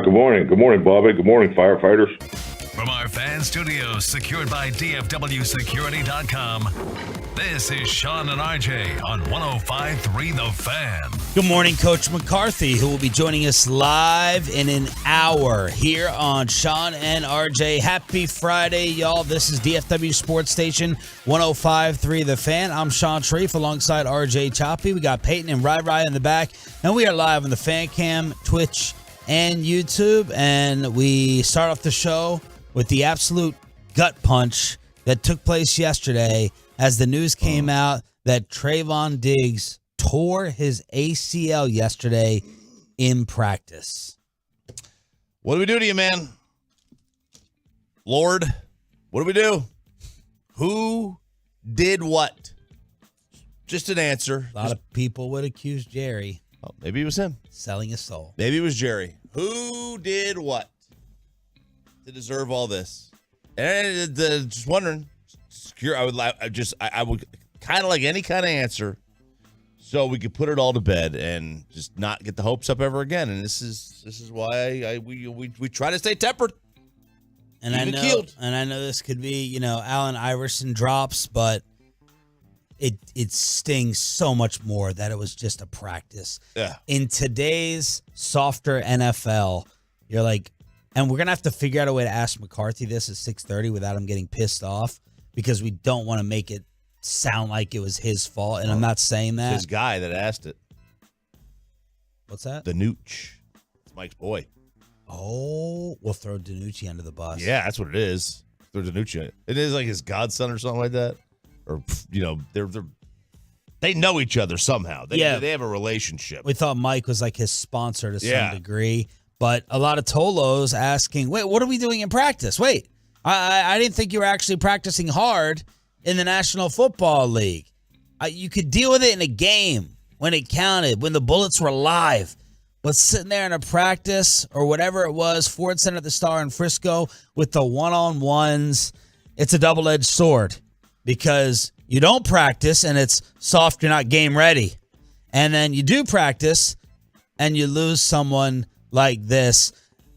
Good morning. Good morning, Bobby. Good morning, firefighters. From our fan studios, secured by DFWsecurity.com, this is Sean and RJ on 105.3 The Fan. Good morning, Coach McCarthy, who will be joining us live in an hour here on Sean and RJ. Happy Friday, y'all. This is DFW Sports Station 105.3 The Fan. I'm Sean Sharif alongside RJ Choppy. We got Peyton and Rai in the back, and we are live on the Fan Cam, Twitch, and YouTube. And we start off the show with the absolute gut punch that took place yesterday as the news came out that Trayvon Diggs tore his ACL yesterday in practice. What do we do to you, man? Lord, what do we do? Who did what? Just an answer. A lot of people would accuse Jerry. Oh, maybe it was him. Selling his soul. Maybe it was Jerry. Who did what to deserve all this? And just wondering. I would kind of like any kind of answer, so we could put it all to bed and just not get the hopes up ever again. And this is why we try to stay tempered. And I know this could be, Allen Iverson drops, but it stings so much more that it was just a practice. Yeah. In today's softer NFL, you're like, and we're gonna have to figure out a way to ask McCarthy this at 6:30 without him getting pissed off, because we don't want to make it sound like it was his fault. And I'm not saying that. It's his guy that asked it. What's that? The Nooch. It's Mike's boy. Oh, we'll throw DiNucci under the bus. Yeah, that's what it is. Throw DiNucci. It is like his godson or something like that. Or, they know each other somehow. They have a relationship. We thought Mike was like his sponsor to some degree. But a lot of Tolos asking, wait, what are we doing in practice? Wait, I didn't think you were actually practicing hard in the National Football League. You could deal with it in a game when it counted, when the bullets were live. But sitting there in a practice or whatever it was, Ford Center at the Star in Frisco with the one-on-ones, it's a double-edged sword because you don't practice and it's soft, you're not game ready. And then you do practice and you lose someone like this.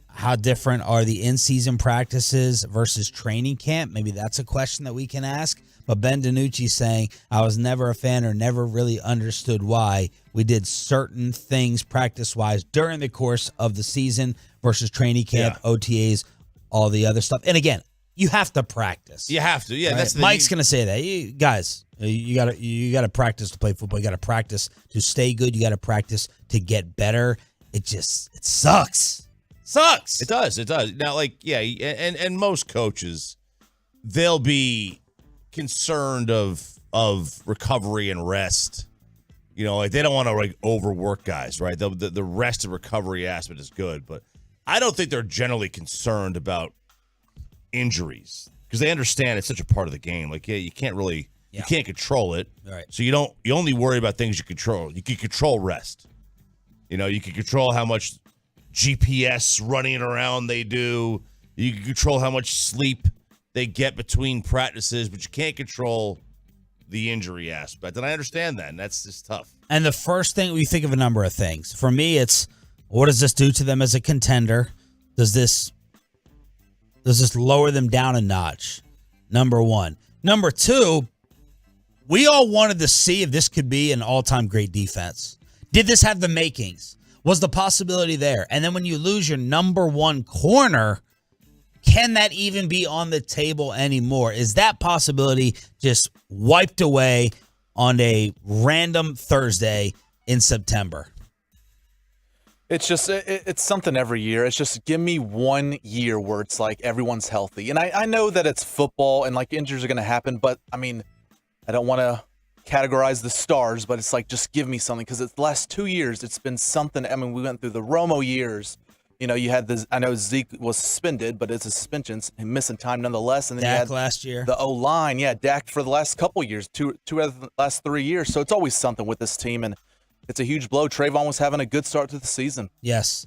How different are the in-season practices versus training camp? Maybe that's a question that we can ask. But Ben DiNucci saying, I was never a fan or never really understood why we did certain things practice-wise during the course of the season versus training camp, OTAs, all the other stuff. And again, you have to practice. You have to. Yeah, right? that's Mike's going to say that. You guys, you got to practice to play football. You got to practice to stay good. You got to practice to get better. It sucks. Sucks. It does. Now, and most coaches, they'll be concerned of recovery and rest. They don't want to overwork guys, right? The rest and recovery aspect is good, but I don't think they're generally concerned about injuries because they understand it's such a part of the game. You can't really, you can't control it. Right. So you only worry about things you control. You can control rest. You can control how much GPS running around they do. You can control how much sleep they get between practices, but you can't control the injury aspect. And I understand that, and that's just tough. And the first thing, we think of a number of things. For me, it's what does this do to them as a contender? Does this lower them down a notch? Number one. Number two, we all wanted to see if this could be an all-time great defense. Did this have the makings? Was the possibility there? And then when you lose your number one corner, can that even be on the table anymore? Is that possibility just wiped away on a random Thursday in September? It's just, it's something every year. It's just, give me 1 year where it's like everyone's healthy. And I know that it's football and injuries are going to happen, but I don't want to categorize the stars, but it's just give me something, because it's the last 2 years, it's been something. We went through the Romo years. You had this. I know Zeke was suspended, but it's a suspension, missing time nonetheless. And then Dak you had last year, the O-line, Dak for the last couple years, two out of the last 3 years. So it's always something with this team, and it's a huge blow. Trayvon was having a good start to the season. Yes,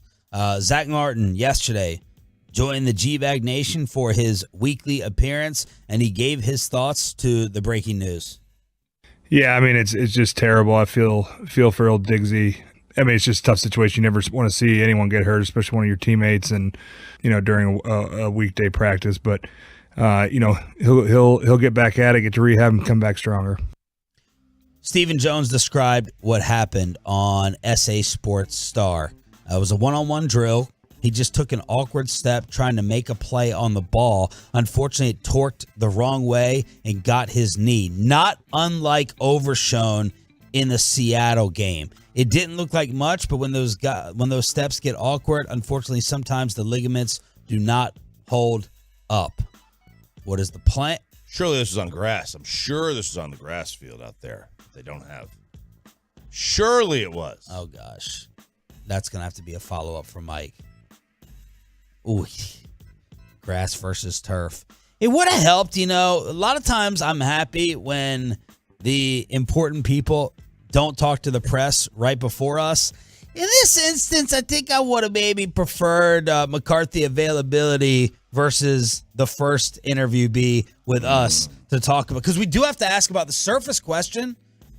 Zach Martin yesterday joined the G-Bag Nation for his weekly appearance, and he gave his thoughts to the breaking news. Yeah, it's just terrible. I feel for old Diggsy. It's just a tough situation. You never want to see anyone get hurt, especially one of your teammates, and during a weekday practice. But he'll get back at it, get to rehab, and come back stronger. Stephen Jones described what happened on SA Sports Star. It was a one-on-one drill. He just took an awkward step trying to make a play on the ball. Unfortunately, it torqued the wrong way and got his knee. Not unlike Overshone in the Seattle game. It didn't look like much, but when those steps get awkward, unfortunately, sometimes the ligaments do not hold up. What is the plan? Surely this was on grass. I'm sure this was on the grass field out there. They don't have. Surely it was. Oh, gosh. That's going to have to be a follow-up from Mike. Ooh, grass versus turf. It would have helped, a lot of times I'm happy when the important people don't talk to the press right before us. In this instance, I think I would have maybe preferred McCarthy availability versus the first interview be with us to talk about, because we do have to ask about the surface question.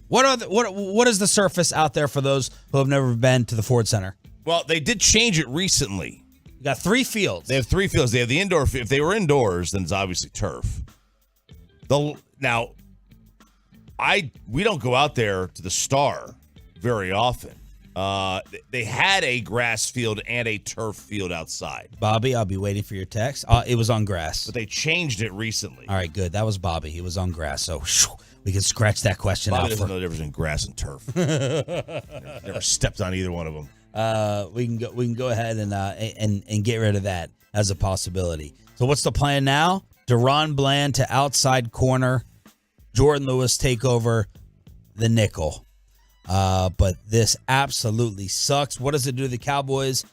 What is the surface out there for those who have never been to the Ford Center? Well, they did change it recently. You got 3 fields. They have 3 fields. They have the indoor. If they were indoors, then it's obviously turf. Now, we don't go out there to the Star very often. They had a grass field and a turf field outside. Bobby, I'll be waiting for your text. It was on grass. But they changed it recently. All right, good. That was Bobby. He was on grass. So we can scratch that question Bobby out. Doesn't know the difference in grass and turf. Never stepped on either one of them. We can go ahead and get rid of that as a possibility. So what's the plan now? Deron Bland to outside corner. Jordan Lewis take over the nickel. But this absolutely sucks. What does it do to the Cowboys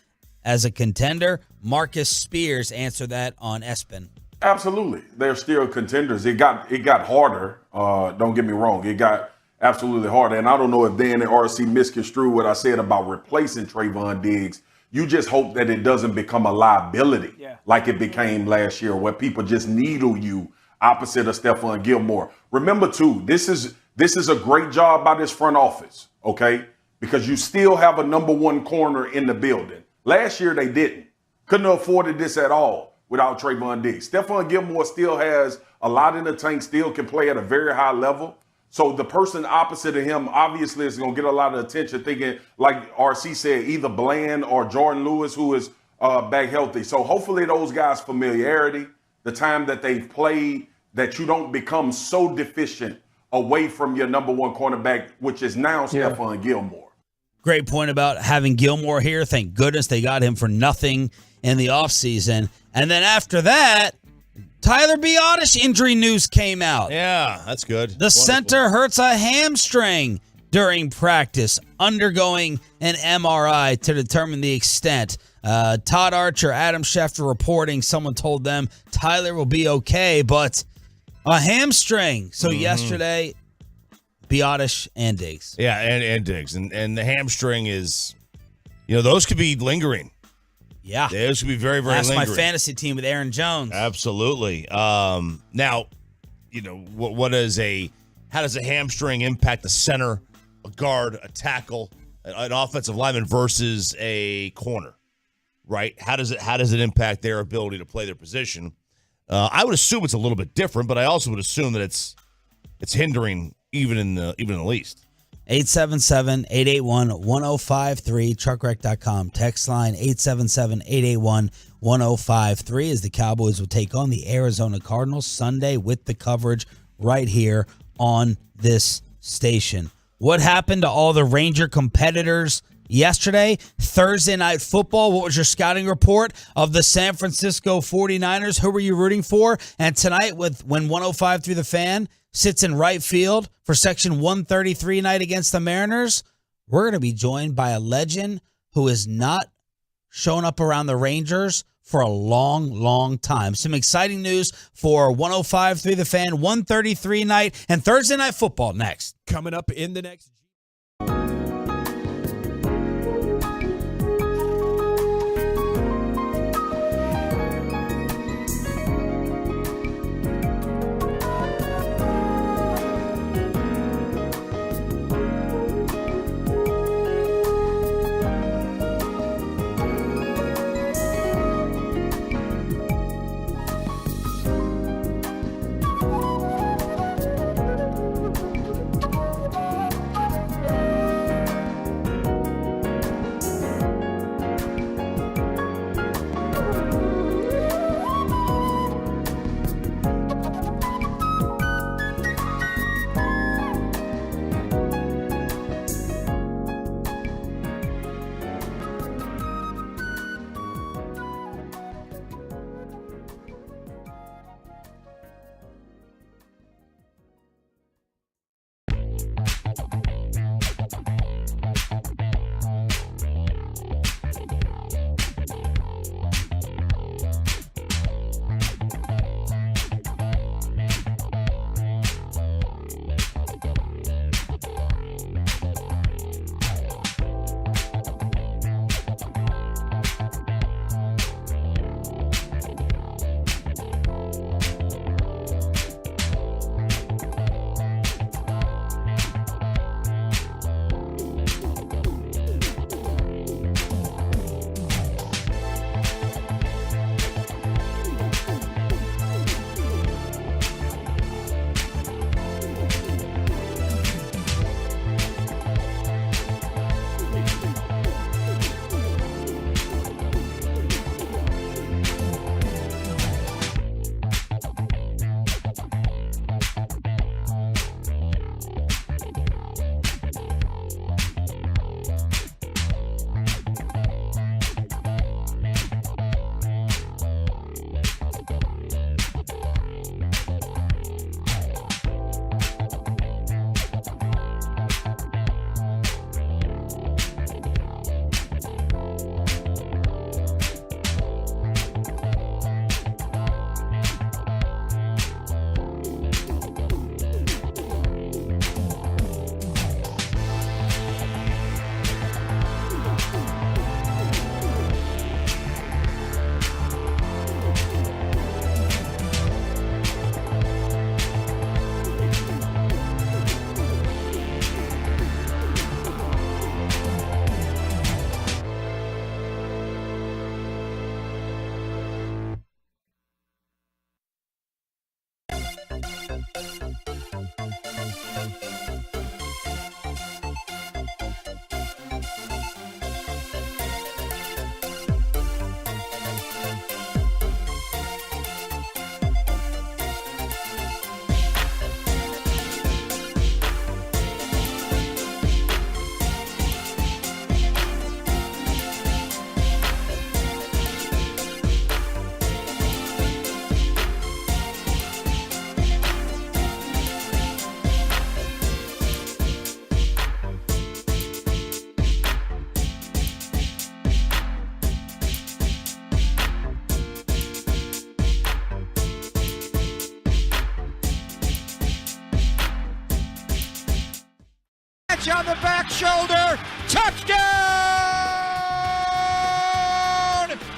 as a contender? Marcus Spears answered that on ESPN. Absolutely. They're still contenders. It got harder. Don't get me wrong. It got absolutely harder. And I don't know if Dan and RC misconstrued what I said about replacing Trayvon Diggs. You just hope that it doesn't become a liability like it became last year, where people just needle you opposite of Stephon Gilmore. Remember, too, this is a great job by this front office, okay? Because you still have a number one corner in the building. Last year, they didn't. Couldn't have afforded this at all without Trayvon Diggs. Stephon Gilmore still has a lot in the tank, still can play at a very high level. So the person opposite of him obviously is going to get a lot of attention, thinking, like RC said, either Bland or Jordan Lewis, who is back healthy. So hopefully those guys' familiarity, the time that they've played, that you don't become so deficient away from your number one cornerback, which is now Stephon Gilmore. Great point about having Gilmore here. Thank goodness they got him for nothing in the offseason. And then after that, Tyler Biotish injury news came out. Yeah, that's good. The center hurts a hamstring during practice, undergoing an MRI to determine the extent. Todd Archer, Adam Schefter reporting someone told them Tyler will be okay, but a hamstring. So yesterday, Biotish and Diggs. Yeah, and Diggs. And the hamstring is, those could be lingering. Yeah. Those could be very, very That's lingering. my fantasy team with Aaron Jones. Absolutely. Now, how does a hamstring impact a center, a guard, a tackle, an offensive lineman versus a corner, right? How does it impact their ability to play their position? I would assume it's a little bit different, but I also would assume that it's hindering even in the least. 877-881-1053, truckwreck.com. Text line 877-881-1053 as the Cowboys will take on the Arizona Cardinals Sunday with the coverage right here on this station. What happened to all the Ranger competitors yesterday? Thursday Night Football. What was your scouting report of the San Francisco 49ers? Who were you rooting for? And tonight, when 105.3 The Fan sits in right field for Section 133 night against the Mariners, we're going to be joined by a legend who has not shown up around the Rangers for a long, long time. Some exciting news for 105.3 The Fan, 133 night, and Thursday Night Football next. Coming up in the next... catch on the back shoulder. Touchdown!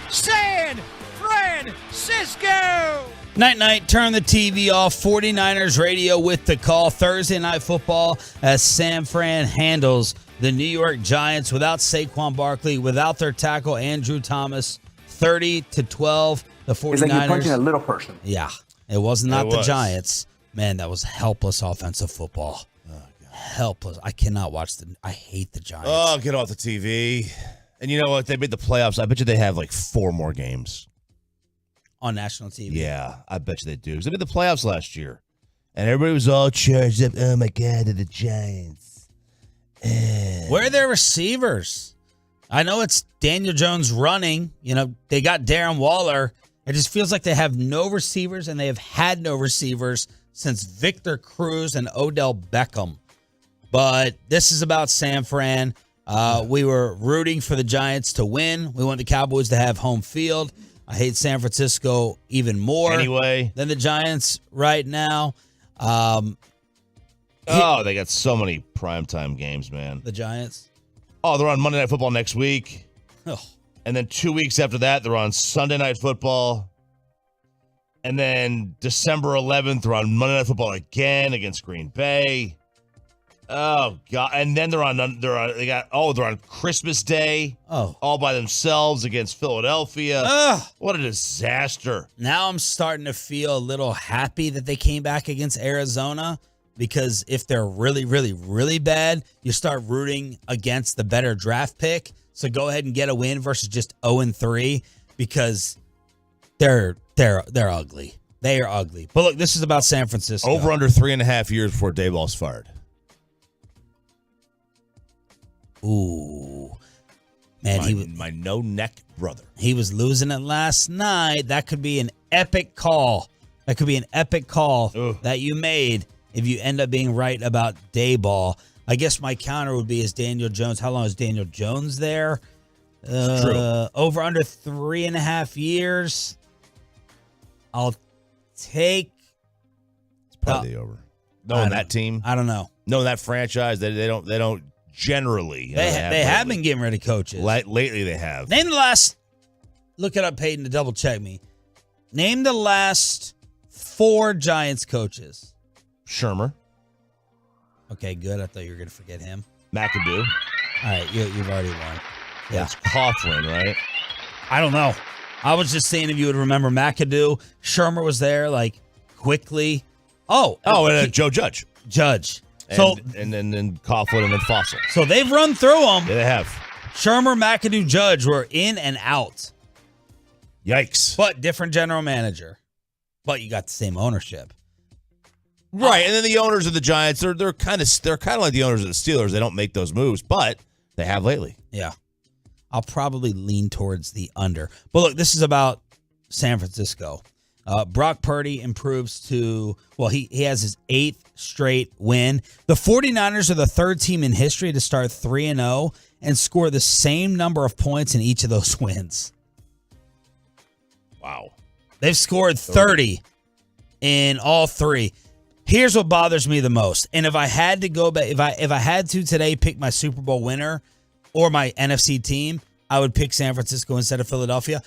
San Francisco! Night, turn the TV off. 49ers radio with the call. Thursday Night Football as San Fran handles the New York Giants without Saquon Barkley, without their tackle Andrew Thomas, 30-12. The 49ers. It's like you're punching a little person. Yeah, it was not the Giants. Man, that was helpless offensive football. Helpless. I cannot watch I hate the Giants. Oh, get off the TV. And you know what? They made the playoffs. I bet you they have like 4 more games on national TV. Yeah, I bet you they do. 'Cause they made the playoffs last year. And everybody was all charged up. Oh, my God, to the Giants. Where are their receivers? I know it's Daniel Jones running. You know, they got Darren Waller. It just feels like they have no receivers, and they have had no receivers since Victor Cruz and Odell Beckham. But this is about San Fran. We were rooting for the Giants to win. We want the Cowboys to have home field. I hate San Francisco even more than the Giants right now. They got so many primetime games, man. The Giants? Oh, they're on Monday Night Football next week. Oh. And then 2 weeks after that, they're on Sunday Night Football. And then December 11th, they're on Monday Night Football again against Green Bay. Oh God! And then they're on Christmas Day. Oh, all by themselves against Philadelphia. What a disaster! Now I'm starting to feel a little happy that they came back against Arizona, because if they're really, really, really bad, you start rooting against the better draft pick. So go ahead and get a win versus just 0-3, because they're ugly. They are ugly. But look, this is about San Francisco. Over under 3.5 years before Dayball's fired. Ooh, man, my no neck brother. He was losing it last night. That could be an epic call. That could be an epic call that you made if you end up being right about Dayball. I guess my counter would be, is Daniel Jones. How long is Daniel Jones there? True. Over under 3.5 years. I'll take. It's probably the over. Knowing that team, I don't know. Knowing that franchise, they don't. Generally, they have been getting rid of coaches. Lately, they have. Name the last. Look it up, Peyton, to double check me. Name the last 4 Giants coaches. Shermer. Okay, good. I thought you were going to forget him. McAdoo. All right, you've already won. Yeah, it's Coughlin, right? I don't know. I was just saying if you would remember McAdoo. Shermer was there like quickly. And Joe Judge. And then Coughlin and then Fossil. So they've run through them. Yeah, they have. Shermer, McAdoo, Judge were in and out. Yikes. But different general manager. But you got the same ownership. Right. And then the owners of the Giants, they're kind of like the owners of the Steelers. They don't make those moves, but they have lately. Yeah. I'll probably lean towards the under. But look, this is about San Francisco. Brock Purdy improves to, he has his 8th straight win. The 49ers are the 3rd team in history to start 3-0 and score the same number of points in each of those wins. Wow. They've scored 30 in all 3. Here's what bothers me the most. And if I had to go back, if I had to today pick my Super Bowl winner or my NFC team, I would pick San Francisco instead of Philadelphia.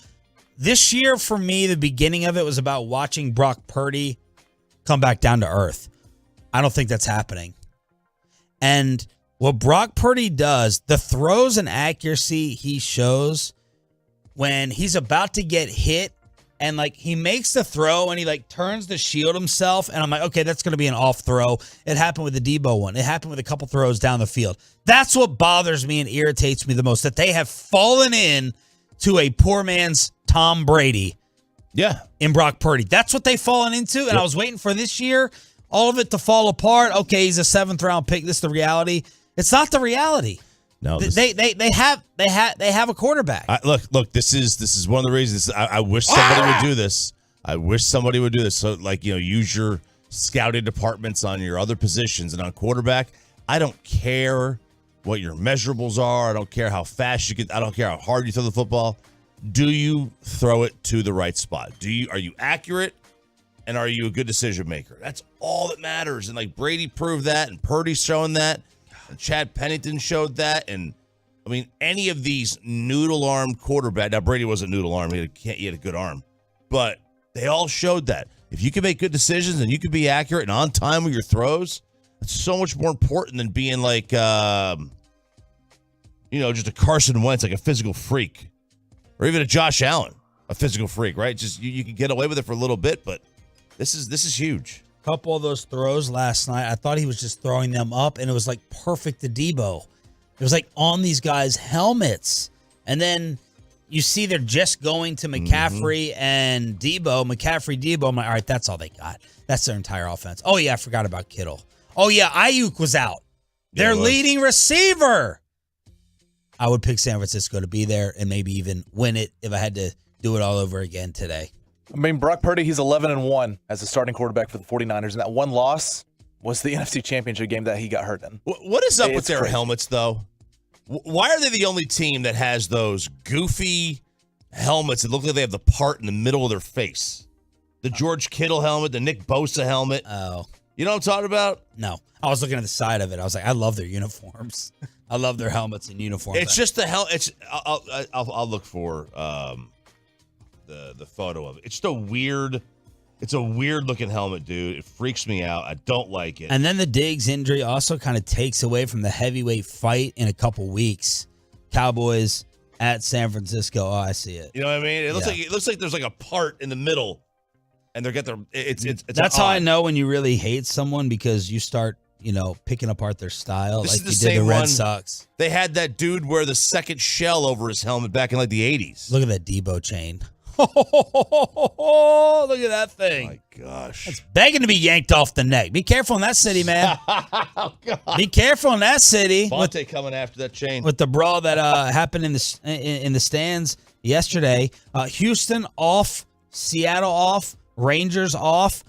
This year, for me, the beginning of it was about watching Brock Purdy come back down to earth. I don't think that's happening. And what Brock Purdy does, the throws and accuracy he shows when he's about to get hit, and like he makes the throw and he like turns to shield himself, and I'm like, okay, that's going to be an off throw. It happened with the Debo one. It happened with a couple throws down the field. That's what bothers me and irritates me the most, that they have fallen in to a poor man's Tom Brady. Yeah. In Brock Purdy. That's what they've fallen into. And I was waiting for this year, all of it to fall apart. Okay, he's a 7th round pick. This is the reality. It's not the reality. No, they have a quarterback. Look. This is one of the reasons. I wish somebody would do this. I wish somebody would do this. So, use your scouting departments on your other positions, and on quarterback. I don't care what your measurables are. I don't care how fast you get. I don't care how hard you throw the football. Do you throw it to the right spot? Are you accurate, and are you a good decision maker? That's all that matters. And Brady proved that, and Purdy's showing that. Chad Pennington showed that. And, I mean, any of these noodle-armed quarterbacks. Now, Brady wasn't noodle-armed. He had a good arm. But they all showed that. If you can make good decisions and you can be accurate and on time with your throws, it's so much more important than being like, just a Carson Wentz, like a physical freak. Or even a Josh Allen, a physical freak, right? Just you can get away with it for a little bit, but this is huge. A couple of those throws last night, I thought he was just throwing them up, and it was like perfect to Debo. It was like on these guys' helmets. And then you see they're just going to McCaffrey and Debo. McCaffrey, Debo. I'm like, all right, that's all they got. That's their entire offense. Oh, yeah, I forgot about Kittle. Oh, yeah, Ayuk was out. Their leading receiver. I would pick San Francisco to be there and maybe even win it if I had to do it all over again today. I mean, Brock Purdy, he's 11-1 as a starting quarterback for the 49ers, and that one loss was the NFC Championship game that he got hurt in. What is up with their helmets, though? Why are they the only team that has those goofy helmets that look like they have the part in the middle of their face? The George Kittle helmet, the Nick Bosa helmet. Oh. You know what I'm talking about? No. I was looking at the side of it. I was like, I love their uniforms. I love their helmets and uniforms. It's just the helmet. I'll look for the photo of it. It's just a weird looking helmet, dude. It freaks me out. I don't like it. And then the Diggs injury also kind of takes away from the heavyweight fight in a couple weeks. Cowboys at San Francisco. Oh, I see it. You know what I mean? It looks like there's like a part in the middle, and they're it's. That's how I know when you really hate someone, because you start picking apart their style, like you did the Red Sox. They had that dude wear the second shell over his helmet back in like the 80s. Look at that Debo chain. Oh, look at that thing. Oh my gosh. It's begging to be yanked off the neck. Be careful in that city, man. Oh, God. Be careful in that city. Fonte coming after that chain. With the brawl that happened in the stands yesterday. Houston off, Seattle off, Rangers off.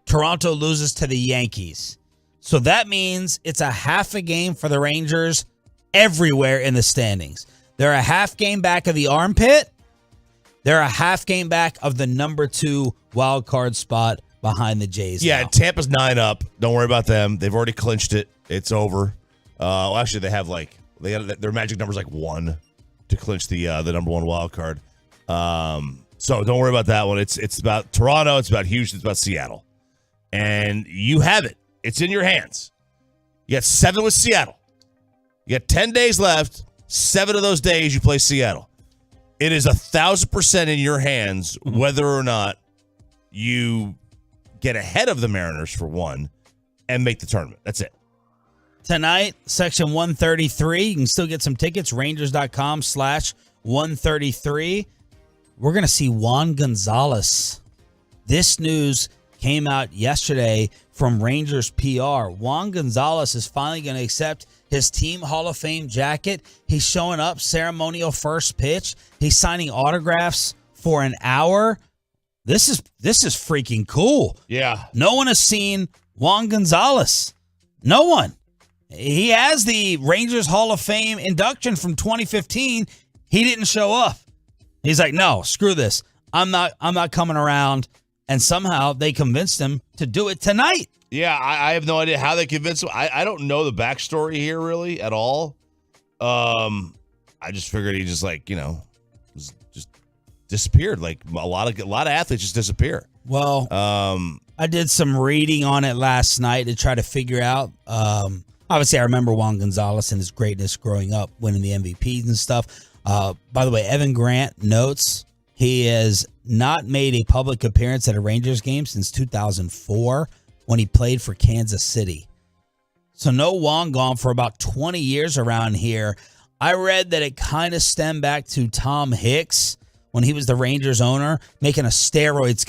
Toronto loses to the Yankees. So that means it's a half a game for the Rangers everywhere in the standings. They're a half game back of the armpit. They're a half game back of the number 2 wild card spot behind the Jays. Yeah, now. Tampa's 9 up. Don't worry about them. They've already clinched it. It's over. Actually, they have their magic number's like 1 to clinch the number 1 wild card. So don't worry about that one. It's about Toronto. It's about Houston. It's about Seattle, and you have it. It's in your hands. You got 7 with Seattle. You got 10 days left. 7 of those days you play Seattle. It is 1,000% in your hands whether or not you get ahead of the Mariners for one and make the tournament. That's it. Tonight, section 133. You can still get some tickets. Rangers.com/133. We're going to see Juan Gonzalez. This news came out yesterday from Rangers PR. Juan Gonzalez is finally going to accept his Team Hall of Fame jacket. He's showing up, ceremonial first pitch. He's signing autographs for an hour. This is freaking cool. Yeah. No one has seen Juan Gonzalez. No one. He has the Rangers Hall of Fame induction from 2015. He didn't show up. He's like, no, screw this. I'm not coming around. And somehow they convinced him to do it tonight. Yeah, I have no idea how they convinced him. I don't know the backstory here really at all. I just figured he just just disappeared. Like a lot of athletes just disappear. Well, I did some reading on it last night to try to figure out. Obviously, I remember Juan Gonzalez and his greatness growing up, winning the MVPs and stuff. By the way, Evan Grant notes he has not made a public appearance at a Rangers game since 2004 when he played for Kansas City. So no Juan gone for about 20 years around here. I read that it kind of stemmed back to Tom Hicks when he was the Rangers owner, making a steroids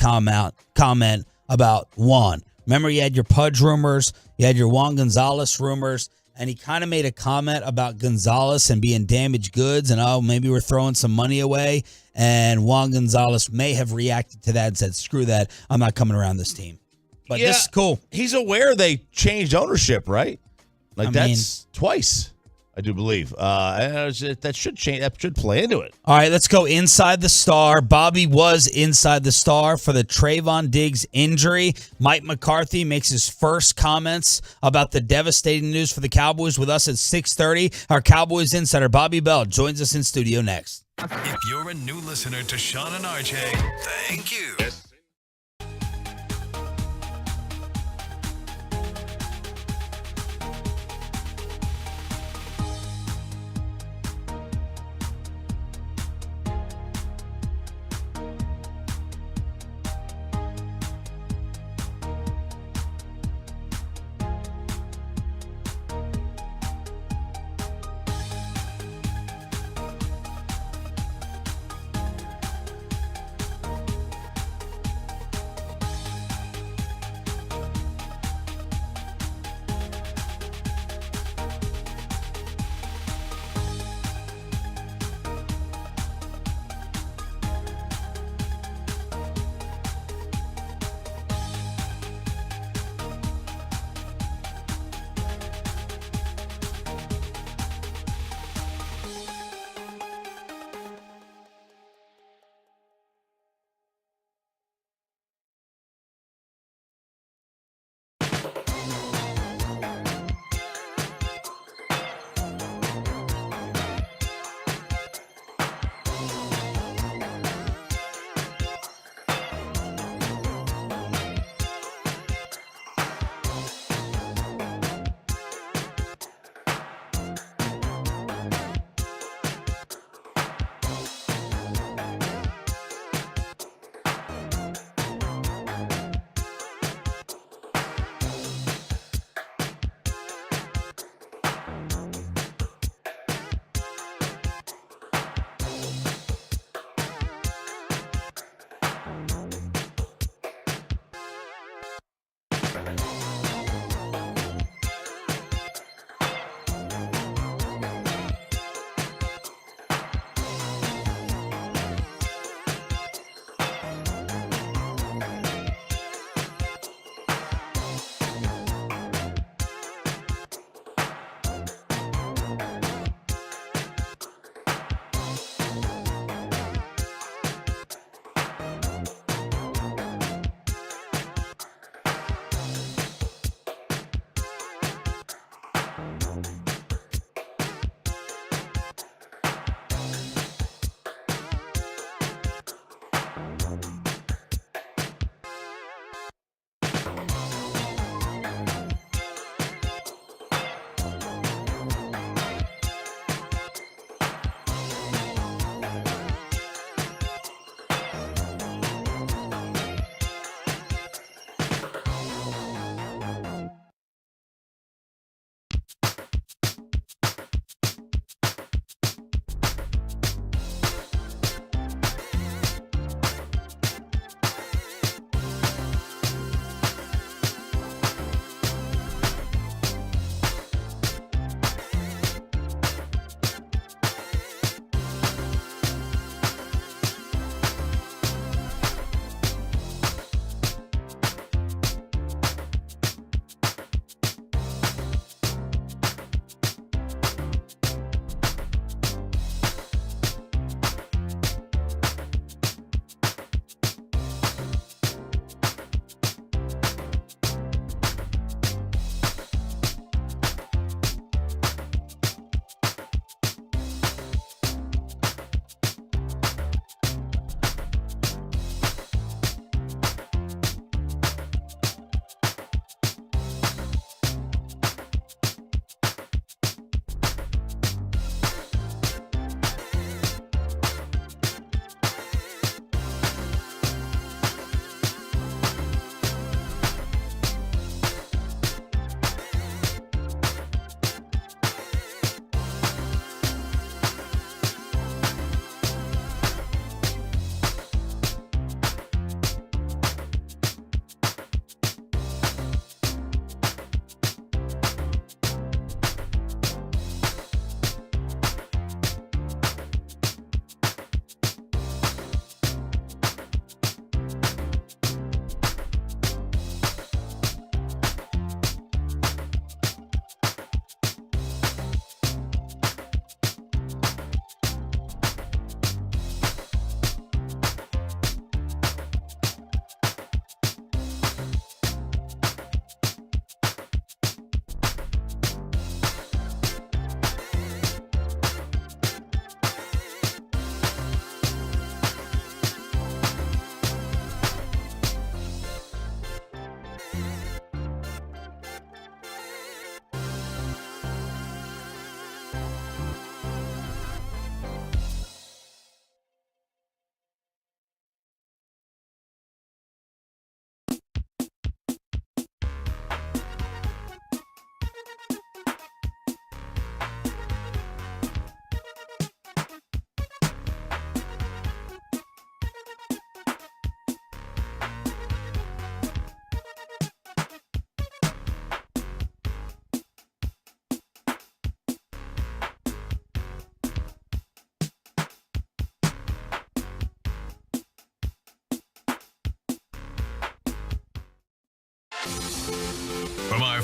comment about Juan. Remember, you had your Pudge rumors, you had your Juan Gonzalez rumors, and he kind of made a comment about Gonzalez and being damaged goods and, maybe we're throwing some money away. And Juan Gonzalez may have reacted to that and said, screw that, I'm not coming around this team. But this is cool. He's aware they changed ownership, right? That's twice. I do believe. That should change. That should play into it. All right, let's go inside the star. Bobby was inside the star for the Trayvon Diggs injury. Mike McCarthy makes his first comments about the devastating news for the Cowboys with us at 6:30. Our Cowboys insider Bobby Bell joins us in studio next. If you're a new listener to Sean and RJ, thank you.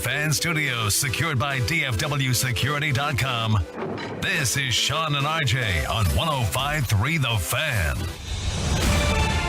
Fan Studios, secured by DFWSecurity.com. This is Sean and RJ on 105.3 The Fan.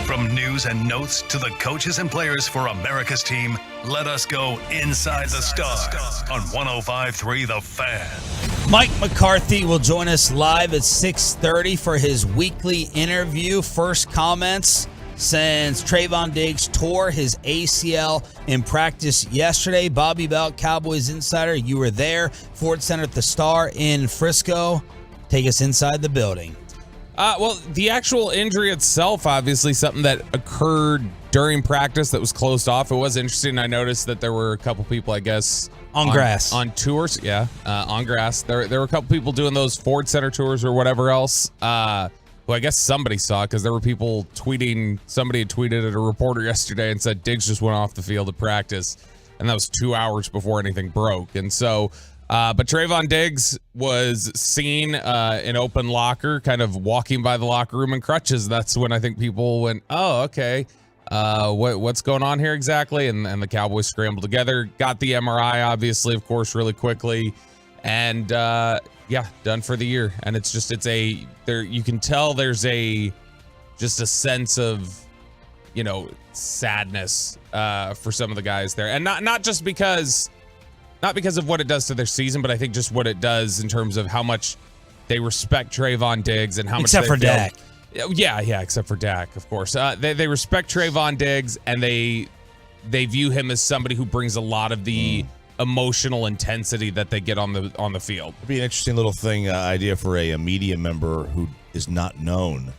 From news and notes to the coaches and players for America's team, let us go inside the stars on 105.3 The Fan. Mike McCarthy will join us live at 6:30 for his weekly interview. First comments since Trayvon Diggs tore his ACL in practice yesterday. Bobby Belt, Cowboys insider, you were there. Ford Center at the Star in Frisco. Take us inside the building. Well, the actual injury itself, obviously something that occurred during practice that was closed off. It was interesting. I noticed that there were a couple people, I guess, on grass. On tours. Yeah, on grass. There were a couple people doing those Ford Center tours or whatever else, who I guess somebody saw, because there were people tweeting. Somebody had tweeted at a reporter yesterday and said Diggs just went off the field at practice, and that was 2 hours before anything broke. And so, but Trayvon Diggs was seen in open locker, kind of walking by the locker room in crutches. That's when I think people went, oh, okay, what's going on here exactly? And the Cowboys scrambled together, got the MRI, obviously, of course, really quickly, and yeah, done for the year. And it's there. You can tell there's just a sense of, sadness for some of the guys there, and not just because. Not because of what it does to their season, but I think just what it does in terms of how much they respect Trayvon Diggs and how much except for Dak. Yeah, except for Dak, of course. They respect Trayvon Diggs, and they view him as somebody who brings a lot of the emotional intensity that they get on the field. It'd be an interesting little idea for a media member who is not known.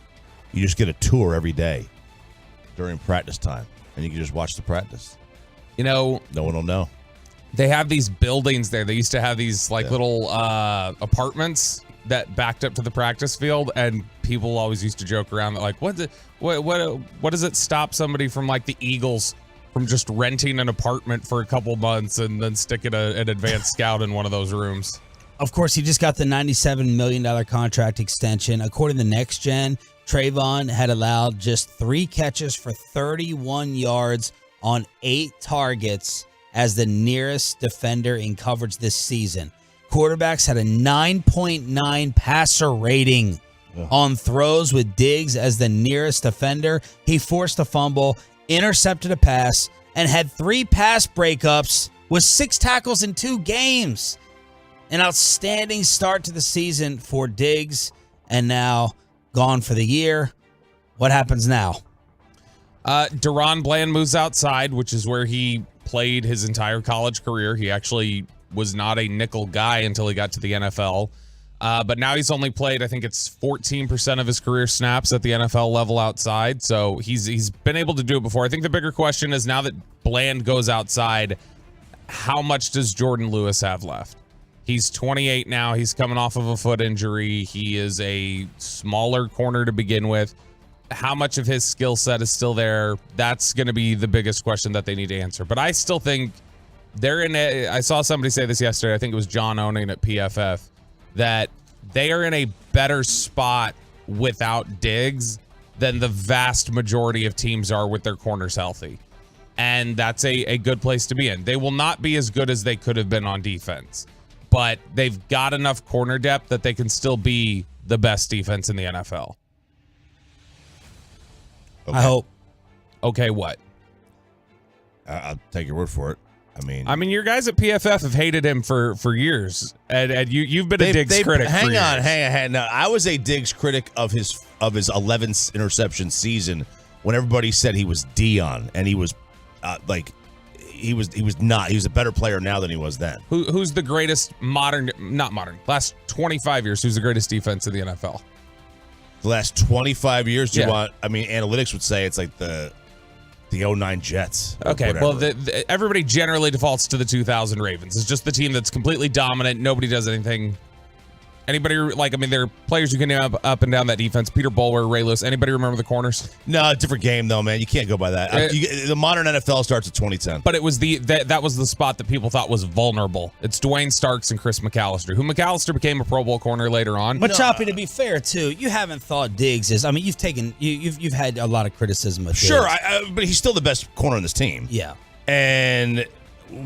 You just get a tour every day during practice time, and you can just watch the practice. No one will know. They have these buildings there. They used to have these little apartments that backed up to the practice field, and people always used to joke around that, what does it stop somebody from the Eagles from just renting an apartment for a couple months and then sticking an advanced scout in one of those rooms? Of course, he just got the $97 million contract extension. According to Next Gen, Trayvon had allowed just 3 catches for 31 yards on 8 targets as the nearest defender in coverage this season. Quarterbacks had a 9.9 passer rating on throws with Diggs as the nearest defender. He forced a fumble, intercepted a pass, and had 3 pass breakups with 6 tackles in 2 games. An outstanding start to the season for Diggs, and now gone for the year. What happens now? Deron Bland moves outside, which is where he played his entire college career. He actually was not a nickel guy until he got to the NFL. But now he's only played, I think it's 14% of his career snaps at the NFL level outside. So he's been able to do it before. I think the bigger question is, now that Bland goes outside, how much does Jordan Lewis have left? He's 28 now. He's coming off of a foot injury. He is a smaller corner to begin with. How much of his skill set is still there? That's going to be the biggest question that they need to answer. But I still think I saw somebody say this yesterday, I think it was John Owning at PFF, that they are in a better spot without Diggs than the vast majority of teams are with their corners healthy. And that's a good place to be in. They will not be as good as they could have been on defense, but they've got enough corner depth that they can still be the best defense in the NFL. Okay. I hope. Okay, what? I'll take your word for it. I mean, your guys at PFF have hated him for years, and you've been a Diggs critic. Hang on. No, I was a Diggs critic of his 11th interception season when everybody said he was Dion, and he was he was not. He was a better player now than he was then. Who's the greatest last 25 years? Who's the greatest defense in the NFL? The last 25 years, analytics would say it's like the 09 Jets. Okay, well, everybody generally defaults to the 2000 Ravens. It's just the team that's completely dominant. Nobody does anything. Anybody, there are players you can name up and down that defense. Peter Bowler, Ray Lewis. Anybody remember the corners? No, different game, though, man. You can't go by that. The modern NFL starts at 2010. But it was that was the spot that people thought was vulnerable. It's Dwayne Starks and Chris McAllister, who McAllister became a Pro Bowl corner later on. But Choppy, to be fair, too, you haven't thought Diggs is. You've had a lot of criticism of Diggs. Sure, but he's still the best corner on this team. Yeah. And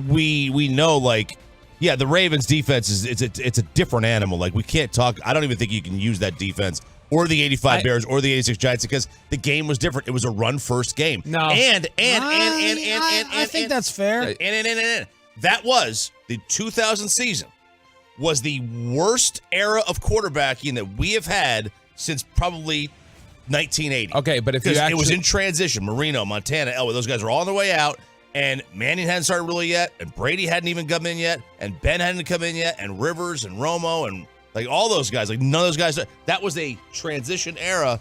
we know, like, yeah, the Ravens defense it's a different animal. Like, we can't talk. I don't even think you can use that defense or the 85 Bears or the 86 Giants because the game was different. It was a run-first game. No. I think that's fair. And that was the 2000 season was the worst era of quarterbacking that we have had since probably 1980. Okay, but if you actually, it was in transition. Marino, Montana, Elway, those guys were all on their way out, and Manning hadn't started really yet, and Brady hadn't even come in yet, and Ben hadn't come in yet, and Rivers and Romo and like all those guys, like none of those guys. That was a transition era.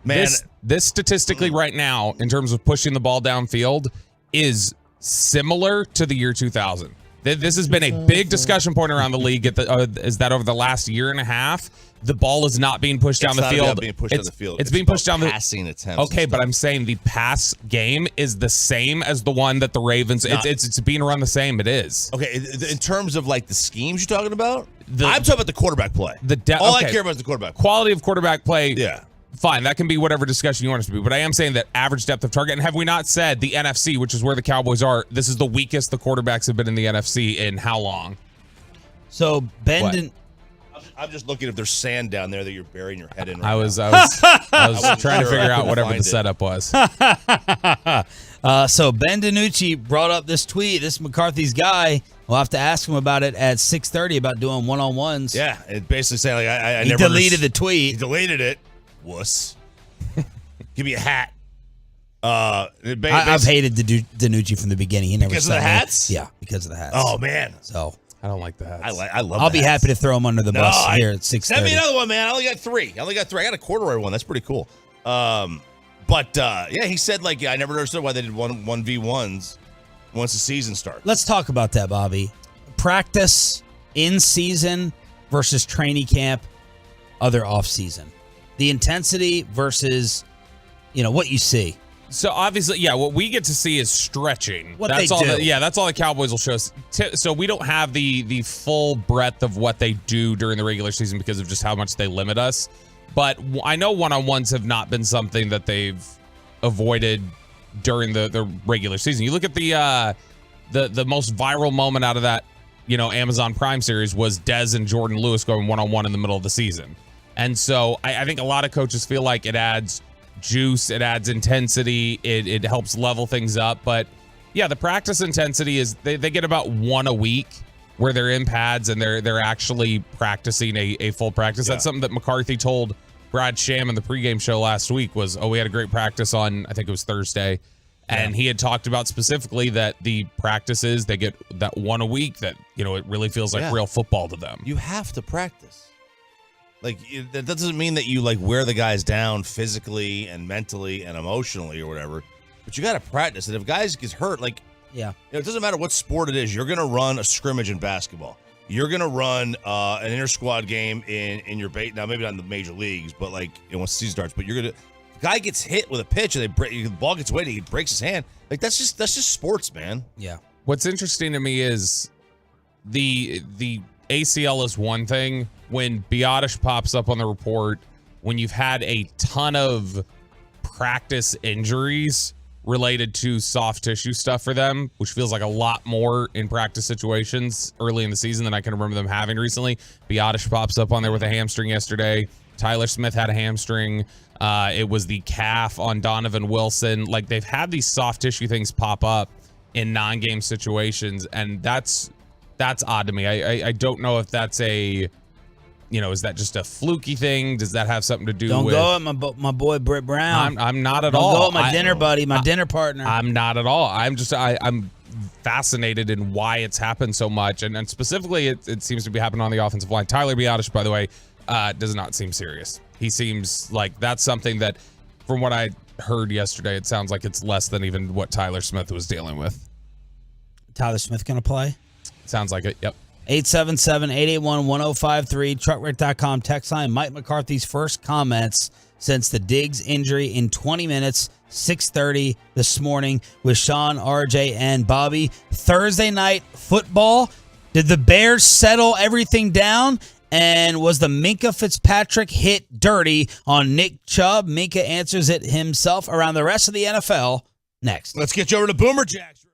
Man, this statistically right now, in terms of pushing the ball downfield, is similar to the year 2000. This has been a big discussion point around the league. Is that over the last year and a half, the ball is not being pushed down the field. It's being pushed down the passing attempts. Okay, but I'm saying the pass game is the same as the one that the Ravens. It's being run the same. It is. Okay, in terms of like the schemes you're talking about, I'm talking about the quarterback play. I care about is the quarterback play. Quality of quarterback play. Yeah. Fine, that can be whatever discussion you want us to be, but I am saying that average depth of target, and have we not said the NFC, which is where the Cowboys are, this is the weakest the quarterbacks have been in the NFC in how long? So Ben I'm just looking if there's sand down there that you're burying your head in. I was trying to figure out whatever the setup was. So Ben DiNucci brought up this tweet. This McCarthy's guy. We'll have to ask him about it at 6:30 about doing one-on-ones. Yeah, it basically saying like I he never deleted the tweet. He deleted it. Wuss. Give me a hat. I've hated DiNucci from the beginning. He never because of the hats. Yeah, because of the hats. Oh man. So I don't like the hats. I love. I'll be happy to throw him under the bus here at 6:30. Send me another one, man. I only got three. I got a corduroy one. That's pretty cool. Yeah, he said like I never understood why they did 1v1s once the season starts. Let's talk about that, Bobby. Practice in season versus training camp, other off season. The intensity versus, what you see. So obviously, yeah, what we get to see is stretching. That's all the Cowboys will show us. So we don't have the full breadth of what they do during the regular season because of just how much they limit us. But I know one-on-ones have not been something that they've avoided during the regular season. You look at the most viral moment out of that, Amazon Prime series was Dez and Jordan Lewis going one-on-one in the middle of the season. And so I think a lot of coaches feel like it adds juice, it adds intensity, it helps level things up. But yeah, the practice intensity is they get about one a week where they're in pads and they're actually practicing a full practice. Yeah. That's something that McCarthy told Brad Sham in the pregame show last week was, we had a great practice on, I think it was Thursday. And he had talked about specifically that the practices, they get that one a week that, it really feels like real football to them. You have to practice. Like, that doesn't mean that you, like, wear the guys down physically and mentally and emotionally or whatever, but you got to practice. And if guys get hurt, like, it doesn't matter what sport it is. You're going to run a scrimmage in basketball. You're going to run an inter-squad game in your bait. Now, maybe not in the major leagues, but, like, once the season starts. But you're going to – guy gets hit with a pitch and the ball gets away and he breaks his hand. Like, that's just sports, man. Yeah. What's interesting to me is the ACL is one thing. When Biotish pops up on the report, when you've had a ton of practice injuries related to soft tissue stuff for them, which feels like a lot more in practice situations early in the season than I can remember them having recently. Biotish pops up on there with a hamstring yesterday. Tyler Smith had a hamstring. It was the calf on Donovan Wilson. Like, they've had these soft tissue things pop up in non-game situations, and that's odd to me. I don't know if that's is that just a fluky thing? Does that have something to do with... Don't go at my boy Britt Brown. I'm not at all. Don't go at my dinner buddy, my dinner partner. I'm not at all. I'm fascinated in why it's happened so much. And specifically, it seems to be happening on the offensive line. Tyler Biotish, by the way, does not seem serious. He seems like that's something that, from what I heard yesterday, it sounds like it's less than even what Tyler Smith was dealing with. Tyler Smith going to play? Sounds like it, yep. 877-881-1053, truckwreck.com text line. Mike McCarthy's first comments since the Diggs injury in 20 minutes, 6:30 this morning with Sean, RJ, and Bobby. Thursday night football. Did the Bears settle everything down? And was the Minkah Fitzpatrick hit dirty on Nick Chubb? Minkah answers it himself around the rest of the NFL next. Let's get you over to Boomer Jacks.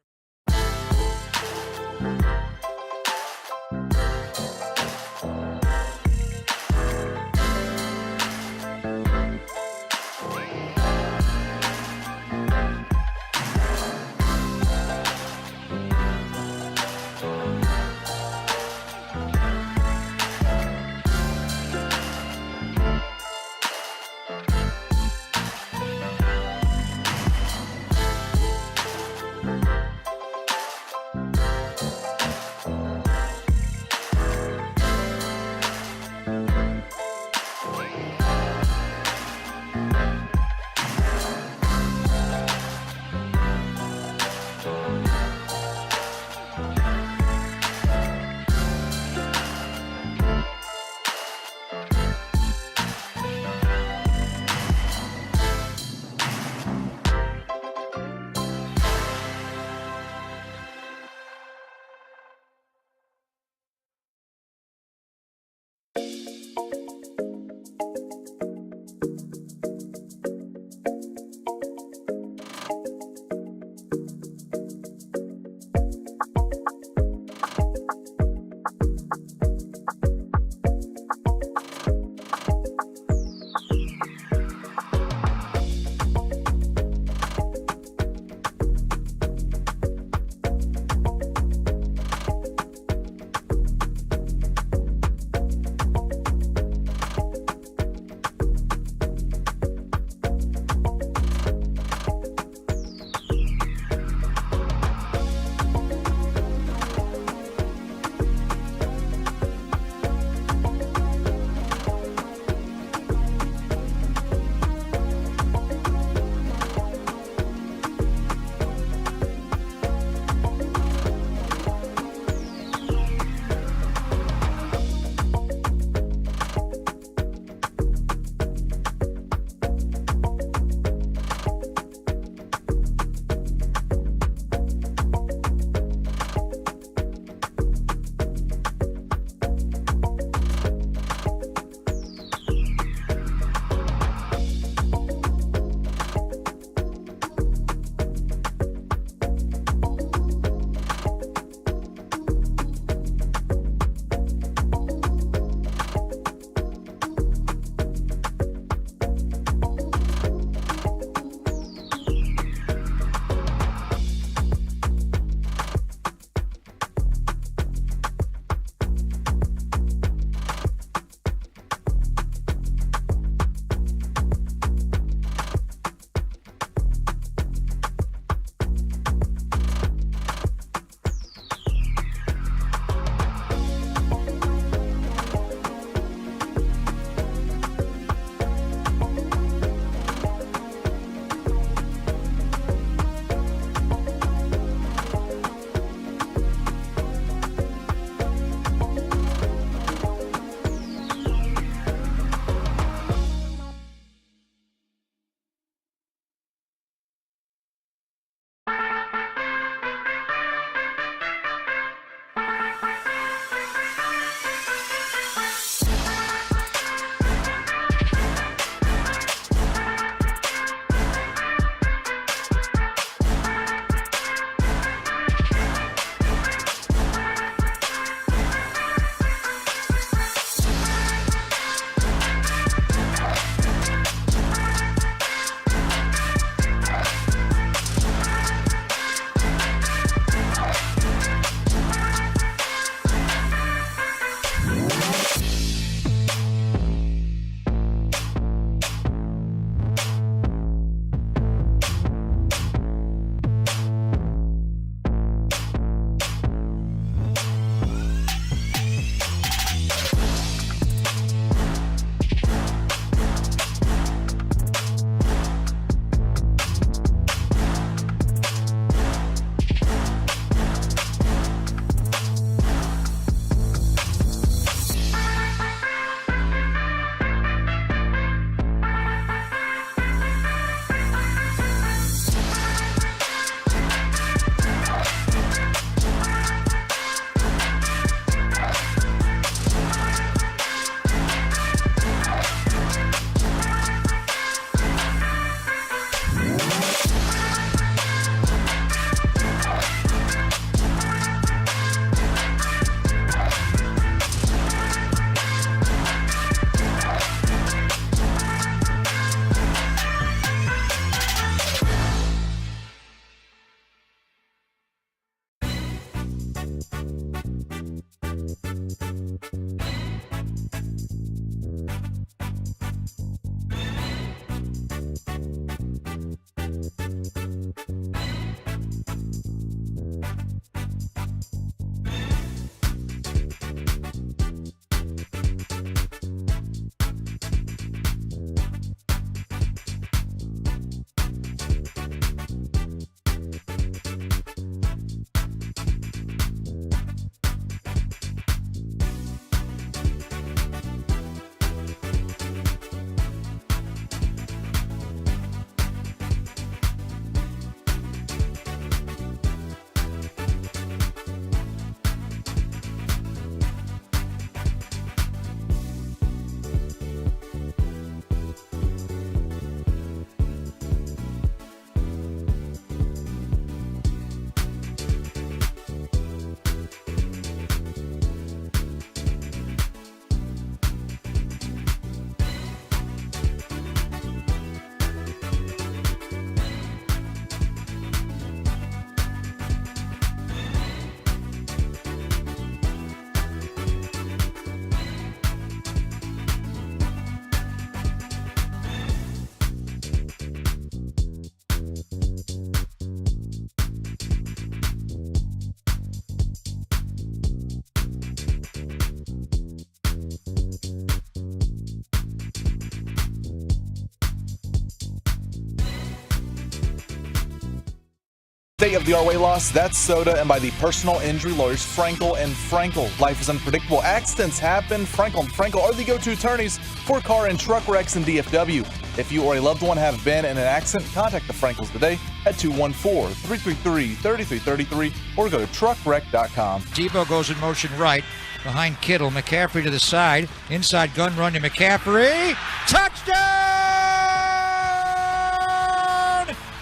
state-of-the-art weight loss, that's Soda, and by the personal injury lawyers Frankel and Frankel. Life is unpredictable. Accidents happen. Frankel and Frankel are the go-to attorneys for car and truck wrecks in DFW. If you or a loved one have been in an accident, contact the Frankels today at 214-333-3333 or go to truckwreck.com. Debo goes in motion right behind Kittle. McCaffrey to the side. Inside gun run to McCaffrey. Touchdown!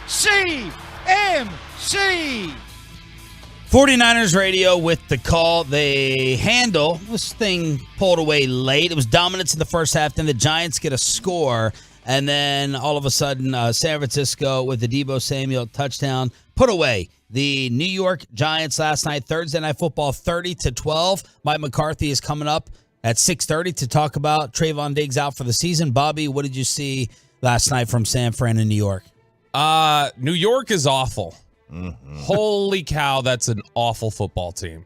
CMC! 49ers radio with the call. They handle this thing pulled away late. It was dominance in the first half. Then the Giants get a score. And then all of a sudden, San Francisco with the Deebo Samuel touchdown put away the New York Giants last night. Thursday Night Football 30-12. Mike McCarthy is coming up at 6:30 to talk about Trayvon Diggs out for the season. Bobby, what did you see last night from San Fran in New York? New York is awful. Mm-hmm. Holy cow, that's an awful football team.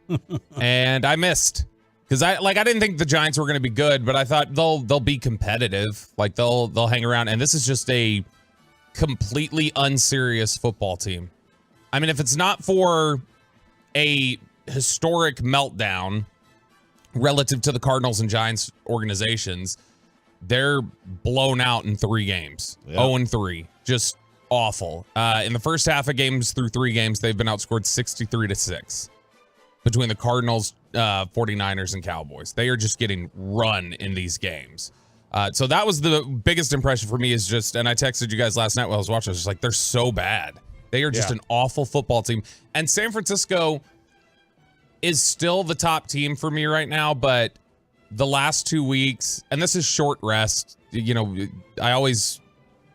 And I missed because I didn't think the Giants were going to be good, but I thought they'll be competitive. Like they'll hang around. And this is just a completely unserious football team. I mean, if it's not for a historic meltdown relative to the Cardinals and Giants organizations, they're blown out in 3 games. Yep. 0-3. Just awful. In the first half of games through 3 games, they've been outscored 63-6 between the Cardinals, 49ers, and Cowboys. They are just getting run in these games. So that was the biggest impression for me is just, and I texted you guys last night while I was watching, I was just like, they're so bad. They are just an awful football team. And San Francisco is still the top team for me right now, but the last 2 weeks, and this is short rest, you know, I always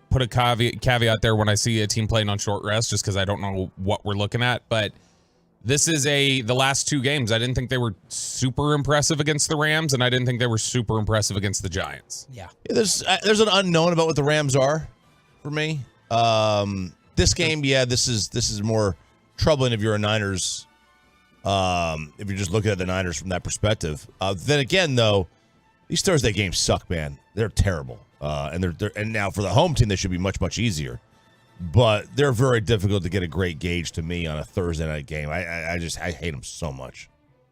put a caveat there when I see a team playing on short rest just because I don't know what we're looking at. But this is the last 2 games. I didn't think they were super impressive against the Rams, and I didn't think they were super impressive against the Giants. Yeah, there's an unknown about what the Rams are for me. This game, this is more troubling if you're a Niners. If you're just looking at the Niners from that perspective. Then again, though, these Thursday games suck, man. They're terrible. And now for the home team, they should be much easier. But they're very difficult to get a great gauge to me on a Thursday night game. I hate them so much.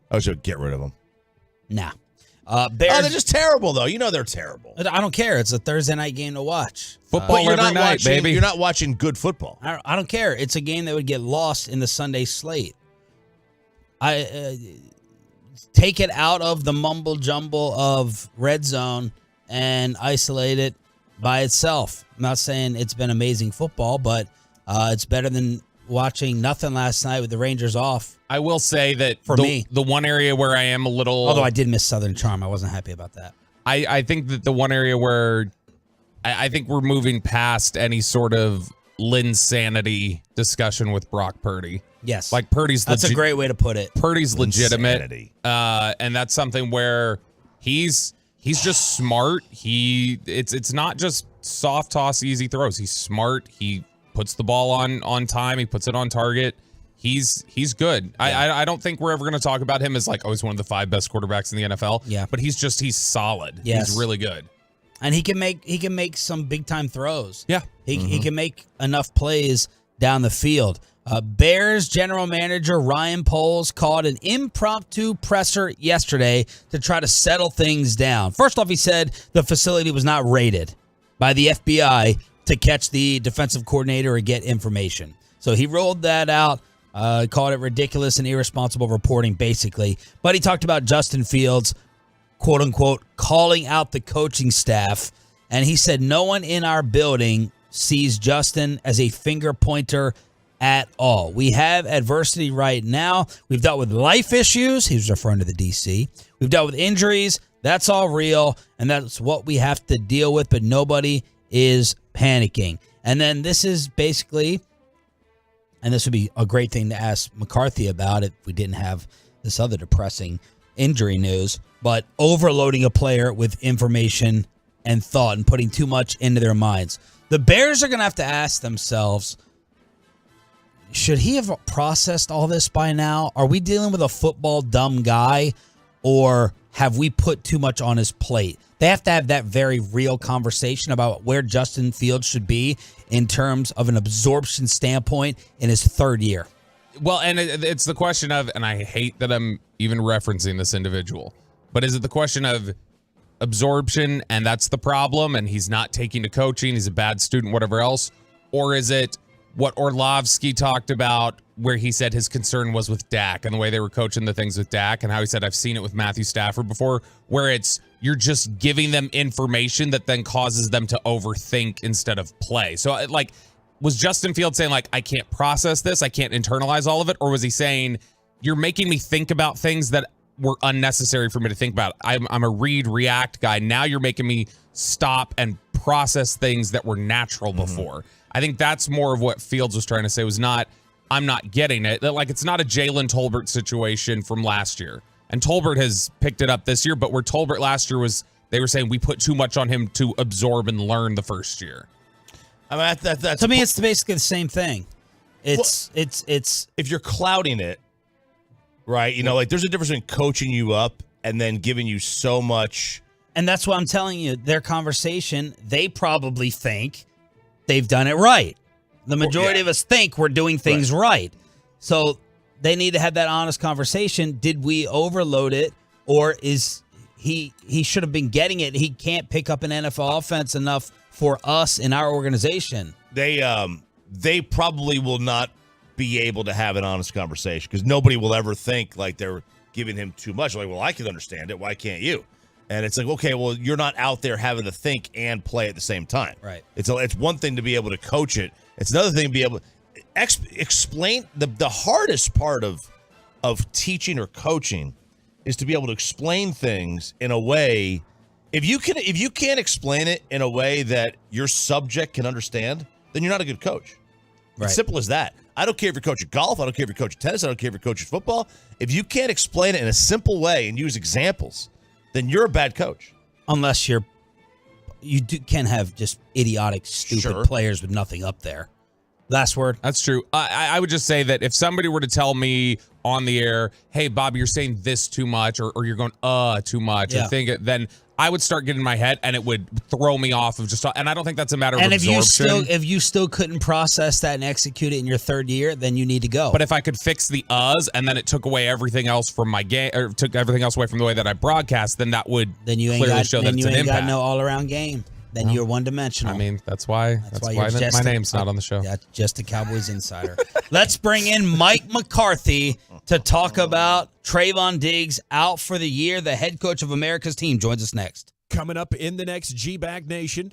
I wish I would get rid of them. Nah. Bears, they're just terrible, though. You know they're terrible. I don't care. It's a Thursday night game to watch. Football every night, baby. You're not watching good football. I don't care. It's a game that would get lost in the Sunday slate. Take it out of the mumble jumble of red zone and isolate it by itself. I'm not saying it's been amazing football, but it's better than watching nothing last night with the Rangers off. I will say that for me, the one area where I am a little, although I did miss Southern Charm, I wasn't happy about that. I think that the one area where I think we're moving past any sort of Linsanity discussion with Brock Purdy. Yes. Like Purdy's that's a great way to put it. Purdy's legitimate. And that's something where he's just smart. It's not just soft toss, easy throws. He's smart. He puts the ball on time. He puts it on target. He's good. Yeah. I don't think we're ever going to talk about him as like, he's one of the 5 best quarterbacks in the NFL. Yeah. But he's solid. Yes. He's really good. And he can make some big time throws. Yeah. He can make enough plays down the field. Bears general manager Ryan Poles called an impromptu presser yesterday to try to settle things down. First off, he said the facility was not raided by the FBI to catch the defensive coordinator or get information. So he rolled that out, called it ridiculous and irresponsible reporting, basically. But he talked about Justin Fields, quote unquote, calling out the coaching staff. And he said no one in our building sees Justin as a finger pointer at all. We have adversity right now. We've dealt with life issues. He was referring to the DC. We've dealt with injuries. That's all real, and that's what we have to deal with, but nobody is panicking. And then this is basically, and this would be a great thing to ask McCarthy about if we didn't have this other depressing injury news, but overloading a player with information and thought and putting too much into their minds. The Bears are going to have to ask themselves, should he have processed all this by now? Are we dealing with a football dumb guy, or have we put too much on his plate? They have to have that very real conversation about where Justin Fields should be in terms of an absorption standpoint in his 3rd year. Well, and it's the question of, and I hate that I'm even referencing this individual, but is it the question of absorption and that's the problem and he's not taking to coaching, he's a bad student, whatever else? Or is it what Orlovsky talked about where he said his concern was with Dak and the way they were coaching the things with Dak and how he said, I've seen it with Matthew Stafford before, where it's you're just giving them information that then causes them to overthink instead of play. So like, was Justin Fields saying like, I can't process this, I can't internalize all of it? Or was he saying, you're making me think about things that were unnecessary for me to think about? I'm a read, react guy. Now you're making me stop and process things that were natural before. I think that's more of what Fields was trying to say, was not, I'm not getting it. Like, it's not a Jalen Tolbert situation from last year. And Tolbert has picked it up this year, but where Tolbert last year was, they were saying we put too much on him to absorb and learn the first year. I mean, that's to me, it's basically the same thing. It's if you're clouding it, right? You know, like there's a difference in coaching you up and then giving you so much. And that's what I'm telling you. Their conversation, they probably think they've done it right. The majority of us think we're doing things right. So they need to have that honest conversation. Did we overload it, or is he should have been getting it? He can't pick up an NFL offense enough for us in our organization. They probably will not be able to have an honest conversation because nobody will ever think like they're giving him too much. Like, well, I can understand it. Why can't you? And it's like, okay, well, you're not out there having to think and play at the same time. Right. It's one thing to be able to coach it. It's another thing to be able to explain. The hardest part of teaching or coaching is to be able to explain things in a way. If you can't explain it in a way that your subject can understand, then you're not a good coach. Right. It's simple as that. I don't care if you're coaching golf. I don't care if you're coaching tennis. I don't care if you're coaching football. If you can't explain it in a simple way and use examples, then you're a bad coach. Unless you can have just idiotic, stupid players with nothing up there. Last word. That's true. I would just say that if somebody were to tell me on the air, hey, Bob, you're saying this too much, or you're going, too much, or think it, then I would start getting in my head and it would throw me off of just, and I don't think that's a matter of absorption. And if you still couldn't process that and execute it in your third year, then you need to go. But if I could fix the and then it took away everything else from my game, or took everything else away from the way that I broadcast, then that would clearly show that it's an impact. Got no all-around game. Then you're one-dimensional. I mean, that's why my name's not on the show. Yeah, just a Cowboys insider. Let's bring in Mike McCarthy to talk about Trayvon Diggs out for the year. The head coach of America's team joins us next. Coming up in the next G-Bag Nation.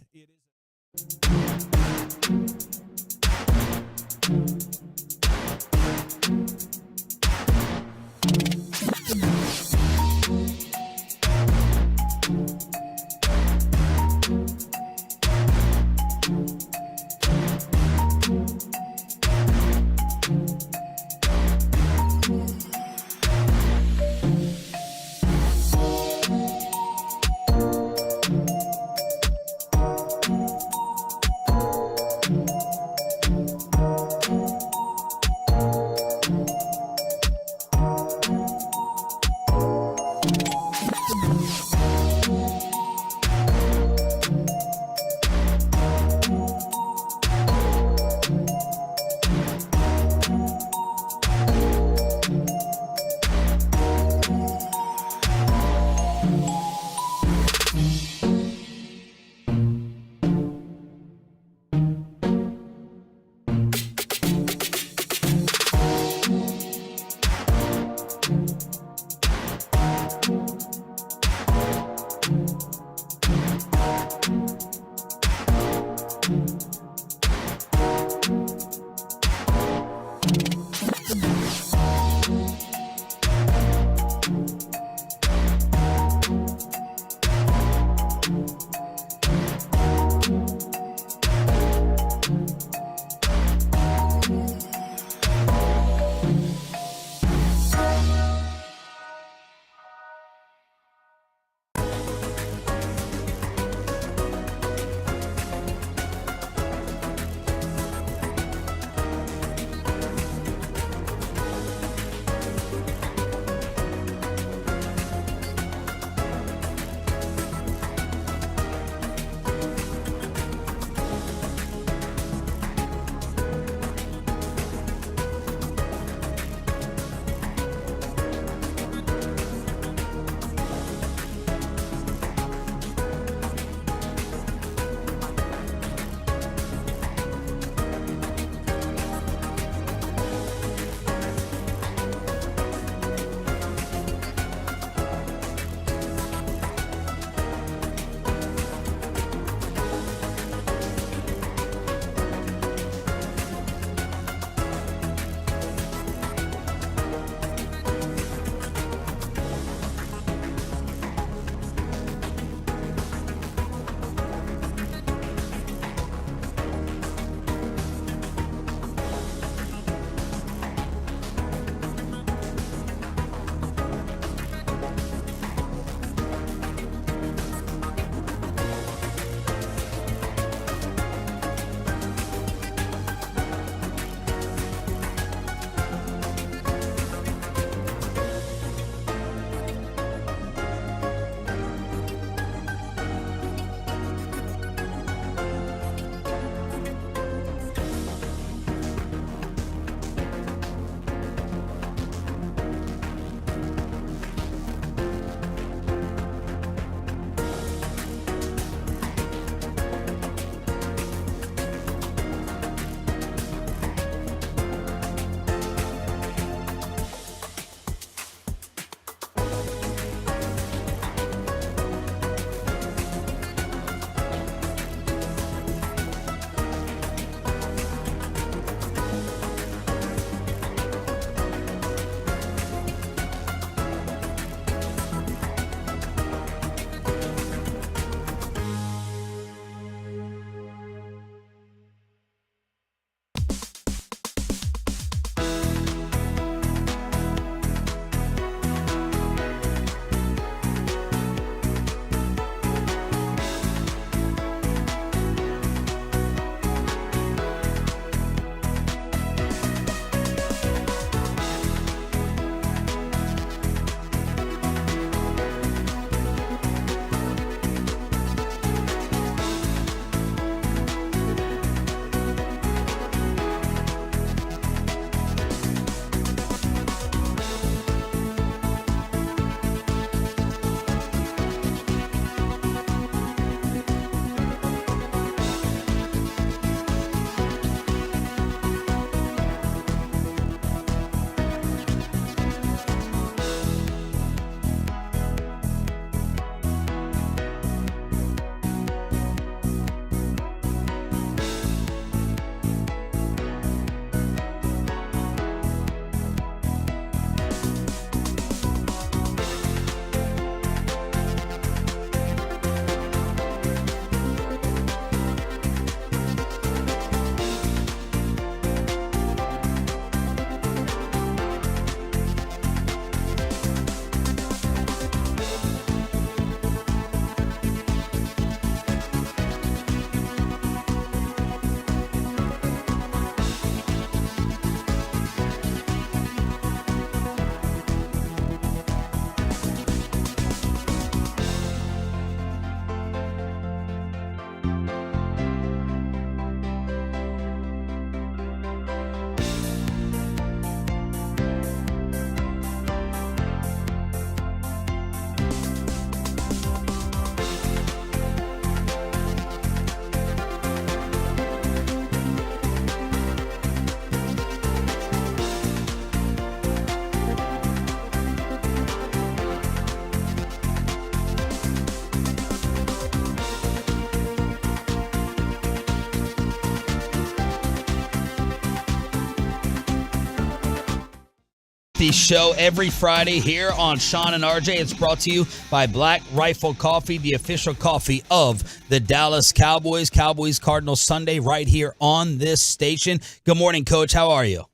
The show every Friday here on Sean and RJ. It's brought to you by Black Rifle Coffee, the official coffee of the Dallas Cowboys. Cowboys Cardinals Sunday right here on this station. Good morning, Coach. How are you?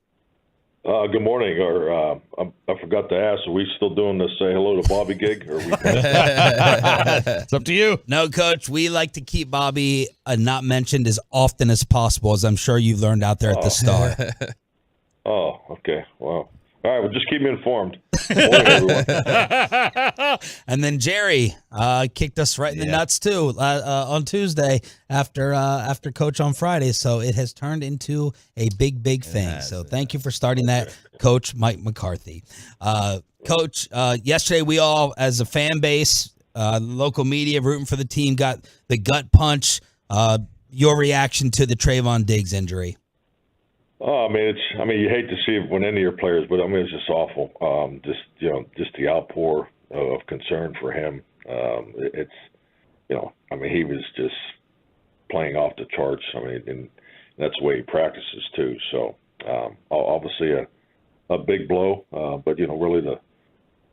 Good morning. I forgot to ask, are we still doing the say hello to Bobby gig? Or It's up to you. No, Coach. We like to keep Bobby not mentioned as often as possible, as I'm sure you've learned out there at the Star. Oh, okay. Wow. All right, well, just keep me informed. Good morning, everyone. And then Jerry kicked us right in the nuts, too, on Tuesday after Coach on Friday. So it has turned into a big thing. So thank you for starting that, Coach Mike McCarthy. Coach, yesterday we all, as a fan base, local media rooting for the team, got the gut punch. Your reaction to the Trayvon Diggs injury? Oh, I mean, you hate to see it when any of your players, but I mean, it's just awful. Just the outpour of concern for him. I mean, he was just playing off the charts. I mean, and that's the way he practices too. So, obviously a big blow, but really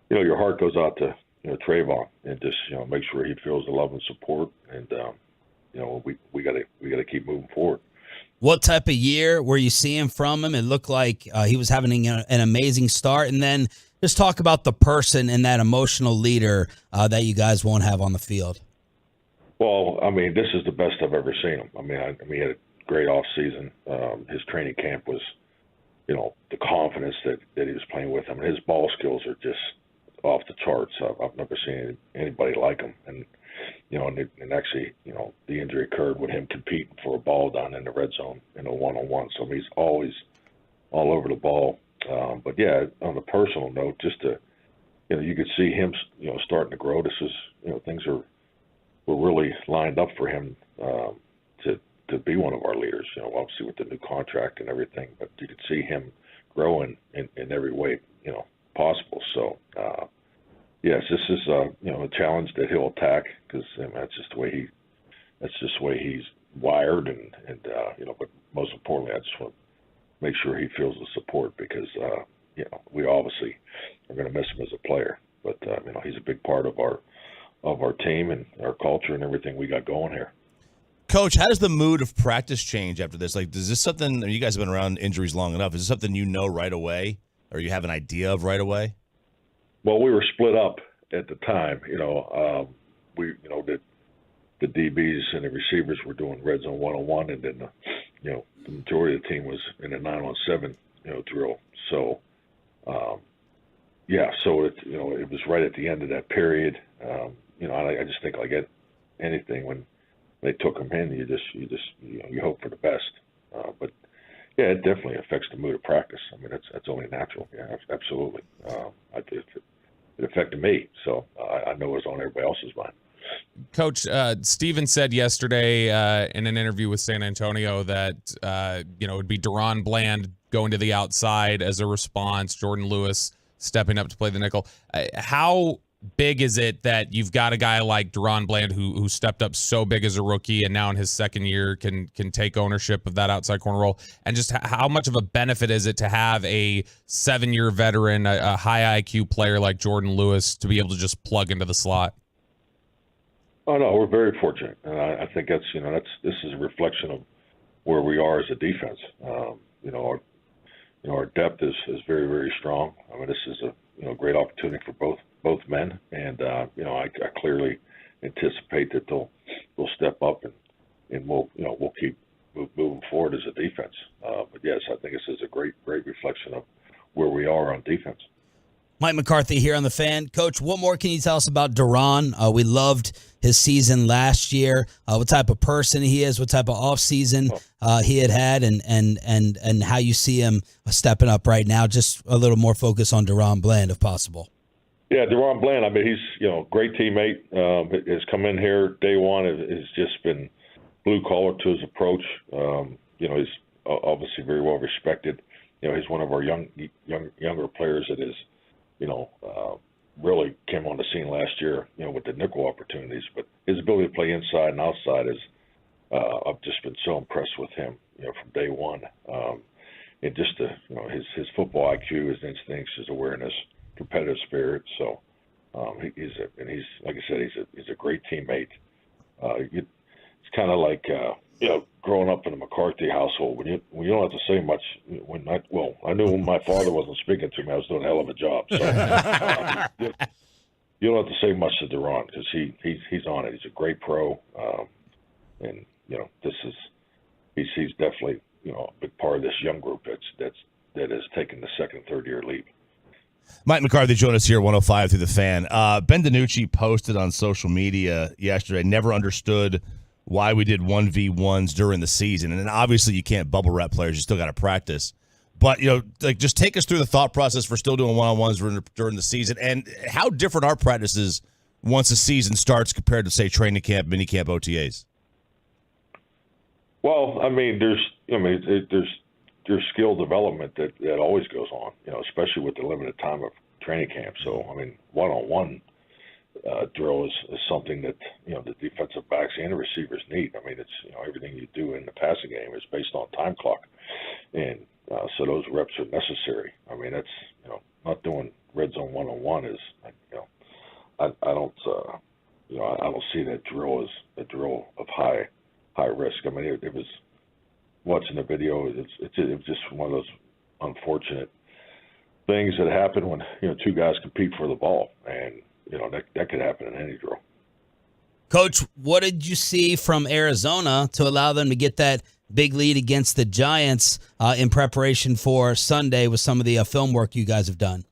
your heart goes out to Trayvon, and just make sure he feels the love and support, and we got to keep moving forward. What type of year were you seeing from him? It looked like he was having an amazing start. And then just talk about the person and that emotional leader that you guys won't have on the field. Well, I mean, this is the best I've ever seen him. I mean, he had a great off season. His training camp was, the confidence that he was playing with. I mean, his ball skills are just off the charts. I've never seen anybody like him. And and actually, the injury occurred with him competing for a ball down in the red zone in a one-on-one. So he's always all over the ball. But yeah, on a personal note, just to, you could see him, starting to grow. This is, things were really lined up for him to be one of our leaders. Obviously with the new contract and everything, but you could see him growing in every way, possible. So. Yes, this is a challenge that he'll attack because that's just the way he's wired, and But most importantly, I just want to make sure he feels the support because we obviously are going to miss him as a player, but he's a big part of our team and our culture and everything we got going here. Coach, how does the mood of practice change after this? Like, is this something? You guys have been around injuries long enough. Is this something right away, or you have an idea of right away? Well, we were split up at the time. The DBs and the receivers were doing red zone one-on-one, and then the majority of the team was in a 9-on-7 drill. So, so it was right at the end of that period. I just think like anything when they took him in, you hope for the best. But yeah, it definitely affects the mood of practice. I mean, that's only natural. Yeah, absolutely. It affected me, so I know it was on everybody else's mind. Coach, Steven said yesterday in an interview with San Antonio that it would be Deron Bland going to the outside as a response, Jordan Lewis stepping up to play the nickel. How big is it that you've got a guy like Deron Bland who stepped up so big as a rookie and now in his second year can take ownership of that outside corner role? And just how much of a benefit is it to have a 7-year veteran, a high IQ player like Jordan Lewis to be able to just plug into the slot? Oh no, we're very fortunate, and I think this is a reflection of where we are as a defense. Our depth is very, very strong. I mean, this is a great opportunity for both men, and I clearly anticipate that they'll step up and we'll keep moving forward as a defense. But yes, I think this is a great reflection of where we are on defense. Mike McCarthy here on The Fan. Coach, what more can you tell us about Deron? We loved his season last year. What type of person he is, what type of offseason he had, and how you see him stepping up right now. Just a little more focus on Deron Bland, if possible. Yeah, Deron Bland, I mean, he's great teammate. Has come in here day one. Has just been blue collar to his approach. He's obviously very well respected. He's one of our younger players that is, really came on the scene last year, with the nickel opportunities. But his ability to play inside and outside is, I've just been so impressed with him, from day one. and just his football IQ, his instincts, his awareness, competitive spirit. So he's like I said, he's a great teammate. It's kind of like growing up in the McCarthy household when you don't have to say much. I knew when my father wasn't speaking to me, I was doing a hell of a job. So you don't have to say much to Duron because he's on it. He's a great pro, and he's definitely a big part of this young group that has taken the second, third year leap. Mike McCarthy joined us here, 105 through the Fan. Ben DiNucci posted on social media yesterday, never understood why we did 1v1s during the season. And then obviously you can't bubble wrap players. You still got to practice. But, just take us through the thought process for still doing one-on-ones during the season. And how different are practices once the season starts compared to, say, training camp, minicamp, OTAs? Well, there's skill development that always goes on, especially with the limited time of training camp. So, one-on-one drill is something that, the defensive backs and the receivers need. It's, everything you do in the passing game is based on time clock. And so those reps are necessary. That's, not doing red zone one-on-one is, I don't see that drill as a drill of high risk. It was, watching the video, it was just one of those unfortunate things that happen when two guys compete for the ball, and that could happen in any drill. Coach, what did you see from Arizona to allow them to get that big lead against the Giants in preparation for Sunday with some of the film work you guys have done?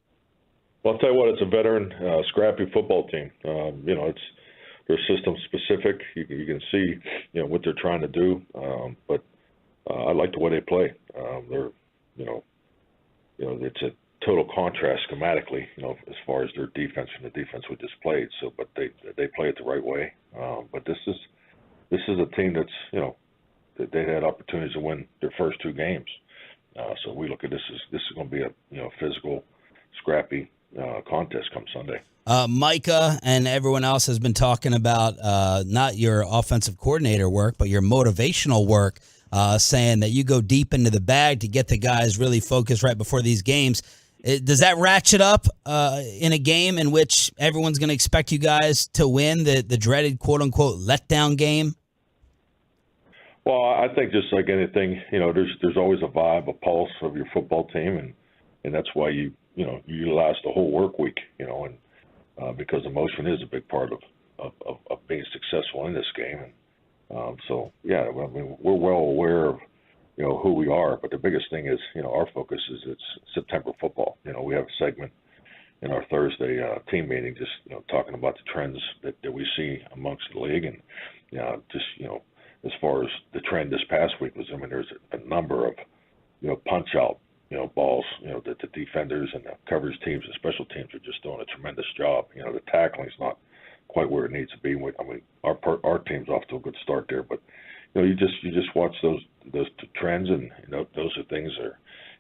Well, I'll tell you what, it's a veteran, scrappy football team. They're system specific. You can see what they're trying to do, but I like the way they play. They're, it's a total contrast schematically, as far as their defense from the defense we just played. So, but they play it the right way. But this is a team that's, that they had opportunities to win their first two games. So we look at this is going to be a physical, scrappy contest come Sunday. Micah and everyone else has been talking about not your offensive coordinator work, but your motivational work. Saying that you go deep into the bag to get the guys really focused right before these games. Does that ratchet up in a game in which everyone's going to expect you guys to win, the dreaded quote-unquote letdown game? Well, I think just like anything, there's always a vibe, a pulse of your football team, and that's why you utilize the whole work week, and because emotion is a big part of being successful in this game. And, we're well aware of, who we are, but the biggest thing is, our focus is it's September football. We have a segment in our Thursday team meeting, just, talking about the trends that we see amongst the league. And, as far as the trend this past week was, there's a number of, punch out, balls, that the defenders and the coverage teams and special teams are just doing a tremendous job. The tackling's not quite where it needs to be. Our team's off to a good start there, but you just watch those trends, and those are things that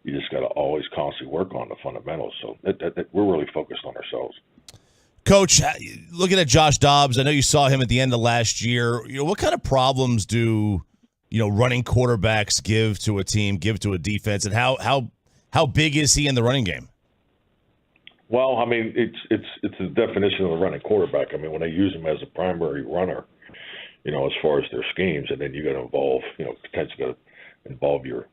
you just got to always constantly work on the fundamentals. So we're really focused on ourselves. Coach, looking at Josh Dobbs, I know you saw him at the end of last year. What kind of problems do running quarterbacks give to a team, give to a defense, and how big is he in the running game? Well, it's the definition of a running quarterback. When they use him as a primary runner, as far as their schemes, and then you got to involve, potentially got to involve your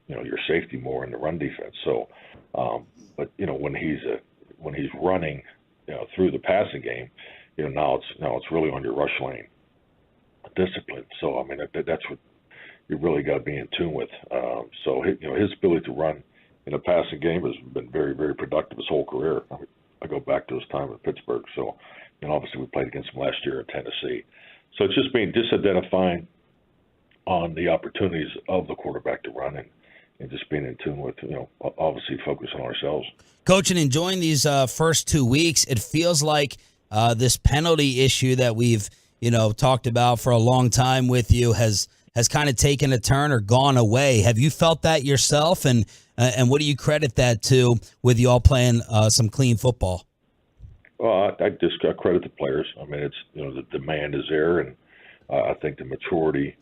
safety more in the run defense. So, but when he's running, through the passing game, now it's really on your rush lane discipline. So, that's what you really got to be in tune with. So, his ability to run in the passing game has been very, very productive his whole career. I go back to his time in Pittsburgh. So, obviously we played against him last year in Tennessee. So it's just identifying on the opportunities of the quarterback to run and just being in tune with, obviously focusing on ourselves. Coach, and enjoying these first 2 weeks, it feels like this penalty issue that we've, talked about for a long time with you has kind of taken a turn or gone away. Have you felt that yourself? And what do you credit that to with you all playing some clean football? Well, I just credit the players. It's, the demand is there, and I think the maturity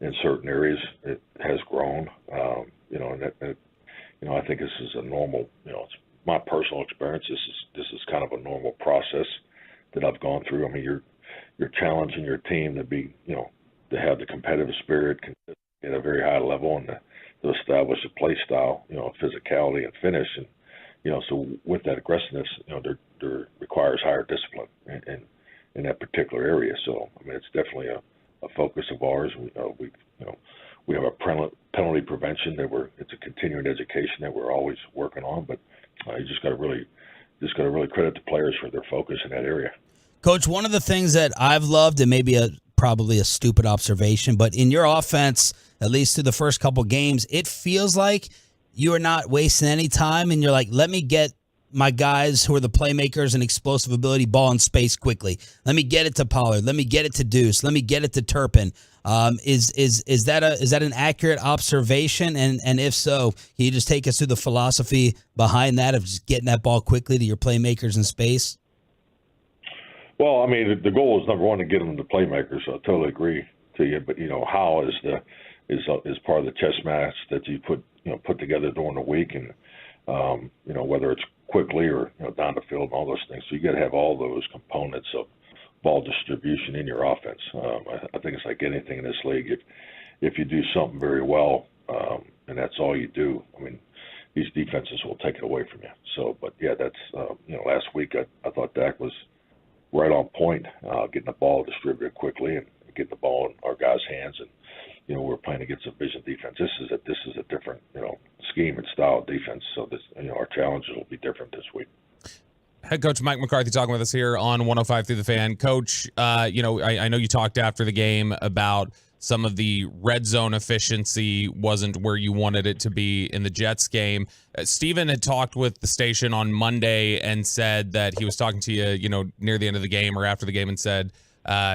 in certain areas it has grown. And I think this is a normal, it's my personal experience. This is kind of a normal process that I've gone through. I mean, you're challenging your team to be, to have the competitive spirit at a very high level and to establish a play style, physicality and finish. And, so with that aggressiveness, there requires higher discipline in that particular area. So, I mean, it's definitely a focus of ours. We have a penalty prevention it's a continuing education that we're always working on, but you just got to really credit the players for their focus in that area. Coach, one of the things that I've loved, and maybe probably a stupid observation, but in your offense, at least through the first couple games, it feels like you are not wasting any time, and you're like, let me get my guys who are the playmakers and explosive ability ball in space quickly. Let me get it to Pollard. Let me get it to Deuce. Let me get it to Turpin. Is that an accurate observation? And if so, can you just take us through the philosophy behind that of just getting that ball quickly to your playmakers in space? Well, I mean, the goal is number one to get them to playmakers. So I totally agree to you. But how is part of the chess match that you put together during the week, and whether it's quickly or down the field and all those things. So you got to have all those components of ball distribution in your offense. I think it's like anything in this league. If you do something very well, and that's all you do, I mean, these defenses will take it away from you. So, but yeah, that's last week I thought Dak was right on point, getting the ball distributed quickly and getting the ball in our guys' hands. And we're playing against a vision defense. This is a different scheme and style of defense. So this our challenges will be different this week. Head coach Mike McCarthy talking with us here on 105 Through the Fan. Coach, I know you talked after the game about some of the red zone efficiency wasn't where you wanted it to be in the Jets game. Steven had talked with the station on Monday and said that he was talking to you, near the end of the game or after the game, and said,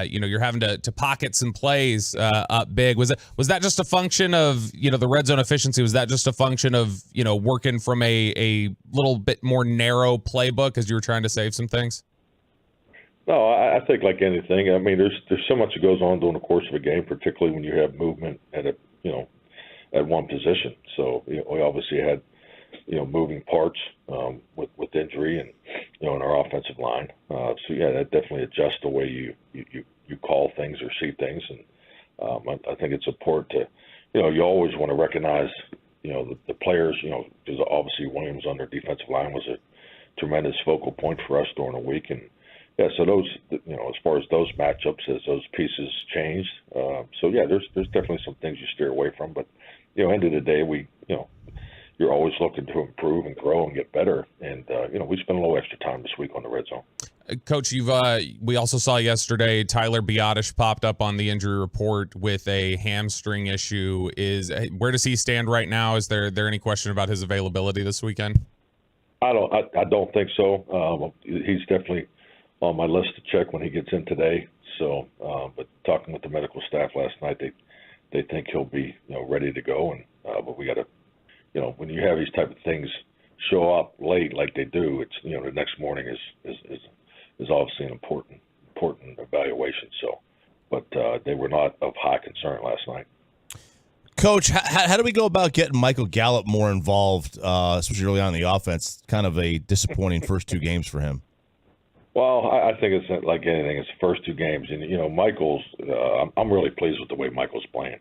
you're having to pocket some plays up big. Was that just a function of, the red zone efficiency? Was that just a function of, working from a little bit more narrow playbook as you were trying to save some things? No, I think like anything. I mean, there's so much that goes on during the course of a game, particularly when you have movement at at one position. So we obviously had moving parts with injury and in our offensive line. So yeah, that definitely adjusts the way you call things or see things. And I think it's important to you always want to recognize the players. Because obviously Williams on their defensive line was a tremendous focal point for us during the week. And yeah, so those, as far as those matchups, as those pieces changed, so yeah, there's definitely some things you steer away from, but end of the day, you're always looking to improve and grow and get better, and we spent a little extra time this week on the red zone. Coach, we also saw yesterday Tyler Biadasz popped up on the injury report with a hamstring issue. Where does he stand right now? Is there any question about his availability this weekend? I don't think so. He's definitely on my list to check when he gets in today. So, but talking with the medical staff last night, they think he'll be ready to go. And but we got to, when you have these type of things show up late like they do, it's the next morning is obviously an important evaluation. So, but they were not of high concern last night. Coach, how do we go about getting Michael Gallup more involved, especially early on in the offense? Kind of a disappointing first two games for him. Well, I think it's like anything. It's the first two games, and Michael's. I'm really pleased with the way Michael's playing.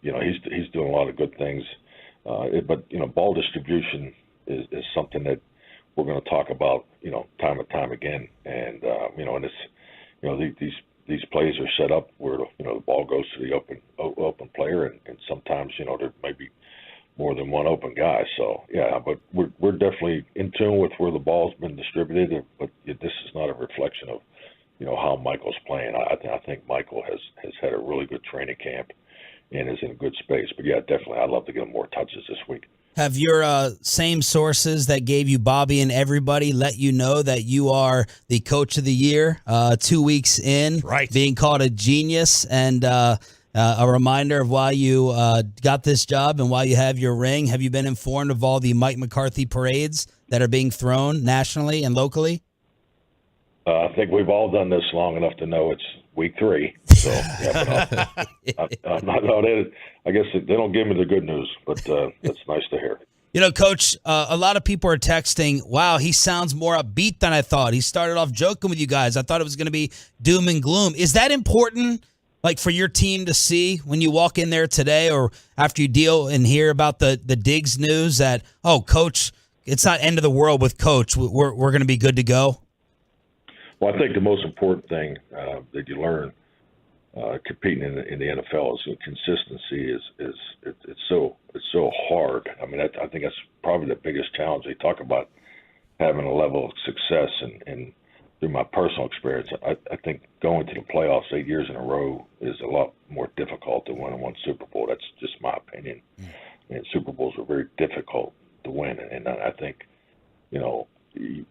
He's doing a lot of good things, but ball distribution is something that we're going to talk about, time and time again. And and it's these plays are set up where the ball goes to the open player, and sometimes there may be more than one open guy. So yeah, but we're definitely in tune with where the ball's been distributed. But this is not a reflection of how Michael's playing. I think Michael has had a really good training camp and is in a good space. But yeah, definitely, I'd love to get him more touches this week. Have your same sources that gave you Bobby and everybody let you know that you are the coach of the year 2 weeks in, right, being called a genius, and a reminder of why you got this job and why you have your ring? Have you been informed of all the Mike McCarthy parades that are being thrown nationally and locally? I think we've all done this long enough to know it's week 3. So, yeah, but I guess they don't give me the good news, but it's nice to hear. You know, Coach, a lot of people are texting, wow, he sounds more upbeat than I thought. He started off joking with you guys. I thought it was going to be doom and gloom. Is that important, like, for your team to see when you walk in there today or after you deal and hear about the Diggs news that, oh, Coach, it's not end of the world with Coach. We're going to be good to go? Well, I think the most important thing that you learn competing in the NFL is consistency. It's so hard. I mean, I think that's probably the biggest challenge. They talk about having a level of success, and through my personal experience, I think going to the playoffs 8 years in a row is a lot more difficult than winning one Super Bowl. That's just my opinion. And Super Bowls are very difficult to win, and I think, you know,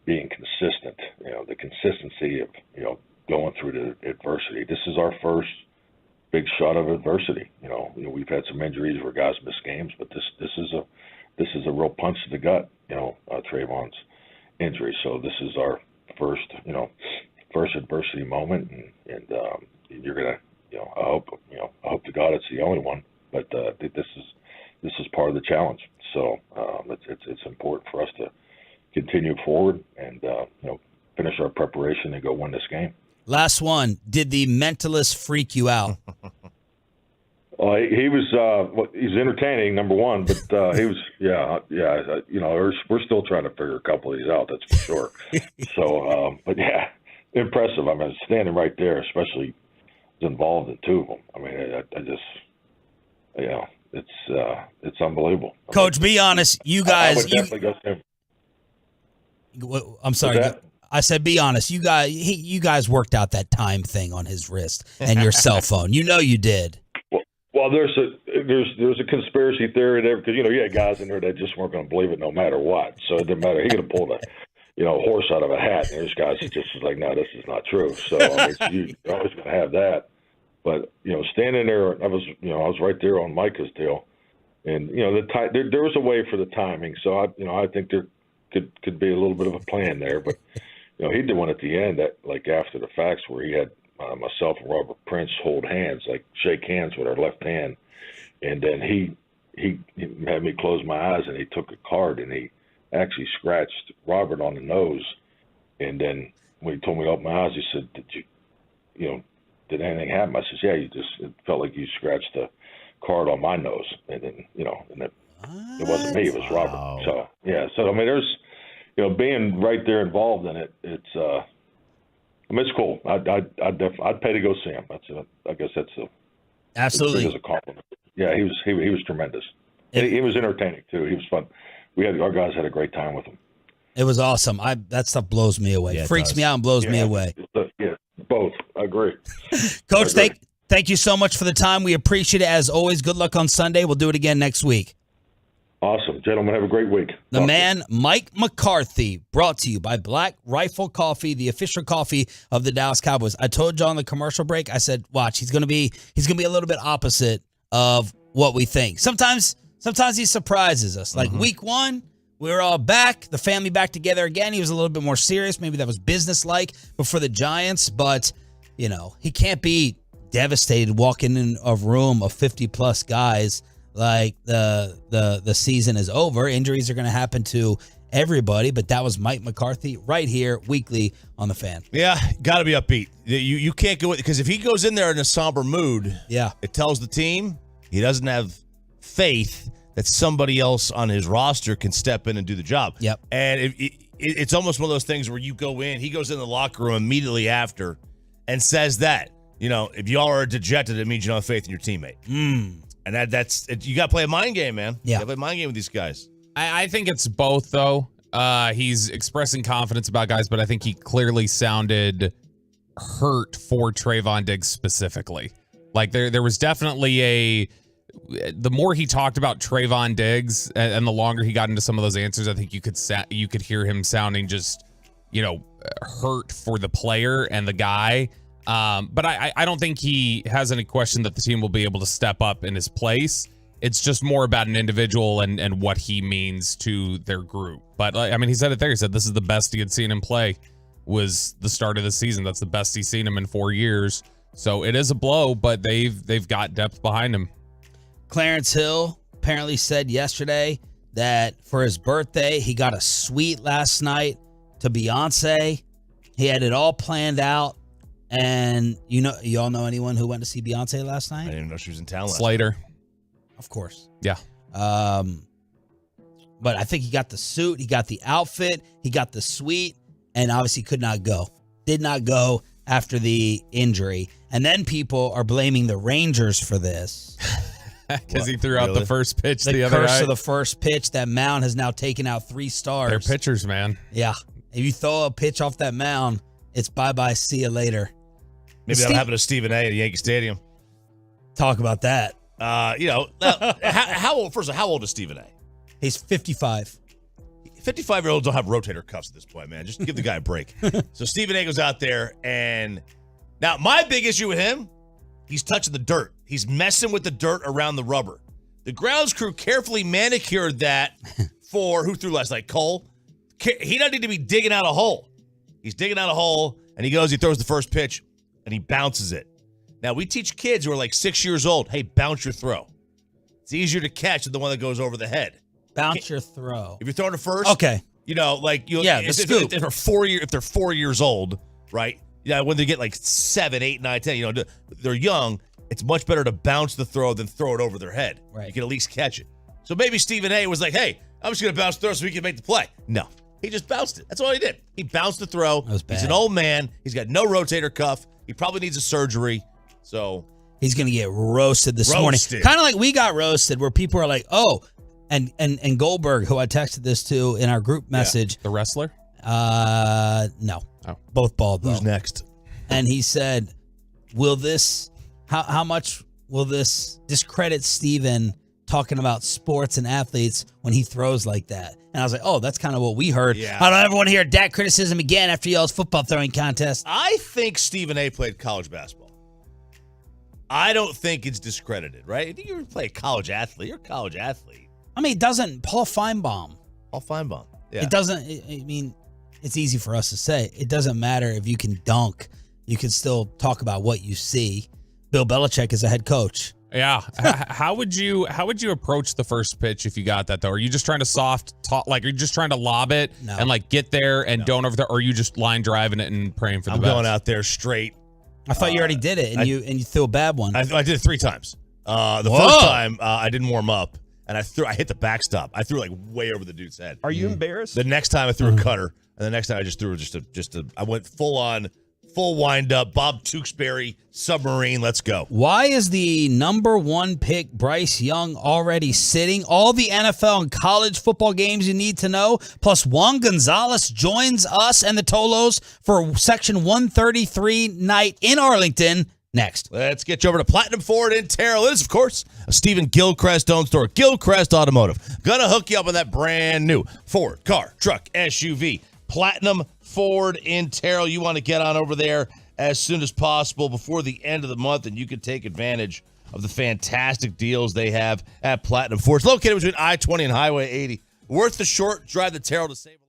being consistent, you know, the consistency of, you know, going through the adversity. This is our first big shot of adversity. You know, we've had some injuries where guys miss games, but this is a real punch to the gut. You know, Trayvon's injury. So this is our first adversity moment, and you're gonna, you know, I hope to God it's the only one, but this is part of the challenge. So it's important for us to continue forward and finish our preparation and go win this game. Last one. Did the mentalist freak you out? He was he's entertaining, number one, but he was you know, we're still trying to figure a couple of these out, that's for sure. So but yeah, impressive. I mean, standing right there, especially was involved in two of them. I mean, I just, you know, it's unbelievable. Coach, be honest, you guys. I would definitely go stand. I'm sorry. I said, be honest. You guys worked out that time thing on his wrist and your cell phone. You know you did. Well, there's a conspiracy theory there because, you know, you had guys in there that just weren't going to believe it no matter what. So it didn't matter. He could have pulled a, you know, horse out of a hat, and there's guys that just was like, no, this is not true. So I mean, you're always going to have that. But, you know, standing there, I was right there on Micah's deal, and, you know, there was a way for the timing. So I think there could be a little bit of a plan there, but, you know, he did one at the end that, like, after the facts, where he had myself and Robert Prince hold hands, like shake hands with our left hand, and then he had me close my eyes, and he took a card and he actually scratched Robert on the nose, and then when he told me to open my eyes, he said, did anything happen? I said, yeah, it felt like you scratched the card on my nose, and then, you know, and it wasn't me, it was Robert. Wow. So yeah, so I mean, there's, you know, being right there involved in it, it's I mean, it's cool. I'd pay to go see him. I guess that's absolutely as a compliment. Yeah, he was tremendous. He was entertaining too. He was fun. Our guys had a great time with him. It was awesome. That stuff blows me away. Yeah, Freaks me out and blows me away. Yeah, both. I agree. Coach, thank you so much for the time. We appreciate it as always. Good luck on Sunday. We'll do it again next week. Awesome. Gentlemen, have a great week. The man, Mike McCarthy, brought to you by Black Rifle Coffee, the official coffee of the Dallas Cowboys. I told you on the commercial break, I said, watch, he's gonna be a little bit opposite of what we think. Sometimes he surprises us. Like week one, we were all back, the family back together again. He was a little bit more serious. Maybe that was business-like before the Giants, but, you know, he can't be devastated walking in a room of 50-plus guys like the season is over. Injuries are going to happen to everybody, but that was Mike McCarthy right here weekly on The Fan. Yeah, got to be upbeat. You can't go, because if he goes in there in a somber mood, it tells the team he doesn't have faith that somebody else on his roster can step in and do the job. Yep. And it's almost one of those things where you go in, he goes in the locker room immediately after and says that, you know, if y'all are dejected, it means you don't have faith in your teammate. And that's you got to play a mind game, man. Yeah. You got to play a mind game with these guys. I think it's both, though. He's expressing confidence about guys, but I think he clearly sounded hurt for Trayvon Diggs specifically. Like there was definitely the more he talked about Trayvon Diggs and the longer he got into some of those answers, I think you could hear him sounding just, you know, hurt for the player and the guy. But I don't think he has any question that the team will be able to step up in his place. It's just more about an individual and what he means to their group. But I mean, he said it there. He said this is the best he had seen him play was the start of the season. That's the best he's seen him in 4 years. So it is a blow, but they've got depth behind him. Clarence Hill apparently said yesterday that for his birthday, he got a suite last night to Beyonce. He had it all planned out. And you all know anyone who went to see Beyonce last night? I didn't even know she was in town last Slater. night. Of course. Yeah. But I think he got the suit, he got the outfit, he got the suite, and obviously could not go. Did not go after the injury. And then people are blaming the Rangers for this. Because he threw out the first pitch the other curse night. of the first pitch. That mound has now taken out 3 stars. They're pitchers, man. Yeah. If you throw a pitch off that mound, it's bye-bye, see you later. Maybe that'll happen to Stephen A. at Yankee Stadium. Talk about that. How old? First of all, how old is Stephen A? He's 55. 55-year-olds don't have rotator cuffs at this point, man. Just give the guy a break. So Stephen A. goes out there, and now my big issue with him, he's touching the dirt. He's messing with the dirt around the rubber. The grounds crew carefully manicured that for who threw last night? Cole. He doesn't need to be digging out a hole. He's digging out a hole, and he throws the first pitch, and he bounces it. Now, we teach kids who are like 6 years old, hey, bounce your throw. It's easier to catch than the one that goes over the head. Bounce your throw. If you're throwing it first, okay. If they're 4 years old, right? Yeah, when they get like 7, 8, 9, 10, they're young. It's much better to bounce the throw than throw it over their head. Right. You can at least catch it. So maybe Stephen A. was like, hey, I'm just going to bounce the throw so we can make the play. No, he just bounced it. That's all he did. He bounced the throw. That was bad. He's an old man. He's got no rotator cuff. He probably needs a surgery. So he's going to get roasted this morning. Kind of like we got roasted, where people are like, oh, and Goldberg, who I texted this to in our group message. The wrestler? No. Oh. Both bald, though. Who's next? And he said, how much will this discredit Steven talking about sports and athletes when he throws like that? And I was like, oh, that's kind of what we heard. Yeah. I don't ever want to hear Dak criticism again after y'all's football throwing contest. I think Stephen A. played college basketball. I don't think it's discredited, right? If you play a college athlete, you're a college athlete. I mean, it doesn't. Paul Feinbaum. Yeah. It doesn't. I mean, it's easy for us to say. It doesn't matter if you can dunk. You can still talk about what you see. Bill Belichick is a head coach. Yeah. How would you approach the first pitch if you got that, though? Are you just trying to soft talk, like, are you just trying to lob it and like get there and don't over there, or are you just line driving it and praying for the best? I'm going out there straight. I thought you already did it, and you threw a bad one. I did it 3 times. The first time I didn't warm up, and I hit the backstop. I threw like way over the dude's head. Are you embarrassed? The next time I threw a cutter, and the next time I just threw I went full wind up, Bob Tewksbury submarine. Let's go. Why is the number 1 pick Bryce Young already sitting? All the NFL and college football games you need to know. Plus Juan Gonzalez joins us and the Tolos for Section 133 night in Arlington. Next. Let's get you over to Platinum Ford in Terrell. It is, of course, a Stephen Gilchrist-owned store. Gilchrist Automotive. Gonna hook you up with that brand new Ford car, truck, SUV. Platinum Ford in Terrell. You want to get on over there as soon as possible before the end of the month, and you can take advantage of the fantastic deals they have at Platinum Ford. It's located between I-20 and Highway 80. Worth the short drive to Terrell to save a lot.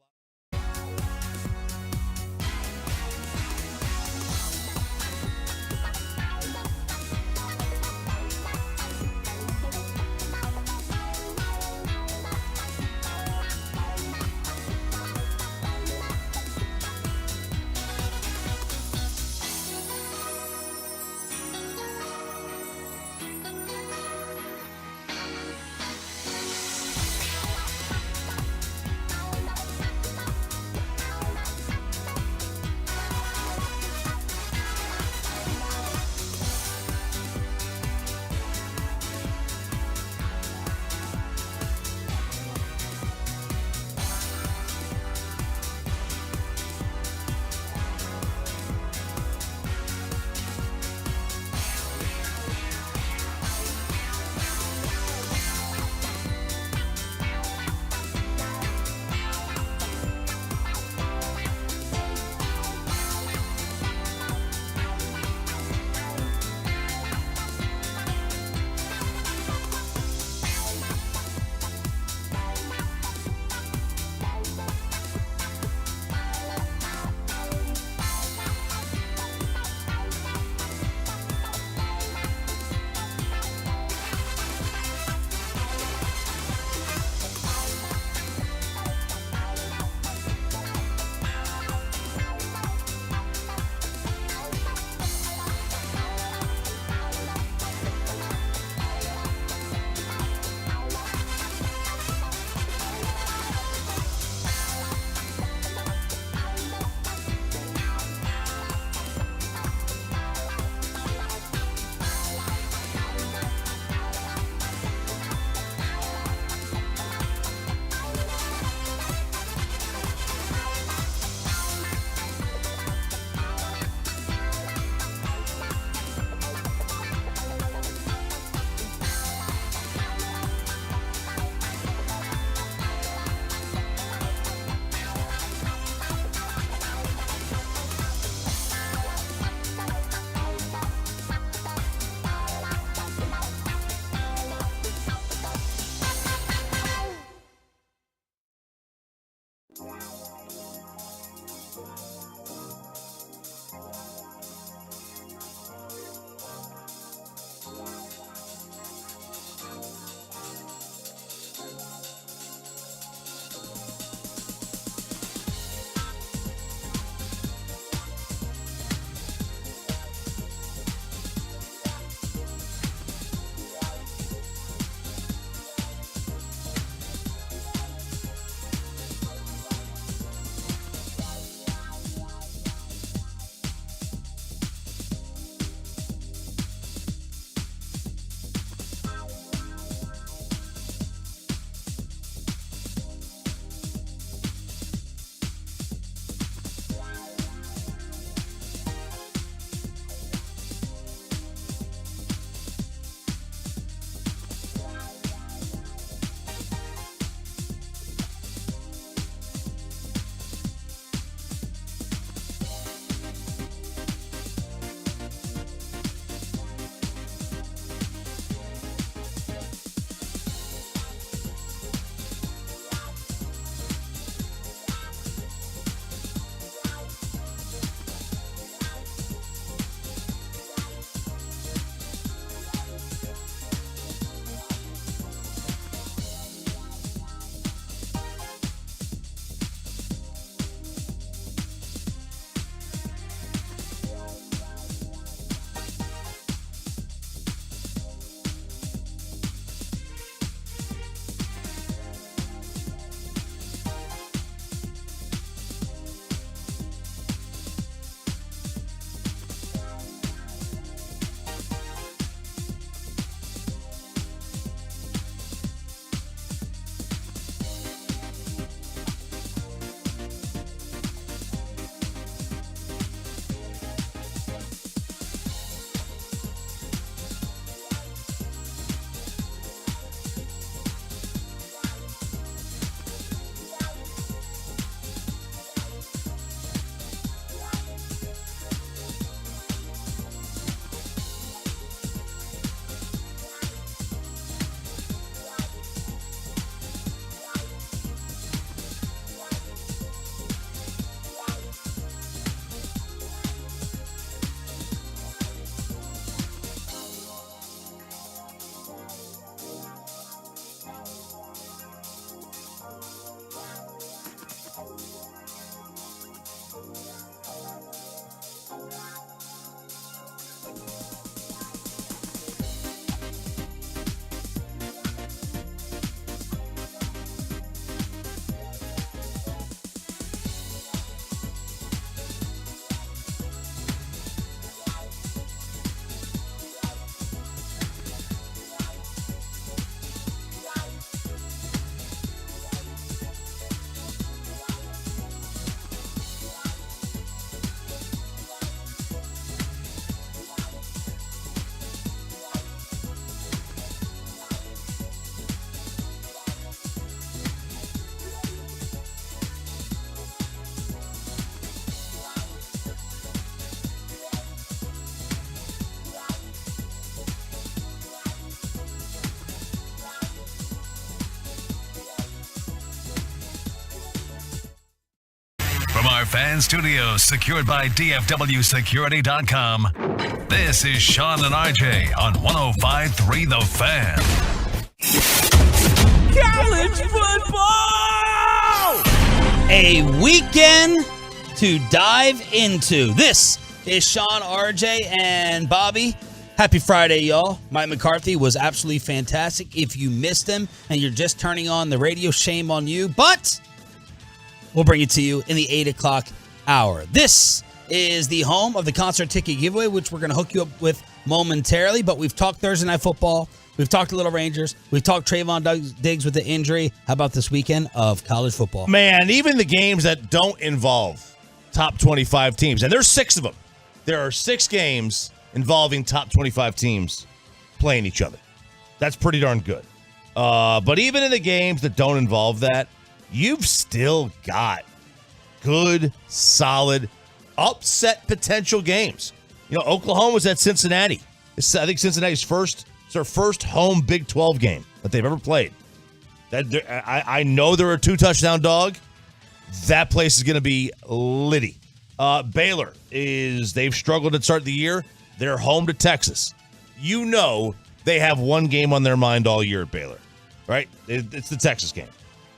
our fan studios, secured by DFWsecurity.com. This is Sean and RJ on 105.3 The Fan. College football! A weekend to dive into. This is Sean, RJ, and Bobby. Happy Friday, y'all. Mike McCarthy was absolutely fantastic. If you missed him and you're just turning on the radio, shame on you. But we'll bring it to you in the 8 o'clock hour. This is the home of the concert ticket giveaway, which we're going to hook you up with momentarily. But we've talked Thursday Night Football. We've talked Little Rangers. We've talked Trayvon Diggs with the injury. How about this weekend of college football? Man, even the games that don't involve top 25 teams, and there's 6 of them. There are 6 games involving top 25 teams playing each other. That's pretty darn good. But even in the games that don't involve that, you've still got good, solid, upset potential games. You know, Oklahoma's at Cincinnati. I think Cincinnati's their first home Big 12 game that they've ever played. I know they're a 2-touchdown dog. That place is going to be litty. Baylor they've struggled to start the year. They're home to Texas. You know they have one game on their mind all year at Baylor, right? It's the Texas game.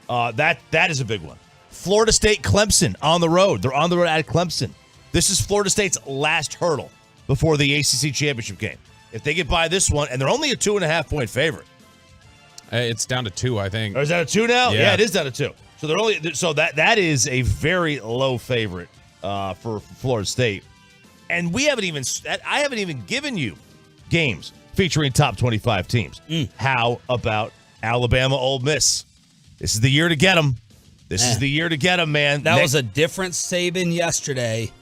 That is a big one. Florida State, Clemson on the road. They're on the road at Clemson. This is Florida State's last hurdle before the ACC championship game. If they get by this one, and they're only a 2.5-point favorite. It's down to 2, I think. Or is that a 2 now? Yeah, it is down to 2. So they're only that is a very low favorite for Florida State. And I haven't even given you games featuring top 25 teams. How about Alabama, Ole Miss? This is the year to get them. This is the year to get them, man. That was a different Saban yesterday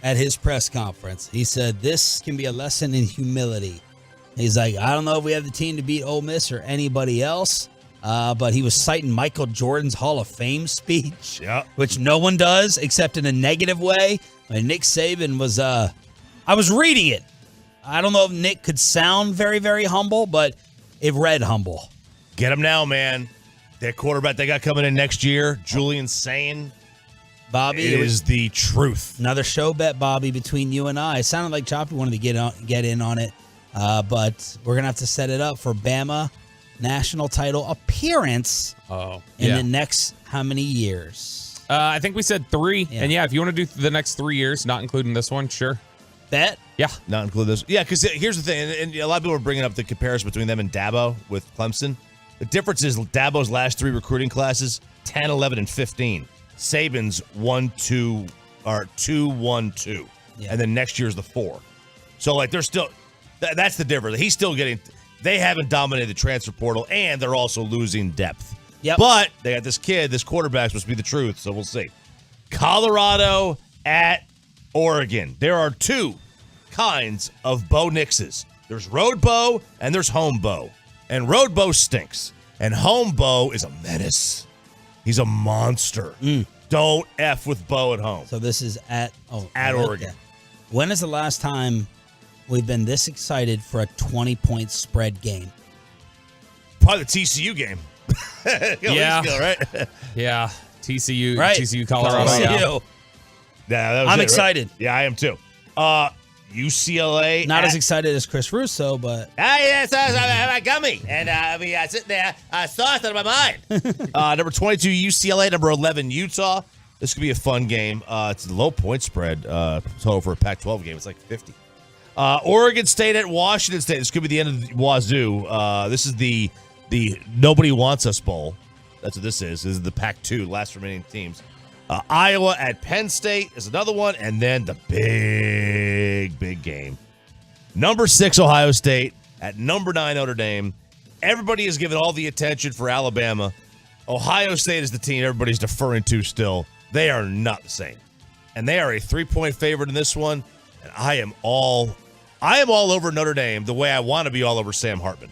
at his press conference. He said this can be a lesson in humility. He's like, I don't know if we have the team to beat Ole Miss or anybody else, but he was citing Michael Jordan's Hall of Fame speech, which no one does except in a negative way. And Nick Saban was, I was reading it. I don't know if Nick could sound very, very humble, but it read humble. Get him now, man. That quarterback they got coming in next year, Julian Sane. Bobby, it is the truth. Another show bet, Bobby, between you and I. It sounded like Choppy wanted to get in on it, but we're going to have to set it up for Bama national title appearance in the next how many years? I think we said 3. Yeah. And if you want to do the next 3 years, not including this one, sure. Bet? Yeah. Not include this. Yeah, because here's the thing, and a lot of people are bringing up the comparison between them and Dabo with Clemson. The difference is Dabo's last 3 recruiting classes, 10, 11, and 15. Saban's 1, 2, or 2, 1, 2. Yeah. And then next year's the 4. So, they're still, that's the difference. He's still getting, they haven't dominated the transfer portal, and they're also losing depth. Yep. But they got this quarterback supposed to be the truth, so we'll see. Colorado at Oregon. There are 2 kinds of Bo Nixes. There's road Bo and there's home Bo. And road Bo stinks. And home Bo is a menace. He's a monster. Don't F with Bo at home. So this is at Oregon. When is the last time we've been this excited for a 20-point spread game? Probably the TCU game. Yeah. Ago, right? Yeah. TCU, right. TCU, Colorado. TCU. Yeah, I'm excited. Right? Yeah, I am too. UCLA. Not as excited as Chris Russo, but. Yes, I have a gummy. And I sit there, sauce out of my mind. Number 22, UCLA. Number 11, Utah. This could be a fun game. It's a low point spread total for a Pac-12 game. It's like 50. Oregon State at Washington State. This could be the end of the Wazoo. This is the Nobody Wants Us Bowl. That's what this is. This is the Pac-2, last remaining teams. Iowa at Penn State is another one. And then the big game. Number 6, Ohio State at number 9, Notre Dame. Everybody is giving all the attention for Alabama. Ohio State is the team everybody's deferring to still. They are not the same. And they are a 3-point favorite in this one. And I am all over Notre Dame the way I want to be all over Sam Hartman.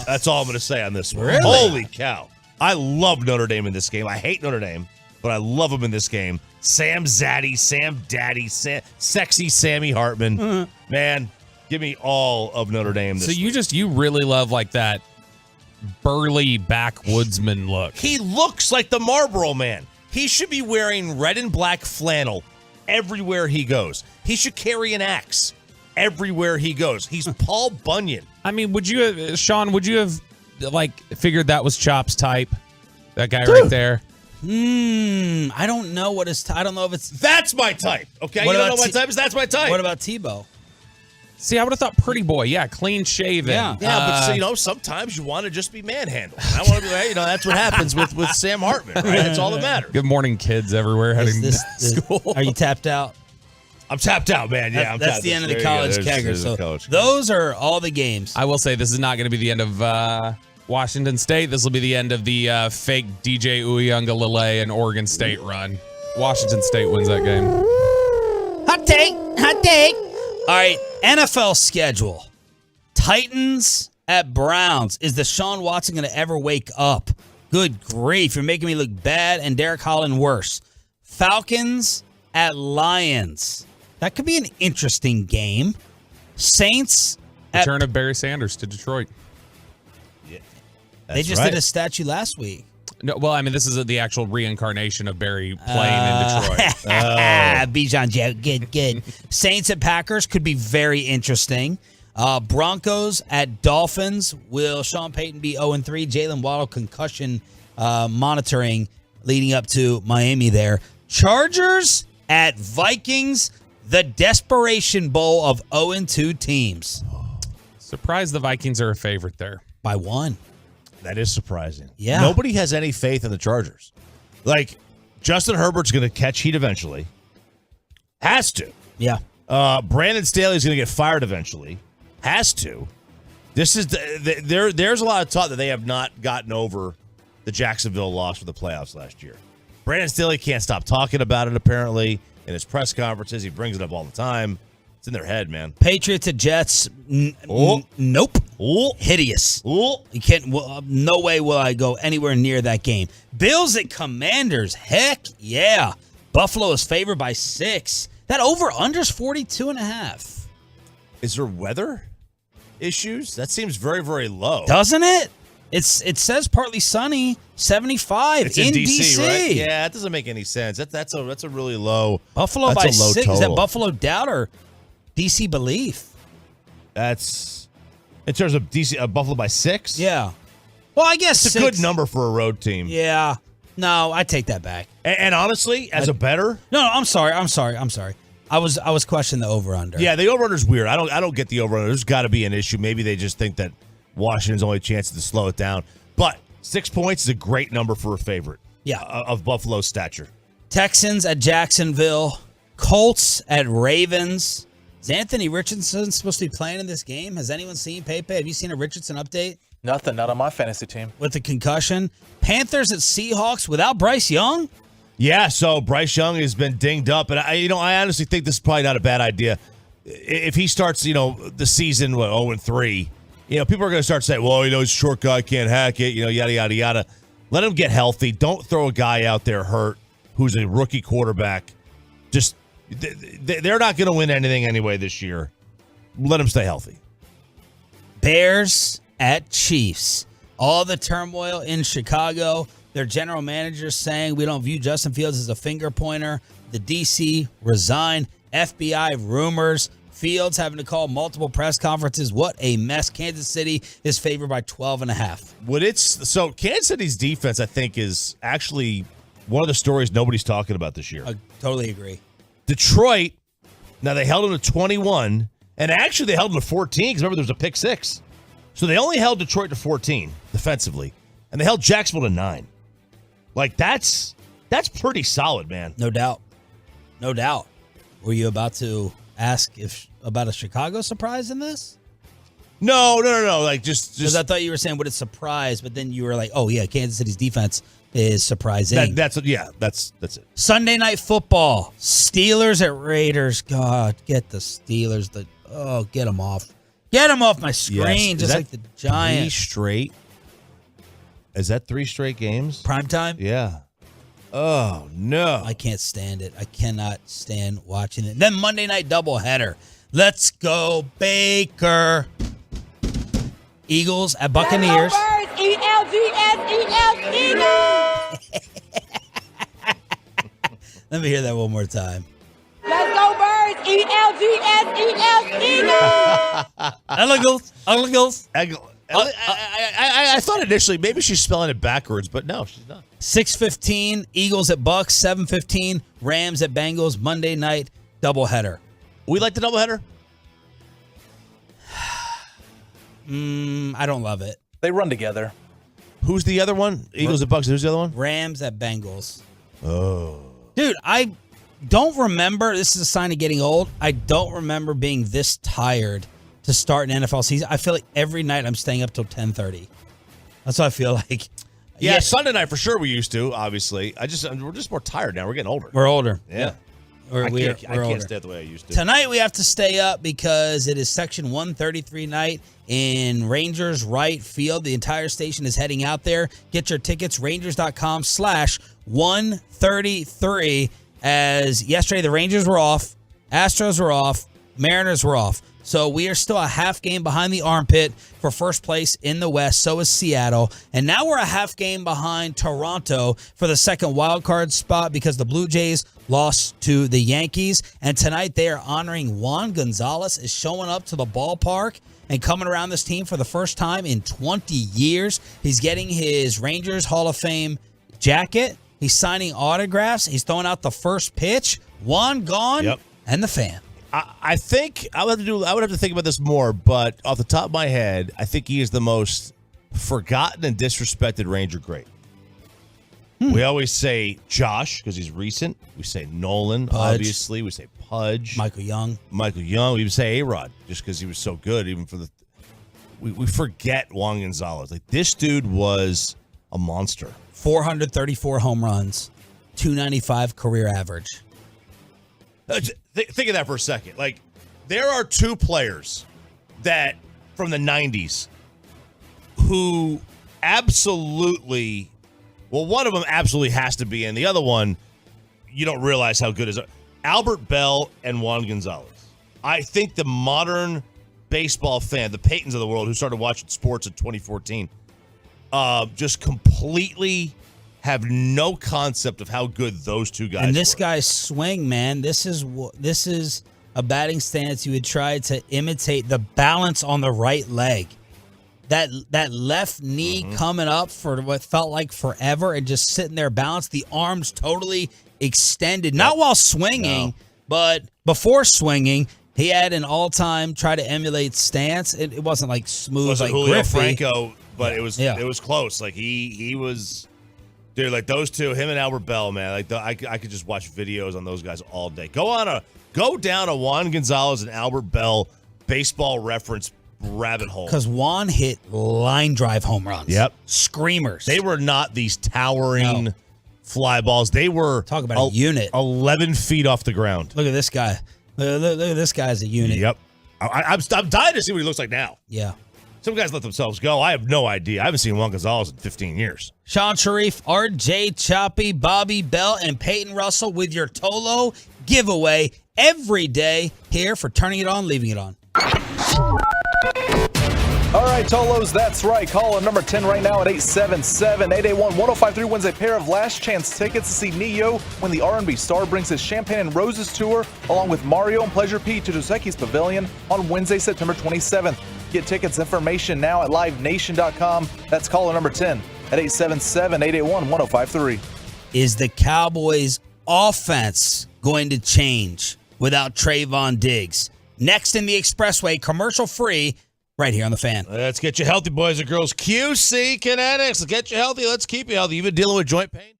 That's all I'm going to say on this one. Really? Holy cow. I love Notre Dame in this game. I hate Notre Dame, but I love them in this game. Sam Zaddy, Sam Daddy, sexy Sammy Hartman. Man, give me all of Notre Dame this week. You really love that burly backwoodsman look. He looks like the Marlboro Man. He should be wearing red and black flannel everywhere he goes. He should carry an axe everywhere he goes. He's Paul Bunyan. I mean, would you have, Sean, would you have, like, figured that was Chop's type? That guy right there? I don't know what his I don't know if it's... That's my type, okay? You don't know my type? That's my type. What about Tebow? See, I would have thought pretty boy. Yeah, clean shaven. Yeah, but sometimes you want to just be manhandled. I want to be like, that's what happens with Sam Hartman, right? That's all that matters. Good morning, kids everywhere heading to school. Are you tapped out? I'm tapped out, man. Yeah, that's the end of the college kegger. So those are all the games. I will say this is not going to be the end of Washington State. This will be the end of the fake DJ Uyunglele and Oregon State run. Washington State wins that game. Hot take. All right, NFL schedule. Titans at Browns. Is Deshaun Watson going to ever wake up? Good grief, you're making me look bad and Derek Holland worse. Falcons at Lions. That could be an interesting game. Saints at... Return of Barry Sanders to Detroit. Yeah, they just did a statue last week. No, well, I mean, this is the actual reincarnation of Barry playing in Detroit. Bijan joke. Good. Saints at Packers could be very interesting. Broncos at Dolphins. Will Sean Payton be 0-3? Jalen Waddle concussion monitoring leading up to Miami there. Chargers at Vikings. The Desperation Bowl of 0-2 teams. Surprised the Vikings are a favorite there. By 1. That is surprising. Yeah. Nobody has any faith in the Chargers. Like, Justin Herbert's going to catch heat eventually. Has to. Yeah. Brandon Staley's going to get fired eventually. Has to. This is there's a lot of talk that they have not gotten over the Jacksonville loss for the playoffs last year. Brandon Staley can't stop talking about it, apparently. In his press conferences, he brings it up all the time. It's in their head, man. Patriots at Jets. Nope. Hideous. You can't. No way will I go anywhere near that game. Bills at Commanders. Heck yeah. Buffalo is favored by 6. That over/under's 42.5. Is there weather issues? That seems very, very low. Doesn't it? It says partly sunny, 75 it's in DC, right? Yeah, that doesn't make any sense. That's a really low. Buffalo by 6. Total. Is that Buffalo doubt or DC belief? That's in terms of DC Buffalo by 6. Yeah. Well, I guess it's a good number for a road team. Yeah. No, I take that back. And honestly, as a bettor, no, I'm sorry. I was questioning the over/under. Yeah, the over/under is weird. I don't get the over/under. There's got to be an issue. Maybe they just think that Washington's only chance to slow it down. But 6 points is a great number for a favorite. Yeah. Of Buffalo's stature. Texans at Jacksonville. Colts at Ravens. Is Anthony Richardson supposed to be playing in this game? Has anyone seen Pepe? Have you seen a Richardson update? Nothing. Not on my fantasy team. With the concussion. Panthers at Seahawks without Bryce Young? Yeah, so Bryce Young has been dinged up. And I honestly think this is probably not a bad idea. If he starts, the season 0-3, people are going to start saying, well, he's a short guy, can't hack it, yada, yada, yada. Let him get healthy. Don't throw a guy out there hurt who's a rookie quarterback. Just, they're not going to win anything anyway this year. Let him stay healthy. Bears at Chiefs. All the turmoil in Chicago. Their general manager saying we don't view Justin Fields as a finger pointer. The DC resigned. FBI rumors. Fields having to call multiple press conferences. What a mess. Kansas City is favored by 12.5. So Kansas City's defense, I think, is actually one of the stories nobody's talking about this year. I totally agree. Detroit, now they held them to 21, and actually they held them to 14 because remember there was a pick 6. So they only held Detroit to 14 defensively, and they held Jacksonville to 9. Like, that's pretty solid, man. No doubt. Were you about to ask about a Chicago surprise in this? No. Like, just because I thought you were saying what a surprise, but then you were like, oh, yeah, Kansas City's defense is surprising. That's it. Sunday Night Football. Steelers at Raiders. God, get the Steelers. Get them off. Get them off my screen, just like the Giants. 3 straight? Is that 3 straight games? Primetime? Yeah. Oh, no. I can't stand it. I cannot stand watching it. Then Monday Night Doubleheader. Let's go, Baker. Eagles at Buccaneers. ELGS, Eagles. Let me hear that one more time. Let's go, Birds! Eagles. I thought initially maybe she's spelling it backwards, but no, she's not. 6:15 Eagles at Bucks. 7:15 Rams at Bengals. Monday night doubleheader. We like the doubleheader. I don't love it. They run together. Who's the other one? Eagles at Bucks. Who's the other one? Rams at Bengals. Oh, dude, I don't remember. This is a sign of getting old. I don't remember being this tired to start an NFL season. I feel like every night I'm staying up till 10:30. That's what I feel like. Yeah, Sunday night for sure we used to, obviously. We're just more tired now. We're getting older. We're older. Yeah. I can't stay up the way I used to. Tonight we have to stay up because it is Section 133 night in Rangers right field. The entire station is heading out there. Get your tickets, Rangers.com/133. As yesterday the Rangers were off, Astros were off, Mariners were off. So we are still a half game behind the armpit for first place in the West. So is Seattle. And now we're a half game behind Toronto for the second wild card spot because the Blue Jays lost to the Yankees. And tonight they are honoring Juan Gonzalez is showing up to the ballpark and coming around this team for the first time in 20 years. He's getting his Rangers Hall of Fame jacket. He's signing autographs. He's throwing out the first pitch. Juan gone and the fan. I think I would have to think about this more, but off the top of my head, I think he is the most forgotten and disrespected Ranger great. We always say Josh because he's recent. We say Nolan, obviously. We say Pudge. Michael Young. We would say A-Rod just because he was so good. Even for we forget Juan Gonzalez. Like this dude was a monster. 434 home runs, 295 career average. Think of that for a second. Like, there are two players that from the 90s who absolutely, well, one of them absolutely has to be in. The other one, you don't realize how good is it. Albert Bell and Juan Gonzalez. I think the modern baseball fan, the Paytons of the world who started watching sports in 2014, just completely have no concept of how good those two guys And this were. guy's swing, man, this is a batting stance you would try to imitate the balance on the right leg. That left knee coming up for what felt like forever and just sitting there balanced, the arms totally extended, not while swinging, but before swinging. He had an all-time try to emulate stance. It wasn't like smooth wasn't like Julio Griffey. Franco, but it was close. Like he was. Dude, like those two, him and Albert Bell, man. Like I could just watch videos on those guys all day. Go down a Juan Gonzalez and Albert Bell baseball reference rabbit hole. Because Juan hit line drive home runs. Yep, screamers. They were not these towering fly balls. They were talk about a unit, 11 feet off the ground. Look at this guy. Look at this guy as a unit. Yep, I'm dying to see what he looks like now. Yeah. Some guys let themselves go. I have no idea. I haven't seen Juan Gonzalez in 15 years. Sean Sharif, RJ Choppy, Bobby Bell, and Peyton Russell with your Tolo giveaway every day here for Turning It On, Leaving It On. All right, Tolos, that's right. Call number 10 right now at 877-881-1053 wins a pair of last chance tickets to see Neo when the R&B star brings his Champagne and Roses tour along with Mario and Pleasure P to Dos Equis Pavilion on Wednesday, September 27th. Get tickets information now at livenation.com. That's caller number 10 at 877-881-1053. Is the Cowboys' offense going to change without Trayvon Diggs? Next in the Expressway, commercial free, right here on The Fan. Let's get you healthy, boys and girls. QC Kinetics. Let's get you healthy. Let's keep you healthy. You've been dealing with joint pain?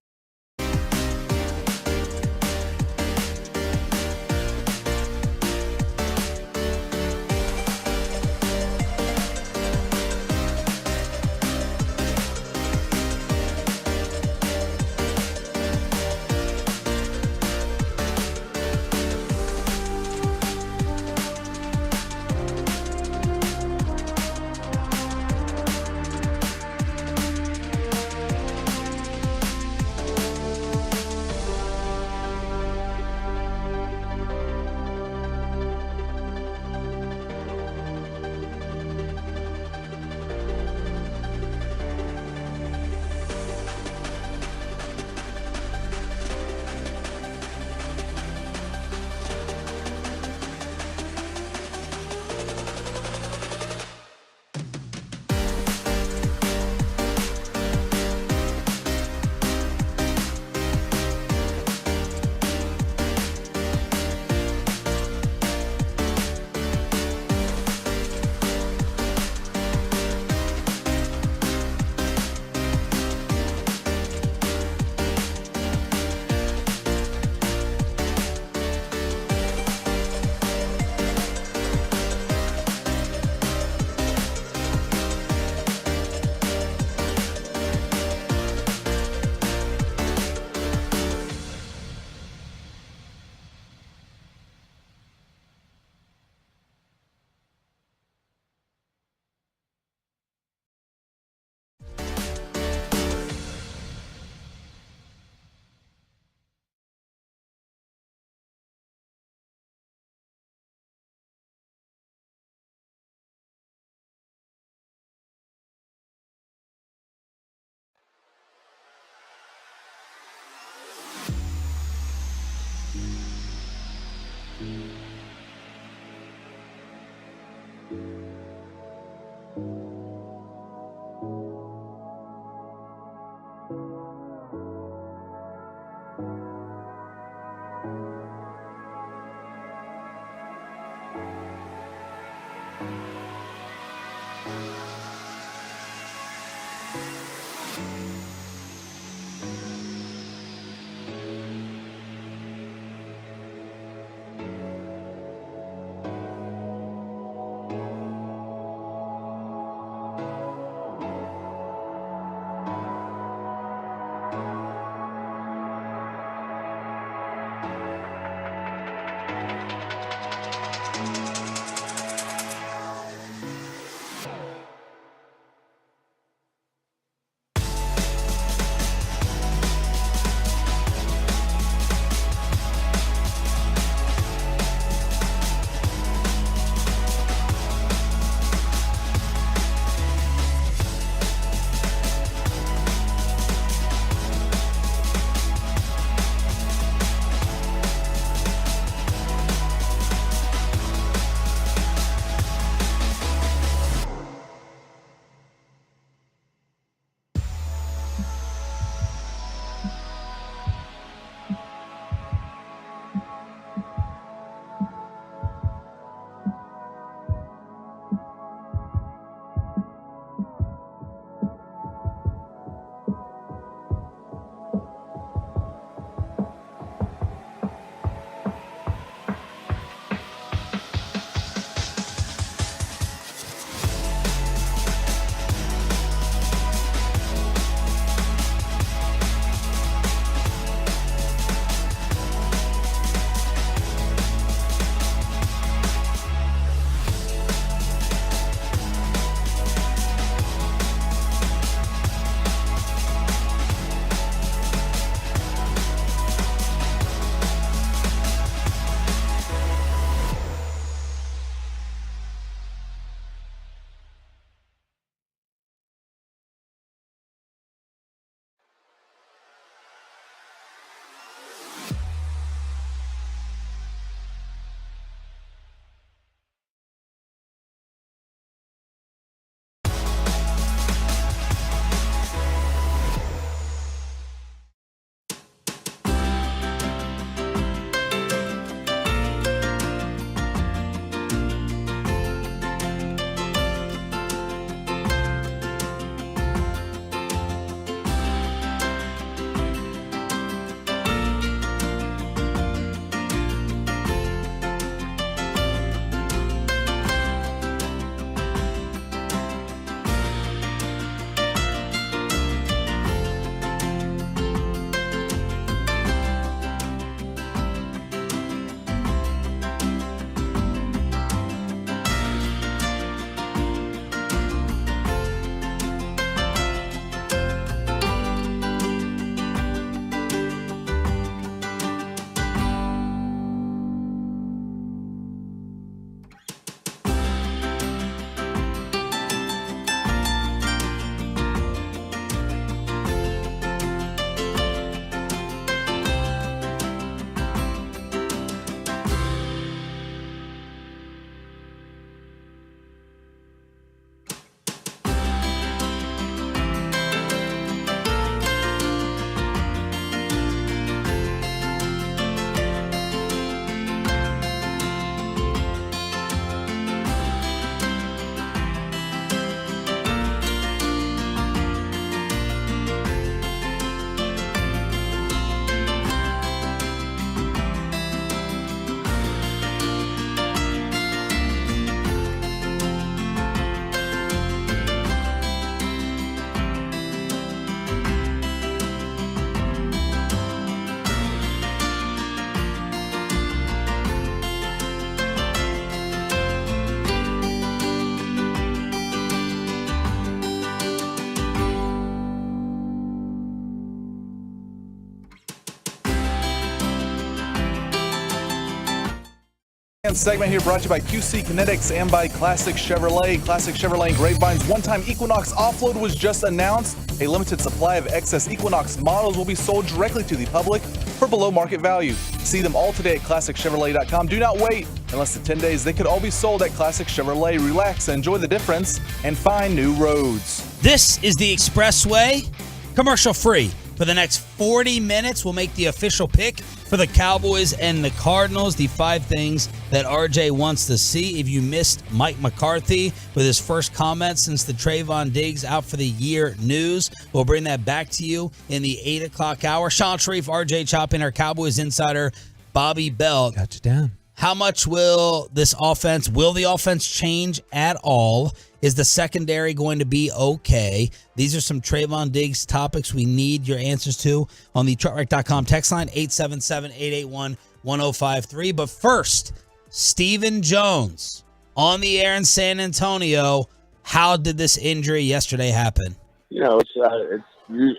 Segment here brought to you by QC Kinetics and by Classic Chevrolet. Classic Chevrolet and Grapevine's one-time Equinox offload was just announced. A limited supply of excess Equinox models will be sold directly to the public. for below market value. See them all today at ClassicChevrolet.com. Do not wait. In less than 10 days, they could all be sold at Classic Chevrolet. Relax, enjoy the difference, and find new roads. This is the Expressway, commercial free. For the next 40 minutes, we'll make the official pick for the Cowboys and the Cardinals, the 5 things that RJ wants to see. If you missed Mike McCarthy with his first comment since the Trayvon Diggs out for the year news, we'll bring that back to you in the 8 o'clock hour. Sean Sharif, RJ Chopping, our Cowboys insider, Bobby Bell. Got you down. How much will the offense change at all? Is the secondary going to be okay? These are some Trayvon Diggs topics we need your answers to on the truckwreck.com text line, 877-881-1053. But first, Stephen Jones on the air in San Antonio. How did this injury yesterday happen? You know, it's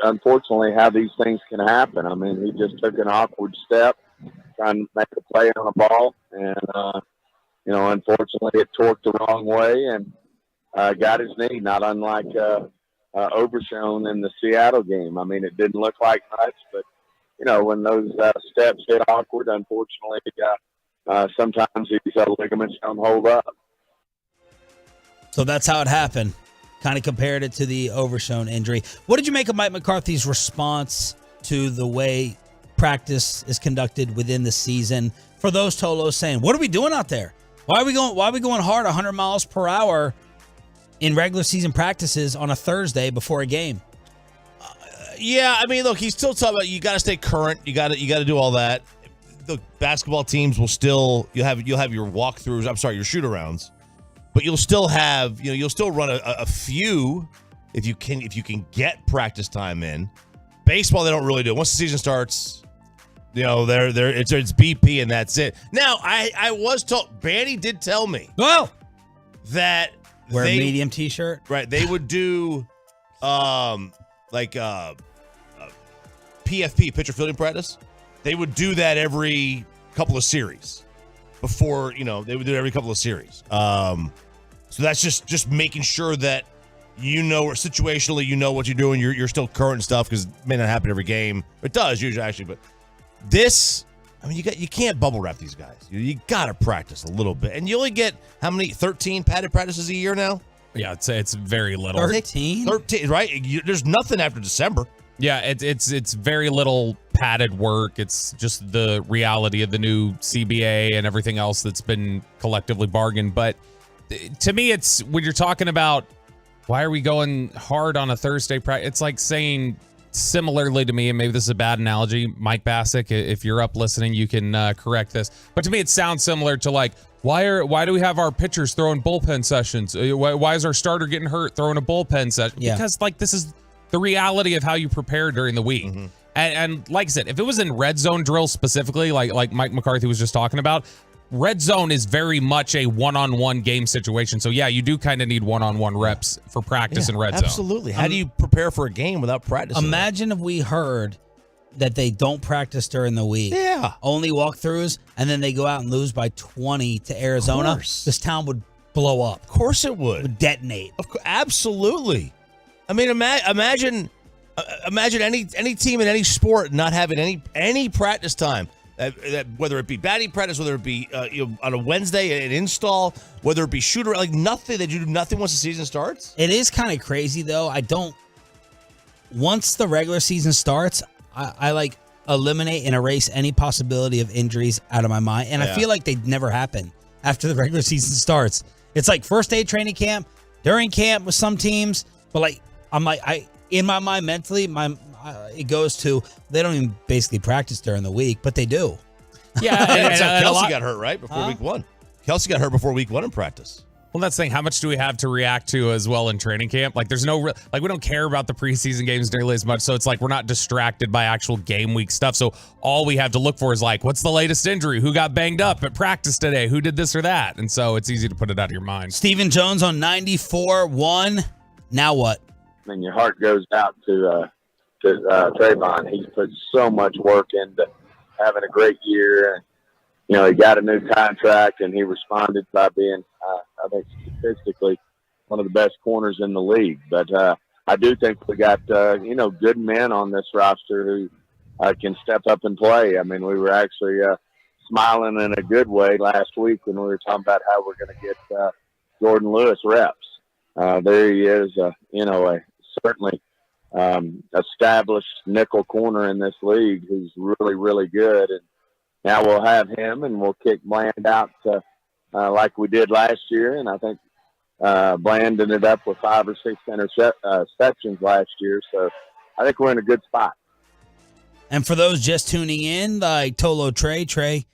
unfortunately how these things can happen. I mean, he just took an awkward step trying to make a play on a ball, and unfortunately it torqued the wrong way and got his knee, not unlike Overshown in the Seattle game. I mean, it didn't look like much, but when those steps get awkward, unfortunately, sometimes these ligaments don't hold up. So that's how it happened. Kind of compared it to the Overshown injury. What did you make of Mike McCarthy's response to the way practice is conducted within the season? For those Tolos saying, what are we doing out there? Why are we going hard 100 miles per hour in regular season practices on a Thursday before a game? Yeah, I mean, look, he's still talking about you got to stay current. You got to do all that. The basketball teams will still you'll have your walkthroughs. I'm sorry, your shoot arounds, but you'll still have you'll still run a few if you can get practice time in. Baseball, they don't really do it. Once the season starts, it's BP and that's it. Now, I was told, Banny did tell me, that wear a medium T-shirt, right? They would do PFP, pitcher fielding practice. They would do that every couple of series before they would do it every couple of series. So that's just making sure that situationally, what you're doing, you're still current and stuff, because it may not happen every game. It does usually, actually, but this, I mean, you can't bubble wrap these guys. You got to practice a little bit, and you only get how many 13 padded practices a year now? Yeah, it's very little. 13, right? There's nothing after December. Yeah, it's very little padded work. It's just the reality of the new CBA and everything else that's been collectively bargained. But to me, it's when you're talking about why are we going hard on a Thursday practice, it's like saying, similarly to me, and maybe this is a bad analogy, Mike Bassick, if you're up listening, you can correct this. But to me, it sounds similar to like, why do we have our pitchers throwing bullpen sessions? Why is our starter getting hurt throwing a bullpen session? Yeah. Because like this is the reality of how you prepare during the week. Mm-hmm. And like I said, if it was in red zone drills specifically, like Mike McCarthy was just talking about, red zone is very much a one-on-one game situation. So yeah, you do kind of need one-on-one reps for practice in red zone. Absolutely. How do you prepare for a game without practicing? Imagine if we heard that they don't practice during the week. Yeah. Only walkthroughs, and then they go out and lose by 20 to Arizona. This town would blow up. Of course it would. It would detonate. Absolutely. I mean, imagine any team in any sport not having any practice time. Whether it be batting practice, whether it be on a Wednesday an install, whether it be shooter, like nothing. They do nothing once the season starts. It is kind of crazy though. Once the regular season starts, I like eliminate and erase any possibility of injuries out of my mind, and I feel like they never happen after the regular season starts. It's like first day of training camp, during camp with some teams, but in my mind mentally, it goes to they don't even basically practice during the week, but they do. Yeah, and Kelsey got hurt right before week one. Kelsey got hurt before week one in practice. Well, that's the thing. How much do we have to react to as well in training camp? Like, there's no we don't care about the preseason games nearly as much. So it's like we're not distracted by actual game week stuff. So all we have to look for is like, what's the latest injury? Who got banged up at practice today? Who did this or that? And so it's easy to put it out of your mind. Stephen Jones on 94.1. Now what? I mean, your heart goes out to Trayvon. He's put so much work into having a great year, and he got a new contract, and he responded by being, I think, statistically one of the best corners in the league. But I do think we got good men on this roster who can step up and play. I mean, we were actually smiling in a good way last week when we were talking about how we're going to get Jordan Lewis reps. There he is, certainly established nickel corner in this league who's really, really good. And now we'll have him, and we'll kick Bland out like we did last year. And I think Bland ended up with 5 or 6 interceptions last year. So I think we're in a good spot. And for those just tuning in, like Tolo Trey,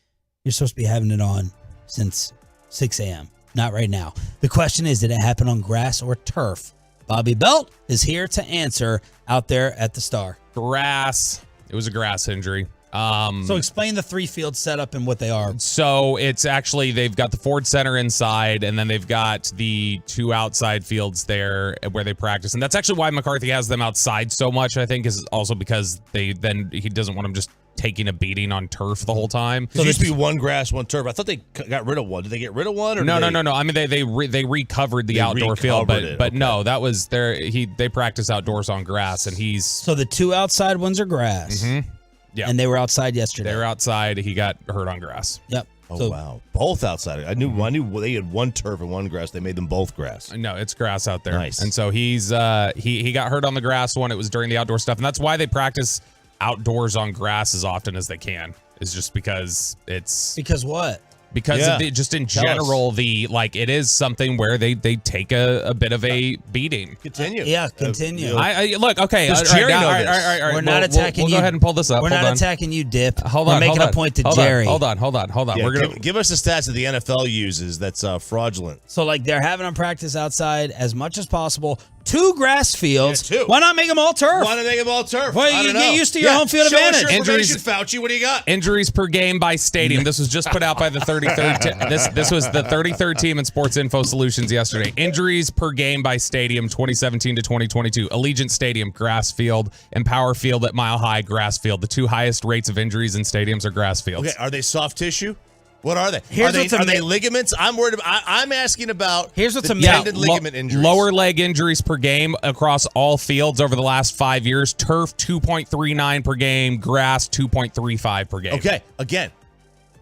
you're supposed to be having it on since 6 a.m. Not right now. The question is, did it happen on grass or turf? Bobby Belt is here to answer out there at the Star. Grass. It was a grass injury. So explain the 3-field setup and what they are. So it's actually, they've got the Ford Center inside, and then they've got the 2 outside fields there where they practice. And that's actually why McCarthy has them outside so much, I think, is also because he doesn't want them just taking a beating on turf the whole time. So there used to be 1 grass, 1 turf. I thought they got rid of 1. Did they get rid of 1? Or no. I mean, they recovered the outdoor field, but no, that was they practice outdoors on grass, and he's so the 2 outside ones are grass. Mm-hmm. Yeah, and they were outside yesterday. They were outside. He got hurt on grass. Yep. Oh, wow. Both outside. I knew they had 1 turf and 1 grass. They made them both grass. No, it's grass out there. Nice. And so he's he got hurt on the grass one. It was during the outdoor stuff, and that's why they practice outdoors on grass as often as they can. Is just because it's what? Because of just in general, it is something where they take a bit of a beating. Continue. Yeah, continue. I look, okay. Does Jerry know this? All right. We're not attacking you. We'll go ahead and pull this up. We're not attacking you, Dip. Hold We're on. making a point to Jerry. Hold on. Yeah, We're gonna give us the stats that the NFL uses that's fraudulent. So, they're having them practice outside as much as possible. 2 grass fields. Yeah, 2. Why not make them all turf? Why not make them all turf? Well, you get used to your home field advantage. Show us your information, Fauci. What do you got? Injuries per game by stadium. This was just put out by the 33rd. This was the 33rd team in Sports Info Solutions yesterday. Injuries per game by stadium, 2017 to 2022. Allegiant Stadium, grass field, and Power Field at Mile High, grass field. The 2 highest rates of injuries in stadiums are grass fields. Okay, are they soft tissue? What are they? Are they ligaments? I'm worried about. I'm asking about. Here's what's tendon ligament injuries. Lower leg injuries per game across all fields over the last 5 years. Turf 2.39 per game. Grass 2.35 per game. Okay, again,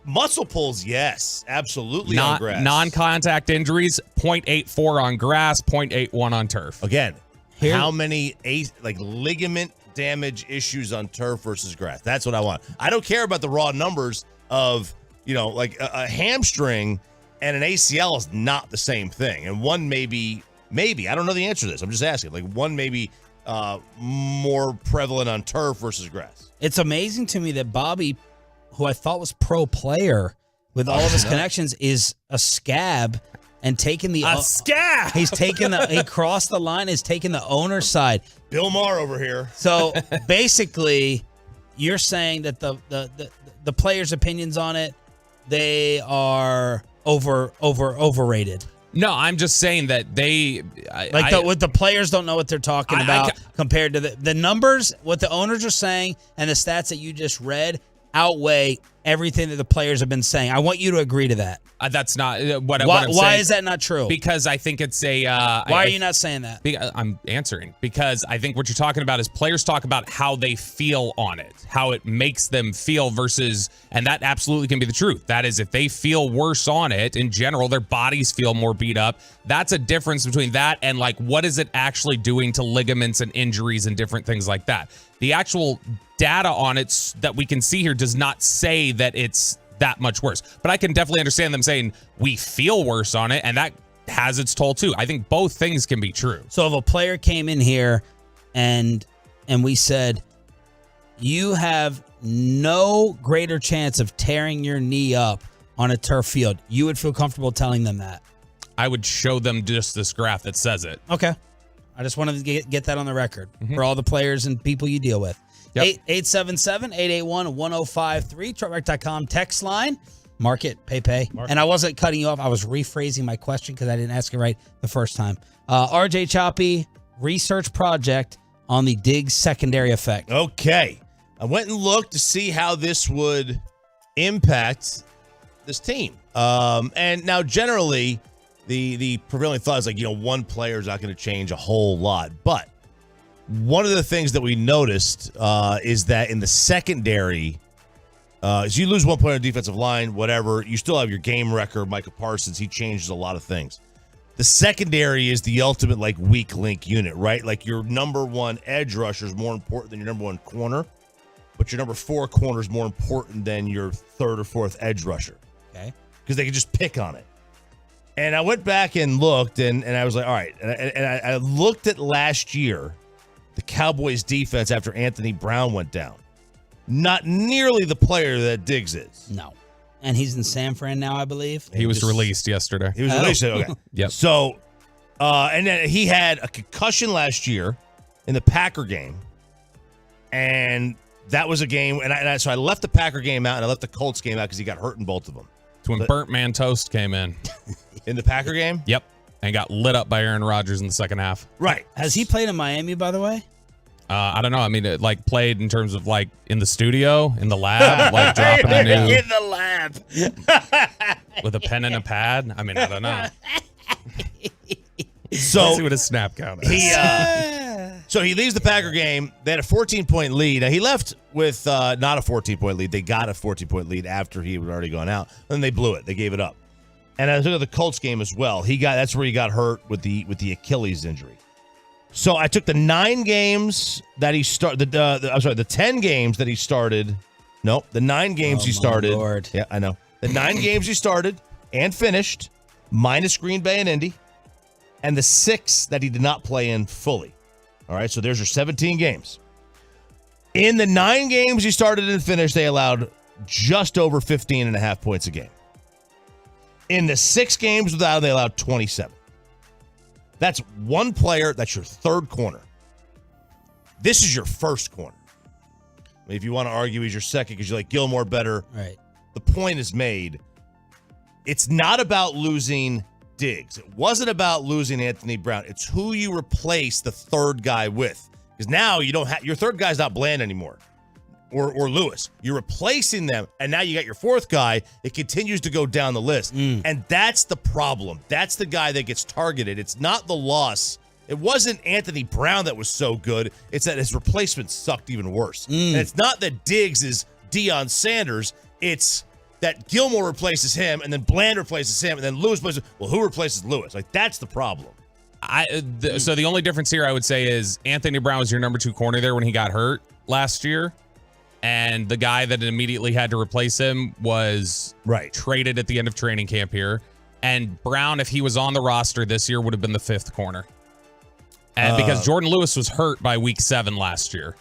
muscle pulls, yes, absolutely on grass. Non-contact injuries 0.84 on grass, 0.81 on turf. Again, how many ligament damage issues on turf versus grass? That's what I want. I don't care about the raw numbers of. A hamstring and an ACL is not the same thing. And one maybe, I don't know the answer to this. I'm just asking. One may be more prevalent on turf versus grass. It's amazing to me that Bobby, who I thought was pro player with all of his connections, is a scab and taking the scab. He's taking he crossed the line. Is taking the owner's side. Bill Maher over here. So basically, you're saying that the players' opinions on it. They are overrated. No, I'm just saying that what the players don't know what they're talking about compared to the numbers. What the owners are saying and the stats that you just read outweigh everything that the players have been saying. I want you to agree to that. That's not what I'm saying. Why is that not true? Because I think it's a... why are you not saying that? I'm answering. Because I think what you're talking about is players talk about how they feel on it, how it makes them feel versus... And that absolutely can be the truth. That is, if they feel worse on it, in general, their bodies feel more beat up. That's a difference between that and what is it actually doing to ligaments and injuries and different things like that. The actual data on it that we can see here does not say that it's that much worse. But I can definitely understand them saying we feel worse on it, and that has its toll too. I think both things can be true. So if a player came in here and we said, you have no greater chance of tearing your knee up on a turf field, you would feel comfortable telling them that? I would show them just this graph that says it. Okay. I just wanted to get that on the record for all the players and people you deal with. Yep. 877-881-1053, truckwreck.com text line. Market, pay. And I wasn't cutting you off. I was rephrasing my question because I didn't ask it right the first time. RJ Choppy, research project on the Diggs secondary effect. Okay. I went and looked to see how this would impact this team. And now generally, the prevailing thought is one player is not going to change a whole lot. But one of the things that we noticed is that in the secondary, as you lose 1 point on the defensive line, whatever, you still have your game wrecker, Micah Parsons. He changes a lot of things. The secondary is the ultimate like weak link unit, right? Like your number one edge rusher is more important than your number one corner, but your number 4 corner is more important than your 3rd or 4th edge rusher. Okay. Because they can just pick on it. And I went back and looked, and I was like, all right. And I looked at last year, the Cowboys defense after Anthony Brown went down. Not nearly the player that Diggs is. No. And he's in San Fran now, I believe. He was released yesterday. He was released. Okay. Yep. So, and then he had a concussion last year in the Packer game. And that was a game. So I left the Packer game out and I left the Colts game out because he got hurt in both of them. It's when Burnt Man Toast came in. In the Packer game? Yep. And got lit up by Aaron Rodgers in the second half. Right. Has he played in Miami, by the way? I don't know. I mean, it like played in terms of like in the studio, in the lab, like dropping a new in the lab with a pen and a pad. I mean, I don't know. So let's see what his snap count is. So he leaves the Packer game. They had a 14-point lead. Now he left with not a 14-point lead. They got a 14-point lead after he had already gone out. Then they blew it. They gave it up. And I took the Colts game as well. That's where he got hurt with the Achilles injury. So I took the 9 games that he started. The 10 games that he started. No, the 9 games he started. Lord. Yeah, I know. The 9 games he started and finished, minus Green Bay and Indy, and the 6 that he did not play in fully. All right, so there's your 17 games. In the 9 games he started and finished, they allowed just over 15.5 points a game. In the 6 games without him, they allowed 27. That's one player. That's your 3rd corner. This is your 1st corner. I mean, if you want to argue he's your 2nd because you like Gilmore better, right? The point is made. It's not about losing Diggs. It wasn't about losing Anthony Brown. It's who you replace the 3rd guy with. Because now you don't have your 3rd guy's not Bland anymore. Or Lewis. You're replacing them, and now you got your 4th guy. It continues to go down the list. And that's the problem. That's the guy that gets targeted. It's not the loss. It wasn't Anthony Brown that was so good. It's that his replacement sucked even worse. And it's not that Diggs is Deion Sanders. It's that Gilmore replaces him, and then Bland replaces him, and then Lewis replaces. Well, who replaces Lewis? Like, that's the problem. So the only difference here, I would say, is Anthony Brown was your number 2 corner there when he got hurt last year. And the guy that immediately had to replace him was traded at the end of training camp here. And Brown, if he was on the roster this year, would have been the 5th corner. And because Jordan Lewis was hurt by week 7 last year.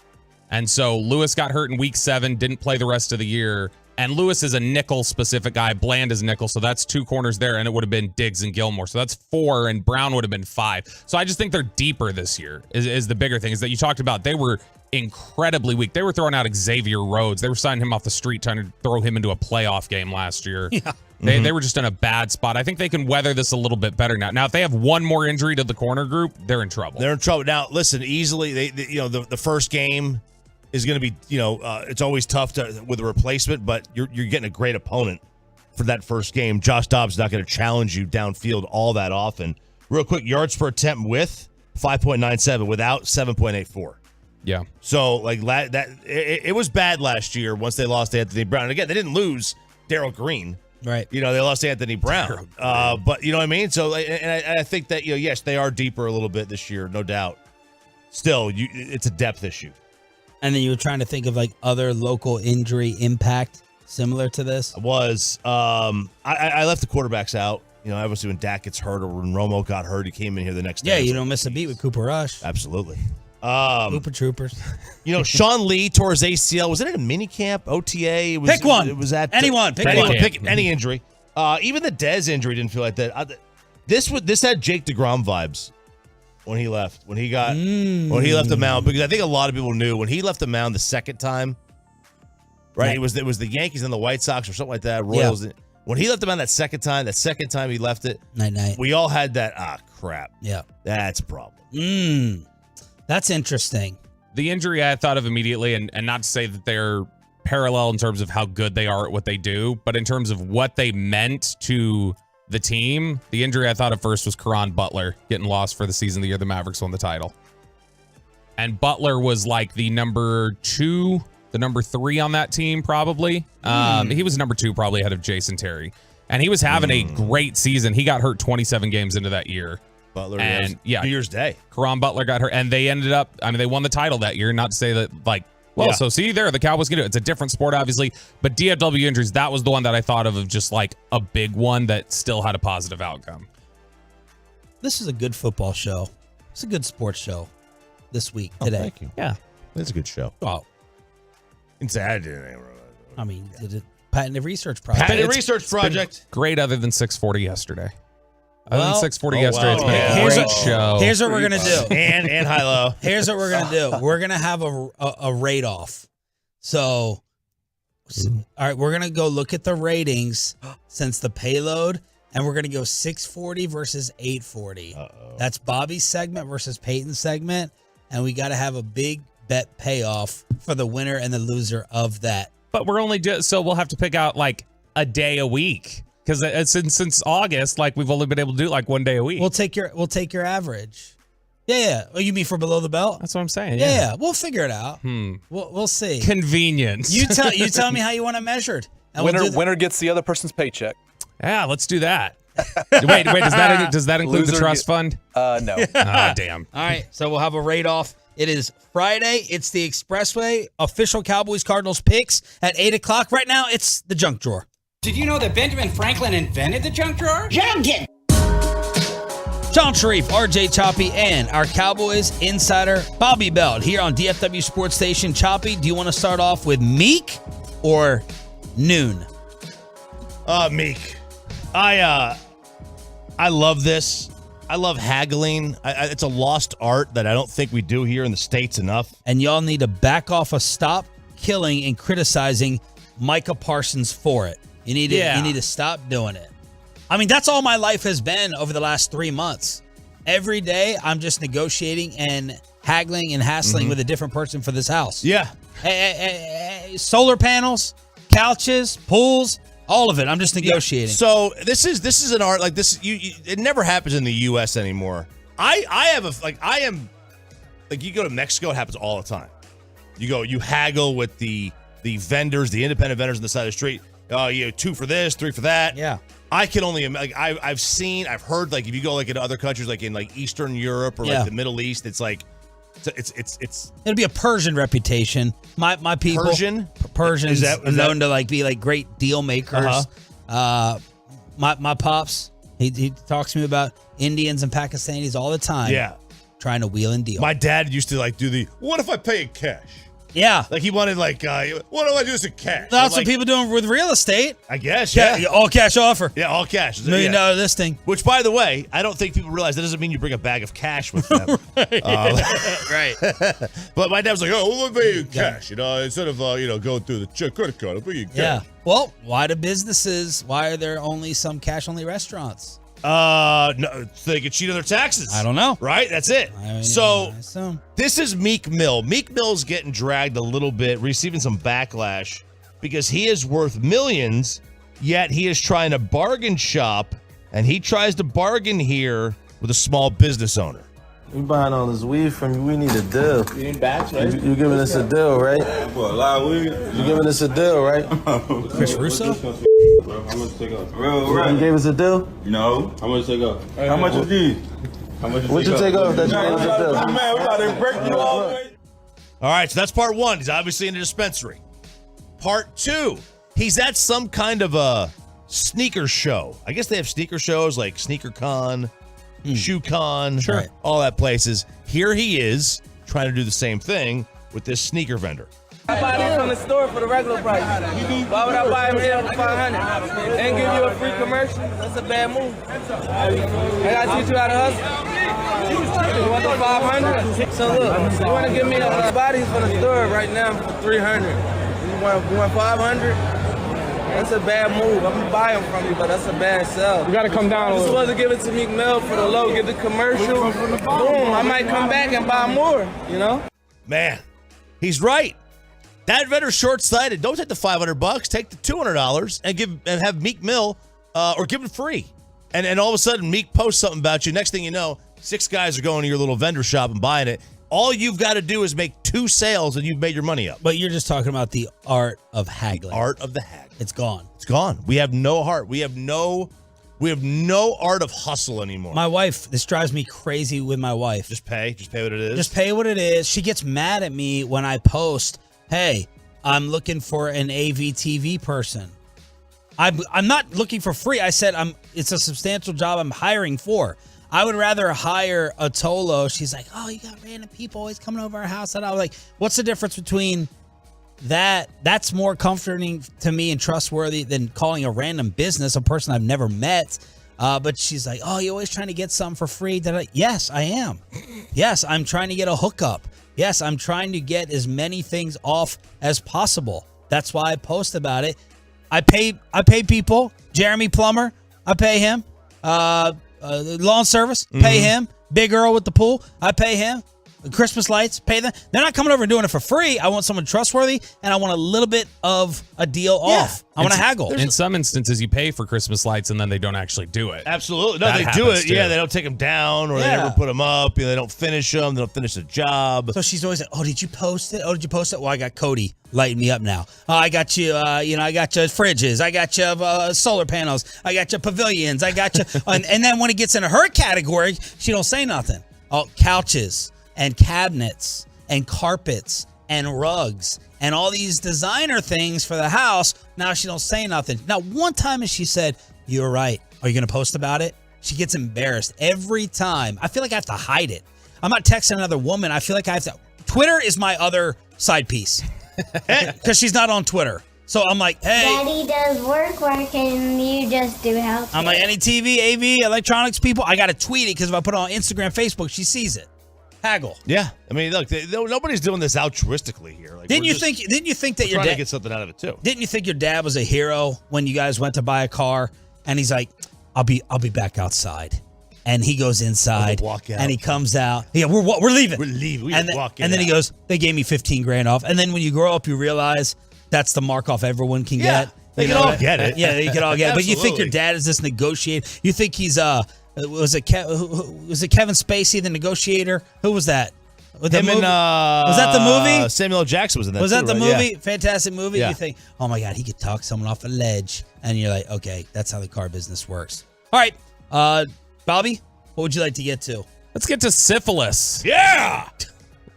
And so Lewis got hurt in week 7, didn't play the rest of the year. And Lewis is a nickel specific guy. Bland is nickel. So that's 2 corners there. And it would have been Diggs and Gilmore. So that's 4. And Brown would have been 5. So I just think they're deeper this year is the bigger thing. Is that you talked about they were incredibly weak. They were throwing out Xavier Rhodes. They were signing him off the street, trying to throw him into a playoff game last year. Yeah. They were just in a bad spot. I think they can weather this a little bit better now. Now, if they have one more injury to the corner group, they're in trouble. They're in trouble. Now, listen, easily, the first game is going to be, it's always tough with a replacement, but you're getting a great opponent for that first game. Josh Dobbs is not going to challenge you downfield all that often. Real quick, yards per attempt with 5.97, without 7.84. Yeah. So it was bad last year once they lost Anthony Brown. And again, they didn't lose Darrell Green. Right. They lost Anthony Brown. But you know what I mean? So and I think that, yes, they are deeper a little bit this year, no doubt. Still, it's a depth issue. And then you were trying to think of like other local injury impact similar to this? I left the quarterbacks out. Obviously when Dak gets hurt or when Romo got hurt, he came in here the next day. Yeah, you don't miss a beat with Cooper Rush. Absolutely. Cooper Troopers. Sean Lee tore his ACL. Was it in a mini camp? OTA? Pick one. It was at anyone. Pick anyone. one. Pick any injury. Even the Dez injury didn't feel like that. This had Jake DeGrom vibes when he left. When he left the mound, because I think a lot of people knew when he left the mound the second time. Right? Yeah. It was the Yankees and the White Sox or something like that. Royals. Yeah. When he left the mound that second time he left it. Night. We all had that. Crap. Yeah. That's a problem. That's interesting. The injury I thought of immediately, and not to say that they're parallel in terms of how good they are at what they do, but in terms of what they meant to the team, the injury I thought of first was Caron Butler getting lost for the season the year the Mavericks won the title. And Butler was like the number 2, the number 3 on that team, probably. He was number 2, probably ahead of Jason Terry. And he was having a great season. He got hurt 27 games into that year. Butler, and New Year's Day. Karan Butler got hurt, and they ended up, they won the title that year. Not to say that, so see there, the Cowboys can do it. It's a different sport, obviously, but DFW injuries, that was the one that I thought of just like a big one that still had a positive outcome. This is a good football show. It's a good sports show this week, today. Thank you. Yeah. It's a good show. Oh, Did it patented research project. Patented research project. Great other than 640 yesterday. Other Well, than 640 yesterday, it's been a great show. Here's what we're going to do. And high-low. Here's what we're going to do. We're going to have a rate-off. So, all right, we're going to go look at the ratings since the payload, and we're going to go 640 versus 840. That's Bobby's segment versus Peyton's segment, and we got to have a big bet payoff for the winner and the loser of that. But we're only so we'll have to pick out like a day a week because since August, like we've only been able to do like one day a week. We'll take your average. Yeah. Oh, you mean for below the belt? That's what I'm saying. Yeah. We'll figure it out. We'll see. Convenience. You tell me how you want it measured. And Winner gets the other person's paycheck. Yeah, let's do that. Wait. Does that include the trust fund? No. Ah, damn. All right. So we'll have a rate off. It is Friday. It's the Expressway official Cowboys Cardinals picks at 8:00. Right now, it's the junk drawer. Did you know that Benjamin Franklin invented the junk drawer? Junkin! John Sharif, RJ Choppy, and our Cowboys insider, Bobby Belt, here on DFW Sports Station. Choppy, do you want to start off with Meek or Noon? Meek. I love this. I love haggling. It's a lost art that I don't think we do here in the States enough. And y'all need to back off of stop killing and criticizing Micah Parsons for it. You need to stop doing it. I mean, that's all my life has been over the last 3 months. Every day, I'm just negotiating and haggling and hassling with a different person for this house. Yeah. Solar panels, couches, pools, all of it. I'm just negotiating. Yeah. So this is an art like this. It never happens in the U.S. anymore. You go to Mexico, it happens all the time. You haggle with the vendors, the independent vendors on the side of the street. 2 for this, 3 for that. Yeah. I can only I've heard like if you go like into other countries like in like Eastern Europe or like the Middle East, it's like it's it'll be a Persian reputation. My people Persians is known to like be like great deal makers. My pops, he talks to me about Indians and Pakistanis all the time. Yeah. Trying to wheel and deal. My dad used to like do what if I pay in cash? Yeah. Like he wanted what do I do this in cash? That's what people doing with real estate. I guess, yeah. All cash offer. Yeah, all cash. $1 million listing. Which, by the way, I don't think people realize that doesn't mean you bring a bag of cash with them. Right. But my dad was like, we'll pay you in cash, instead of, going through the credit card, I'll pay you in cash. Yeah. Well, why do businesses, why are there only some cash-only restaurants? No, so they could cheat on their taxes. I don't know. Right? That's it. This is Meek Mill. Meek Mill's getting dragged a little bit, receiving some backlash because he is worth millions, yet he is trying to bargain shop, and he tries to bargain here with a small business owner. We buying all this weed from you. We need a deal. You need bats, right? You giving us a deal, right? For a lot of weed? You giving us a deal, right? Chris Russo? How much take up? You gave us a deal? No. How much take up? How much is these? What'd you take off that you gave us a deal? Man, we about to break you all the way. All right, so that's part one. He's obviously in a dispensary. Part two, he's at some kind of a sneaker show. I guess they have sneaker shows like Sneaker Con, Shoe Con, Sure. all that places. Here he is trying to do the same thing with this sneaker vendor. I buy these from the store for the regular price. Why would I buy them here for $500 and give you a free commercial? That's a bad move. I gotta teach you how to hustle. You want the $500? So look, you want to give me a body from the store right now for $300. You want $500? That's a bad move. I'm gonna buy them from you, but that's a bad sell. You gotta come down. This was to give it to Meek Mill for the low, get the commercial. Boom, I might come back and buy more, Man, he's right. That vendor's short-sighted. Don't take the $500. Take the $200 and have Meek Mill or give it free. And all of a sudden, Meek posts something about you. Next thing you know, 6 guys are going to your little vendor shop and buying it. All you've got to do is make 2 sales and you've made your money up. But you're just talking about the art of haggling. The art of the haggle. It's gone. It's gone. We have no heart. We have no art of hustle anymore. My wife, this drives me crazy with my wife. Just pay what it is. Just pay what it is. She gets mad at me when I post, hey, I'm looking for an AVTV person. I'm not looking for free. I said it's a substantial job I'm hiring for. I would rather hire a Tolo. She's like, oh, you got random people always coming over our house. And I was like, what's the difference between that? That's more comforting to me and trustworthy than calling a random business, a person I've never met. But she's like, oh, you're always trying to get something for free. Yes, I am. Yes, I'm trying to get a hookup. Yes, I'm trying to get as many things off as possible. That's why I post about it. I pay people. Jeremy Plumber, I pay him. Lawn service, pay him. Big Earl with the pool, I pay him. Christmas lights, pay them. They're not coming over and doing it for free. I want someone trustworthy, and I want a little bit of a deal off. I want to haggle. In some instances, you pay for Christmas lights, and then they don't actually do it. Absolutely. No, they do it. Too. Yeah, they don't take them down, or they never put them up. They don't finish them. They don't finish the job. So she's always like, oh, did you post it? Oh, did you post it? Well, I got Cody lighting me up now. Oh, I got you, I got you fridges. I got you solar panels. I got you pavilions. I got you. and then when it gets into her category, she don't say nothing. Oh, couches and cabinets and carpets and rugs and all these designer things for the house. Now she don't say nothing. Now, one time she said, you're right. Are you going to post about it? She gets embarrassed every time. I feel like I have to hide it. I'm not texting another woman. I feel like I have to. Twitter is my other side piece because she's not on Twitter. So I'm like, hey. Daddy does work and you just do health. I'm like, any TV, AV, electronics people, I got to tweet it because if I put it on Instagram, Facebook, she sees it. Haggle. Yeah, I mean, look, nobody's doing this altruistically here. Like, didn't you think that your dad dad get something out of it too? Didn't you think your dad was a hero when you guys went to buy a car and he's like, I'll be back outside, and he goes inside and he comes out. Yeah, we're leaving. We're leaving. And then he goes, they gave me $15,000 off. And then when you grow up, you realize that's the mark off everyone can get. They can all get it. Yeah, they can all get it. But you think your dad is this negotiator? You think he's was it Kevin Spacey, the negotiator? Who was that? Was that the movie? Samuel L. Jackson was in that. Was that too, the right? movie? Yeah. Fantastic movie. Yeah. You think, oh my God, he could talk someone off a ledge, and you're like, okay, that's how the car business works. All right, Bobby, what would you like to get to? Let's get to syphilis. Yeah.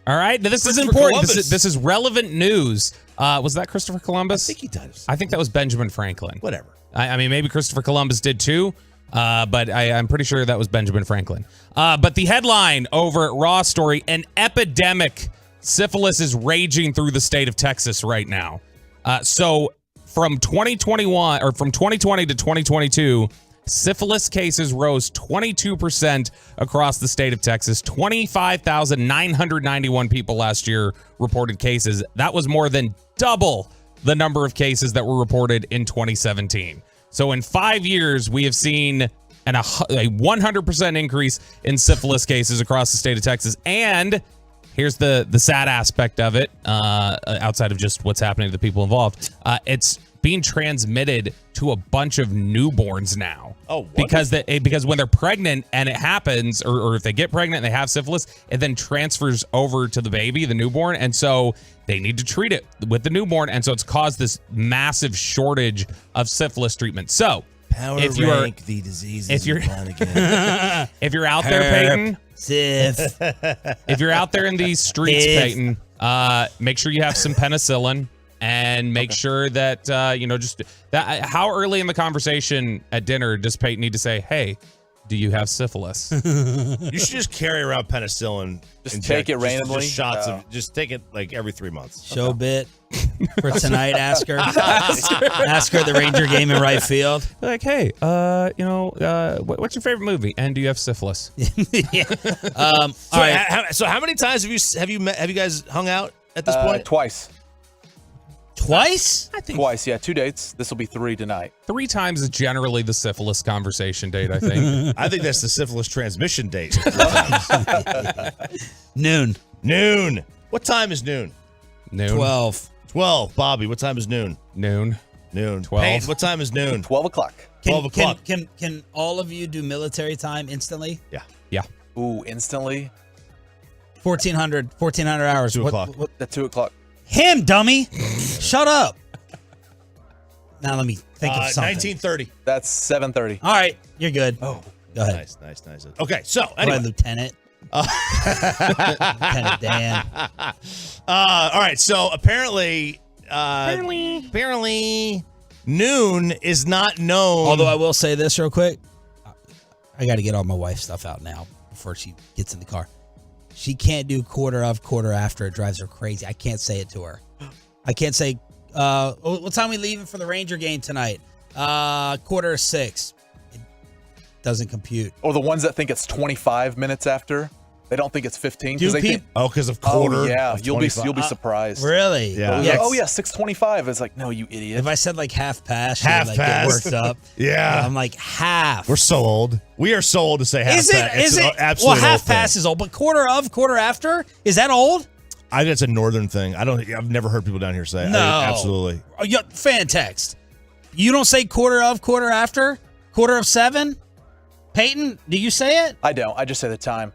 All right. Now, this is important. This is relevant news. Was that Christopher Columbus? I think he does. I think that was Benjamin Franklin. Whatever. I mean, maybe Christopher Columbus did too, but I'm pretty sure that was Benjamin Franklin. But the headline over at Raw Story, an epidemic. Syphilis is raging through the state of Texas right now. So from 2020 to 2022, syphilis cases rose 22% across the state of Texas. 25,991 people last year reported cases. That was more than double the number of cases that were reported in 2017. So in 5 years, we have seen a 100% increase in syphilis cases across the state of Texas. And here's the sad aspect of it, outside of just what's happening to the people involved. It's being transmitted to a bunch of newborns now. Oh, because when they're pregnant and it happens, or if they get pregnant and they have syphilis, it then transfers over to the baby, the newborn, and so they need to treat it with the newborn, and so it's caused this massive shortage of syphilis treatment. So if the diseases if you're again. if you're out there, Peyton, Sif. if you're out there in these streets, Peyton, make sure you have some penicillin. And make sure that, how early in the conversation at dinner does Peyton need to say, hey, do you have syphilis? You should just carry around penicillin. Just take it randomly. Just shots of, just take it like every 3 months. Show bit for tonight. Ask her. Ask her the Ranger game in right field. Like, hey, what's your favorite movie? And do you have syphilis? All right. So how many times have you guys hung out at this point? Twice. Twice? I think twice, yeah. 2 dates. This will be 3 tonight. 3 times is generally the syphilis conversation date, I think. I think that's the syphilis transmission date. Noon. What time is noon? 12. 12. Bobby, what time is noon? Noon. 12. Payne, what time is noon? 12 o'clock. 12 o'clock. Can all of you do military time instantly? Yeah. Ooh, instantly? 1,400 hours. 2 o'clock. At 2 o'clock. Him, dummy. Shut up. Now let me think of something. 1930. That's 7:30. All right, you're good. Oh, go ahead. Nice. Okay, so Go anyway. ahead, Lieutenant. Lieutenant Dan. All right, so apparently noon is not known. Although I will say this real quick. I got to get all my wife's stuff out now before she gets in the car. She can't do quarter of, quarter after. It drives her crazy. I can't say it to her. I can't say, what time are we leaving for the Ranger game tonight? 5:45. It doesn't compute. Or the ones that think it's 25 minutes after. They don't think it's 15 Do because they think. peop- Oh, because of quarter. Oh, yeah, of you'll be 25. surprised. Really? Yeah. Oh yeah, 6:25. It's like, no, you idiot. If I said like half past, she'd Half like past. get worked up. Yeah. I'm like half. We're so old. We are so old to say half Is it? past. It's Is an it? absolute Well, half old thing. past is old, but quarter of, quarter after, is that old? I think it's a northern thing. I've never heard people down here say it. No. Absolutely. Oh, yeah, fan text. You don't say quarter of, quarter after, quarter of 7. Peyton, do you say it? I don't. I just say the time.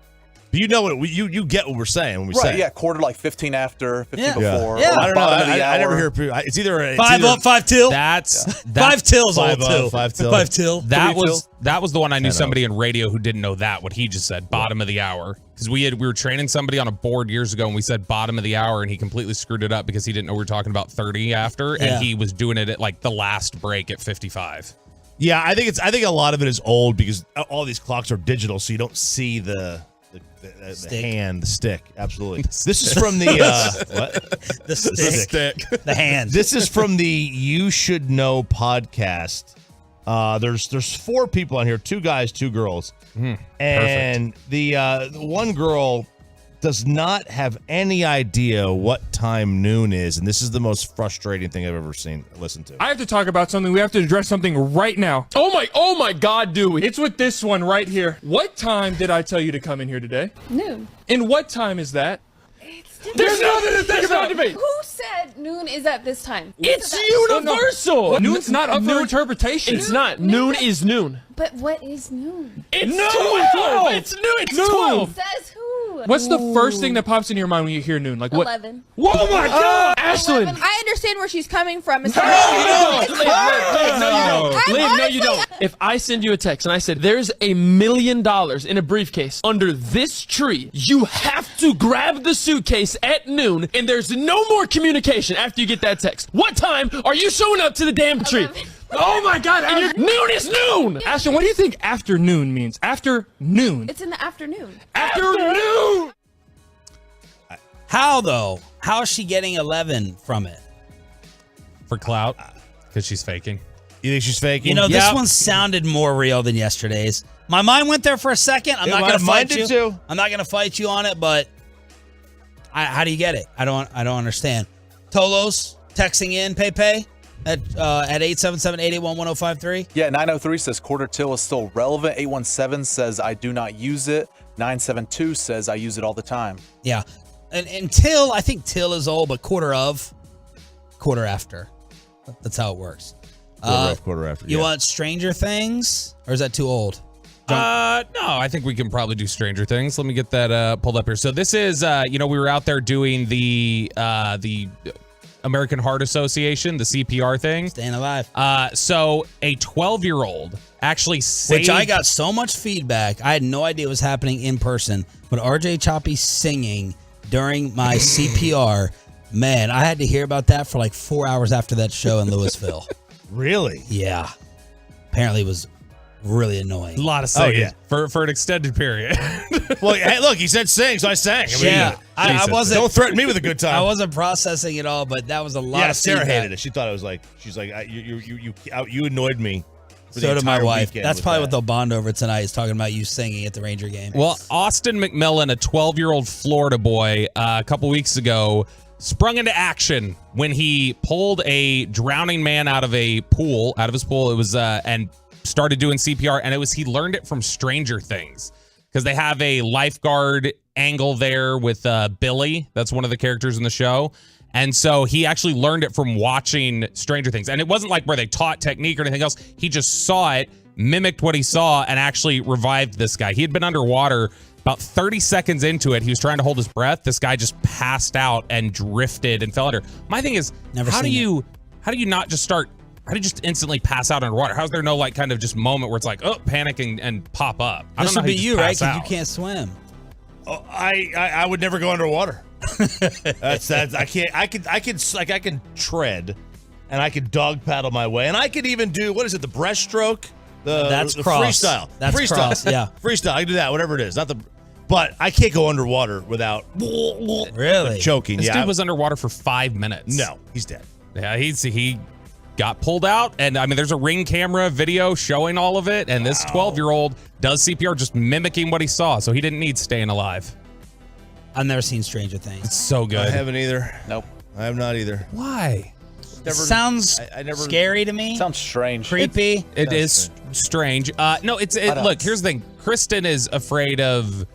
But you know what you get what we're saying when we say Right? it. Yeah, quarter like 15 after, 15 Yeah. before. Yeah. or I don't know. bottom of the I never hour. hear people. It's either it's 5 either, up, 5 till. That's 5 till's Five old up, too. 5 till. 5 till. That 3 was the one I knew 10 somebody in radio who didn't know that what he just said, bottom of the hour. Because we were training somebody on a board years ago and we said bottom of the hour and he completely screwed it up because he didn't know we were talking about 30 after Yeah. and he was doing it at like the last break at 55. Yeah, I think a lot of it is old because all these clocks are digital, so you don't see the hand, the stick. Absolutely. This is from the what? The stick. The hand. This is from the You Should Know podcast. There's 4 people on here, 2 guys, 2 girls. And the one girl does not have any idea what time noon is, and this is the most frustrating thing I've ever listened to. I have to talk about something. We have to address something right now. Oh my God, Dewey. It's with this one right here. What time did I tell you to come in here today? Noon. And what time is that? There's nothing to think about. Debate. Who said noon is at this time? It's universal. Noon's not up for interpretation. It's not. Noon is noon. But what is noon? It's 12. It's noon. It's 12. Says who? What's the first thing that pops in your mind when you hear noon? Like what? 11. Whoa, my God, Ashlyn. 11. I understand where she's coming from. It's No, it's Liv, no, you don't. I'm Liv, no, honestly- you don't. If I send you a text and I said, there's $1 million in a briefcase under this tree, you have to grab the suitcase at noon, and there's no more communication after you get that text. What time are you showing up to the damn tree? 11. Oh my God, noon is noon! Ashton, what do you think afternoon means? Afternoon. It's in the afternoon. Afternoon! How though? How is she getting 11 from it? For clout, because she's faking. You think she's faking? You know, this one sounded more real than yesterday's. My mind went there for a second. I'm not going to fight you. Too. I'm not going to fight you on it, but how do you get it? I don't understand. Tolos texting in Pepe at 877-881-1053. Yeah, 903 says quarter till is still relevant. 817 says I do not use it. 972 says I use it all the time. Yeah. And till, I think till is old, but quarter of, quarter after. That's how it works. Quarter after. You want Stranger Things, or is that too old? No, I think we can probably do Stranger Things. Let me get that pulled up here. So this is, we were out there doing the American Heart Association, the CPR thing. Staying alive. So a 12-year-old actually saved... Which I got so much feedback. I had no idea it was happening in person. But RJ Choppy singing during my CPR, man, I had to hear about that for like 4 hours after that show in Louisville. Really? Yeah. Apparently it was really annoying. A lot of singing. Oh, yeah. For an extended period. Well, hey, look, he said sing, so I sang. I mean, I wasn't. Don't threaten me with a good time. I wasn't processing it all, but that was a lot Yeah, of Sarah feedback. hated it. She thought it was like, she's like, you annoyed me. For So the did my entire wife. weekend That's with probably that. what they'll bond over tonight, is talking about you singing at the Ranger game. Well, Austin McMillan, a 12-year-old Florida boy, a couple weeks ago, sprung into action when he pulled a drowning man out of his pool. It was and started doing CPR, and he learned it from Stranger Things, because they have a lifeguard angle there with Billy. That's one of the characters in the show. And so he actually learned it from watching Stranger Things. And it wasn't like where they taught technique or anything else. He just saw it, mimicked what he saw, and actually revived this guy. He had been underwater About 30 seconds into it, he was trying to hold his breath. This guy just passed out and drifted and fell under. My thing is, how do you not just start? How do you just instantly pass out underwater? How's there no like kind of just moment where it's like, oh, panic and pop up? This would be you, right? Because you can't swim. Oh, I would never go underwater. That's I can't. I can tread, and I can dog paddle my way, and I could even do what is it? The breaststroke. That's the cross. Freestyle. That's freestyle. cross. Yeah, freestyle. I can do that. Whatever it is. But I can't go underwater without really choking. This dude was underwater for 5 minutes. No, he's dead. Yeah, he got pulled out, and I mean, there's a Ring camera video showing all of it, and this 12-year-old does CPR just mimicking what he saw, so he didn't need staying alive. I've never seen Stranger Things. It's so good. I haven't either. Nope. I have not either. Why? Sounds scary to me. Sounds strange. Creepy. It is strange. No, look, here's the thing. Kristen is afraid of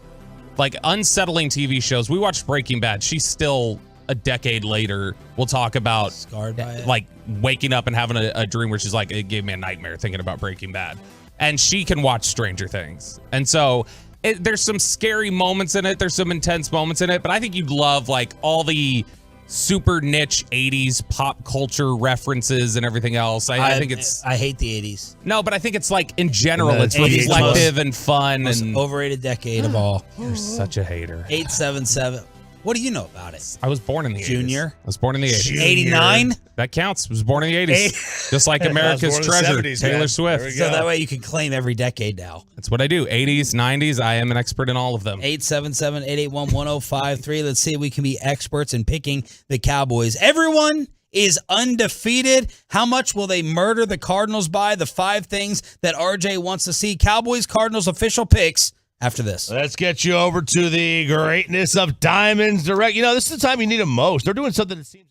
like unsettling TV shows. We watched Breaking Bad. She's still a decade later will talk about scarred by it. Like waking up and having a dream where she's like, it gave me a nightmare thinking about Breaking Bad. And she can watch Stranger Things. And so there's some scary moments in it. There's some intense moments in it. But I think you'd love like all the super niche 80s pop culture references and everything else. I think it's... I hate the 80s. No, but I think it's like in general, it's reflective and fun. Most and overrated decade of all. You're such a hater. 877. What do you know about it? I was born in the 80s. Junior? I was born in the 80s. 89? That counts. I was born in the 80s. Just like America's Treasure, 70s, Taylor man. Swift. So that way you can claim every decade now. That's what I do. 80s, 90s. I am an expert in all of them. 877-881-1053. Let's see if we can be experts in picking the Cowboys. Everyone is undefeated. How much will they murder the Cardinals by? The 5 things that RJ wants to see. Cowboys Cardinals official picks after this. Let's get you over to the greatness of Diamonds Direct. You know, this is the time you need them most. They're doing something that seems...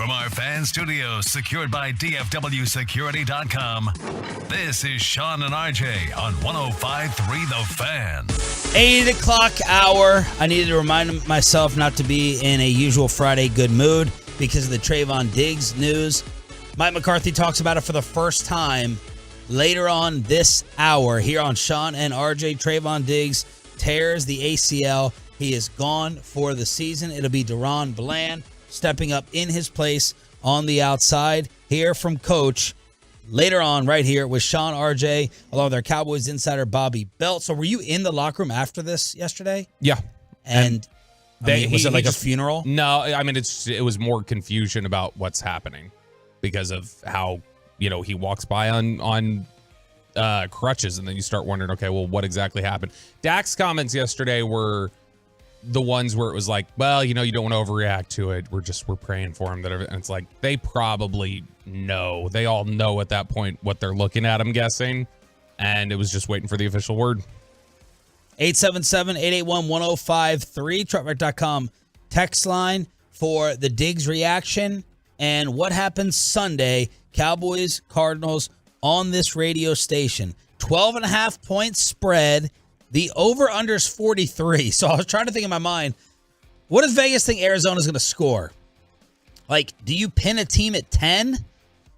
From our fan studios, secured by DFWSecurity.com, this is Sean and RJ on 105.3 The Fan. 8 o'clock hour. I needed to remind myself not to be in a usual Friday good mood because of the Trayvon Diggs news. Mike McCarthy talks about it for the first time later on this hour here on Sean and RJ. Trayvon Diggs tears the ACL. He is gone for the season. It'll be Deron Bland stepping up in his place on the outside. Hear from Coach later on right here with Sean, RJ, along with our Cowboys insider Bobby Belt. So were you in the locker room after this yesterday? Yeah. And was it like a funeral? No, I mean, it was more confusion about what's happening because of how, he walks by on crutches, and then you start wondering, okay, well, what exactly happened? Dak's comments yesterday were the ones where it was like, well, you don't want to overreact to it. We're praying for him. And it's like, they probably know. They all know at that point what they're looking at, I'm guessing. And it was just waiting for the official word. 877-881-1053, truckwreck.com text line for the Diggs reaction and what happened Sunday. Cowboys, Cardinals on this radio station. 12.5-point spread. The over-under is 43. So I was trying to think in my mind, what does Vegas think Arizona's going to score? Like, do you pin a team at 10? If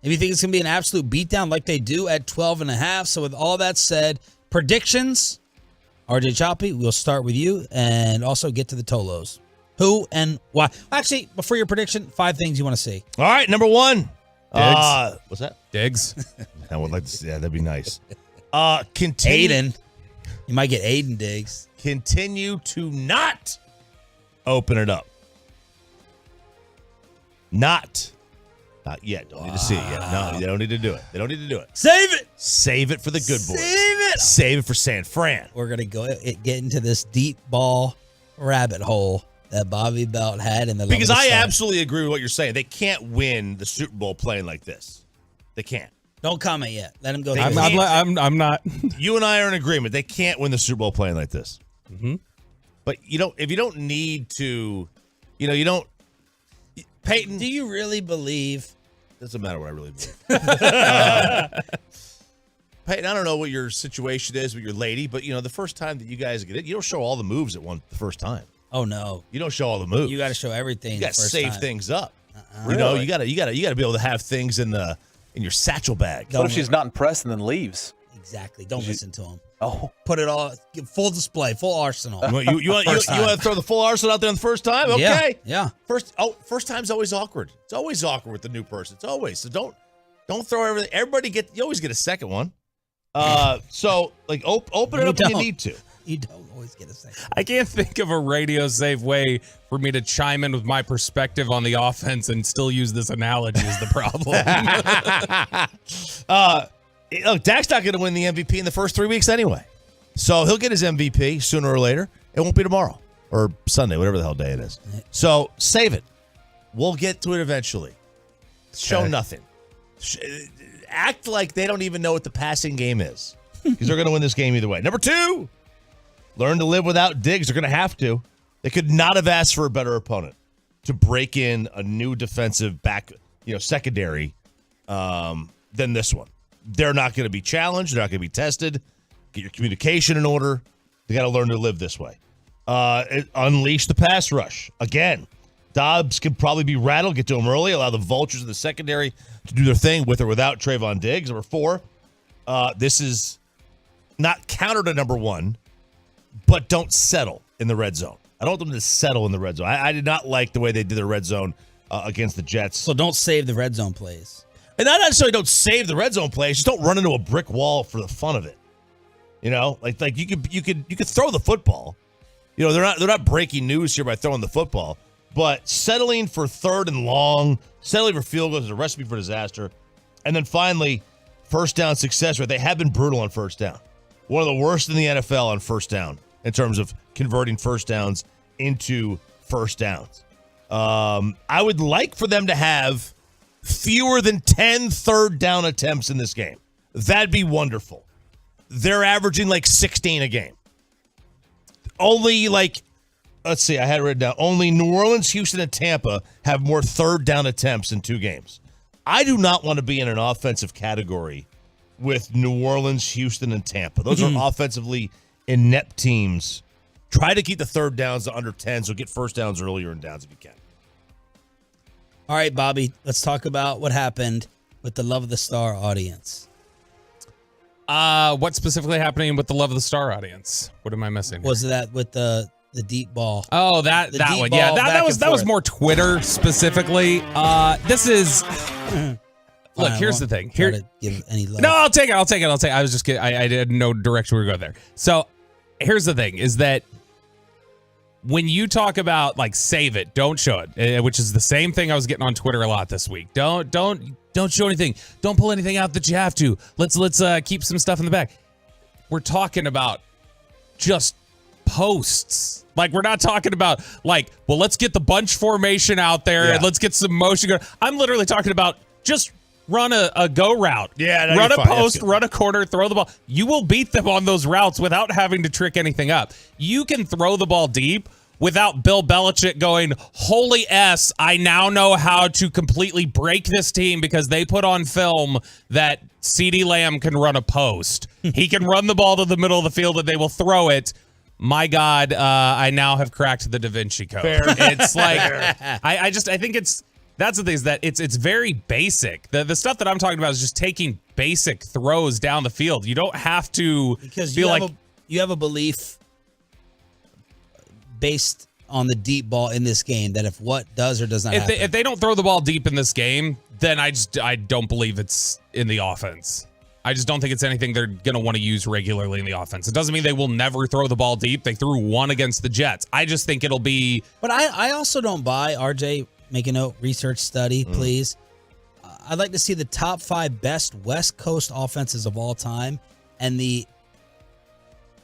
you think it's going to be an absolute beatdown like they do at 12.5. So with all that said, predictions, RJ Choppy, we'll start with you and also get to the Tolos. Who and why? Actually, before your prediction, 5 things you want to see. All right, number 1. Diggs. What's that? Diggs. I would like to see that. That'd be nice. Aiden. You might get Aiden Diggs. Continue to not open it up. Not yet. Don't need to see it yet. No, they don't need to do it. They don't need to do it. Save it. Save it for the good boys. Save it. Save it for San Fran. We're going to get into this deep ball rabbit hole that Bobby Belt had in the Because I absolutely agree with what you're saying. They can't win the Super Bowl playing like this. They can't. Don't comment yet. Let him go. I'm not. You and I are in agreement. They can't win the Super Bowl playing like this. Mm-hmm. But if you don't need to, you don't. Peyton, do you really believe? Doesn't matter what I really believe. Peyton, I don't know what your situation is with your lady, but the first time that you guys get it, you don't show all the moves the first time. Oh no, you don't show all the moves. You got to show everything. You got to save things up. Really? You got to be able to have things in your satchel bag. What if she's not impressed and then leaves? Exactly. Don't listen to him. Oh, put it all full display, full arsenal. You want to throw the full arsenal out there on the first time? Okay. Yeah. First time's always awkward. It's always awkward with the new person. It's always. So don't throw everything. You always get a second one. So open it up when you need to. You don't always get a second. I can't think of a radio safe way for me to chime in with my perspective on the offense and still use this analogy is the problem. Look, Dak's not going to win the MVP in the first 3 weeks anyway. So he'll get his MVP sooner or later. It won't be tomorrow or Sunday, whatever the hell day it is. So save it. We'll get to it eventually. Show nothing. Act like they don't even know what the passing game is because they're going to win this game either way. Number 2. Learn to live without Diggs. They're going to have to. They could not have asked for a better opponent to break in a new defensive back, secondary than this one. They're not going to be challenged. They're not going to be tested. Get your communication in order. They got to learn to live this way. Unleash the pass rush. Again, Dobbs can probably be rattled. Get to him early. Allow the vultures in the secondary to do their thing with or without Trayvon Diggs. Number 4, this is not counter to number 1. But don't settle in the red zone. I don't want them to settle in the red zone. I did not like the way they did their red zone against the Jets. So don't save the red zone plays. And not necessarily don't save the red zone plays. Just don't run into a brick wall for the fun of it. Like you could throw the football. They're not breaking news here by throwing the football, but settling for 3rd and long, settling for field goals is a recipe for disaster. And then finally, first down success rate. They have been brutal on first down. One of the worst in the NFL on first down in terms of converting first downs into first downs. I would like for them to have fewer than 10 third down attempts in this game. That'd be wonderful. They're averaging 16 a game. Only let's see, I had it written down. Only New Orleans, Houston, and Tampa have more third down attempts in 2 games. I do not want to be in an offensive category with New Orleans, Houston, and Tampa. Those are offensively inept teams. Try to keep the third downs to under 10, so get first downs earlier in downs if you can. All right, Bobby, let's talk about what happened with the Love of the Star audience. What's specifically happening with the Love of the Star audience? What am I missing? Was that with the deep ball? Oh, that one. Yeah, that was more Twitter specifically. This is look. Here's the thing. Here, to give any love. no, I'll take it. I was just kidding. I didn't know direction we were going there. So here's the thing: is that when you talk about like save it, don't show it, which is the same thing I was getting on Twitter a lot this week. Don't show anything. Don't pull anything out that you have to. Let's keep some stuff in the back. We're talking about just posts. Like, we're not talking about like, well, let's get the bunch formation out there and let's get some motion going. I'm literally talking about just run a go route. Yeah, no, run a fine. post, run a corner, throw the ball. You will beat them on those routes without having to trick anything up. You can throw the ball deep without Bill Belichick going, holy S, I now know how to completely break this team because they put on film that CeeDee Lamb can run a post. He can run the ball to the middle of the field and they will throw it. My God, I now have cracked the Da Vinci Code. Fair. It's like, I think that's the thing is that it's very basic. The stuff that I'm talking about is just taking basic throws down the field. You don't have to because feel you have a belief based on the deep ball in this game that if what does or does not happen. If they don't throw the ball deep in this game, then I don't believe it's in the offense. I just don't think it's anything they're going to want to use regularly in the offense. It doesn't mean they will never throw the ball deep. They threw one against the Jets. I just think it'll be... But I also don't buy, RJ, make a note, research study, please. I'd like to see the top 5 best West Coast offenses of all time and the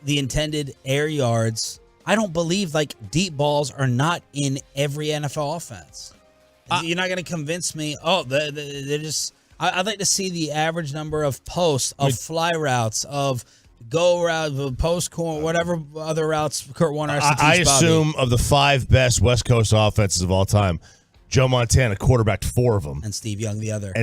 intended air yards. I don't believe like deep balls are not in every NFL offense. You're not going to convince me. Oh, they're just. I'd like to see the average number of posts, of fly routes, of go routes, of post corner, whatever other routes Kurt Warner has to teach I assume Bobby. of the 5 best West Coast offenses of all time, Joe Montana quarterbacked 4 of them. And Steve Young the other.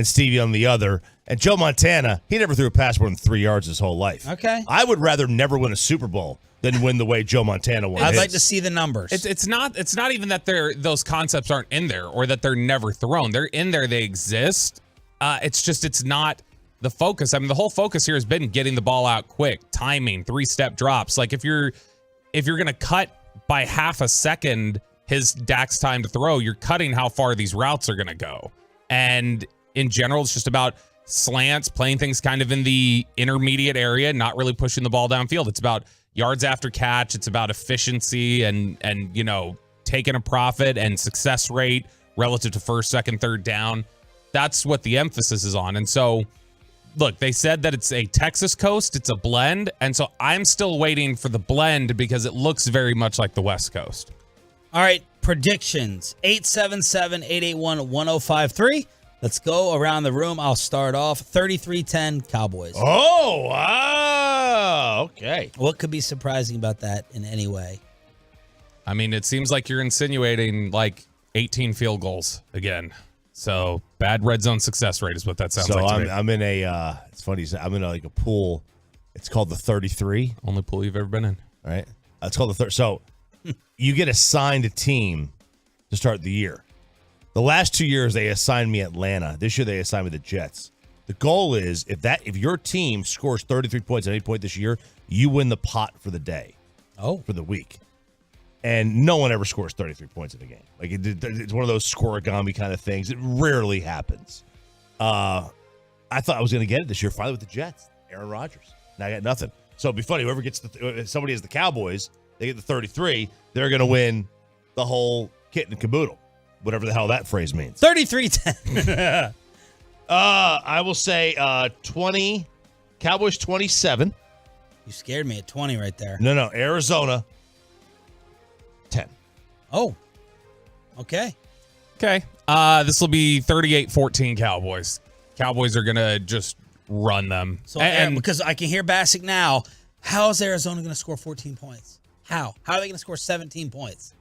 And Joe Montana, he never threw a pass more than 3 yards his whole life. Okay. I would rather never win a Super Bowl than win the way Joe Montana won. I'd like to see the numbers. It's not even that those concepts aren't in there or that they're never thrown. They're in there. They exist. It's not the focus. I mean, the whole focus here has been getting the ball out quick, timing, 3-step drops. Like if you're going to cut by half a second his Dak's time to throw, you're cutting how far these routes are going to go. And in general, it's just about slants, playing things kind of in the intermediate area, not really pushing the ball downfield. It's about yards after catch. It's about efficiency and taking a profit and success rate relative to first, second, third down. That's what the emphasis is on. And so, look, they said that it's a Texas Coast. It's a blend. And so I'm still waiting for the blend because it looks very much like the West Coast. All right, predictions. 877-881-1053. Let's go around the room. I'll start off. 33-10 Cowboys. Oh, wow. Okay. What could be surprising about that in any way? I mean, it seems like you're insinuating like 18 field goals again. So bad red zone success rate is what that sounds like to me. I'm in it's funny, I'm in a pool. It's called the 33. Only pool you've ever been in. All right. It's called the 30. So you get assigned a team to start the year. The last 2 years, they assigned me Atlanta. This year, they assigned me the Jets. The goal is if your team scores 33 points at any point this year, you win the pot for the day. Oh. For the week. And no one ever scores 33 points in a game. Like it's one of those scoregami kind of things. It rarely happens. I thought I was going to get it this year, finally with the Jets. Aaron Rodgers. Now I got nothing. So it'd be funny. Whoever gets if somebody has the Cowboys, they get the 33. They're going to win the whole kit and caboodle, whatever the hell that phrase means. 33-10. I will say 20. Cowboys 27. You scared me at 20 right there. No. Arizona 10. Oh. Okay. This will be 38-14 Cowboys. Cowboys are going to just run them. So, and because I can hear Bassick now, how is Arizona going to score 14 points? How are they going to score 17 points?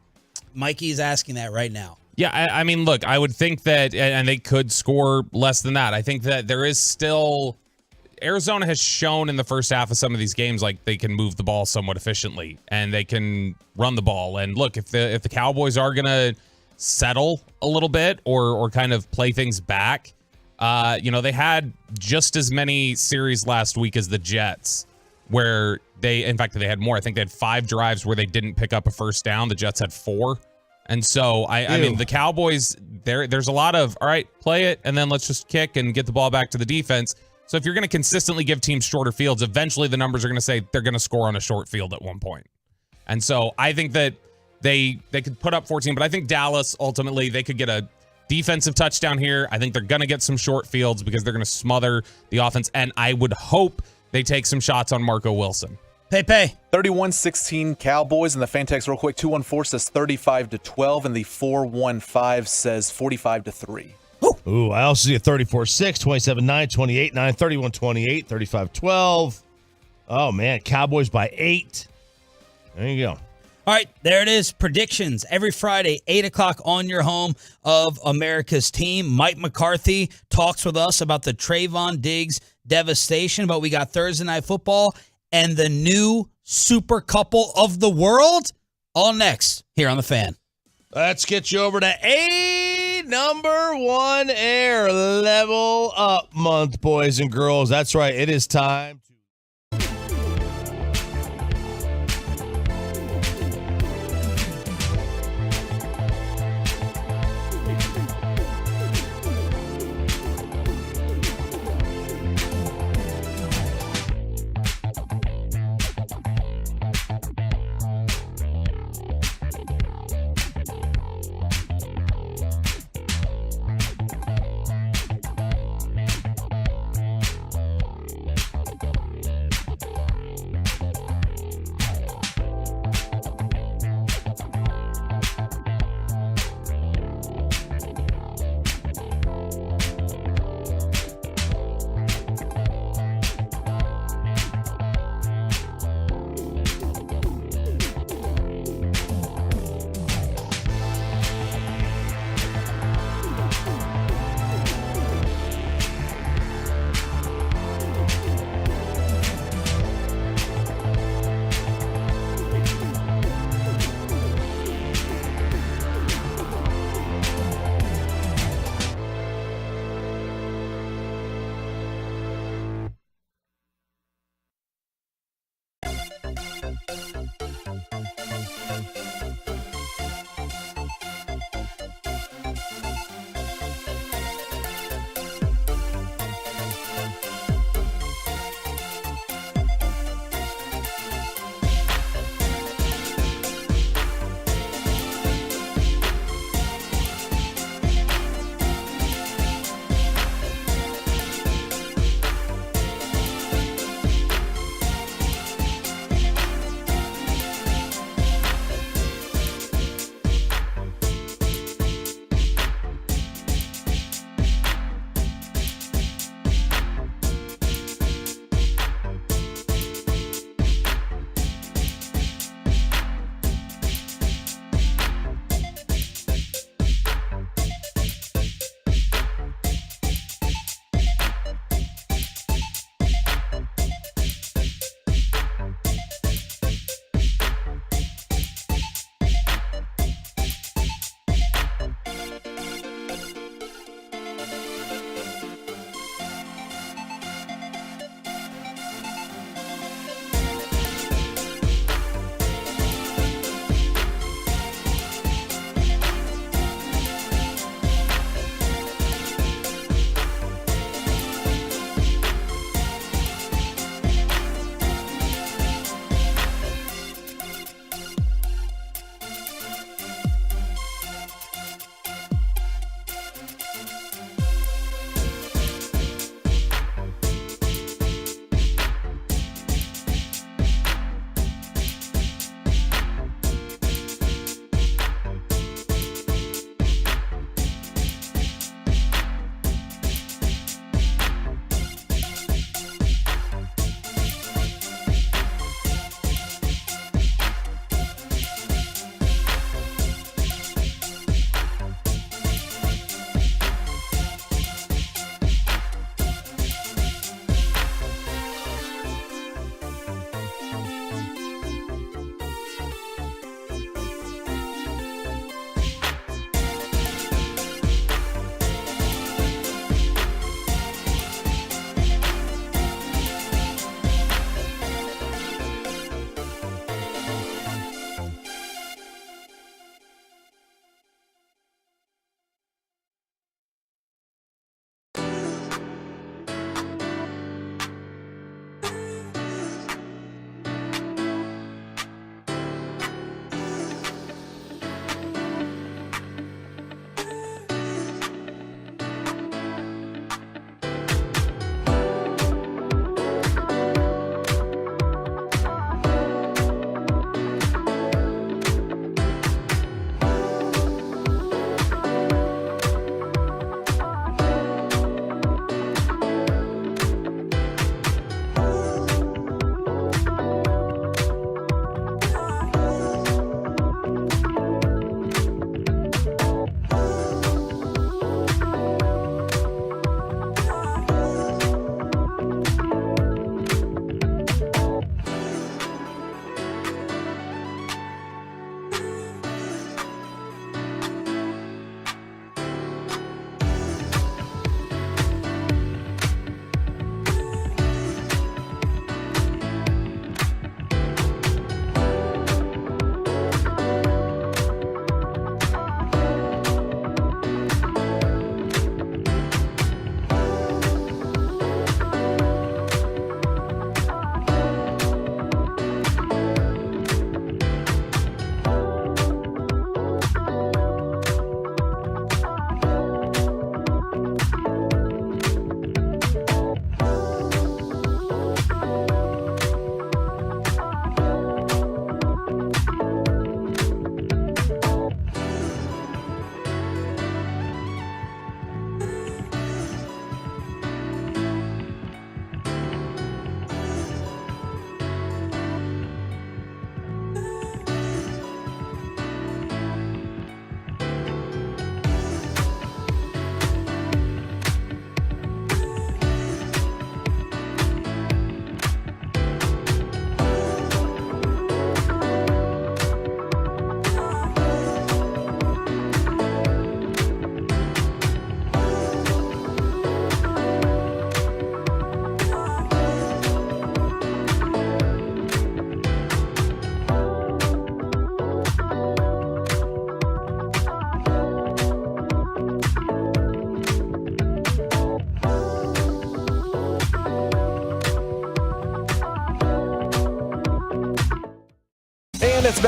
Mikey's asking that right now. Yeah, I mean, look, I would think that, and they could score less than that. I think that there is still, Arizona has shown in the first half of some of these games like they can move the ball somewhat efficiently and they can run the ball. And look, if the Cowboys are gonna settle a little bit or kind of play things back, they had just as many series last week as the Jets, where they had more. I think they had 5 drives where they didn't pick up a first down. The Jets had 4. And so, I mean, the Cowboys, there's a lot of, all right, play it, and then let's just kick and get the ball back to the defense. So if you're going to consistently give teams shorter fields, eventually the numbers are going to say they're going to score on a short field at one point. And so I think that they could put up 14, but I think Dallas, ultimately, they could get a defensive touchdown here. I think they're going to get some short fields because they're going to smother the offense, and I would hope they take some shots on Marco Wilson. Pepe. 31-16 Cowboys, and the fan text real quick. 214 says 35-12, and the 415 says 45-3. Ooh, I also see a 34-6, 27-9, 28-9, 31-28, 35-12. Oh, man, Cowboys by 8. There you go. All right, there it is. Predictions every Friday, 8 o'clock on your home of America's team. Mike McCarthy talks with us about the Trayvon Diggs devastation, but we got Thursday Night Football and the new super couple of the world. All next here on The Fan. Let's get you over to a number 1 air level up month, boys and girls. That's right. It is time.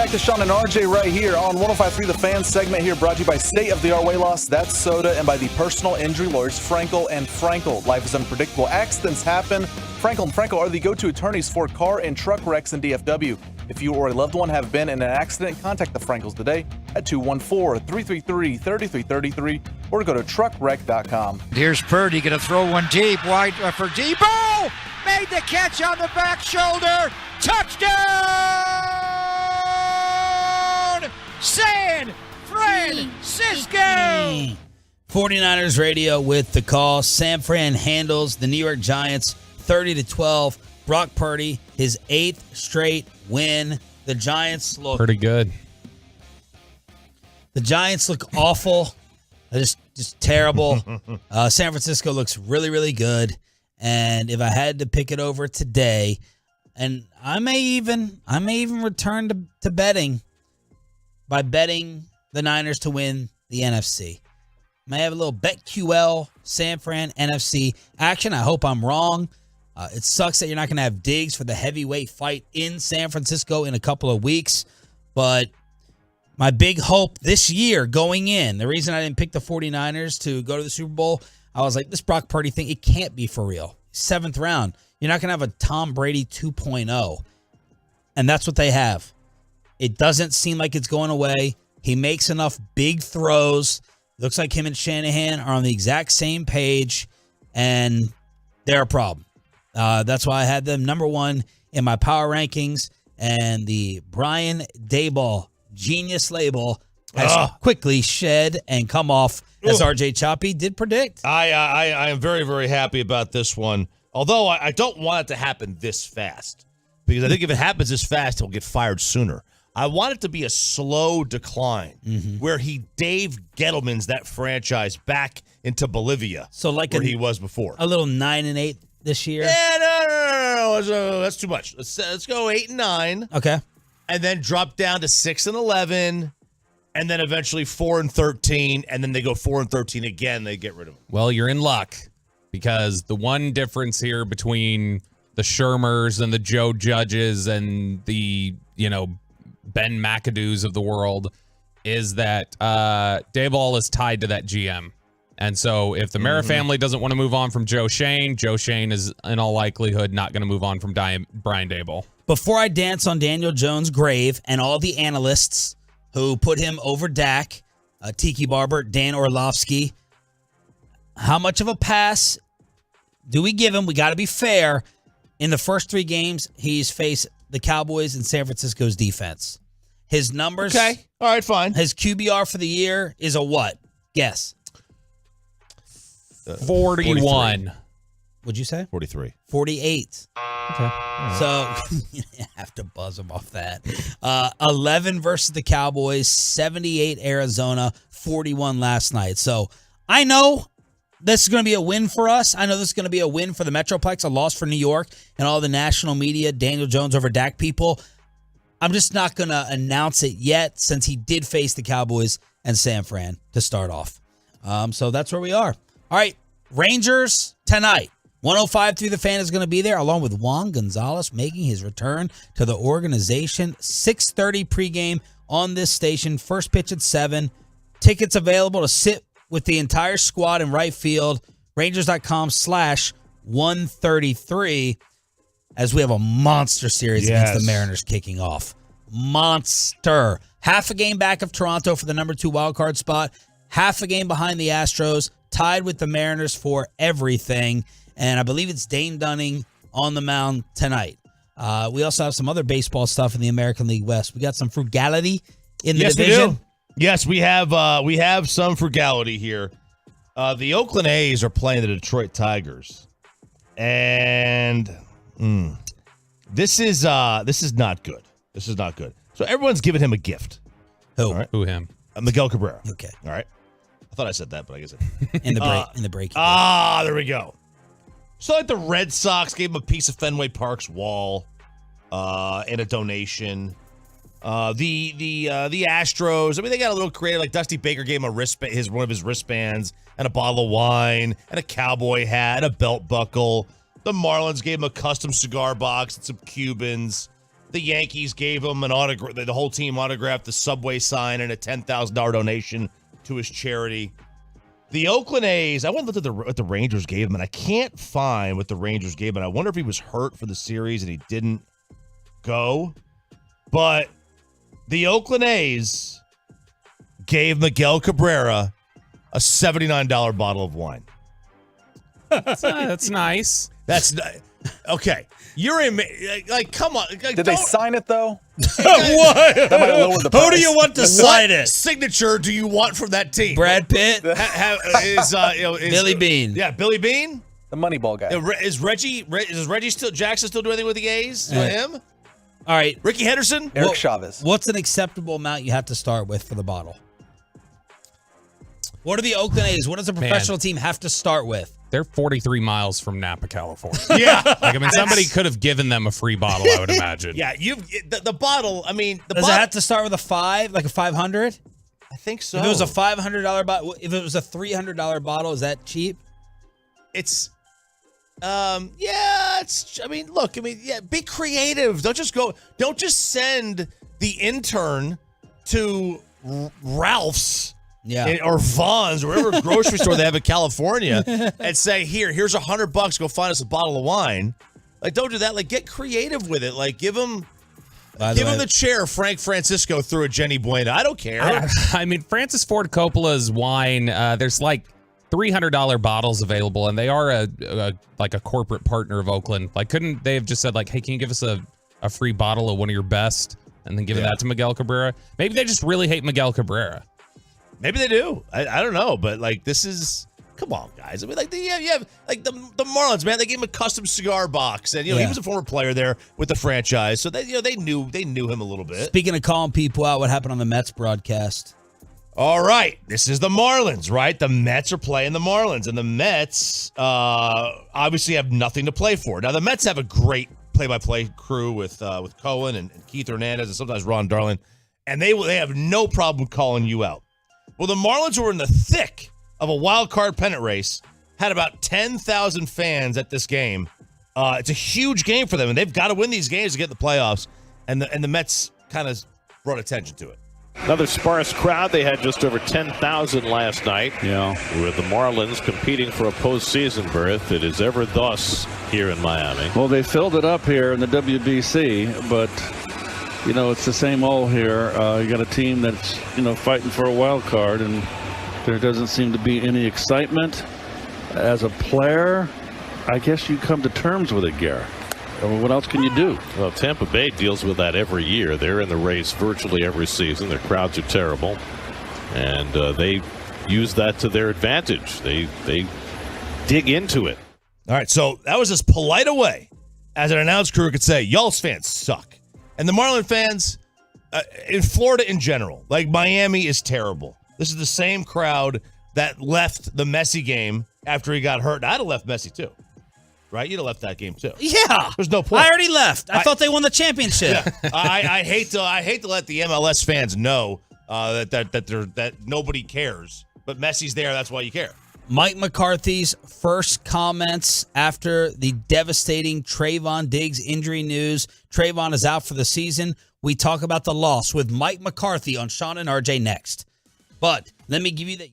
back to Sean and RJ right here on 105.3 The Fan segment here, brought to you by State of the Art Weight Loss, that's soda, and by the personal injury lawyers Frankel and Frankel. Life is unpredictable. Accidents happen. Frankel and Frankel are the go-to attorneys for car and truck wrecks in DFW. If you or a loved one have been in an accident, contact the Frankels today at 214-333-3333 or go to truckwreck.com. Here's Purdy going to throw one deep, wide for Debo. Made the catch on the back shoulder. Touchdown! San Francisco! 49ers radio with the call. San Fran handles the New York Giants 30-12. Brock Purdy, his 8th straight win. The Giants look pretty good. The Giants look awful. Just terrible. San Francisco looks really, really good. And if I had to pick it over today, and I may even return to betting by betting the Niners to win the NFC. May have a little BetQL San Fran NFC action. I hope I'm wrong. It sucks that you're not going to have Diggs for the heavyweight fight in San Francisco in a couple of weeks. But my big hope this year going in, the reason I didn't pick the 49ers to go to the Super Bowl, I was like, this Brock Purdy thing, it can't be for real. 7th round. You're not going to have a Tom Brady 2.0. And that's what they have. It doesn't seem like it's going away. He makes enough big throws. Looks like him and Shanahan are on the exact same page, and they're a problem. That's why I had them number 1 in my power rankings, and the Brian Daboll Genius label has quickly shed and come off, as RJ Choppy did predict. I am very, very happy about this one, although I don't want it to happen this fast, because I think if it happens this fast, he'll get fired sooner. I want it to be a slow decline where he Dave Gettleman's that franchise back into Bolivia, so like where he was before. A little 9-8 this year. Yeah, no. That's too much. Let's go 8-9. Okay, and then drop down to 6-11, and then eventually 4-13, and then they go 4-13 again. They get rid of him. Well, you're in luck, because the one difference here between the Shermers and the Joe Judges and the Ben McAdoo's of the world is that Daboll is tied to that GM. And so if the Mara family doesn't want to move on from Joe Shane is in all likelihood not going to move on from Brian Daboll. Before I dance on Daniel Jones' grave and all the analysts who put him over Dak, Tiki Barber, Dan Orlovsky, how much of a pass do we give him? We got to be fair. In the first 3 games, he's faced the Cowboys and San Francisco's defense. His numbers. Okay. All right, fine. His QBR for the year is a what? Guess. 41. What'd you say? 43. 48. Okay. So you have to buzz him off that. 11 versus the Cowboys, 78 Arizona, 41 last night. So I know this is going to be a win for us. I know this is going to be a win for the Metroplex, a loss for New York and all the national media, Daniel Jones over Dak people. I'm just not going to announce it yet, since he did face the Cowboys and San Fran to start off. So that's where we are. All right, Rangers tonight. 105.3 The Fan is going to be there, along with Juan Gonzalez making his return to the organization. 6:30 pregame on this station. First pitch at 7. Tickets available to sit with the entire squad in right field. Rangers.com/133, as we have a monster series against the Mariners kicking off. Monster. Half a game back of Toronto for the number 2 wildcard spot. Half a game behind the Astros. Tied with the Mariners for everything. And I believe it's Dane Dunning on the mound tonight. We also have some other baseball stuff in the American League West. We got some frugality in the division. We do. Yes, we have some frugality here. The Oakland A's are playing the Detroit Tigers. And this is not good. This is not good. So everyone's giving him a gift. Who? All right? Who him? Miguel Cabrera. Okay. All right. I thought I said that, but I guess in the break. There we go. So like the Red Sox gave him a piece of Fenway Park's wall, and a donation. The Astros, I mean, they got a little creative. Like Dusty Baker gave him one of his wristbands and a bottle of wine and a cowboy hat and a belt buckle. The Marlins gave him a custom cigar box and some Cubans. the Yankees gave him an autograph. The whole team autographed the subway sign and a $10,000 donation to his charity. The Oakland A's, I went and looked at what the Rangers gave him, and I can't find what the Rangers gave him. I wonder if he was hurt for the series and he didn't go. But the Oakland A's gave Miguel Cabrera a $79 bottle of wine. That's nice. That's okay. You're in, like, come on. Like, Did they sign it though? What? That might lower the Who price. do you want to sign it? Signature do you want from that team? Brad Pitt? Is Billy Bean. Yeah, Billy Bean. The Moneyball guy. Is Reggie still Jackson still doing anything with the A's? Him? All right. Ricky Henderson? Eric Chavez. What's an acceptable amount you have to start with for the bottle? What are the Oakland A's? What does a professional team have to start with? They're 43 miles from Napa, California. Yeah. Like, I mean, somebody could have given them a free bottle, I would imagine. Yeah, the bottle, I mean, Does it have to start with a 5, like a 500? I think so. If it was a $500 bottle, if it was a $300 bottle, is that cheap? It's I mean, look, be creative. Don't just send the intern to Ralph's or Vaughn's or whatever grocery store they have in California and say, here's $100, go find us a bottle of wine. Like, don't do that. Like, get creative with it. Like, give him the chair Frank Francisco threw at Jenny Buena. I don't care. I mean, Francis Ford Coppola's wine, there's like $300 bottles available, and they are a corporate partner of Oakland. Like, couldn't they have just said, like, hey, can you give us a free bottle of one of your best, and then give that to Miguel Cabrera? Maybe they just really hate Miguel Cabrera. Maybe they do. I don't know, but like, this is, come on, guys. I mean, like, you have like the Marlins, man. They gave him a custom cigar box, and he was a former player there with the franchise, so they knew him a little bit. Speaking of calling people out, what happened on the Mets broadcast? All right, this is the Marlins, right? The Mets are playing the Marlins, and the Mets obviously have nothing to play for. Now, the Mets have a great play-by-play crew with Cohen and Keith Hernandez and sometimes Ron Darling, and they have no problem calling you out. Well, the Marlins, who were in the thick of a wild card pennant race, had about 10,000 fans at this game. It's a huge game for them, and they've got to win these games to get in the playoffs, and the Mets kind of brought attention to it. Another sparse crowd. They had just over 10,000 last night. Yeah. With the Marlins competing for a postseason berth. It is ever thus here in Miami. Well, they filled it up here in the WBC, but, it's the same old here. You got a team that's, fighting for a wild card, and there doesn't seem to be any excitement. As a player, I guess you come to terms with it, Garrett. What else can you do? Well, Tampa Bay deals with that every year. They're in the race virtually every season. Their crowds are terrible, and they use that to their advantage. They dig into it. All right, so that was as polite a way as an announce crew could say, y'all's fans suck. And the Marlin fans, in Florida in general, like Miami is terrible. This is the same crowd that left the Messi game after he got hurt. I'd have left Messi too. Right? You'd have left that game too. Yeah. There's no point. I already left. I thought they won the championship. Yeah. I hate to let the MLS fans know that nobody cares. But Messi's there, that's why you care. Mike McCarthy's first comments after the devastating Trayvon Diggs injury news. Trayvon is out for the season. We talk about the loss with Mike McCarthy on Sean and RJ next. But let me give you that.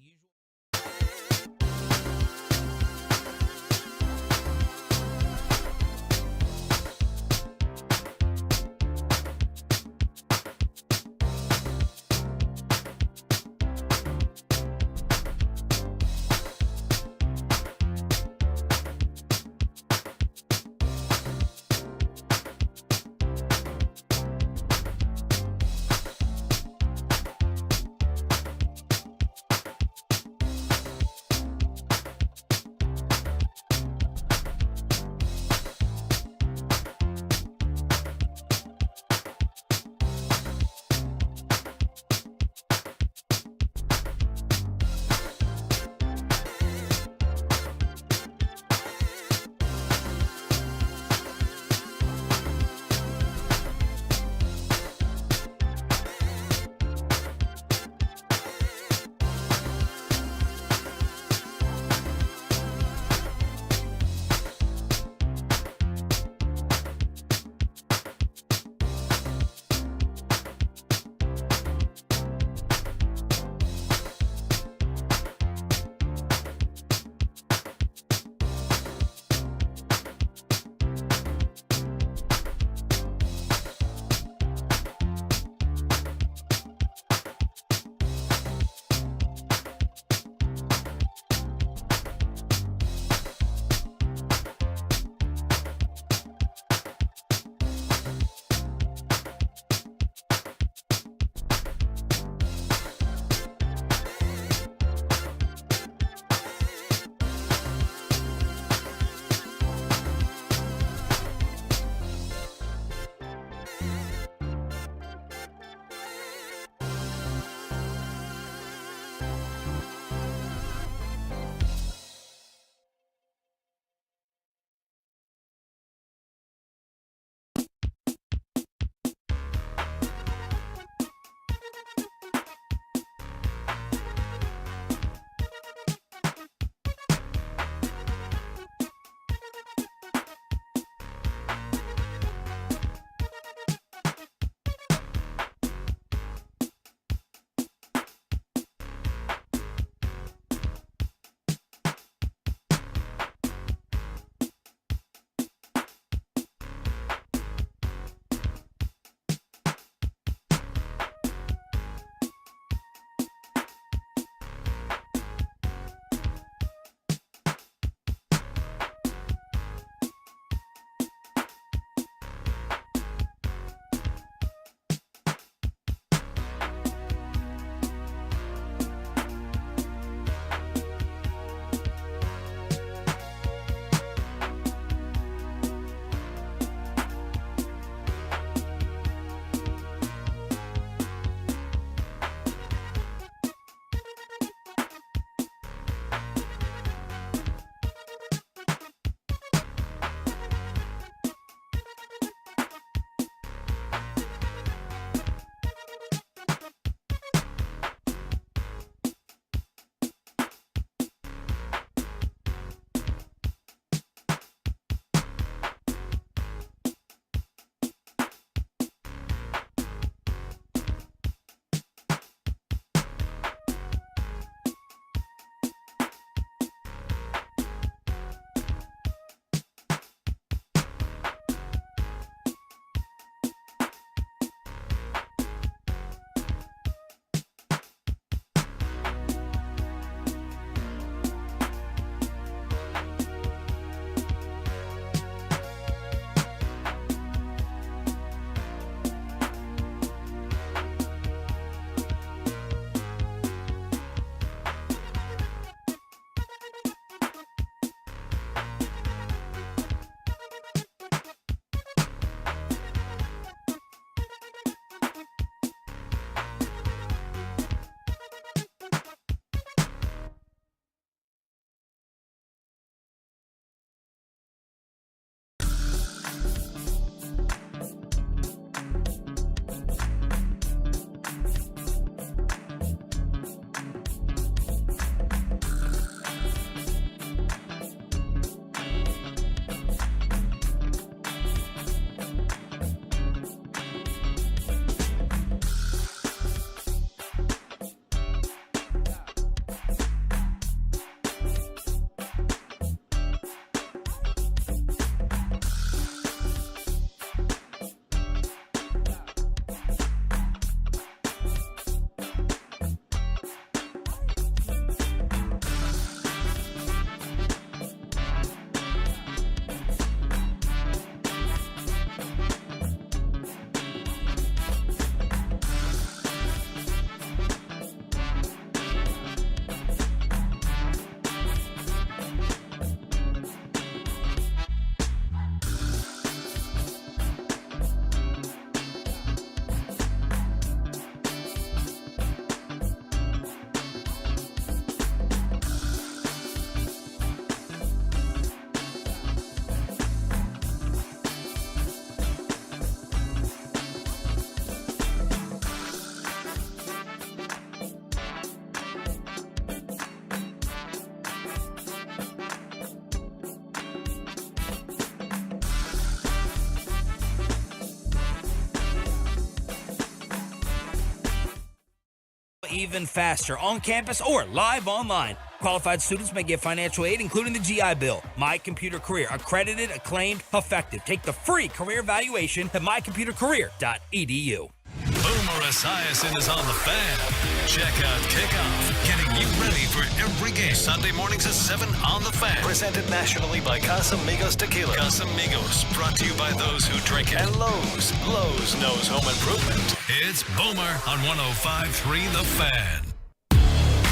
even faster on campus or live online. Qualified students may get financial aid, including the GI Bill. My Computer Career, accredited, acclaimed, effective. Take the free career evaluation at mycomputercareer.edu. Boomer Esiason is on the Fan. Check out Kickoff, getting you ready for every game. Sunday mornings at 7 on the Fan. Presented nationally by Casamigos Tequila. Casamigos, brought to you by those who drink it. And Lowe's. Lowe's knows home improvement. It's Boomer on 105.3 The Fan.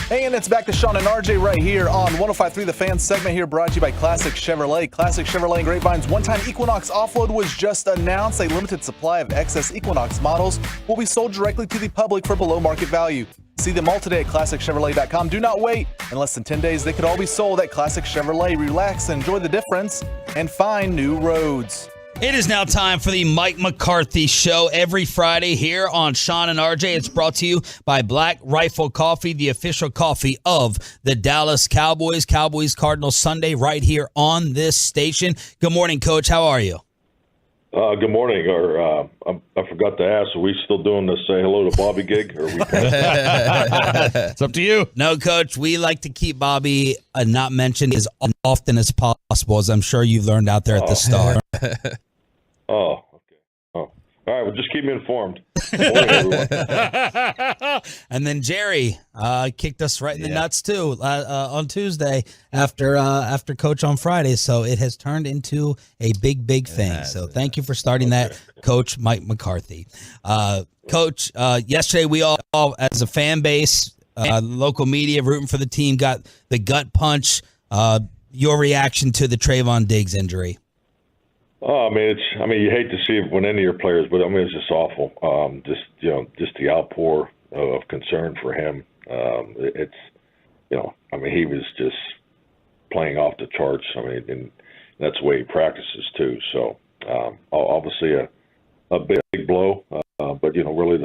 Hey, and it's back to Sean and RJ right here on 105.3 The Fan segment here, brought to you by Classic Chevrolet. Classic Chevrolet and Grapevine's one-time Equinox offload was just announced. A limited supply of excess Equinox models will be sold directly to the public for below market value. See them all today at ClassicChevrolet.com. Do not wait. In less than 10 days, they could all be sold at Classic Chevrolet. Relax, enjoy the difference, and find new roads. It is now time for the Mike McCarthy Show every Friday here on Sean and RJ. It's brought to you by Black Rifle Coffee, the official coffee of the Dallas Cowboys. Cowboys Cardinals Sunday right here on this station. Good morning, Coach. How are you? Good morning. I forgot to ask, are we still doing the say hello to Bobby gig? Or are we It's up to you. No, Coach, we like to keep Bobby not mentioned as often as possible, as I'm sure you've learned out there at the Star. Oh, okay. Oh, all right. Well, just keep me informed. Good morning, everyone. And then Jerry kicked us right in the nuts too on Tuesday after Coach on Friday. So it has turned into a big thing. So thank you for starting that, Coach Mike McCarthy. Coach, yesterday we all as a fan base, local media rooting for the team, got the gut punch. Your reaction to the Trayvon Diggs injury? Oh, I mean, you hate to see it when any of your players, but I mean, it's just awful. Just the outpour of concern for him. He was just playing off the charts. I mean, and that's the way he practices too. So, obviously a big blow, but really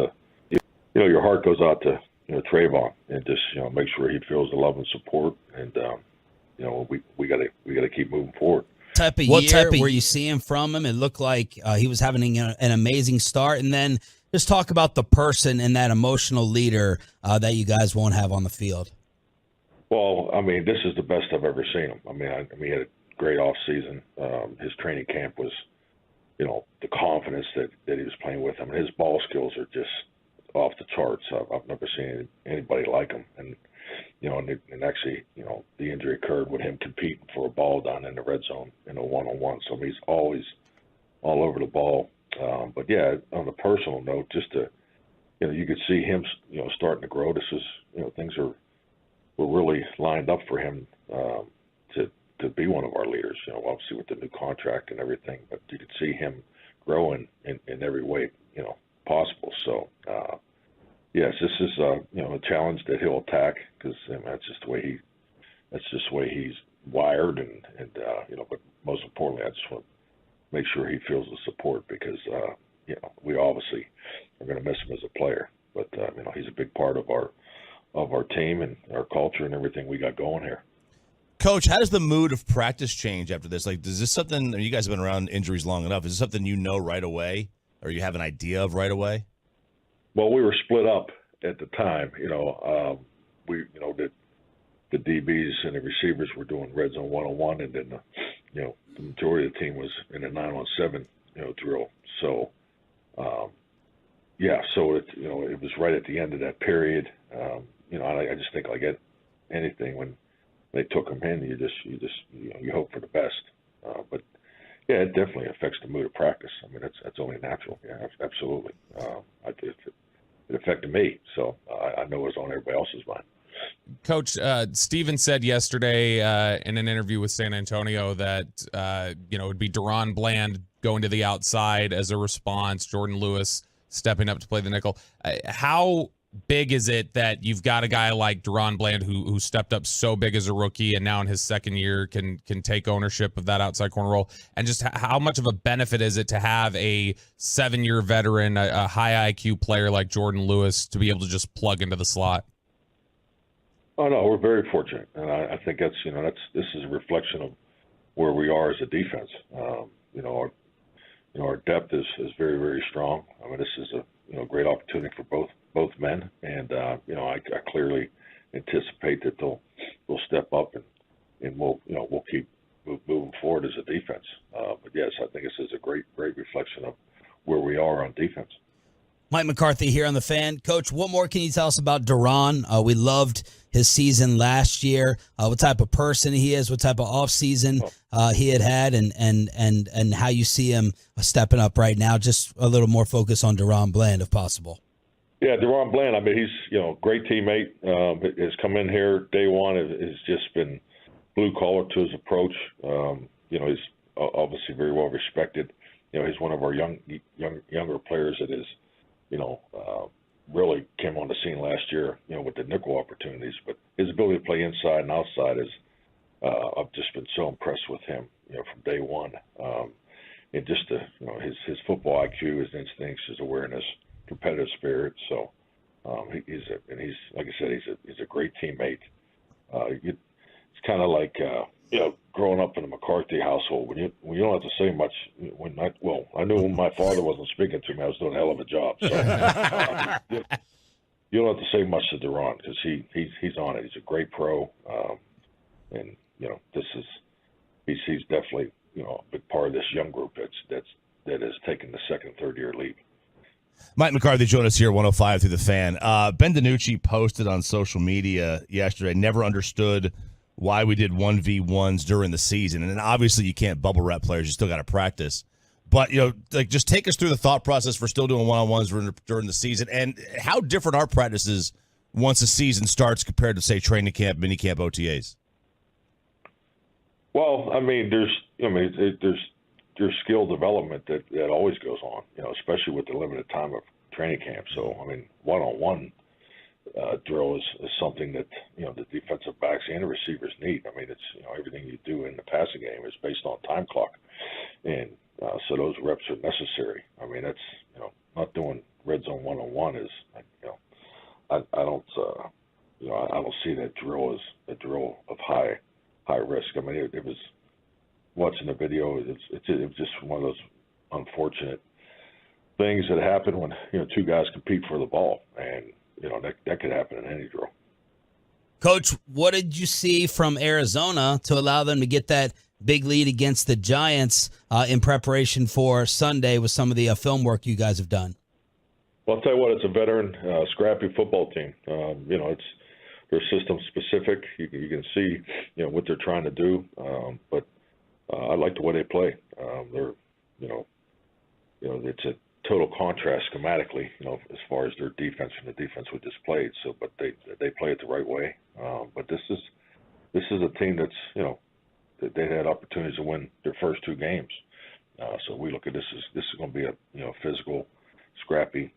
your heart goes out to Trayvon, and just make sure he feels the love and support, and we got to keep moving forward. What type were you seeing from him? It looked like he was having an amazing start. And then just talk about the person and that emotional leader that you guys won't have on the field. Well, I mean, this is the best I've ever seen him. I mean, he had a great off season. His training camp was, the confidence that he was playing with. I mean, his ball skills are just off the charts. I've never seen anybody like him. And and actually, the injury occurred with him competing for a ball down in the red zone in a one-on-one. So he's always all over the ball. But yeah, on a personal note, just to, you could see him, starting to grow. This is, things were really lined up for him to be one of our leaders. Obviously with the new contract and everything, but you could see him growing in every way, possible. So. Yes, this is a challenge that he'll attack because that's just the way he's wired, and But most importantly, I just want to make sure he feels the support because we obviously are going to miss him as a player, but he's a big part of our team and our culture and everything we got going here. Coach, how does the mood of practice change after this? Like, is this something? You guys have been around injuries long enough. Is this something right away, or you have an idea of right away? Well, we were split up at the time. The DBs and the receivers were doing red zone one-on-one, and then the majority of the team was in a 9-on-7 drill. So, so it was right at the end of that period. I just think like anything when they took him in, you hope for the best. But yeah, it definitely affects the mood of practice. I mean, that's only natural. Yeah, absolutely. It affected me, so I know it's on everybody else's mind. Coach, Steven said yesterday in an interview with San Antonio that it would be Deron Bland going to the outside as a response, Jordan Lewis stepping up to play the nickel. How big is it that you've got a guy like Deron Bland who stepped up so big as a rookie and now in his second year can take ownership of that outside corner role? And just how much of a benefit is it to have a 7-year veteran, a high IQ player like Jordan Lewis to be able to just plug into the slot? Oh no, we're very fortunate, and I think this is a reflection of where we are as a defense. Our depth is very, very strong. I mean, this is a great opportunity for both men, and I clearly anticipate that they'll step up and we'll keep moving forward as a defense. But yes, I think this is a great reflection of where we are on defense. Mike McCarthy here on The Fan. Coach, what more can you tell us about Duran? We loved his season last year. What type of person he is, what type of offseason he had, and how you see him stepping up right now. Just a little more focus on Duran Bland, if possible. Yeah, Duran Bland, I mean, he's a great teammate. Has come in here day one. Has just been blue collar to his approach. He's obviously very well respected. He's one of our younger players that is, really came on the scene last year, with the nickel opportunities. But his ability to play inside and outside is, I've just been so impressed with him, from day one. And just his football IQ, his instincts, his awareness, competitive spirit. So he's like I said, he's a great teammate. It's kind of like growing up in a McCarthy household when you don't have to say much. I knew when my father wasn't speaking to me, I was doing a hell of a job. So you don't have to say much to Duran because he's on it. He's a great pro, and he's definitely a big part of this young group that has taken the second, third year leap. Mike McCarthy joined us here, 105 through the Fan. Ben DiNucci posted on social media yesterday, never understood why we did 1v1s during the season. And obviously you can't bubble wrap players. You still got to practice. But, just take us through the thought process for still doing one-on-ones during the season. And how different are practices once the season starts compared to, say, training camp, minicamp, OTAs? Well, I mean, there's skill development that always goes on, especially with the limited time of training camp. So, I mean, one-on-one drill is something that, the defensive backs and the receivers need. I mean, it's, everything you do in the passing game is based on time clock. And so those reps are necessary. I mean, that's, not doing red zone one-on-one is, I don't see that drill as a drill of high risk. I mean, it was, watching the video, it was just one of those unfortunate things that happen when two guys compete for the ball, and that could happen in any drill. Coach, what did you see from Arizona to allow them to get that big lead against the Giants in preparation for Sunday with some of the film work you guys have done? Well, I'll tell you what, it's a veteran, scrappy football team. They're system specific. You can see what they're trying to do, but I like the way they play. They're, it's a total contrast schematically, as far as their defense from the defense we just played. So, but they play it the right way. But this is a team that's, they had opportunities to win their first two games. So we look at this is going to be a physical, scrappy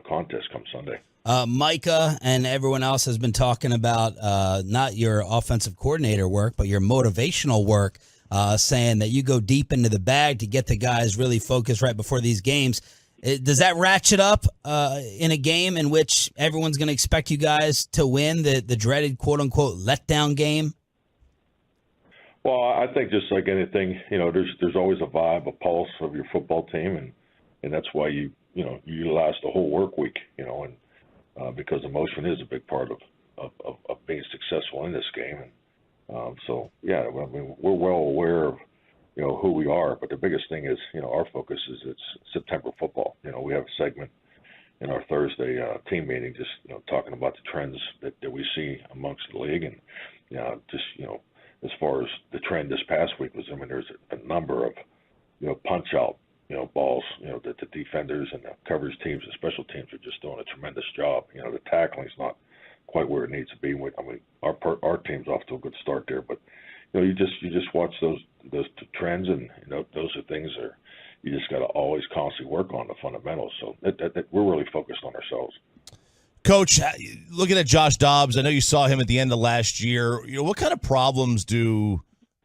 contest come Sunday. Micah and everyone else has been talking about not your offensive coordinator work, but your motivational work. Saying that you go deep into the bag to get the guys really focused right before these games. Does that ratchet up in a game in which everyone's going to expect you guys to win, the dreaded quote-unquote letdown game? Well, I think just like anything, there's always a vibe, a pulse of your football team, and that's why you utilize the whole work week, and because emotion is a big part of being successful in this game. So yeah, I mean, we're well aware of who we are, but the biggest thing is our focus is it's September football. We have a segment in our Thursday team meeting just talking about the trends that we see amongst the league, and as far as the trend this past week was, I mean, there's a number of punch out balls that the defenders and the coverage teams and special teams are just doing a tremendous job. The tackling's not quite where it needs to be. I mean, our team's off to a good start there, but you just watch those trends, and those are things that you just got to always constantly work on the fundamentals. So that we're really focused on ourselves. Coach, looking at Josh Dobbs, I know you saw him at the end of last year. What kind of problems do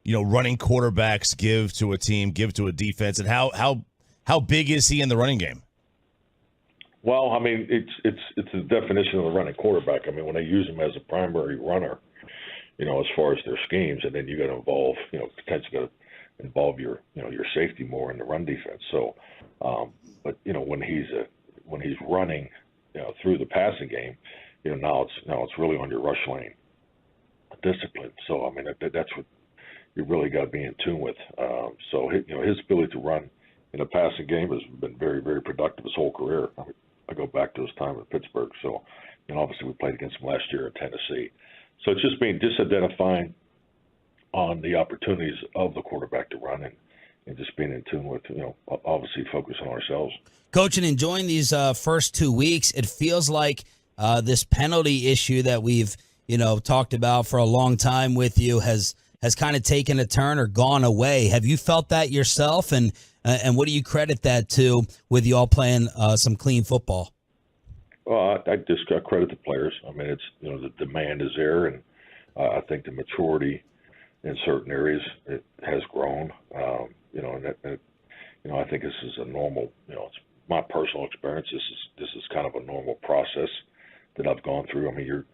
running quarterbacks give to a team, give to a defense, and how big is he in the running game? Well, I mean, it's the definition of the running quarterback. I mean, when they use him as a primary runner, as far as their schemes, and then you got to involve, potentially got to involve your safety more in the run defense. So, but when he's running, through the passing game, now it's really on your rush lane discipline. So I mean that's what you really got to be in tune with. So his ability to run in a passing game has been very, very productive his whole career. I go back to his time in Pittsburgh. So obviously we played against him last year in Tennessee. So it's just identifying on the opportunities of the quarterback to run and just being in tune with, obviously focusing on ourselves. Coach, and enjoying these first 2 weeks, it feels like this penalty issue that we've, talked about for a long time with you has kind of taken a turn or gone away. Have you felt that yourself? And what do you credit that to with you all playing some clean football? Well, I just credit the players. I mean, it's, the demand is there, and I think the maturity in certain areas it has grown. And I think this is a normal, it's my personal experience. This is kind of a normal process that I've gone through. I mean, you're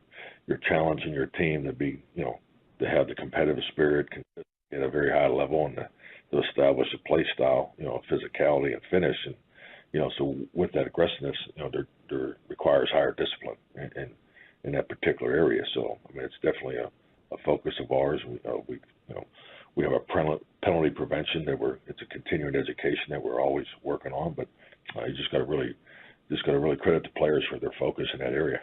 challenging your team to be, to have the competitive spirit at a very high level and to establish a play style, physicality and finish. And, so with that aggressiveness, there requires higher discipline in that particular area. So, I mean, it's definitely a focus of ours. We have a penalty prevention it's a continuing education that we're always working on, but you just got to really credit the players for their focus in that area.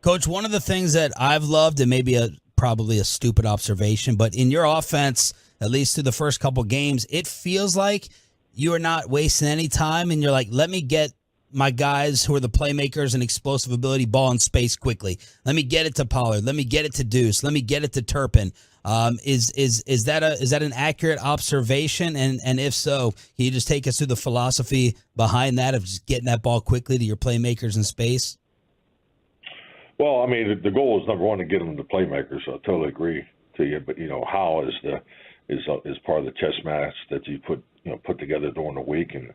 Coach, one of the things that I've loved, and maybe probably a stupid observation, but in your offense, at least through the first couple games, it feels like you are not wasting any time, and you're like, let me get my guys who are the playmakers and explosive ability ball in space quickly. Let me get it to Pollard. Let me get it to Deuce. Let me get it to Turpin. Is that an accurate observation? And if so, can you just take us through the philosophy behind that of just getting that ball quickly to your playmakers in space? Well, I mean, the goal is number one to get them to playmakers. So I totally agree to you. But how is part of the chess match that you put together during the week, and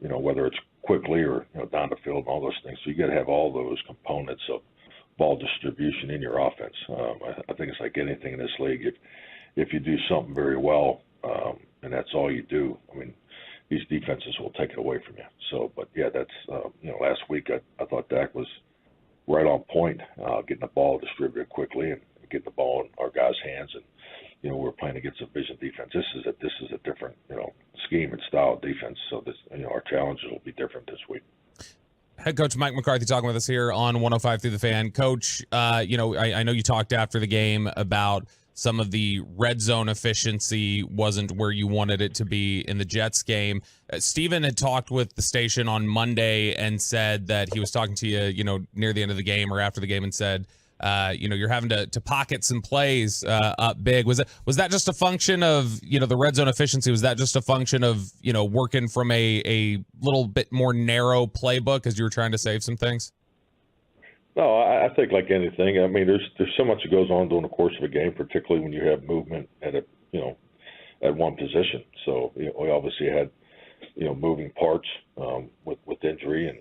whether it's quickly or down the field and all those things. So you got to have all those components of ball distribution in your offense. I think it's like anything in this league. If you do something very well, and that's all you do, I mean, these defenses will take it away from you. So, but yeah, that's last week I thought Dak was right on point, getting the ball distributed quickly and getting the ball in our guys' hands. And we're playing against a vision defense. This is a different scheme and style of defense. So this our challenges will be different this week. Head coach Mike McCarthy talking with us here on 105 Through the Fan. Coach, I know you talked after the game about some of the red zone efficiency wasn't where you wanted it to be in the Jets game. Steven had talked with the station on Monday and said that he was talking to you, near the end of the game or after the game, and said, you're having to pocket some plays up big. Was that just a function of, the red zone efficiency? Was that just a function of, working from a little bit more narrow playbook as you were trying to save some things? No, I think like anything. I mean, there's so much that goes on during the course of a game, particularly when you have movement at at one position. So we obviously had moving parts with injury and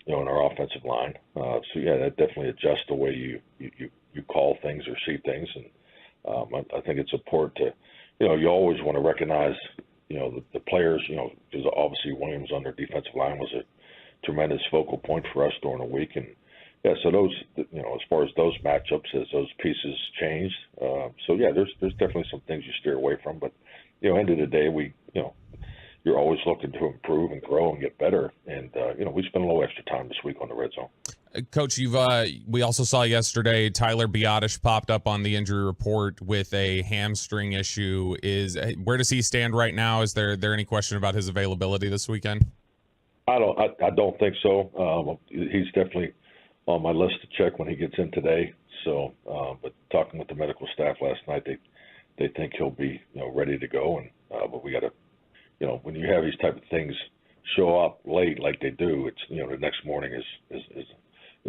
in our offensive line. So yeah, that definitely adjusts the way you call things or see things. And I think it's important to you always want to recognize the players. Because obviously Williams on their defensive line was a tremendous focal point for us during the week. And yeah, so those, as far as those matchups, as those pieces changed, so yeah, there's definitely some things you steer away from, but end of the day, you're always looking to improve and grow and get better, and we spent a little extra time this week on the red zone. Coach, we also saw yesterday Tyler Biadasz popped up on the injury report with a hamstring issue. Where does he stand right now? Is there any question about his availability this weekend? I don't think so. He's definitely on my list to check when he gets in today. So, but talking with the medical staff last night, they think he'll be ready to go. And but we got to, when you have these type of things show up late like they do, it's the next morning is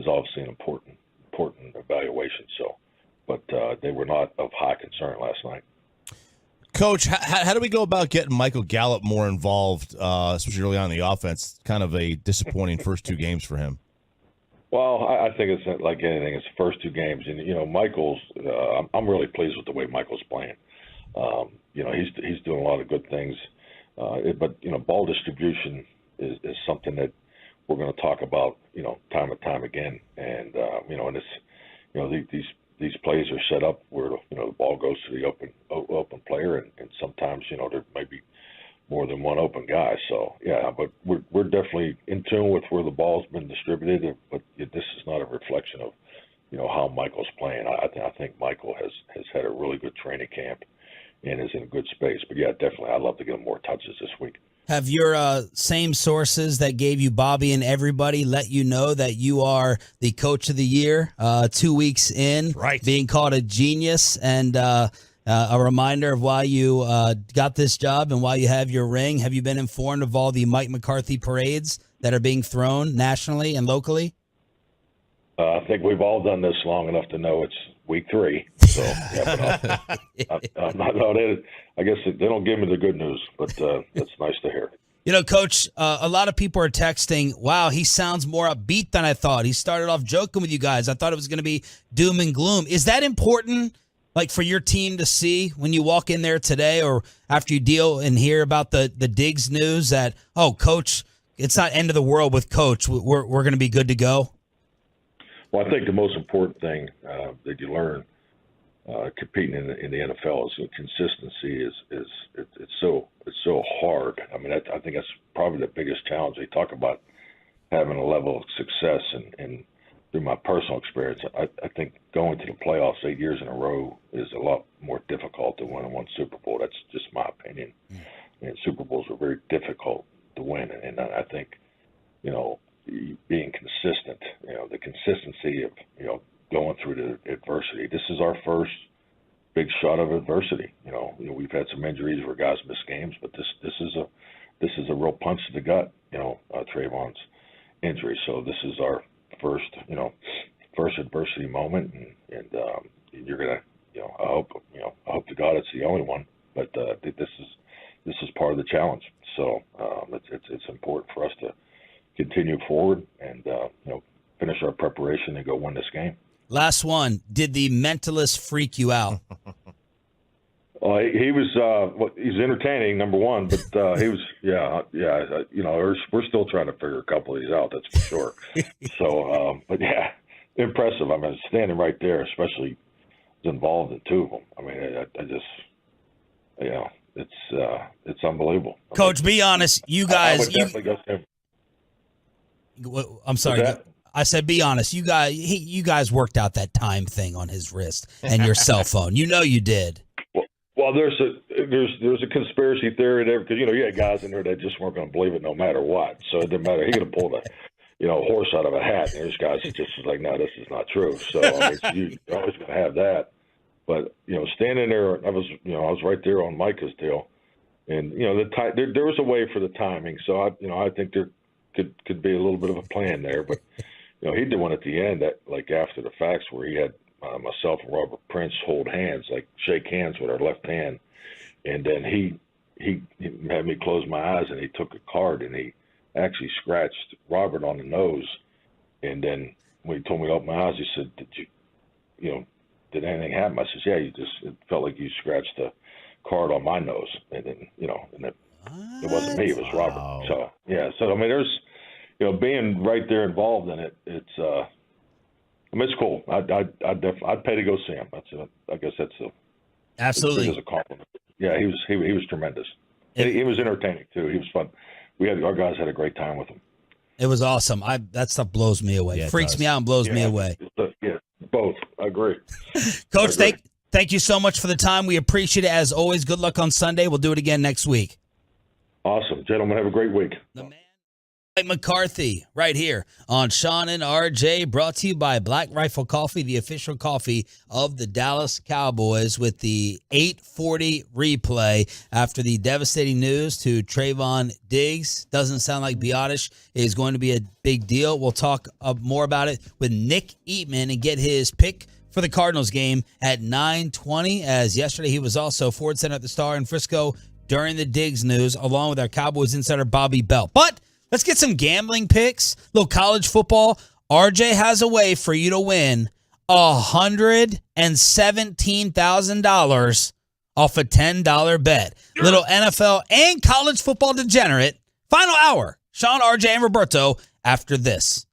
obviously an important evaluation. So, but they were not of high concern last night. Coach, how do we go about getting Michael Gallup more involved, especially early on in the offense? Kind of a disappointing first two games for him. Well, I think it's like anything. It's the first two games, and Michael's. I'm really pleased with the way Michael's playing. He's doing a lot of good things, but ball distribution is something that we're going to talk about, time and time again. And, and it's, these plays are set up where, the ball goes to the open player. And sometimes, there may be more than one open guy. So, yeah, but we're definitely in tune with where the ball's been distributed. But this is not a reflection of, how Michael's playing. I think Michael has had a really good training camp and is in a good space. But, yeah, definitely I'd love to get him more touches this week. Have your same sources that gave you Bobby and everybody let you know that you are the coach of the year 2 weeks in, right? Being called a genius, and a reminder of why you got this job and why you have your ring? Have you been informed of all the Mike McCarthy parades that are being thrown nationally and locally? I think we've all done this long enough to know it's week 3. So, yeah, but I guess they don't give me the good news, but that's nice to hear. Coach, a lot of people are texting, wow, he sounds more upbeat than I thought. He started off joking with you guys. I thought it was going to be doom and gloom. Is that important, like, for your team to see when you walk in there today or after you deal and hear about the Diggs news that, oh, Coach, it's not end of the world with Coach. We're going to be good to go? Well, I think the most important thing that you learn competing in the NFL is consistency. It's so hard. I mean, I think that's probably the biggest challenge. They talk about having a level of success, and through my personal experience, I think going to the playoffs 8 years in a row is a lot more difficult than winning one Super Bowl. That's just my opinion. And Super Bowls are very difficult to win, and I think, being consistent, the consistency of, going through the adversity. This is our first big shot of adversity. We've had some injuries where guys miss games, but this is a real punch to the gut, Trayvon's injury. So this is our first adversity moment, and you're gonna, I hope to God it's the only one, but this is part of the challenge. So it's important for us to continue forward and finish our preparation and go win this game. Last one. Did the mentalist freak you out? He was. He's entertaining, number one, but he was. Yeah. We're still trying to figure a couple of these out. That's for sure. So, but yeah, impressive. I mean, standing right there, especially involved in 2 of them. I mean, I just, it's unbelievable. Coach, be honest. You guys. I would definitely go stand. I'm sorry. I said, be honest. You guys worked out that time thing on his wrist and your cell phone. You did. Well, there's a conspiracy theory there because you had guys in there that just weren't going to believe it no matter what. So it didn't matter. He could have pulled a horse out of a hat, and there's guys that just was like, no, this is not true. So I mean, you're always going to have that. But standing there, I was right there on Micah's deal, and there was a way for the timing. So I think there could be a little bit of a plan there, but he did one at the end that, like, after the facts, where he had myself and Robert Prince hold hands, like shake hands with our left hand, and then he had me close my eyes, and he took a card and he actually scratched Robert on the nose, and then when he told me to open my eyes, he said, did anything happen? I said, yeah, it felt like you scratched a card on my nose, and then it wasn't me, it was Robert. Wow. So yeah, I mean, there's being right there involved in it. It's it's cool. I'd pay to go see him. I guess that's absolutely as a compliment. Yeah, he was tremendous. He was entertaining too. He was fun. Our guys had a great time with him. It was awesome. That stuff blows me away. Yeah, freaks me out and blows me away. Yeah, both. I agree. Coach, thank you so much for the time. We appreciate it as always. Good luck on Sunday. We'll do it again next week. Awesome. Gentlemen, have a great week. The man, Mike McCarthy, right here on Sean and RJ, brought to you by Black Rifle Coffee, the official coffee of the Dallas Cowboys, with the 8:40 replay after the devastating news to Trayvon Diggs. Doesn't sound like Biotish is going to be a big deal. We'll talk more about it with Nick Eatman and get his pick for the Cardinals game at 9:20, as yesterday he was also forward center at the Star in Frisco during the Diggs news, along with our Cowboys insider Bobby Bell. But let's get some gambling picks, little college football. RJ has a way for you to win $117,000 off a $10 bet. Little NFL and college football degenerate. Final hour. Sean, RJ, and Roberto after this.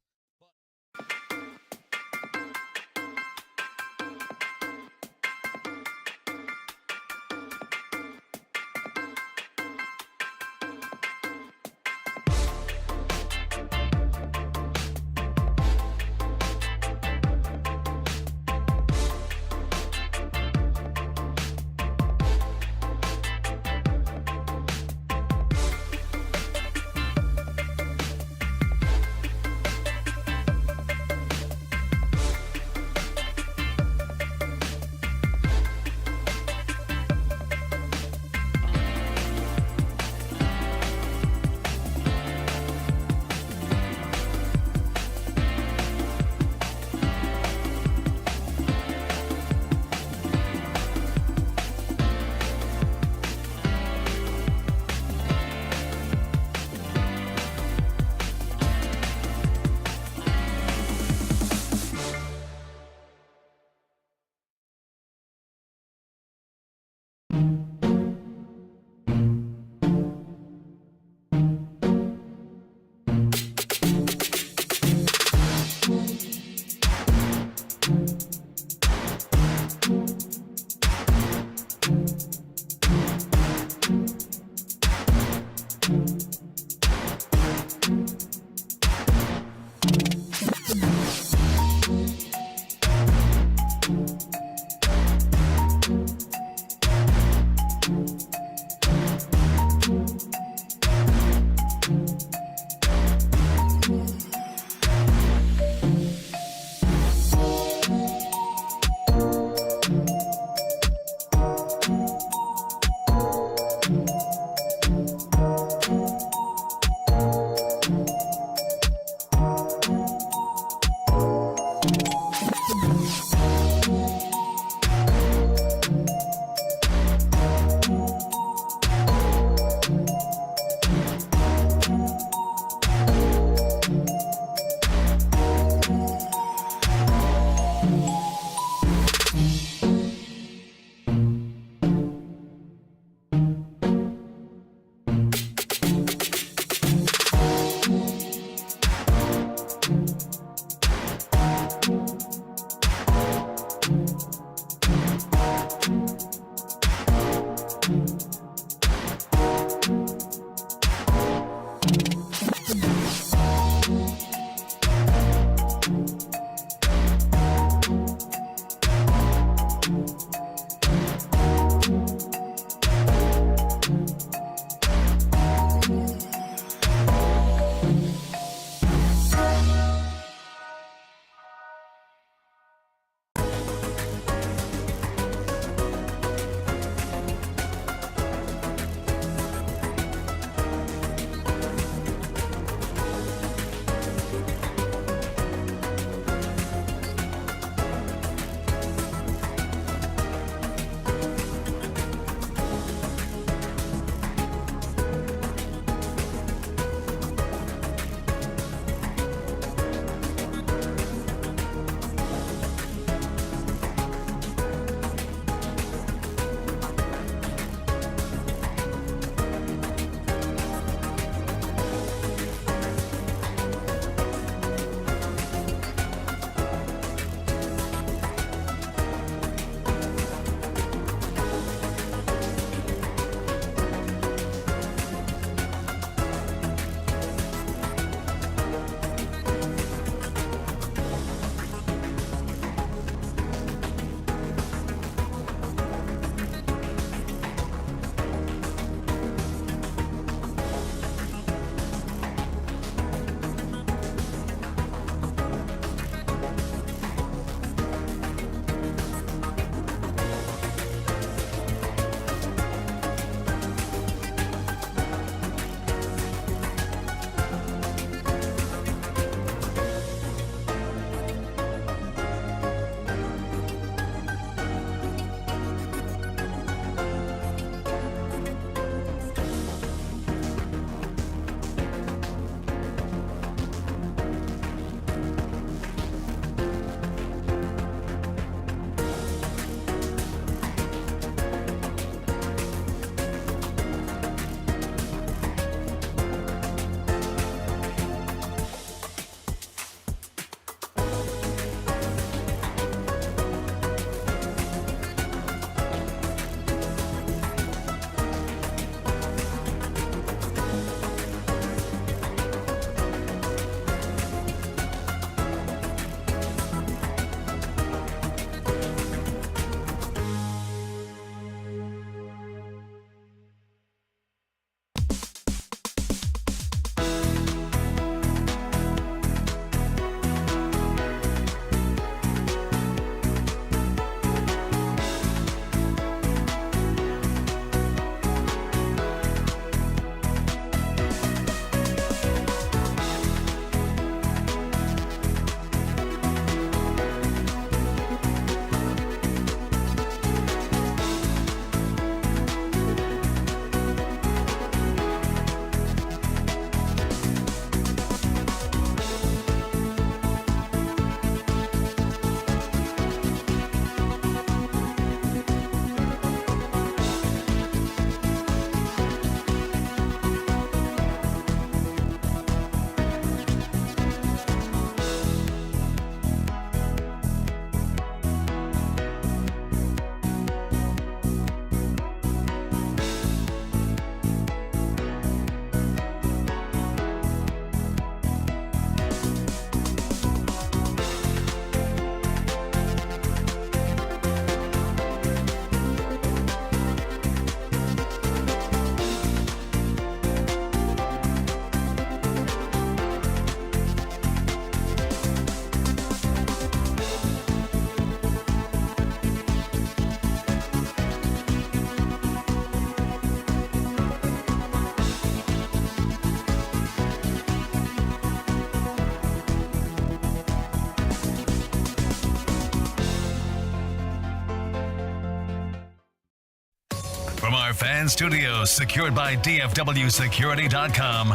our fan studios, secured by DFWsecurity.com.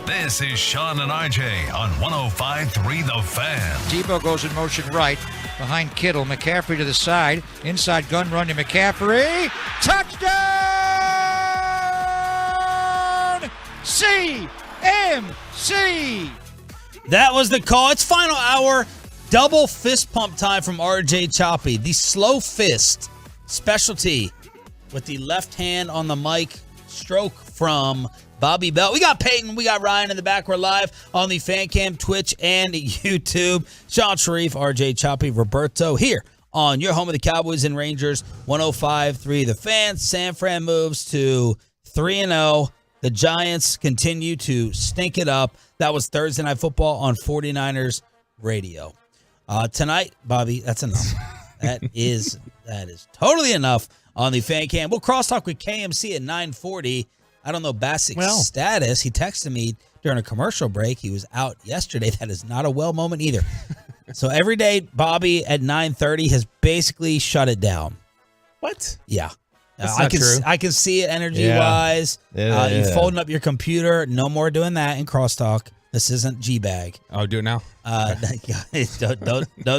This is Sean and RJ on 105.3 The Fan. Debo goes in motion right behind Kittle. McCaffrey to the side. Inside gun run to McCaffrey. Touchdown! CMC! That was the call. It's final hour. Double fist pump time from RJ Choppy. The slow fist specialty with the left hand on the mic stroke from Bobby Bell. We got Peyton. We got Ryan in the back. We're live on the Fan Cam, Twitch, and YouTube. Sean Sharif, RJ Choppy, Roberto here on your home of the Cowboys and Rangers, 105.3 The Fan. San Fran moves to 3-0. The Giants continue to stink it up. That was Thursday Night Football on 49ers radio. Tonight, Bobby, that's enough. That is totally enough on the Fan Cam. We'll crosstalk with KMC at 9:40. I don't know Basic's status. He texted me during a commercial break. He was out yesterday. That is not a well moment either. So every day, Bobby at 9:30 has basically shut it down. What? Yeah. That's not true. I can see it energy-wise. Yeah. You're folding up your computer. No more doing that in crosstalk. This isn't G-Bag. Oh, do it now? Don't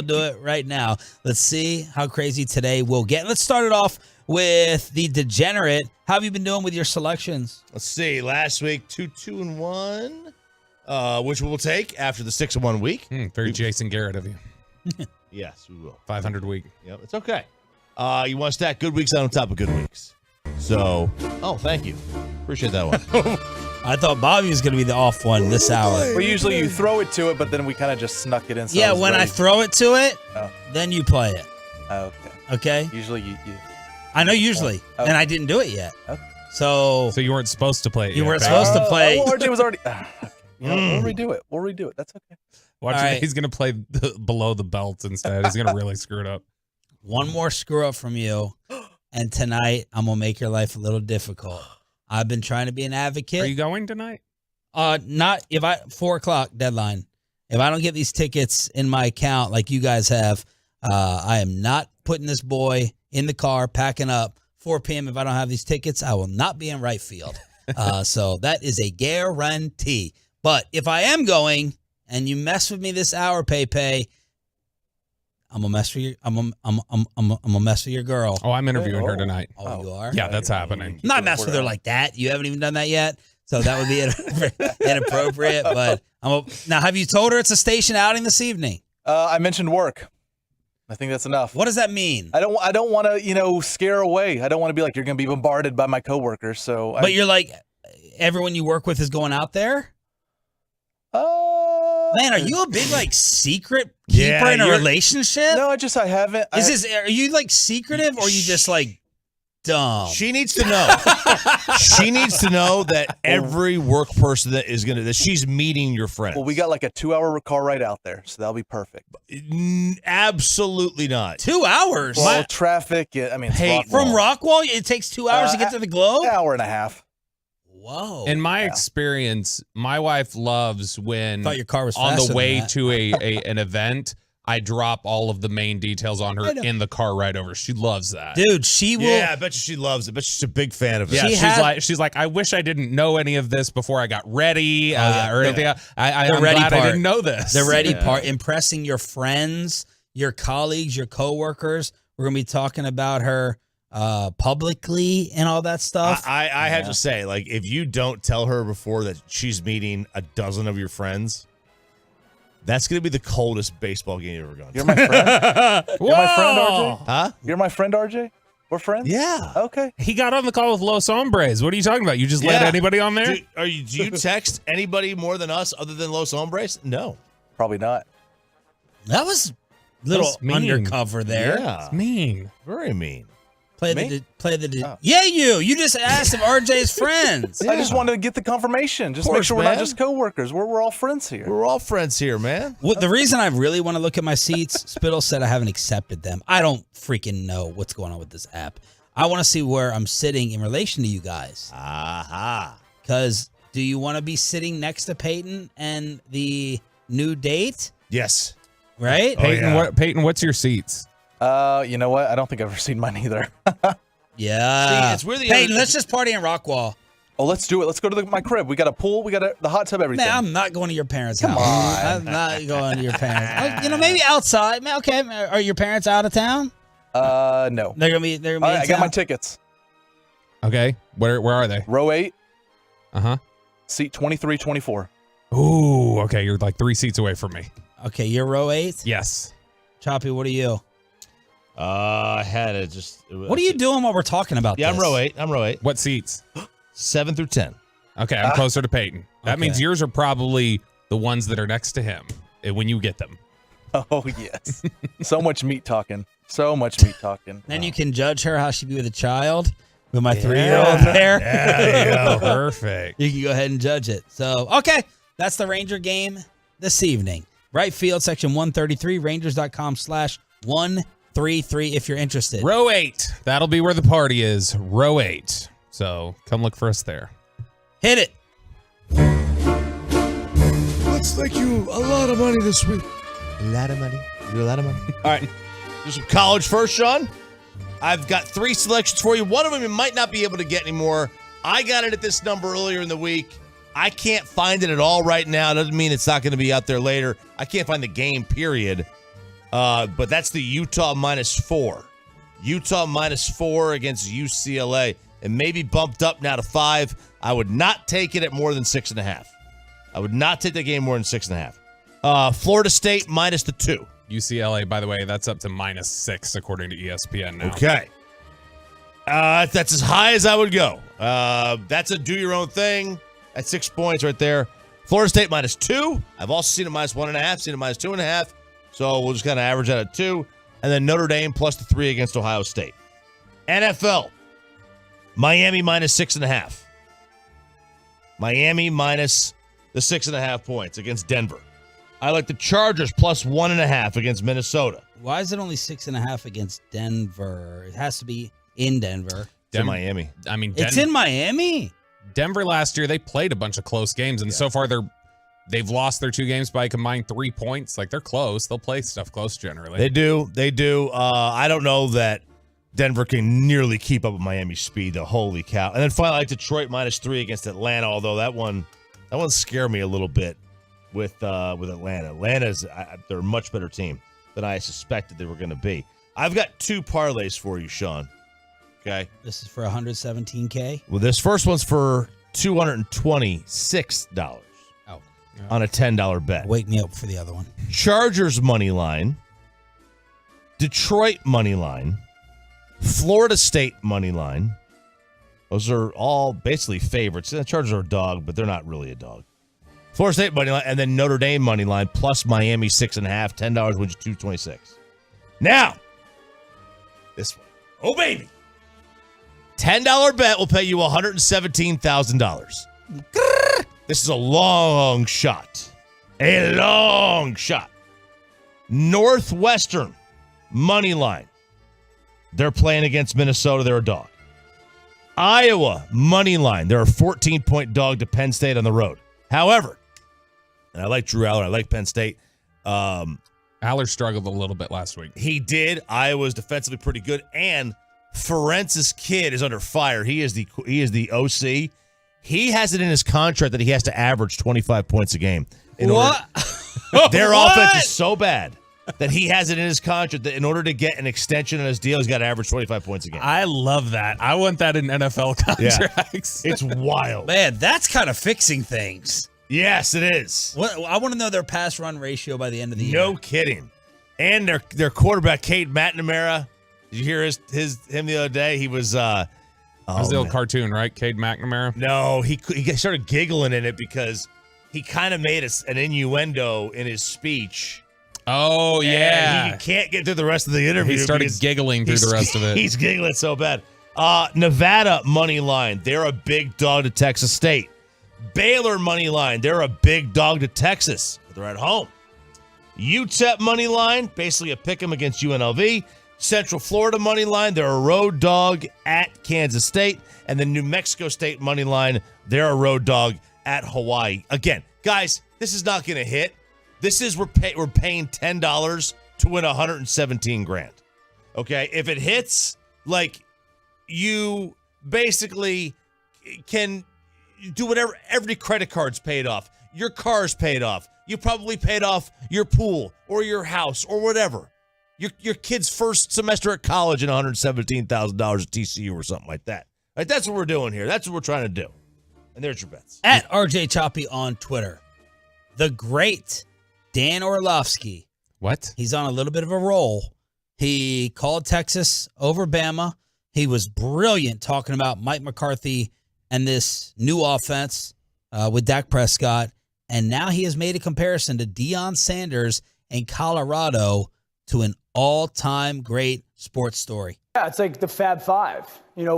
do it right now. Let's see how crazy today will get. Let's start it off with the degenerate. How have you been doing with your selections? Let's see. Last week, 2-1, which we will take after the 6-1 week. Very Jason Garrett of you. Yes, we will. 500 week. Yep, it's okay. You want to stack good weeks on top of good weeks. So, thank you. Appreciate that one. I thought Bobby was going to be the off one this hour. Well, usually you throw it to it, but then we kind of just snuck it in. So Yeah, when I throw it to it, then you play it. Okay. Okay? Usually you I know usually, and I didn't do it yet. Okay. So you weren't supposed to play it. You weren't supposed to play. Well, RJ was already. We'll redo it. That's okay. Watch All it. right. He's going to play below the belt instead. He's going to really screw it up. One more screw up from you, and tonight I'm going to make your life a little difficult. I've been trying to be an advocate. Are you going tonight? Not if 4:00 deadline. If I don't get these tickets in my account like you guys have, I am not putting this boy in the car, packing up. 4 p.m. If I don't have these tickets, I will not be in right field. So that is a guarantee. But if I am going and you mess with me this hour, Pay, I'm gonna mess with your. I'm gonna mess with your girl. Oh, I'm interviewing her tonight. Oh, you are? Yeah, that's happening. Not mess with her like that. You haven't even done that yet, so that would be inappropriate. But now, have you told her it's a station outing this evening? I mentioned work. I think that's enough. What does that mean? I don't want to, scare away. I don't want to be like you're going to be bombarded by my coworkers. So, but you're like, everyone you work with is going out there. Man, are you a big secret keeper in a relationship? No, I haven't. Are you secretive, or are you just dumb? She needs to know. She needs to know that every work person that she's meeting your friends. Well, we got a 2-hour car ride out there, so that'll be perfect. Absolutely not. 2 hours? Well, traffic. It's from Rockwall, it takes 2 hours to get to the Globe? An hour and a half. Whoa. In my experience, my wife loves when thought your car was on faster the way than that. to an event, I drop all of the main details on her in the car ride over. She loves that. Dude, she will. Yeah, I bet you she loves it. I bet she's a big fan of it. Yeah, she's like, I wish I didn't know any of this before I got ready or anything. I'm ready glad part. I didn't know this. The ready part, impressing your friends, your colleagues, your coworkers. We're going to be talking about her publicly and all that stuff. I have to say, if you don't tell her before that she's meeting a dozen of your friends, that's going to be the coldest baseball game you've ever gone to. You're my friend? You're my friend, RJ? Huh? You're my friend, RJ? We're friends? Yeah. Okay. He got on the call with Los Hombres. What are you talking about? You just let anybody on there? Do you text anybody more than us other than Los Hombres? No. Probably not. That was a little undercover there. Yeah. It's mean. Very mean. Play the. Yeah, you just asked if RJ's friends. I just wanted to get the confirmation. Just make sure we're not just coworkers. We're all friends here. We're all friends here, man. The reason I really want to look at my seats, Spittle said I haven't accepted them. I don't freaking know what's going on with this app. I want to see where I'm sitting in relation to you guys. Aha. Because do you want to be sitting next to Peyton and the new date? Yes. Right? Peyton, Peyton, what's your seats? You know what? I don't think I've ever seen mine either. Yeah. See, it's really Peyton, let's just party in Rockwall. Oh, let's do it. Let's go to my crib. We got a pool. We got the hot tub, everything. Man, I'm not going to your parents' Come house. on. I'm not going to your parents. Maybe outside. Okay, are your parents out of town? No. They're gonna be. All right, I got my tickets. Okay. Where are they? Row 8. Uh-huh. Seat 23, 24. Ooh, okay. You're like 3 seats away from me. Okay, you're row 8? Yes. Choppy, what are you? I had it just. What are you doing while we're talking about this? I'm row 8. I'm row 8. What seats? 7 through 10. Okay, I'm closer to Peyton. That Okay. means yours are probably the ones that are next to him when you get them. Oh, yes. So much meat talking. So much meat talking. Then you can judge her how she'd be with a child. With my 3-year-old there. Yeah, perfect. You can go ahead and judge it. So, okay. That's the Ranger game this evening. Right field, section 133, rangers.com/133 if you're interested. Row 8. That'll be where the party is. Row 8. So come look for us there. Hit it. Let's thank you a lot of money this week. A lot of money. A lot of money. All right. Do some college first, Sean. I've got 3 selections for you. One of them you might not be able to get anymore. I got it at this number earlier in the week. I can't find it at all right now. Doesn't mean it's not going to be out there later. I can't find the game, period. But that's the Utah -4. Utah -4 against UCLA. It may be bumped up now to 5. I would not take it at more than 6.5. I would not take the game more than 6.5. Florida State -2. UCLA, by the way, that's up to -6 according to ESPN now. Okay. That's as high as I would go. That's a do your own thing. That's 6 points right there. Florida State -2. I've also seen it -1.5, seen it -2.5. So we'll just kind of average that at 2. And then Notre Dame +3 against Ohio State. NFL. Miami -6.5. Miami -6.5 points against Denver. I like the Chargers +1.5 against Minnesota. Why is it only 6.5 against Denver? It has to be in Denver. It's in Miami. I mean, It's in Miami. Denver last year, they played a bunch of close games, and so far they've lost their 2 games by a combined 3 points. Like, they're close. They'll play stuff close generally. They do. I don't know that Denver can nearly keep up with Miami's speed, though. Holy cow. And then finally, I like Detroit -3 against Atlanta, although that one scared me a little bit with Atlanta. They're a much better team than I suspected they were going to be. I've got 2 parlays for you, Sean. Okay. This is for $117K. Well, this first one's for $226 on a $10 bet. Wake me up for the other one. Chargers money line, Detroit money line, Florida State money line. Those are all basically favorites. The Chargers are a dog, but they're not really a dog. Florida State money line, and then Notre Dame money line plus Miami 6.5. $10 wins you $226. Now, this one. Oh, baby. $10 bet will pay you $117,000. This is a long shot. A long shot. Northwestern money line. They're playing against Minnesota. They're a dog. Iowa money line. They're a 14-point dog to Penn State on the road. However, and I like Drew Aller. I like Penn State. Aller struggled a little bit last week. He did. Iowa's defensively pretty good, and Ferentz's kid is under fire. He is the OC. He has it in his contract that he has to average 25 points a game. Their offense is so bad that he has it in his contract that in order to get an extension on his deal, he's got to average 25 points a game. I love that. I want that in NFL contracts. Yeah. It's wild. Man, that's kind of fixing things. Yes, it is. I want to know their pass run ratio by the end of the year. No kidding. And their quarterback, Cade McNamara. Did you hear him the other day? He was that was the old cartoon, right? Cade McNamara? No, he started giggling in it because he kind of made an innuendo in his speech. Oh, yeah. He can't get through the rest of the interview. He started giggling through the rest of it. He's giggling so bad. Nevada money line. They're a big dog to Texas State. Baylor money line. They're a big dog to Texas. But they're at home. UTEP money line. Basically a pick 'em against UNLV. Central Florida money line. They're a road dog at Kansas State. And the New Mexico State money line. They're a road dog at Hawaii. Again, guys, this is not going to hit. This is we're paying $10 to win $117,000. Okay, if it hits, like you basically can do whatever. Every credit card's paid off. Your car's paid off. You probably paid off your pool or your house or whatever. Your kid's first semester at college and $117,000 at TCU or something like that. Like, that's what we're doing here. That's what we're trying to do. And there's your bets. At RJ Choppy on Twitter. The great Dan Orlovsky. What? He's on a little bit of a roll. He called Texas over Bama. He was brilliant talking about Mike McCarthy and this new offense with Dak Prescott. And now he has made a comparison to Deion Sanders in Colorado to an all-time great sports story. Yeah, it's like the Fab Five,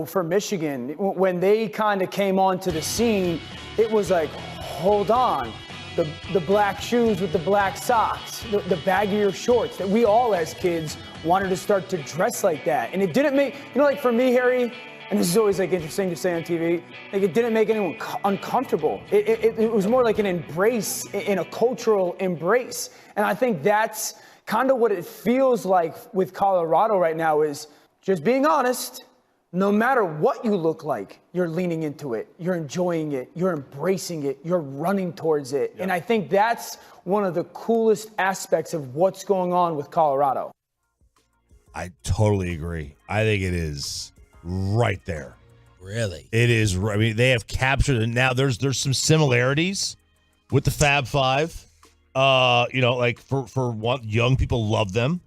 for Michigan. When they kind of came onto the scene, it was like, hold on. The black shoes with the black socks, the baggier shorts that we all as kids wanted to start to dress like that. And it didn't make, like for me, Harry, and this is always like interesting to say on TV, like it didn't make anyone uncomfortable. It was more like an embrace, in a cultural embrace. And I think that's kind of what it feels like with Colorado right now is just being honest. No matter what you look like, you're leaning into it, you're enjoying it, you're embracing it, you're running towards it. Yeah. And I think that's one of the coolest aspects of what's going on with Colorado. I totally agree. I think it is right there. Really? It is. I mean, they have captured it. Now there's some similarities with the Fab Five. Like for one, young people love them.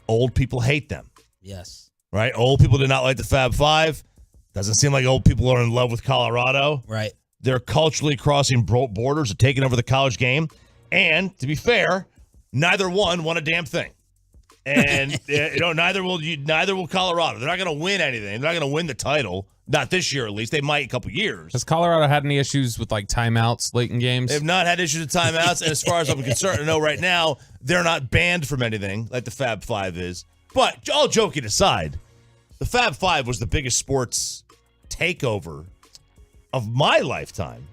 Old people hate them. Yes. Right? Old people did not like the Fab Five. Doesn't seem like old people are in love with Colorado. Right. They're culturally crossing borders and taking over the college game. And to be fair, neither one won a damn thing. And neither will Colorado. They're not going to win anything. They're not going to win the title. Not this year, at least. They might in a couple years. Has Colorado had any issues with like timeouts late in games? They've not had issues with timeouts. And as far as I'm concerned, I know right now they're not banned from anything like the Fab Five is. But all joking aside, the Fab Five was the biggest sports takeover of my lifetime.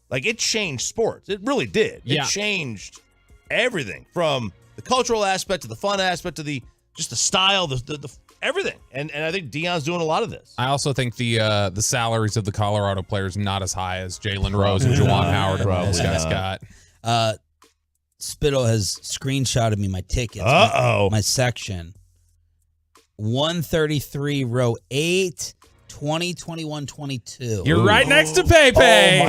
Like, it changed sports. It really did. Yeah. It changed everything from the cultural aspect to the fun aspect to the style, the everything. And I think Deion's doing a lot of this. I also think the salaries of the Colorado players not as high as Jalen Rose and Juwan Howard and those guys got. Spittle has screenshotted me my tickets. My section. 133 row 8, 2021-22. You're right next to Pepe.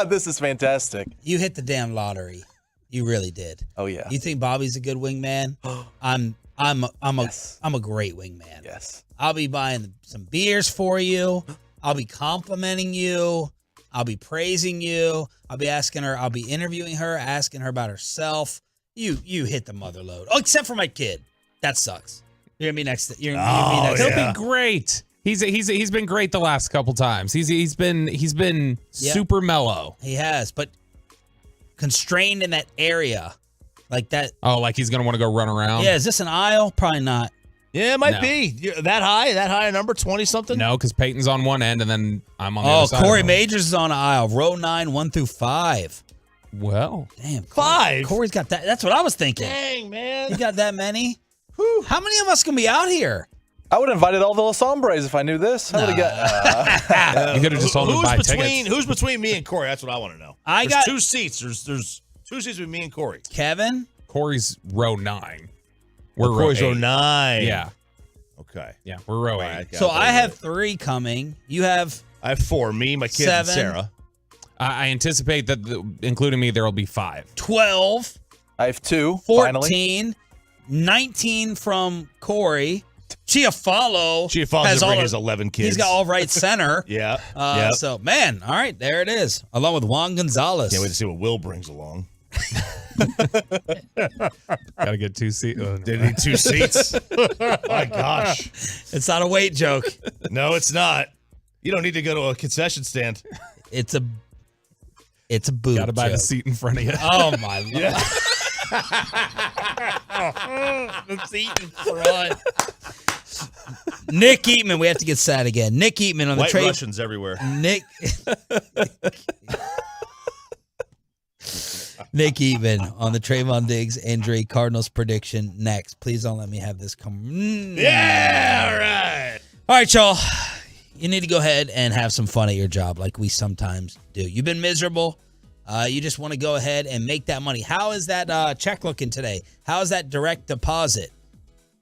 This is fantastic. You hit the damn lottery. You really did. Oh yeah. You think Bobby's a good wingman? I'm a great wingman. Yes. I'll be buying some beers for you. I'll be complimenting you. I'll be praising you. I'll be interviewing her, asking her about herself. You hit the mother load. Oh, except for my kid. That sucks. You're gonna be next. You're gonna be next. He'll be great. He's been great the last couple times. He's been super mellow. He has, but constrained in that area, like that. Oh, like he's gonna want to go run around. Yeah, is this an aisle? Probably not. Yeah, it might be that high number, 20 something. No, because Peyton's on one end and then I'm on the other side. Oh, Corey Majors is on an aisle. Row 9, 1 through 5. Well, damn, 5. Corey's got that. That's what I was thinking. Dang, man, you got that many. Whew. How many of us can be out here? I would have invited all the Los Hombres if I knew this. I would have got. You could have just told them to buy tickets. Who's between me and Corey? That's what I want to know. There's got 2 seats. There's 2 seats with me and Corey. Kevin. Corey's row 9. We're Corey's row row 9. Yeah. Okay. Yeah, we're row 8. So I have 3 coming. You have. I have 4. Me, my kid, 7. and Sarah. I anticipate that, including me, there will be 5. 12. I have 2. 14. Finally. 19 from Corey. Chiafalo has all his 11 kids. He's got all right center. Yeah. So, man, all right, there it is. Along with Juan Gonzalez. Can't wait to see what Will brings along. Gotta get 2 seats. Oh, no. They need 2 seats. My gosh. It's not a weight joke. No, it's not. You don't need to go to a concession stand. It's a boob Gotta buy joke. the seat in front of you. Oh, my Lord. Yeah. The seat in front. Nick Eatman, we have to get sad again. Nick Eatman on the White trade. Russians everywhere. Nick Eatman on the Trayvon Diggs injury Cardinals prediction next. Please don't let me have this come. Yeah, all right. All right, y'all. You need to go ahead and have some fun at your job like we sometimes do. You've been miserable. You just want to go ahead and make that money. How is that check looking today? How is that direct deposit?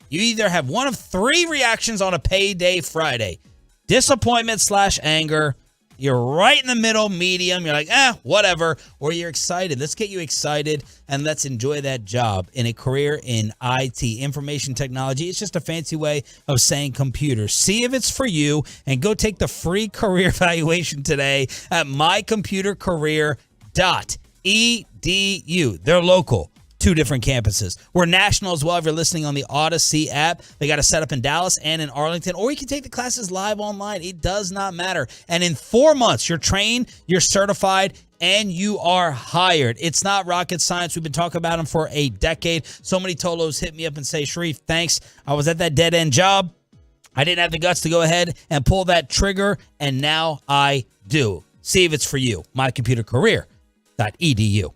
You either have one of 3 reactions on a payday Friday. Disappointment / anger. You're right in the middle, medium. You're like, whatever. Or you're excited. Let's get you excited and let's enjoy that job in a career in IT, information technology. It's just a fancy way of saying computers. See if it's for you and go take the free career evaluation today at mycomputercareer.edu. They're local. 2 different campuses. We're national as well. If you're listening on the Odyssey app, they got a set up in Dallas and in Arlington, or you can take the classes live online. It does not matter. And in 4 months, you're trained, you're certified, and you are hired. It's not rocket science. We've been talking about them for a decade. So many Tolos hit me up and say, Sharif, thanks. I was at that dead-end job. I didn't have the guts to go ahead and pull that trigger, and now I do. See if it's for you. mycomputercareer.edu.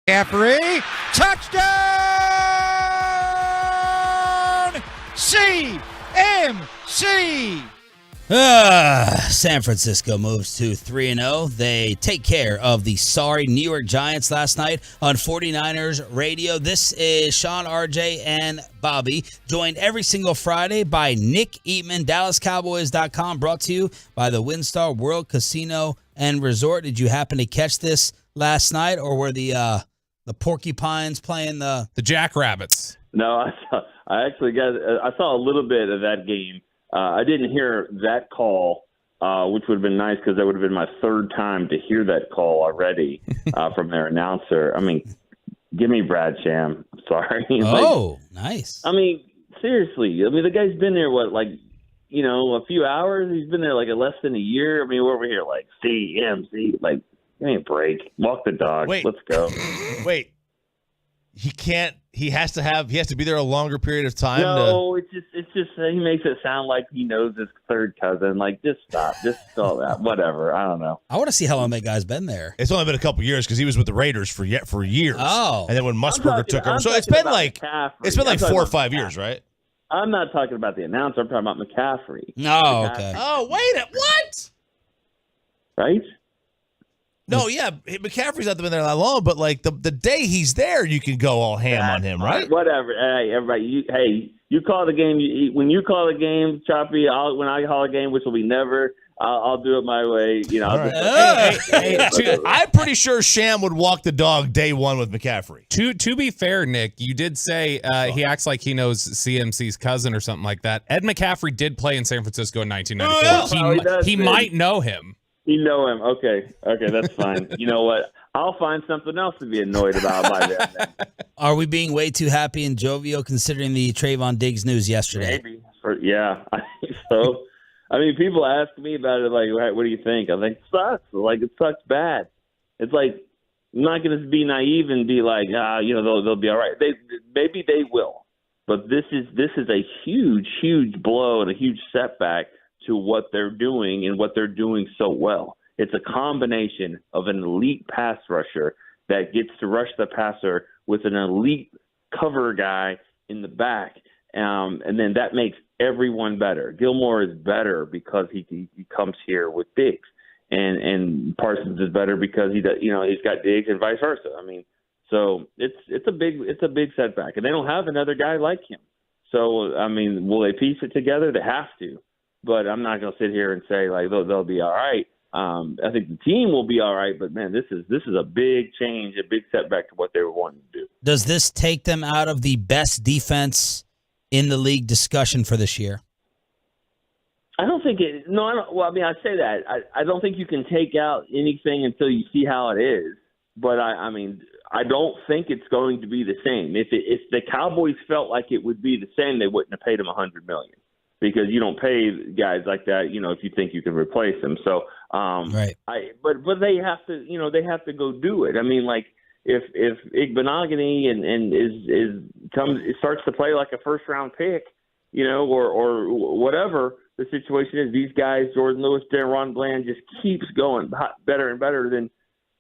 McCaffrey, touchdown! CMC! San Francisco moves to 3-0. They take care of the sorry New York Giants last night on 49ers radio. This is Sean, RJ, and Bobby, joined every single Friday by Nick Eatman, DallasCowboys.com, brought to you by the WinStar World Casino and Resort. Did you happen to catch this last night, or were the Porcupines playing the Jackrabbits? No, I saw a little bit of that game. I didn't hear that call, which would have been nice because that would have been my third time to hear that call already from their announcer. I mean, give me Brad Sham. Sorry. Nice. I mean, seriously. I mean, the guy's been there, a few hours? He's been there less than a year. I mean, we're over here CMC. Give me a break. Walk the dog. Wait. Let's go. Wait. He can't. He has to be there a longer period of time. No, it's just he makes it sound like he knows his third cousin. Just stop. Just all that. Whatever. I don't know. I want to see how long that guy's been there. It's only been a couple years because he was with the Raiders for years. Oh, and then when Musburger took over, so it's been McCaffrey. 4 or 5 years, right? I'm not talking about the announcer. I'm talking about McCaffrey. No, okay. Oh, wait, what? Right? No, yeah, McCaffrey's not been there that long, but the day he's there, you can go all ham on him, right? Whatever. Hey, everybody. You call the game. When you call the game, Choppy. When I call a game, which will be never, I'll do it my way. I'm pretty sure Sham would walk the dog day one with McCaffrey. To be fair, Nick, you did say he acts like he knows CMC's cousin or something like that. Ed McCaffrey did play in San Francisco in 1994. He might know him. You know him. Okay, that's fine. You know what? I'll find something else to be annoyed about by then. Are we being way too happy and jovial considering the Trayvon Diggs news yesterday? Maybe. Yeah, I think so. I mean, people ask me about it, what do you think? I think it sucks. It sucks bad. It's I'm not going to be naive and be they'll be all right. Maybe they will. But this is a huge, huge blow and a huge setback to what they're doing and what they're doing so well. It's a combination of an elite pass rusher that gets to rush the passer with an elite cover guy in the back, and then that makes everyone better. Gilmore is better because he comes here with Diggs, and Parsons is better because he's got Diggs and vice versa. I mean, so it's a big setback, and they don't have another guy like him. So I mean, will they piece it together? They have to. But I'm not going to sit here and say they'll be all right. I think the team will be all right. But man, this is a big change, a big setback to what they were wanting to do. Does this take them out of the best defense in the league discussion for this year? I don't think it. No, I don't. Well, I mean, I say that. I don't think you can take out anything until you see how it is. But I mean, I don't think it's going to be the same. If the Cowboys felt like it would be the same, they wouldn't have paid him $100 million. Because you don't pay guys like that, if you think you can replace them. So, right. But they have to, they have to go do it. I mean, if Igbenogany starts to play like a first round pick, or whatever the situation is, these guys, Jordan Lewis, Deron Bland, just keeps going better and better. Then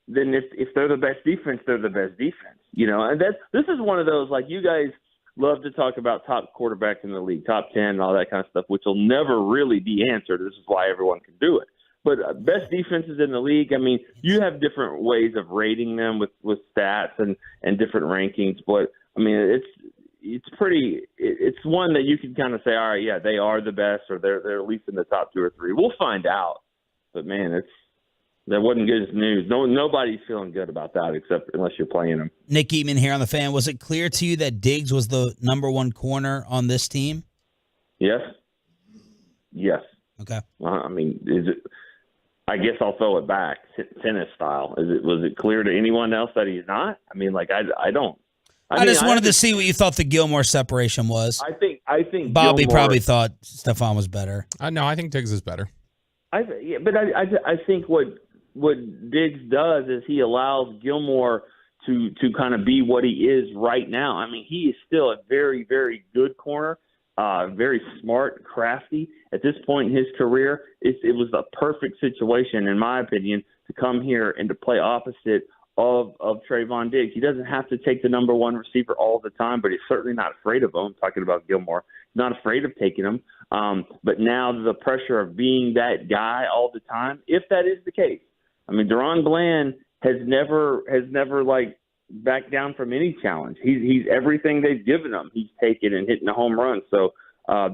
if they're the best defense, they're the best defense. And this is one of those you guys love to talk about top quarterbacks in the league, top 10 and all that kind of stuff, which will never really be answered. This is why everyone can do it. But best defenses in the league, I mean, you have different ways of rating them with stats and different rankings. But, I mean, it's one that you can kind of say, all right, yeah, they are the best, or they're at least in the top 2 or 3. We'll find out. But, man, that wasn't good news. Nobody's feeling good about that unless you're playing them. Nick Eatman here on The Fan. Was it clear to you that Diggs was the number one corner on this team? Yes. Okay. I mean, I guess I'll throw it back, tennis style. Was it clear to anyone else that he's not? I mean, I don't. I just wanted to see what you thought the Gilmore separation was. I think Bobby Gilmore, probably thought Stephon was better. No, I think Diggs is better. I think what Diggs does is he allows Gilmore to kind of be what he is right now. I mean, he is still a very, very good corner, very smart, crafty. At this point in his career, it was a perfect situation, in my opinion, to come here and to play opposite of Trayvon Diggs. He doesn't have to take the number one receiver all the time, but he's certainly not afraid of him. I'm talking about Gilmore. He's not afraid of taking him. But now the pressure of being that guy all the time, if that is the case, I mean, DaRon Bland has never like backed down from any challenge. He's everything they've given him, he's taken and hitting a home run. So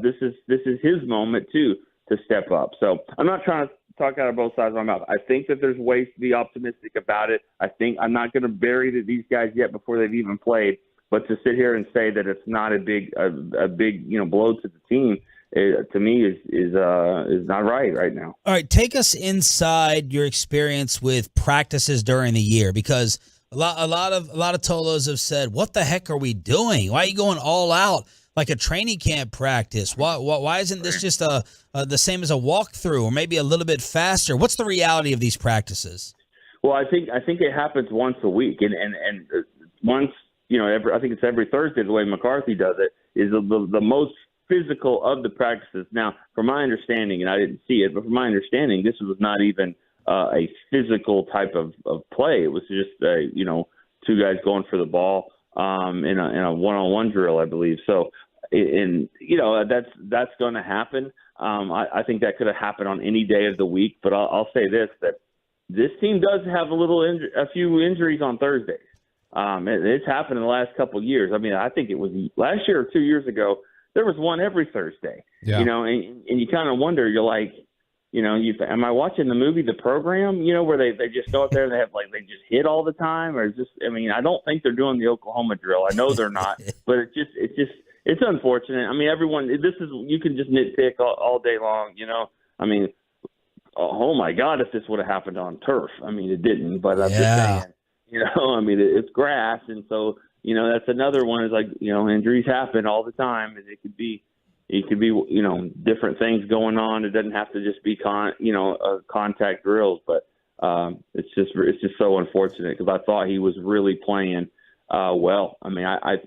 this is his moment too to step up. So I'm not trying to talk out of both sides of my mouth. I think that there's ways to be optimistic about it. I think I'm not going to bury these guys yet before they've even played, but to sit here and say that it's not a big blow to the team, to me is not right now. All right, take us inside your experience with practices during the year, because a lot of Tolos have said, "What the heck are we doing? Why are you going all out like a training camp practice? Why isn't this just the same as a walkthrough, or maybe a little bit faster?" What's the reality of these practices? Well, I think it happens once a week, and once I think it's every Thursday. The way McCarthy does it is the most physical of the practices. Now, from my understanding, and I didn't see it, but from my understanding, this was not even a physical type of play. It was just two guys going for the ball in a one-on-one drill, I believe. So, that's going to happen. I think that could have happened on any day of the week. But I'll say that this team does have a few injuries on Thursdays. It's happened in the last couple of years. I mean, I think it was last year or 2 years ago. There was one every Thursday. Yeah. And you kind of wonder. You're like, am I watching the movie The Program? Where they just go up there and they just hit all the time, or I don't think they're doing the Oklahoma drill. I know they're not, but it's unfortunate. I mean, everyone, you can just nitpick all day long. I mean, oh my God, if this would have happened on turf. I mean, it didn't, but I'm just saying. I mean, it's grass, and so that's another one. Is like injuries happen all the time, and it could be different things going on. It doesn't have to just be contact drills, but it's just so unfortunate because I thought he was really playing well. I mean, I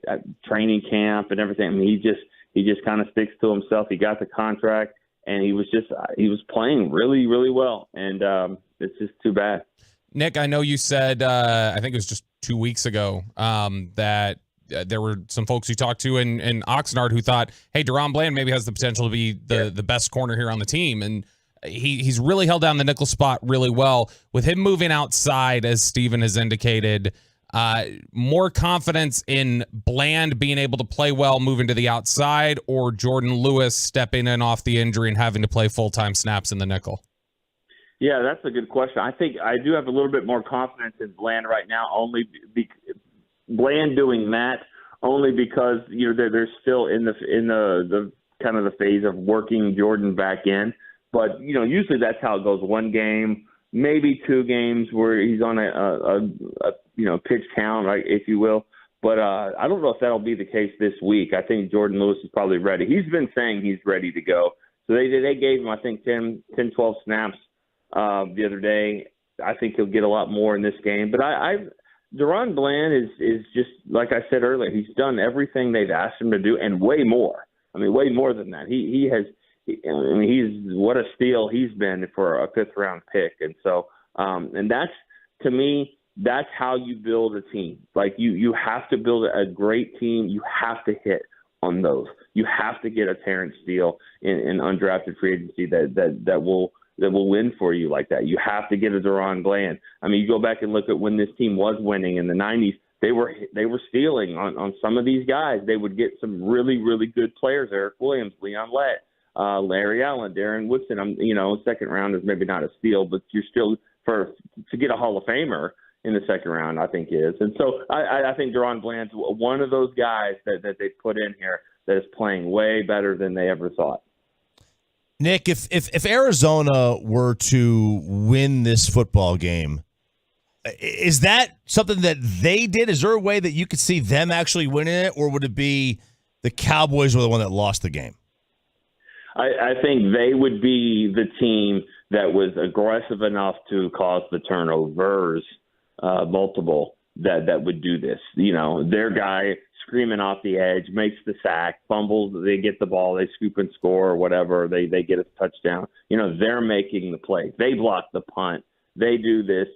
training camp and everything. I mean, he just kind of sticks to himself. He got the contract, and he was playing really, really well, and it's just too bad. Nick, I know you said, I think it was just 2 weeks ago, that there were some folks you talked to in Oxnard who thought, hey, DaRon Bland maybe has the potential to be the best corner here on the team. And he's really held down the nickel spot really well. With him moving outside, as Steven has indicated, more confidence in Bland being able to play well moving to the outside, or Jordan Lewis stepping in off the injury and having to play full-time snaps in the nickel? Yeah, that's a good question. I think I do have a little bit more confidence in Bland right now, Bland doing that only because they're still in the kind of the phase of working Jordan back in. But usually that's how it goes. One game, maybe 2 games where he's on a pitch count, right, if you will. But I don't know if that'll be the case this week. I think Jordan Lewis is probably ready. He's been saying he's ready to go. So they gave him, I think, 10, 12 snaps the other day. I think he'll get a lot more in this game. But DaRon Bland is just, like I said earlier, he's done everything they've asked him to do and way more. I mean, way more than that. He's what a steal he's been for a 5th round pick. And so, and that's, to me, that's how you build a team. Like you have to build a great team. You have to hit on those. You have to get a Terrence Steele in undrafted free agency that will win for you like that. You have to get a DaRon Bland. I mean, you go back and look at when this team was winning in the 90s, they were stealing on some of these guys. They would get some really, really good players, Eric Williams, Leon Lett, Larry Allen, Darren Woodson. Second round is maybe not a steal, but you're still to get a Hall of Famer in the second round, I think is. And so I think DaRon Bland's one of those guys that they put in here that is playing way better than they ever thought. Nick, if Arizona were to win this football game, is that something that they did? Is there a way that you could see them actually winning it, or would it be the Cowboys were the one that lost the game? I think they would be the team that was aggressive enough to cause the turnovers, multiple, that would do this. Their guy screaming off the edge, makes the sack, fumbles, they get the ball, they scoop and score or whatever, they get a touchdown. They're making the play. They block the punt. they do this,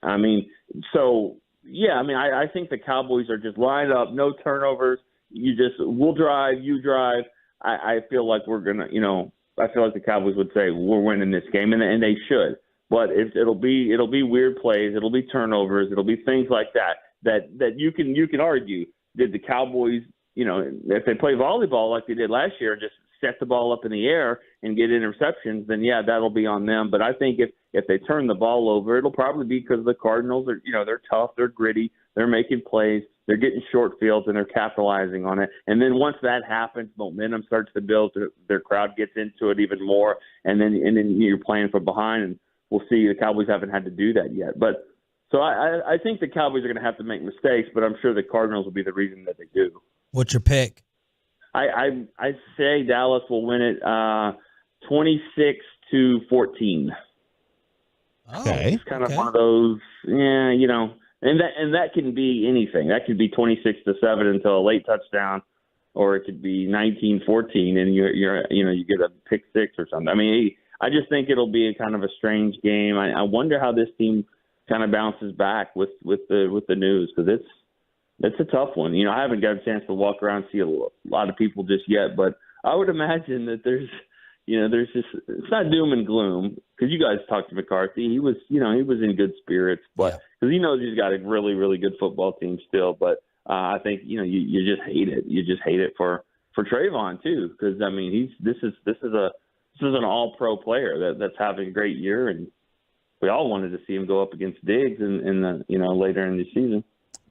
I mean, so yeah, I mean, I think the Cowboys are just lined up, no turnovers. We'll drive, you drive. I feel like we're gonna, I feel like the Cowboys would say we're winning this game, and they should. But it'll be weird plays, it'll be turnovers, it'll be things like that you can argue. Did the Cowboys, if they play volleyball like they did last year, just set the ball up in the air and get interceptions, then yeah, that'll be on them. But I think if they turn the ball over, it'll probably be because the Cardinals are, they're tough, they're gritty, they're making plays, they're getting short fields, and they're capitalizing on it. And then once that happens, momentum starts to build, their crowd gets into it even more, and then you're playing from behind. And we'll see. The Cowboys haven't had to do that yet, but so I think the Cowboys are going to have to make mistakes, but I'm sure the Cardinals will be the reason that they do. What's your pick? I say Dallas will win it 26-14. Okay. It's kind of one of those, and that can be anything. That could be 26-7 until a late touchdown, or it could be 19-14 and you get a pick six or something. I mean, I just think it'll be a kind of a strange game. I wonder how this team kind of bounces back with the news, because it's a tough one. I haven't got a chance to walk around and see a lot of people just yet, but I would imagine that there's just, it's not doom and gloom, because you guys talked to McCarthy. He was in good spirits, but because he knows he's got a really, really good football team still. But I think you just hate it. You just hate it for Trayvon too, because I mean this is an all-pro player that's having a great year, and we all wanted to see him go up against Diggs in the later in the season.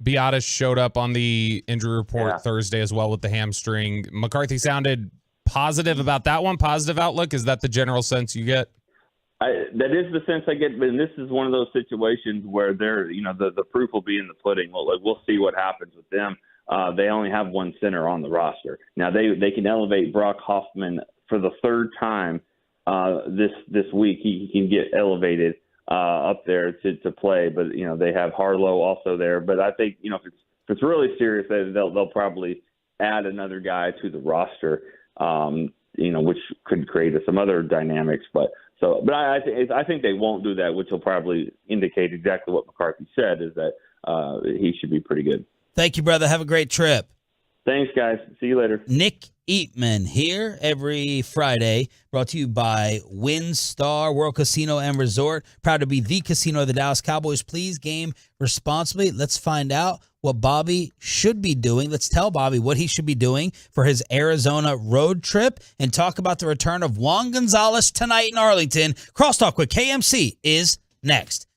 Biadasz showed up on the injury report Thursday as well with the hamstring. McCarthy sounded positive about that one. Positive outlook. Is that the general sense you get? That is the sense I get, but this is one of those situations where the proof will be in the pudding. We'll see what happens with them. They only have one center on the roster. Now they can elevate Brock Hoffman for the third time this week. He can get elevated up there to play, but they have Harlow also there. But I think if it's really serious, they'll probably add another guy to the roster, which could create some other dynamics. But I think they won't do that, which will probably indicate exactly what McCarthy said, is that he should be pretty good. Thank you, brother. Have a great trip. Thanks, guys. See you later. Nick Eatman here every Friday, brought to you by WinStar World Casino and Resort. Proud to be the casino of the Dallas Cowboys. Please game responsibly. Let's find out what Bobby should be doing. Let's tell Bobby what he should be doing for his Arizona road trip, and talk about the return of Juan Gonzalez tonight in Arlington. Crosstalk with KMC is next.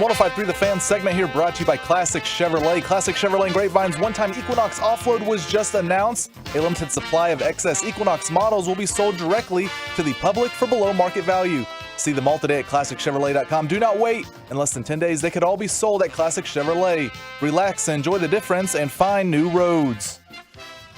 105.3 The Fan segment here brought to you by Classic Chevrolet. Classic Chevrolet and Grapevine's one-time Equinox offload was just announced. A limited supply of excess Equinox models will be sold directly to the public for below market value. See them all today at ClassicChevrolet.com. Do not wait. In less than 10 days, they could all be sold at Classic Chevrolet. Relax, enjoy the difference, and find new roads.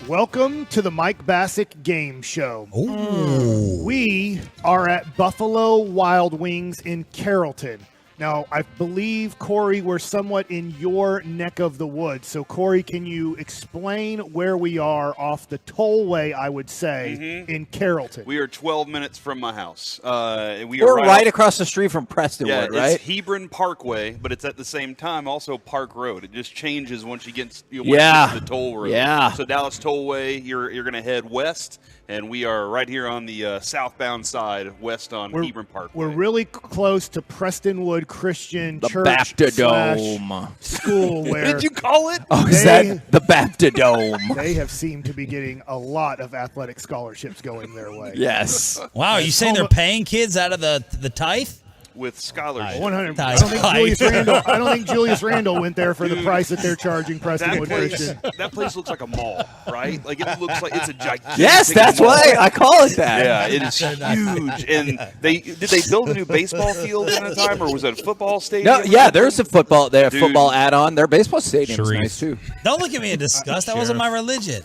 Welcome to the Mike Bassick Game Show. Ooh. We are at Buffalo Wild Wings in Carrollton. Now, I believe, Corey, we're somewhat in your neck of the woods. So, Corey, can you explain where we are off the tollway, I would say, in Carrollton? We are 12 minutes from my house. We're right across the street from Prestonwood, right? It's Hebron Parkway, but it's at the same time also Park Road. It just changes once you get to the toll road. Yeah. So Dallas Tollway, you're going to head west. and we are right here on the southbound side, west on Hebron Park. We're really close to Prestonwood Christian The Church Baptidome school. Where What did you call it? Oh, they, is that the Baptidome? They have seemed to be getting a lot of athletic scholarships going their way. Yes. Wow, are you saying they're paying kids out of the tithe? With scholarships. 100. I don't think Julius Randle went there for the price that they're charging Prestonwood Christian. That place looks like a mall, right? Like it looks like it's a gigantic. Yes, that's mall. why I call it that. Yeah, it is huge. And did they build a new baseball field in a time, or was it a football stadium? No, yeah, there's a football. They have Dude. football add-on. Their baseball stadium is nice too. Don't look at me in disgust. That wasn't my religion.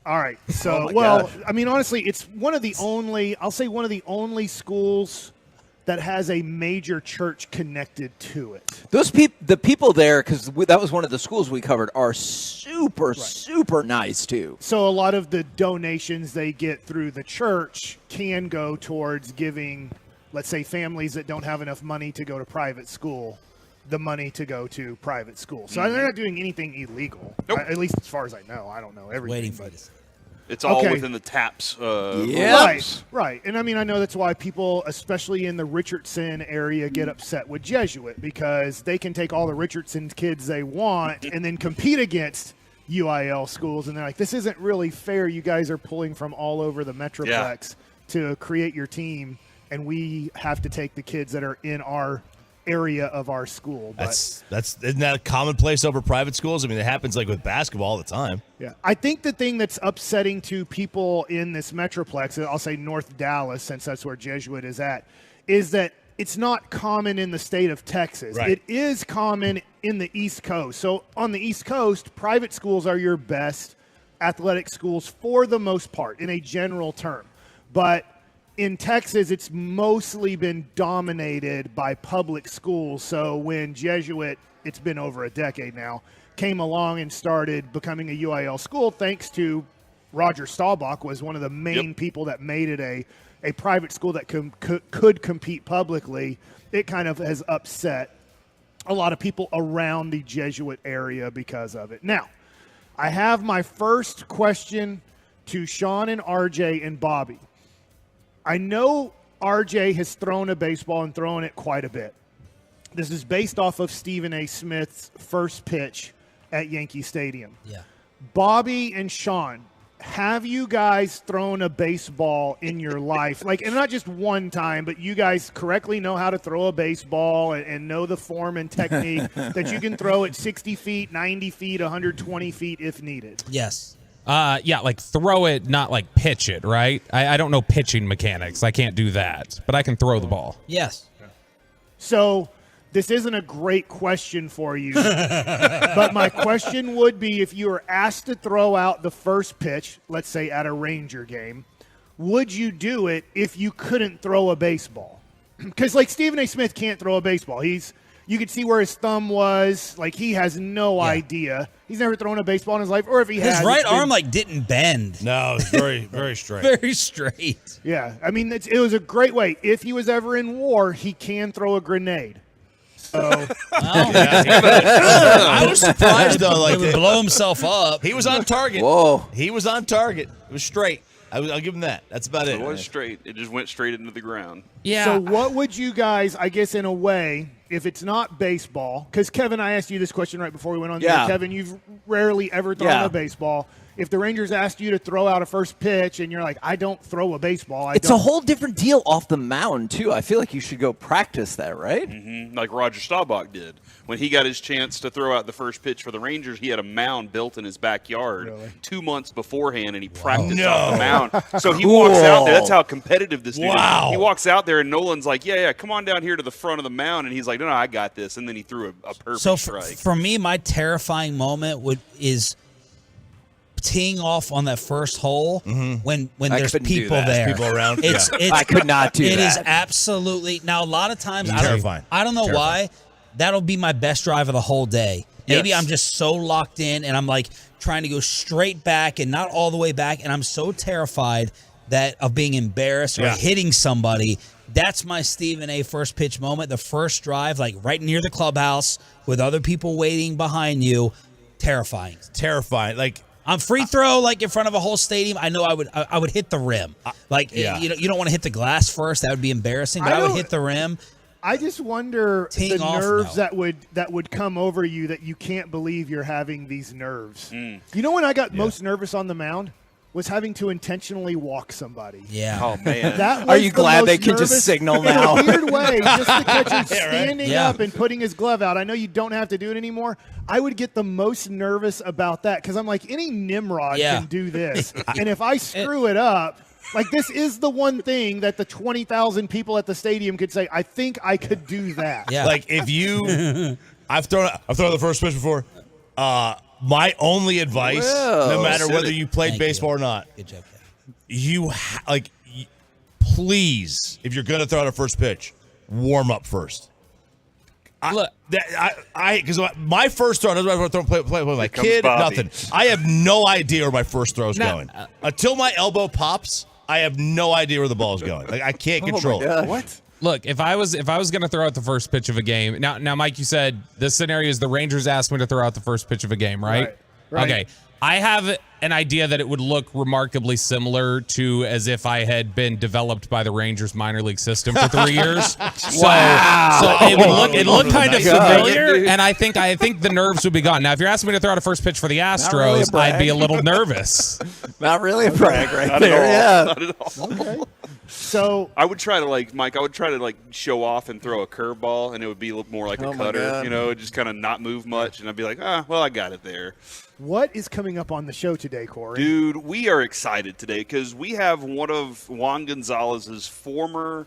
All right. So, my well, gosh. I mean, honestly, it's one of the only schools that has a major church connected to it. The people there, because that was one of the schools we covered, are super nice too. So a lot of the donations they get through the church can go towards giving, let's say, families that don't have enough money to go to private school, the money to go to private school. So they're not doing anything illegal, at least as far as I know. I don't know everything. Waiting for this. It's all within the TAPS. Right. And I mean, I know that's why people, especially in the Richardson area, get upset with Jesuit, because they can take all the Richardson kids they want and then compete against UIL schools. And they're like, this isn't really fair. You guys are pulling from all over the Metroplex to create your team, and we have to take the kids that are in our area of our school. But Isn't that a commonplace over private schools? I mean, it happens like with basketball all the time. yeah, I think the thing that's upsetting to people in this Metroplex, I'll say North Dallas, since that's where Jesuit is at, is that it's not common in the state of Texas. Right. It is common in the East Coast. So on the East Coast, private schools are your best athletic schools for the most part, in a general term. But in Texas, it's mostly been dominated by public schools. So when Jesuit, it's been over a decade now, came along and started becoming a UIL school, thanks to Roger Staubach was one of the main people that made it a private school that could compete publicly. It kind of has upset a lot of people around the Jesuit area because of it. Now, I have my first question to Sean and RJ and Bobby. I know RJ has thrown a baseball and thrown it quite a bit. This is based off of Stephen A. Smith's first pitch at Yankee Stadium. Yeah. Bobby and Sean, have you guys thrown a baseball in your life? And not just one time, but you guys correctly know how to throw a baseball and know the form and technique that you can throw at 60 feet, 90 feet, 120 feet if needed? Yes. Yeah, like throw it, not like pitch it, right? I don't know pitching mechanics. I can't do that, but I can throw the ball. Yes. So this isn't a great question for you, but my question would be, if you were asked to throw out the first pitch, let's say at a Ranger game, would you do it if you couldn't throw a baseball? Because Stephen A. Smith can't throw a baseball. You could see where his thumb was. He has no idea. He's never thrown a baseball in his life, or if he has, his right arm didn't bend. No, it's very, very straight. Very straight. Yeah, I mean, it was a great way. If he was ever in war, he can throw a grenade. So, I was surprised though. He would blow himself up. He was on target. Whoa. He was on target. It was straight. I'll give him that. That's about it. It was straight. It just went straight into the ground. Yeah. So what would you guys, I guess in a way, if it's not baseball, because Kevin, I asked you this question right before we went on the air. Kevin, you've rarely ever thrown a baseball. If the Rangers asked you to throw out a first pitch and you're like, I don't throw a baseball. It's a whole different deal off the mound, too. I feel like you should go practice that, right? Mm-hmm. Like Roger Staubach did. When he got his chance to throw out the first pitch for the Rangers, he had a mound built in his backyard 2 months beforehand, and he practiced off the mound. So he walks out there. That's how competitive this dude is. He walks out there, and Nolan's like, yeah, come on down here to the front of the mound. And he's like, no, I got this. And then he threw a perfect strike. For me, my terrifying moment is teeing off on that first hole when there's people there. People around. I could not do that. It is absolutely. Now, a lot of times, terrifying. I don't know why. That'll be my best drive of the whole day. Maybe I'm just so locked in and I'm trying to go straight back and not all the way back. And I'm so terrified of being embarrassed or hitting somebody. That's my Stephen A. first pitch moment. The first drive, right near the clubhouse with other people waiting behind you. Terrifying. Terrifying. On free throw, like in front of a whole stadium, I know I would hit the rim. You don't want to hit the glass first. That would be embarrassing. But I would hit the rim. I just wonder the off, nerves no. that would come over you that you can't believe you're having these nerves. You know when I got most nervous on the mound? Was having to intentionally walk somebody. Yeah. Oh, man. That Are was you the glad most they can just nervous signal in now? a weird way, just to catch him Yeah, right. standing Yeah. up and putting his glove out. I know you don't have to do it anymore. I would get the most nervous about that because I'm like, any Nimrod can do this. And if I screw it up, like this is the one thing that the 20,000 people at the stadium could say, I think I could do that. Yeah. Like if you, I've thrown the first pitch before. My only advice, no matter whether you played baseball or not, Good job, please, if you're going to throw out a first pitch, warm up first. Because my first throw, doesn't matter if I play with my kid, Bobby. nothing. I have no idea where my first throw is going. Until my elbow pops, I have no idea where the ball is going. Like I can't control it. What? Look, if I was going to throw out the first pitch of a game, now, Mike, you said this scenario is the Rangers asked me to throw out the first pitch of a game, right? Right. Okay. I have an idea that it would look remarkably similar to as if I had been developed by the Rangers minor league system for 3 years. So it would look kind of familiar, and I think the nerves would be gone. Now, if you're asking me to throw out a first pitch for the Astros, I'd be a little nervous. Not really a brag right Not there. at all. Yeah. Not at all. Okay. So I would try to Mike. I would try to show off and throw a curveball, and it would be more like a my cutter. God. Just kind of not move much, and I'd be like, well, I got it there. what is coming up on the show today, Corey? Dude, we are excited today because we have one of Juan Gonzalez's former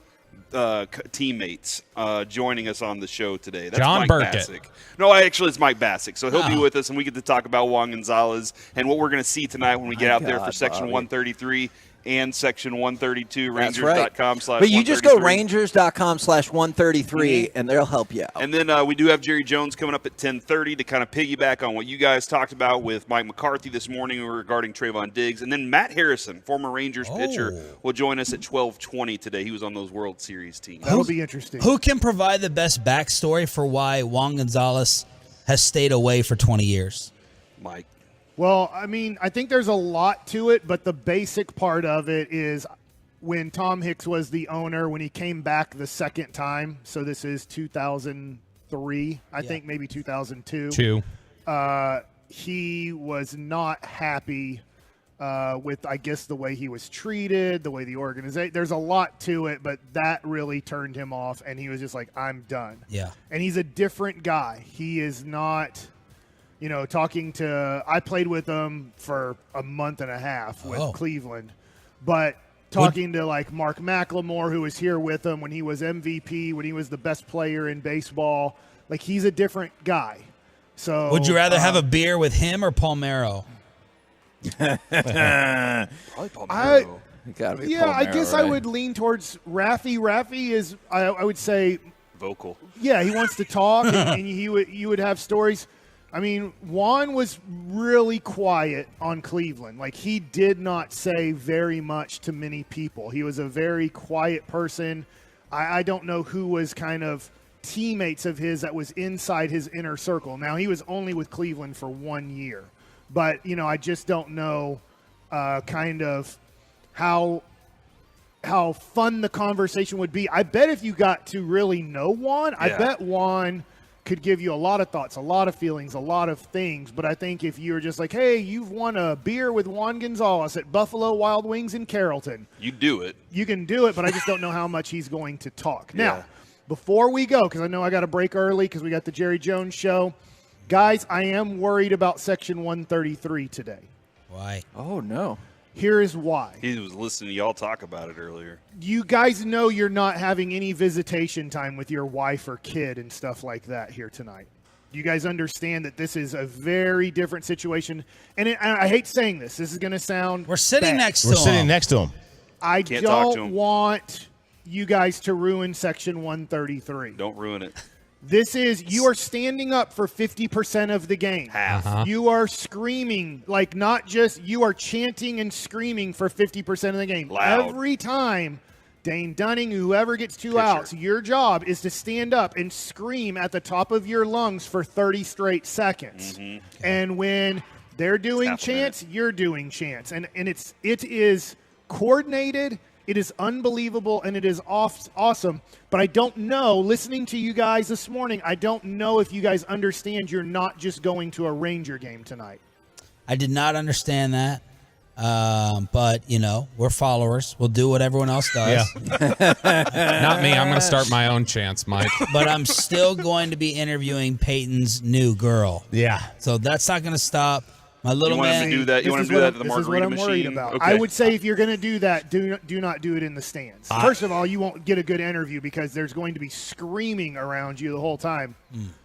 teammates joining us on the show today. That's John Mike Burkett. Bassick. No, actually, it's Mike Bassick. So he'll be with us, and we get to talk about Juan Gonzalez and what we're going to see tonight when we get out there for Section 133 and Section 132, Rangers.com/133. But you just go Rangers.com/133, and they'll help you out. And then we do have Jerry Jones coming up at 10:30 to kind of piggyback on what you guys talked about with Mike McCarthy this morning regarding Trayvon Diggs. And then Matt Harrison, former Rangers pitcher, will join us at 12:20 today. He was on those World Series teams. That'll be interesting. Who can provide the best backstory for why Juan Gonzalez has stayed away for 20 years? Mike. Well, I mean, I think there's a lot to it, but the basic part of it is when Tom Hicks was the owner, when he came back the second time, so this is 2003, I think maybe 2002. He was not happy with, I guess, the way he was treated, the way the organization. There's a lot to it, but that really turned him off, and he was just like, I'm done. Yeah. And he's a different guy. He is not... I played with him for a month and a half with Cleveland, but talking to like Mark McLemore, who was here with him when he was MVP, when he was the best player in baseball, like he's a different guy. So would you rather have a beer with him or Palmeiro? Probably Palmeiro. I guess I would lean towards Raffy. Raffy is, I would say, vocal. Yeah, he wants to talk, and you would have stories. I mean, Juan was really quiet on Cleveland. Like, he did not say very much to many people. He was a very quiet person. I don't know who was kind of teammates of his that was inside his inner circle. Now, he was only with Cleveland for 1 year. But, I just don't know kind of how fun the conversation would be. I bet if you got to really know Juan, I bet Juan could give you a lot of thoughts, a lot of feelings, a lot of things. But I think if you're just like, hey, you've won a beer with Juan Gonzalez at Buffalo Wild Wings in Carrollton. You do it. You can do it, but I just don't know how much he's going to talk. Now, before we go, because I know I got to break early because we got the Jerry Jones show. Guys, I am worried about Section 133 today. Why? Oh, no. Here is why. He was listening to y'all talk about it earlier. You guys know you're not having any visitation time with your wife or kid and stuff like that here tonight. You guys understand that this is a very different situation. And I hate saying this. This is going to sound We're sitting bad. next to We're him. sitting next to him. I Can't talk to don't him. want you guys to ruin Section 133. Don't ruin it. This is, you are standing up for 50% of the game. Half. You are screaming, like not just, you are chanting and screaming for 50% of the game. Loud. Every time Dane Dunning, whoever gets two outs, your job is to stand up and scream at the top of your lungs for 30 straight seconds. And when They're doing chants, you're doing chants. And it is coordinated, it is unbelievable, and it is awesome. But I don't know, listening to you guys this morning, I don't know if you guys understand you're not just going to a Ranger game tonight. I did not understand that. But, we're followers. We'll do what everyone else does. Not me. I'm going to start my own chants, Mike. But I'm still going to be interviewing Peyton's new girl. Yeah. So that's not going to stop. My little you want man. him to do that? You want him to do that to the margarita machine? Worried about. Okay. I would say if you're going to do that, do not do it in the stands. First of all, you won't get a good interview because there's going to be screaming around you the whole time.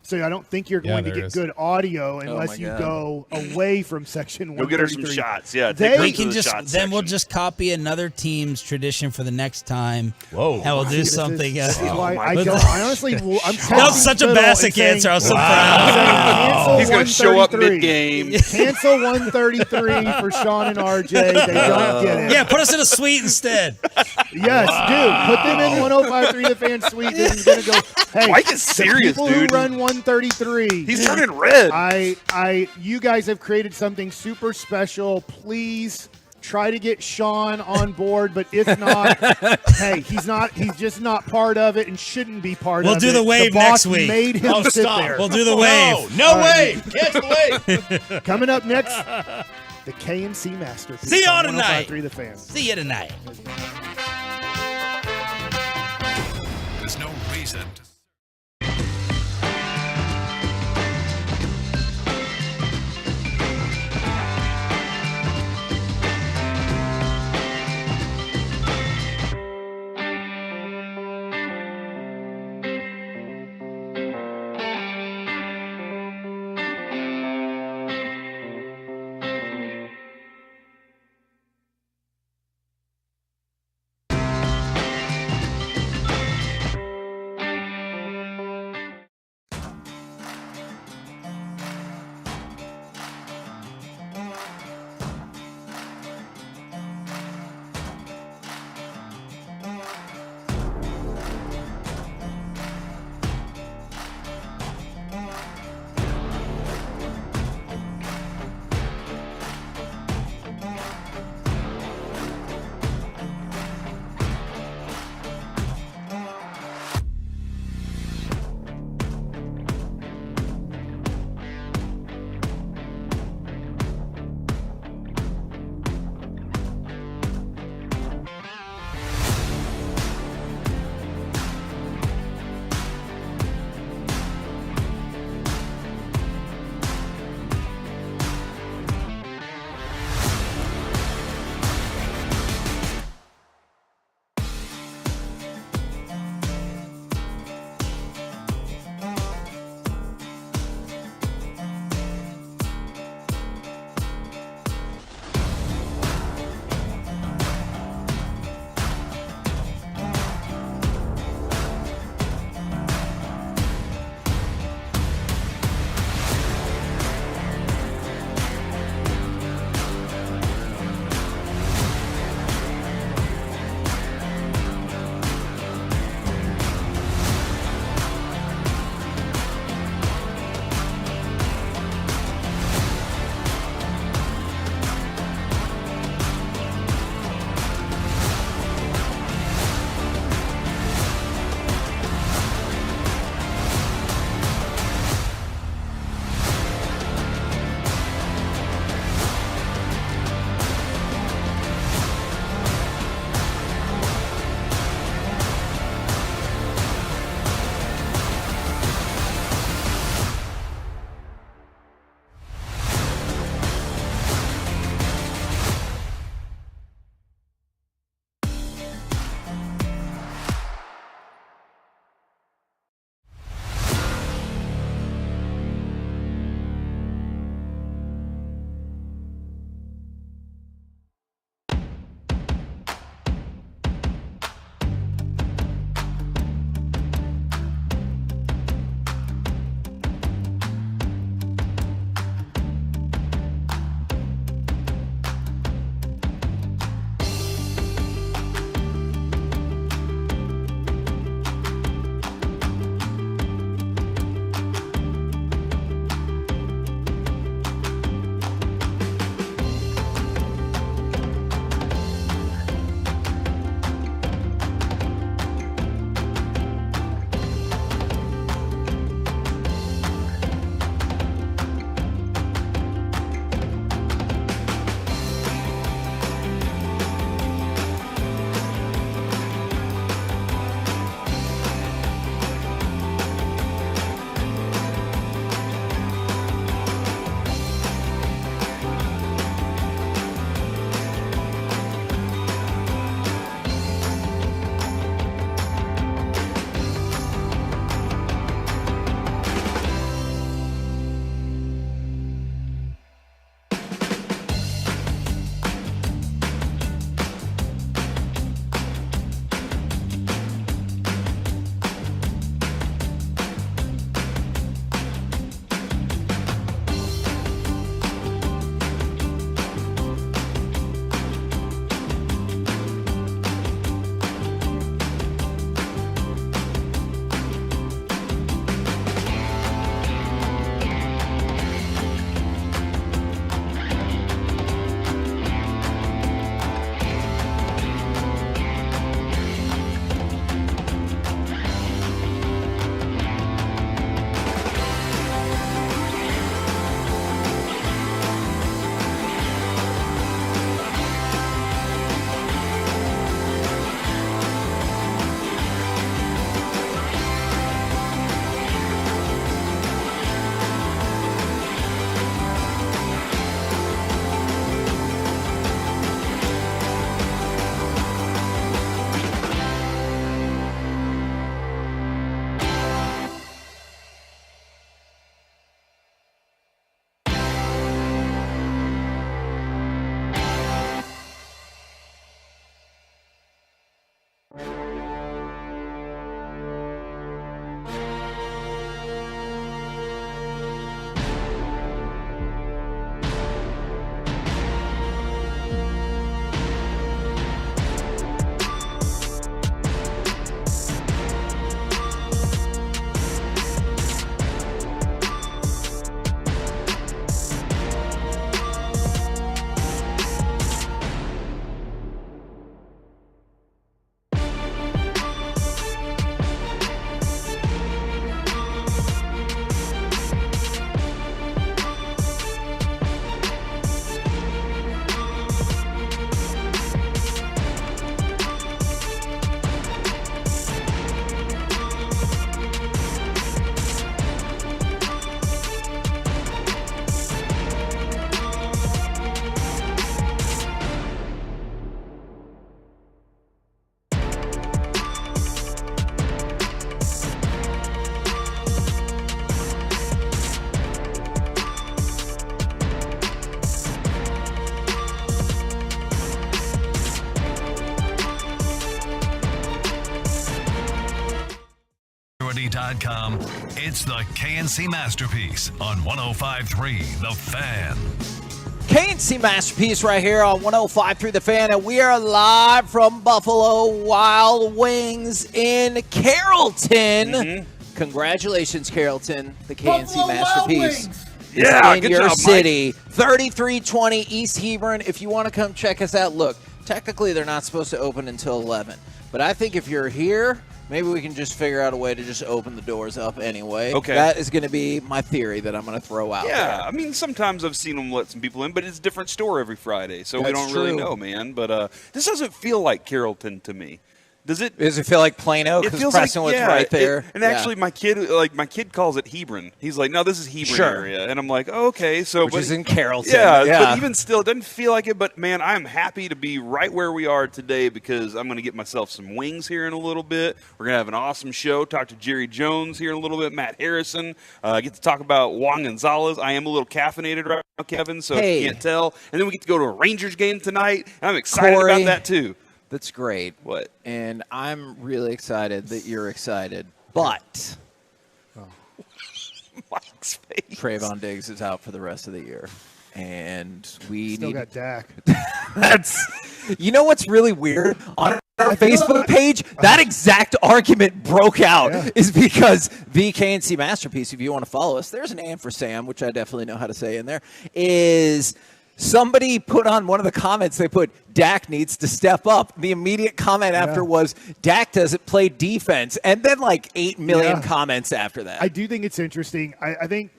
So I don't think you're going to get good audio unless you go away from section 133. Go get her some shots. Yeah, we'll just copy another team's tradition for the next time. Whoa. And we'll do something else. I honestly, I'm that was such a basic answer. I was so proud. He's going to show up mid-game. Cancel 133 for Sean and RJ. They don't get it. Yeah, put us in a suite instead. Yes, dude. Put them in 105.3 The Fan suite. This is going to go, hey, Mike is serious, people dude. Who run 133. He's turning red. You guys have created something super special. Please try to get Sean on board, but if not, hey, he's just not part of it and shouldn't be part of it. We'll do the wave next week. Made him sit there. We'll do the wave. No wave. Catch the wave. Coming up next, the KNC Masterpiece. See you on on tonight. 105.3 The Fan. See you tonight. There's no reason to DefWSecurity.com. It's the KNC Masterpiece on 105.3 The Fan. KNC Masterpiece right here on 105.3 The Fan, and we are live from Buffalo Wild Wings in Carrollton. Congratulations, Carrollton, the KNC Masterpiece. Yeah, in good your job, city, 3320 East Hebron. If you want to come check us out, look, technically they're not supposed to open until 11, but I think if you're here, maybe we can just figure out a way to just open the doors up anyway. Okay. That is going to be my theory that I'm going to throw out Yeah, there. I mean, sometimes I've seen them let some people in, but it's a different store every Friday, so we That's don't really true. know, man. But this doesn't feel like Carrollton to me. Does it feel like Plano? It Because feels Prestonwood's right there. And actually, my kid calls it Hebron. He's like, no, this is Hebron Sure. area. And I'm like, oh, okay. So, Which is in Carrollton. Yeah, Yeah. but even still, it doesn't feel like it. But, man, I'm happy to be right where we are today because I'm going to get myself some wings here in a little bit. We're going to have an awesome show. Talk to Jerry Jones here in a little bit, Matt Harrison. Get to talk about Juan Gonzalez. I am a little caffeinated right now, Kevin, so if you can't tell. And then we get to go to a Rangers game tonight. And I'm excited Corey, about that, too. That's great. What? And I'm really excited that you're excited. But Mike's face. Trayvon Diggs is out for the rest of the year. And we Still need got Dak. You know what's really weird? On our Facebook page, that exact argument broke out is because the KNC Masterpiece, if you want to follow us, there's an and for Sam, which I definitely know how to say in there, is somebody put on one of the comments, they put, Dak needs to step up. The immediate comment after was, Dak doesn't play defense. And then like 8 million comments after that. I do think it's interesting. I think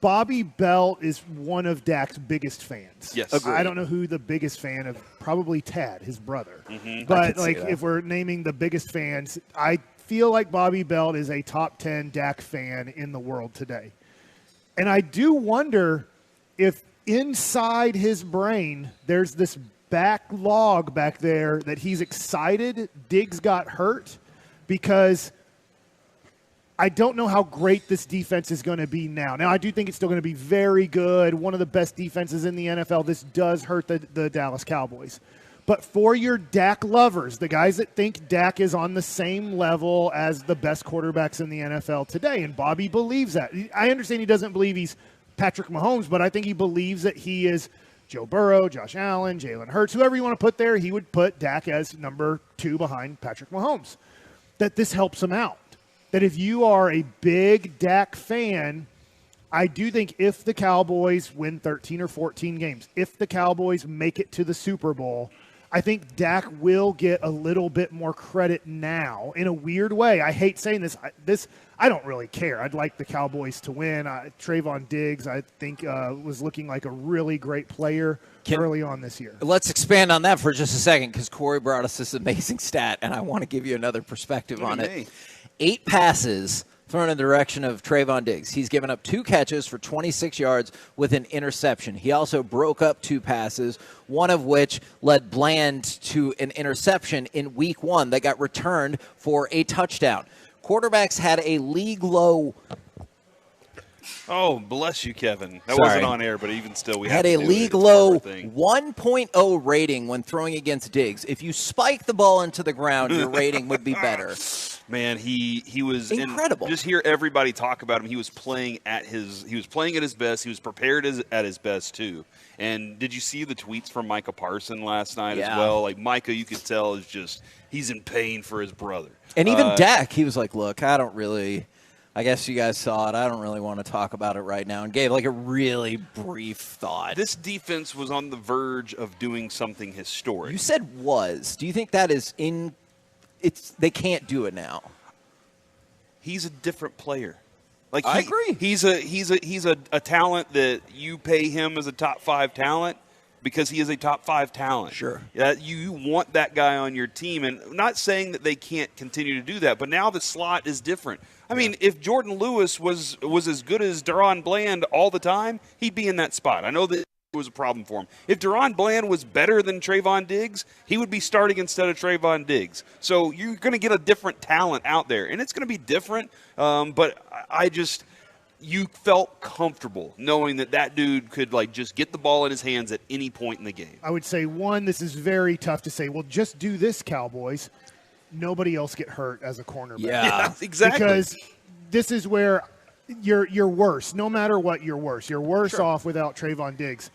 Bobby Belt is one of Dak's biggest fans. Yes. Agreed. I don't know who the biggest fan of, probably Tad, his brother. I But could see like that. if we're naming the biggest fans, I feel like Bobby Belt is a top 10 Dak fan in the world today. And I do wonder if inside his brain there's this backlog back there that he's excited Diggs got hurt because I don't know how great this defense is going to be now. Now, I do think it's still going to be very good, one of the best defenses in the NFL. This does hurt the Dallas Cowboys. But for your Dak lovers, the guys that think Dak is on the same level as the best quarterbacks in the NFL today, and Bobby believes that. I understand he doesn't believe he's Patrick Mahomes, but I think he believes that he is Joe Burrow, Josh Allen, Jalen Hurts, whoever you want to put there, he would put Dak as number 2 behind Patrick Mahomes. That this helps him out. That if you are a big Dak fan, I do think if the Cowboys win 13 or 14 games, if the Cowboys make it to the Super Bowl, I think Dak will get a little bit more credit now in a weird way. I hate saying this. I don't really care. I'd like the Cowboys to win. Trayvon Diggs, I think, was looking like a really great player early on this year. Let's expand on that for just a second because Corey brought us this amazing stat, and I want to give you another perspective on it. 8 passes thrown in the direction of Trayvon Diggs. He's given up 2 catches for 26 yards with an interception. He also broke up 2 passes, one of which led Bland to an interception in week 1 that got returned for a touchdown. Quarterbacks had a league low. Oh, bless you, Kevin. That Sorry. wasn't on air, but even still, we had have a to do league it. It's part low of the thing. 1.0 rating when throwing against Diggs. If you spike the ball into the ground, your rating would be better. Man, he was incredible. Just hear everybody talk about him. He was playing at his best. He was prepared at his best too. And did you see the tweets from Micah Parson last night as well? Like Micah, you could tell is just he's in pain for his brother. And even Dak, he was like, "Look, I guess you guys saw it. I don't really want to talk about it right now," and gave like a really brief thought. This defense was on the verge of doing something historic. You said was. Do you think that is in? They can't do it now. He's a different player. Like I agree. He's a talent that you pay him as a top 5 talent because he is a top 5 talent. Sure. Yeah, you want that guy on your team, and I'm not saying that they can't continue to do that, but now the slot is different. I mean, if Jordan Lewis was as good as Deron Bland all the time, he'd be in that spot. I know that it was a problem for him. If Deron Bland was better than Trayvon Diggs, he would be starting instead of Trayvon Diggs. So you're going to get a different talent out there, and it's going to be different. But you felt comfortable knowing that dude could just get the ball in his hands at any point in the game. I would say, one, this is very tough to say, well, just do this, Cowboys. Nobody else get hurt as a cornerback. Yeah, exactly. Because this is where you're worse. No matter what, you're worse. You're worse off without Trayvon Diggs.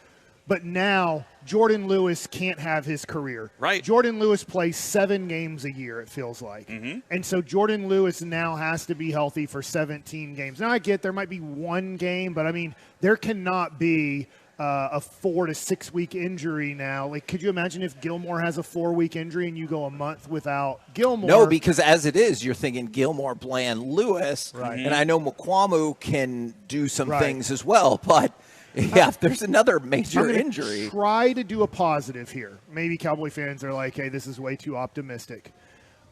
But now Jordan Lewis can't have his career. Right. Jordan Lewis plays 7 games a year, it feels like. Mm-hmm. And so Jordan Lewis now has to be healthy for 17 games. Now I get there might be one game, but I mean, there cannot be a 4 to 6 week injury now. Like, could you imagine if Gilmore has a 4-week injury and you go a month without Gilmore? No, because as it is, you're thinking Gilmore, Bland, Lewis. Right. And I know Mukwamu can do some things as well, but yeah, if there's another major I'm gonna injury. Try to do a positive here. Maybe Cowboy fans are like, hey, this is way too optimistic.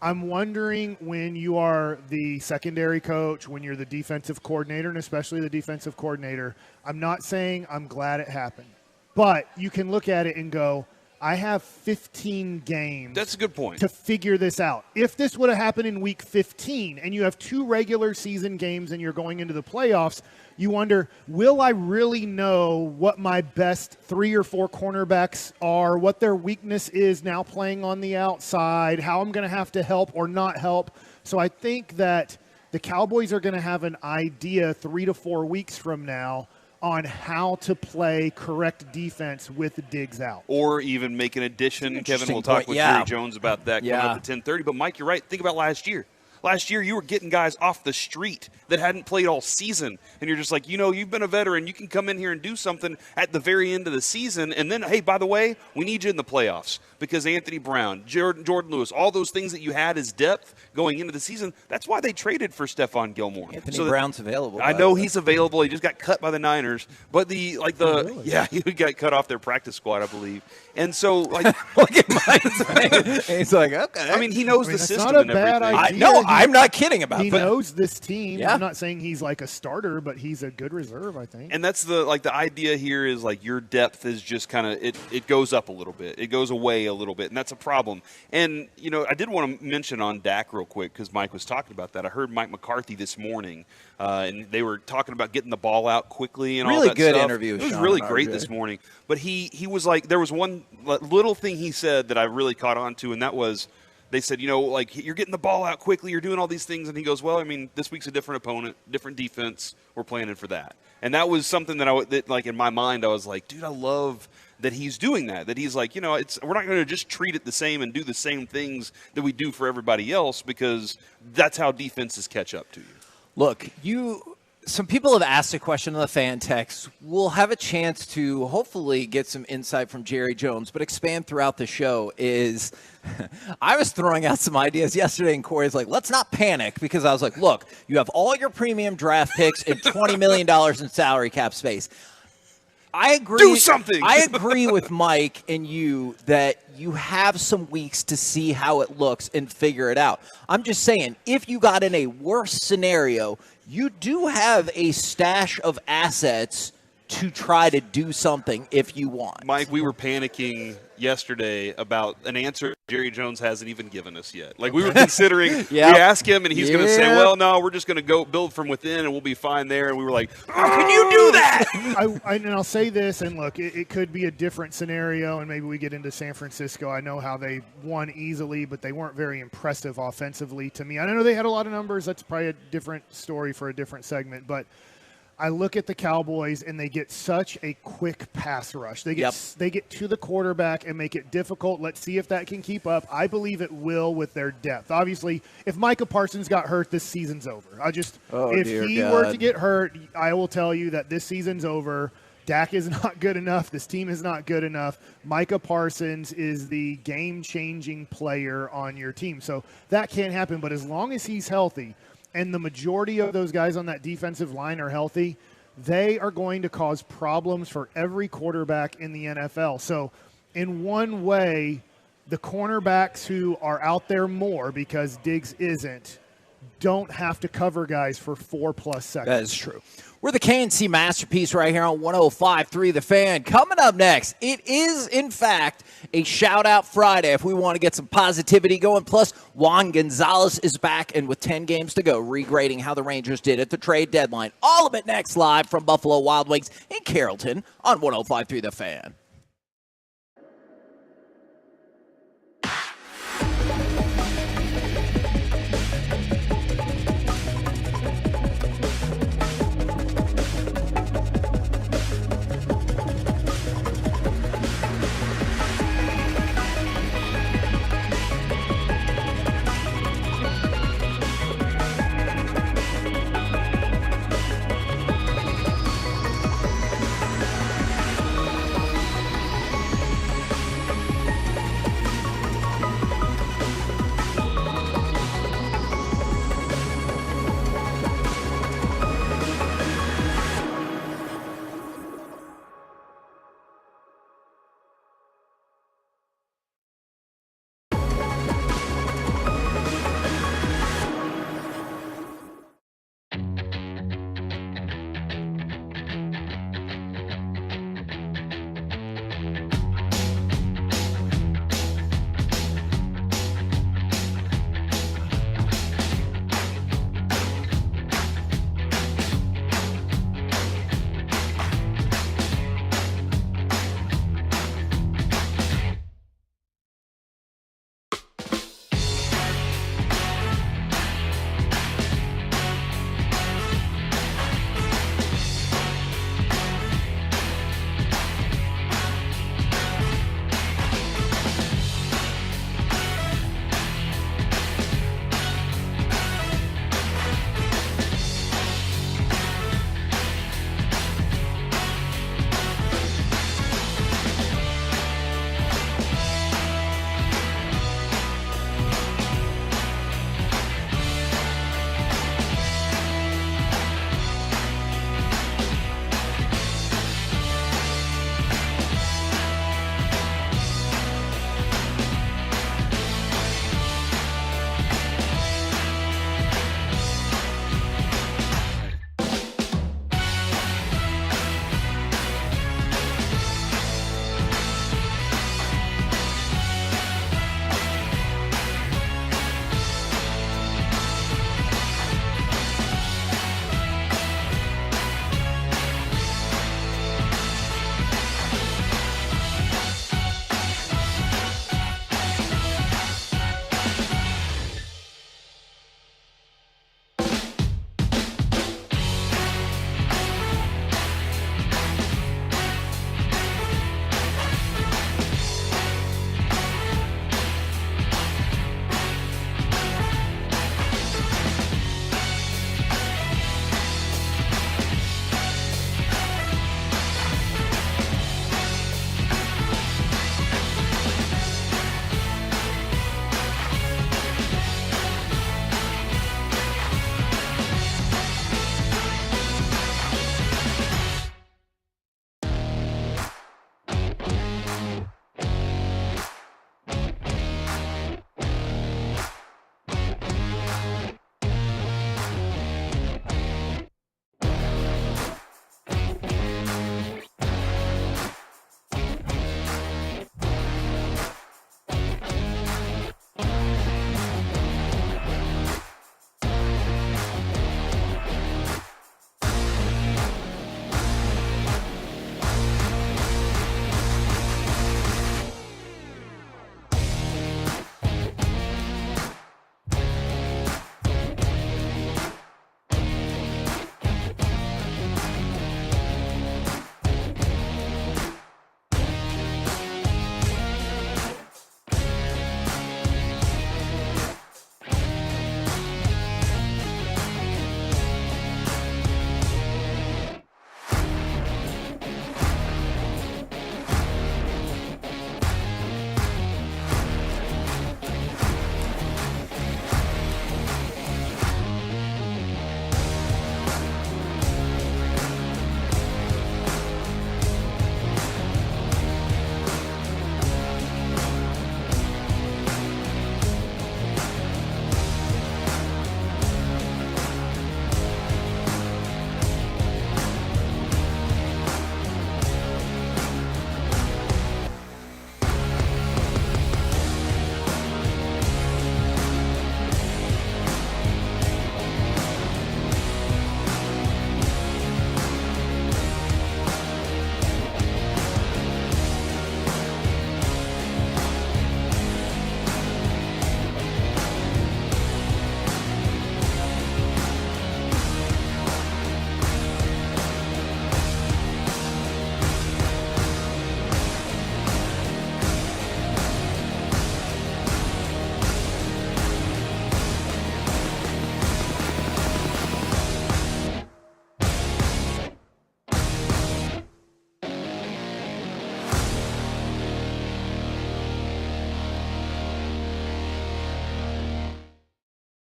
I'm wondering when you are the secondary coach, when you're the defensive coordinator, and especially the defensive coordinator, I'm not saying I'm glad it happened, but you can look at it and go, I have 15 games. That's a good point. To figure this out. If this would have happened in week 15 and you have 2 regular season games and you're going into the playoffs, you wonder, will I really know what my best 3 or 4 cornerbacks are, what their weakness is now playing on the outside, how I'm going to have to help or not help? So I think that the Cowboys are going to have an idea 3 to 4 weeks from now on how to play correct defense with Diggs out. Or even make an addition. Kevin will talk with Jerry Jones about that coming up at 10:30. But, Mike, you're right. Think about last year. Last year, you were getting guys off the street that hadn't played all season. And you're just like, you've been a veteran. You can come in here and do something at the very end of the season. And then, hey, by the way, we need you in the playoffs because Anthony Brown, Jordan Lewis, all those things that you had as depth going into the season, that's why they traded for Stephon Gilmore. Anthony Brown's available. I know he's available. He just got cut by the Niners. But he got cut off their practice squad, I believe. And so, like, look at Mike's He's like, okay. I mean, he knows the system not a and bad everything. idea. I'm not kidding about He that. knows this team. Yeah. I'm not saying he's like a starter, but he's a good reserve, I think. And that's the idea here is like your depth is just kind of it goes up a little bit. It goes away a little bit, and that's a problem. And, I did want to mention on Dak real quick because Mike was talking about that. I heard Mike McCarthy this morning, and they were talking about getting the ball out quickly and all that stuff. Really good interview. It was Sean really and great RJ. this morning. But he was like, there was one little thing he said that I really caught on to, and that was, they said, you're getting the ball out quickly, you're doing all these things. And he goes, well, I mean, this week's a different opponent, different defense. We're planning for that. And that was something that in my mind, I was like, dude, I love that he's doing that. That he's like, we're not going to just treat it the same and do the same things that we do for everybody else because that's how defenses catch up to you. Look, some people have asked a question on the fan text. We'll have a chance to hopefully get some insight from Jerry Jones, but expand throughout the show is I was throwing out some ideas yesterday, and Corey's like, let's not panic, because I was like, look, you have all your premium draft picks and $20 million in salary cap space. I agree. Do something. I agree with Mike and you that you have some weeks to see how it looks and figure it out. I'm just saying, if you got in a worse scenario, you do have a stash of assets to try to do something if you want. Mike, we were panicking yesterday about an answer Jerry Jones hasn't even given us yet. Like, we were considering, we asked him, and he's going to say, well, no, we're just going to go build from within, and we'll be fine there. And we were like, how can you do that? And I'll say this, and look, it could be a different scenario, and maybe we get into San Francisco. I know how they won easily, but they weren't very impressive offensively to me. I know they had a lot of numbers. That's probably a different story for a different segment, but I look at the Cowboys, and they get such a quick pass rush. They get to the quarterback and make it difficult. Let's see if that can keep up. I believe it will with their depth. Obviously, if Micah Parsons got hurt, this season's over. If he were to get hurt, I will tell you that this season's over. Dak is not good enough. This team is not good enough. Micah Parsons is the game-changing player on your team. So that can't happen. But as long as he's healthy, and the majority of those guys on that defensive line are healthy, they are going to cause problems for every quarterback in the NFL. So in one way, the cornerbacks who are out there more because Diggs isn't, don't have to cover guys for 4+ seconds. That is true. We're the KNC Masterpiece right here on 105.3 The Fan. Coming up next, it is, in fact, a Shout-Out Friday if we want to get some positivity going. Plus, Juan Gonzalez is back, and with 10 games to go, regrading how the Rangers did at the trade deadline. All of it next, live from Buffalo Wild Wings in Carrollton on 105.3 The Fan.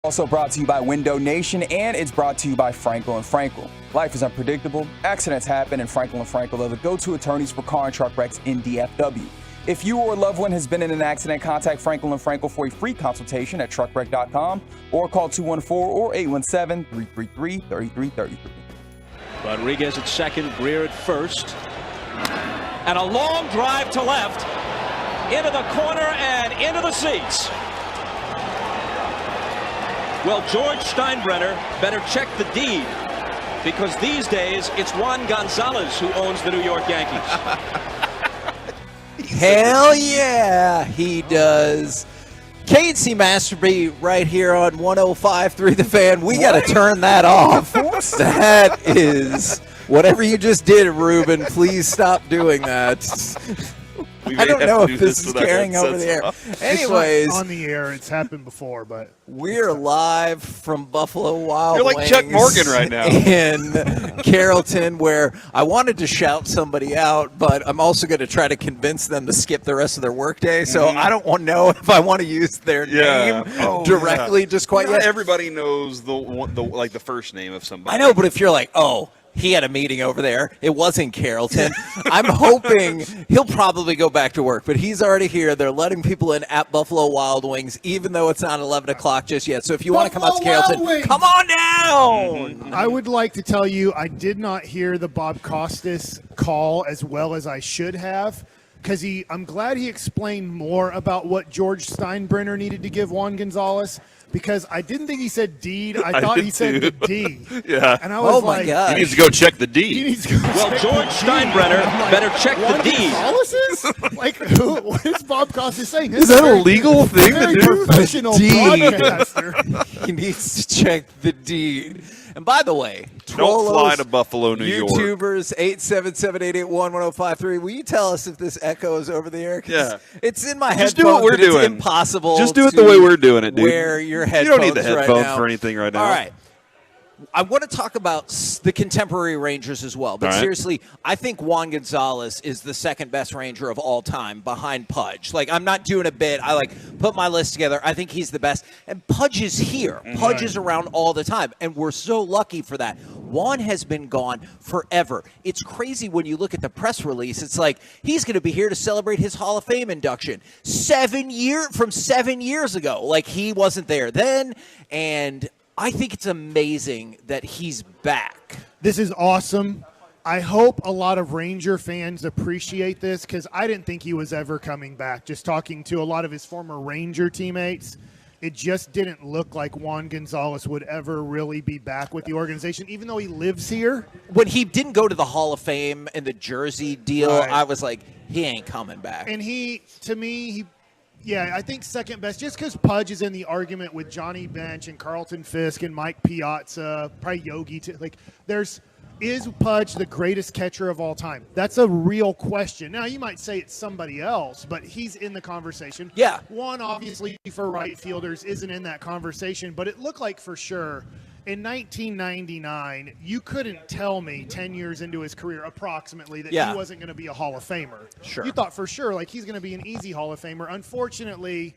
Also brought to you by Window Nation, and it's brought to you by Frankel & Frankel. Life is unpredictable, accidents happen, and Frankel & Frankel are the go-to attorneys for car and truck wrecks in DFW. If you or a loved one has been in an accident, contact Frankel & Frankel for a free consultation at truckwreck.com or call 214 or 817-333-3333. Rodriguez at second, Greer at first. And a long drive to left, into the corner and into the seats. Well, George Steinbrenner better check the deed, because these days it's Juan Gonzalez who owns the New York Yankees. Hell yeah, he does. KC Masterby right here on 105.3 The Fan. We got to turn that off. That is whatever you just did, Ruben. Please stop doing that. I don't know if this is carrying over the air. Anyways, it's on the air. It's happened before, but we're live from Buffalo Wild You're like Wings Chuck Morgan right now. in Carrollton, where I wanted to shout somebody out, but I'm also going to try to convince them to skip the rest of their workday. So I don't want to know if I want to use their name directly just quite Not yet. everybody knows the first name of somebody. I know, but if you're like, oh, he had a meeting over there, it was in Carrollton, I'm hoping he'll probably go back to work, but he's already here. They're letting people in at Buffalo Wild Wings, even though it's not 11 o'clock just yet. So if you want to come out to Carrollton, come on down. I would like to tell you I did not hear the Bob Costas call as well as I should have, because I'm glad he explained more about what George Steinbrenner needed to give Juan Gonzalez, because I didn't think he said deed. I thought he said the D. Yeah. And I was like, he needs to go check the deed. He needs to go Well, check George the Steinbrenner deed. better check the Juan deed. Gonzalez's? Like, what is Bob Costas saying? Is that a legal thing to Very do? professional Deed. broadcaster. He needs to check the deed. And by the way, Don't fly Trollos, to Buffalo, New York. YouTubers, 877-881-1053. Will you tell us if this echoes over the air? 'Cause Yeah. it's in my Just headphones, do what we're but it's doing. impossible. Just do it to the way we're doing it, dude. Wear your You headphones don't need the headphones right now. for anything right now. All right. I want to talk about the contemporary Rangers as well. But All right. seriously, I think Juan Gonzalez is the second best Ranger of all time behind Pudge. Like, I'm not doing a bit. I put my list together. I think he's the best. And Pudge is here. Pudge is around all the time. And we're so lucky for that. Juan has been gone forever. It's crazy when you look at the press release. It's like he's going to be here to celebrate his Hall of Fame induction. 7 years ago. Like, he wasn't there then. And I think it's amazing that he's back. This is awesome. I hope a lot of Ranger fans appreciate this, because I didn't think he was ever coming back. Just talking to a lot of his former Ranger teammates, it just didn't look like Juan Gonzalez would ever really be back with the organization, even though he lives here. When he didn't go to the Hall of Fame and the jersey deal, Right. I was like, he ain't coming back. And I think second best, just because Pudge is in the argument with Johnny Bench and Carlton Fisk and Mike Piazza, probably Yogi. Is Pudge the greatest catcher of all time? That's a real question. Now, you might say it's somebody else, but he's in the conversation. Yeah. One, obviously, for right fielders isn't in that conversation, but it looked like for sure in 1999, you couldn't tell me 10 years into his career approximately that he wasn't going to be a Hall of Famer. Sure. You thought for sure he's going to be an easy Hall of Famer. Unfortunately,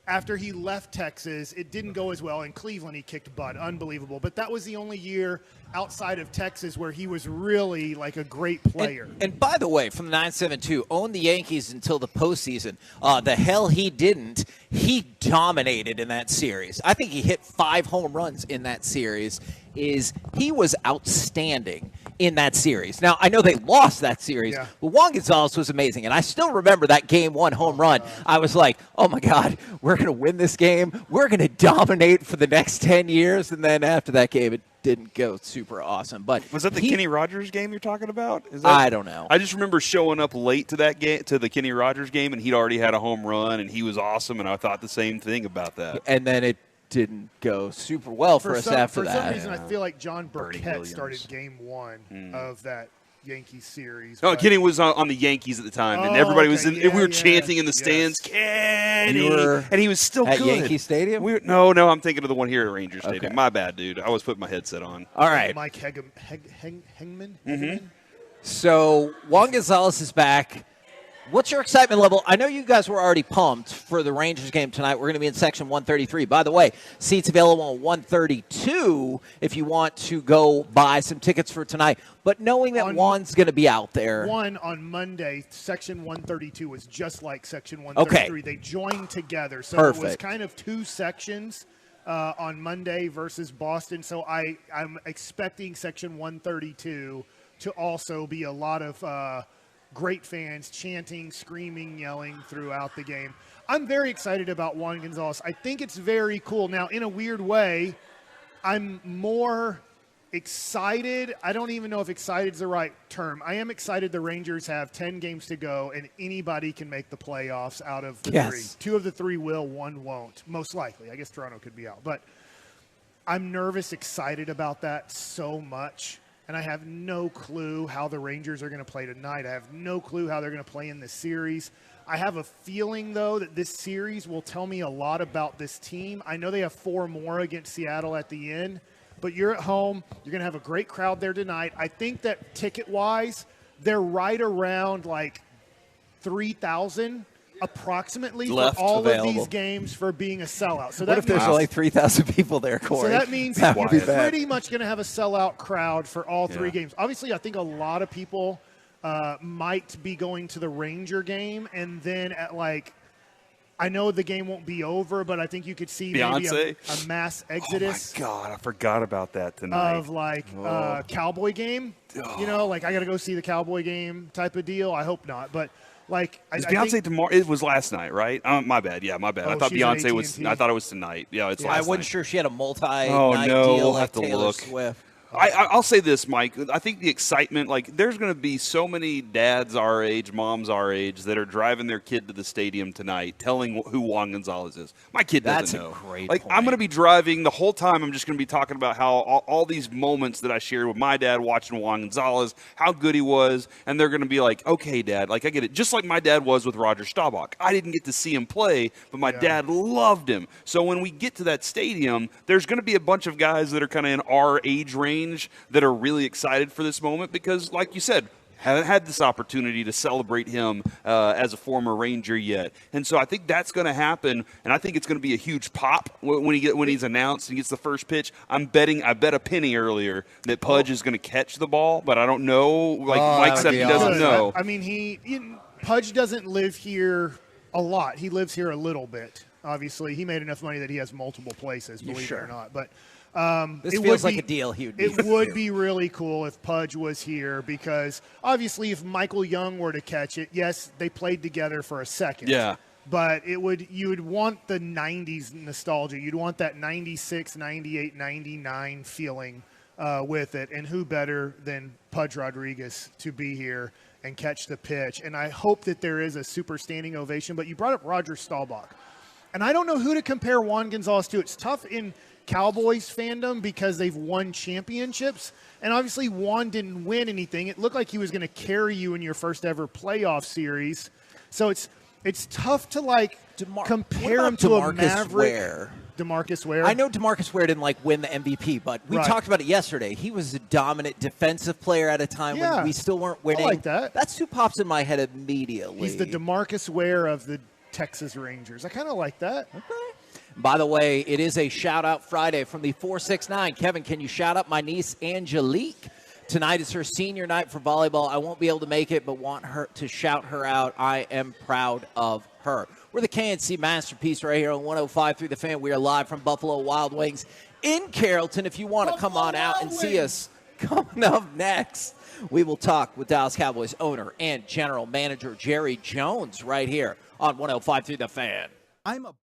after he left Texas, it didn't go as well. In Cleveland, he kicked butt. Unbelievable. But that was the only year outside of Texas where he was really like a great player. And by the way, from the 972, owned the Yankees until the postseason. The hell he didn't. He dominated in that series. I think he hit 5 home runs in that series. He was outstanding in that series. Now, I know they lost that series, but Juan Gonzalez was amazing. And I still remember that Game 1 home run. I was like, oh, my God, we're going to win this game. We're going to dominate for the next 10 years. And then after that game, it didn't go super awesome. But was that the Kenny Rogers game you're talking about? I don't know. I just remember showing up late to that game, to the Kenny Rogers game, and he'd already had a home run, and he was awesome, and I thought the same thing about that. And then it didn't go super well for us after that. For some reason, I feel like John Burkett started Game 1 of that Yankees series. No, Kenny was on the Yankees at the time, and everybody was in. We were chanting in the stands, Kenny, and he was still at good. Yankee Stadium. No, I'm thinking of the one here at Ranger Stadium. Okay. My bad, dude. I was putting my headset on. All right, Mike Hengman. So Juan Gonzalez is back. What's your excitement level? I know you guys were already pumped for the Rangers game tonight. We're going to be in section 133. By the way, seats available on 132 if you want to go buy some tickets for tonight. But knowing that Juan's going to be out there. One on Monday, section 132 was just like section 133. Okay. They joined together. So Perfect. it was kind of two sections on Monday versus Boston. So I'm expecting section 132 to also be a lot of great fans chanting, screaming, yelling throughout the game. I'm very excited about Juan Gonzalez. I think it's very cool. Now, in a weird way, I'm more excited. I don't even know if excited is the right term. I am excited the Rangers have 10 games to go, and anybody can make the playoffs out of the three. 2 of the 3 will, 1 won't, most likely. I guess Toronto could be out. But I'm nervous, excited about that so much. And I have no clue how the Rangers are going to play tonight. I have no clue how they're going to play in this series. I have a feeling, though, that this series will tell me a lot about this team. I know they have 4 more against Seattle at the end, but you're at home. You're going to have a great crowd there tonight. I think that ticket-wise, they're right around like 3,000 approximately Left for all available. of these games for being a sellout. So What if there's only 3,000 people there, Corey? So that means that would be you're bad. pretty much going to have a sellout crowd for all 3 Yeah. games. Obviously, I think a lot of people might be going to the Ranger game, and then at I know the game won't be over, but I think you could see maybe Beyonce? a mass exodus Oh, my God. I forgot about that tonight. of Cowboy game. You know, I got to go see the Cowboy game type of deal. I hope not, but I Is I Beyonce think, tomorrow? It was last night, right? My bad. Yeah, my bad. I Oh, thought she's at Beyonce was. AT&T. I thought it was tonight. Yeah, it's I last wasn't night. sure she had a multi-night no, deal we'll like have to Taylor look. Swift. I'll say this, Mike. I think the excitement, there's going to be so many dads our age, moms our age, that are driving their kid to the stadium tonight, telling who Juan Gonzalez is. My kid doesn't know. That's a great I'm going to be driving the whole time. I'm just going to be talking about how all these moments that I shared with my dad watching Juan Gonzalez, how good he was, and they're going to be like, okay, Dad, I get it. Just like my dad was with Roger Staubach. I didn't get to see him play, but my dad loved him. So when we get to that stadium, there's going to be a bunch of guys that are kind of in our age range that are really excited for this moment because, like you said, haven't had this opportunity to celebrate him as a former Ranger yet. And so I think that's going to happen, and I think it's going to be a huge pop when he's announced and gets the first pitch. I bet a penny earlier that Pudge is going to catch the ball, but I don't know. Mike said he doesn't know. I mean, Pudge doesn't live here a lot. He lives here a little bit. Obviously, he made enough money that he has multiple places, believe it or not. But This feels like a deal he would It would be really cool if Pudge was here because obviously if Michael Young were to catch it, yes, they played together for a second. Yeah. But you would want the 90s nostalgia. You'd want that 96, 98, 99 feeling with it. And who better than Pudge Rodriguez to be here and catch the pitch. And I hope that there is a super standing ovation. But you brought up Roger Staubach. And I don't know who to compare Juan Gonzalez to. It's tough in Cowboys fandom because they've won championships. And obviously Juan didn't win anything. It looked like he was going to carry you in your first ever playoff series. So it's tough to compare him to a Maverick. DeMarcus Ware. I know DeMarcus Ware didn't win the MVP, but we talked about it yesterday. He was a dominant defensive player at a time when we still weren't winning. I like that. That's who pops in my head immediately. He's the DeMarcus Ware of the Texas Rangers. I kind of like that. Okay. By the way, it is a shout-out Friday from the 469. Kevin, can you shout out my niece Angelique? Tonight is her senior night for volleyball. I won't be able to make it, but want her to shout her out. I am proud of her. We're the KNC Masterpiece right here on 105 through the Fan. We are live from Buffalo Wild Wings in Carrollton. If you want to come on out and see us coming up next, we will talk with Dallas Cowboys owner and general manager Jerry Jones right here on 105 through the Fan. I'm a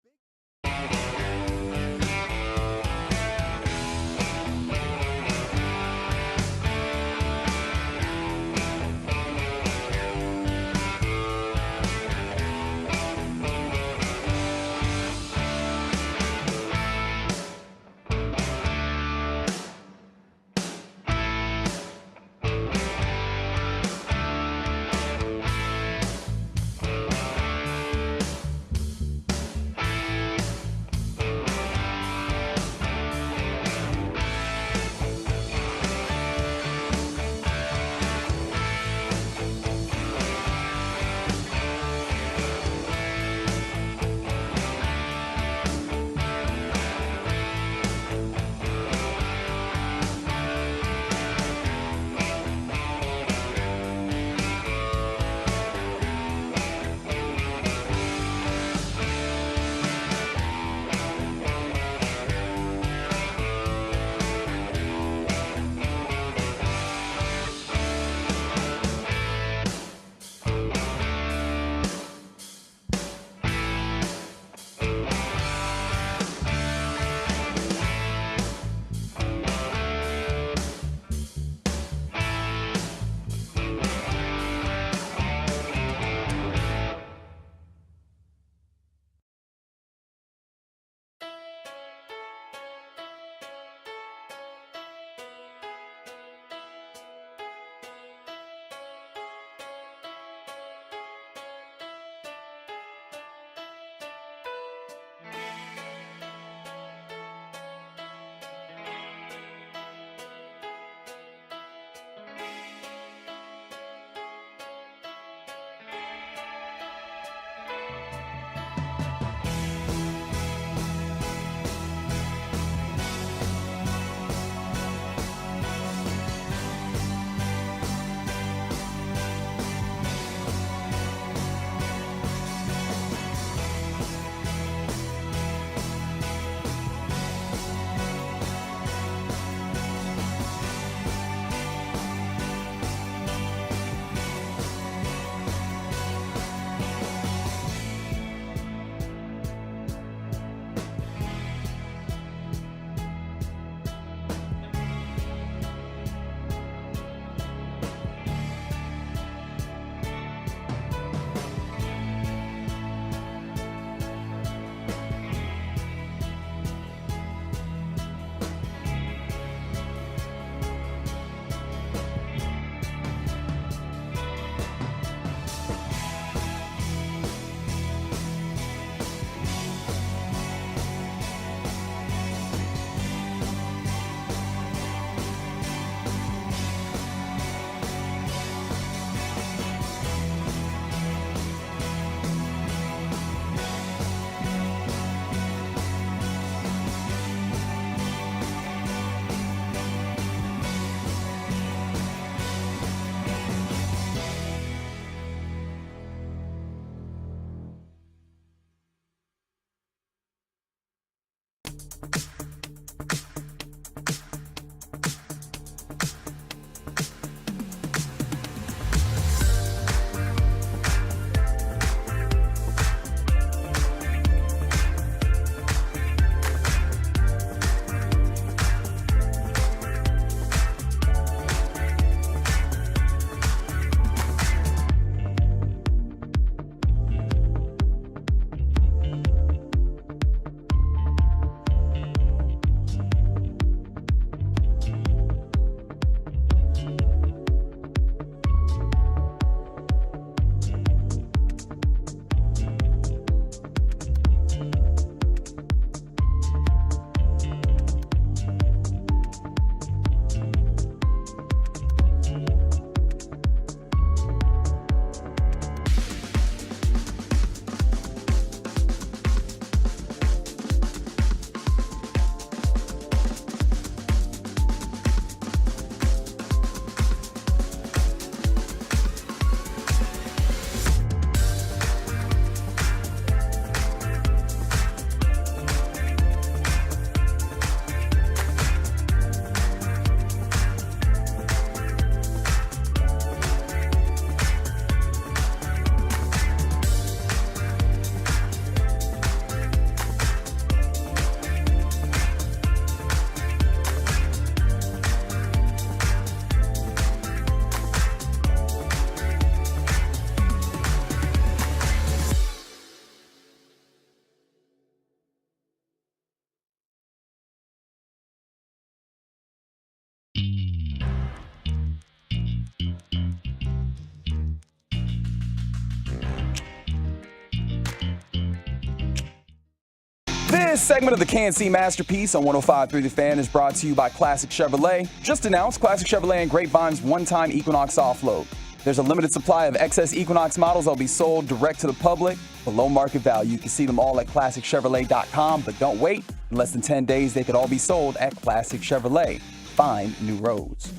This segment of the KNC Masterpiece on 105.3 The Fan is brought to you by Classic Chevrolet. Just announced, Classic Chevrolet and Grapevine's one-time Equinox offload. There's a limited supply of excess Equinox models that will be sold direct to the public below market value. You can see them all at ClassicChevrolet.com, but don't wait. In less than 10 days, they could all be sold at Classic Chevrolet. Find new roads.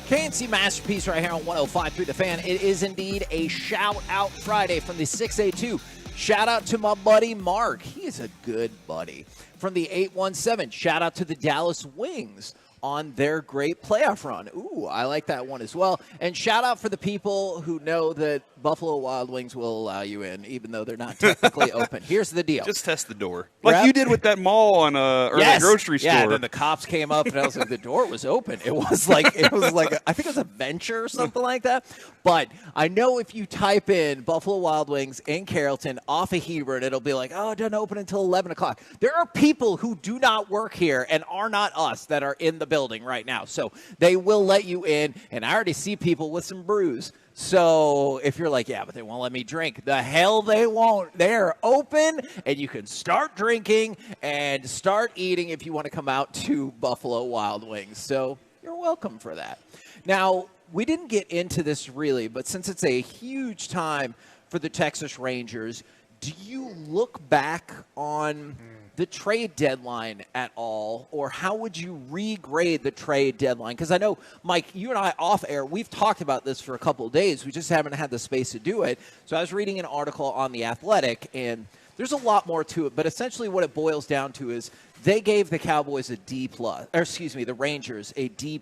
KNC Masterpiece right here on 105.3 The Fan. It is indeed a shout-out Friday from the 682. Shout out to my buddy Mark. He is a good buddy. From the 817, shout out to the Dallas Wings on their great playoff run. Ooh, I like that one as well. And shout out for the people who know that Buffalo Wild Wings will allow you in, even though they're not technically open. Here's the deal. Just test the door. Like you did with that mall on or the grocery store. Yeah, and then the cops came up and I was like, the door was open. It was like I think it was a venture or something like that. But I know if you type in Buffalo Wild Wings in Carrollton off of Hebron, it'll be like, oh, it doesn't open until 11 o'clock. There are people who do not work here and are not us that are in the building right now. So they will let you in, and I already see people with some brews. So if you're like, yeah, but they won't let me drink, the hell they won't. They're open, and you can start drinking and start eating if you want to come out to Buffalo Wild Wings. So you're welcome for that. Now, we didn't get into this really, but since it's a huge time for the Texas Rangers, do you look back on the trade deadline at all, or how would you regrade the trade deadline? Because I know, Mike, you and I off air, we've talked about this for a couple of days. We just haven't had the space to do it. So I was reading an article on The Athletic, and there's a lot more to it, but essentially what it boils down to is they gave the Cowboys a D+, or excuse me, the Rangers a D+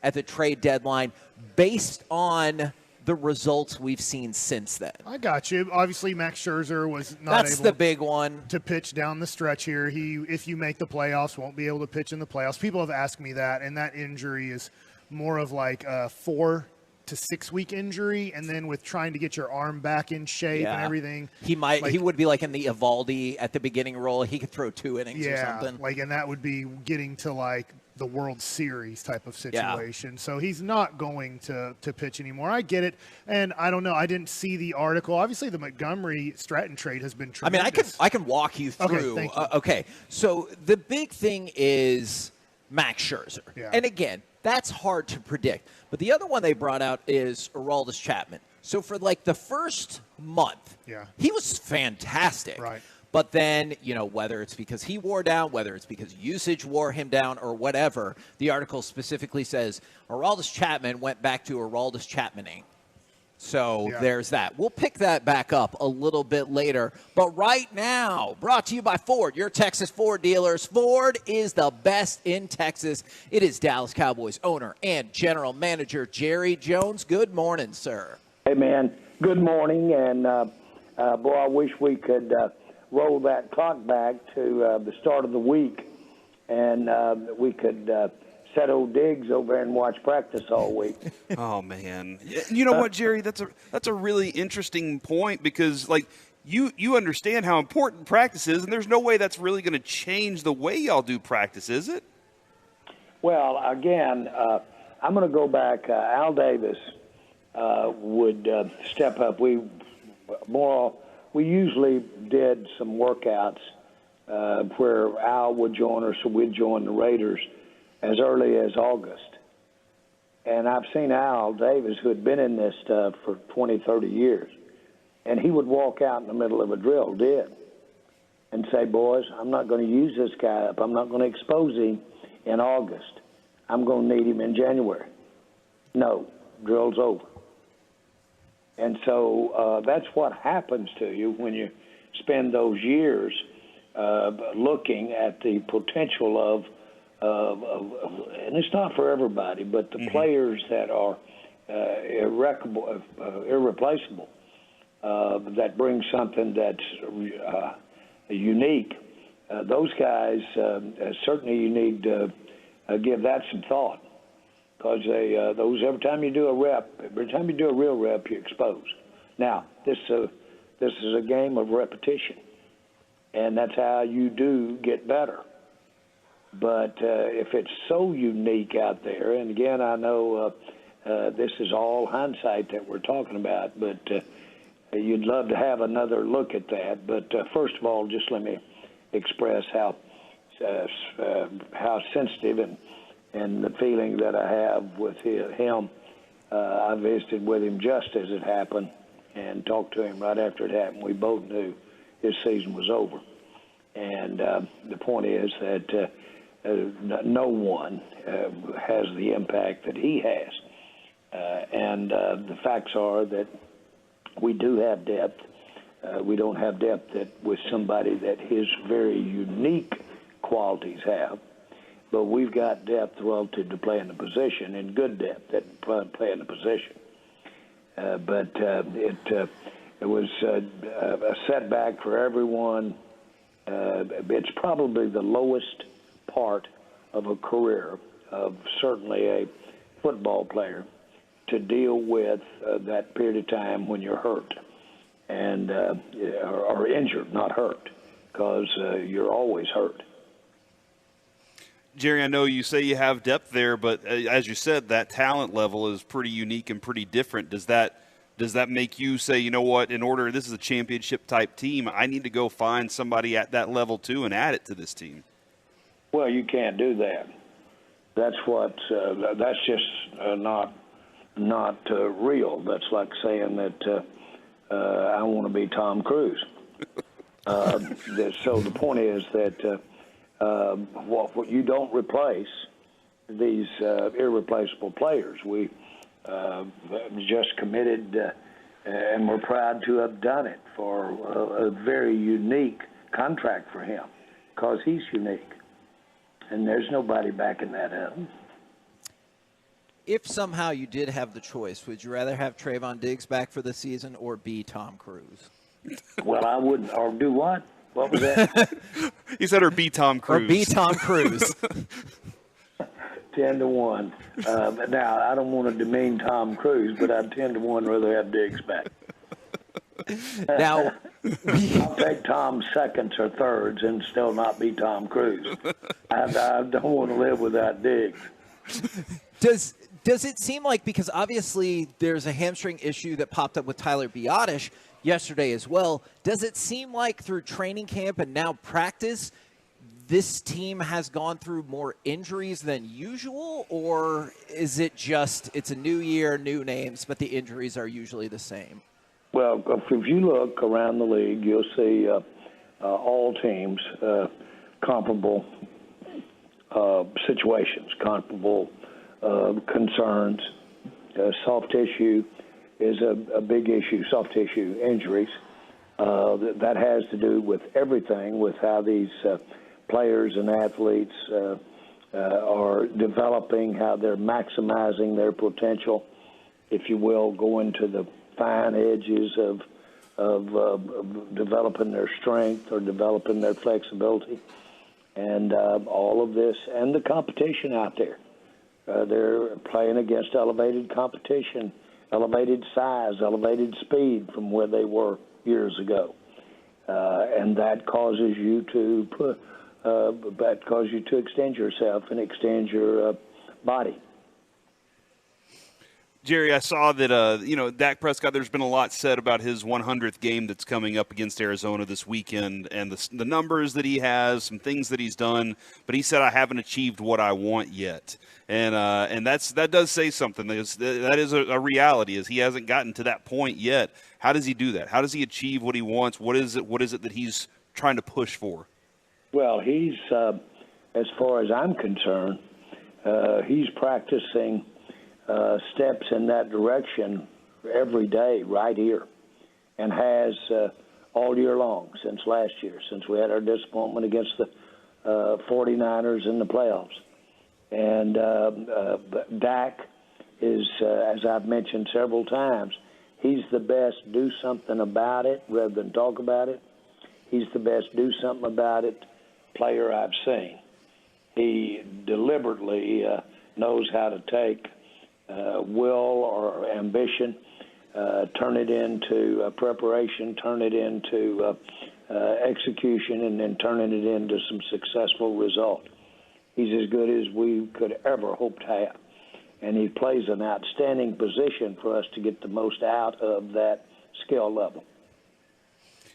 at the trade deadline based on the results we've seen since then. I got you. Obviously, Max Scherzer was not able the big one to pitch down the stretch here. He, if you make the playoffs, won't be able to pitch in the playoffs. People have asked me that, and that injury is more of like a 4 to 6 week injury, and then with trying to get your arm back in shape and everything. He would be like in the Evaldi at the beginning role. He could throw 2 innings or something. And that would be getting to like the World Series type of situation. So he's not going to pitch anymore. I get it. And I don't know. I didn't see the article. Obviously, the Montgomery Stratton trade has been tremendous. I can walk you through. Okay, thank you. Okay. So the big thing is Max Scherzer. Yeah. And again, that's hard to predict. But the other one they brought out is Aroldis Chapman. So for like the first month, he was fantastic. Right. But then, whether it's because he wore down, whether it's because usage wore him down or whatever, the article specifically says Aroldis Chapman went back to Aroldis Chapmaning. So there's that. We'll pick that back up a little bit later. But right now, brought to you by Ford, your Texas Ford dealers. Ford is the best in Texas. It is Dallas Cowboys owner and general manager Jerry Jones. Good morning, sir. Hey, man. Good morning. And, boy, I wish we could roll that clock back to the start of the week and we could set old Diggs over and watch practice all week. Oh, man. You know what, Jerry? That's a really interesting point because, like, you understand how important practice is, and there's no way that's really going to change the way y'all do practice, is it? Well, again, I'm going to go back. Al Davis would step up. We usually did some workouts where Al would join us, so we'd join the Raiders as early as August. And I've seen Al Davis, who had been in this stuff for 20, 30 years, and he would walk out in the middle of a drill, and say, boys, I'm not going to use this guy up. I'm not going to expose him in August. I'm going to need him in January. No, drill's over. And so that's what happens to you when you spend those years looking at the potential of and it's not for everybody, but the players that are irreplaceable, that bring something that's unique. Those guys, certainly you need to give that some thought, because every time you do a real rep, you're exposed. Now, this is a game of repetition, and that's how you do get better. But if it's so unique out there, and again, I know this is all hindsight that we're talking about, but you'd love to have another look at that. But first of all, just let me express how sensitive and the feeling that I have with him. I visited with him just as it happened and talked to him right after it happened. We both knew his season was over. And the point is that no one has the impact that he has. And the facts are that we do have depth. We don't have depth with somebody that his very unique qualities have, but we've got depth relative to playing the position, and good depth at playing the position. But it was a setback for everyone. It's probably the lowest part of a career of certainly a football player to deal with that period of time when you're hurt and or injured, not hurt, because you're always hurt. Jerry, I know you say you have depth there, but as you said, that talent level is pretty unique and pretty different. Does that make you say, you know what, this is a championship type team, I need to go find somebody at that level too and add it to this team? Well, you can't do that. That's just not real. That's like saying that I want to be Tom Cruise. So the point is that what you don't replace these irreplaceable players. We just committed, and we're proud to have done it for a very unique contract for him, because he's unique. And there's nobody backing that up. If somehow you did have the choice, would you rather have Trayvon Diggs back for the season or be Tom Cruise? Well, I wouldn't. Or do what? What was that? He said, or be Tom Cruise. Or be Tom Cruise. 10-1. Now, I don't want to demean Tom Cruise, but I'd 10-1 rather have Diggs back. Now, I'll take Tom seconds or thirds and still not be Tom Cruise. I don't want to live without Diggs. Does it seem like, because obviously there's a hamstring issue that popped up with Tyler Biadasz yesterday as well, does it seem like through training camp and now practice, this team has gone through more injuries than usual, or is it just it's a new year, new names, but the injuries are usually the same? Well, if you look around the league, you'll see all teams comparable situations, comparable concerns. Soft tissue is a big issue, soft tissue injuries. That has to do with everything, with how these players and athletes are developing, how they're maximizing their potential, if you will, going to the fine edges of developing their strength or developing their flexibility. And all of this, and the competition out there. They're playing against elevated competition, elevated size, elevated speed from where they were years ago. And that causes you to extend yourself and extend your body. Jerry, I saw that, Dak Prescott, there's been a lot said about his 100th game that's coming up against Arizona this weekend and the numbers that he has, some things that he's done, but he said, I haven't achieved what I want yet. And that does say something. That is a reality, is he hasn't gotten to that point yet. How does he do that? How does he achieve what he wants? What is it that he's trying to push for? Well, he's, as far as I'm concerned, he's practicing steps in that direction every day right here, and has all year long since last year, since we had our disappointment against the 49ers in the playoffs. And Dak is, as I've mentioned several times, he's the best do something about it rather than talk about it. He's the best do something about it player I've seen. He deliberately knows how to take will or ambition, turn it into preparation, turn it into execution, and then turning it into some successful result. He's as good as we could ever hope to have. And he plays an outstanding position for us to get the most out of that skill level.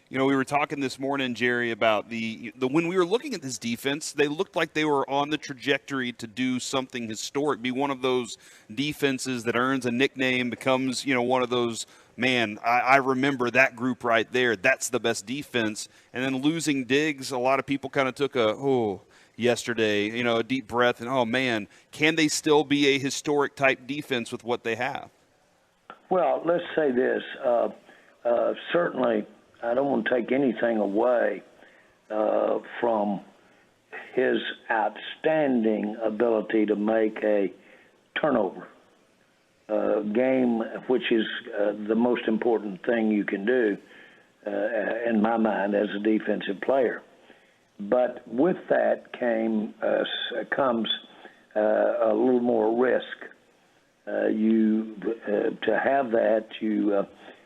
We were talking this morning, Jerry, about the when we were looking at this defense, they looked like they were on the trajectory to do something historic, be one of those defenses that earns a nickname, becomes, one of those, man, I remember that group right there. That's the best defense. And then losing Diggs, a lot of people kind of took yesterday, a deep breath, and, oh, man, can they still be a historic type defense with what they have? Well, let's say this. Certainly, I don't want to take anything away from his outstanding ability to make a turnover game, which is the most important thing you can do, in my mind, as a defensive player. But with that comes a little more risk. To have that,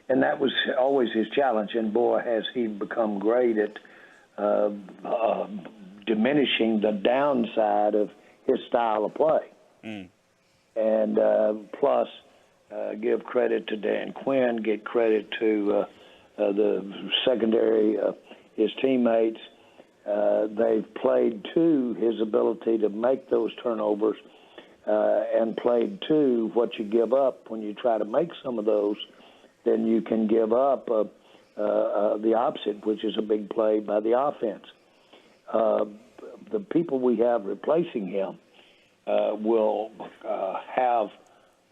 and that was always his challenge. And boy, has he become great at diminishing the downside of his style of play. And plus, give credit to Dan Quinn, get credit to the secondary, his teammates. They've played to his ability to make those turnovers and played to what you give up when you try to make some of those. Then you can give up the opposite, which is a big play by the offense. The people we have replacing him will have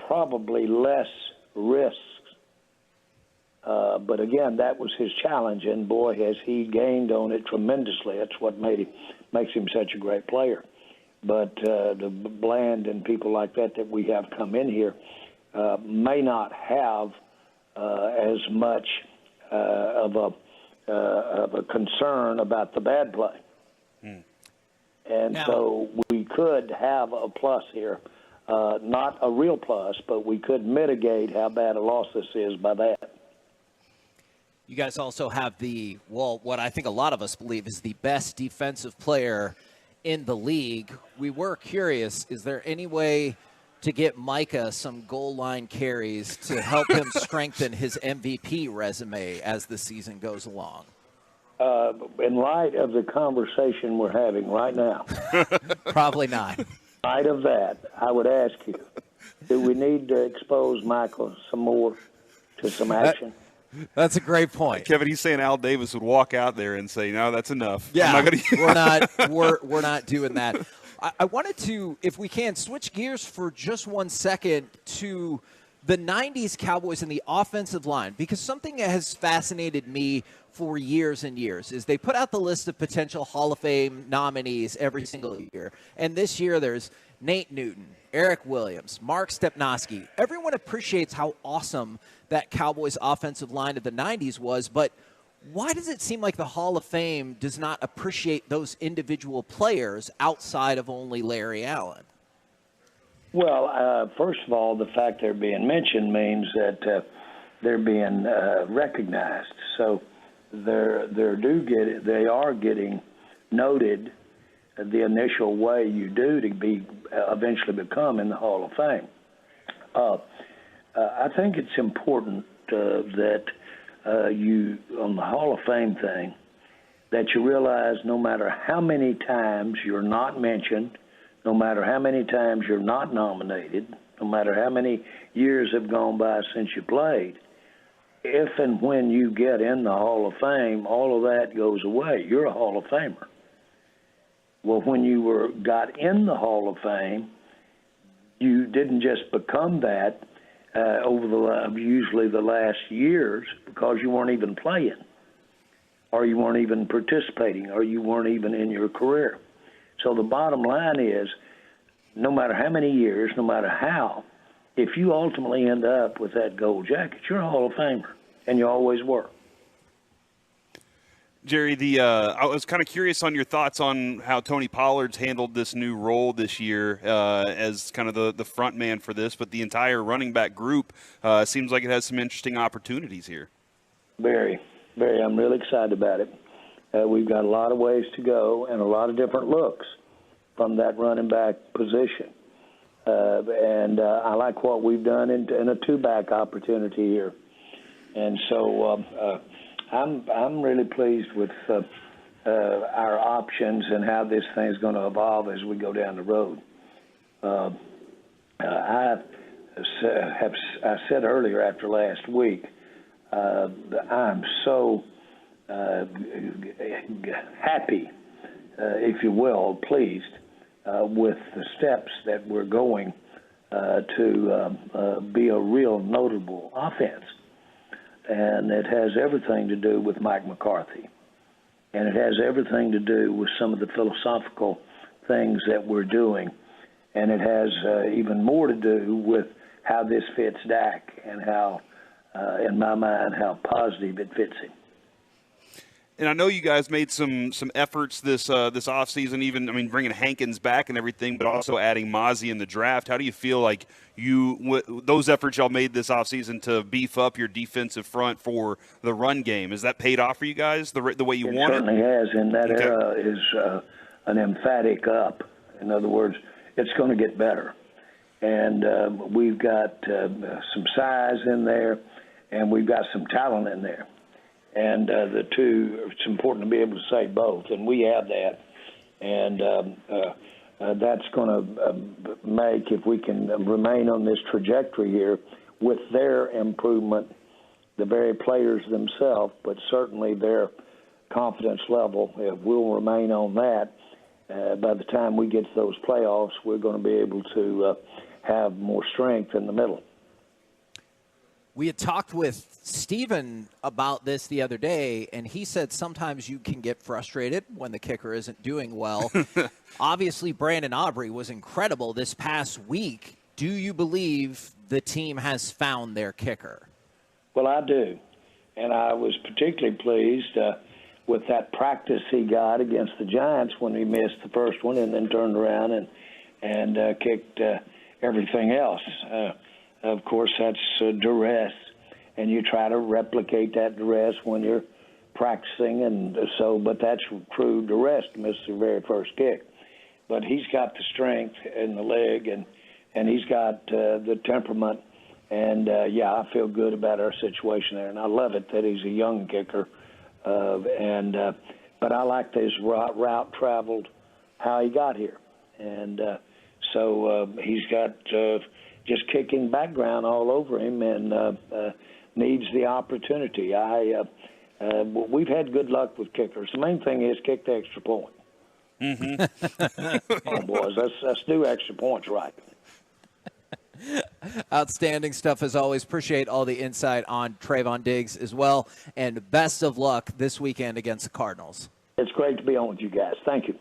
probably less risks. But again, that was his challenge, and boy, has he gained on it tremendously. That's what makes him such a great player. But the Bland and people like that we have come in here may not have as much of a concern about the bad play. And so we could have a plus here, not a real plus, but we could mitigate how bad a loss this is by that. You guys also have what I think a lot of us believe is the best defensive player in the league. We were curious, is there any way to get Micah some goal line carries to help him strengthen his MVP resume as the season goes along? In light of the conversation we're having right now. Probably not. In light of that, I would ask you, do we need to expose Michael some more to some action? That's a great point. Kevin, he's saying Al Davis would walk out there and say, no, that's enough. Yeah, I'm not gonna... we're not doing that. I wanted to, if we can, switch gears for just 1 second to the 90s Cowboys and the offensive line, because something that has fascinated me for years and years is they put out the list of potential Hall of Fame nominees every single year. And this year there's Nate Newton, Eric Williams, Mark Stepnoski. Everyone appreciates how awesome that Cowboys offensive line of the 90s was, but why does it seem like the Hall of Fame does not appreciate those individual players outside of only Larry Allen? Well, first of all, the fact they're being mentioned means that they're being recognized. So they are getting noted the initial way you do to be eventually become in the Hall of Fame. I think it's important that you, on the Hall of Fame thing, that you realize no matter how many times you're not mentioned, no matter how many times you're not nominated, no matter how many years have gone by since you played, if and when you get in the Hall of Fame, all of that goes away. You're a Hall of Famer. Well, when you got in the Hall of Fame, you didn't just become that over usually the last years because you weren't even playing, or you weren't even participating, or you weren't even in your career. So the bottom line is, no matter how many years, no matter how, if you ultimately end up with that gold jacket, you're a Hall of Famer, and you always were. Jerry, I was kind of curious on your thoughts on how Tony Pollard's handled this new role this year as kind of the front man for this, but the entire running back group seems like it has some interesting opportunities here. Very, very. I'm really excited about it. We've got a lot of ways to go and a lot of different looks from that running back position. And I like what we've done in a two-back opportunity here. And so I'm really pleased with our options and how this thing's going to evolve as we go down the road. I said earlier after last week, I'm so happy, if you will, pleased with the steps that we're going to be a real notable offense. And it has everything to do with Mike McCarthy. And it has everything to do with some of the philosophical things that we're doing. And it has even more to do with how this fits Dak and how, in my mind, how positive it fits him. And I know you guys made some efforts this offseason, even, I mean, bringing Hankins back and everything, but also adding Mozzie in the draft. How do you feel like those efforts y'all made this offseason to beef up your defensive front for the run game, has that paid off for you guys the way you want it? It certainly has, and that era is an emphatic up. In other words, it's going to get better. And we've got some size in there, and we've got some talent in there. And the two, it's important to be able to say both, and we have that. And that's going to make, if we can remain on this trajectory here with their improvement, the very players themselves, but certainly their confidence level, if we'll remain on that, by the time we get to those playoffs, we're going to be able to have more strength in the middle. We had talked with Steven about this the other day, and he said sometimes you can get frustrated when the kicker isn't doing well. Obviously, Brandon Aubrey was incredible this past week. Do you believe the team has found their kicker? Well, I do. And I was particularly pleased with that practice he got against the Giants when he missed the first one and then turned around and kicked everything else. Of course, that's duress, and you try to replicate that duress when you're practicing, and so. But that's true duress to miss the very first kick. But he's got the strength in the leg, and he's got the temperament, and I feel good about our situation there. And I love it that he's a young kicker, but I like this route traveled, how he got here, and so he's got. Just kicking background all over him and needs the opportunity. We've had good luck with kickers. The main thing is kick the extra point. Mm-hmm. Come on, boys, let's do extra points right. Outstanding stuff as always. Appreciate all the insight on Trayvon Diggs as well. And best of luck this weekend against the Cardinals. It's great to be on with you guys. Thank you.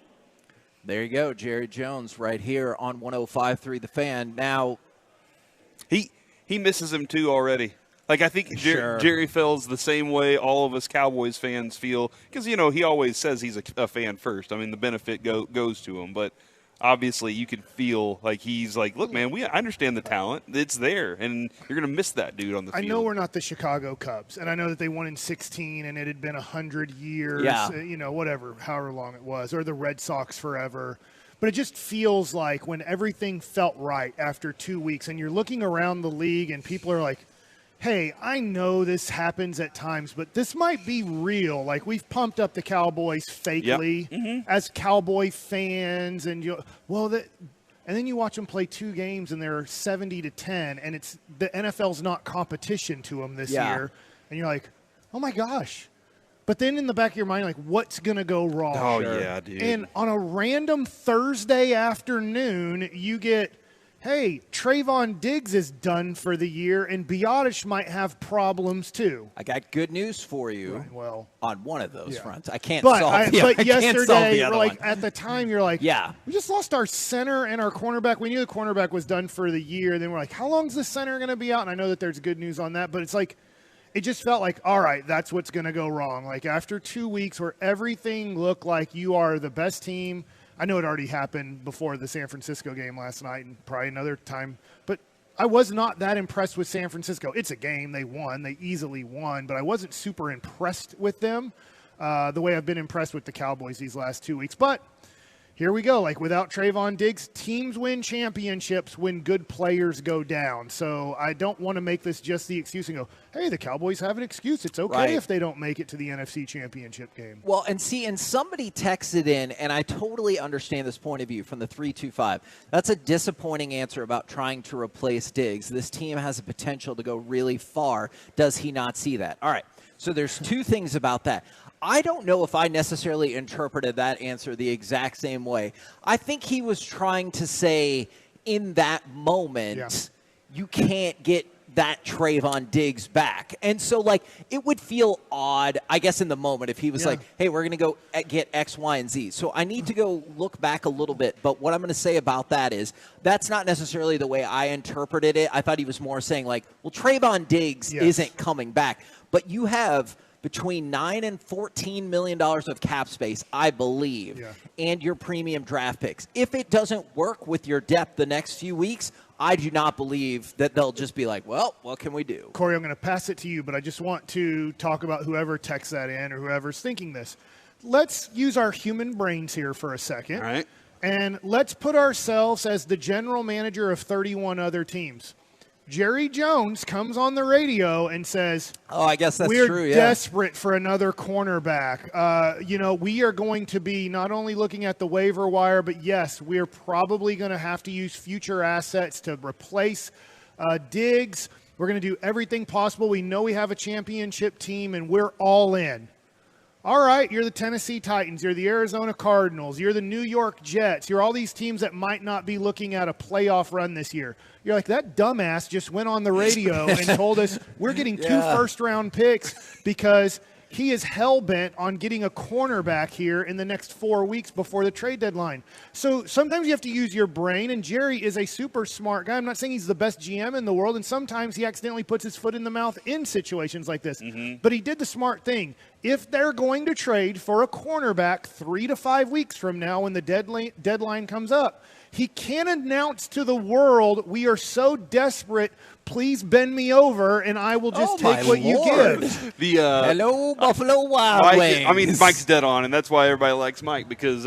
There you go, Jerry Jones right here on 105.3 The Fan. Now, he misses him too already. Like, I think Jerry feels the same way all of us Cowboys fans feel because, he always says he's a fan first. I mean, the benefit goes to him. But obviously you can feel like he's like, look, man, I understand the talent. It's there, and you're going to miss that dude on the field. I know we're not the Chicago Cubs, and I know that they won in 16, and it had been 100 years, whatever, however long it was, or the Red Sox forever. But it just feels like when everything felt right after 2 weeks, and you're looking around the league, and people are like, hey, I know this happens at times, but this might be real. Like, we've pumped up the Cowboys fakely as Cowboy fans, and then you watch them play 2 games, and they're 70-10, and it's the NFL's not competition to them this year, and you're like, oh my gosh. But then in the back of your mind, like, what's going to go wrong? Oh, yeah, dude. And on a random Thursday afternoon, you get, hey, Trayvon Diggs is done for the year, and Biotish might have problems too. I got good news for you. Right, well, on one of those fronts, I can't but solve the But I yesterday, can't solve the other like one. at the time, you're like, we just lost our center and our cornerback. We knew the cornerback was done for the year. Then we're like, how long is the center going to be out? And I know that there's good news on that, but it's like, it just felt like, all right, that's what's going to go wrong. Like after 2 weeks where everything looked like you are the best team. I know it already happened before the San Francisco game last night and probably another time, but I was not that impressed with San Francisco. It's a game. They won. They easily won, but I wasn't super impressed with them the way I've been impressed with the Cowboys these last 2 weeks. But here we go. Like without Trayvon Diggs, teams win championships when good players go down. So I don't want to make this just the excuse and go, hey, the Cowboys have an excuse. It's okay if they don't make it to the NFC Championship game. Well, and somebody texted in, and I totally understand this point of view from the 325. That's a disappointing answer about trying to replace Diggs. This team has the potential to go really far. Does he not see that? All right. So there's 2 things about that. I don't know if I necessarily interpreted that answer the exact same way. I think he was trying to say in that moment, you can't get that Trayvon Diggs back. And so, like, it would feel odd, I guess, in the moment if he was like, hey, we're going to go get X, Y, and Z. So I need to go look back a little bit. But what I'm going to say about that is that's not necessarily the way I interpreted it. I thought he was more saying, like, well, Trayvon Diggs isn't coming back. But you have between $9 and $14 million of cap space, I believe, and your premium draft picks. If it doesn't work with your depth the next few weeks, I do not believe that they'll just be like, well, what can we do? Corey, I'm going to pass it to you, but I just want to talk about whoever texts that in or whoever's thinking this. Let's use our human brains here for a second. All right. And let's put ourselves as the general manager of 31 other teams. Jerry Jones comes on the radio and says, oh, I guess that's we're true, desperate for another cornerback. We are going to be not only looking at the waiver wire, but yes, we're probably going to have to use future assets to replace Diggs. We're going to do everything possible. We know we have a championship team, and we're all in. All right, you're the Tennessee Titans. You're the Arizona Cardinals. You're the New York Jets. You're all these teams that might not be looking at a playoff run this year. You're like, that dumbass just went on the radio and told us we're getting 2 first-round picks because he is hell-bent on getting a cornerback here in the next 4 weeks before the trade deadline. So sometimes you have to use your brain, and Jerry is a super smart guy. I'm not saying he's the best GM in the world, and sometimes he accidentally puts his foot in the mouth in situations like this. But he did the smart thing. If they're going to trade for a cornerback 3 to 5 weeks from now when the deadline comes up, he can announce to the world, we are so desperate, please bend me over, and I will just take what you give. Hello, Buffalo Wild Wings. I mean, Mike's dead on, and that's why everybody likes Mike because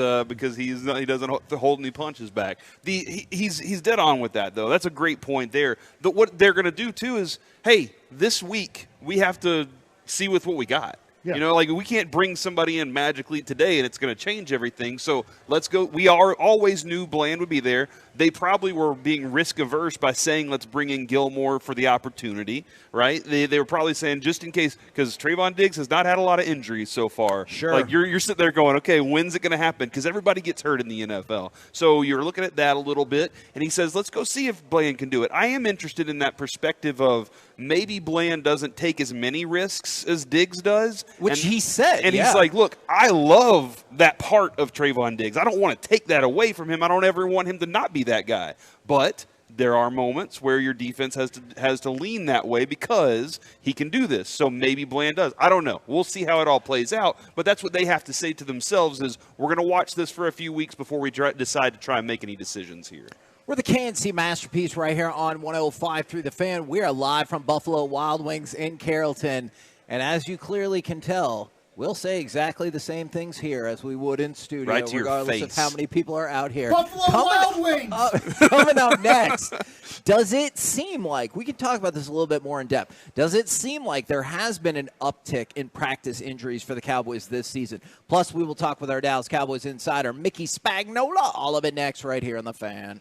he doesn't hold any punches back. He's dead on with that, though. That's a great point there. But what they're going to do, too, is, hey, this week we have to see with what we got. Yeah. You know, like we can't bring somebody in magically today and it's going to change everything. So let's go. We always knew Bland would be there. They probably were being risk averse by saying let's bring in Gilmore for the opportunity, right? They were probably saying just in case, because Trayvon Diggs has not had a lot of injuries so far. Sure. Like you're sitting there going, okay, when's it going to happen? Because everybody gets hurt in the NFL. So you're looking at that a little bit, and he says, let's go see if Bland can do it. I am interested in that perspective of maybe Bland doesn't take as many risks as Diggs does. Which he said, and yeah. he's like, look, I love that part of Trayvon Diggs. I don't want to take that away from him. I don't ever want him to not be that guy. But there are moments where your defense has to lean that way because he can do this. So maybe Bland does. I don't know. We'll see how it all plays out. But that's what they have to say to themselves is we're going to watch this for a few weeks before we decide to try and make any decisions here. We're the KNC Masterpiece right here on 105 through the Fan. We are live from Buffalo Wild Wings in Carrollton. And as you clearly can tell, we'll say exactly the same things here as we would in studio, right to regardless your of face. how many people are out here. Buffalo Wild Wings! Coming up next, does it seem like, we can talk about this a little bit more in depth, does it seem like there has been an uptick in practice injuries for the Cowboys this season? Plus, we will talk with our Dallas Cowboys insider, Mickey Spagnola. All of it next right here on The Fan.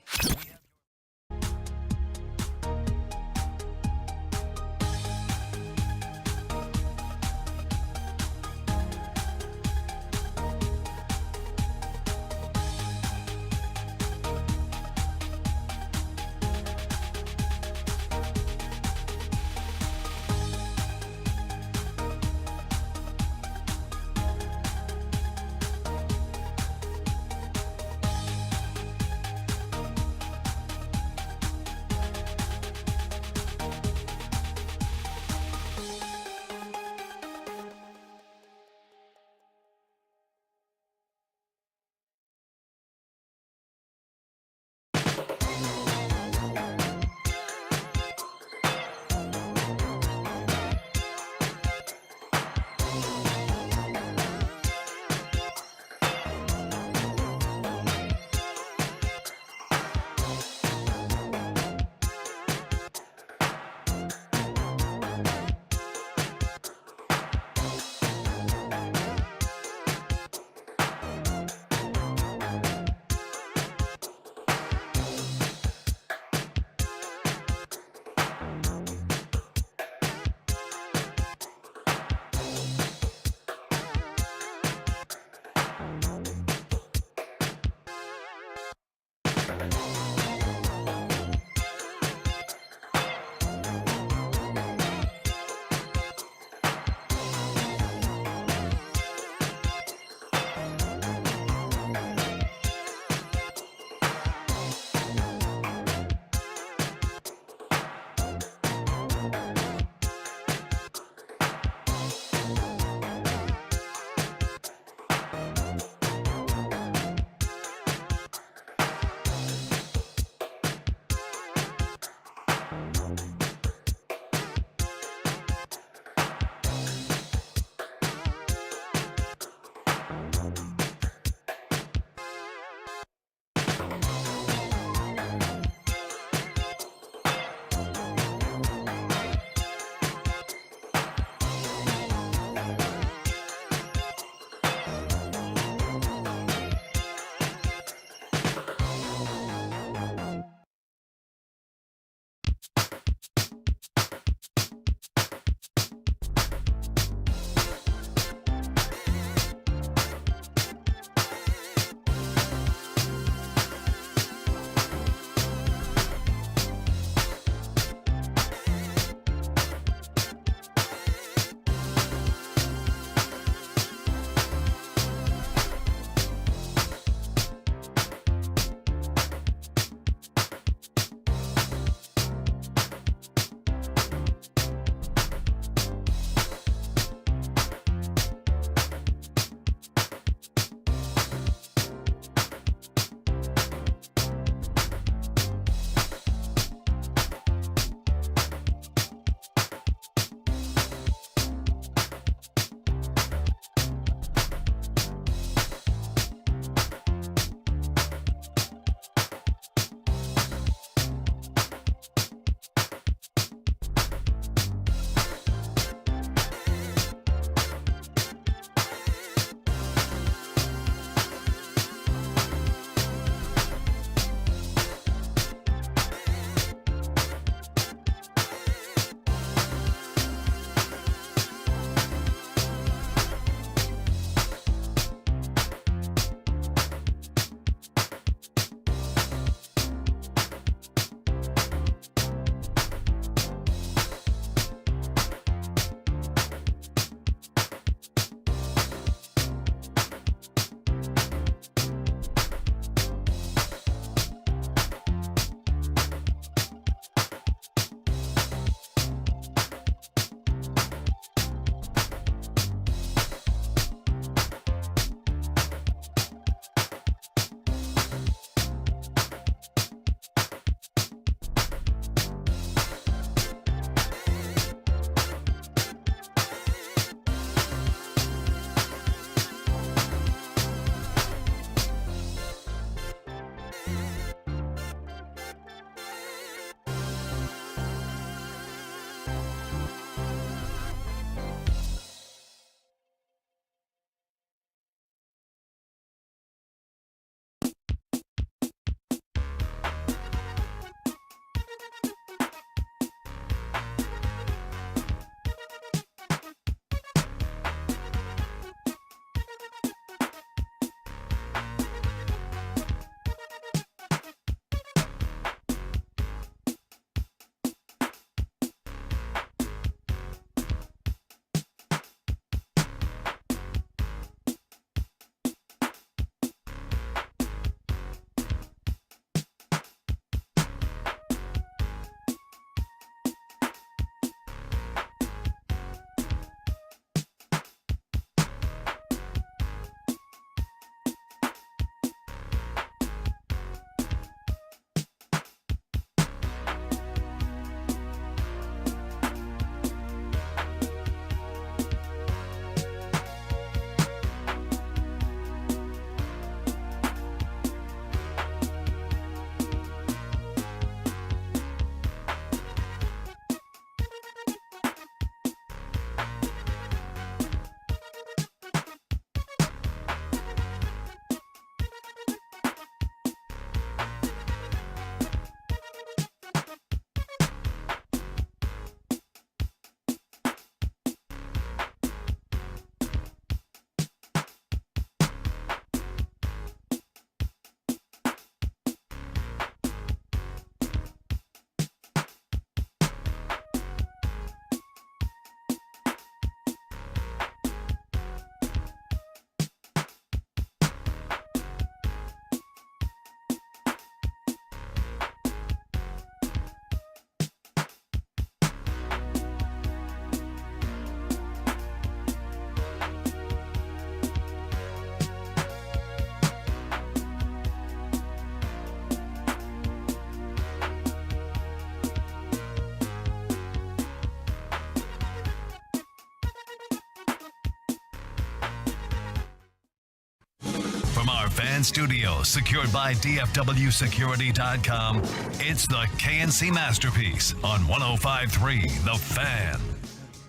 From our fan studio, secured by DFWsecurity.com, it's the KNC Masterpiece on 105.3 The Fan.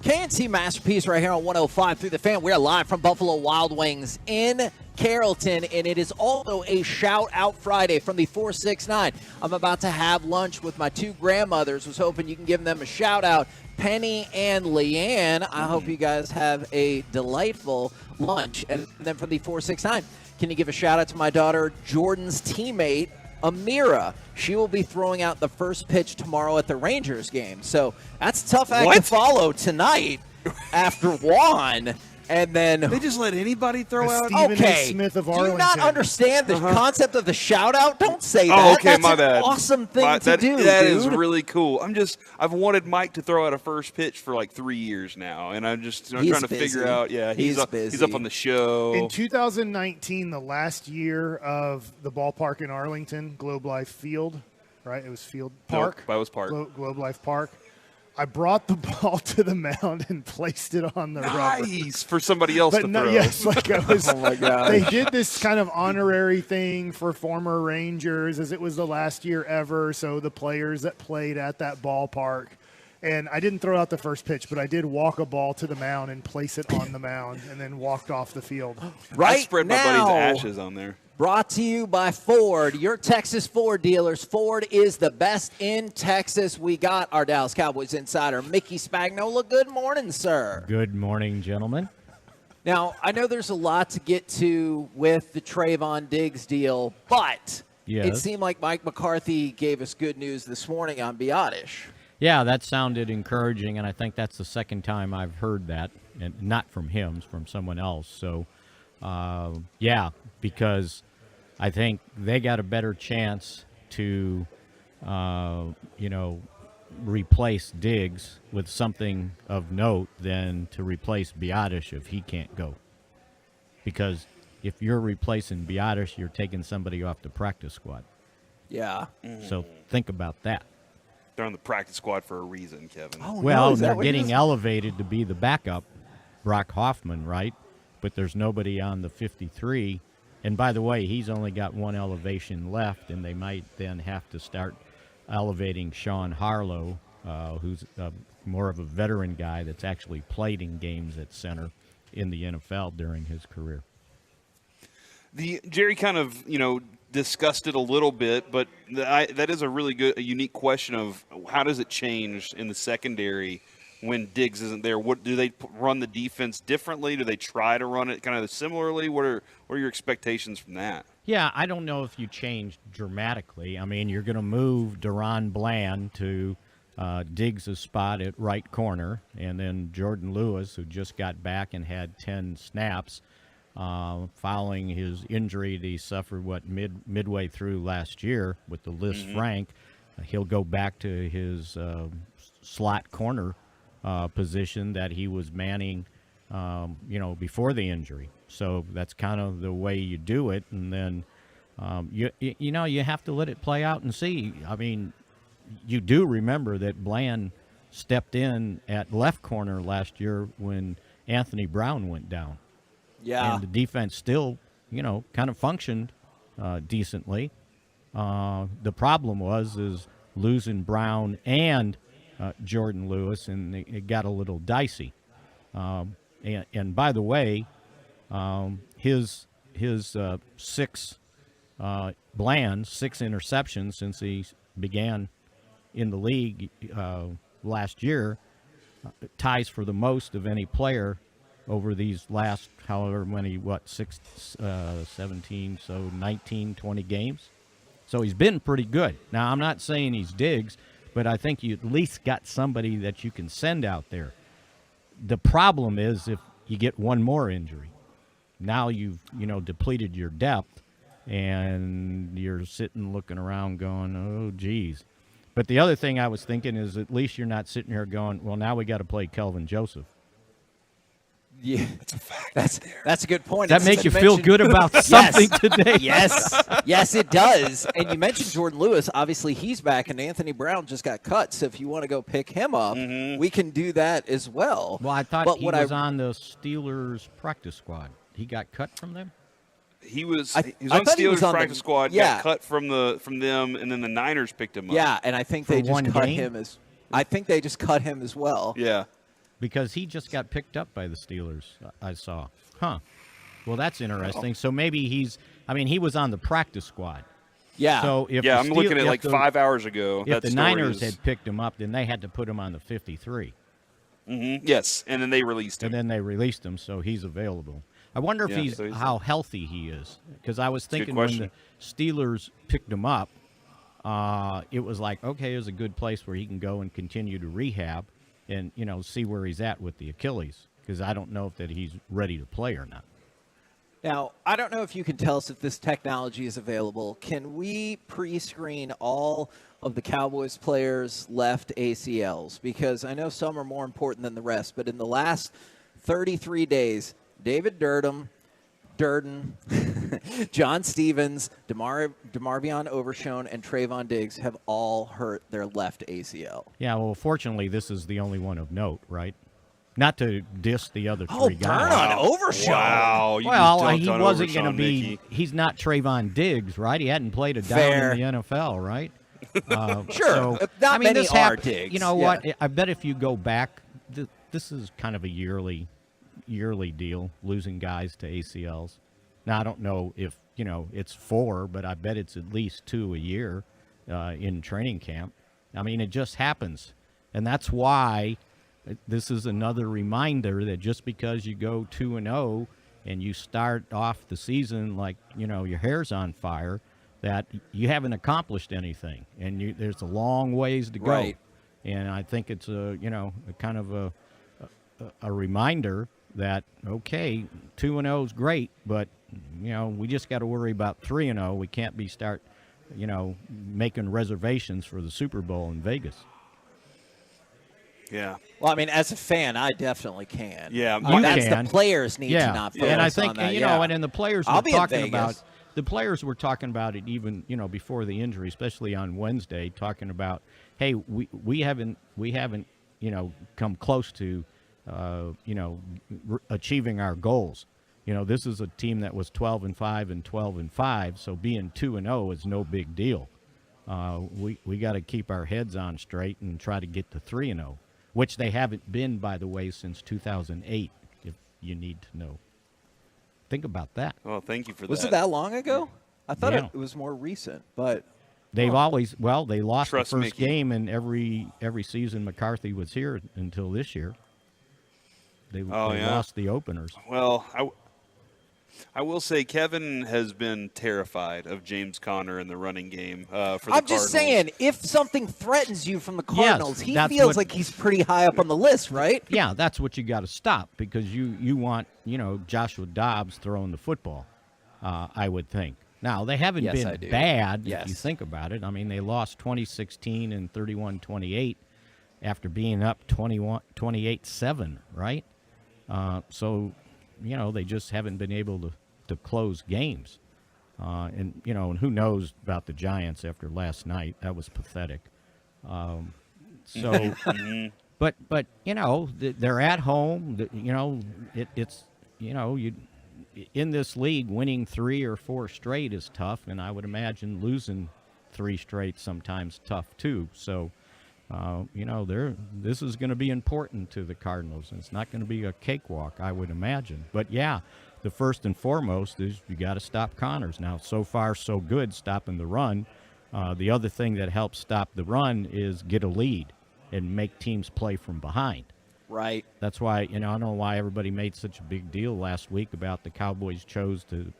KNC Masterpiece right here on 105 through The Fan. We're live from Buffalo Wild Wings in Carrollton, and it is also a shout-out Friday from the 469. I'm about to have lunch with my two grandmothers. Was hoping you can give them a shout-out, Penny and Leanne. I hope you guys have a delightful lunch. And then from the 469, can you give a shout-out to my daughter Jordan's teammate, Amira? She will be throwing out the first pitch tomorrow at the Rangers game. So that's a tough act to follow tonight after one. And then they just let anybody throw out. Stephen okay, Smith of do Arlington. you not understand the concept of the shout out? Don't say that. Oh, okay, That's my an bad. awesome thing to do. That dude. is really cool. I've wanted Mike to throw out a first pitch for like 3 years now, and I'm trying to figure out. Yeah, he's up on the show. In 2019, the last year of the ballpark in Arlington, Globe Life Field, right? It was Field Park. Nope, that was Park. Globe Life Park. I brought the ball to the mound and placed it on the rubber. Nice for somebody else to throw. Yes, like I was. Oh my God! They did this kind of honorary thing for former Rangers, as it was the last year ever. So the players that played at that ballpark, and I didn't throw out the first pitch, but I did walk a ball to the mound and place it on the mound, and then walked off the field. Right I spread now, my buddy's ashes on there. Brought to you by Ford, your Texas Ford dealers. Ford is the best in Texas. We got our Dallas Cowboys insider, Mickey Spagnola. Good morning, sir. Good morning, gentlemen. Now, I know there's a lot to get to with the Trayvon Diggs deal, but it seemed like Mike McCarthy gave us good news this morning on Biotish. Yeah, that sounded encouraging, and I think that's the second time I've heard that, and not from him, it's from someone else. So, because I think they got a better chance to, replace Diggs with something of note than to replace Biotish if he can't go. Because if you're replacing Biotish, you're taking somebody off the practice squad. Yeah. So think about that. They're on the practice squad for a reason, Kevin. They're getting elevated to be the backup, Brock Hoffman, right? But there's nobody on the 53. And by the way, he's only got one elevation left, and they might then have to start elevating Sean Harlow, who's more of a veteran guy that's actually played in games at center in the NFL during his career. Jerry kind of, discussed it a little bit, but that is a really a unique question of how does it change in the secondary when Diggs isn't there? What do they run the defense differently? Do they try to run it kind of similarly? What are your expectations from that? Yeah, I don't know if you change dramatically. I mean, you're going to move Deron Bland to Diggs' spot at right corner, and then Jordan Lewis, who just got back and had 10 snaps following his injury that he suffered midway through last year with the Liz Frank. He'll go back to his slot corner position that he was manning, before the injury. So that's kind of the way you do it. And then, you have to let it play out and see. I mean, you do remember that Bland stepped in at left corner last year when Anthony Brown went down. Yeah. And the defense still, kind of functioned decently. The problem is losing Brown and Jordan Lewis, and it got a little dicey. And by the way, his 6 interceptions since he began in the league last year ties for the most of any player over these last however many 17, so 19, 20 games. So he's been pretty good. Now I'm not saying he's Diggs, but I think you at least got somebody that you can send out there. The problem is if you get one more injury. Now you've, depleted your depth, and you're sitting looking around going, oh, geez. But the other thing I was thinking is at least you're not sitting here going, well, now we got to play Kelvin Joseph. Yeah, that's a fact. That's a good point. That make you feel good about something today? Yes, it does. And you mentioned Jordan Lewis. Obviously, he's back, and Anthony Brown just got cut. So if you want to go pick him up, we can do that as well. Well, I thought he was on the Steelers practice squad. He got cut from them? He was I on thought he was Steelers on the- practice squad. yeah. Got cut from them, and then the Niners picked him up. Yeah, and I think they just cut him as. I think they just cut him as well. Yeah. Because he just got picked up by the Steelers, I saw. Huh. Well, that's interesting. So maybe he was on the practice squad. Yeah. So if Yeah, the I'm looking at if like the- 5 hours ago. If that the story Niners is- had picked him up, then they had to put him on the 53. Yes, and then they released him. And then they released him, so he's available. I wonder if Yeah, so he's- how healthy he is. Because I was a good thinking when the question. Steelers picked him up, it was like, okay, there's a good place where he can go and continue to rehab and, see where he's at with the Achilles. Because I don't know if that he's ready to play or not. Now, I don't know if you can tell us if this technology is available. Can we pre-screen all of the Cowboys players' left ACLs? Because I know some are more important than the rest, but in the last 33 days, David Durden, John Stevens, DeMarvion Overshone, and Trayvon Diggs have all hurt their left ACL. Yeah, well, fortunately, this is the only one of note, right? Not to diss the other Oh, three guys. burn on Overshone. Wow. You Well, just he dunked on wasn't going to Overshone, be. Mickey. He's not Trayvon Diggs, right? He hadn't played a down Fair. in the NFL, right? Sure. So, Not many this are Diggs. You know Yeah. what? I bet if you go back, this is kind of a yearly deal, losing guys to ACLs. Now, I don't know if it's 4, but I bet it's at least 2 a year in training camp. I mean, it just happens, and that's why. This is another reminder that just because you go 2-0 and you start off the season like your hair's on fire, that you haven't accomplished anything, and there's a long ways to go. Right. And I think it's a kind of a reminder that okay, 2-0 is great, but we just got to worry about 3-0. We can't be making reservations for the Super Bowl in Vegas. Yeah. Well, I mean, as a fan, I definitely can. Yeah, that's can. the players need to not focus and I think on that. and then the players I'll were be in talking Vegas. about the players were talking about it even before the injury, especially on Wednesday, talking about hey, we haven't come close to achieving our goals. This is a team that was 12-5 and 12-5, so being 2-0 is no big deal. We got to keep our heads on straight and try to get to 3-0. Which they haven't been, by the way, since 2008, if you need to know. Think about that. Well, thank you for that. Was it that long ago? I thought Yeah. it was more recent, but They've always they lost Trust the first Mickey. game in every season McCarthy was here until this year. They lost the openers. Well, I will say Kevin has been terrified of James Conner in the running game for the I'm Cardinals. just saying, if something threatens you from the Cardinals, he that's feels what- like he's pretty high up on the list, right? Yeah, that's what you got to stop because you want Joshua Dobbs throwing the football. I would think. Now they haven't Yes, I been do. bad Yes. if you think about it. I mean, they lost 2016 and 31-28 after being up 28-7, right? So they just haven't been able to close games. And who knows about the Giants after last night? That was pathetic. So, but they're at home. It's in this league, winning 3 or 4 straight is tough, and I would imagine losing 3 straight sometimes tough too. So, this is going to be important to the Cardinals, and it's not going to be a cakewalk, I would imagine. But yeah, the first and foremost is you got to stop Connors. Now, so far so good stopping the run. The other thing that helps stop the run is get a lead and make teams play from behind. Right. That's why, I don't know why everybody made such a big deal last week about the Cowboys chose to,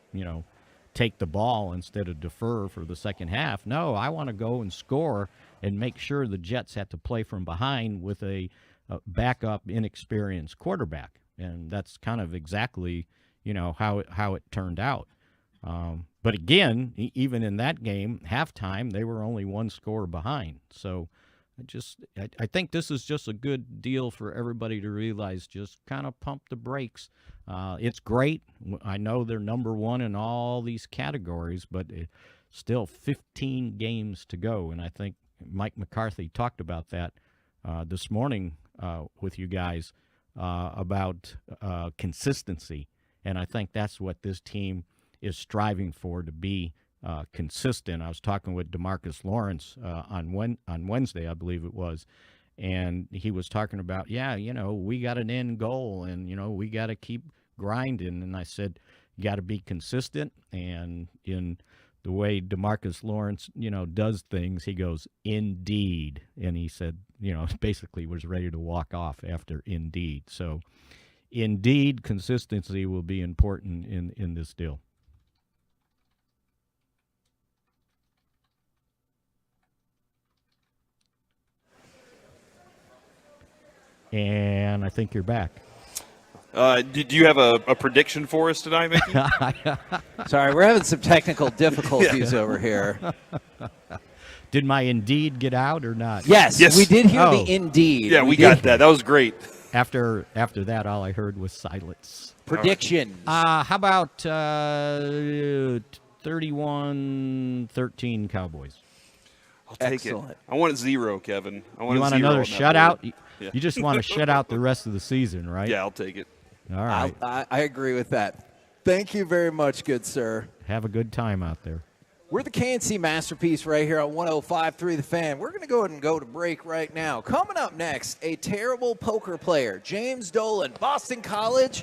take the ball instead of defer for the second half. No, I want to go and score and make sure the Jets have to play from behind with a backup, inexperienced quarterback. And that's kind of exactly, how it turned out. But again, even in that game, halftime, they were only 1 score behind. So I think this is just a good deal for everybody to realize, just kind of pump the brakes. It's great. I know they're number 1 in all these categories, but still 15 games to go. And I think Mike McCarthy talked about that this morning with you guys about consistency. And I think that's what this team is striving for to be consistent. I was talking with DeMarcus Lawrence on Wednesday, I believe it was, and he was talking about, we got an end goal, and we got to keep grinding. And I said, you got to be consistent. And in the way DeMarcus Lawrence, does things, he goes, indeed. And he said, basically was ready to walk off after indeed. So indeed, consistency will be important in this deal. And I think you're back. Do you have a prediction for us tonight, Mickey? Sorry, we're having some technical difficulties over here. Did my indeed get out or not? Yes. We did hear the indeed. Yeah, we got that. That was great. After that, all I heard was silence. Predictions. How about 31-13 Cowboys? I'll take it. I want 0, Kevin. You want another shutout? You just want to shut out the rest of the season, right? Yeah, I'll take it. All right. I agree with that. Thank you very much, good sir. Have a good time out there. We're the KNC Masterpiece right here on 105.3 The Fan. We're going to go ahead and go to break right now. Coming up next, a terrible poker player, James Dolan, Boston College,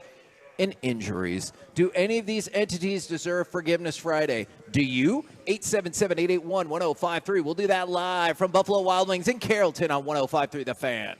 and injuries. Do any of these entities deserve Forgiveness Friday? Do you? 877-881-1053. We'll do that live from Buffalo Wild Wings in Carrollton on 105.3 The Fan.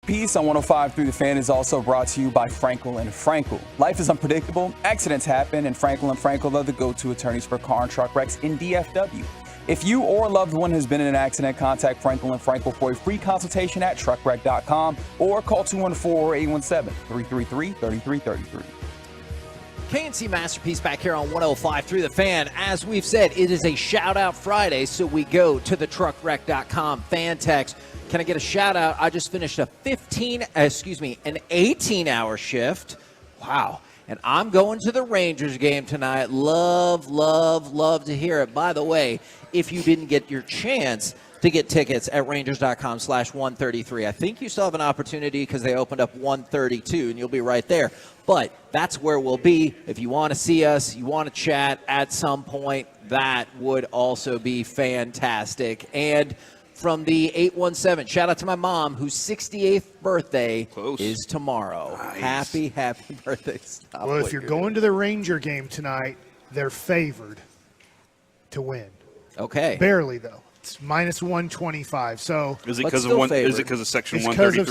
Piece on 105 Through the Fan is also brought to you by Frankel and Frankel. Life is unpredictable, accidents happen, and Frankel and Frankel are the go-to attorneys for car and truck wrecks in DFW. If you or a loved one has been in an accident, contact Frankel and Frankel for a free consultation at truckwreck.com or call 214-817-333-3333. KNC Masterpiece back here on 105 Through the Fan. As we've said, it is a shout-out Friday, so we go to the truckwreck.com fan text. Can I get a shout-out? I just finished an 18-hour shift. Wow. And I'm going to the Rangers game tonight. Love, love, love to hear it. By the way, if you didn't get your chance to get tickets at rangers.com/133, I think you still have an opportunity because they opened up 132, and you'll be right there. But that's where we'll be. If you want to see us, you want to chat at some point, that would also be fantastic. And from the 817, shout out to my mom, whose 68th birthday is tomorrow. Nice. Happy birthday. Well, if you're going to the Ranger game tonight, they're favored to win. Okay. Barely, though. It's minus 125. So is it because of Section 133? It's because of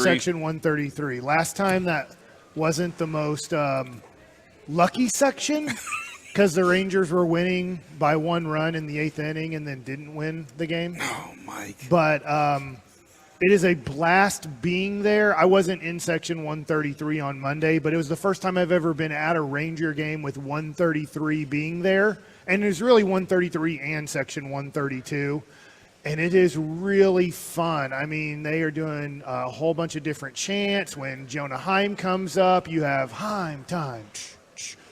Section 133. Last time that wasn't the most lucky section because the Rangers were winning by one run in the 8th inning and then didn't win the game. Oh, Mike. But it is a blast being there. I wasn't in Section 133 on Monday, but it was the first time I've ever been at a Ranger game with 133 being there. And there's really 133 and Section 132. And it is really fun. I mean, they are doing a whole bunch of different chants. When Jonah Heim comes up, you have Heim time,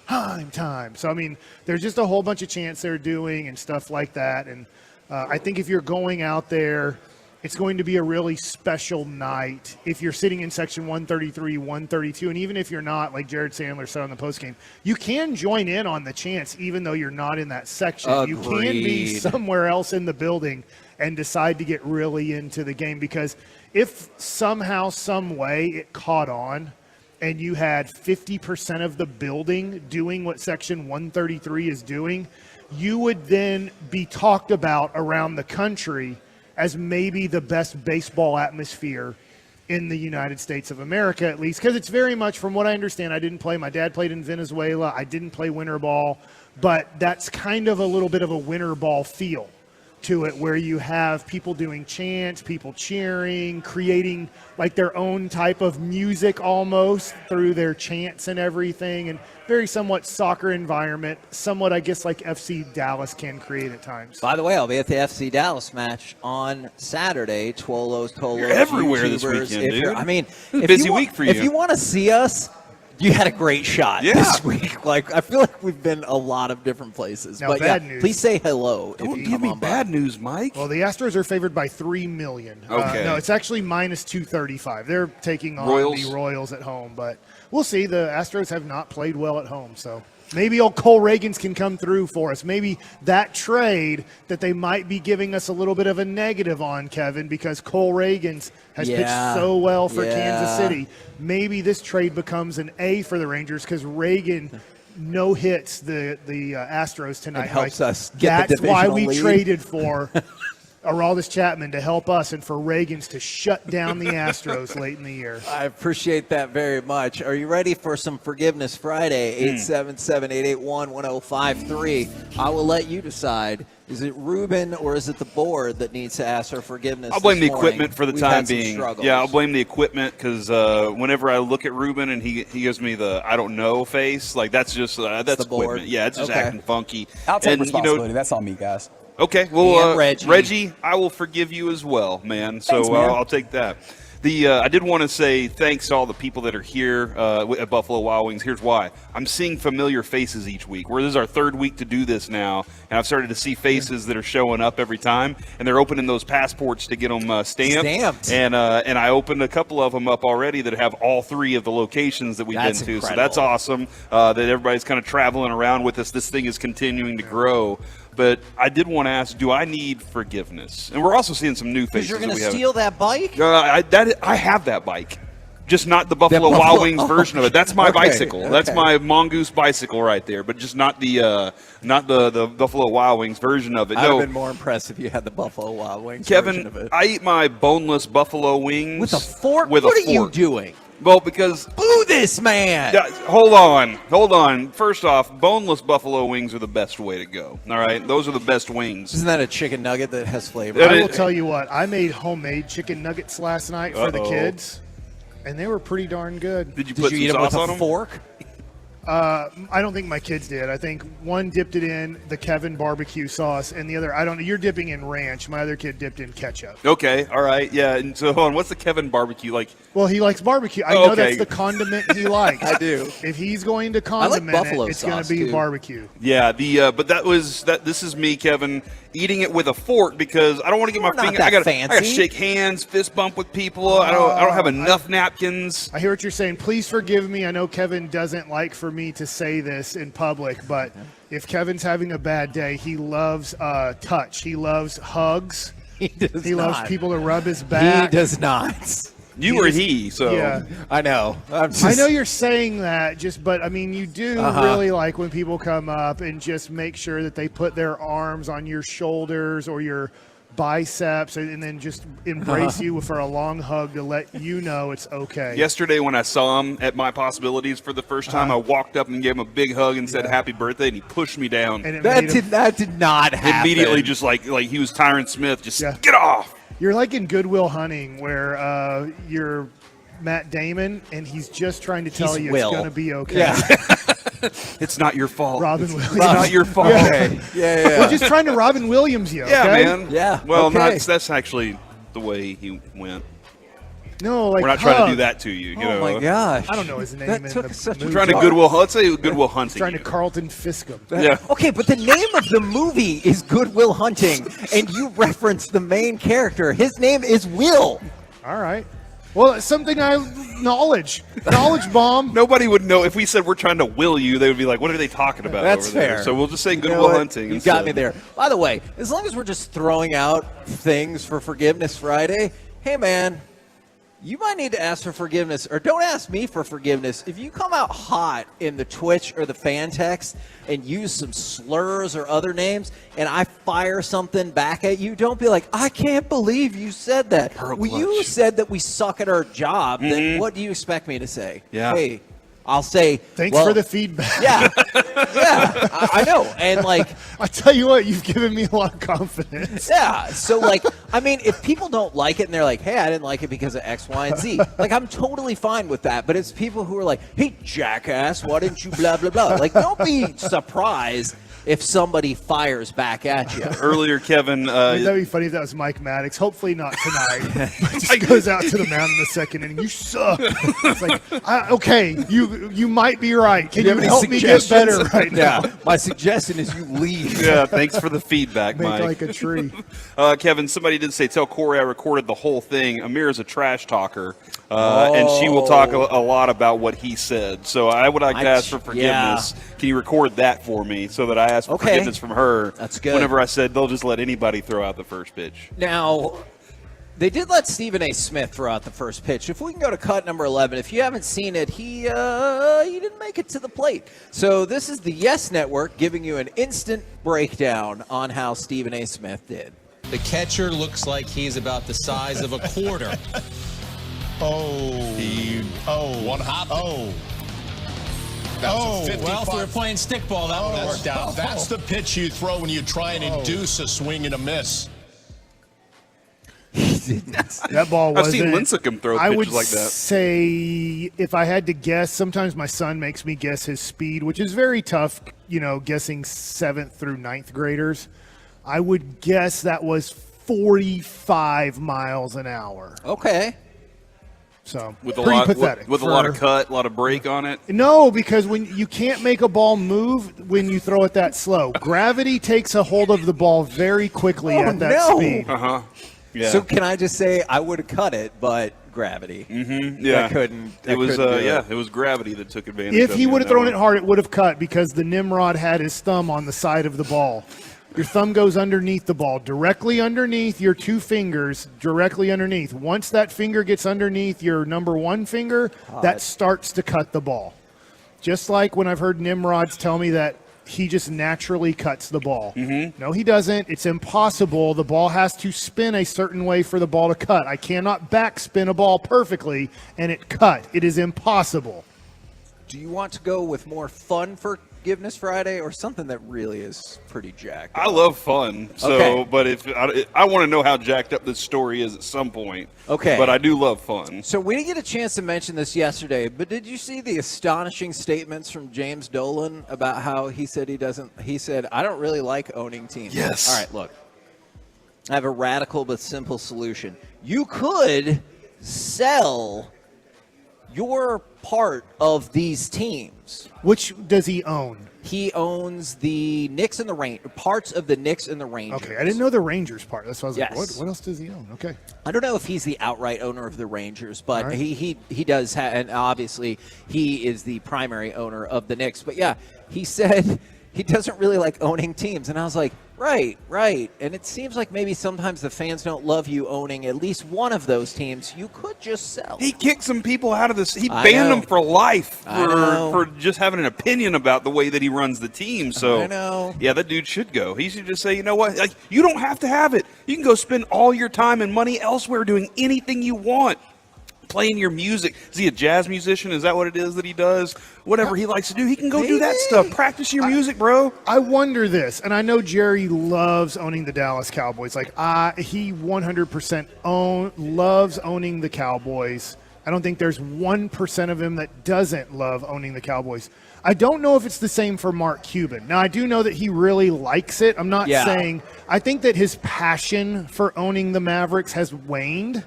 Heim time. So, I mean, there's just a whole bunch of chants they're doing and stuff like that. And I think if you're going out there, it's going to be a really special night if you're sitting in Section 133, 132. And even if you're not, like Jared Sandler said on the postgame, you can join in on the chants even though you're not in that section. Agreed. You can be somewhere else in the building and decide to get really into the game, because if somehow, some way it caught on and you had 50% of the building doing what Section 133 is doing, you would then be talked about around the country as maybe the best baseball atmosphere in the United States of America, at least, because it's very much, from what I understand, I didn't play. My dad played in Venezuela. I didn't play winter ball, but that's kind of a little bit of a winter ball feel to it, where you have people doing chants, people cheering, creating like their own type of music almost through their chants and everything, and very somewhat soccer environment, somewhat I guess like FC Dallas can create at times. By the way, I'll be at the FC Dallas match on Saturday. Tolos, You're everywhere this YouTubers. weekend, dude. I mean, busy week for you. If you want to see us, you had a great shot this week. Like, I feel like we've been a lot of different places. Now, but bad yeah, news. please say hello. Don't give me bad news, Mike. Well, the Astros are favored by $3 million. Okay. No, it's actually minus 235. They're taking on Royals? the Royals at home, but we'll see. The Astros have not played well at home, so maybe old Cole Reagans can come through for us. Maybe that trade that they might be giving us a little bit of a negative on, Kevin, because Cole Reagans has pitched so well for Kansas City. Maybe this trade becomes an A for the Rangers because Reagan no hits the Astros tonight. It helps us get the That's why we divisional lead. traded for Aroldis Chapman to help us and for Reagans to shut down the Astros late in the year. I appreciate that very much. Are you ready for some Forgiveness Friday? 877-881-1053. I will let you decide. Is it Ruben or is it the board that needs to ask for forgiveness? I'll blame the this morning? equipment for the We've time had some being. struggles. Yeah, I'll blame the equipment because whenever I look at Ruben and he gives me the I don't know face, like that's just that's the board. equipment. Yeah, it's just acting funky. I'll take And, responsibility. That's on me, guys. Okay, well, And Reggie. I will forgive you as well, man. So Thanks, man. I'll take that. I did want to say thanks to all the people that are here at Buffalo Wild Wings. Here's why. I'm seeing familiar faces each week. This is our third week to do this now, and I've started to see faces that are showing up every time, and they're opening those passports to get them stamped. And I opened a couple of them up already that have all three of the locations that we've That's been to. incredible. So that's awesome that everybody's kind of traveling around with us. This thing is continuing to grow. But I did want to ask, do I need forgiveness? And we're also seeing some new faces. Because you're going that to we steal that bike? haven't. I have that bike. Just not the Buffalo Wild Wings version of it. That's my Okay, bicycle. okay. That's my mongoose bicycle right there. But just not the Buffalo Wild Wings version of it. I'd have No, been more impressed if you had the Buffalo Wild Wings version of Kevin, it. I eat my boneless buffalo wings With a fork? With What a are you fork. doing? Well, because Boo this man! Yeah, hold on. First off, boneless buffalo wings are the best way to go. All right, those are the best wings. Isn't that a chicken nugget that has flavor? I will tell you what, I made homemade chicken nuggets last night for the Uh-oh. kids, and they were pretty darn good. Did you put some eat them sauce with on a them? fork? I don't think my kids did. I think one dipped it in the Kevin barbecue sauce, and the other, I don't know. You're dipping in ranch. My other kid dipped in ketchup. Okay, all right, yeah. And so, hold on, what's the Kevin barbecue like? Well, he likes barbecue. I Oh, know okay. that's the condiment he likes. I do. If he's going to condiment buffalo it, it's going sauce, to be too. barbecue. Yeah, but this is me, Kevin, eating it with a fork because I don't want to get my We're not finger. that I got to fancy. shake hands, fist bump with people. I don't have enough napkins. I hear what you're saying. Please forgive me. I know Kevin doesn't like for me to say this in public, but if Kevin's having a bad day, he loves touch. He loves hugs. He does He loves not. people to rub his back. He does not. You or he, so Yeah. I know. I know you're saying that, but I mean, you do Uh-huh. really like when people come up and just make sure that they put their arms on your shoulders or your biceps and then just embrace you for a long hug to let you know it's okay. Yesterday, when I saw him at My Possibilities for the first time, I walked up and gave him a big hug and said "Happy Birthday," and he pushed me down. And it That made him- did not happen. Immediately, just like he was Tyron Smith, just get off. You're like in Good Will Hunting where you're Matt Damon and he's just trying to tell He's you Will. it's going to be okay. Yeah. It's not your fault. Robin It's Williams. not your fault. Yeah. Okay. Yeah. We're just trying to Robin Williams you, Yeah, okay? man. Yeah, Well, okay. that's actually the way he went. No, like We're not trying to do hug. that to you. You Oh know? my gosh. I don't know his name That in took the such a movie. Trying to Goodwill. Let's say Goodwill Hunting. Trying to you. Carlton Fiskum. Yeah. Okay, but the name of the movie is Good Will Hunting, and you reference the main character. His name is Will. All right. Well, it's something knowledge bomb. Nobody would know if we said we're trying to will you. They would be like, "What are they talking about?" That's over there? fair. So we'll just say You know Goodwill what? Hunting. You instead. got me there. By the way, as long as we're just throwing out things for Forgiveness Friday, hey man, you might need to ask for forgiveness, or don't ask me for forgiveness. If you come out hot in the Twitch or the fan text and use some slurs or other names, and I fire something back at you, don't be like, I can't believe you said that. Well, you said that we suck at our job. Then what do you expect me to say? Yeah. Hey, I'll say, Thanks well, for the feedback. Yeah, I know. And like, I tell you what, you've given me a lot of confidence. yeah. So like, I mean, if people don't like it and they're like, hey, I didn't like it because of X, Y, and Z, like I'm totally fine with that. But it's people who are like, hey, jackass, why didn't you blah, blah, blah. Like, don't be surprised if somebody fires back at you. Earlier, Kevin. That'd be funny if that was Mike Maddox. Hopefully not tonight. But just goes out to the mound in the second inning. You suck. It's like, okay, you might be right. Can you help me get better right now? Yeah. My suggestion is you leave. Yeah, thanks for the feedback, Make Mike. like a tree. Kevin, somebody did say, tell Corey I recorded the whole thing. Amir is a trash talker, and she will talk a lot about what he said. So I would like to ask for forgiveness. Can you record that for me so that I ask for forgiveness from her? That's good. Whenever I said they'll just let anybody throw out the first pitch. Now, they did let Stephen A. Smith throw out the first pitch. If we can go to cut number 11, if you haven't seen it, he didn't make it to the plate. So this is the Yes Network giving you an instant breakdown on how Stephen A. Smith did. The catcher looks like he's about the size of a quarter. One hop. Well, if we were playing stickball, that would have worked out. That's the pitch you throw when you try and induce a swing and a miss. That ball I've wasn't. seen Lincecum throw I pitches would like that. say, if I had to guess, sometimes my son makes me guess his speed, which is very tough, guessing 7th through 9th graders. I would guess that was 45 miles an hour. Okay. So, With pretty pathetic. with a lot of cut, a lot of break on it. No, because when you can't make a ball move when you throw it that slow. Gravity takes a hold of the ball very quickly at that speed. Uh-huh. Yeah. So can I just say I would have cut it, but gravity. Mm-hmm. Yeah. I couldn't. It was it was gravity that took advantage. If of he me would have on that thrown one. it hard, it would have cut because the Nimrod had his thumb on the side of the ball. Your thumb goes underneath the ball, directly underneath your two fingers, directly underneath. Once that finger gets underneath your number one finger, that starts to cut the ball. Just like when I've heard Nimrods tell me that he just naturally cuts the ball. Mm-hmm. No, he doesn't. It's impossible. The ball has to spin a certain way for the ball to cut. I cannot backspin a ball perfectly and it cut. It is impossible. Do you want to go with more fun Forgiveness Friday or something that really is pretty jacked up? I love fun, so Okay. but if I want to know how jacked up this story is at some point. Okay. But I do love fun. So we didn't get a chance to mention this yesterday, but did you see the astonishing statements from James Dolan about how he said I don't really like owning teams. Yes. All right, look. I have a radical but simple solution. You could sell your part of these teams. Which does he own? He owns the Knicks and the Rangers, parts of the Knicks and the Rangers. Okay, I didn't know the Rangers part. That's why I was Yes. like, what else does he own? Okay. I don't know if he's the outright owner of the Rangers, but All right. he does have, and obviously he is the primary owner of the Knicks. But yeah, he said he doesn't really like owning teams, and I was like, right. And it seems like maybe sometimes the fans don't love you owning at least one of those teams. You could just sell. He kicked some people out of this. He I banned know. them for life I know. for just having an opinion about the way that he runs the team. So I know. Yeah, that dude should go. He should just say, you know what? Like, you don't have to have it. You can go spend all your time and money elsewhere doing anything you want. Playing your music. Is he a jazz musician? Is that what it is that he does? Whatever he likes to do, he can go do that stuff. Practice your music, bro. I wonder this, and I know Jerry loves owning the Dallas Cowboys. Like he 100% loves owning the Cowboys. I don't think there's 1% of him that doesn't love owning the Cowboys. I don't know if it's the same for Mark Cuban. Now, I do know that he really likes it. I'm not saying – I think that his passion for owning the Mavericks has waned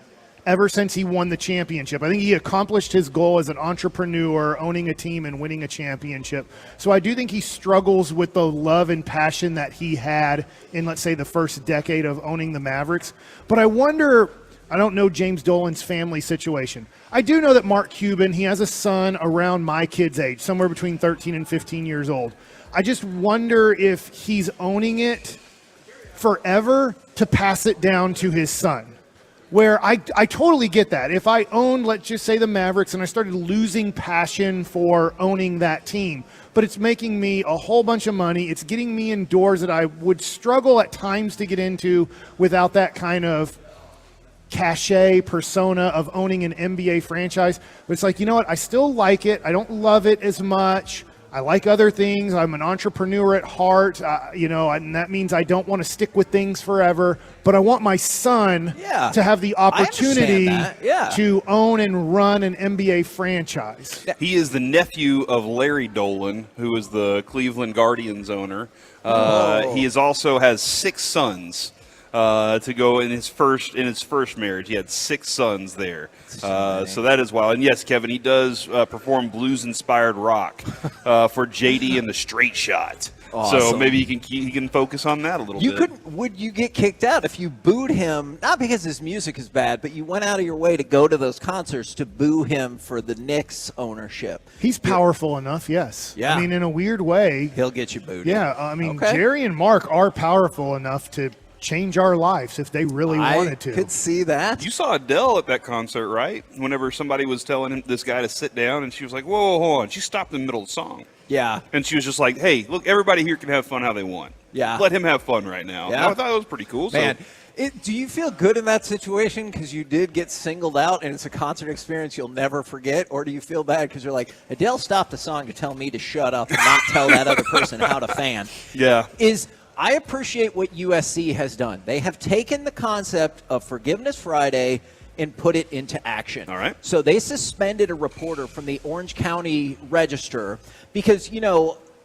ever since he won the championship. I think he accomplished his goal as an entrepreneur, owning a team and winning a championship. So I do think he struggles with the love and passion that he had in, let's say, the first decade of owning the Mavericks. But I wonder – I don't know James Dolan's family situation. I do know that Mark Cuban, he has a son around my kid's age, somewhere between 13 and 15 years old. I just wonder if he's owning it forever to pass it down to his son. Where I totally get that. If I owned, let's just say, the Mavericks, and I started losing passion for owning that team, but it's making me a whole bunch of money. It's getting me in doors that I would struggle at times to get into without that kind of cachet persona of owning an NBA franchise. But it's like, you know what? I still like it. I don't love it as much. I like other things. I'm an entrepreneur at heart, and that means I don't want to stick with things forever. But I want my son to have the opportunity to own and run an NBA franchise. He is the nephew of Larry Dolan, who is the Cleveland Guardians owner. He also has 6 sons. To go in his first marriage. He had 6 sons there. So that is wild. And yes, Kevin, he does perform blues-inspired rock for JD and the Straight Shot. Awesome. So maybe he can focus on that a little bit. Would you get kicked out if you booed him, not because his music is bad, but you went out of your way to go to those concerts to boo him for the Knicks ownership? He's powerful enough, yes. Yeah. I mean, in a weird way. He'll get you booed. Yeah, I mean, Jerry and Mark are powerful enough to change our lives if they really wanted to. I could see that. You saw Adele at that concert, right? Whenever somebody was telling this guy to sit down, and she was like, whoa, hold on. She stopped in the middle of the song. Yeah. And she was just like, hey, look, everybody here can have fun how they want. Yeah. Let him have fun right now. Yeah. I thought that was pretty cool. Man, So. do you feel good in that situation because you did get singled out and it's a concert experience you'll never forget? Or do you feel bad because you're like, Adele stopped the song to tell me to shut up and not tell that other person how to fan? Yeah. I appreciate what USC has done. They have taken the concept of Forgiveness Friday and put it into action. All right. So they suspended a reporter from the Orange County Register because,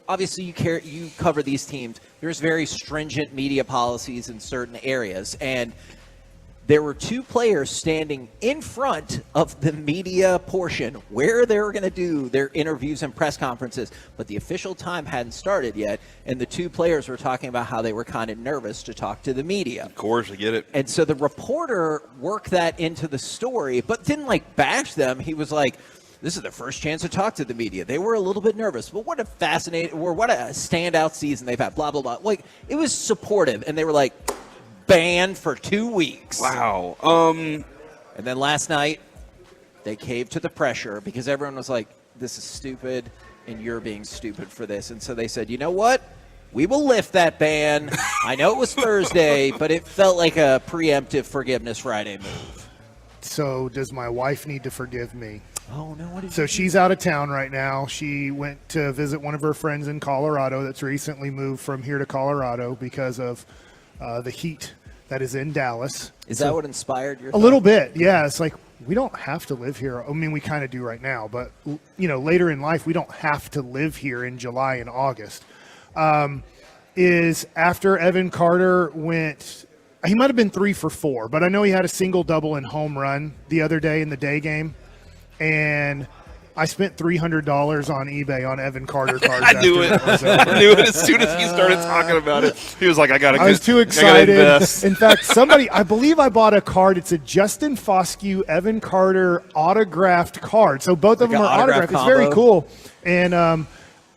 obviously you cover these teams. There's very stringent media policies in certain areas. And there were 2 players standing in front of the media portion where they were going to do their interviews and press conferences, but the official time hadn't started yet, and the 2 players were talking about how they were kind of nervous to talk to the media. Of course, I get it. And so the reporter worked that into the story, but didn't bash them. He was like, This is their first chance to talk to the media. They were a little bit nervous, but what a standout season they've had, blah, blah, blah. Like, it was supportive, and they were like, banned for 2 weeks. Wow. And then last night, they caved to the pressure because everyone was like, this is stupid, and you're being stupid for this. And so they said, you know what? We will lift that ban. I know it was Thursday, but it felt like a preemptive Forgiveness Friday move. So does my wife need to forgive me? Oh, no. What So she's out of town right now. She went to visit one of her friends in Colorado that's recently moved from here to Colorado because of the heat that is in Dallas. Is that what inspired your A little bit, yeah. It's like, we don't have to live here. I mean, we kind of do right now, but, later in life, we don't have to live here in July and August. Is after Evan Carter went, he might have been 3 for 4, but I know he had a single double and home run the other day in the day game. And I spent $300 on eBay on Evan Carter cards. I knew it. I knew it as soon as he started talking about it. He was like, I was too excited. In fact, I believe I bought a card. It's a Justin Foscue, Evan Carter autographed card. So both of them are autographed. It's very cool. And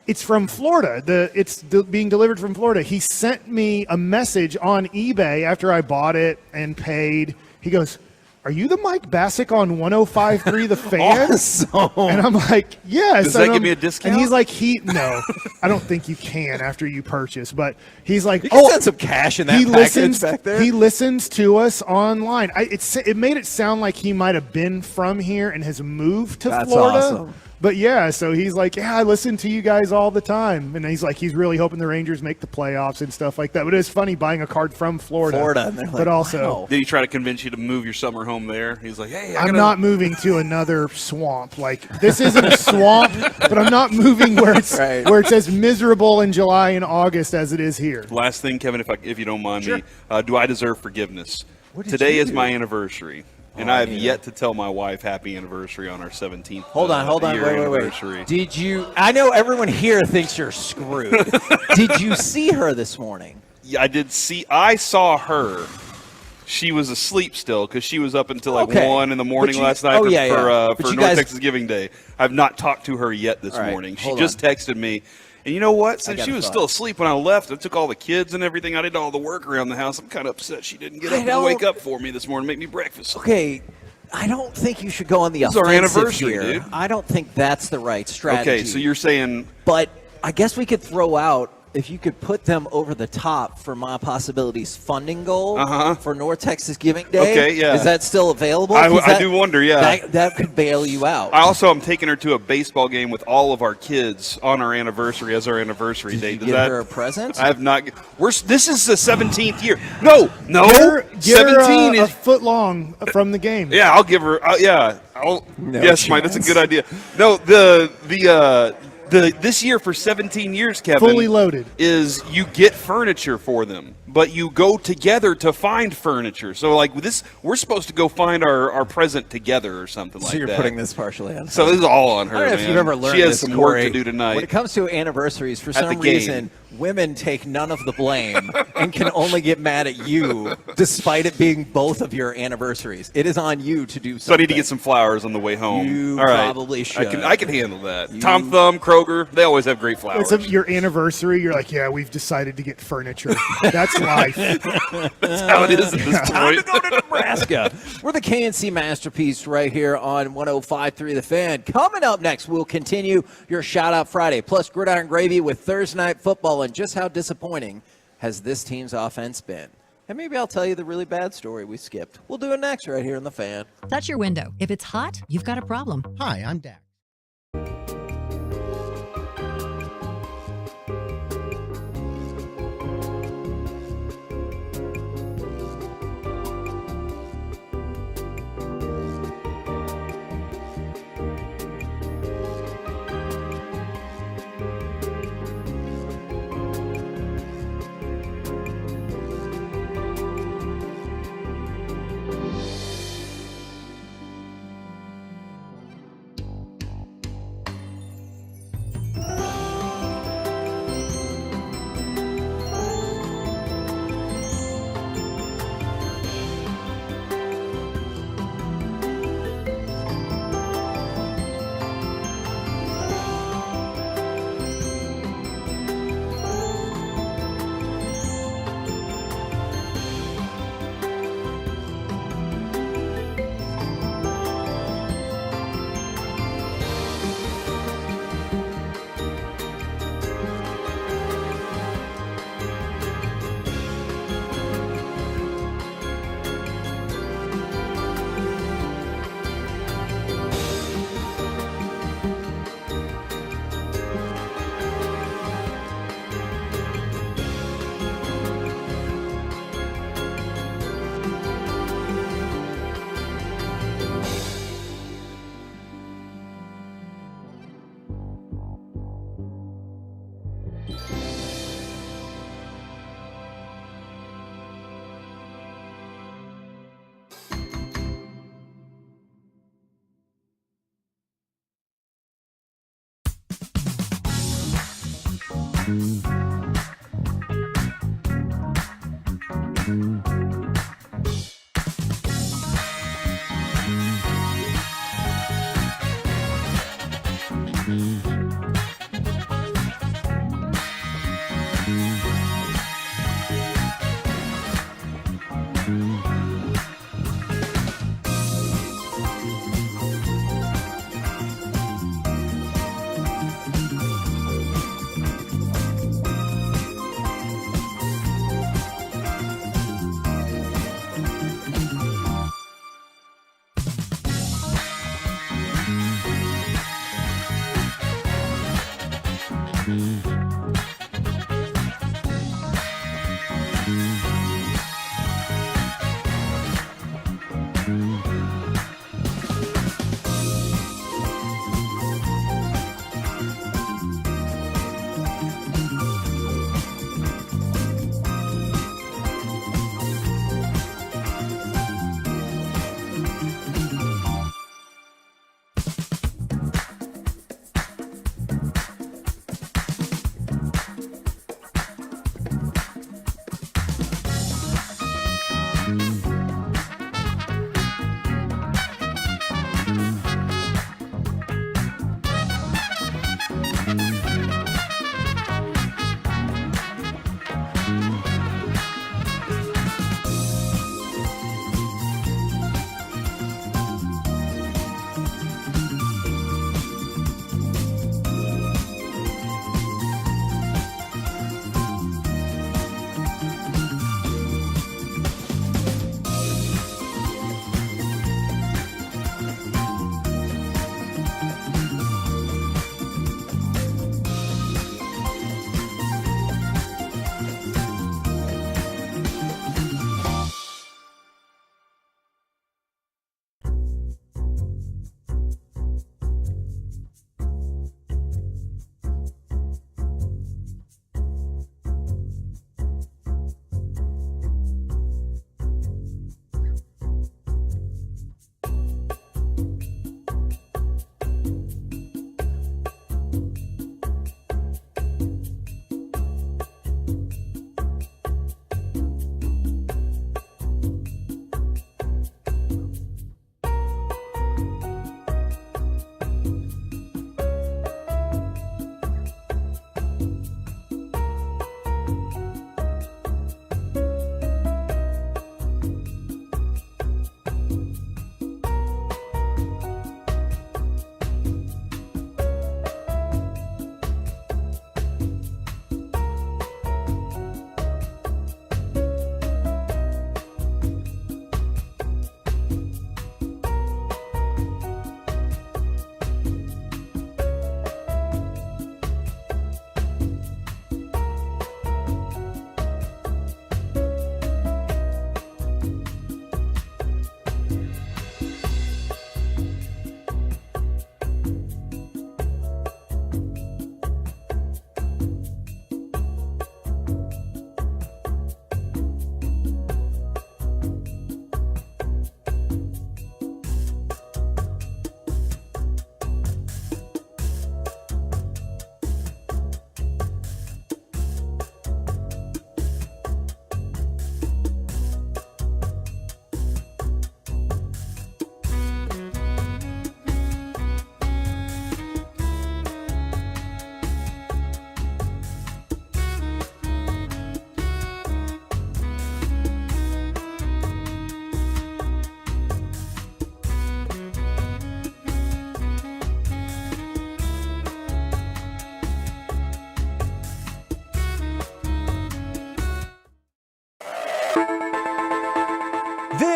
it's from Florida. It's being delivered from Florida. He sent me a message on eBay after I bought it and paid. He goes, "Are you the Mike Bassick on 105.3 The Fan?" Awesome. And I'm like, yes. Does that give me a discount? And he's like, no, I don't think you can after you purchase. But he's like, you can send some cash in that package back there. He listens to us online. It made it sound like he might have been from here and has moved to Florida. Awesome. But yeah, so he's like, I listen to you guys all the time. And he's like, he's really hoping the Rangers make the playoffs and stuff like that. But it's funny buying a card from Florida. But also, wow. Did he try to convince you to move your summer home there? He's like, hey, I'm not moving to another swamp. Like, this isn't a swamp, but I'm not moving where it's where it's as miserable in July and August as it is here. Last thing, Kevin, if you don't mind me, do I deserve forgiveness? What did Today you is do? my anniversary. And I have yet to tell my wife happy anniversary on our 17th Hold on, year wait. anniversary. Did you? I know everyone here thinks you're screwed. Did you see her this morning? Yeah, I did see. I saw her. She was asleep still because she was up until like 1 in the morning last night for North Texas Giving Day. I've not talked to her yet this morning. She just texted me. And you know what? Since she was still asleep when I left, I took all the kids and everything. I did all the work around the house. I'm kind of upset she didn't get up and wake up for me this morning, make me breakfast. Okay, I don't think you should go on the It's our offensive anniversary, here. dude. I don't think that's the right strategy. Okay, so you're saying... But I guess we could throw out, if you could put them over the top for My Possibilities funding goal for North Texas Giving Day. Okay, yeah. Is that still available? I do wonder, yeah. That could bail you out. I also am taking her to a baseball game with all of our kids on our anniversary as our anniversary date. Did you get her a present? I have not. This is the 17th year. No. Get her 17 a is foot long from the game. Yeah, I'll give her. Yes, Mike, that's a good idea. No, this year for 17 years, Kevin, fully loaded, is you get furniture for them, but you go together to find furniture. So like this, we're supposed to go find our present together or something like that. So you're putting this partially on her. So this is all on her. I don't know man. if you've ever learned she has this, some Corey. work to do tonight. When it comes to anniversaries, for At some the game. reason, women take none of the blame and can only get mad at you, despite it being both of your anniversaries. It is on you to do something. So I need to get some flowers on the way home. You all right. probably should. I can handle that. Tom Thumb, Kroger, they always have great flowers. It's your anniversary. You're like, we've decided to get furniture. That's life. That's how it is at this point. Time to go to Nebraska. We're the KNC Masterpiece right here on 105.3 The Fan. Coming up next, we'll continue your Shout Out Friday, plus Gridiron Gravy with Thursday Night Football and just how disappointing has this team's offense been. And maybe I'll tell you the really bad story we skipped. We'll do it next right here in The Fan. Touch your window. If it's hot, you've got a problem. Hi, I'm Dak.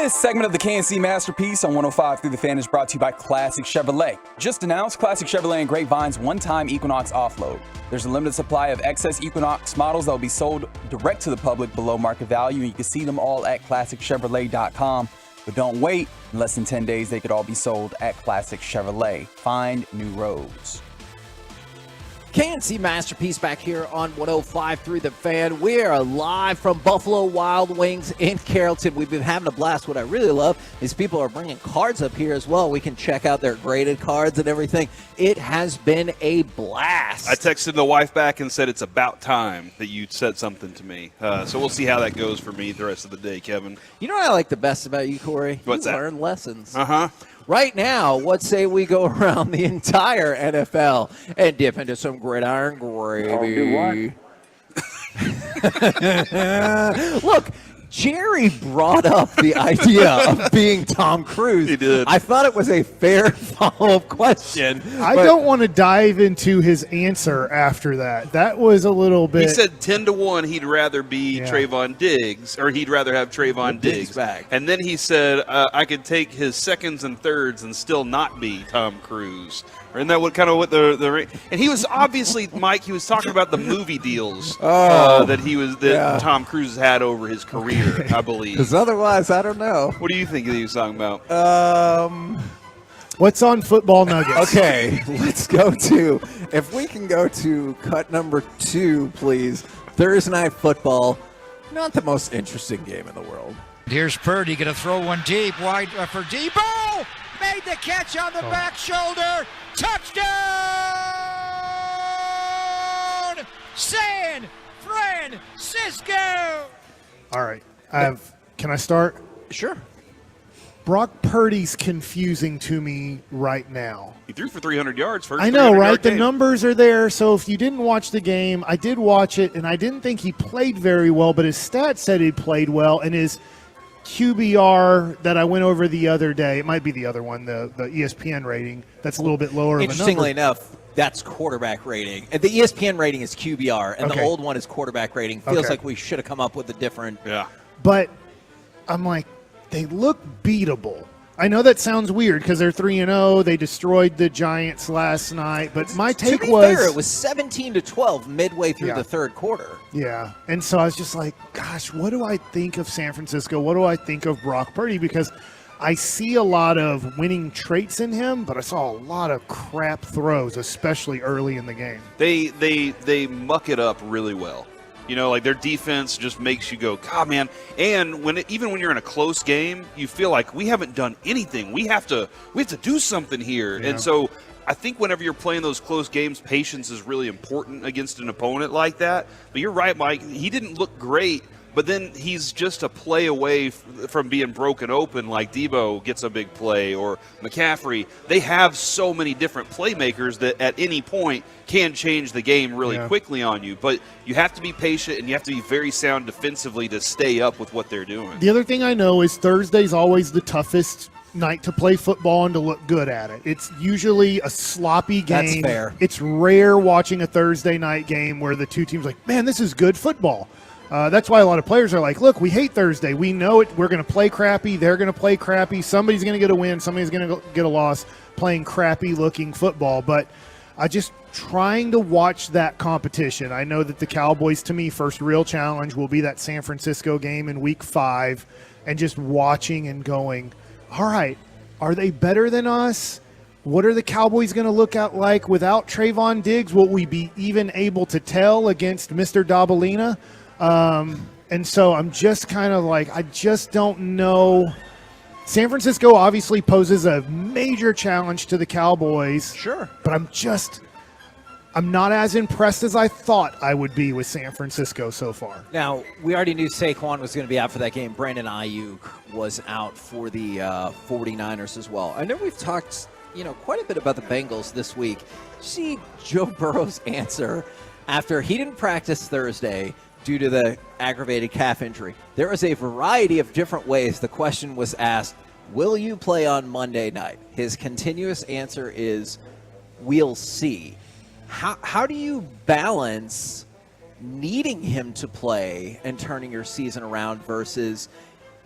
This segment of the KNC Masterpiece on 105 Through the Fan is brought to you by Classic Chevrolet. Just announced Classic Chevrolet and Grapevine's one-time Equinox offload. There's a limited supply of excess Equinox models that will be sold direct to the public below market value, and you can see them all at ClassicChevrolet.com. But don't wait. In less than 10 days, they could all be sold at Classic Chevrolet. Find new roads. KNC Masterpiece back here on 105.3 The Fan. We are live from Buffalo Wild Wings in Carrollton. We've been having a blast. What I really love is people are bringing cards up here as well. We can check out their graded cards and everything. It has been a blast. I texted the wife back and said it's about time that you said something to me. So we'll see how that goes for me the rest of the day, Kevin. You know what I like the best about you, Corey? What's you that? learn lessons. Uh-huh. Right now, what say we go around the entire NFL and dip into some gridiron gravy? Look, Jerry brought up the idea of being Tom Cruise. He did. I thought it was a fair follow-up question. I don't want to dive into his answer after that. That was a little bit. He said 10-1 he'd rather be Trayvon Diggs, or he'd rather have Trayvon Diggs back. And then he said, I could take his seconds and thirds and still not be Tom Cruise. Isn't that what the and he was obviously, Mike, he was talking about the movie deals that Tom Cruise has had over his career, I believe. Because otherwise, I don't know. What do you think he was talking about? What's on Football Nuggets? Okay, let's go to, if we can go to cut number 2, please. Thursday Night Football, not the most interesting game in the world. Here's Purdy going to throw one deep, wide for Debo. Made the catch on the back shoulder. Touchdown! San Francisco! All right. Can I start? Sure. Brock Purdy's confusing to me right now. He threw for 300 yards first. I know, right? The numbers are there. So if you didn't watch the game, I did watch it, and I didn't think he played very well, but his stats said he played well, and his QBR that I went over the other day, it might be the other one, the ESPN rating, that's a little bit lower. Interestingly enough, that's quarterback rating. And the ESPN rating is QBR, and the old one is quarterback rating. Feels like we should have come up with a different. Yeah. But I'm like, they look beatable. I know that sounds weird because they're 3-0. They destroyed the Giants last night. But my take was, fair, it was 17-12 midway through the third quarter. Yeah. And so I was just like, gosh, what do I think of San Francisco? What do I think of Brock Purdy? Because I see a lot of winning traits in him, but I saw a lot of crap throws, especially early in the game. They muck it up really well. You know, like their defense just makes you go, God, man. And even when you're in a close game, you feel like we haven't done anything. We have to do something here. Yeah. And so I think whenever you're playing those close games, patience is really important against an opponent like that. But you're right, Mike. He didn't look great, but then he's just a play away from being broken open, like Debo gets a big play or McCaffrey. They have so many different playmakers that at any point can change the game really quickly on you. But you have to be patient and you have to be very sound defensively to stay up with what they're doing. The other thing I know is Thursday's always the toughest night to play football and to look good at it. It's usually a sloppy game. That's fair. It's rare watching a Thursday night game where the two teams are like, man, this is good football. That's why a lot of players are like, look, we hate Thursday. We know it. We're going to play crappy. They're going to play crappy. Somebody's going to get a win. Somebody's going to get a loss playing crappy-looking football. But I just trying to watch that competition. I know that the Cowboys, to me, first real challenge will be that San Francisco game in Week 5 and just watching and going, all right, are they better than us? What are the Cowboys going to look out like without Trayvon Diggs? Will we be even able to tell against Mr. Dabalina? And so I'm just kind of like, I just don't know. San Francisco obviously poses a major challenge to the Cowboys. Sure. But I'm not as impressed as I thought I would be with San Francisco so far. Now, we already knew Saquon was going to be out for that game. Brandon Ayuk was out for the 49ers as well. I know we've talked, quite a bit about the Bengals this week. See Joe Burrow's answer after he didn't practice Thursday due to the aggravated calf injury. There was a variety of different ways the question was asked, will you play on Monday night? His continuous answer is, we'll see. How do you balance needing him to play and turning your season around versus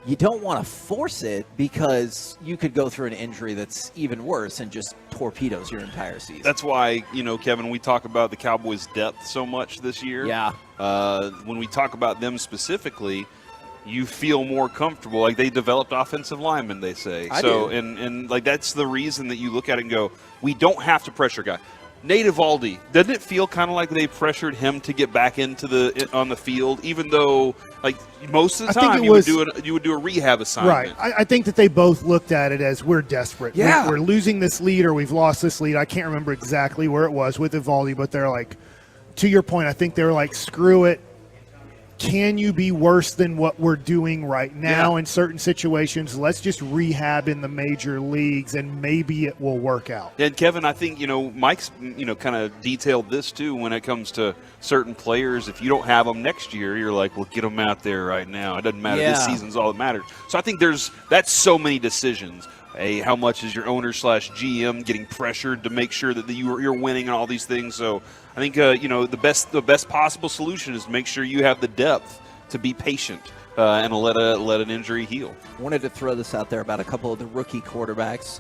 you don't want to force it because you could go through an injury that's even worse and just torpedoes your entire season? That's why, Kevin, we talk about the Cowboys' depth so much this year. Yeah. When we talk about them specifically, you feel more comfortable. Like they developed offensive linemen, they say. I do. And like that's the reason that you look at it and go, we don't have to pressure guy. Nate Eovaldi, doesn't it feel kind of like they pressured him to get back into on the field, even though like most of the time you would do a rehab assignment? Right. I think that they both looked at it as we're desperate. Yeah. We're losing this lead or we've lost this lead. I can't remember exactly where it was with Eovaldi, but they're like, to your point, I think they were like, screw it. Can you be worse than what we're doing right now in certain situations? Let's just rehab in the major leagues, and maybe it will work out. And Kevin, I think, Mike's, kind of detailed this too when it comes to certain players. If you don't have them next year, you're like, well, get them out there right now. It doesn't matter. Yeah. This season's all that matters. So I think that's so many decisions. Hey, how much is your owner/GM getting pressured to make sure that you're winning and all these things? So I think the best possible solution is to make sure you have the depth to be patient and let an injury heal. Wanted to throw this out there about a couple of the rookie quarterbacks.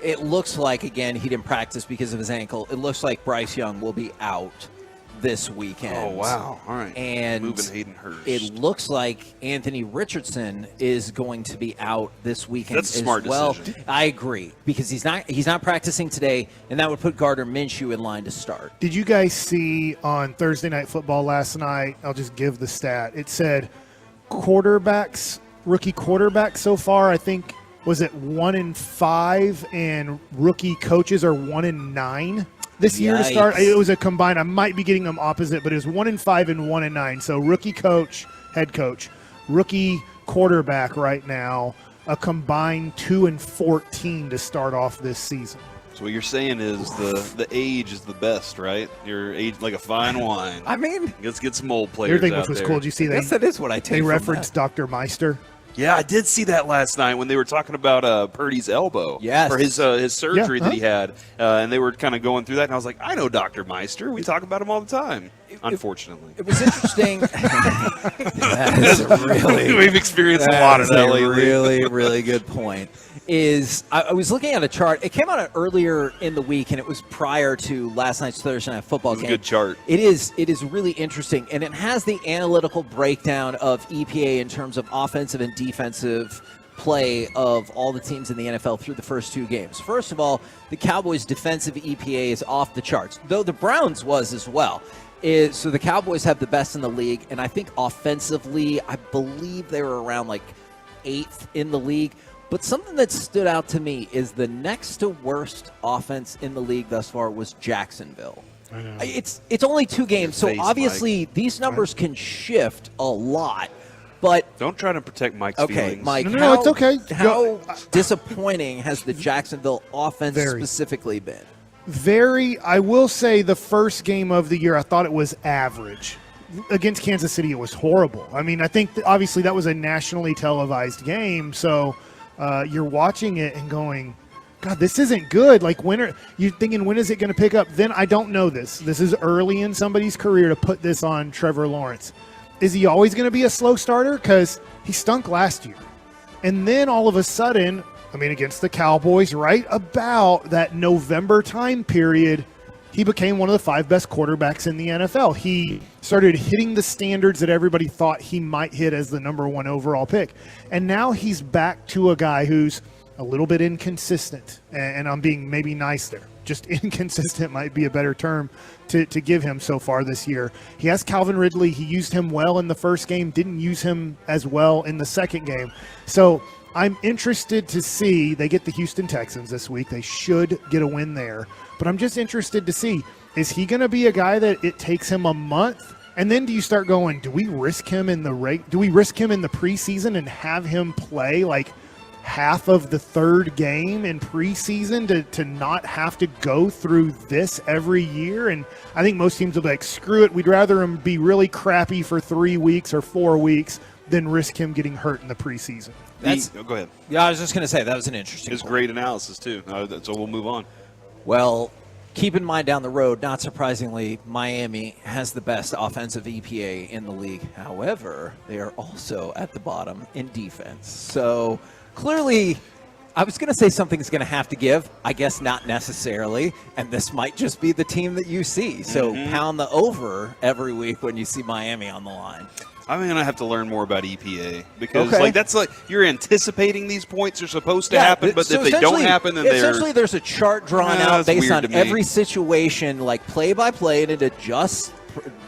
It looks like, again, he didn't practice because of his ankle. It looks like Bryce Young will be out this weekend. Oh, wow. All right. And moving Hayden Hurst. It looks like Anthony Richardson is going to be out this weekend. That's a smart decision. I agree, because he's not practicing today, and that would put Gardner Minshew in line to start. Did you guys see on Thursday Night Football last night? I'll just give the stat. It said rookie quarterbacks so far, I think, was it 1-5, and rookie coaches are 1-9 this year to start. It was a combined. I might be getting them opposite, but it was 1-5 and 1-9. So rookie coach, head coach, rookie quarterback right now, a combined 2-14 to start off this season. So what you're saying is the age is the best, right? Your age like a fine wine. I mean, let's get some old players. Everything out which was there. cool. Did you see that? Yes, that is what I take. They from referenced that. Dr. Meister. Yeah, I did see that last night when they were talking about Purdy's elbow. Yes. For his surgery that he had. And they were kind of going through that. And I was like, I know Dr. Meister. We talk about him all the time, unfortunately. It was interesting. We've experienced a lot of that lately. Really, really good point. I was looking at a chart. It came out earlier in the week, and it was prior to last night's Thursday Night Football game. A good chart. It is really interesting, and it has the analytical breakdown of EPA in terms of offensive and defensive play of all the teams in the NFL through the first two games. First of all, the Cowboys' defensive EPA is off the charts, though the Browns was as well. So the Cowboys have the best in the league, and I think offensively, I believe they were around like 8th in the league. But something that stood out to me is the next to worst offense in the league thus far was Jacksonville. I know. It's only 2 games, so obviously these numbers can shift a lot. But don't try to protect Mike's feelings. Mike, No, it's okay. How disappointing has the Jacksonville offense specifically been? I will say the first game of the year, I thought it was average. Against Kansas City, it was horrible. I mean, I think obviously that was a nationally televised game, so you're watching it and going, God, this isn't good. Like, you're thinking, when is it going to pick up? Then I don't know this. This is early in somebody's career to put this on Trevor Lawrence. Is he always going to be a slow starter? Because he stunk last year. And then all of a sudden, against the Cowboys, right about that November time period, he became one of the 5 best quarterbacks in the NFL. He started hitting the standards that everybody thought he might hit as the number 1 overall pick. And now he's back to a guy who's a little bit inconsistent. And I'm being maybe nice there. Just inconsistent might be a better term to give him so far this year. He has Calvin Ridley. He used him well in the first game, didn't use him as well in the second game. So I'm interested to see. They get the Houston Texans this week. They should get a win there. But I'm just interested to see, is he going to be a guy that it takes him a month? And then do you start going, do we risk him in the preseason and have him play like half of the third game in preseason to not have to go through this every year? And I think most teams will be like, screw it. We'd rather him be really crappy for 3 weeks or 4 weeks than risk him getting hurt in the preseason. Go ahead. Yeah, I was just going to say that was an interesting It's great analysis, too. So we'll move on. Well, keep in mind down the road, not surprisingly, Miami has the best offensive EPA in the league. However, they are also at the bottom in defense. So clearly, I was going to say something's going to have to give. I guess not necessarily. And this might just be the team that you see. So pound the over every week when you see Miami on the line. I'm going to have to learn more about EPA because that's like you're anticipating these points are supposed to happen, but so if they don't happen, then essentially there's a chart drawn out based on to me. every situation, like play by play, and it adjusts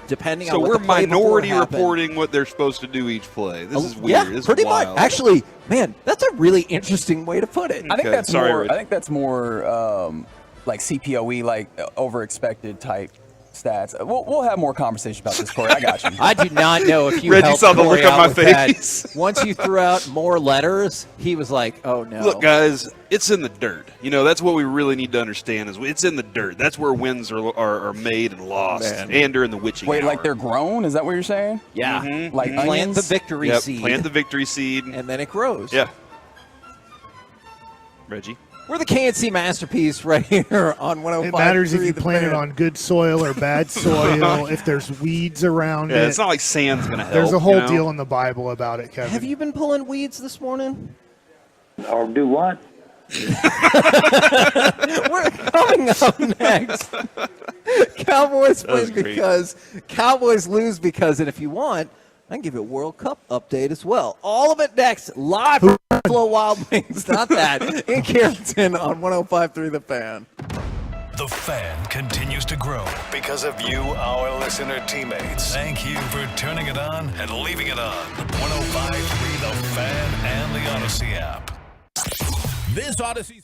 depending on So what we're the play minority before happened. reporting what they're supposed to do each play. This is weird. Yeah, This is pretty wild. much. Actually, man, that's a really interesting way to put it. I think that's Sorry, more. Rich. I think that's more like CPOE, like over expected type stats. We'll have more conversation about this, Corey. I got you. I do not know if you Reggie helped saw the Corey look on out my with that. face. Once you threw out more letters, he was like, "Oh no!" Look, guys, it's in the dirt. That's what we really need to understand is it's in the dirt. That's where wins are made and lost, and during the witching Wait, hour. like they're grown? Is that what you're saying? Yeah, Like plant onions? the victory seed, Plant the victory seed, and then it grows. Yeah. Reggie. We're the KNC Masterpiece right here on 105. It matters if you plant it on good soil or bad soil, if there's weeds around it. It's not like sand's going to help. There's a whole deal in the Bible about it, Kevin. Have you been pulling weeds this morning? Or do what? We're coming up next. Cowboys win because Cowboys lose because, and if you want, I can give you a World Cup update as well. All of it next, live from Buffalo Wild Wings, not that, in Carrollton on 105.3 The Fan. The Fan continues to grow because of you, our listener teammates. Thank you for turning it on and leaving it on. 105.3 The Fan and the Odyssey app. This Odyssey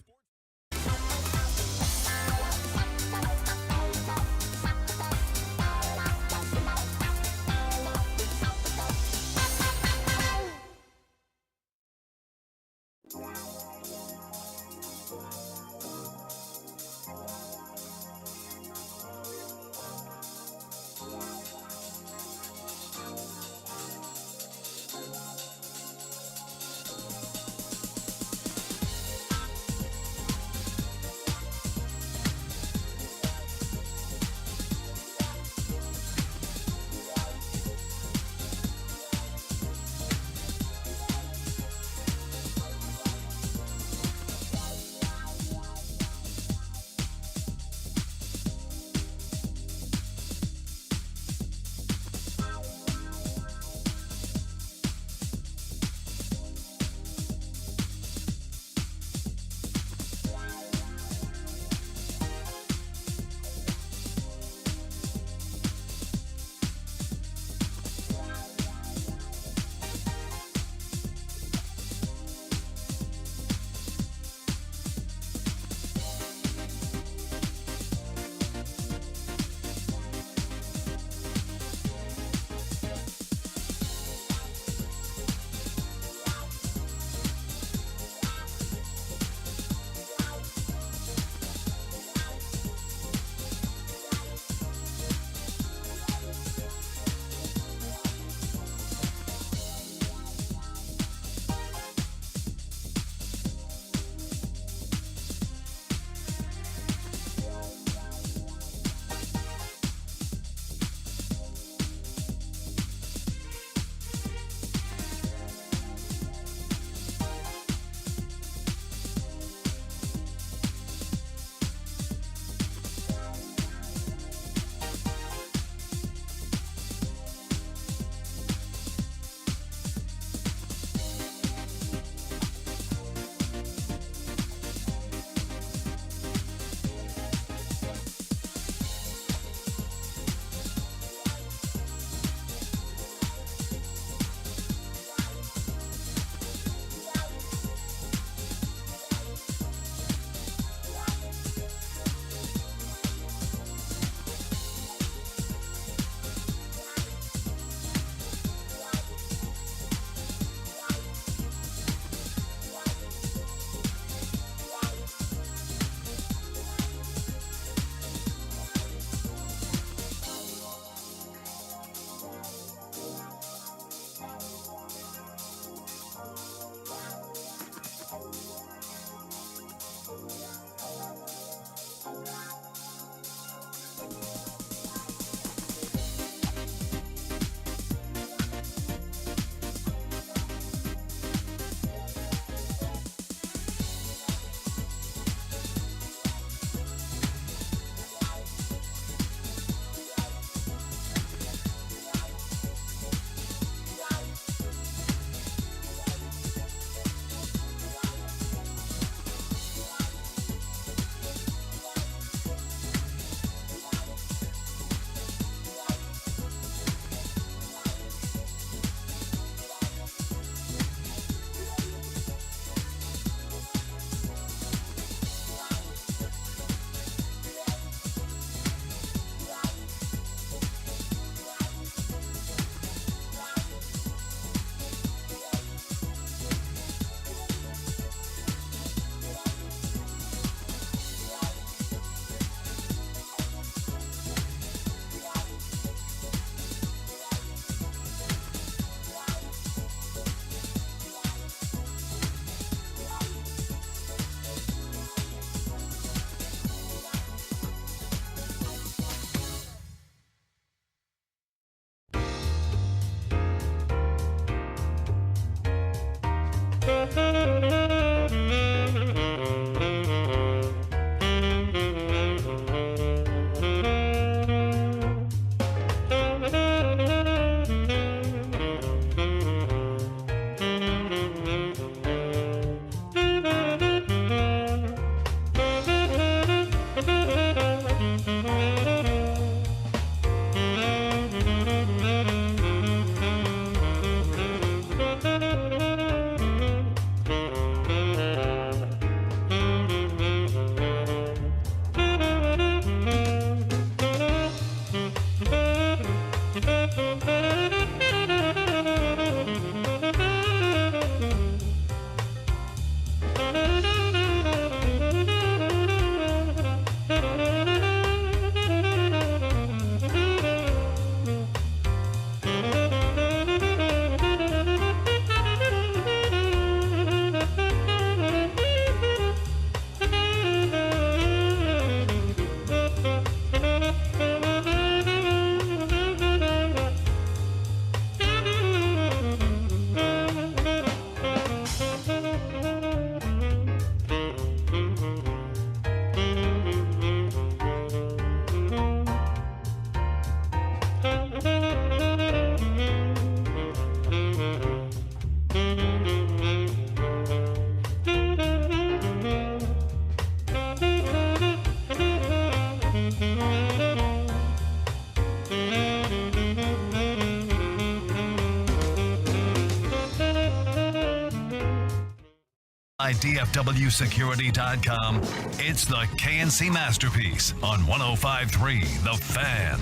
By DFWsecurity.com, it's the KNC Masterpiece on 105.3 The Fan.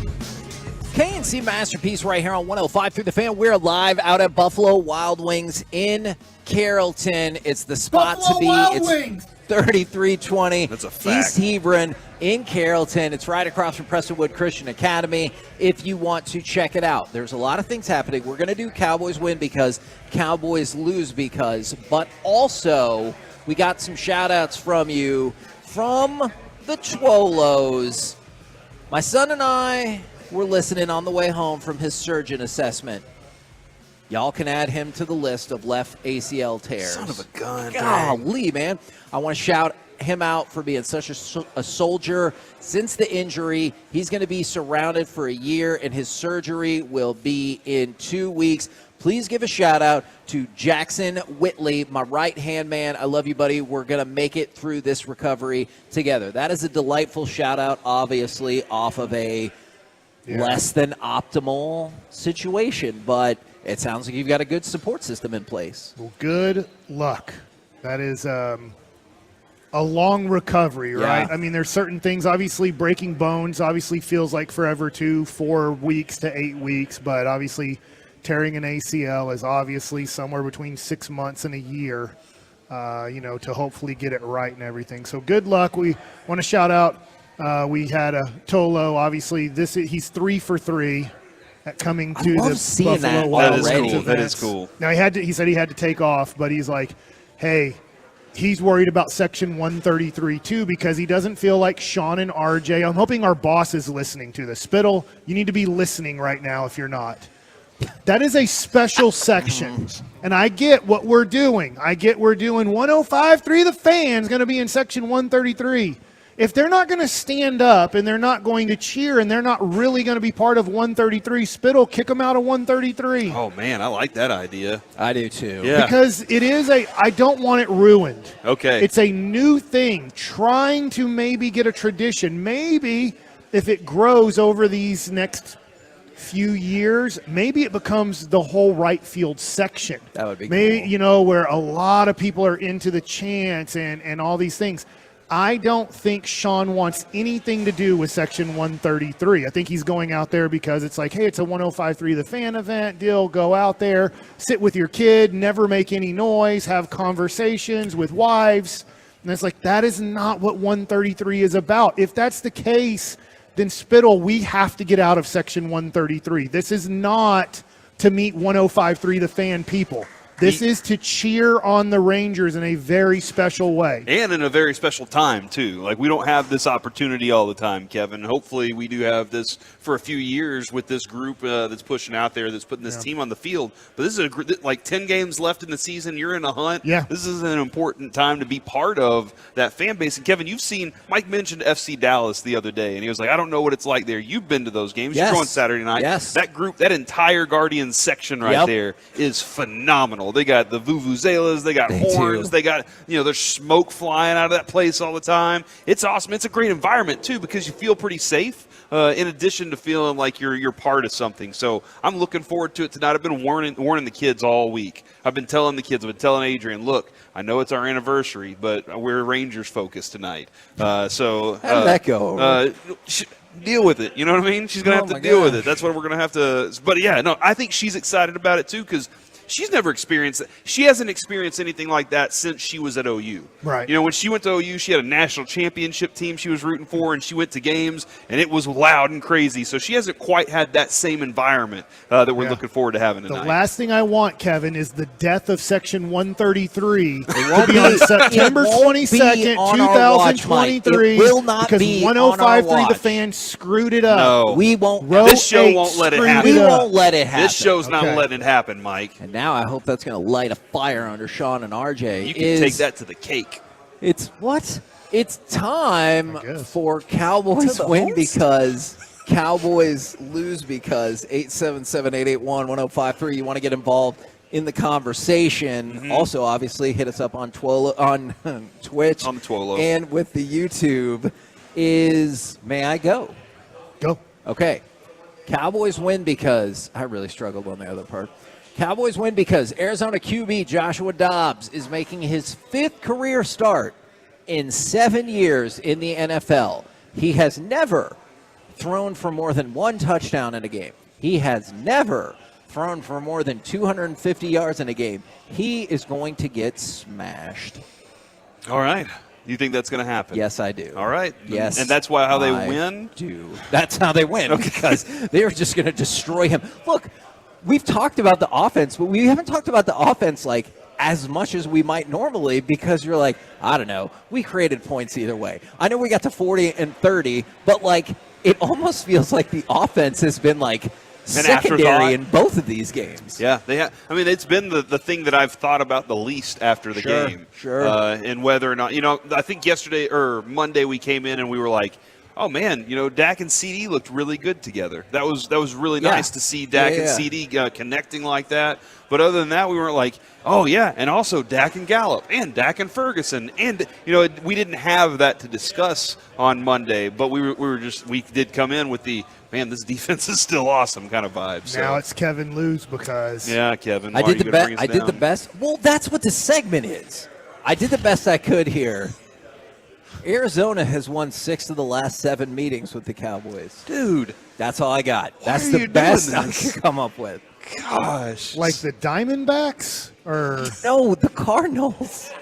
KNC Masterpiece right here on 105.3 The Fan. We're live out at Buffalo Wild Wings in Carrollton. It's the spot Buffalo to be. Wild It's Wings. 3320 That's a fact. East Hebron in Carrollton. It's right across from Prestonwood Christian Academy if you want to check it out. There's a lot of things happening. We're going to do Cowboys win because, Cowboys lose because, but also we got some shout-outs from you from the Twolos. My son and I were listening on the way home from his surgeon assessment. Y'all can add him to the list of left ACL tears. Son of a gun. Golly, man. I want to shout him out for being such a soldier. Since the injury, he's going to be surrounded for a year, and his surgery will be in 2 weeks. Please give a shout-out to Jackson Whitley, my right-hand man. I love you, buddy. We're going to make it through this recovery together. That is a delightful shout-out, obviously, off of a less than optimal situation, but it sounds like you've got a good support system in place. Well, good luck. That is a long recovery, right? Yeah. I mean, there's certain things. Obviously, breaking bones obviously feels like forever, 4 weeks to 8 weeks, but obviously tearing an ACL is obviously somewhere between 6 months and a year, to hopefully get it right and everything. So good luck. We want to shout out. We had a Tolo. Obviously, he's 3 for 3 at coming to the Buffalo Wild Wings. That is cool. Now he said he had to take off, but he's like, hey, he's worried about Section 133 too because he doesn't feel like Sean and RJ. I'm hoping our boss is listening to this. Spittle, you need to be listening right now if you're not. That is a special section, and I get what we're doing. 105.3 The Fan's going to be in Section 133. If they're not going to stand up and they're not going to cheer and they're not really going to be part of 133, Spittle, kick them out of 133. Oh, man, I like that idea. I do, too. Yeah. Because I don't want it ruined. Okay. It's a new thing, trying to maybe get a tradition. Maybe if it grows over these next few years, maybe it becomes the whole right field section. That would be cool. Where a lot of people are into the chants and all these things. I don't think Sean wants anything to do with Section 133. I think he's going out there because it's like, hey, it's a 105.3 The Fan event deal. Go out there, sit with your kid, never make any noise, have conversations with wives. And it's like, that is not what 133 is about. If that's the case, then Spittle, we have to get out of Section 133. This is not to meet 105.3 The Fan people. This is to cheer on the Rangers in a very special way. And in a very special time, too. Like, we don't have this opportunity all the time, Kevin. Hopefully we do have this for a few years with this group that's pushing out there, that's putting this team on the field. But this is like 10 games left in the season. You're in a hunt. Yeah. This is an important time to be part of that fan base. And, Kevin, you've seen – Mike mentioned FC Dallas the other day, and he was like, I don't know what it's like there. You've been to those games. Yes. You're going Saturday night. Yes. That group, that entire Guardians section right there is phenomenal. They got the vuvuzelas, they got horns, they got, there's smoke flying out of that place all the time. It's awesome. It's a great environment, too, because you feel pretty safe. In addition to feeling like you're part of something. So I'm looking forward to it tonight. I've been warning the kids all week. I've been telling the kids, I've been telling Adrian, look, I know it's our anniversary, but we're Rangers focused tonight. How did that go? Deal with it. You know what I mean? She's going to have to deal with it. That's what we're going to have to. But, I think she's excited about it, too, because she's never experienced it. She hasn't experienced anything like that since she was at OU. Right. When she went to OU, she had a national championship team she was rooting for, and she went to games, and it was loud and crazy. So she hasn't quite had that same environment that we're looking forward to having tonight. The last thing I want, Kevin, is the death of Section 133 to be on September 22nd, 2023. It will not because be 105.3 The Fan screwed it up. No. We won't. This show won't let it happen. We won't let it happen. This show's not letting it happen, Mike. And now I hope that's going to light a fire under Sean and RJ. You can take that to the cake. It's what? It's time for Cowboys win because Cowboys lose because 877-881-1053. You want to get involved in the conversation. Also, obviously, hit us up on Twitch. On the Twolo. And with the YouTube may I go? Go. Okay. Cowboys win because I really struggled on the other part. Cowboys win because Arizona QB Joshua Dobbs is making his 5th career start in 7 years in the NFL. He has never thrown for more than 1 touchdown in a game. He has never thrown for more than 250 yards in a game. He is going to get smashed. All right. You think that's going to happen? Yes, I do. All right. Yes. And that's how they I win? do. That's how they win, because they're just going to destroy him. Look, we've talked about the offense, but we haven't talked about the offense like as much as we might normally, because you're like, I don't know, we created points either way. I know we got to 40 and 30, but like it almost feels like the offense has been like secondary in both of these games. Yeah, I mean, it's been the thing that I've thought about the least after the game. Sure. And whether or not, I think yesterday or Monday we came in and we were like, oh man, Dak and CD looked really good together. That was really nice to see Dak and CD connecting like that. But other than that, we weren't like, oh yeah, and also Dak and Gallup and Dak and Ferguson, and we didn't have that to discuss on Monday. But we did come in with the, man, this defense is still awesome kind of vibe. So. Now it's Kevin lose because Kevin. I did the best. Well, that's what the segment is. I did the best I could here. Arizona has won 6 of the last 7 meetings with the Cowboys. Dude. That's all I got. That's the best I could come up with. Gosh. Like the Diamondbacks? Or no, the Cardinals.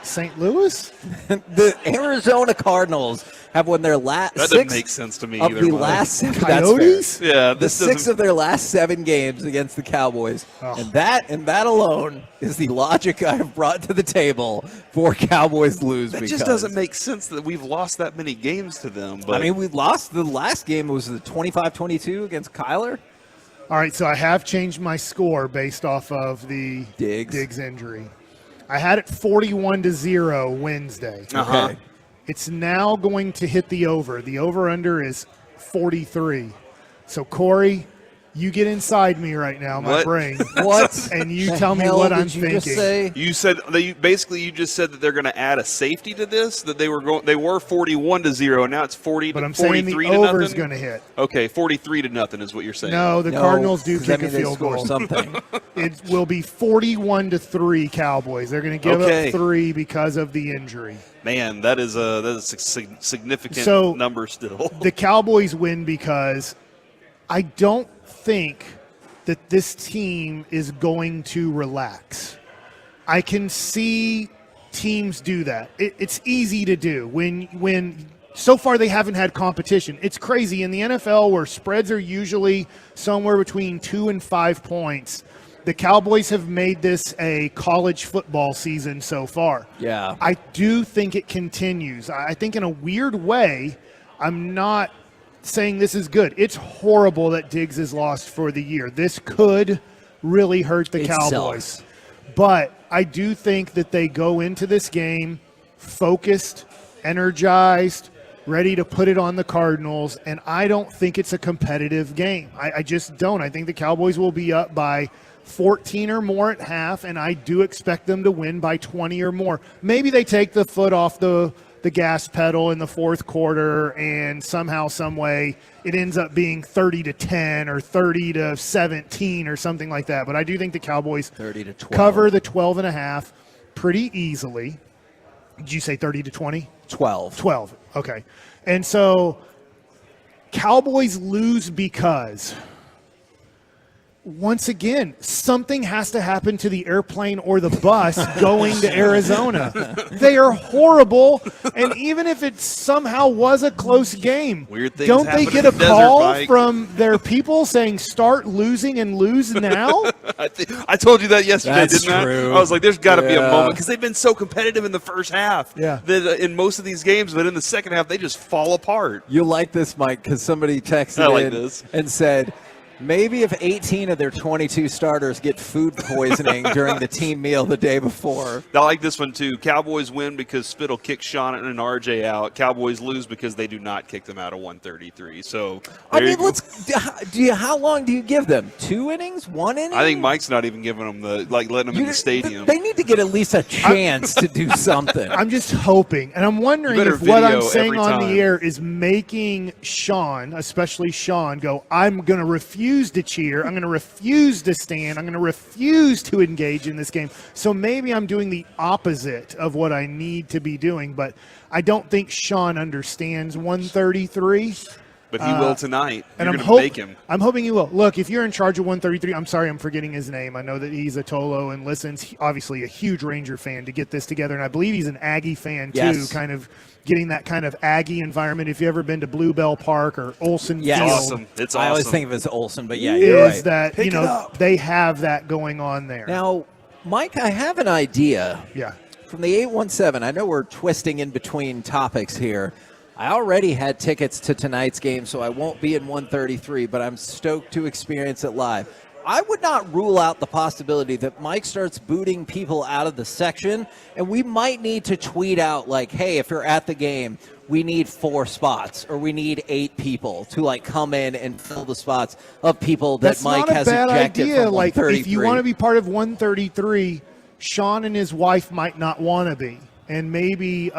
St. Louis? The Arizona Cardinals have won their last that doesn't make sense to me of either. The last 7 Coyotes? Yeah, the 6 of their last 7 games against the Cowboys. Oh. And that alone is the logic I have brought to the table for Cowboys lose. That just doesn't make sense that we've lost that many games to them. But I mean, we lost the last game. It was the 25-22 against Kyler. All right, so I have changed my score based off of the Diggs injury. I had it 41-0 Wednesday. Okay. It's now going to hit the over. The over-under is 43. So, Corey, you get inside me right now, my brain. What? And you tell me what I'm thinking. You said you just said that they're going to add a safety to this. That they were 41-0, and now it's 40. But I'm 43 saying the to over nothing. is going to hit. Okay, 43-0 is what you're saying. No, the Cardinals do kick a field score goal. Something. It will be 41-3 Cowboys. They're going to give up 3 because of the injury. Man, that is a significant number still. The Cowboys win because I don't think that this team is going to relax. I can see teams do that. It's easy to do when so far they haven't had competition. It's crazy in the NFL where spreads are usually somewhere between 2 and 5 points. The Cowboys have made this a college football season so far. Yeah. I do think it continues. I think in a weird way, I'm not saying this is good. It's horrible that Diggs is lost for the year. This could really hurt the Cowboys. But I do think that they go into this game focused, energized, ready to put it on the Cardinals, and I don't think it's a competitive game. I just don't. I think the Cowboys will be up by 14 or more at half, and I do expect them to win by 20 or more. Maybe they take the foot off the gas pedal in the fourth quarter, and somehow, some way, it ends up being 30-10 or 30-17 or something like that. But I do think the Cowboys 30-12 cover the 12.5 pretty easily. Did you say 30-20? 12. Okay. And so Cowboys lose because, once again, something has to happen to the airplane or the bus going to Arizona. They are horrible, and even if it somehow was a close game, Weird things don't they happen get in a the call desert, Mike. from their people saying start losing and lose now? I told you that yesterday, That's didn't true. I? I was like, there's got to be a Yeah. moment, because they've been so competitive in the first half that in most of these games, but in the second half, they just fall apart. You'll like this, Mike, because somebody texted I like in this. and said, maybe if 18 of their 22 starters get food poisoning during the team meal the day before. I like this one, too. Cowboys win because Spittle kicks Sean and RJ out. Cowboys lose because they do not kick them out of 133. So, I mean, how long do you give them? 2 innings? 1 inning? I think Mike's not even giving them letting them in the stadium. They need to get at least a chance to do something. I'm just hoping, and I'm wondering better if what I'm video saying every on time. the air is making Sean, especially Sean, go, I'm going to refuse refuse to cheer. I'm going to refuse to stand. I'm going to refuse to engage in this game. So maybe I'm doing the opposite of what I need to be doing, but I don't think Sean understands 133. But he will tonight. And You're going to make him. I'm hoping he will. Look, if you're in charge of 133, I'm sorry I'm forgetting his name. I know that he's a Tolo and listens. Obviously a huge Ranger fan to get this together, and I believe he's an Aggie fan too, Yes. kind of getting that kind of Aggie environment. If you've ever been to Bluebell Park or Olsen Yes. Field. Awesome. It's awesome. I always think of it as Olsen, but yeah, you're right. That, you know, they have that going on there. Now, Mike, I have an idea. Yeah. From the 817, I know we're twisting in between topics here. I already had tickets to tonight's game, so I won't be in 133, but I'm stoked to experience it live. I would not rule out the possibility that Mike starts booting people out of the section, and we might need to tweet out, like, hey, if you're at the game, we need 4 spots, or we need 8 people to, like, come in and fill the spots of people that Mike has ejected That's not a bad idea. from Like, 133. if you want to be part of 133, Sean and his wife might not want to be. And maybe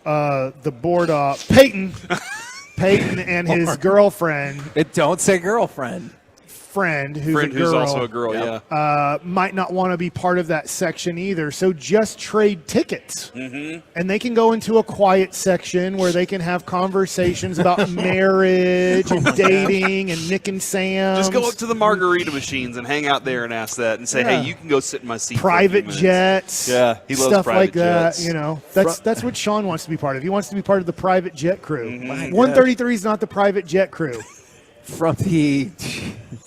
the board Peyton and his girlfriend. Don't say girlfriend. Friend who's also a girl, yeah. Might not want to be part of that section either. So just trade tickets. Mm-hmm. And they can go into a quiet section where they can have conversations about marriage and dating and Nick and Sam. Just go up to the margarita machines and hang out there and ask that and say, hey, you can go sit in my seat. Private for a few minutes. jets. Yeah, he loves stuff private like jets. that. You know, that's what Sean wants to be part of. He wants to be part of the private jet crew. Mm-hmm. 133 is not the private jet crew. From the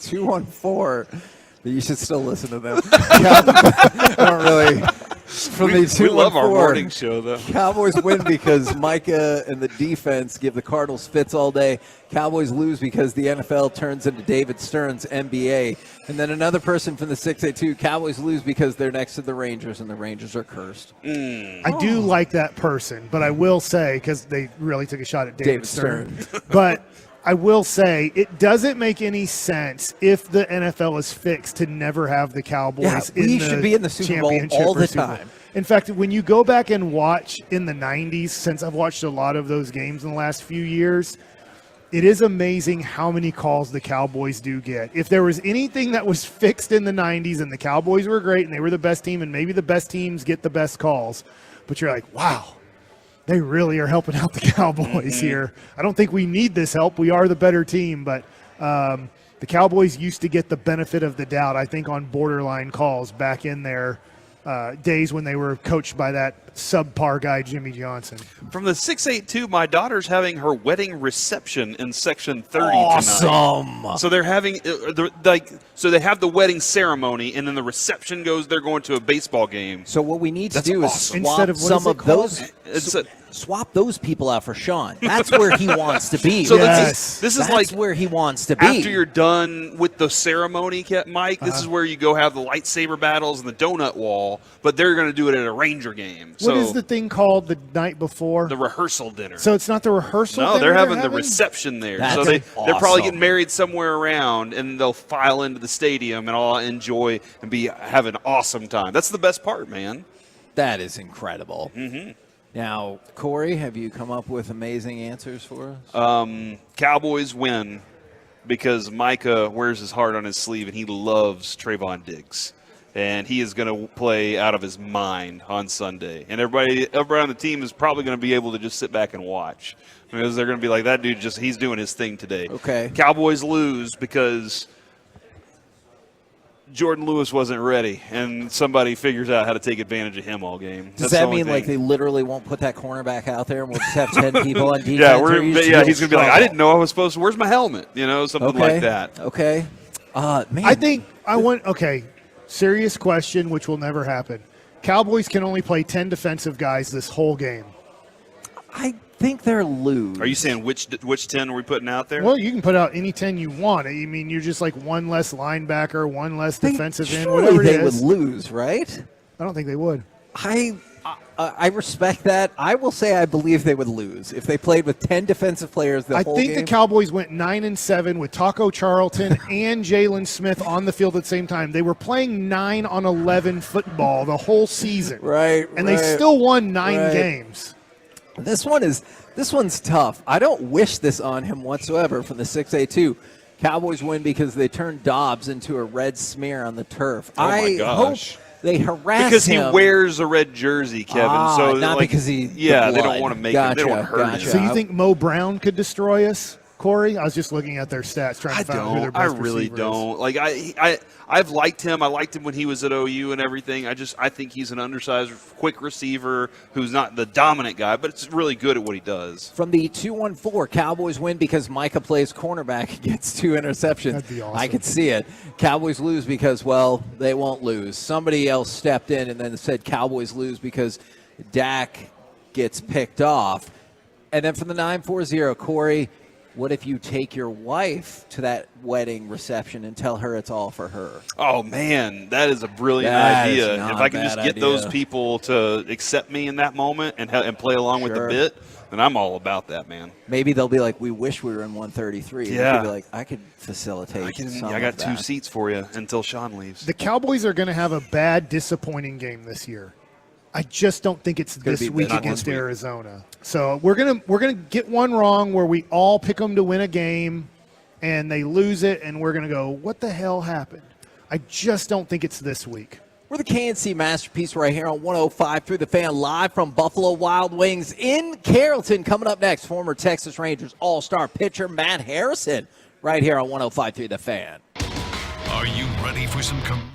214, but you should still listen to them. I don't really. From the 214, we love our morning show, though. Cowboys win because Micah and the defense give the Cardinals fits all day. Cowboys lose because the NFL turns into David Stern's NBA. And then another person from the 682, Cowboys lose because they're next to the Rangers, and the Rangers are cursed. I do like that person, but I will say, because they really took a shot at David Stern. But I will say it doesn't make any sense if the NFL is fixed to never have the Cowboys we should be in the Super Bowl championship all the or Super Bowl. time. In fact, when you go back and watch in the 90s, since I've watched a lot of those games in the last few years, it is amazing how many calls the Cowboys do get. If there was anything that was fixed in the 90s and the Cowboys were great and they were the best team and maybe the best teams get the best calls, but you're like, wow, they really are helping out the Cowboys here. I don't think we need this help. We are the better team, but the Cowboys used to get the benefit of the doubt, I think, on borderline calls back in their days when they were coached by that subpar guy, Jimmy Johnson. From the 682, my daughter's having her wedding reception in section 30 Awesome. tonight. So they're having so they have the wedding ceremony, and then the reception goes. They're going to a baseball game. So what we need to do awesome. is swap some of those. Swap those people out for Sean. That's where he wants to be. So this is like where he wants to be. After you're done with the ceremony, Mike, this is where you go have the lightsaber battles and the donut wall. But they're going to do it at a Ranger game. What is the thing called the night before? The rehearsal dinner. So it's not the rehearsal No, dinner they're having the reception there. That's so they're probably awesome. getting married somewhere around, and they'll file into the stadium and all enjoy and have an awesome time. That's the best part, man. That is incredible. Mm-hmm. Now, Corey, have you come up with amazing answers for us? Cowboys win because Micah wears his heart on his sleeve, and he loves Trayvon Diggs. And he is going to play out of his mind on Sunday. And everybody on the team is probably going to be able to just sit back and watch. Because they're going to be like, that dude he's doing his thing today. Okay. Cowboys lose because Jordan Lewis wasn't ready, and somebody figures out how to take advantage of him all game. Does that mean like they literally won't put that cornerback out there and we'll just have 10 people on defense? He's going to be like, I didn't know I was supposed to. Where's my helmet? Something like that. Okay. Man. I think serious question, which will never happen. Cowboys can only play 10 defensive guys this whole game. I think they're lose. Are you saying which 10 are we putting out there? Well, you can put out any 10 you want. I mean, you're just like one less linebacker, one less defensive end, Surely whatever it they is. would lose, right? I don't think they would. I respect that. I will say I believe they would lose if they played with 10 defensive players the whole game. I think the Cowboys went 9-7 with Taco Charlton and Jalen Smith on the field at the same time. They were playing 9-11 football the whole season. Right. And they still won 9 games. This one's tough. I don't wish this on him whatsoever from the 682. Cowboys win because they turned Dobbs into a red smear on the turf. Oh my I gosh. hope they harass because him. he wears a red jersey, Kevin. So not like, because he. Yeah, the they don't blood. want to make him. They don't want to hurt him. So you think Mo Brown could destroy us, Corey? I was just looking at their stats, trying to find out who their best really receiver don't. Like I've liked him. I liked him when he was at OU and everything. I think he's an undersized, quick receiver who's not the dominant guy, but it's really good at what he does. From the 2-1-4, Cowboys win because Micah plays cornerback and gets 2 interceptions. That'd be awesome. I could see it. Cowboys lose because, well, they won't lose. Somebody else stepped in and then said Cowboys lose because Dak gets picked off. And then from the 9-4-0, Corey, what if you take your wife to that wedding reception and tell her it's all for her? Oh, man, that is a brilliant That is idea. not If I a can just bad get those idea. people to accept me in that moment and play along with the bit, then I'm all about that, man. Maybe they'll be like, we wish we were in 133. And Yeah. you could be like, I could facilitate some I got of 2 that. seats for you until Sean leaves. The Cowboys are going to have a bad, disappointing game this year. I just don't think it's gonna this be week this against week. Arizona. So we're gonna get one wrong where we all pick them to win a game, and they lose it, and we're gonna go, what the hell happened? I just don't think it's this week. We're the KNC Masterpiece right here on 105 through the Fan, live from Buffalo Wild Wings in Carrollton. Coming up next, former Texas Rangers All-Star pitcher Matt Harrison right here on 105 through the Fan. Are you ready for some commercial?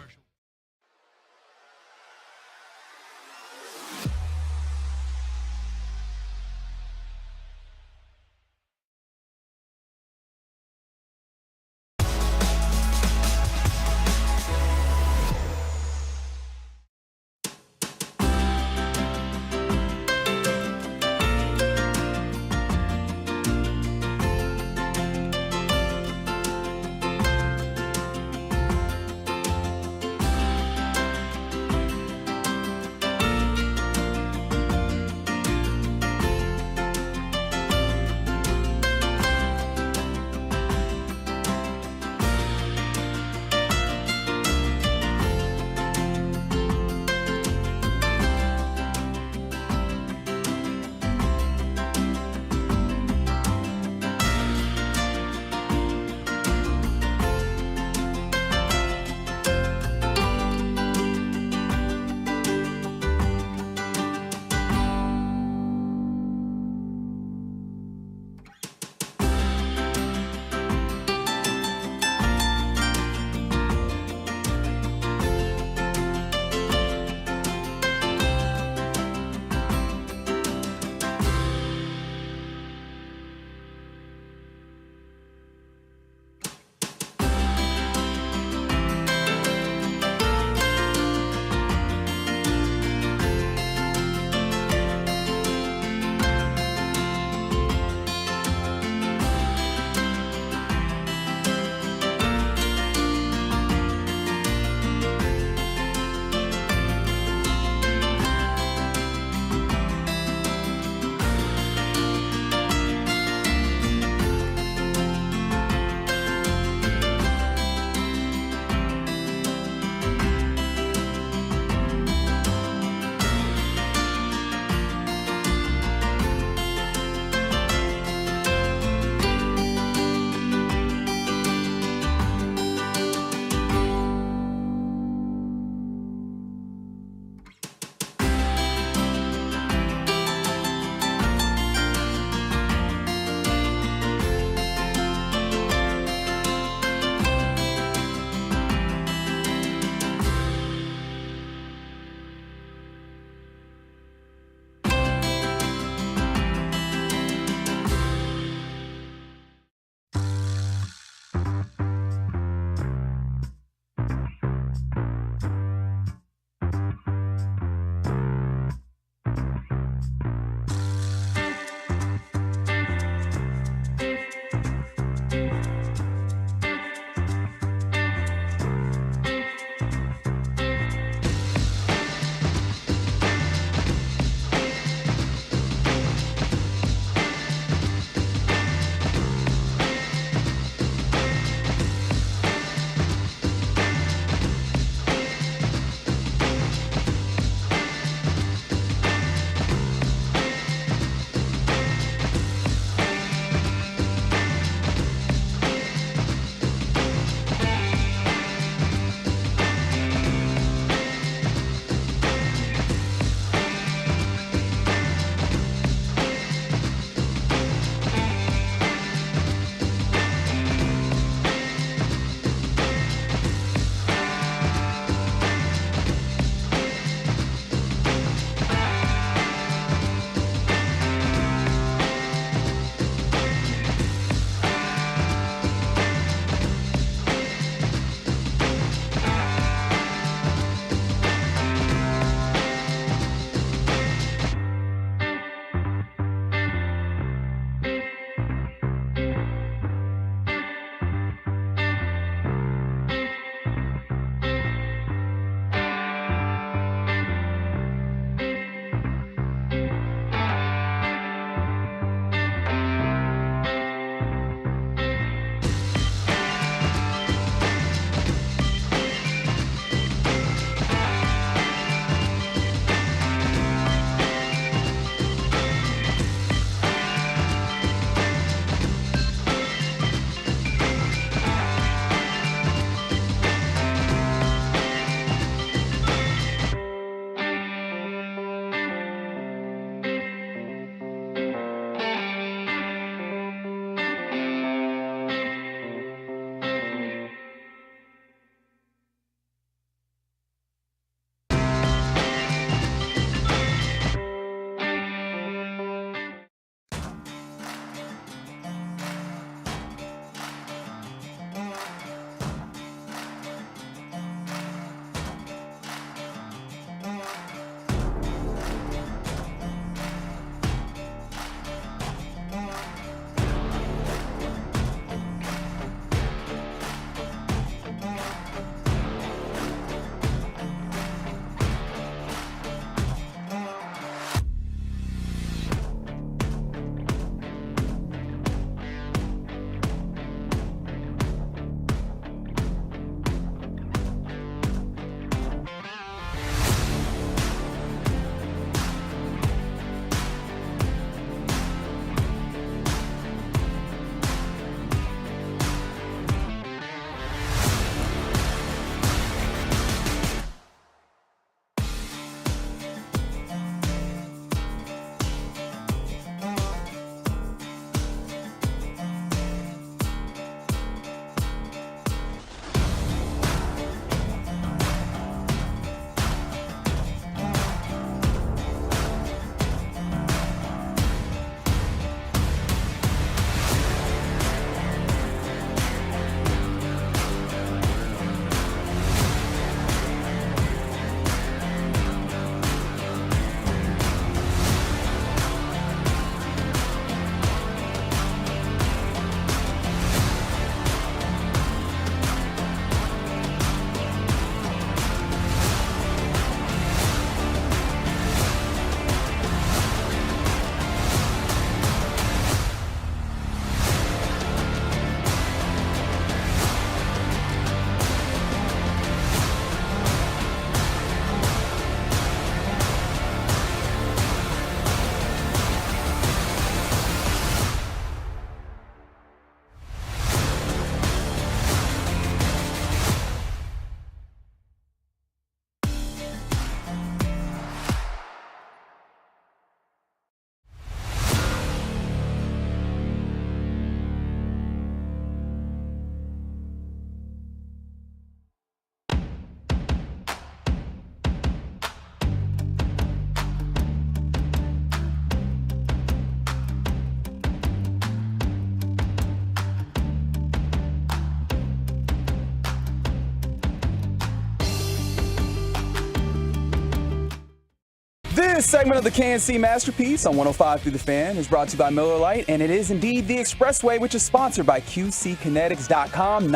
This segment of the KNC Masterpiece on 105 Through the Fan is brought to you by Miller Lite, and it is indeed the Expressway, which is sponsored by QCkinetics.com,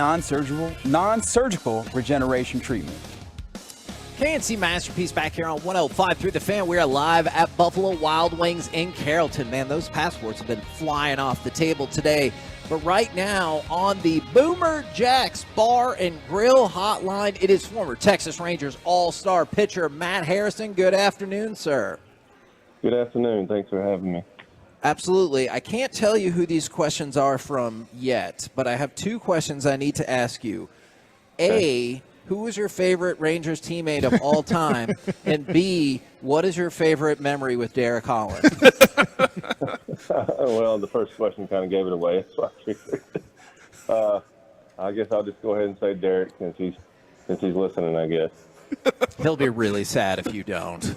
non-surgical regeneration treatment. KNC Masterpiece back here on 105 Through the Fan. We are live at Buffalo Wild Wings in Carrollton. Man, those passports have been flying off the table today. But right now on the Boomer Jacks Bar and Grill Hotline, it is former Texas Rangers All-Star pitcher Matt Harrison. Good afternoon, sir. Good afternoon. Thanks for having me. Absolutely. I can't tell you who these questions are from yet, but I have two questions I need to ask you. A, who is your favorite Rangers teammate of all time? And B, what is your favorite memory with Derek Holland? Well, the first question kind of gave it away. So I guess I'll just go ahead and say Derek since he's listening, I guess. He'll be really sad if you don't.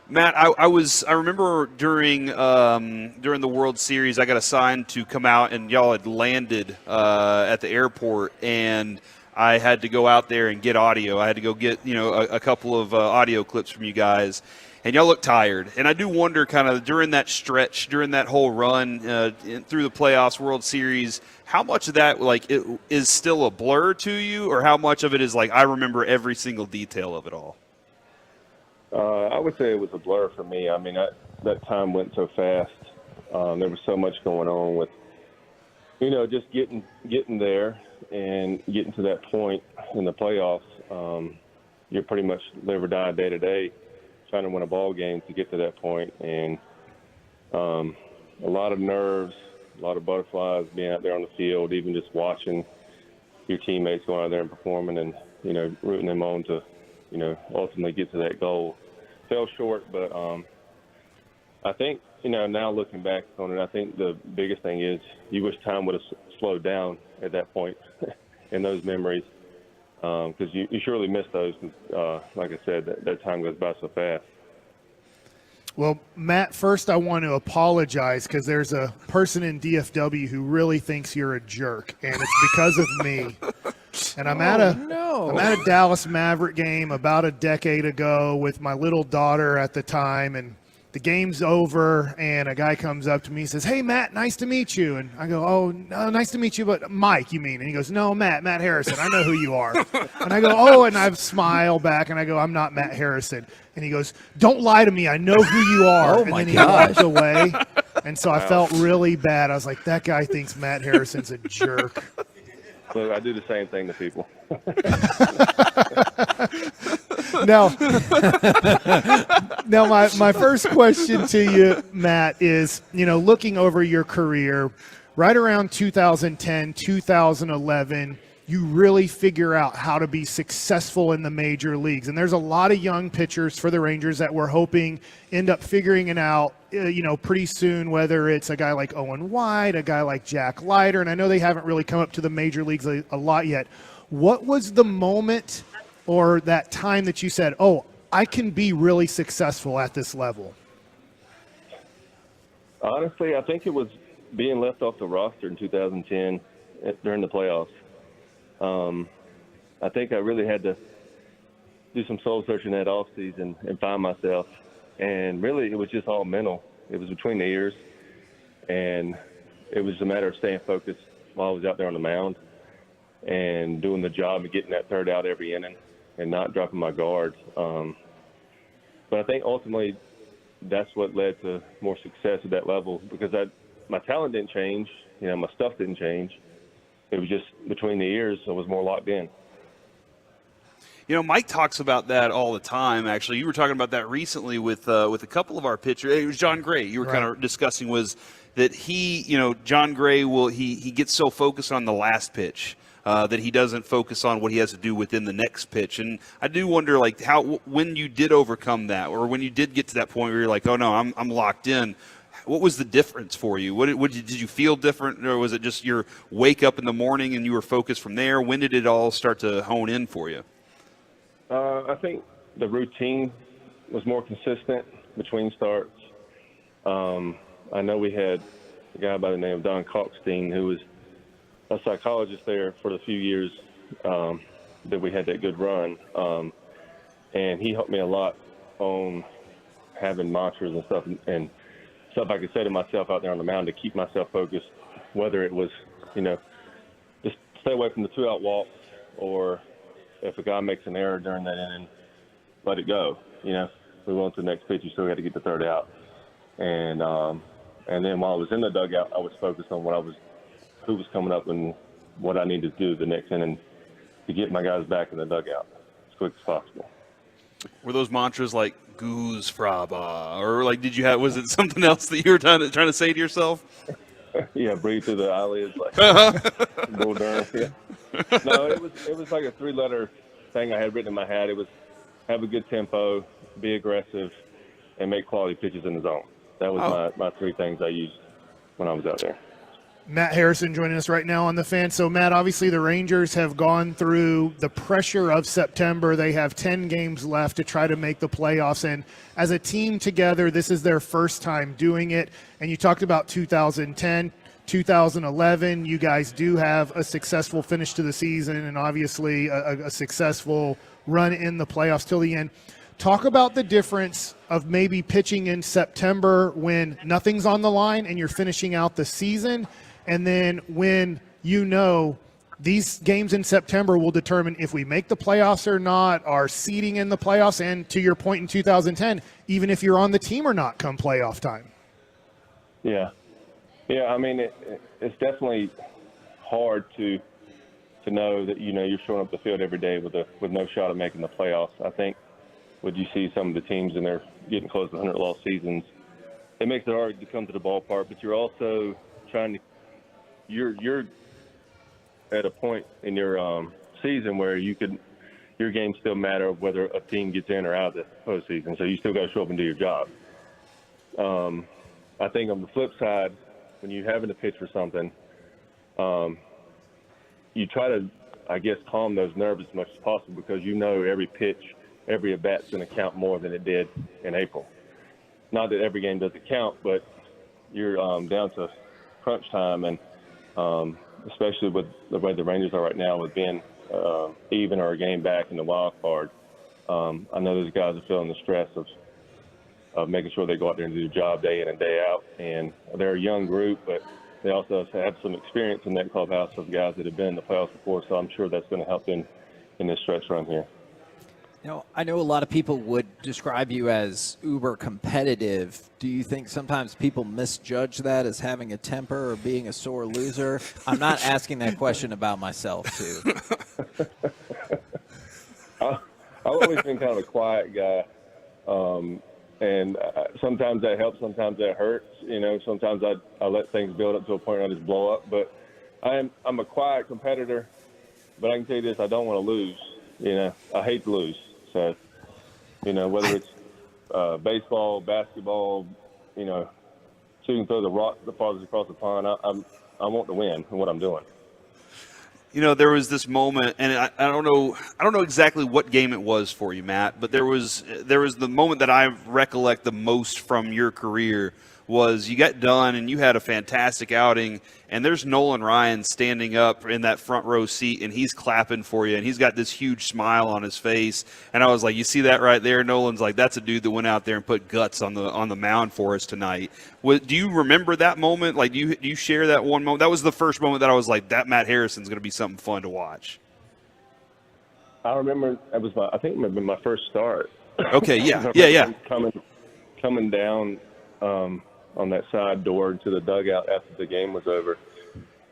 Matt, I remember during the World Series, I got assigned to come out, and y'all had landed at the airport, and I had to go out there and get audio. I had to go get a couple of audio clips from you guys, and y'all look tired. And I do wonder, kind of during that stretch, during that whole run through the playoffs, World Series, how much of that it is still a blur to you, or how much of it is I remember every single detail of it all? I would say it was a blur for me. I mean, that time went so fast. There was so much going on with, just getting there and getting to that point in the playoffs. You're pretty much live or die day to day, trying to win a ball game to get to that point. And a lot of nerves, a lot of butterflies being out there on the field, even just watching your teammates going out there and performing and, rooting them on to, ultimately get to that goal. Fell short, but I think, now looking back on it, I think the biggest thing is you wish time would have slowed down at that point in those memories, because you surely miss those. Like I said, that time goes by so fast. Well, Matt, first I want to apologize because there's a person in DFW who really thinks you're a jerk, and it's because of me. And I'm at a Dallas Maverick game about a decade ago with my little daughter at the time, and the game's over, and a guy comes up to me and says, "Hey, Matt, nice to meet you." And I go, "Oh, no, nice to meet you, but Mike, you mean?" And he goes, "No, Matt Harrison. I know who you are." And I go, "Oh," and I smile back, and I go, "I'm not Matt Harrison." And he goes, "Don't lie to me. I know who you are." And then he walked away, and so I felt really bad. I was like, that guy thinks Matt Harrison's a jerk. Look, I do the same thing to people. Now, my first question to you, Matt, is, looking over your career, right around 2010, 2011, you really figure out how to be successful in the major leagues. And there's a lot of young pitchers for the Rangers that we're hoping end up figuring it out, pretty soon, whether it's a guy like Owen White, a guy like Jack Leiter, and I know they haven't really come up to the major leagues a lot yet. What was the moment or that time that you said, "Oh, I can be really successful at this level"? Honestly, I think it was being left off the roster in 2010 during the playoffs. I think I really had to do some soul searching that offseason and find myself. And really, it was just all mental. It was between the ears. And it was a matter of staying focused while I was out there on the mound and doing the job of getting that third out every inning and not dropping my guard. But I think ultimately that's what led to more success at that level, because my talent didn't change. My stuff didn't change. It was just between the ears, I was more locked in. Mike talks about that all the time, actually. You were talking about that recently with a couple of our pitchers. It was John Gray. You were kind of discussing was that John Gray he gets so focused on the last pitch that he doesn't focus on what he has to do within the next pitch. And I do wonder, when you did overcome that, or when you did get to that point where you're like, "Oh, no, I'm locked in," what was the difference for you? Did you feel different, or was it just your wake up in the morning and you were focused from there? When did it all start to hone in for you? I think the routine was more consistent between starts. I know we had a guy by the name of Don Kalkstein, who was a psychologist there for the few years that we had that good run. And he helped me a lot on having mantras and stuff I could say to myself out there on the mound to keep myself focused, whether it was, just stay away from the 2-out walks, or if a guy makes an error during that inning, let it go. Move on to the next pitch. You still got to get the 3rd out. And then while I was in the dugout, I was focused on who was coming up and what I needed to do the next inning to get my guys back in the dugout as quick as possible. Were those mantras like "goose fraba," or was it something else that you were trying to say to yourself? Yeah, breathe through the eyelids like Bull Durham. Yeah. No, it was like a 3-letter thing I had written in my hat. It was have a good tempo, be aggressive, and make quality pitches in the zone. That was my 3 things I used when I was out there. Matt Harrison joining us right now on The Fan. So, Matt, obviously the Rangers have gone through the pressure of September. They have 10 games left to try to make the playoffs. And as a team together, this is their first time doing it. And you talked about 2010, 2011. You guys do have a successful finish to the season and obviously a successful run in the playoffs till the end. Talk about the difference of maybe pitching in September when nothing's on the line and you're finishing out the season, and then when these games in September will determine if we make the playoffs or not, our seeding in the playoffs, and to your point in 2010, even if you're on the team or not come playoff time. Yeah. I mean, it's definitely hard to know that you're showing up the field every day with no shot of making the playoffs. I think when you see some of the teams and they're getting close to 100 loss seasons, it makes it hard to come to the ballpark. But you're also you're at a point in your season where your games still matter whether a team gets in or out of the postseason. So you still got to show up and do your job. I think on the flip side, when you're having to pitch for something, you try to, I guess, calm those nerves as much as possible because every pitch, every at-bat's going to count more than it did in April. Not that every game doesn't count, but you're down to crunch time, and especially with the way the Rangers are right now with being even or a game back in the wild card. I know those guys are feeling the stress of making sure they go out there and do their job day in and day out. And they're a young group, but they also have some experience in that clubhouse of guys that have been in the playoffs before, so I'm sure that's going to help them in this stretch run here. I know a lot of people would describe you as uber competitive. Do you think sometimes people misjudge that as having a temper or being a sore loser? I'm not asking that question about myself, too. I've always been kind of a quiet guy, and sometimes that helps, sometimes that hurts. Sometimes I let things build up to a point where I just blow up. But I'm a quiet competitor, but I can tell you this, I don't want to lose. I hate to lose. So, whether it's baseball, basketball, shooting throw the rock the farthest across the pond, I want to win in what I'm doing. There was this moment, and I don't know exactly what game it was for you, Matt, but there was the moment that I recollect the most from your career was you got done and you had a fantastic outing, and there's Nolan Ryan standing up in that front row seat, and he's clapping for you, and he's got this huge smile on his face. And I was like, you see that right there? Nolan's like, that's a dude that went out there and put guts on the mound for us tonight. Do you remember that moment? Like, do you share that one moment? That was the first moment that I was like, that Matt Harrison's going to be something fun to watch. I remember I think it might have been my first start. Okay, yeah. Coming down on that side door into the dugout after the game was over,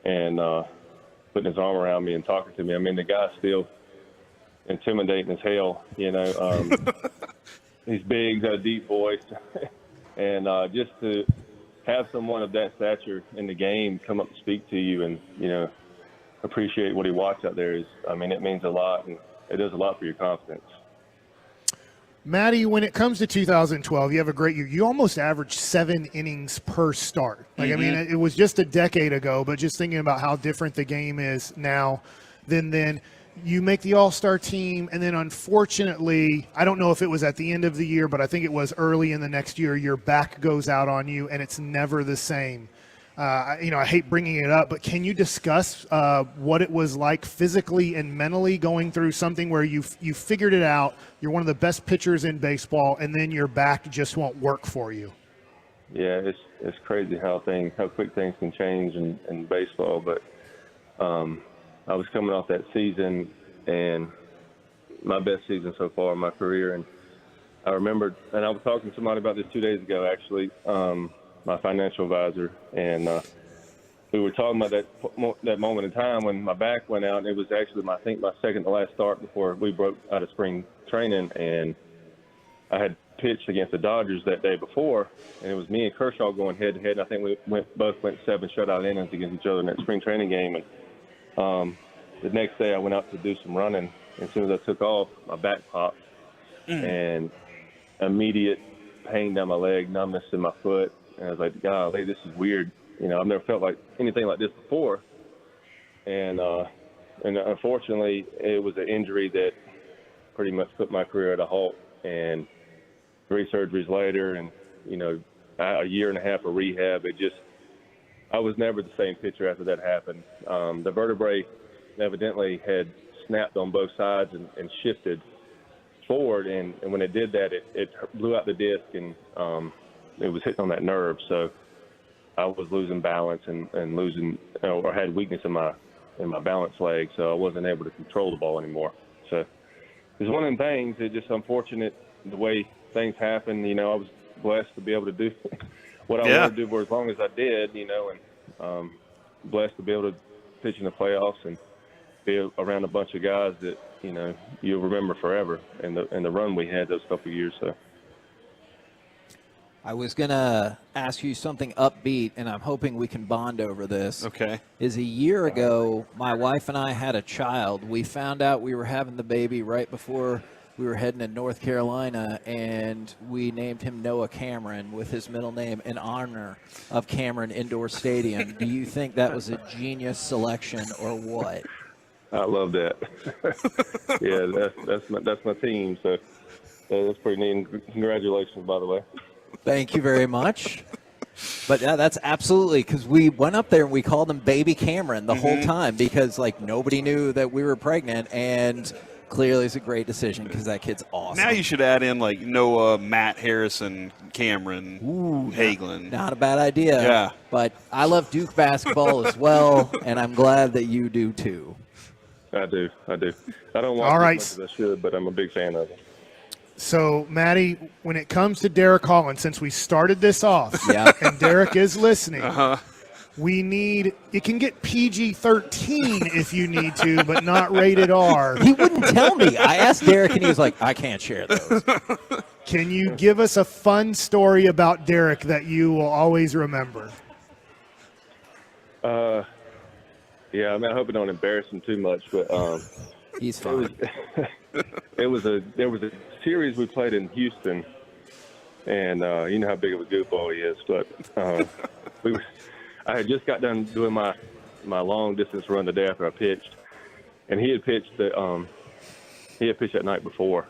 and putting his arm around me and talking to me. I mean, the guy's still intimidating as hell. He's big, got a deep voice, and just to have someone of that stature in the game come up and speak to you and appreciate what he watched out there it means a lot, and it does a lot for your confidence. Matty, when it comes to 2012, you have a great year. You almost averaged 7 innings per start. It was just a decade ago, but just thinking about how different the game is now than then. You make the All-Star team, and then unfortunately, I don't know if it was at the end of the year, but I think it was early in the next year, your back goes out on you, and it's never the same. I hate bringing it up, but can you discuss what it was like physically and mentally going through something where you figured it out, you're one of the best pitchers in baseball, and then your back just won't work for you? Yeah, it's crazy how quick things can change in baseball. But I was coming off that season, and my best season so far in my career. And I remember, and I was talking to somebody about this 2 days ago, actually, my financial advisor, and we were talking about that moment in time when my back went out. And it was actually, I think, my second to last start before we broke out of spring training, and I had pitched against the Dodgers that day before, and it was me and Kershaw going head to head. I think we both went 7 shutout innings against each other in that spring training game. And the next day I went out to do some running, and as soon as I took off, my back popped, and immediate pain down my leg, numbness in my foot. And I was like, golly, this is weird. I've never felt like anything like this before. And unfortunately, it was an injury that pretty much put my career at a halt. And 3 surgeries later, and a year and a half of rehab, I was never the same pitcher after that happened. The vertebrae evidently had snapped on both sides and shifted forward, and when it did that, it blew out the disc, and it was hitting on that nerve. So I was losing balance and losing, or had weakness in my balance leg, so I wasn't able to control the ball anymore. So it's one of them things. It's just unfortunate the way things happen. I was blessed to be able to do what I wanted to do for as long as I did, and blessed to be able to pitch in the playoffs and be around a bunch of guys that, you'll remember forever, and the run we had those couple of years. So I was going to ask you something upbeat, and I'm hoping we can bond over this. Okay. Is a year ago, my wife and I had a child. We found out we were having the baby right before we were heading to North Carolina, and we named him Noah Cameron with his middle name in honor of Cameron Indoor Stadium. Do you think that was a genius selection or what? I love that. Yeah, that's my team. So that's pretty neat. Congratulations, by the way. Thank you very much. But that's absolutely, because we went up there and we called him Baby Cameron the whole time because nobody knew that we were pregnant, and clearly it's a great decision because that kid's awesome. Now you should add in Noah, Matt Harrison, Cameron, Hagelin. Not a bad idea. Yeah. But I love Duke basketball as well, and I'm glad that you do too. I do. I don't watch as much as I should, but I'm a big fan of it. So, Maddie, when it comes to Derek Holland, since we started this off, and Derek is listening, we need – it can get PG-13 if you need to, but not rated R. He wouldn't tell me. I asked Derek, and he was like, I can't share those. Can you give us a fun story about Derek that you will always remember? Yeah, I hope I don't embarrass him too much, but he's fine. There was a series we played in Houston, and you know how big of a goofball he is. But I had just got done doing my long distance run the day after I pitched, and he had pitched that night before,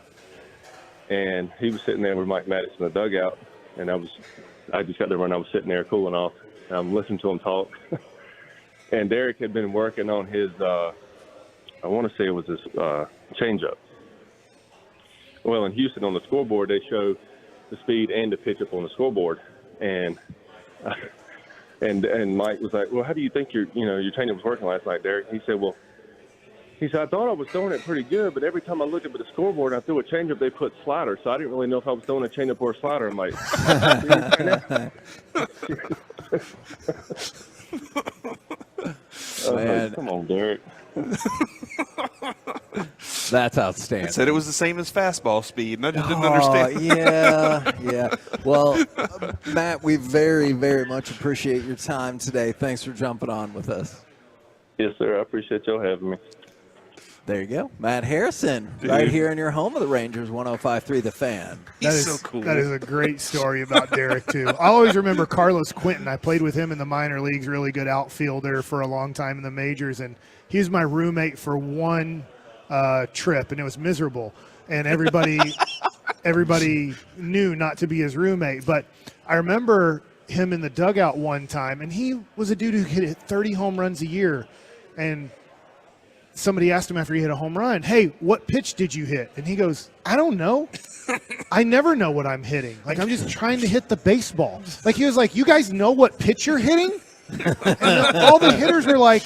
and he was sitting there with Mike Maddox in the dugout, and I just got done running. I was sitting there cooling off, and I'm listening to him talk. And Derek had been working on his, I want to say it was his changeup. Well, in Houston on the scoreboard, they show the speed and the pitch up on the scoreboard. And Mike was like, well, how do you think your changeup was working last night, Derek? He said, I thought I was throwing it pretty good, but every time I looked up at the scoreboard and I threw a changeup, they put slider. So I didn't really know if I was throwing a changeup or a slider. I'm like, Man. Come on, Derek. That's outstanding. I said it was the same as fastball speed, and I just didn't understand. Yeah. Well, Matt, we very, very much appreciate your time today. Thanks for jumping on with us. Yes, sir. I appreciate y'all having me. There you go. Matt Harrison, right here in your home of the Rangers, 105.3 The Fan. He's so cool. That is a great story about Derek, too. I always remember Carlos Quentin. I played with him in the minor leagues, really good outfielder for a long time in the majors, and he was my roommate for one trip, and it was miserable. And everybody knew not to be his roommate. But I remember him in the dugout one time, and he was a dude who hit 30 home runs a year. And somebody asked him after he hit a home run, hey, what pitch did you hit? And he goes, I don't know. I never know what I'm hitting. Like, I'm just trying to hit the baseball. Like, he was like, you guys know what pitch you're hitting? And all the hitters were like,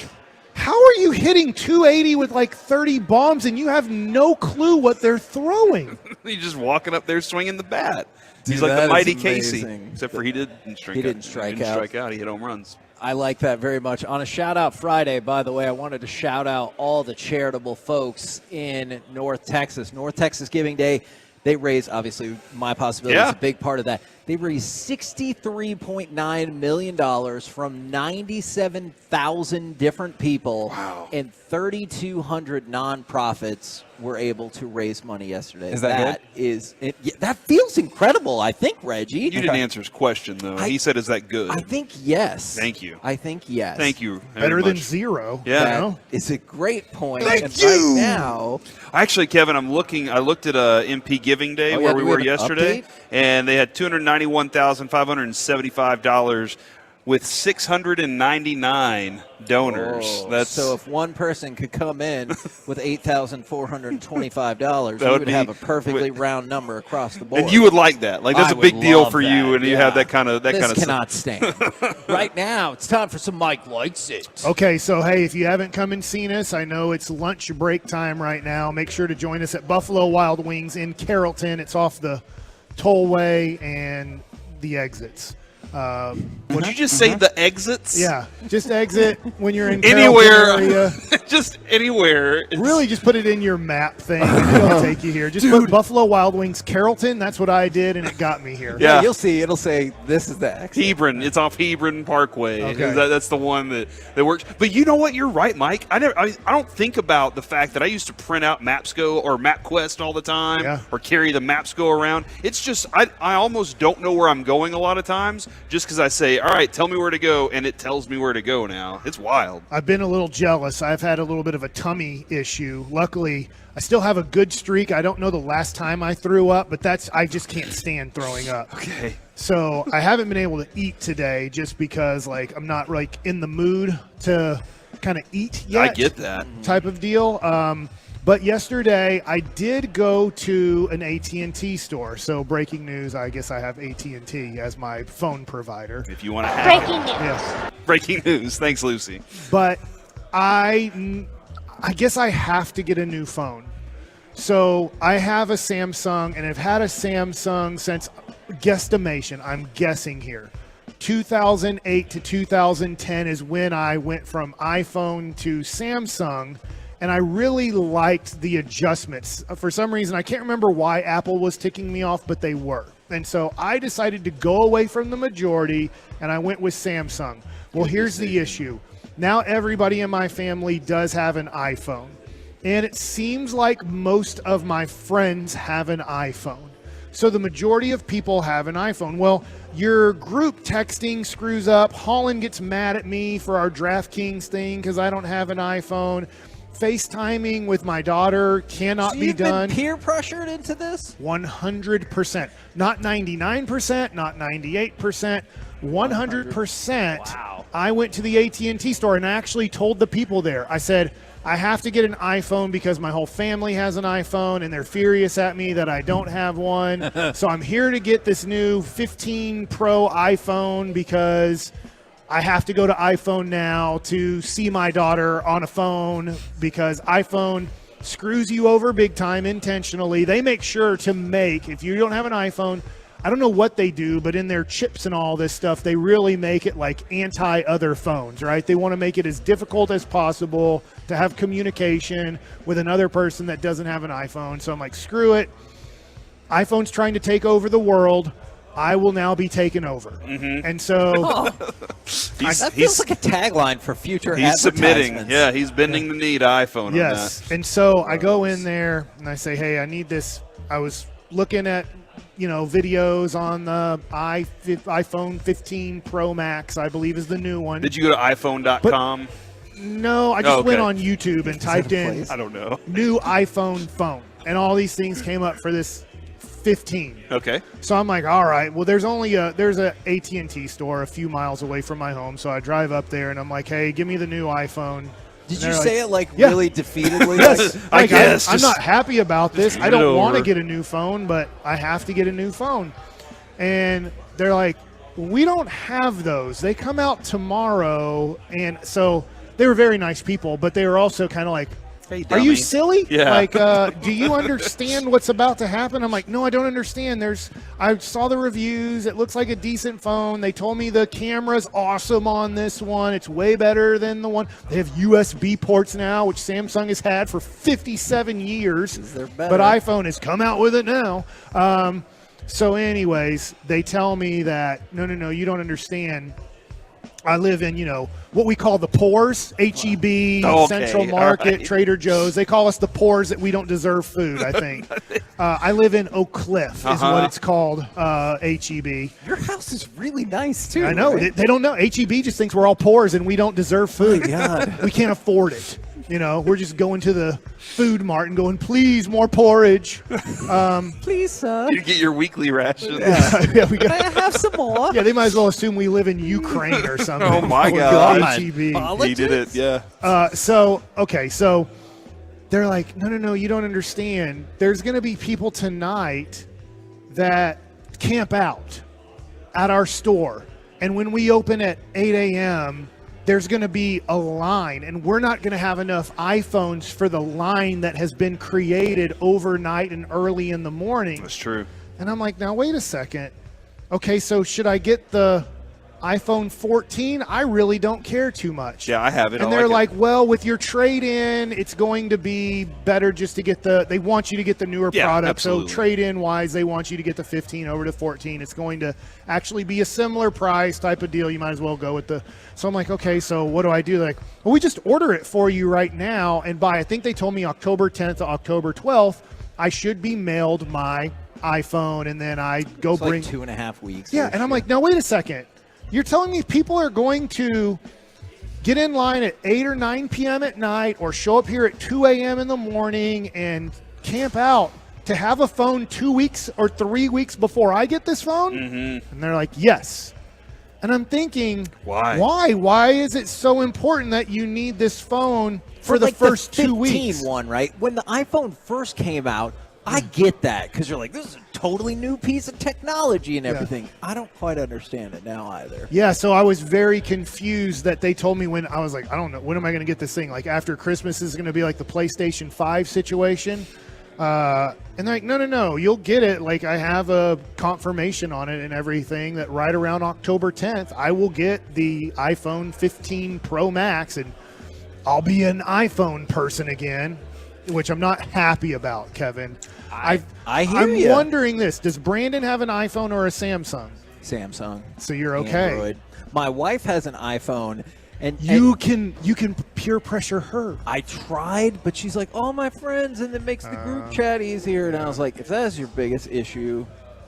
how are you hitting 280 with like 30 bombs and you have no clue what they're throwing? He's just walking up there swinging the bat. Dude, He's like the that mighty is Casey, amazing. except for he didn't strike out. He hit home runs. I like that very much. On a shout-out Friday, by the way, I wanted to shout out all the charitable folks in North Texas. North Texas Giving Day, they raised, obviously, My Possibility is a big part of that. They raised $63.9 million from 97,000 different people, and 3,200 nonprofits were able to raise money yesterday. Is that good? That feels incredible, I think, Reggie. You didn't answer his question, though. He said, is that good? I think yes. Thank you. I think yes. Thank you. Better than zero. Yeah. It's a great point. Thank you. you. Right now, actually, Kevin, I looked at MP Giving Day where we were yesterday, and they had $291,575 with 699 donors. So if one person could come in with $8,425, we would have a perfectly round number across the board. And you would like that. Like, that's a big deal for you, and you have that kind of This stuff. cannot stand. Right now, it's time for some Mike Likes It. Okay, so hey, if you haven't come and seen us, I know it's lunch break time right now. Make sure to join us at Buffalo Wild Wings in Carrollton. It's off the tollway and the exits. Would you just say the exits? Yeah, just exit when you're in anywhere. Area. Just anywhere. Really, just put it in your map thing. It'll take you here. Just put Buffalo Wild Wings Carrollton. That's what I did, and it got me here. Yeah, you'll see. It'll say this is the exit. Hebron. It's off Hebron Parkway. Okay. That's the one that works. But you know what? You're right, Mike. I don't think about the fact that I used to print out MapSco or MapQuest all the time, or carry the MapSco around. It's just I almost don't know where I'm going a lot of times, just because I say, all right, tell me where to go, and it tells me where to go now. It's wild. I've been a little jealous. I've had a little bit of a tummy issue. Luckily, I still have a good streak. I don't know the last time I threw up, but I just can't stand throwing up. Okay. So I haven't been able to eat today just because I'm not in the mood to kind of eat yet. I get that. Type of deal. But yesterday I did go to an AT&T store. So breaking news, I guess I have AT&T as my phone provider. If you want to have breaking news. Yes. Breaking news. Thanks, Lucy. But I guess I have to get a new phone. So I have a Samsung, and I've had a Samsung since, guesstimation, I'm guessing here, 2008 to 2010 is when I went from iPhone to Samsung, and I really liked the adjustments. For some reason, I can't remember why Apple was ticking me off, but they were. And so I decided to go away from the majority, and I went with Samsung. Well, here's the issue. Now everybody in my family does have an iPhone, and it seems like most of my friends have an iPhone. So the majority of people have an iPhone. Well, your group texting screws up. Holland gets mad at me for our DraftKings thing because I don't have an iPhone. FaceTiming with my daughter cannot be done. Been peer pressured into this? 100%. Not 99%, not 98%, 100%. Wow. I went to the AT&T store and I actually told the people there, I said, I have to get an iPhone because my whole family has an iPhone and they're furious at me that I don't have one. So I'm here to get this new 15 Pro iPhone because I have to go to iPhone now to see my daughter on a phone because iPhone screws you over big time intentionally. They make sure to make, if you don't have an iPhone, I don't know what they do, but in their chips and all this stuff, they really make it like anti-other phones, right? They want to make it as difficult as possible to have communication with another person that doesn't have an iPhone. So I'm like, screw it. iPhone's trying to take over the world. I will now be taken over. Mm-hmm. And so that feels like a tagline for future He's submitting. advertisements. Yeah, he's bending the knee to iPhone yes. on that. And so I go in there and I say, hey, I need this. I was looking at, videos on the iPhone 15 Pro Max, I believe is the new one. Did you go to iPhone.com? No, I just went on YouTube and typed in I don't know. new iPhone phone. And all these things came up for this 15. Okay. So I'm like, all right, well, there's a AT&T store a few miles away from my home. So I drive up there and I'm like, hey, give me the new iPhone. Did And you they're say it really defeatedly? Yes. I guess. I'm not happy about this. I Get it don't want to over. get a new phone, but I have to get a new phone. And they're like, we don't have those. They come out tomorrow. And so they were very nice people, but they were also kind of like, hey, are you dummy. silly? Yeah. Like, do you understand what's about to happen? I'm like, no, I don't understand. I saw the reviews. It looks like a decent phone. They told me the camera's awesome on this one. It's way better than the one. They have USB ports now, which Samsung has had for 57 years. But iPhone has come out with it now. So anyways, they tell me that, no, you don't understand. I live in, what we call the poors, H-E-B, Central Market, Trader Joe's. They call us the poors that we don't deserve food, I think. I live in Oak Cliff is what it's called, H-E-B. Your house is really nice, too. I know. Right? They don't know. H-E-B just thinks we're all poors and we don't deserve food. Oh my God. We can't afford it. We're just going to the food mart and going, please, more porridge. Please, son. You get your weekly rations. Yeah, we got. Can I have some more? Yeah, they might as well assume we live in Ukraine or something. Oh my With God. HEB. He did it, yeah. So they're like, no, you don't understand. There's going to be people tonight that camp out at our store. And when we open at 8 a.m., there's going to be a line, and we're not going to have enough iPhones for the line that has been created overnight and early in the morning. That's true. And I'm like, now, wait a second. Okay, so should I get the iPhone 14? I really don't care too much. Yeah, I have it. And they're like, well, with your trade-in, it's going to be better just to get they want you to get the newer product. Absolutely. So trade-in wise, they want you to get the 15 over to 14. It's going to actually be a similar price type of deal. You might as well go with so I'm like, okay, so what do I do? They're like, well, we just order it for you right now. And by, I think they told me October 10th to October 12th, I should be mailed my iPhone. And then I go It's bring like 2.5 weeks. Yeah. And I'm like, now, wait a second. You're telling me people are going to get in line at 8 or 9 p.m. at night or show up here at 2 a.m. in the morning and camp out to have a phone 2 weeks or 3 weeks before I get this phone? Mm-hmm. And they're like, yes. And I'm thinking, why? Why is it so important that you need this phone for the like first the 2 weeks? one, right? When the iPhone first came out, I get that because you're like, this is a totally new piece of technology and everything. I don't quite understand it now either. Yeah, so I was very confused that they told me when I was like, I don't know, when am I going to get this thing? Like after Christmas is going to be like the PlayStation 5 situation. And they're like, no, you'll get it. Like I have a confirmation on it and everything that right around October 10th, I will get the iPhone 15 Pro Max and I'll be an iPhone person again, which I'm not happy about, Kevin. I'm you. wondering this. Does Brandon have an iPhone or a Samsung? Samsung. So you're okay. Android. My wife has an iPhone. And you can peer pressure her. I tried, but she's like, all my friends, and it makes the group chat easier. And I was like, if that's your biggest issue,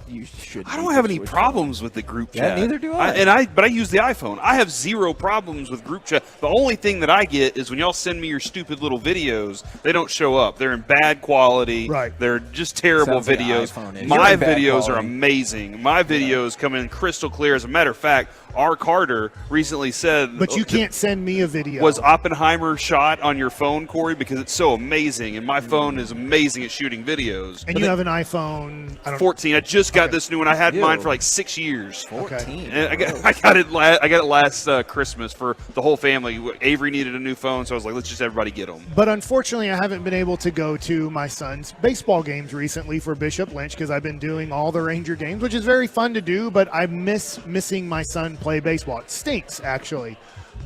you should. I don't have any problems with the group Yeah, chat. neither do I. But I use the iPhone. I have zero problems with group chat. The only thing that I get is when y'all send me your stupid little videos, they don't show up. They're in bad quality. Right. They're just terrible Sounds like videos. iPhone is. My You're in bad videos are quality. amazing. My videos come in crystal clear. As a matter of fact, R. Carter recently said, But you can't send me a video. was Oppenheimer shot on your phone, Corey? Because it's so amazing, and my phone is amazing at shooting videos. And you have an iPhone 14. I just got this new one. I had Ew. mine for like 6 years. 14. And I got it last Christmas for the whole family. Avery needed a new phone, so I was like, let's just everybody get them. But unfortunately, I haven't been able to go to my son's baseball games recently for Bishop Lynch because I've been doing all the Ranger games, which is very fun to do, but I miss missing my son play baseball. It stinks, actually.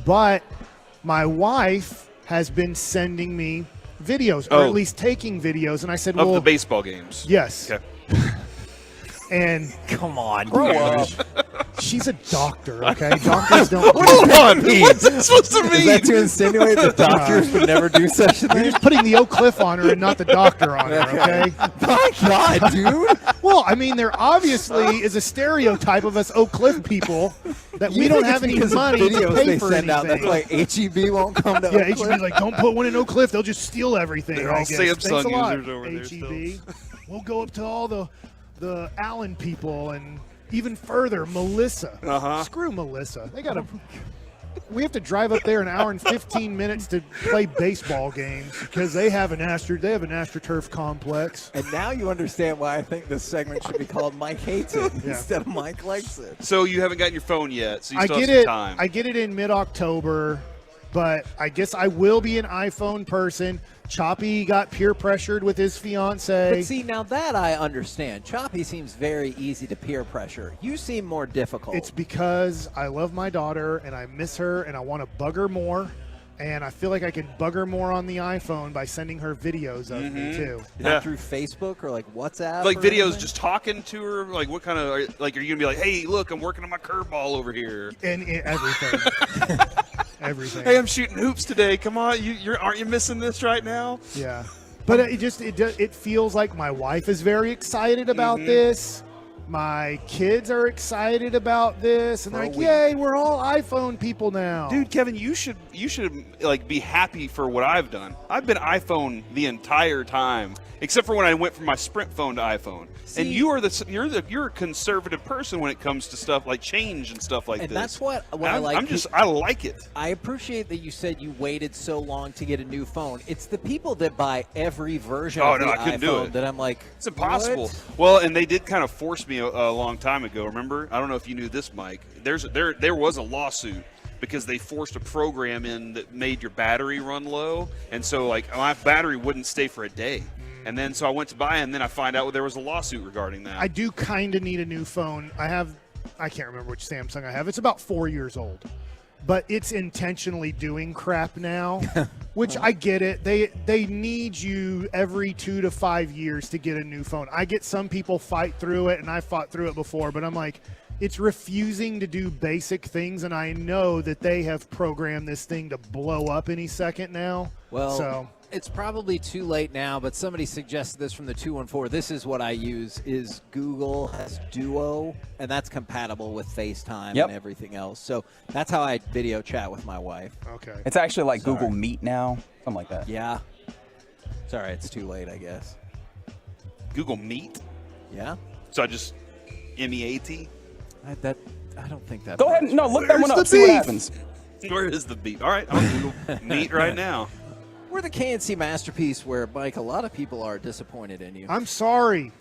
But my wife has been sending me videos, or at least taking videos, and I said, Of well, the baseball games. yes. Okay. And come on, grow up. She's a doctor, okay? Doctors don't. Hold on. What's that supposed to mean? Is that to insinuate that doctors would never do such a You're thing? just putting the Oak Cliff on her and not the doctor on her, okay? My God, dude. Well, I mean, there obviously is a stereotype of us Oak Cliff people that we don't have any money to videos pay they for send out. anything. That's why HEB won't come to Yeah, Oak Cliff. HEB's like, don't put one in Oak Cliff. They'll just steal everything. They're all I guess. Samsung Thanks a lot, users over there HEB. We'll go up to all the the Allen people and even further, Melissa. Screw Melissa. They got to. We have to drive up there an hour and 15 minutes to play baseball games because they have an AstroTurf complex. And now you understand why I think this segment should be called Mike Hates It instead of Mike Likes It. So you haven't gotten your phone yet, so you still have some time. I get it in mid-October, but I guess I will be an iPhone person. Choppy got peer pressured with his fiance. But see, now that I understand. Choppy seems very easy to peer pressure. You seem more difficult. It's because I love my daughter and I miss her and I want to bug her more. And I feel like I can bug her more on the iPhone by sending her videos of me too. Not through Facebook or like WhatsApp? Like or videos anything? just talking to her? Like what kind of, like are you going to be like, hey, look, I'm working on my curveball over here? And everything. Everything. Hey, I'm shooting hoops today. Come on, aren't you missing this right now? Yeah, but it feels like my wife is very excited about this. My kids are excited about this, and they're like, "Yay, we're all iPhone people now." Dude, Kevin, you should like be happy for what I've done. I've been iPhone the entire time, except for when I went from my Sprint phone to iPhone. And you're a conservative person when it comes to stuff like change and stuff like this. And that's what I like. I like it. I appreciate that you said you waited so long to get a new phone. It's the people that buy every version of the I couldn't do iPhone it. that I'm like, it's impossible. What? Well, and they did kind of force me a long time ago. Remember? I don't know if you knew this, Mike. There was a lawsuit because they forced a program in that made your battery run low, and so like my battery wouldn't stay for a day. And then so I went to buy it, and then I find out there was a lawsuit regarding that. I do kind of need a new phone. I can't remember which Samsung I have. It's about 4 years old. But it's intentionally doing crap now, which I get it. They need you every 2 to 5 years to get a new phone. I get some people fight through it, and I fought through it before, but I'm like, it's refusing to do basic things, and I know that they have programmed this thing to blow up any second now. Well, it's probably too late now, but somebody suggested this from the 214. This is what I use, is Google has Duo, and that's compatible with FaceTime and everything else. So that's how I video chat with my wife. Okay. It's actually like Google Meet now, something like that. Yeah. Sorry, it's too late, I guess. Google Meet? Yeah. So I just MEAT? I don't think that. Go ahead. No, look that one up. See what happens. Where is the beat? All right, I'll Google Meet right now. We're the KNC masterpiece where, Mike, a lot of people are disappointed in you. I'm sorry.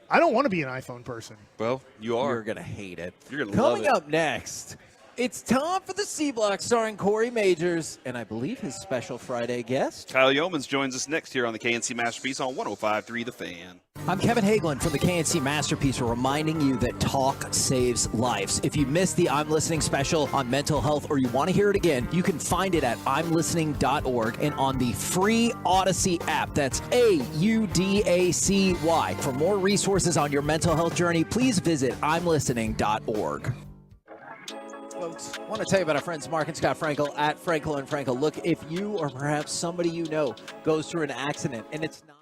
I don't want to be an iPhone person. Well, you are. You're going to hate it. You're going to love it. Coming up next, it's time for the C Block starring Corey Majors and I believe his special Friday guest. Kyle Yeomans joins us next here on the KNC Masterpiece on 105.3 The Fan. I'm Kevin Hagelin from the KNC Masterpiece, reminding you that talk saves lives. If you missed the I'm Listening special on mental health or you want to hear it again, you can find it at imlistening.org and on the free Odyssey app. That's AUDACY. For more resources on your mental health journey, please visit imlistening.org. Folks, I want to tell you about our friends Mark and Scott Frankel at Frankel & Frankel. Look, if you or perhaps somebody you know goes through an accident and it's not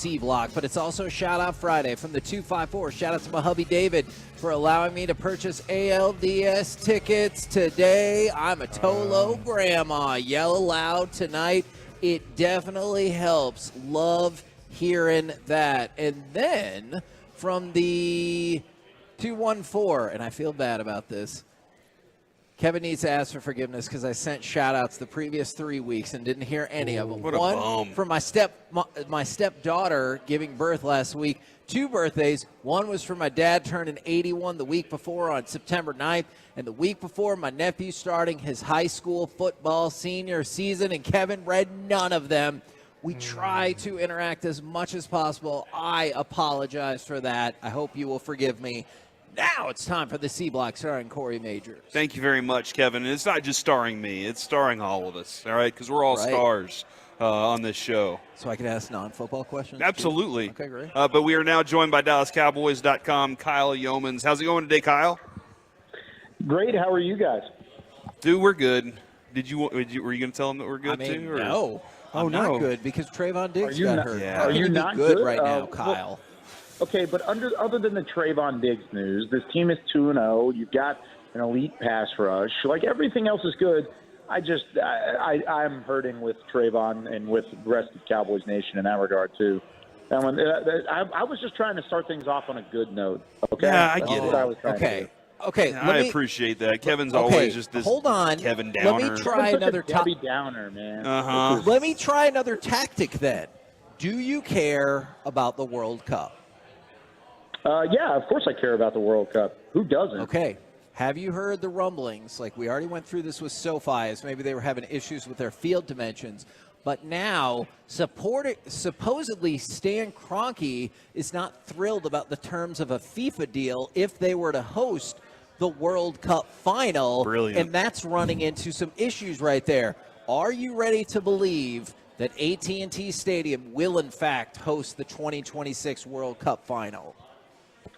C Block, but it's also Shout Out Friday from the 254. Shout out to my hubby David for allowing me to purchase ALDS tickets today. I'm a Tolo grandma. Yell aloud tonight. It definitely helps. Love hearing that. And then from the 214, and I feel bad about this, Kevin needs to ask for forgiveness because I sent shout-outs the previous 3 weeks and didn't hear any of them. What a One bum. for my stepdaughter giving birth last week. 2 birthdays. One was for my dad turning 81 the week before on September 9th, and the week before my nephew starting his high school football senior season, and Kevin read none of them. We try to interact as much as possible. I apologize for that. I hope you will forgive me. Now it's time for the C Block starring Corey Majors. Thank you very much, Kevin. And it's not just starring me. It's starring all of us, all right? Because we're all stars on this show. So I can ask non-football questions? Absolutely. Okay, great. But we are now joined by DallasCowboys.com, Kyle Yeomans. How's it going today, Kyle? Great. How are you guys? Dude, we're good. Were you going to tell them that we're good, too? Or? No. I'm not good because Trayvon Diggs got hurt. Yeah. How Are can you be not good good? right now, Well, Kyle? Okay, but other than the Trayvon Diggs news, this team is 2-0. You've got an elite pass rush. Like, everything else is good. I'm hurting with Trayvon and with the rest of Cowboys Nation in that regard, too. I was just trying to start things off on a good note. Okay? Yeah, I That's get what it. I was trying to do. Okay, Yeah, I appreciate that. Kevin's always just this hold on. Kevin Downer. Let me try another Debbie Downer, man. Uh-huh. Let me try another tactic then. Do you care about the World Cup? Yeah, of course I care about the World Cup. Who doesn't? Okay. Have you heard the rumblings? Like, we already went through this with SoFi, as maybe they were having issues with their field dimensions. But now, supposedly, Stan Kroenke is not thrilled about the terms of a FIFA deal if they were to host the World Cup final. Brilliant. And that's running into some issues right there. Are you ready to believe that AT&T Stadium will, in fact, host the 2026 World Cup final?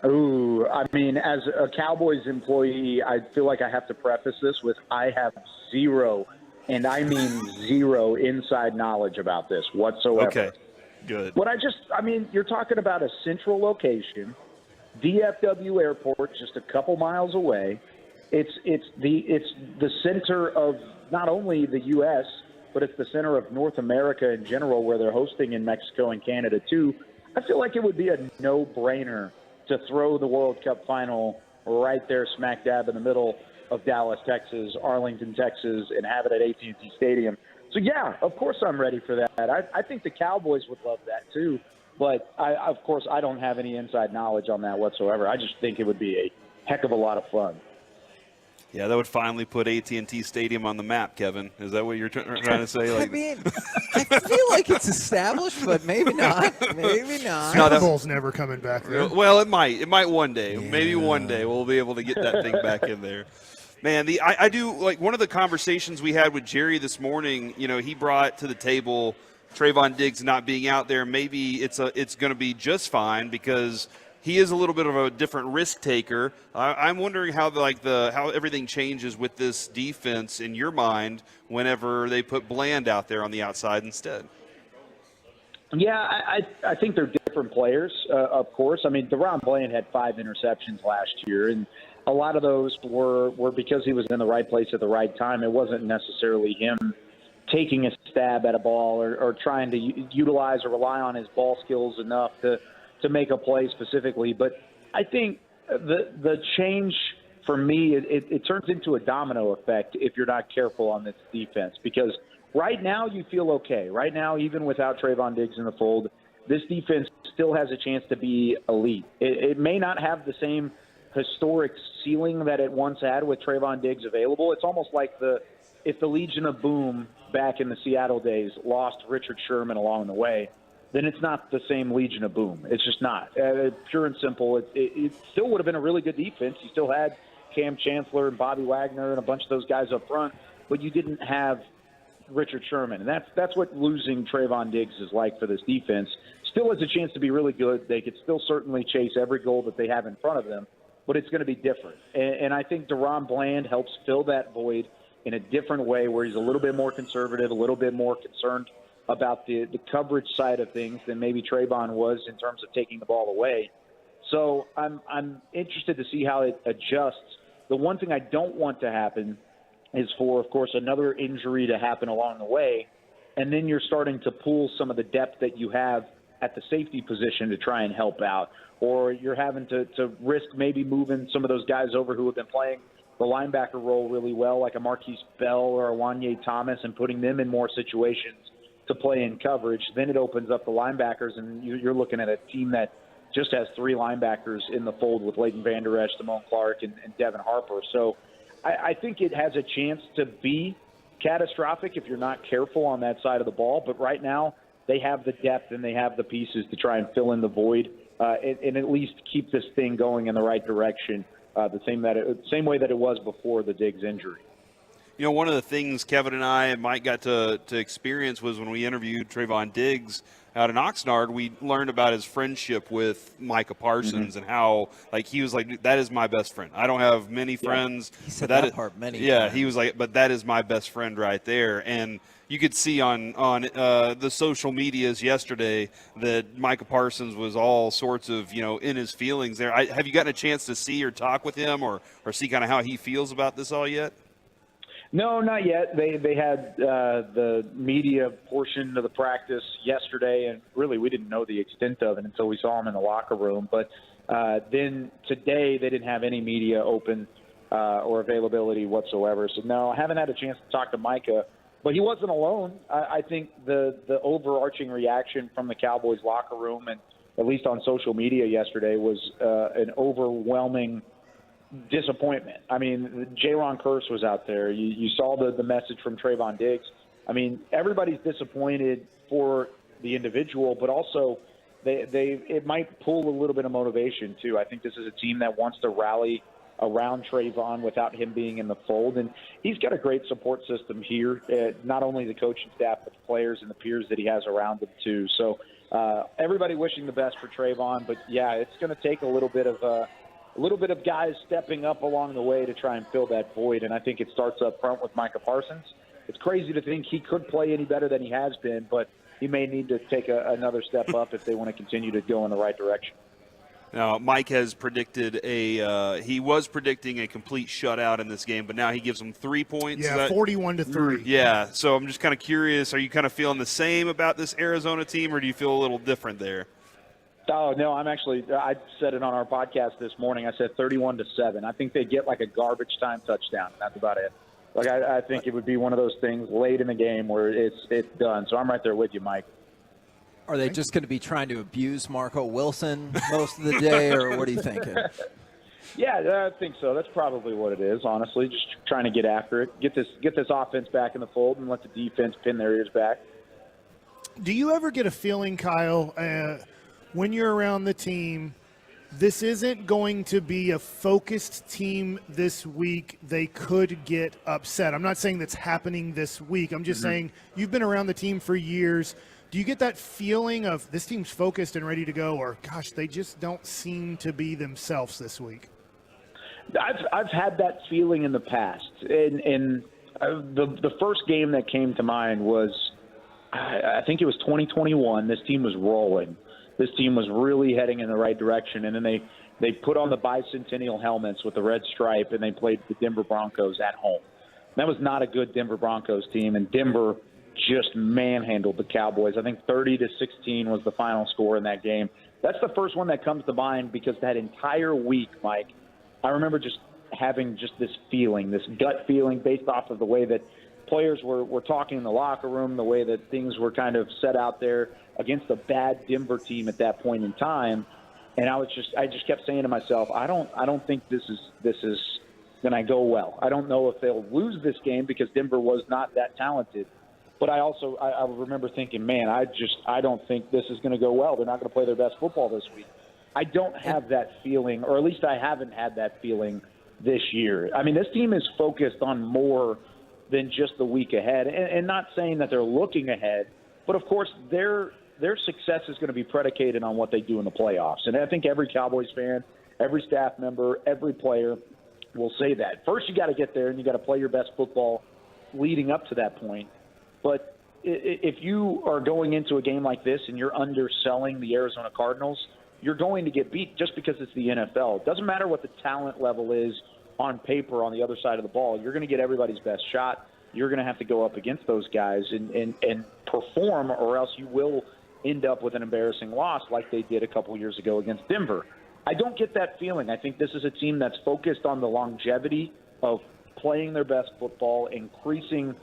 Ooh, I mean, as a Cowboys employee, I feel like I have to preface this with I have zero, and I mean zero, inside knowledge about this whatsoever. Okay, good. You're talking about a central location, DFW Airport, just a couple miles away. It's the center of not only the U.S., but it's the center of North America in general, where they're hosting in Mexico and Canada too. I feel like it would be a no-brainer to throw the World Cup final right there smack dab in the middle of Dallas, Texas, Arlington, Texas, and have it at AT&T Stadium. So, yeah, of course I'm ready for that. I think the Cowboys would love that too, but of course I don't have any inside knowledge on that whatsoever. I just think it would be a heck of a lot of fun. Yeah, that would finally put AT&T Stadium on the map, Kevin. Is that what you're trying to say? I mean, I feel like it's established, but maybe not. Maybe not. Super Bowl's never coming back there. Well, it might. It might one day. Yeah. Maybe one day we'll be able to get that thing back in there. Man, I do like one of the conversations we had with Jerry this morning. You know, he brought to the table Trayvon Diggs not being out there. Maybe it's going to be just fine because he is a little bit of a different risk taker. I'm wondering how everything changes with this defense in your mind whenever they put Bland out there on the outside instead. Yeah, I think they're different players, of course. I mean, DaRon Bland had 5 interceptions last year, and a lot of those were because he was in the right place at the right time. It wasn't necessarily him taking a stab at a ball or trying to utilize or rely on his ball skills enough to make a play specifically. But I think the change for me, it turns into a domino effect if you're not careful on this defense, because right now you feel okay. Right now, even without Trayvon Diggs in the fold, this defense still has a chance to be elite. It may not have the same historic ceiling that it once had with Trayvon Diggs available. It's almost like if the Legion of Boom back in the Seattle days lost Richard Sherman along the way, then it's not the same Legion of Boom. It's just not. Pure and simple. It still would have been a really good defense. You still had Cam Chancellor and Bobby Wagner and a bunch of those guys up front, but you didn't have Richard Sherman. And that's what losing Trayvon Diggs is like for this defense. Still has a chance to be really good. They could still certainly chase every goal that they have in front of them, but it's going to be different. And I think DaRon Bland helps fill that void in a different way, where he's a little bit more conservative, a little bit more concerned about the coverage side of things than maybe Trayvon was in terms of taking the ball away. So I'm interested to see how it adjusts. The one thing I don't want to happen is for, of course, another injury to happen along the way, and then you're starting to pull some of the depth that you have at the safety position to try and help out, or you're having to risk maybe moving some of those guys over who have been playing the linebacker role really well, like a Marquise Bell or a Wanye Thomas, and putting them in more situations to play in coverage. Then it opens up the linebackers, and you're looking at a team that just has 3 linebackers in the fold with Leighton Vander Esch, Damone Clark, and Devin Harper. So I think it has a chance to be catastrophic if you're not careful on that side of the ball. But right now, they have the depth and they have the pieces to try and fill in the void and at least keep this thing going in the right direction, the same way that it was before the Diggs injury. You know, one of the things Kevin and I and Mike got to experience was when we interviewed Trayvon Diggs out in Oxnard, we learned about his friendship with Micah Parsons and how, like, he was like, that is my best friend. I don't have many friends. He said that part many times. Yeah, he was like, but that is my best friend right there. And you could see on the social medias yesterday that Micah Parsons was all sorts of, in his feelings there. Have you gotten a chance to see or talk with him or see kind of how he feels about this all yet? No, not yet. They had the media portion of the practice yesterday, and really we didn't know the extent of it until we saw him in the locker room. But then today they didn't have any media open or availability whatsoever. So, no, I haven't had a chance to talk to Micah. But he wasn't alone. I think the overarching reaction from the Cowboys locker room, and at least on social media yesterday, was an overwhelming disappointment. I mean, Jaron Kearse was out there. You saw the message from Trayvon Diggs. I mean, everybody's disappointed for the individual, but also it might pull a little bit of motivation too. I think this is a team that wants to rally around Trayvon without him being in the fold, and he's got a great support system here. Not only the coaching staff, but the players and the peers that he has around him too. So everybody wishing the best for Trayvon, but yeah, it's going to take a little bit of guys stepping up along the way to try and fill that void, and I think it starts up front with Micah Parsons. It's crazy to think he could play any better than he has been, but he may need to take another step up if they want to continue to go in the right direction. Now, Mike has predicted he was predicting a complete shutout in this game, but now he gives them 3 points. Yeah, 41-3. Yeah, so I'm just kind of curious, are you kind of feeling the same about this Arizona team, or do you feel a little different there? Oh, no, I said it on our podcast this morning. I said 31-7. I think they get like a garbage time touchdown. That's about it. Like, I think it would be one of those things late in the game where it's done. So I'm right there with you, Mike. Are they just going to be trying to abuse Marco Wilson most of the day, or what are you thinking? Yeah, I think so. That's probably what it is, honestly. Just trying to get after it, get this offense back in the fold, and let the defense pin their ears back. Do you ever get a feeling, Kyle, when you're around the team, this isn't going to be a focused team this week? They could get upset. I'm not saying that's happening this week. I'm just saying you've been around the team for years. Do you get that feeling of this team's focused and ready to go, or, gosh, they just don't seem to be themselves this week? I've had that feeling in the past. And the first game that came to mind was, I think it was 2021. This team was rolling. This team was really heading in the right direction. And then they put on the bicentennial helmets with the red stripe, and they played the Denver Broncos at home. That was not a good Denver Broncos team, and Denver just manhandled the Cowboys. I think 30-16 was the final score in that game. That's the first one that comes to mind, because that entire week, Mike, I remember just having just this feeling, this gut feeling based off of the way that players were talking in the locker room, the way that things were kind of set out there against a bad Denver team at that point in time. And I just kept saying to myself, I don't think this is going to go well. I don't know if they'll lose this game, because Denver was not that talented. But I remember thinking, man, I don't think this is going to go well. They're not going to play their best football this week. I don't have that feeling, or at least I haven't had that feeling this year. I mean, this team is focused on more than just the week ahead, and not saying that they're looking ahead, but of course their success is going to be predicated on what they do in the playoffs. And I think every Cowboys fan, every staff member, every player will say that. First, you got to get there, and you got to play your best football leading up to that point. But if you are going into a game like this and you're underselling the Arizona Cardinals, you're going to get beat just because it's the NFL. It doesn't matter what the talent level is on paper on the other side of the ball. You're going to get everybody's best shot. You're going to have to go up against those guys and perform, or else you will end up with an embarrassing loss like they did a couple years ago against Denver. I don't get that feeling. I think this is a team that's focused on the longevity of playing their best football, increasing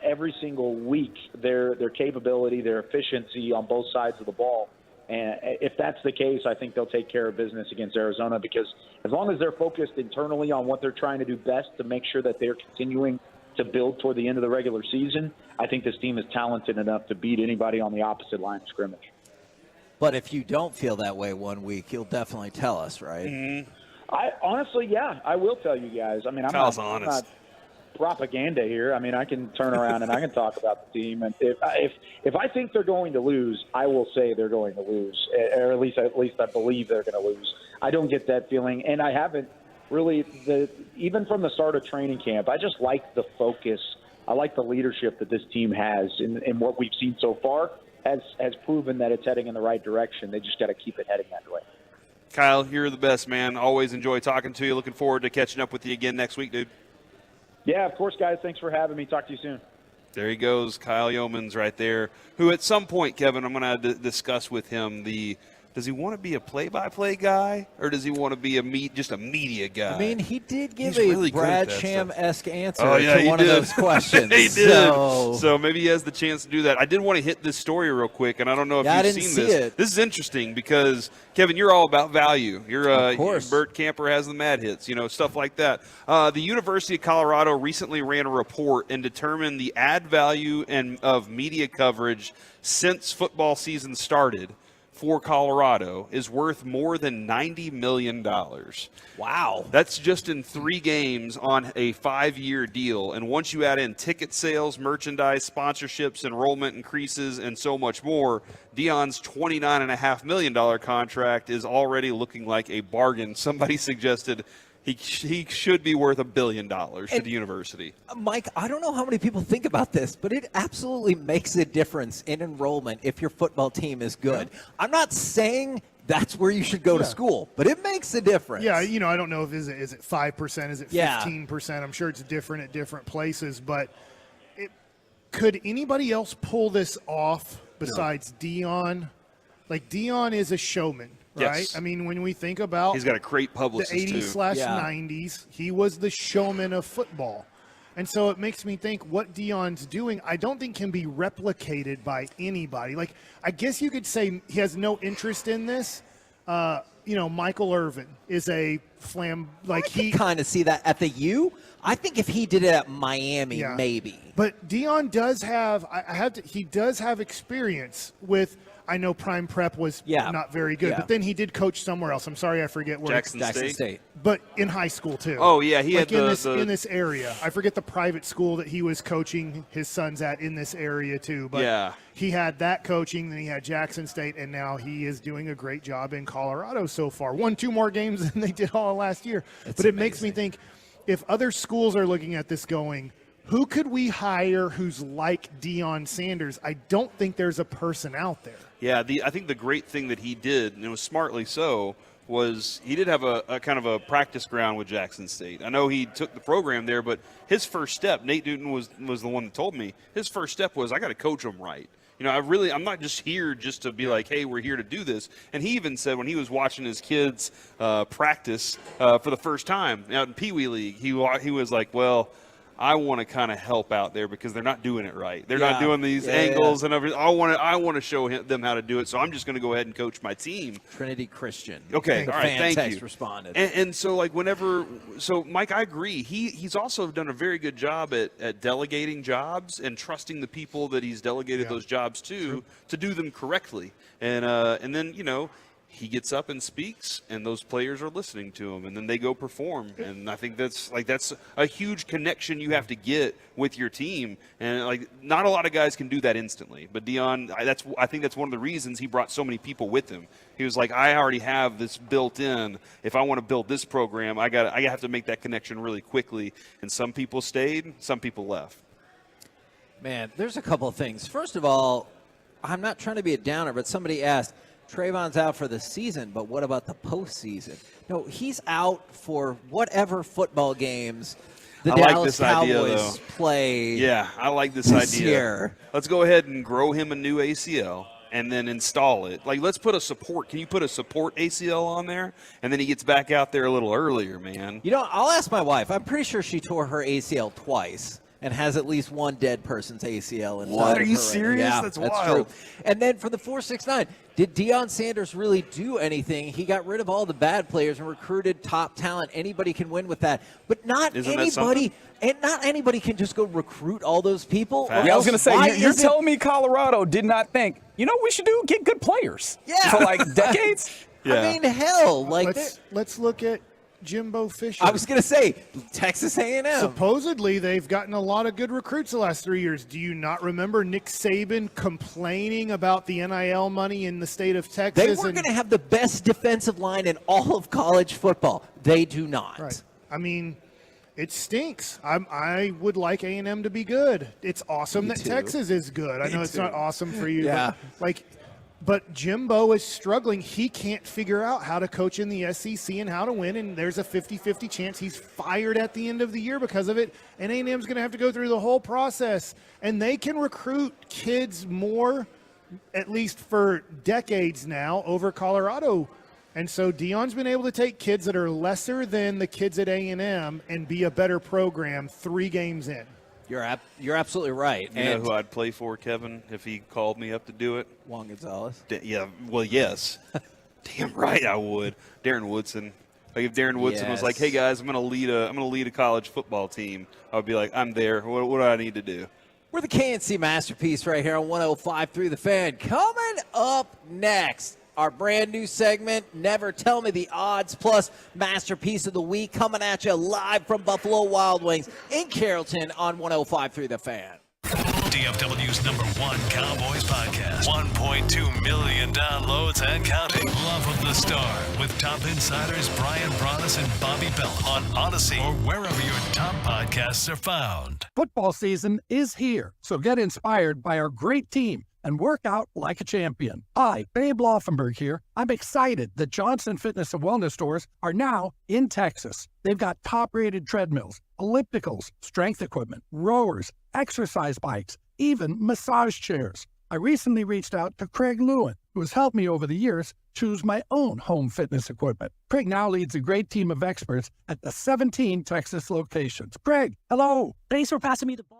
every single week their capability, their efficiency on both sides of the ball. And if that's the case, I think they'll take care of business against Arizona, because as long as they're focused internally on what they're trying to do best to make sure that they're continuing to build toward the end of the regular season, I think this team is talented enough to beat anybody on the opposite line of scrimmage. But if you don't feel that way one week, you'll definitely tell us, right? Mm-hmm. I honestly, yeah, I will tell you guys. I mean, I'm not propaganda here. I mean, I can turn around and I can talk about the team. And if I think they're going to lose, I will say they're going to lose, or at least I believe they're going to lose. I don't get that feeling, and I haven't really. Even from the start of training camp, I just like the focus. I like the leadership that this team has, and what we've seen so far has proven that it's heading in the right direction. They just got to keep it heading that way. Kyle, you're the best, man. Always enjoy talking to you. Looking forward to catching up with you again next week, dude. Yeah, of course, guys. Thanks for having me. Talk to you soon. There he goes, Kyle Yeomans right there, who at some point, Kevin, I'm going to discuss with him does he want to be a play-by-play guy, or does he want to be just a media guy? I mean, he did give He's a really Brad Sham-esque answer to one of those questions. He did. So maybe he has the chance to do that. I did want to hit this story real quick, and I don't know if you've seen this. It. This is interesting because, Kevin, you're all about value. Of course. Bert Camper has the mad hits, stuff like that. The University of Colorado recently ran a report and determined the ad value of media coverage since football season started for Colorado is worth more than $90 million. Wow. That's just in 3 games on a 5-year deal. And once you add in ticket sales, merchandise, sponsorships, enrollment increases, and so much more, Deion's $29.5 million contract is already looking like a bargain. Somebody suggested he should be worth $1 billion to the university. Mike, I don't know how many people think about this, but it absolutely makes a difference in enrollment if your football team is good. Yeah. I'm not saying that's where you should go to school, but it makes a difference. Yeah, I don't know if is it 5%, is it 15%? I'm sure it's different at different places, but could anybody else pull this off besides Deion? Like, Deion is a showman. Right? Yes. I mean, when we think about he's got a great publicist the 80s/90s, he was the showman of football. And so it makes me think what Deion's doing, I don't think can be replicated by anybody. Like, I guess you could say he has no interest in this. Michael Irvin is a I can kind of see that at the U. I think if he did it at Miami, maybe. But Deion does have he does have experience with. I know Prime Prep was not very good, but then he did coach somewhere else. I'm sorry, I forget where. Jackson State. But in high school too. Oh yeah, he had in this area. I forget the private school that he was coaching his sons at in this area too. But he had that coaching, then he had Jackson State, and now he is doing a great job in Colorado so far. Won 2 more games than they did all last year. But it makes me think, if other schools are looking at this going, who could we hire who's like Deion Sanders? I don't think there's a person out there. Yeah, I think the great thing that he did, and it was smartly so, was he did have a kind of a practice ground with Jackson State. I know he took the program there, but his first step, Nate Newton was the one that told me, his first step was, I got to coach them right. I'm not just here just to be like, hey, we're here to do this. And he even said when he was watching his kids practice for the first time out in Pee Wee League, he was like, well, I want to kind of help out there because they're not doing it right. They're not doing these angles and everything. I want to show them how to do it. So I'm just going to go ahead and coach my team. Trinity Christian. Okay, all right, thank you. Responded. And so Mike, I agree. He's also done a very good job at delegating jobs and trusting the people that he's delegated those jobs to do them correctly. And then he gets up and speaks, and those players are listening to him, and then they go perform. And I think that's a huge connection you have to get with your team. And not a lot of guys can do that instantly. But Deion, I think that's one of the reasons he brought so many people with him. He was like, I already have this built in. If I want to build this program, I have to make that connection really quickly. And some people stayed, some people left. Man, there's a couple of things. First of all, I'm not trying to be a downer, but somebody asked, Trayvon's out for the season, but what about the postseason? No, he's out for whatever football games the Dallas Cowboys play. Yeah, I like this idea. Year. Let's go ahead and grow him a new ACL and then install it. Like, let's put a support. Can you put a support ACL on there? And then he gets back out there a little earlier, man. You know, I'll ask my wife. I'm pretty sure she tore her ACL twice and has at least one dead person's ACL inside. What? Are you of her. serious? Yeah, That's true. wild. And then for the 469, did Deion Sanders really do anything? He got rid of all the bad players and recruited top talent. Anybody can win with that. But not anybody. And not anybody can just go recruit all those people. Yeah, I was going to say, you're telling me Colorado did not think, we should get good players for like decades? Yeah. I mean, hell. Let's look at Jimbo Fisher. I was going to say, Texas A&M. Supposedly, they've gotten a lot of good recruits the last 3 years. Do you not remember Nick Saban complaining about the NIL money in the state of Texas? They were going to have the best defensive line in all of college football. They do not. Right. I mean, it stinks. I would like A&M to be good. It's awesome that Texas is good. I know it's not awesome for you. Yeah. But Jimbo is struggling. He can't figure out how to coach in the SEC and how to win, and there's a 50-50 chance he's fired at the end of the year because of it, and A&M's going to have to go through the whole process. And they can recruit kids more, at least for decades now, over Colorado. And so Deion's been able to take kids that are lesser than the kids at A&M and be a better program 3 games in. You're absolutely right. You know who I'd play for, Kevin, if he called me up to do it? Juan Gonzalez. Yeah, well, yes. Damn right I would. Darren Woodson. Like if Darren Woodson was like, "Hey guys, I'm gonna lead a college football team," I would be like, "I'm there. What do I need to do?" We're the KNC Masterpiece right here on 105.3 The Fan. Coming up next, our brand new segment, Never Tell Me the Odds, plus Masterpiece of the Week, coming at you live from Buffalo Wild Wings in Carrollton on 105.3 The Fan. DFW's #1 Cowboys podcast. 1.2 million downloads and counting. Love of the Star with top insiders Brian Broaddus and Bobby Bell on Odyssey or wherever your top podcasts are found. Football season is here, so get inspired by our great team and work out like a champion. Hi, Babe Laufenberg here. I'm excited that Johnson Fitness and Wellness stores are now in Texas. They've got top-rated treadmills, ellipticals, strength equipment, rowers, exercise bikes, even massage chairs. I recently reached out to Craig Lewin, who has helped me over the years choose my own home fitness equipment. Craig now leads a great team of experts at the 17 Texas locations. Craig, hello. Thanks for passing me the ball.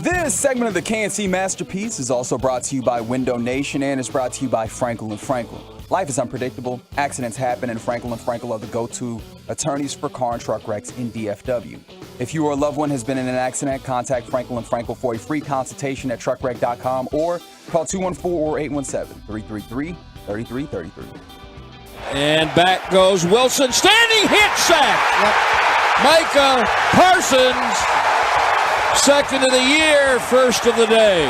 This segment of the KNC Masterpiece is also brought to you by Window Nation and is brought to you by Franklin & Franklin. Life is unpredictable. Accidents happen, and Franklin & Franklin are the go-to attorneys for car and truck wrecks in DFW. If you or a loved one has been in an accident, contact Franklin & Franklin for a free consultation at truckwreck.com or call 214-817-333-3333. And back goes Wilson. Standing hit sack. Micah Parsons, second of the year, first of the day.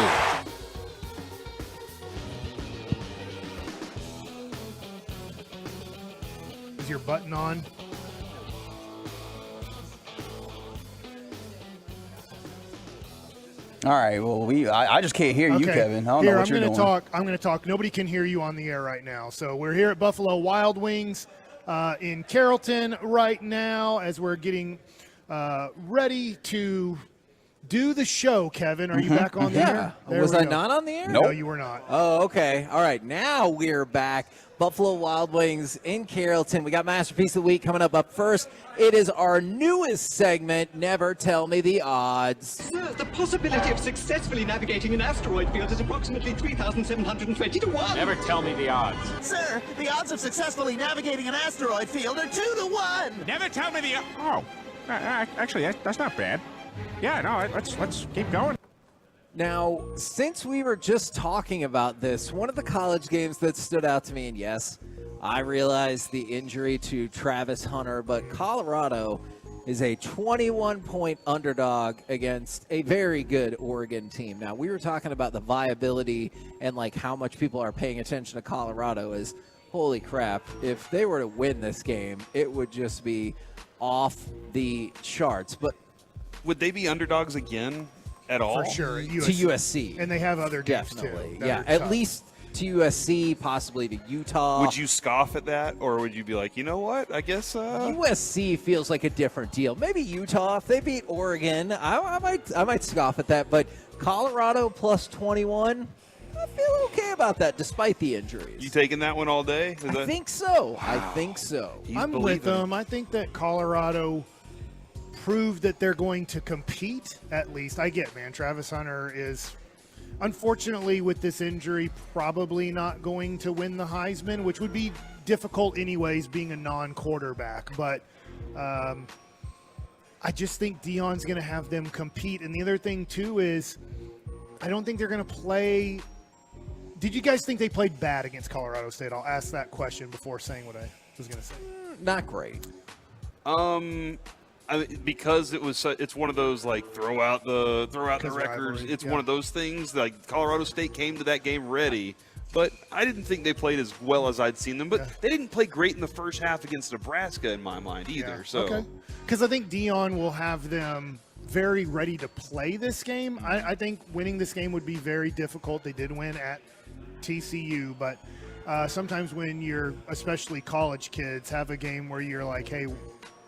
Is your button on? All right. Well, I just can't hear you, Kevin. I don't know what you're doing. I'm going to talk. Nobody can hear you on the air right now. So we're here at Buffalo Wild Wings in Carrollton right now as we're getting ready to do the show. Kevin, are you back on the air? Was I not on the air? No, you were not. Oh, okay. All right. Now we're back. Buffalo Wild Wings in Carrollton. We got Masterpiece of the Week coming up first. It is our newest segment, Never Tell Me the Odds. Sir, the possibility of successfully navigating an asteroid field is approximately 3,720 to 1. Never tell me the odds. Sir, the odds of successfully navigating an asteroid field are 2 to 1. Never tell me the actually, that's not bad. Yeah, no, let's keep going. Now, since we were just talking about this, one of the college games that stood out to me, and yes, I realized the injury to Travis Hunter, but Colorado is a 21-point underdog against a very good Oregon team. Now, we were talking about the viability and like how much people are paying attention to Colorado is, holy crap, if they were to win this game, it would just be off the charts. But would they be underdogs again at all? For sure. To USC. And they have other games Definitely. too. Yeah, at least to USC, possibly to Utah. Would you scoff at that, or would you be like, you know what? I guess USC feels like a different deal. Maybe Utah, if they beat Oregon, I might scoff at that. But Colorado plus 21, I feel okay about that, despite the injuries. You taking that one all day? I think so. Wow. I think so. I'm with them. I think that Colorado proved that they're going to compete, at least. I get, man, Travis Hunter is, unfortunately, with this injury, probably not going to win the Heisman, which would be difficult anyways, being a non-quarterback. But I just think Deion's going to have them compete. And the other thing, too, is I don't think they're going to play – did you guys think they played bad against Colorado State? I'll ask that question before saying what I was going to say. Not great. Because it's one of those like throw out the records. It's one of those things like Colorado State came to that game ready, but I didn't think they played as well as I'd seen them. But they didn't play great in the first half against Nebraska in my mind either. So because I think Deion will have them very ready to play this game. I think winning this game would be very difficult. They did win at TCU, but sometimes when you're, especially college kids, have a game where you're like, hey,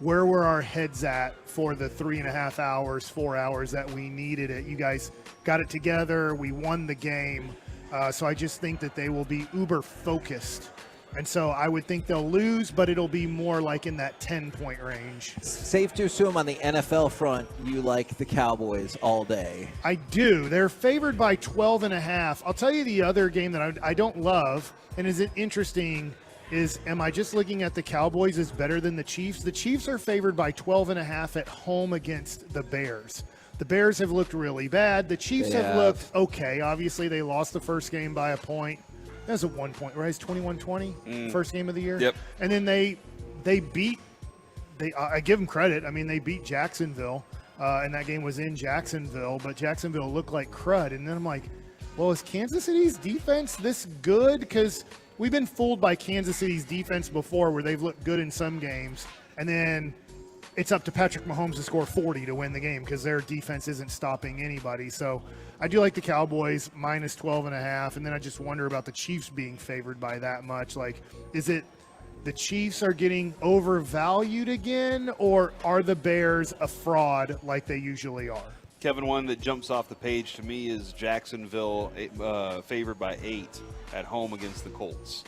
where were our heads at for the 3.5 hours, 4 hours that we needed it? You guys got it together. We won the game. So I just think that they will be uber focused. And so I would think they'll lose, but it'll be more like in that 10-point range. Safe to assume on the NFL front, you like the Cowboys all day. I do. They're favored by 12.5. I'll tell you the other game that I don't love, and is it interesting, is am I just looking at the Cowboys as better than the Chiefs? The Chiefs are favored by 12.5 at home against the Bears. The Bears have looked really bad. The Chiefs have looked okay. Obviously, they lost the first game by a point. That was a 1 point, right? It's 21-20, first game of the year. Yep. And then they beat – I give them credit. I mean, they beat Jacksonville, and that game was in Jacksonville, but Jacksonville looked like crud. And then I'm like, well, is Kansas City's defense this good? Because – we've been fooled by Kansas City's defense before where they've looked good in some games, and then it's up to Patrick Mahomes to score 40 to win the game because their defense isn't stopping anybody. So I do like the Cowboys minus 12.5, and then I just wonder about the Chiefs being favored by that much. Like, is it the Chiefs are getting overvalued again, or are the Bears a fraud like they usually are? Kevin, one that jumps off the page to me is Jacksonville favored by 8 at home against the Colts.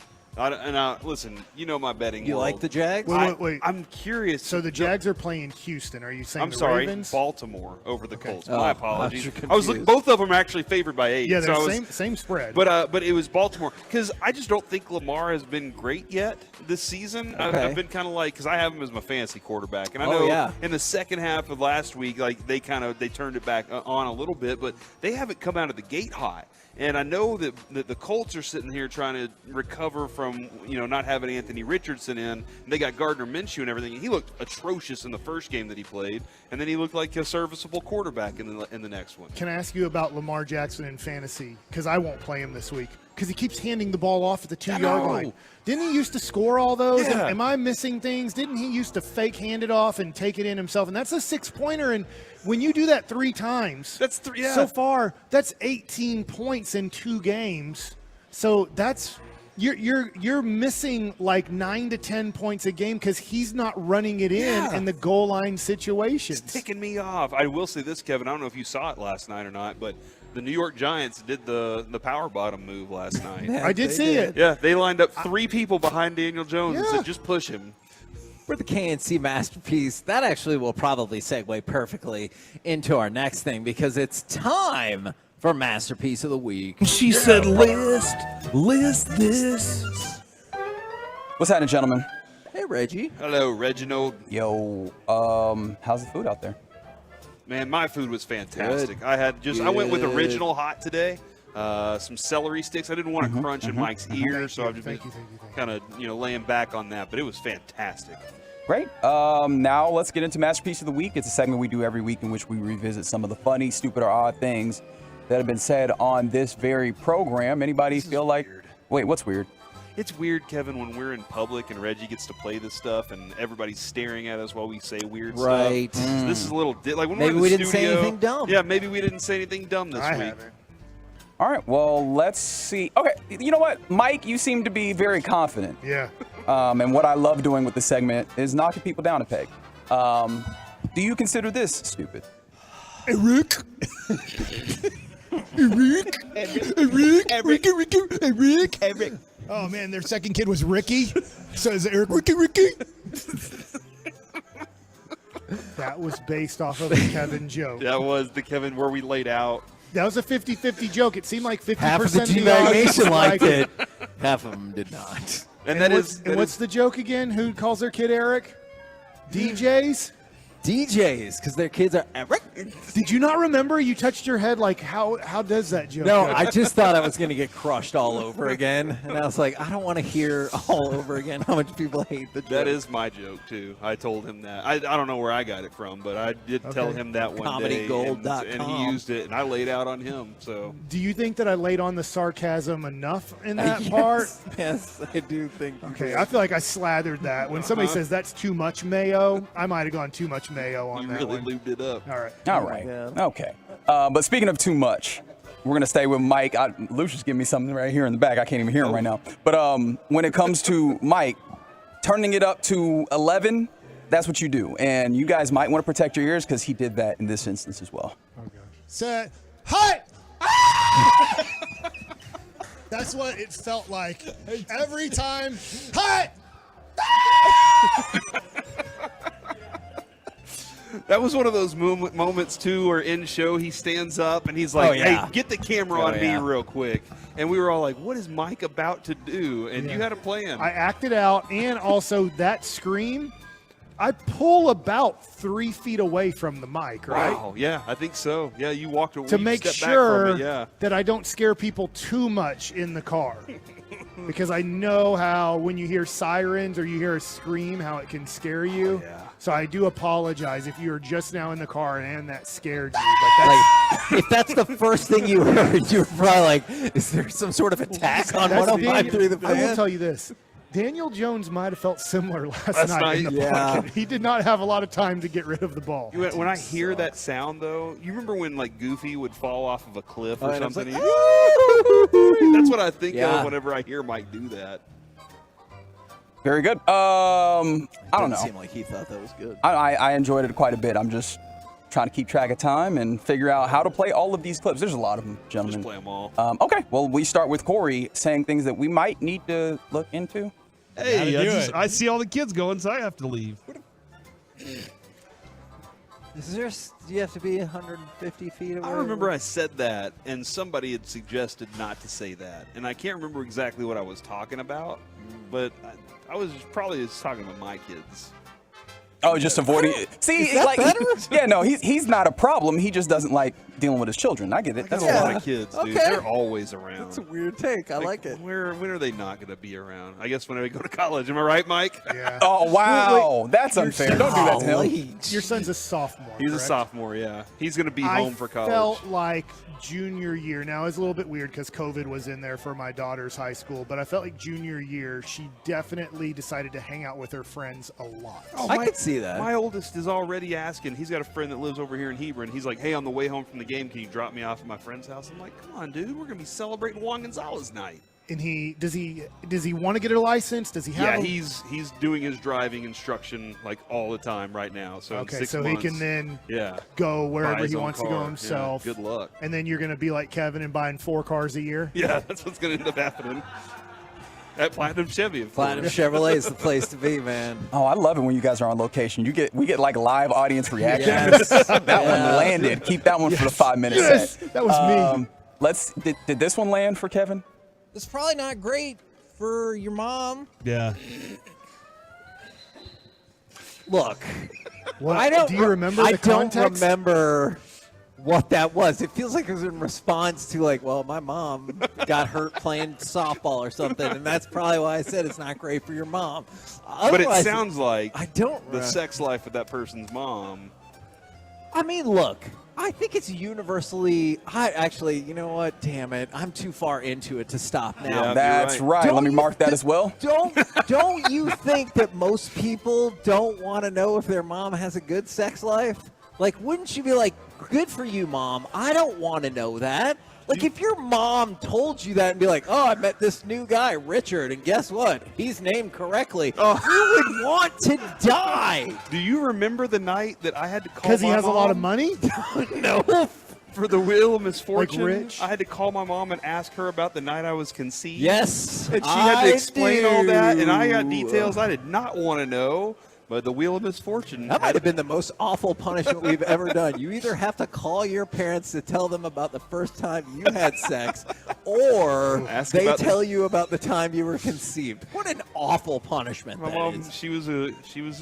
Listen, you know my betting You world. like the Jags? Wait. I'm curious. So the Jags are playing Houston. Are you saying I'm sorry, Ravens? Baltimore over the Colts. Oh, My I apologies. was I was looking. Both of them are actually favored by 8. Yeah, they're so same spread. But it was Baltimore because I just don't think Lamar has been great yet this season. Okay. I've been kind of like because I have him as my fantasy quarterback, and I know in the second half of last week, like they turned it back on a little bit, but they haven't come out of the gate hot. And I know that the Colts are sitting here trying to recover from, not having Anthony Richardson in. And they got Gardner Minshew and everything. And he looked atrocious in the first game that he played, and then he looked like a serviceable quarterback in the next one. Can I ask you about Lamar Jackson in fantasy? Because I won't play him this week. Because he keeps handing the ball off at the 2-yard line. Didn't he used to score all those? Yeah. Am I missing things? Didn't he used to fake hand it off and take it in himself? And that's a 6-pointer. And when you do that 3 times, so far, that's 18 points in 2 games. So that's you're missing like 9 to 10 points a game because he's not running it in the goal line situations. It's ticking me off. I will say this, Kevin. I don't know if you saw it last night or not, but the New York Giants did the power bottom move last night. I did see it. Yeah, they lined up 3 people behind Daniel Jones and said, just push him. For the KNC Masterpiece, that actually will probably segue perfectly into our next thing because it's time for Masterpiece of the Week. She said, list this. What's happening, gentlemen? Hey, Reggie. Hello, Reginald. Yo, how's the food out there? Man, my food was fantastic. I went with original hot today. Some celery sticks. I didn't want to crunch in Mike's ear, so I've just been kind of laying back on that. But it was fantastic. Great. Now let's get into Masterpiece of the Week. It's a segment we do every week in which we revisit some of the funny, stupid, or odd things that have been said on this very program. Anybody feel like? Weird. Wait, what's weird? It's weird, Kevin, when we're in public and Reggie gets to play this stuff and everybody's staring at us while we say weird Right. stuff. So this is a little like when Maybe we're in the we didn't say studio- anything dumb. Yeah, maybe we didn't say anything dumb this week. haven't. All right, well, let's see. Okay, you know what? Mike, you seem to be very confident. Yeah. And what I love doing with the segment is knocking people down a peg. Do you consider this stupid? Eric. Eric. Oh, man, their second kid was Ricky. So is it Eric Ricky? That was based off of a Kevin joke. That was the Kevin where we laid out. That was a 50-50 joke. It seemed like 50% Half of the of the G-Bag audience Nation liked liked it. Half of them did not. And what's the joke again? Who calls their kid Eric? DJs? DJs, because their kids are Eric. Did you not remember? You touched your head like, how does that joke No, go? I just thought I was going to get crushed all over again. And I was like, I don't want to hear all over again how much people hate the joke. That is my joke, too. I told him that. I don't know where I got it from, but I did tell him that one day. ComedyGold.com. And he used it, and I laid out on him. So Do you think that I laid on the sarcasm enough in that Yes, part? Yes, I do think. Okay, I feel like I slathered that. When somebody says that's too much mayo, I might have gone too much mayo on that really one. lubed it up. All right. All right. Okay. But speaking of too much, we're going to stay with Mike. Lucius giving me something right here in the back. I can't even hear him right now. But when it comes to Mike, turning it up to 11, that's what you do. And you guys might want to protect your ears because he did that in this instance as well. Oh, gosh. Said, hut! That's what it felt like every time. Hut! That was one of those moments, too, where in show he stands up and he's like, hey, get the camera on me real quick. And we were all like, what is Mike about to do? And you had a plan. I acted out, and also that scream, I pull about 3 feet away from the mic, right? Wow, yeah, I think so. Yeah, you walked away. To you make stepped sure back from it, yeah. that I don't scare people too much in the car. Because I know how when you hear sirens or you hear a scream, how it can scare you. So I do apologize if you were just now in the car and that scared you. But that's, if that's the first thing you heard, you were probably like, is there some sort of attack on 105.3 The Fan? I will tell you this. Daniel Jones might have felt similar last night in the pocket. He did not have a lot of time to get rid of the ball. When I hear that sound, though, you remember when like Goofy would fall off of a cliff or something? Like, that's what I think of whenever I hear Mike do that. Very good. I don't know. Seemed like he thought that was good. I enjoyed it quite a bit. I'm just trying to keep track of time and figure out how to play all of these clips. There's a lot of them, gentlemen. Just play them all. Okay, well, we start with Corey saying things that we might need to look into. Hey, I see all the kids going, so I have to leave. Do you have to be 150 feet away? I remember I said that, and somebody had suggested not to say that. And I can't remember exactly what I was talking about, but I was probably just talking about my kids. Oh, just avoiding it. See, Is that like, better? yeah, no, he's not a problem. He just doesn't like dealing with his children. I get it. That's That's a fine. lot of kids, dude. Okay. They're always around. That's a weird take. I like it. When are they not going to be around? I guess when they go to college. Am I right, Mike? Yeah. Oh, wow. That's unfair. Don't do that to him. Your son's a sophomore. He's a correct? sophomore, yeah. He's going to be home for college. I felt like junior year. Now, it's a little bit weird because COVID was in there for my daughter's high school, but I felt like junior year, she definitely decided to hang out with her friends a lot. I could see that. My oldest is already asking. He's got a friend that lives over here in Hebron. He's like, hey, on the way home from the game, can you drop me off at my friend's house? I'm like, come on, dude. We're going to be celebrating Juan Gonzalez night. And does he want to get a license? Does he have? Yeah, he's doing his driving instruction like all the time right now. So Okay, in 6 so months, he can then buy go wherever his he own wants to go car. himself. Yeah, good luck. And then you're going to be like Kevin and buying 4 cars a year. Yeah, that's what's going to end up happening. At Platinum Chevy, of Platinum course. Chevrolet is the place to be, man. Oh, I love it when you guys are on location. We get like live audience reactions. Yes. That one landed. Keep that one for the 5-minute Yes, set. that was me. Did this one land for Kevin? It's probably not great for your mom. Yeah. Look, What, do you remember the context? I don't remember what that was. It feels like it was in response to like, well, my mom got hurt playing softball or something, and that's probably why I said it's not great for your mom. But it Otherwise, sounds like I don't. the sex life of that person's mom. I mean, look, I think it's universally. You know what? Damn it, I'm too far into it to stop now. Yeah, That's you're right. Don't Let me you mark that as well. Don't you think that most people don't want to know if their mom has a good sex life? Like, wouldn't you be like, good for you, mom? I don't want to know that. Like, if your mom told you that and be like, oh, I met this new guy, Richard, and guess what? He's named correctly. You would want to die. Do you remember the night that I had to call Because he my has a mom? lot of money? No. For the wheel of misfortune, Like Rich? I had to call my mom and ask her about the night I was conceived. Yes, And she had to I explain all that, and I got do. details I did not want to know. But the wheel of misfortune. That might have been the most awful punishment we've ever done. You either have to call your parents to tell them about the first time you had sex, or Ask they about tell you about the time you were conceived. What an awful punishment My that mom, is. she was a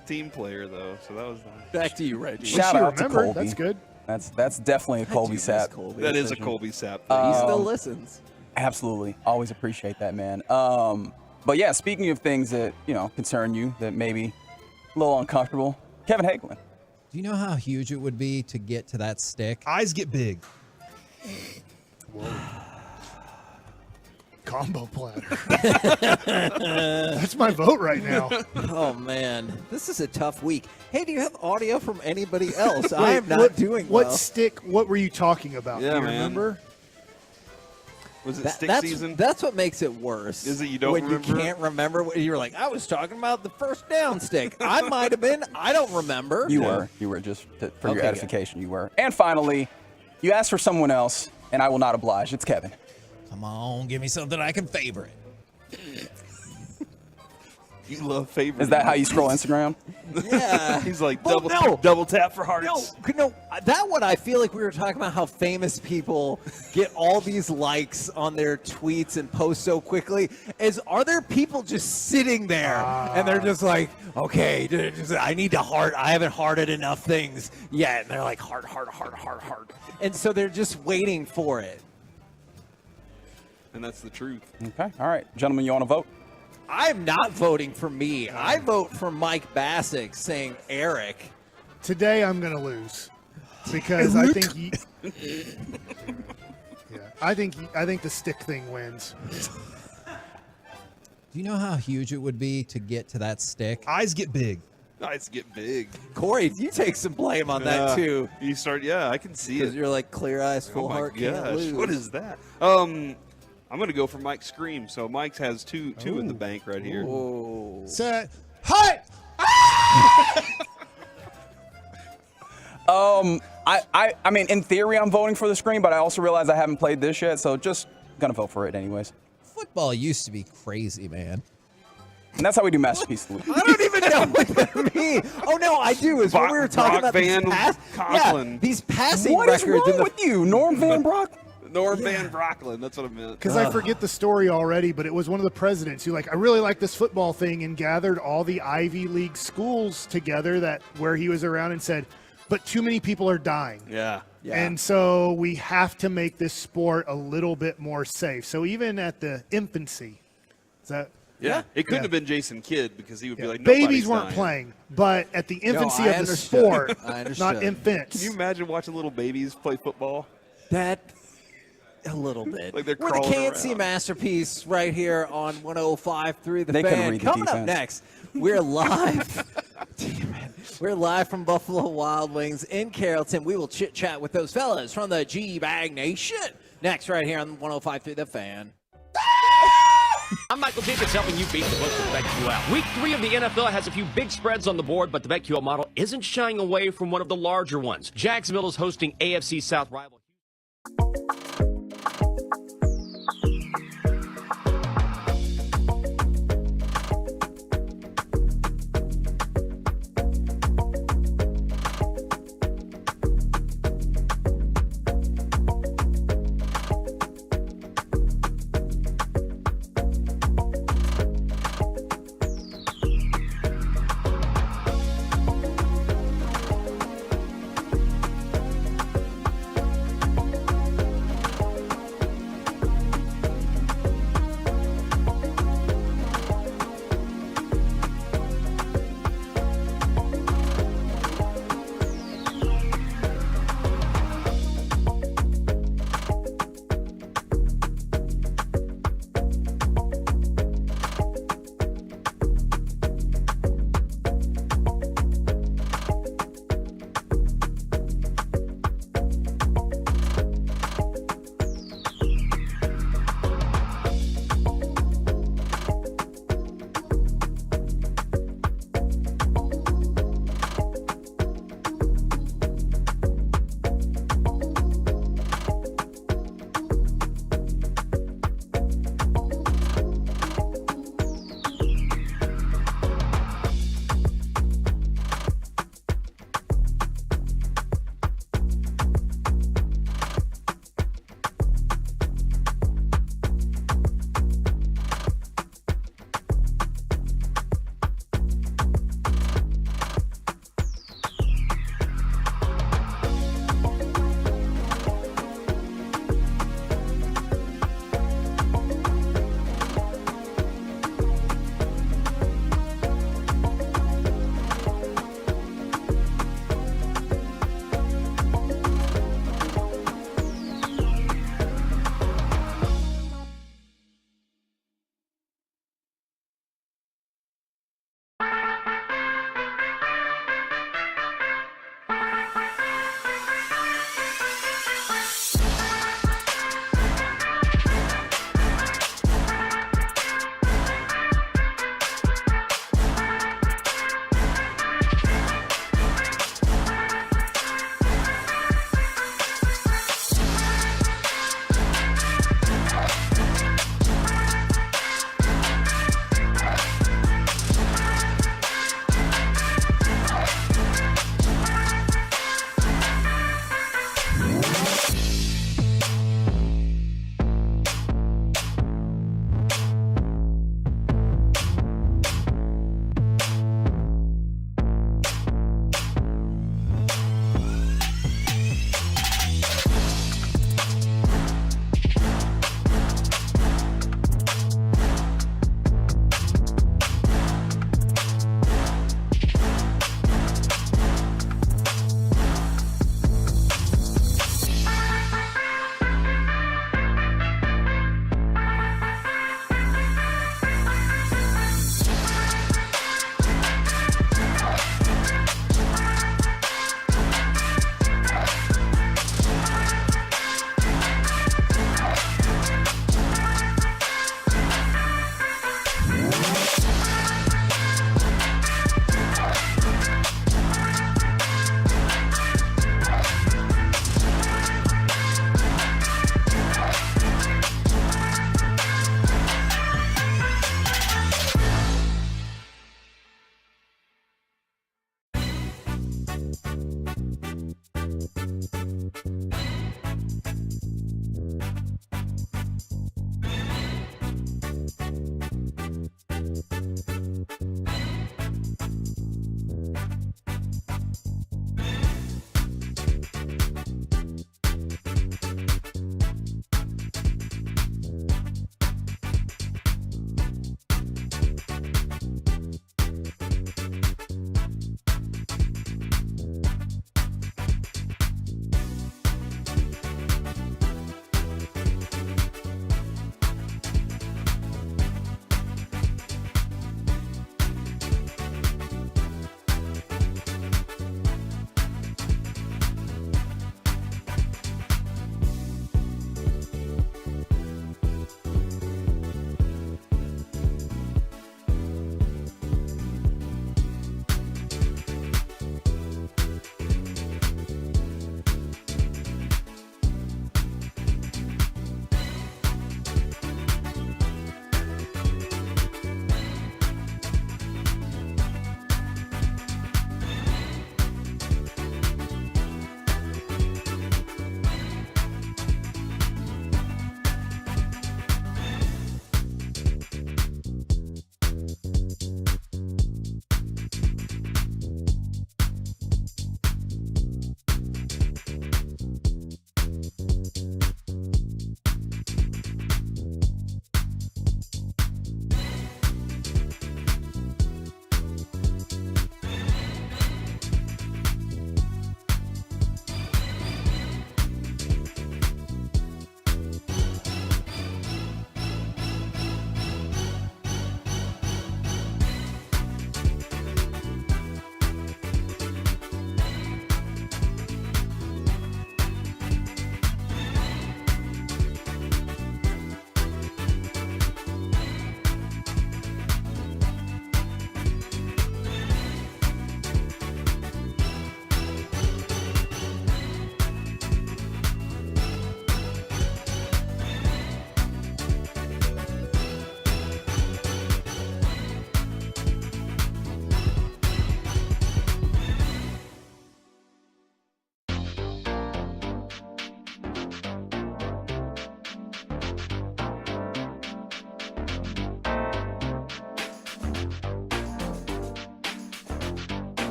team player though, so that was nice. Back to you, Reggie. Shout she out to remembered. Colby. That's good. That's definitely a Colby sap. That is a Colby sap. He still listens. Absolutely. Always appreciate that, man. But yeah, speaking of things that, concern you, that maybe a little uncomfortable, Kevin Hagelin. Do you know how huge it would be to get to that stick? Eyes get big. Combo platter. That's my vote right now. Oh, man. This is a tough week. Hey, do you have audio from anybody else? I Wait, am not what, doing What well. stick? What were you talking about? Yeah, Do you man. remember? Was it stick that's, season? That's what makes it worse. Is it you don't when remember? you can't remember what you're like, I was talking about the first down stick. I might have been. I don't remember. You were just for your Okay, edification. You were. And finally, you asked for someone else, and I will not oblige. It's Kevin. Come on, give me something I can favorite. You love favorites. Is that how you scroll Instagram? Yeah. He's like Well, double tap for hearts. No, that one I feel like we were talking about how famous people get all these likes on their tweets and posts so quickly. Are there people just sitting there and they're just like, okay, I need to heart. I haven't hearted enough things yet. And they're like, heart. And so they're just waiting for it. And that's the truth. Okay. All right. Gentlemen, you want to vote? I'm not voting for me. I vote for Mike Bassick saying Eric. Today I'm going to lose because I think I think the stick thing wins. Do you know how huge it would be to get to that stick? Eyes get big. Eyes get big. Corey, you take some blame on that too. You start, I can see it. Because you're like clear eyes, full Oh my heart, can't gosh, lose. what is that? I'm going to go for Mike Scream. So Mike has two in the bank right here. Set. Hi. I mean, in theory, I'm voting for the screen, but I also realize I haven't played this yet, so just gonna vote for it anyways. Football used to be crazy, man. And that's how we do Masterpiece. I don't even know what that means. Oh, no, I do. Is when we were talking about these passing what records. What is wrong with you, Norm Van Brock? Norm Van Brocklin, that's what I meant. Because I forget the story already, but it was one of the presidents who, I really like this football thing, and gathered all the Ivy League schools together where he was around and said, but too many people are dying. Yeah. And so we have to make this sport a little bit more safe. So even at the infancy, is that... Yeah, it couldn't have been Jason Kidd because he would be like, babies weren't dying. playing, but at the infancy of the sport, not infants. Can you imagine watching little babies play football? That a little bit. Like they're We're the crawling KNC around. Masterpiece right here on 105.3 The They couldn't Fan. read the Coming up defense. next, we're live. Damn it. We're live from Buffalo Wild Wings in Carrollton. We will chit-chat with those fellas from the G-Bag Nation. Next right here on 105.3 The Fan. I'm Michael Jacobs helping you beat the books with BetQL. Week 3 of the NFL has a few big spreads on the board, but the BetQL model isn't shying away from one of the larger ones. Jacksonville is hosting AFC South rival.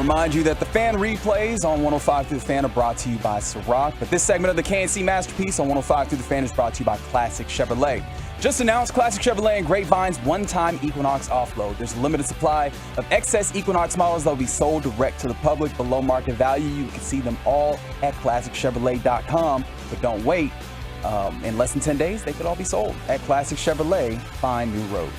remind you that the Fan replays on 105 Through the Fan are brought to you by Ciroc. But this segment of the KNC Masterpiece on 105 Through the Fan is brought to you by Classic Chevrolet. Just announced Classic Chevrolet and Grapevine's one-time Equinox offload. There's a limited supply of excess Equinox models that will be sold direct to the public below market value. You can see them all at ClassicChevrolet.com. But don't wait. In less than 10 days, they could all be sold at Classic Chevrolet. Find new roads.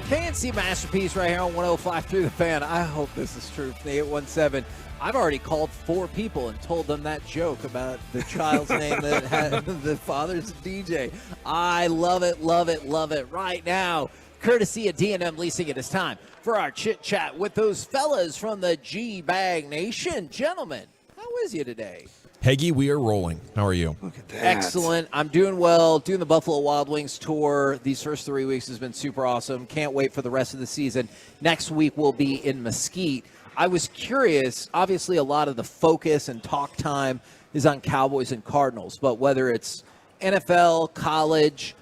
KNC Masterpiece right here on 105 Through the Fan. I hope this is true. The 817. I've already called 4 people and told them that joke about the child's name that had the father's DJ. I love it, love it, love it. Right now, courtesy of D&M Leasing, it is time for our chit-chat with those fellas from the G-Bag Nation. Gentlemen, how is you today? Heggy, we are rolling. How are you? Look at that. Excellent. I'm doing well. Doing the Buffalo Wild Wings tour. These first 3 weeks has been super awesome. Can't wait for the rest of the season. Next week we'll be in Mesquite. I was curious. Obviously, a lot of the focus and talk time is on Cowboys and Cardinals. But whether it's NFL, college,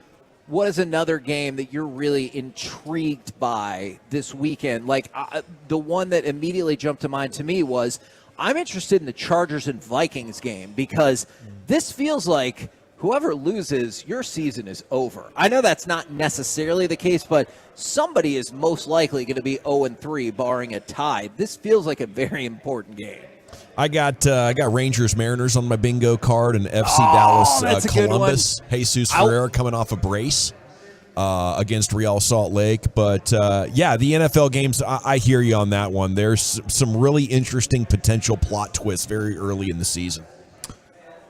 what is another game that you're really intrigued by this weekend? Like the one that immediately jumped to mind to me was I'm interested in the Chargers and Vikings game because this feels like whoever loses, your season is over. I know that's not necessarily the case, but somebody is most likely going to be 0-3 barring a tie. This feels like a very important game. I got Rangers Mariners on my bingo card and FC Dallas Columbus. Jesus Ferreira coming off a brace against Real Salt Lake. But, yeah, the NFL games, I hear you on that one. There's some really interesting potential plot twists very early in the season.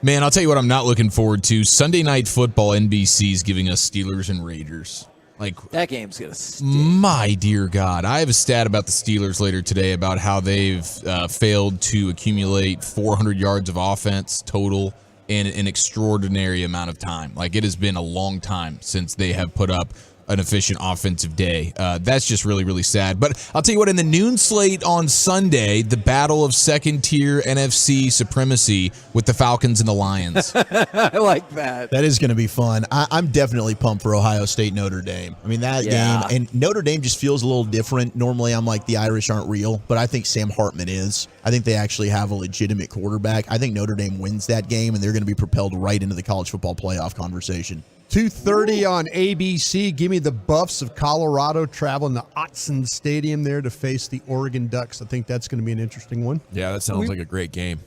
Man, I'll tell you what I'm not looking forward to. Sunday Night Football, NBC's giving us Steelers and Raiders. Like that game's going to stink. My dear God. I have a stat about the Steelers later today about how they've failed to accumulate 400 yards of offense total in an extraordinary amount of time. Like, it has been a long time since they have put up an efficient offensive day. That's just really, really sad. But I'll tell you what, in the noon slate on Sunday, the battle of second-tier NFC supremacy with the Falcons and the Lions. I like that. That is going to be fun. I'm definitely pumped for Ohio State Notre Dame. I mean, that game, and Notre Dame just feels a little different. Normally, I'm like, the Irish aren't real, but I think Sam Hartman is. I think they actually have a legitimate quarterback. I think Notre Dame wins that game, and they're going to be propelled right into the college football playoff conversation. 2:30 on ABC. Give me the Buffs of Colorado traveling to Autzen Stadium there to face the Oregon Ducks. I think that's going to be an interesting one. Yeah, that sounds like a great game.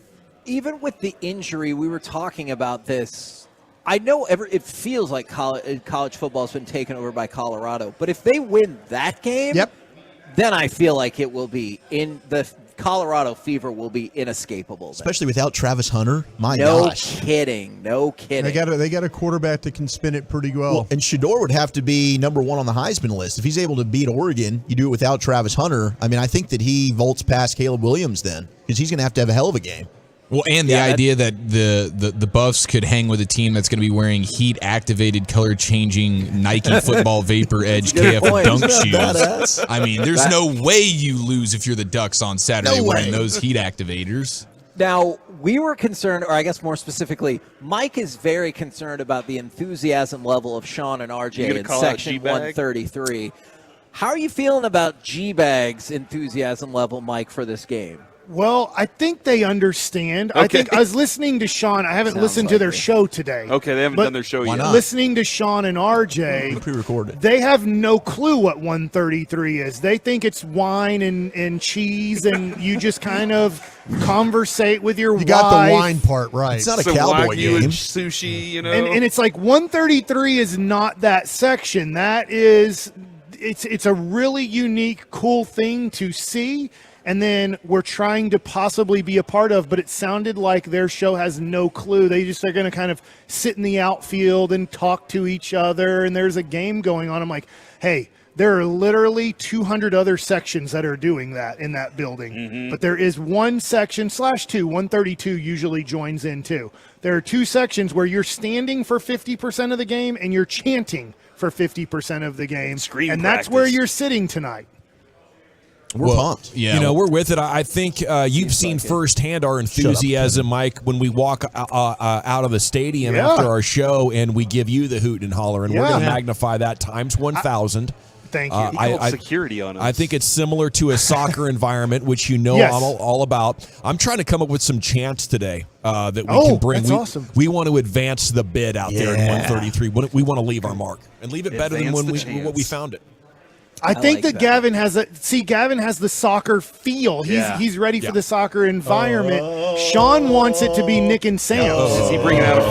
Even with the injury, we were talking about this. I know it feels like college football has been taken over by Colorado, but if they win that game, then I feel like it will be in the Colorado fever will be inescapable. Especially without Travis Hunter. My gosh. No kidding. They got a quarterback that can spin it pretty well. And Shedeur would have to be number one on the Heisman list. If he's able to beat Oregon, you do it without Travis Hunter. I mean, I think that he vaults past Caleb Williams then because he's going to have a hell of a game. Well, and the idea that the Buffs could hang with a team that's going to be wearing heat-activated, color-changing Nike Football Vapor Edge KF dunk shoes. I mean, there's no way you lose if you're the Ducks on Saturday wearing those heat activators. Now, we were concerned, or I guess more specifically, Mike is very concerned about the enthusiasm level of Sean and RJ in Section 133. How are you feeling about G-Bag's enthusiasm level, Mike, for this game? Well, I think they understand. Okay. I think I was listening to Sean. I haven't listened to their show today. Okay, they haven't done their show yet. Listening to Sean and RJ, pre-recorded. They have no clue what 133 is. They think it's wine and cheese, and you just kind of conversate with your wife. You got the wine part right. It's not a cowboy game. And sushi, you know. And it's like 133 is not that section. That is, it's a really unique, cool thing to see. And then we're trying to possibly be a part of, but it sounded like their show has no clue. They just are going to kind of sit in the outfield and talk to each other, and there's a game going on. I'm like, hey, there are literally 200 other sections that are doing that in that building. Mm-hmm. But there is one section /2, 132 usually joins in too. There are two sections where you're standing for 50% of the game and you're chanting for 50% of the game. And that's where you're sitting tonight. We're pumped. Yeah, you know, we're with it. I think you've seen firsthand our enthusiasm, Mike, when we walk out of the stadium after our show and we give you the hoot and holler, and we're going to magnify that times 1,000. Thank you. He called security on us. I think it's similar to a soccer environment, which Yes. I'm all about. I'm trying to come up with some chants today that we can bring. That's awesome. We want to advance the bid out there in 133. We want to leave our mark and leave it better than Advance what we found it. I think that Gavin has Gavin has the soccer feel. He's ready for the soccer environment. Sean wants it to be Nick and Sam. Is he bringing out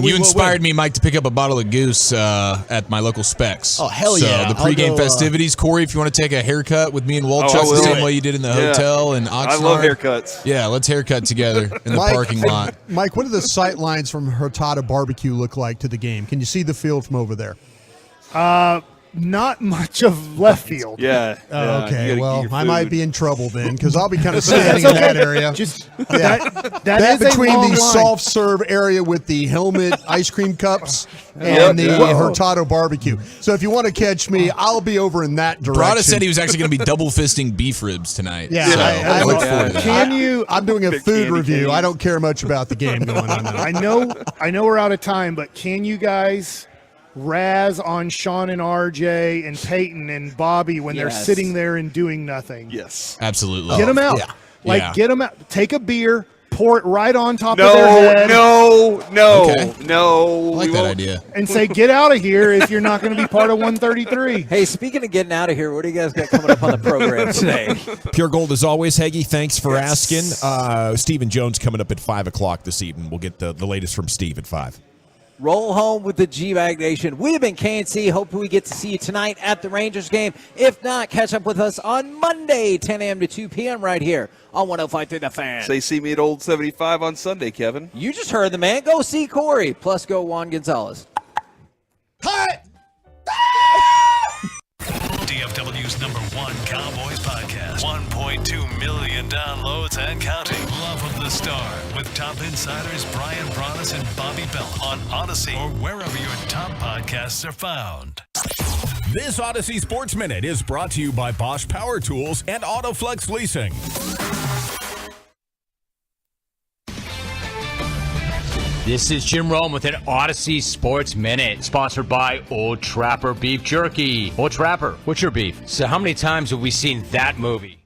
You inspired me, Mike, to pick up a bottle of Goose at my local Specs. Oh, hell so yeah. The pregame festivities. Corey, if you want to take a haircut with me and Walchuk the same way you did in the hotel in Oxnard. I love haircuts. Yeah, let's haircut together in the parking lot. Mike, what do the sight lines from Hurtado Barbecue look like to the game? Can you see the field from over there? Not much of left field. Yeah. Okay, well, I might be in trouble then because I'll be kind of standing in that area. Just that is between a long the line. soft serve area with the helmet ice cream cups and the Hurtado Barbecue. So if you want to catch me, I'll be over in that direction. Brada said he was actually going to be double fisting beef ribs tonight. Yeah, so I look forward to that. I'm doing a food review. I don't care much about the game going on now. I know we're out of time, but can you guys razz on Sean and RJ and Peyton and Bobby when they're sitting there and doing nothing? Yes. Absolutely. Get them out. Yeah. Get them out. Take a beer, pour it right on top of their head. No. I like that idea. And say, get out of here if you're not going to be part of 133. Hey, speaking of getting out of here, what do you guys got coming up on the program today? Pure Gold as always, Heggie. Thanks for asking. Stephen Jones coming up at 5 o'clock this evening. We'll get the latest from Steve at 5. Roll home with the G-Bag Nation. We have been KNC. Hopefully we get to see you tonight at the Rangers game. If not, catch up with us on Monday, 10 a.m. to 2 p.m. right here on 105.3 The Fan. Say see me at Old 75 on Sunday, Kevin. You just heard the man. Go see Corey. Plus go Juan Gonzalez. DFW's #1 Cowboys podcast. 1.2 million downloads and counting. Love of the Star with top insiders Brian Broaddus and Bobby Bell on Odyssey or wherever your top podcasts are found. This Odyssey Sports Minute is brought to you by Bosch Power Tools and Autoflex Leasing. This is Jim Rome with an Odyssey Sports Minute, sponsored by Old Trapper Beef Jerky. Old Trapper, what's your beef? So how many times have we seen that movie?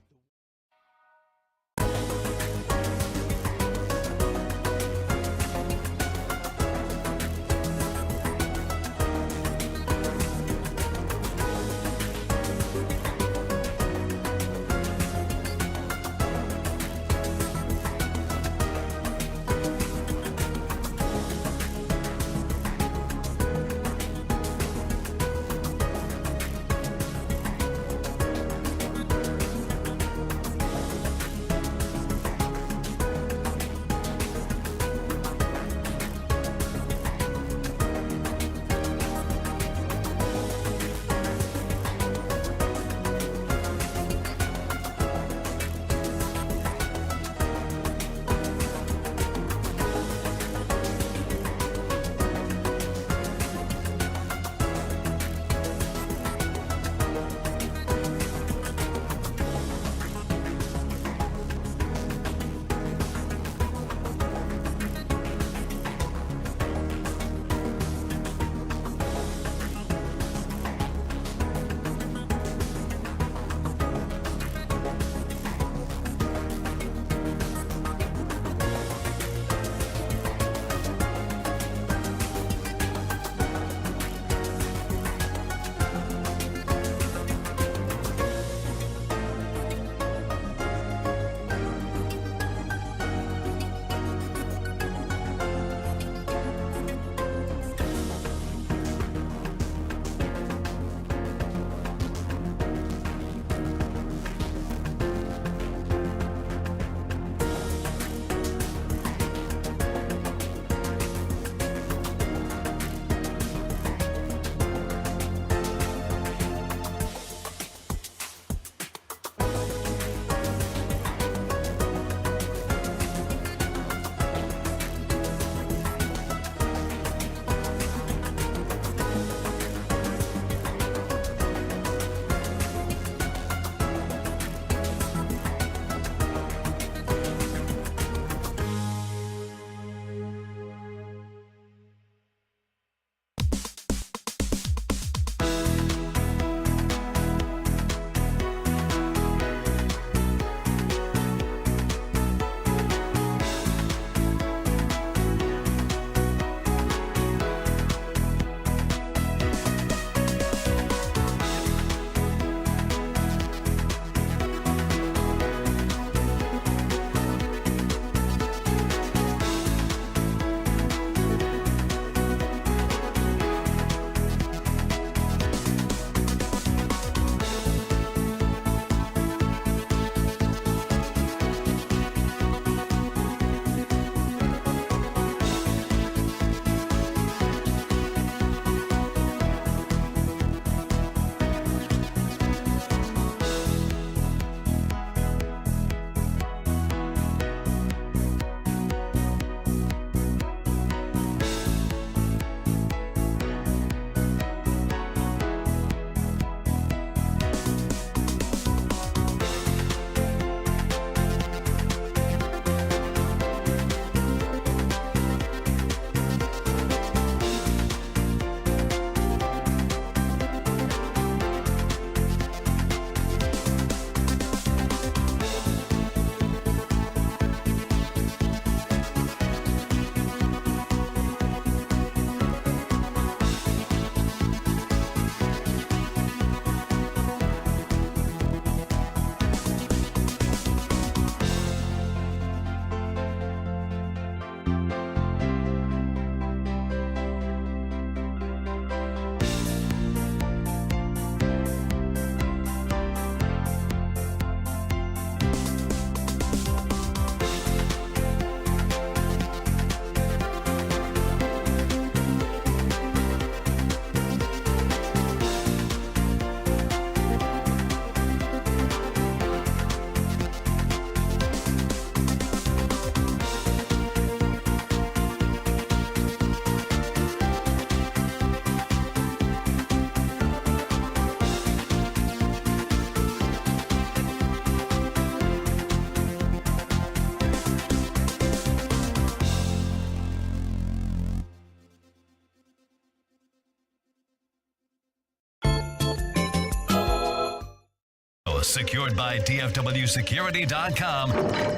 Now, secured by DFWsecurity.com,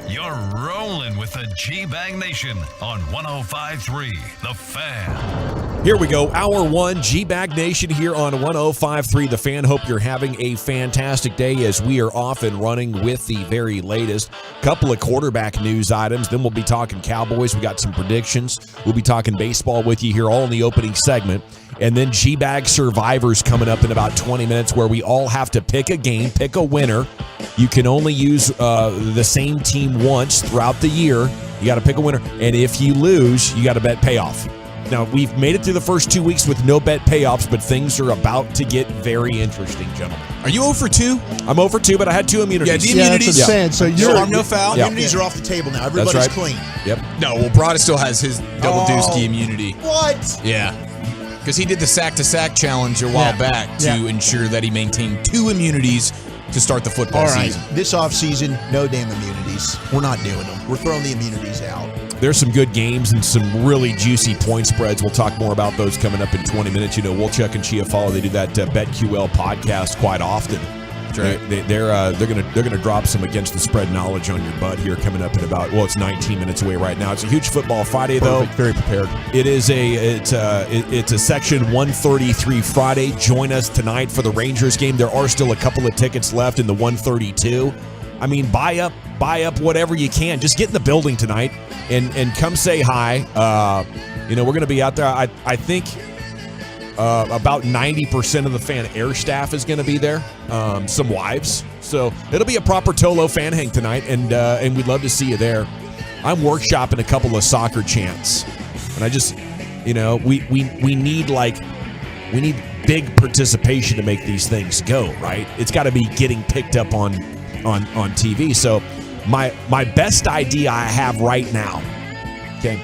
you're rolling with the G-Bang Nation on 105.3 The Fan. Here we go. Hour 1, G-Bag Nation here on 105.3 The Fan. Hope you're having a fantastic day as we are off and running with the very latest. Couple of quarterback news items. Then we'll be talking Cowboys. We got some predictions. We'll be talking baseball with you here all in the opening segment. And then G-Bag Survivors coming up in about 20 minutes where we all have to pick a game, pick a winner. You can only use the same team once throughout the year. You got to pick a winner. And if you lose, you got to bet payoff. Now, we've made it through the first 2 weeks with no bet payoffs, but things are about to get very interesting, gentlemen. Are you 0 for 2? I'm 0 for 2, but I had 2 immunities. Yeah, the immunities. That's what I'm saying. So no harm, no foul. The immunities are off the table now. Everybody's right. clean. Yep. No, well, Brada still has his double dooski immunity. What? Yeah. Because he did the sack-to-sack challenge a while back to ensure that he maintained 2 immunities to start the football season. This offseason, no damn immunities. We're not doing them. We're throwing the immunities out. There's some good games and some really juicy point spreads. We'll talk more about those coming up in 20 minutes. You know, Wolchuk and Chiafalo, they do that BetQL podcast quite often. That's right. They're gonna drop some against the spread knowledge on your butt here coming up in about, well, it's 19 minutes away right now. It's a huge football Friday though. Very prepared. It's a Section 133 Friday. Join us tonight for the Rangers game. There are still a couple of tickets left in the 132. I mean, buy up whatever you can. Just get in the building tonight and come say hi. We're going to be out there. I think about 90% of the Fan air staff is going to be there. Some wives. So it'll be a proper Tolo fan hang tonight, and we'd love to see you there. I'm workshopping a couple of soccer chants, and I just, we need big participation to make these things go right. It's got to be getting picked up on TV. So my best idea I have right now, okay,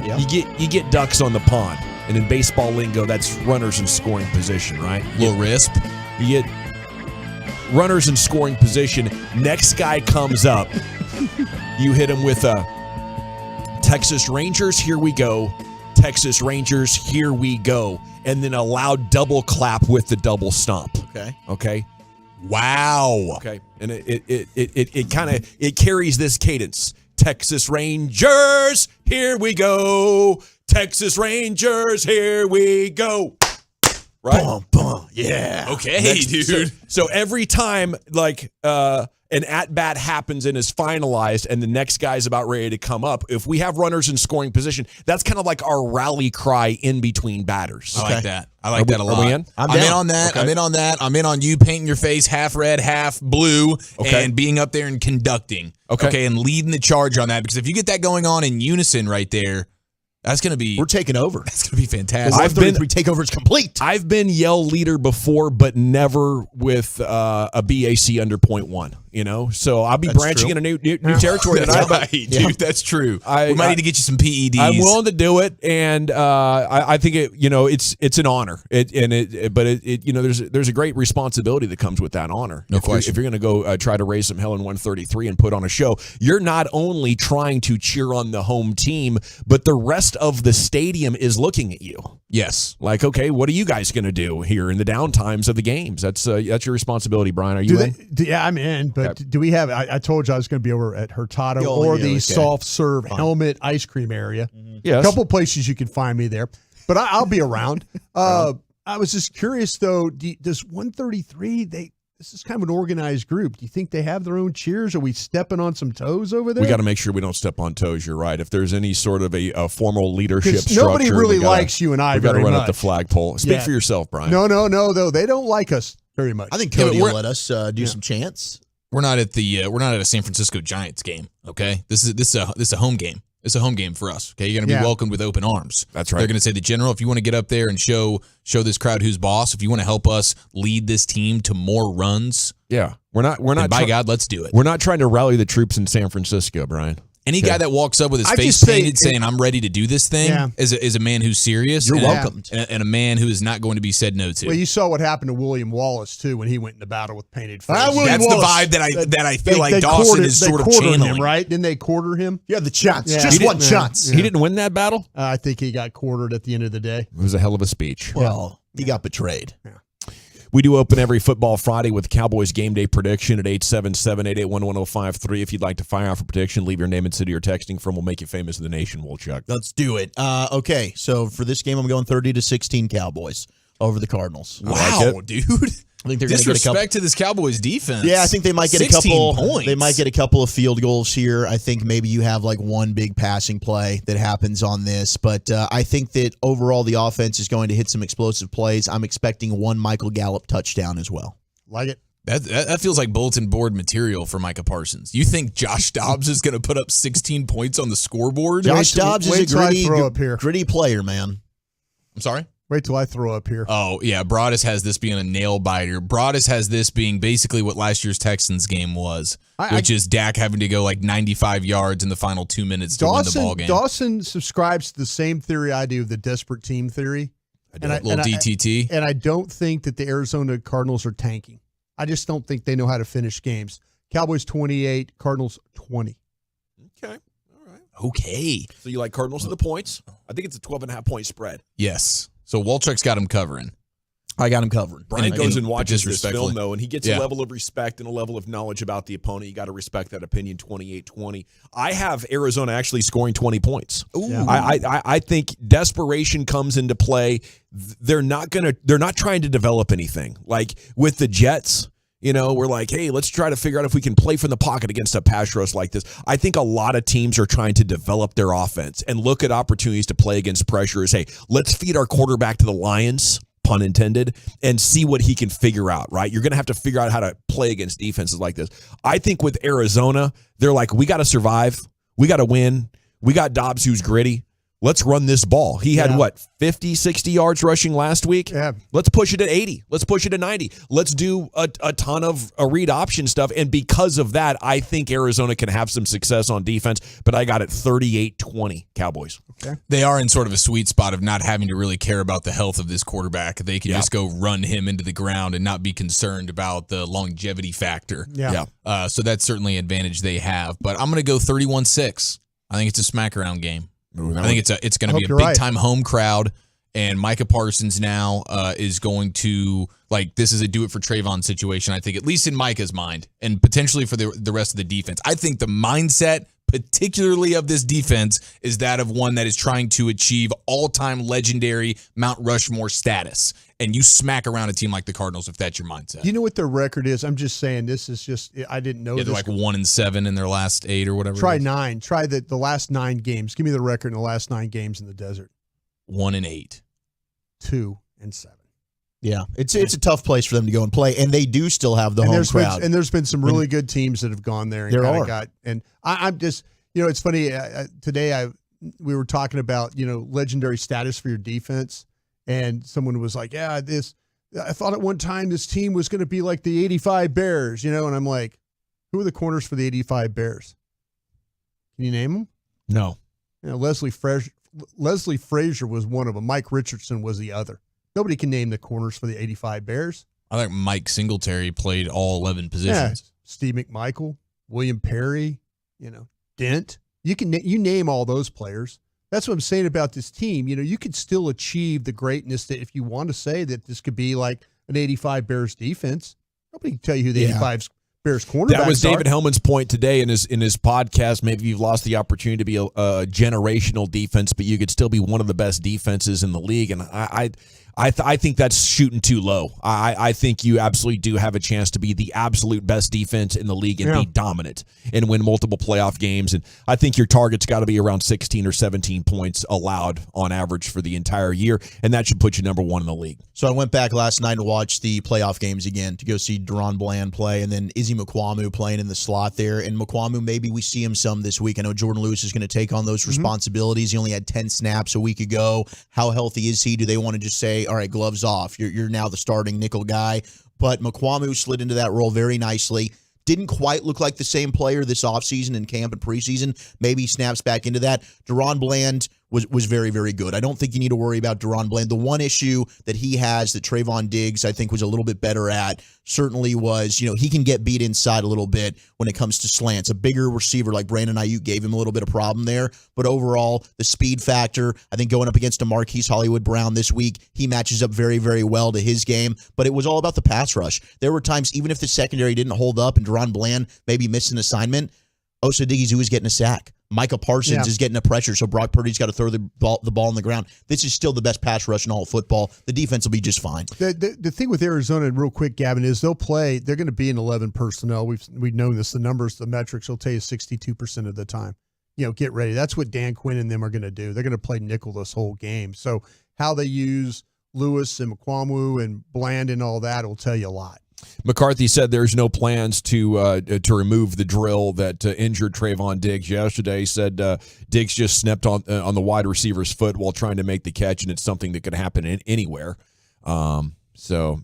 you get ducks on the pond, and in baseball lingo, that's runners in scoring position, right? Little risp. You get runners in scoring position. Next guy comes up, you hit him with a Texas Rangers, here we go. Texas Rangers, here we go. And then a loud double clap with the double stomp. Okay. Wow. Okay. And it carries this cadence. Texas Rangers, here we go. Texas Rangers, here we go. Right? Bum, bum. Yeah. Okay, dude. So every time an at-bat happens and is finalized and the next guy's about ready to come up, if we have runners in scoring position, that's kind of like our rally cry in between batters. I like that. I like that a lot. Are we in? I'm in on that. Okay. I'm in on that. I'm in on you painting your face half red, half blue, and being up there and conducting. Okay, and leading the charge on that, because if you get that going on in unison right there, that's going to be... We're taking over. That's going to be fantastic. The 133 takeover is complete. I've been yell leader before, but never with a BAC under 0.1, So I'll be branching in a new territory tonight. Right, dude. That's true. We might need to get you some PEDs. I'm willing to do it, and I think it's an honor. There's a great responsibility that comes with that honor. No question. If you're going to go try to raise some hell in 133 and put on a show, you're not only trying to cheer on the home team, but the rest of the stadium is looking at you. Yes. Like, okay, what are you guys going to do here in the downtimes of the games? That's your responsibility, Brian. Are you in? Yeah, I'm in. But do we have? I told you I was going to be over at Hurtado or the soft serve helmet ice cream area. Mm-hmm. Yes. A couple places you can find me there, but I'll be around. I was just curious though. Does 133? This is kind of an organized group. Do you think they have their own cheers? Are we stepping on some toes over there? We got to make sure we don't step on toes. You're right. If there's any sort of a formal leadership structure, nobody really likes you and I very much. We got to run up the flagpole. Speak for yourself, Brian. No, though they don't like us very much. I think Cody will let us do some chants. We're not at a San Francisco Giants game. Okay, this is a home game. It's a home game for us. Okay, you're going to be welcomed with open arms. That's right. They're going to say, the general, if you want to get up there and show this crowd who's boss, if you want to help us lead this team to more runs, we're not. By God, let's do it. We're not trying to rally the troops in San Francisco, Brian. Any guy that walks up with his face painted saying, I'm ready to do this thing, is a man who's serious. You're welcomed. And a man who is not going to be said no to. Well, you saw what happened to William Wallace, too, when he went into battle with painted face. That's the vibe that I feel like Dawson is sort of channeling. Him, right? Didn't they quarter him? Yeah, the chance. Just one chance. He didn't win that battle? I think he got quartered at the end of the day. It was a hell of a speech. Well, he got betrayed. Yeah. We do open every Football Friday with Cowboys Game Day Prediction at 877-881-1053. If you'd like to fire off a prediction, leave your name and city you're texting from. We'll make you famous in the nation, Wolchuk. Let's do it. Okay, so for this game, I'm going 30-16 Cowboys over the Cardinals. Wow, dude. I think they're going to get a couple. Disrespect to this Cowboys defense. Yeah, I think they might get a 16 couple. points. They might get a couple of field goals here. I think maybe you have like one big passing play that happens on this, but I think that overall the offense is going to hit some explosive plays. I'm expecting one Michael Gallup touchdown as well. Like it. That feels like bulletin board material for Micah Parsons. You think Josh Dobbs is going to put up 16 points on the scoreboard? Josh Dobbs is a gritty player, man. I'm sorry? Wait till I throw up here. Oh, yeah. Broadus has this being a nail biter. Broadus has this being basically what last year's Texans game was, which is Dak having to go like 95 yards in the final 2 minutes to win the ball game. Dawson subscribes to the same theory I do, the desperate team theory. DTT. And I don't think that the Arizona Cardinals are tanking. I just don't think they know how to finish games. Cowboys 28, Cardinals 20. Okay. Okay. So you like Cardinals to the points? I think it's a 12.5-point spread. Yes. So Walchuk's got him covering. I got him covering. Brian goes and watches this disrespectfully. film, though, and he gets a level of respect and a level of knowledge about the opponent. You got to respect that opinion, 28-20. I have Arizona actually scoring 20 points. Ooh. Yeah. I think desperation comes into play. They're not trying to develop anything. Like with the Jets, we're like, hey, let's try to figure out if we can play from the pocket against a pass rush like this. I think a lot of teams are trying to develop their offense and look at opportunities to play against pressure as, hey, let's feed our quarterback to the Lions, pun intended, and see what he can figure out, right? You're going to have to figure out how to play against defenses like this. I think with Arizona, they're like, we got to survive. We got to win. We got Dobbs who's gritty. Let's run this ball. He had, 50, 60 yards rushing last week? Yeah. Let's push it at 80. Let's push it at 90. Let's do a ton of read option stuff. And because of that, I think Arizona can have some success on defense, but I got it 38-20 Cowboys. Okay. They are in sort of a sweet spot of not having to really care about the health of this quarterback. They can just go run him into the ground and not be concerned about the longevity factor. Yeah. So that's certainly an advantage they have. But I'm going to go 31-6. I think it's a smack around game. I think it's going to be a big time home crowd, and Micah Parsons now is going to, this is a do it for Trayvon situation, I think, at least in Micah's mind, and potentially for the rest of the defense. I think the mindset, particularly of this defense, is that of one that is trying to achieve all-time legendary Mount Rushmore status, and you smack around a team like the Cardinals if that's your mindset. Do you know what their record is? I'm just saying this is just – I didn't know they're this. like 1-7 in their last 8 or whatever. Try 9. Try the last 9 games. Give me the record in the last 9 games in the desert. 1-8. 2-7. Yeah, it's a tough place for them to go and play, and they do still have the home crowd. And there's been some really good teams that have gone there. And I'm just – it's funny. Today we were talking about, legendary status for your defense. And someone was like, I thought at one time this team was going to be like the 85 Bears, and I'm like, who are the corners for the 85 Bears? Can you name them? No. Leslie Frazier was one of them. Mike Richardson was the other. Nobody can name the corners for the 85 Bears. I think Mike Singletary played all 11 positions. Yeah. Steve McMichael, William Perry, Dent. You name all those players. That's what I'm saying about this team. You could still achieve the greatness that if you want to say that this could be like an 85 Bears defense. Nobody can tell you who the 85 Bears cornerbacks That was David Hellman's point today in his podcast. Maybe you've lost the opportunity to be a generational defense, but you could still be one of the best defenses in the league. And I think that's shooting too low. I think you absolutely do have a chance to be the absolute best defense in the league and be dominant and win multiple playoff games. And I think your target's got to be around 16 or 17 points allowed on average for the entire year, and that should put you number 1 in the league. So I went back last night to watch the playoff games again to go see Deron Bland play, and then Izzy McCwamu playing in the slot there. And McCwamu, maybe we see him some this week. I know Jordan Lewis is going to take on those responsibilities. He only had 10 snaps a week ago. How healthy is he? Do they want to just say, all right, gloves off, you're now the starting nickel guy? But McCwamu slid into that role very nicely. Didn't quite look like the same player this offseason in camp and preseason. Maybe he snaps back into that. Deron Bland was very, very good. I don't think you need to worry about Deron Bland. The one issue that he has that Trayvon Diggs, I think, was a little bit better at certainly was, he can get beat inside a little bit when it comes to slants. A bigger receiver like Brandon Ayuk gave him a little bit of problem there. But overall, the speed factor, I think going up against a Marquise Hollywood Brown this week, he matches up very, very well to his game. But it was all about the pass rush. There were times, even if the secondary didn't hold up and Deron Bland maybe missed an assignment, Osa Diggy was getting a sack. Micah Parsons is getting a pressure, so Brock Purdy's got to throw the ball on the ground. This is still the best pass rush in all of football. The defense will be just fine. The thing with Arizona, real quick, Gavin, is they're going to be in 11 personnel. We've known this. The numbers, the metrics will tell you 62% of the time. Get ready. That's what Dan Quinn and them are going to do. They're going to play nickel this whole game. So how they use Lewis and McQuamu and Bland and all that will tell you a lot. McCarthy said there's no plans to remove the drill that injured Trayvon Diggs yesterday. He said Diggs just snapped on the wide receiver's foot while trying to make the catch, and it's something that could happen anywhere. So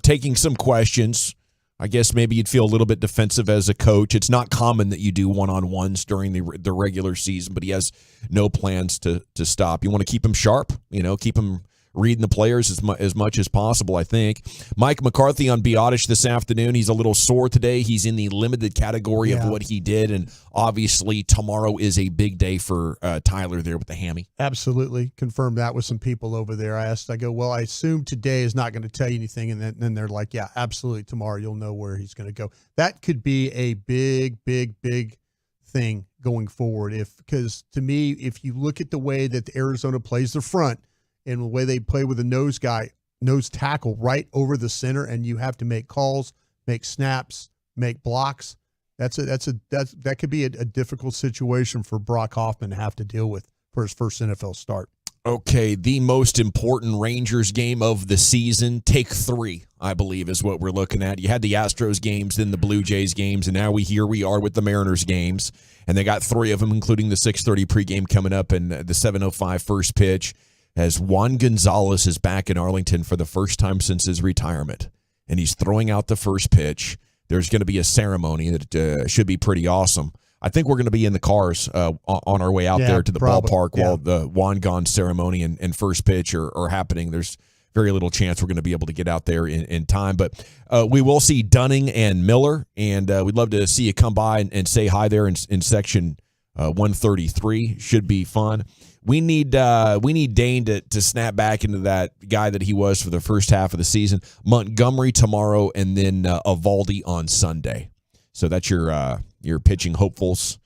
taking some questions. I guess maybe you'd feel a little bit defensive as a coach. It's not common that you do one-on-ones during the regular season, but he has no plans to stop. You want to keep him sharp, keep him reading the players as much as possible, I think. Mike McCarthy on Biotish this afternoon. He's a little sore today. He's in the limited category of what he did, and obviously tomorrow is a big day for Tyler there with the hammy. Absolutely. Confirmed that with some people over there. I go, well, I assume today is not going to tell you anything, and then they're like, yeah, absolutely, tomorrow you'll know where he's going to go. That could be a big, big, big thing going forward. Because to me, if you look at the way that Arizona plays the front, and the way they play with a nose tackle right over the center, and you have to make calls, make snaps, make blocks. That could be a difficult situation for Brock Hoffman to have to deal with for his first NFL start. Okay, the most important Rangers game of the season, take 3, I believe, is what we're looking at. You had the Astros games, then the Blue Jays games, and now here we are with the Mariners games, and they got 3 of them, including the 6:30 pregame coming up and the 7:05 first pitch. As Juan Gonzalez is back in Arlington for the first time since his retirement, and he's throwing out the first pitch. There's going to be a ceremony that should be pretty awesome. I think we're going to be in the cars on our way out there to the ballpark while the Juan Gon ceremony and first pitch are happening. There's very little chance we're going to be able to get out there in time, but we will see Dunning and Miller, and we'd love to see you come by and say hi there in section 133. Should be fun. We need Dane to snap back into that guy that he was for the first half of the season. Montgomery tomorrow, and then Evaldi on Sunday. So that's your pitching hopefuls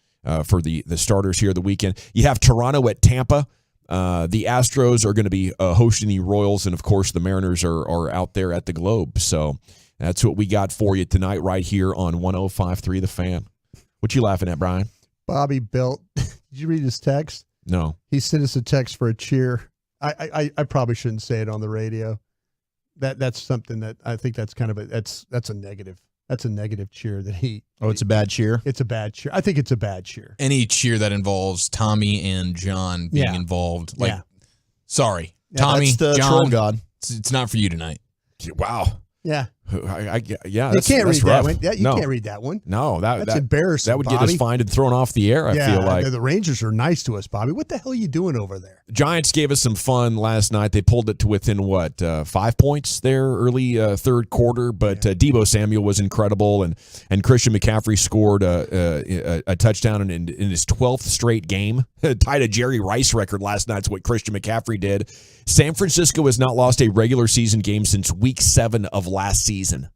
for the starters here the weekend. You have Toronto at Tampa. The Astros are going to be hosting the Royals, and of course the Mariners are out there at the Globe. So that's what we got for you tonight right here on 105.3 The Fan. What you laughing at, Brian? Bobby Belt. Did you read his text? No. He sent us a text for a cheer. I probably shouldn't say it on the radio. That's something that I think that's kind of that's a negative. That's a negative cheer that he. Oh, it's a bad cheer? It's a bad cheer. I think it's a bad cheer. Any cheer that involves Tommy and John being involved. Sorry. Tommy, that's the John, troll god. It's not for you tonight. Wow. Yeah. You can't read that one. You can't read that one. No, that's embarrassing. That would get us fined and thrown off the air, I feel like. The Rangers are nice to us, Bobby. What the hell are you doing over there? Giants gave us some fun last night. They pulled it to within, 5 points there early third quarter, but Deebo Samuel was incredible, and Christian McCaffrey scored a touchdown in his 12th straight game. Tied a Jerry Rice record last night. That's what Christian McCaffrey did. San Francisco has not lost a regular season game since week 7 of last season.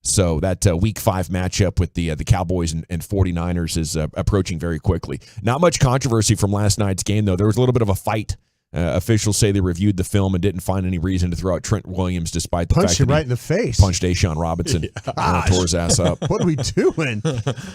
So that week 5 matchup with the Cowboys and 49ers is approaching very quickly. Not much controversy from last night's game, though. There was a little bit of a fight. Officials say they reviewed the film and didn't find any reason to throw out Trent Williams, despite the fact that right in the face. Punched A'Shawn Robinson, tore his ass up. What are we doing?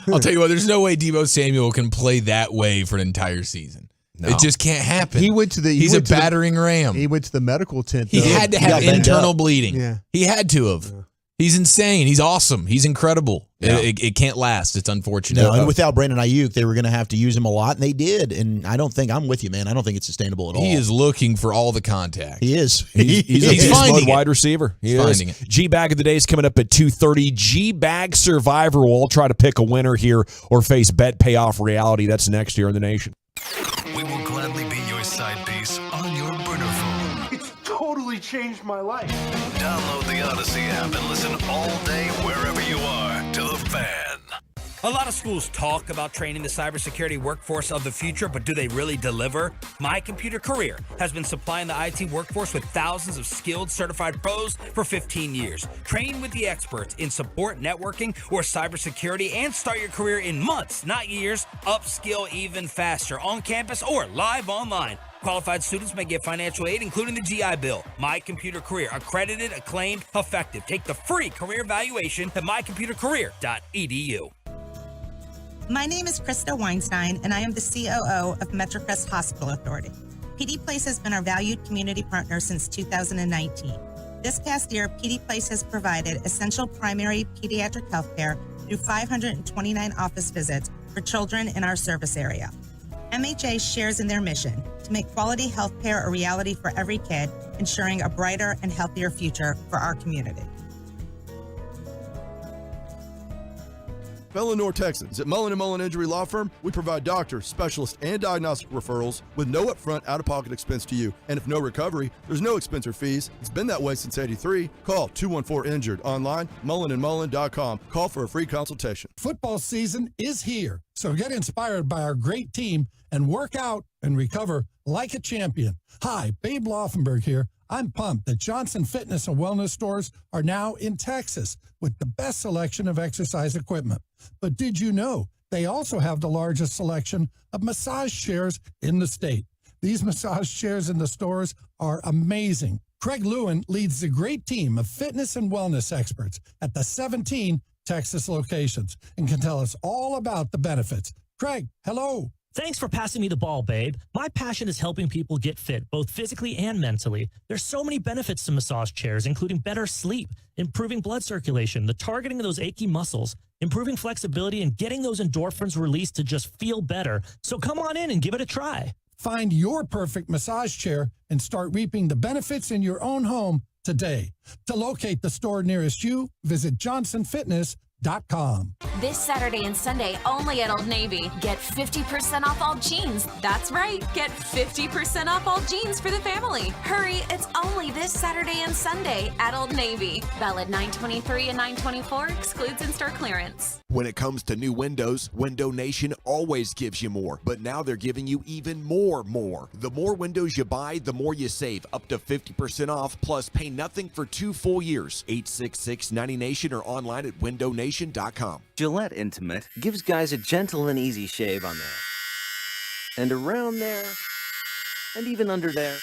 I'll tell you what, there's no way Deebo Samuel can play that way for an entire season. No. It just can't happen. He's a battering ram. He went to the medical tent. He had to have internal bleeding. Yeah. He had to have. Yeah. He's insane. He's awesome. He's incredible. Yeah. It can't last. It's unfortunate. No, and without Brandon Ayuk, they were going to have to use him a lot, and they did. And I'm with you, man. I don't think it's sustainable at all. He is looking for all the contact. He is. He's finding wide receiver. He's finding it. G-Bag of the day is coming up at 2:30. G-Bag Survivor will all try to pick a winner here or face Bet Payoff Reality. That's next year in the nation. We will gladly be your side changed my life. Download the Odyssey app and listen all day wherever you are to The Fan. A lot of schools talk about training the cybersecurity workforce of the future, but do they really deliver? My Computer Career has been supplying the IT workforce with thousands of skilled, certified pros for 15 years. Train with the experts in support, networking, or cybersecurity, and start your career in months, not years. Upskill even faster on campus or live online. Qualified students may get financial aid, including the GI Bill. My Computer Career, accredited, acclaimed, effective. Take the free career evaluation at mycomputercareer.edu. My name is Krista Weinstein, and I am the COO of MetroCrest Hospital Authority. PD Place has been our valued community partner since 2019. This past year, PD Place has provided essential primary pediatric health care through 529 office visits for children in our service area. MHA shares in their mission to make quality health care a reality for every kid, ensuring a brighter and healthier future for our community. Fellow North Texans, at Mullen & Mullen Injury Law Firm, we provide doctors, specialists, and diagnostic referrals with no upfront out-of-pocket expense to you. And if no recovery, there's no expense or fees. It's been that way since '83. Call 214-INJURED. Online, mullenandmullen.com. Call for a free consultation. Football season is here, so get inspired by our great team and work out and recover like a champion. Hi, Babe Laufenberg here. I'm pumped that Johnson Fitness and Wellness stores are now in Texas with the best selection of exercise equipment. But did you know they also have the largest selection of massage chairs in the state? These massage chairs in the stores are amazing. Craig Lewin leads the great team of fitness and wellness experts at the 17 Texas locations and can tell us all about the benefits. Craig, hello. Thanks for passing me the ball, babe. My passion is helping people get fit, both physically and mentally. There's so many benefits to massage chairs, including better sleep, improving blood circulation, the targeting of those achy muscles, improving flexibility, and getting those endorphins released to just feel better. So come on in and give it a try. Find your perfect massage chair and start reaping the benefits in your own home today. To locate the store nearest you, visit johnsonfitness.com. This Saturday and Sunday only at Old Navy. Get 50% off all jeans. That's right. Get 50% off all jeans for the family. Hurry, it's only this Saturday and Sunday at Old Navy. Valid 9/23 and 9/24, excludes in-store clearance. When it comes to new windows, Window Nation always gives you more, but now they're giving you even more. The more windows you buy, the more you save, up to 50% off, plus pay nothing for 2 full years. 866-90Nation or online at windownation.com. Gillette Intimate gives guys a gentle and easy shave on there, and around there, and even under there.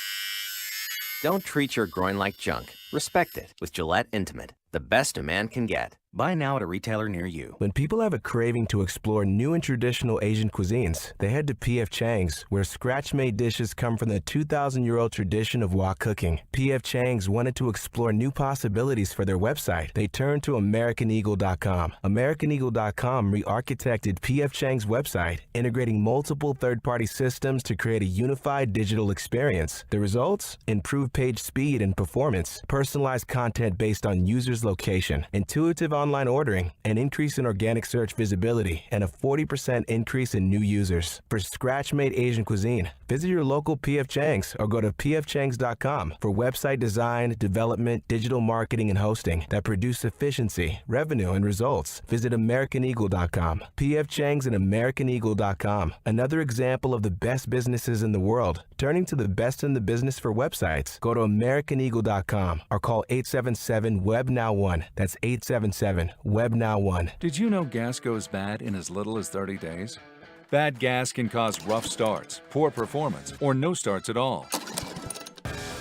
Don't treat your groin like junk. Respect it with Gillette Intimate, the best a man can get. Buy now at a retailer near you. When people have a craving to explore new and traditional Asian cuisines, they head to P.F. Chang's, where scratch-made dishes come from the 2,000-year-old tradition of wok cooking. P.F. Chang's wanted to explore new possibilities for their website. They turned to AmericanEagle.com. AmericanEagle.com re-architected P.F. Chang's website, integrating multiple third-party systems to create a unified digital experience. The results? Improved page speed and performance, personalized content based on users' location, intuitive online ordering, an increase in organic search visibility, and a 40% increase in new users. For scratch-made Asian cuisine, visit your local P.F. Chang's or go to pfchangs.com for website design, development, digital marketing, and hosting that produce efficiency, revenue, and results. Visit AmericanEagle.com. P.F. Chang's and AmericanEagle.com. Another example of the best businesses in the world, turning to the best in the business for websites. Go to AmericanEagle.com or call 877-WEB-NOW1. That's 877-WEB-NOW1. Did you know gas goes bad in as little as 30 days? Bad gas can cause rough starts, poor performance, or no starts at all.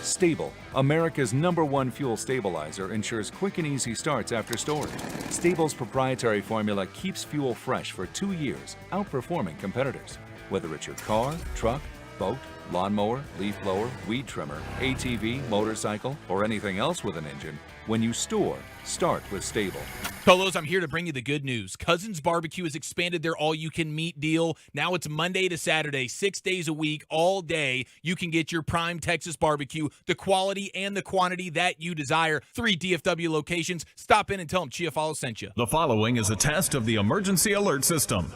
Stable, America's #1 fuel stabilizer, ensures quick and easy starts after storage. Stable's proprietary formula keeps fuel fresh for 2 years, outperforming competitors. Whether it's your car, truck, boat, lawnmower, leaf blower, weed trimmer, ATV, motorcycle, or anything else with an engine, when you store, start with Stable. Polos, I'm here to bring you the good news. Cousins Barbecue has expanded their all-you-can-meat deal. Now it's Monday to Saturday, 6 days a week, all day. You can get your prime Texas barbecue, the quality and the quantity that you desire. 3 DFW locations. Stop in and tell them Chiafalo sent you. The following is a test of the emergency alert system.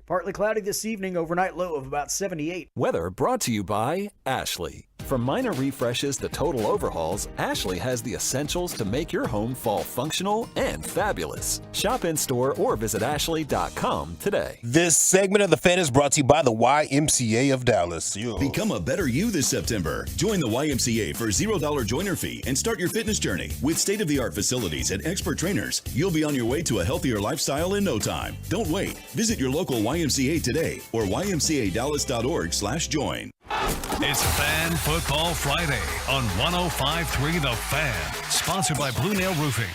Partly cloudy this evening, overnight low of about 78. Weather brought to you by Ashley. From minor refreshes to total overhauls, Ashley has the essentials to make your home fall functional and fabulous. Shop in store or visit ashley.com today. This segment of The Fan is brought to you by the YMCA of Dallas. Become a better you this September. Join the YMCA for $0 joiner fee and start your fitness journey. With state-of-the-art facilities and expert trainers, you'll be on your way to a healthier lifestyle in no time. Don't wait. Visit your local YMCA today or ymcadallas.org/join. It's Fan Football Friday on 105.3 The Fan, sponsored by Blue Nail Roofing.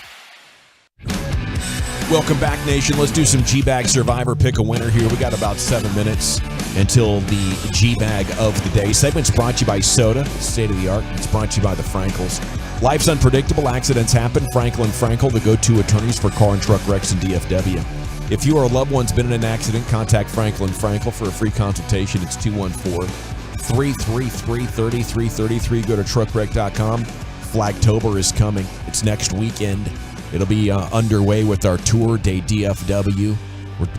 Welcome back, Nation. Let's do some G-Bag Survivor Pick a Winner here. We got about 7 minutes until the G-Bag of the day. Segment's brought to you by Soda, state of the art. It's brought to you by the Frankels. Life's unpredictable. Accidents happen. Frankel & Frankel, the go-to attorneys for car and truck wrecks in DFW. If you or a loved one's been in an accident, contact Frankel & Frankel for a free consultation. It's 214-333-3333. Go to truckwreck.com. Flagtober is coming. It's next weekend. It'll be underway with our Tour Day DFW.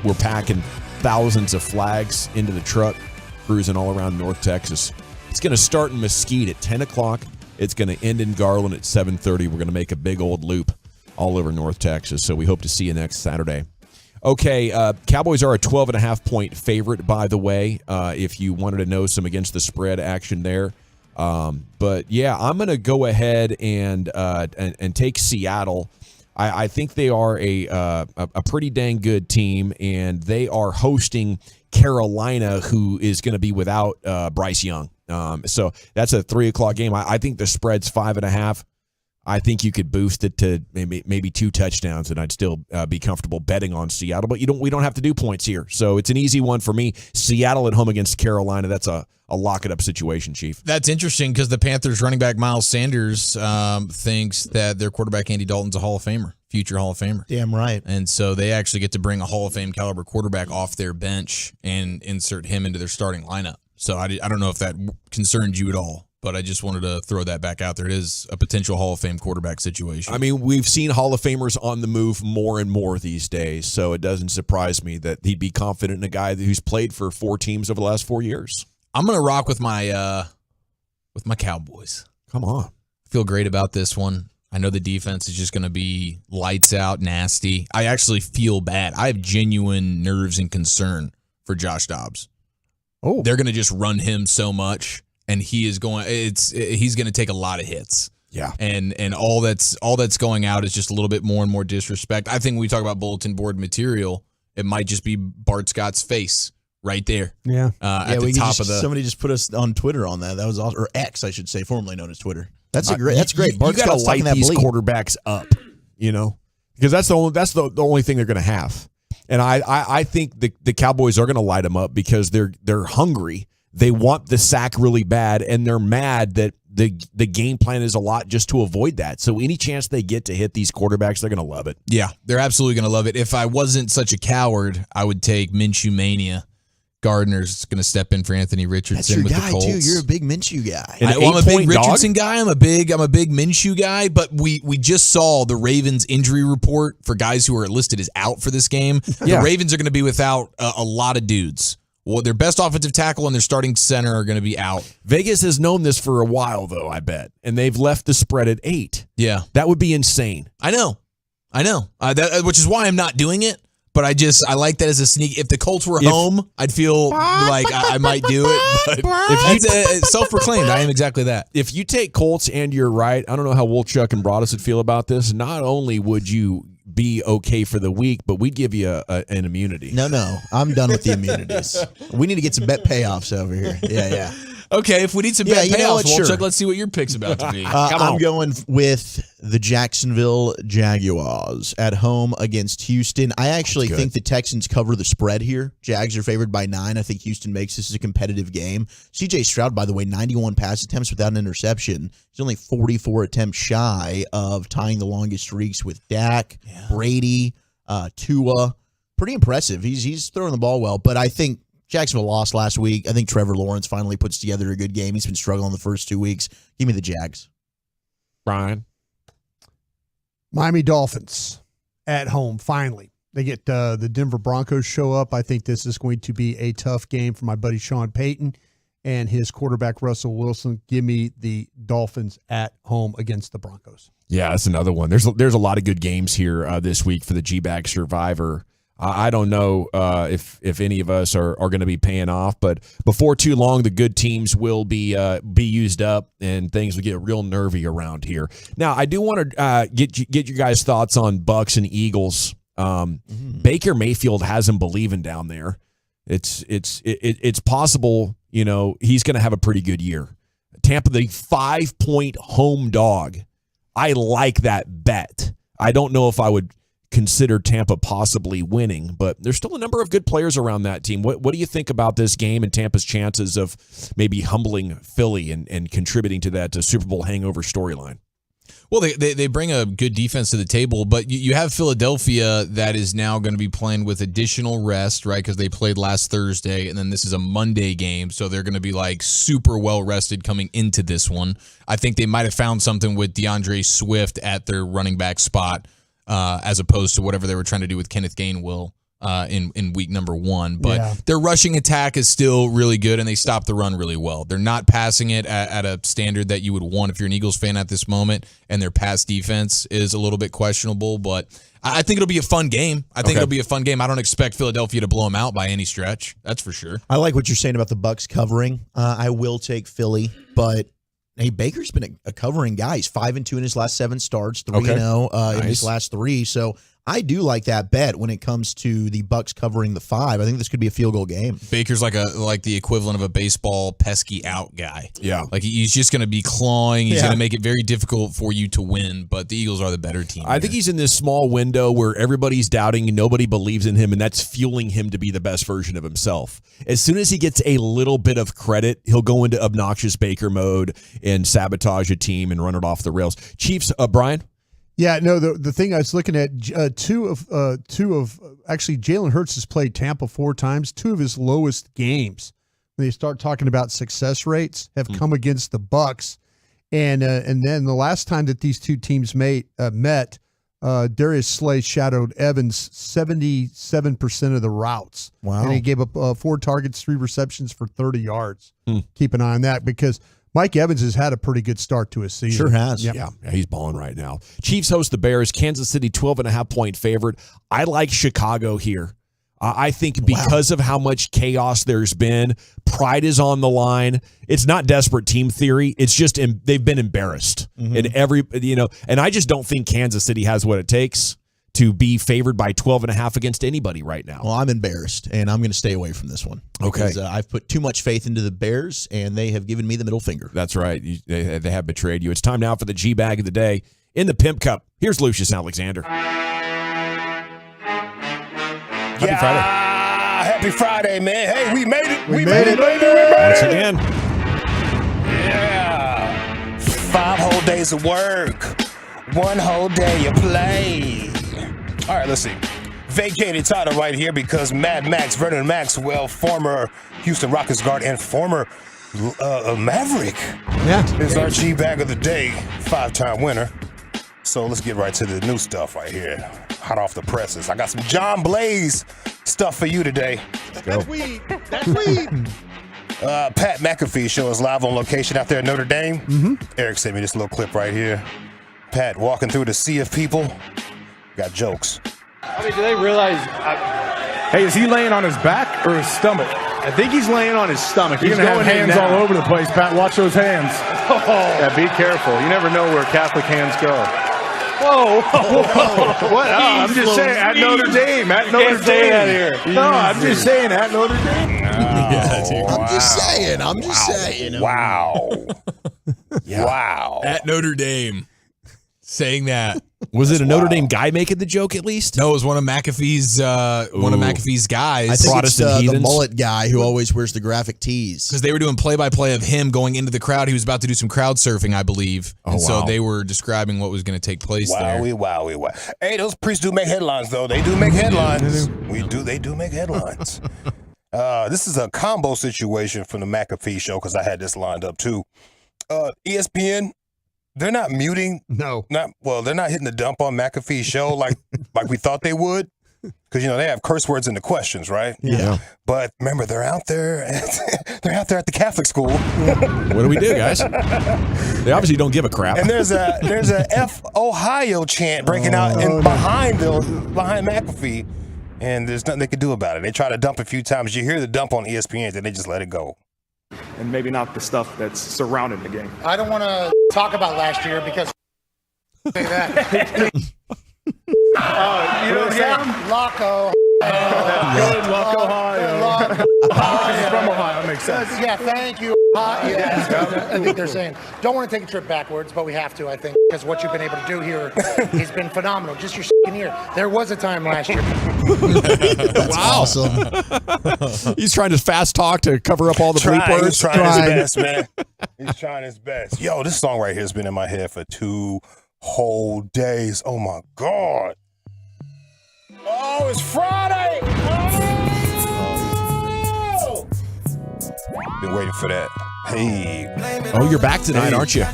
We're packing thousands of flags into the truck, cruising all around North Texas. It's going to start in Mesquite at 10 o'clock. It's going to end in Garland at 7:30. We're going to make a big old loop all over North Texas, so we hope to see you next Saturday. Okay, Cowboys are a 12.5-point favorite, by the way, if you wanted to know some against the spread action there. But, yeah, I'm going to go ahead and take Seattle. I think they are a pretty dang good team, and they are hosting Carolina, who is going to be without Bryce Young. So that's a 3 o'clock game. I think the spread's 5.5. I think you could boost it to maybe 2 touchdowns, and I'd still be comfortable betting on Seattle. But we don't have to do points here, so it's an easy one for me. Seattle at home against Carolina. That's a lock-it-up situation, Chief. That's interesting because the Panthers running back Miles Sanders thinks that their quarterback Andy Dalton's a Hall of Famer, future Hall of Famer. Damn right. And so they actually get to bring a Hall of Fame caliber quarterback off their bench and insert him into their starting lineup. So I don't know if that concerns you at all, but I just wanted to throw that back out there. It is a potential Hall of Fame quarterback situation. I mean, we've seen Hall of Famers on the move more and more these days, so it doesn't surprise me that he'd be confident in a guy who's played for 4 teams over the last 4 years. I'm going to rock with my Cowboys. Come on. I feel great about this one. I know the defense is just going to be lights out, nasty. I actually feel bad. I have genuine nerves and concern for Josh Dobbs. Oh, they're going to just run him so much, and he's going to take a lot of hits. Yeah, and all that's going out is just a little bit more and more disrespect. I think when we talk about bulletin board material, it might just be Bart Scott's face right there. Yeah, at the top of the. Somebody just put us on Twitter on that. That was awesome. Or X, I should say, formerly known as Twitter. That's great. Bart you got to Scott's light that these bleep. quarterbacks up, because that's the only thing they're going to have. And I think the Cowboys are going to light them up because they're hungry. They want the sack really bad, and they're mad that the game plan is a lot just to avoid that. So any chance they get to hit these quarterbacks, they're going to love it. Yeah, they're absolutely going to love it. If I wasn't such a coward, I would take Minshew Mania. Gardner's going to step in for Anthony Richardson. That's your with guy the Colts. too. You're a big Minshew guy. I'm a big Richardson guy. I'm a big Minshew guy. But we just saw the Ravens injury report for guys who are listed as out for this game. Yeah. The Ravens are going to be without a lot of dudes. Well, their best offensive tackle and their starting center are going to be out. Vegas has known this for a while, though, I bet. And they've left the spread at 8. Yeah. That would be insane. I know. Which is why I'm not doing it. But I like that as a sneak. If the Colts were home, I'd feel like I might do it. But if self-proclaimed, I am exactly that. If you take Colts and you're right, I don't know how Wolchuk and Broadus would feel about this. Not only would you be okay for the week, but we'd give you an immunity. No, I'm done with the immunities. We need to get some bet payoffs over here. Yeah. Okay, if we need some bet payoffs, sure. Wolchuk, let's see what your pick's about to be. I'm going with the Jacksonville Jaguars at home against Houston. I actually think the Texans cover the spread here. Jags are favored by 9. I think Houston makes this a competitive game. C.J. Stroud, by the way, 91 pass attempts without an interception. He's only 44 attempts shy of tying the longest streaks with Dak, Brady, Tua. Pretty impressive. He's throwing the ball well, but I think Jacksonville lost last week. I think Trevor Lawrence finally puts together a good game. He's been struggling the first 2 weeks. Give me the Jags. Brian. Miami Dolphins at home, finally. They get the Denver Broncos show up. I think this is going to be a tough game for my buddy Sean Payton and his quarterback Russell Wilson. Give me the Dolphins at home against the Broncos. Yeah, that's another one. There's a lot of good games here this week for the G-Bag Survivor. I don't know if any of us are going to be paying off, but before too long, the good teams will be used up and things will get real nervy around here. Now, I do want to get you guys' thoughts on Bucks and Eagles. Baker Mayfield has them believing down there. It's possible, he's going to have a pretty good year. Tampa, the 5-point home dog. I like that bet. I don't know if I would consider Tampa possibly winning, but there's still a number of good players around that team. What do you think about this game and Tampa's chances of maybe humbling Philly and contributing to that Super Bowl hangover storyline? Well, they bring a good defense to the table, but you have Philadelphia that is now going to be playing with additional rest, right? Because they played last Thursday, and then this is a Monday game, so they're going to be like super well rested coming into this one. I think they might have found something with DeAndre Swift at their running back spot, as opposed to whatever they were trying to do with Kenneth Gainwell in week number 1. But their rushing attack is still really good, and they stop the run really well. They're not passing it at a standard that you would want if you're an Eagles fan at this moment, and their pass defense is a little bit questionable. But I think it'll be a fun game. I don't expect Philadelphia to blow them out by any stretch. That's for sure. I like what you're saying about the Bucks covering. I will take Philly, but hey, Baker's been a covering guy. He's 5-2 in his last 7 starts, 3-0 in his last 3. So I do like that bet when it comes to the Bucks covering the 5. I think this could be a field goal game. Baker's like the equivalent of a baseball pesky out guy. Yeah. Like he's just going to be clawing. He's going to make it very difficult for you to win, but the Eagles are the better team. I think he's in this small window where everybody's doubting and nobody believes in him, and that's fueling him to be the best version of himself. As soon as he gets a little bit of credit, he'll go into obnoxious Baker mode and sabotage a team and run it off the rails. Chiefs, Brian? Yeah, no, the thing I was looking at, actually Jalen Hurts has played Tampa 4 times. 2 of his lowest games, when they start talking about success rates, have come against the Bucks. And then the last time that these two teams met, Darius Slay shadowed Evans 77% of the routes. Wow. And he gave up 4 targets, 3 receptions for 30 yards. Keep an eye on that because Mike Evans has had a pretty good start to his season. Sure has. Yep. Yeah, he's balling right now. Chiefs host the Bears. Kansas City 12.5-point favorite. I like Chicago here. I think because of how much chaos there's been, pride is on the line. It's not desperate team theory. It's just they've been embarrassed. And and I just don't think Kansas City has what it takes to be favored by 12.5 against anybody right now. Well, I'm embarrassed, and I'm going to stay away from this one. Okay. Because I've put too much faith into the Bears, and they have given me the middle finger. That's right. They have betrayed you. It's time now for the G-Bag of the day in the Pimp Cup. Here's Lucius Alexander. Happy Friday. Happy Friday, man. Hey, we made it. We made it, baby. Once again. Yeah. 5 whole days of work. 1 whole day of play. All right, let's see. Vacated title right here because Mad Max, Vernon Maxwell, former Houston Rockets guard and former Maverick, is our G-Bag of the day, 5-time winner. So let's get right to the new stuff right here. Hot off the presses. I got some John Blaze stuff for you today. That's weed. That's weed. Pat McAfee show is live on location out there in Notre Dame. Eric sent me this little clip right here. Pat walking through the sea of people. Got jokes. I mean, do they realize? Hey, is he laying on his back or his stomach? I think he's laying on his stomach. He's going to have hands all over the place, Pat. Watch those hands. Oh. Yeah, be careful. You never know where Catholic hands go. Whoa. What? Oh, I'm just saying, at Notre Dame. At Notre Dame. No, I'm just saying, at Notre Dame. I'm just saying. Wow. Wow. At Notre Dame. Saying that. Was it a Notre Dame guy making the joke at least? No, it was one of McAfee's guys. I think it's the mullet guy who always wears the graphic tees. Because they were doing play-by-play of him going into the crowd. He was about to do some crowd surfing, I believe. So they were describing what was going to take place there. Wow. Hey, those priests do make headlines, though. They do make headlines. They do make headlines. This is a combo situation from the McAfee show because I had this lined up, too. ESPN, they're not muting. No. They're not hitting the dump on McAfee's show like we thought they would. Because, they have curse words in the questions, right? Yeah. But remember, they're out there. They're out there at the Catholic school. What do we do, guys? They obviously don't give a crap. And there's a F Ohio chant breaking out behind McAfee, and there's nothing they can do about it. They try to dump a few times. You hear the dump on ESPN, and they just let it go. And maybe not the stuff that's surrounding the game. I don't want to talk about last year because say that. You don't hear him? Loco. Good luck, Ohio. He's from Ohio. Makes sense. Yeah, thank you. Yeah, I think they're saying, don't want to take a trip backwards, but we have to, I think, because what you've been able to do here has been phenomenal. Just your second year. There was a time last year. That's awesome. He's trying to fast talk to cover up all the bleep words. He's trying his best, man. He's trying his best. Yo, this song right here has been in my head for 2 whole days. Oh, my God. Oh, it's Friday. Oh! Been waiting for that. Hey. Oh, you're back tonight, aren't you?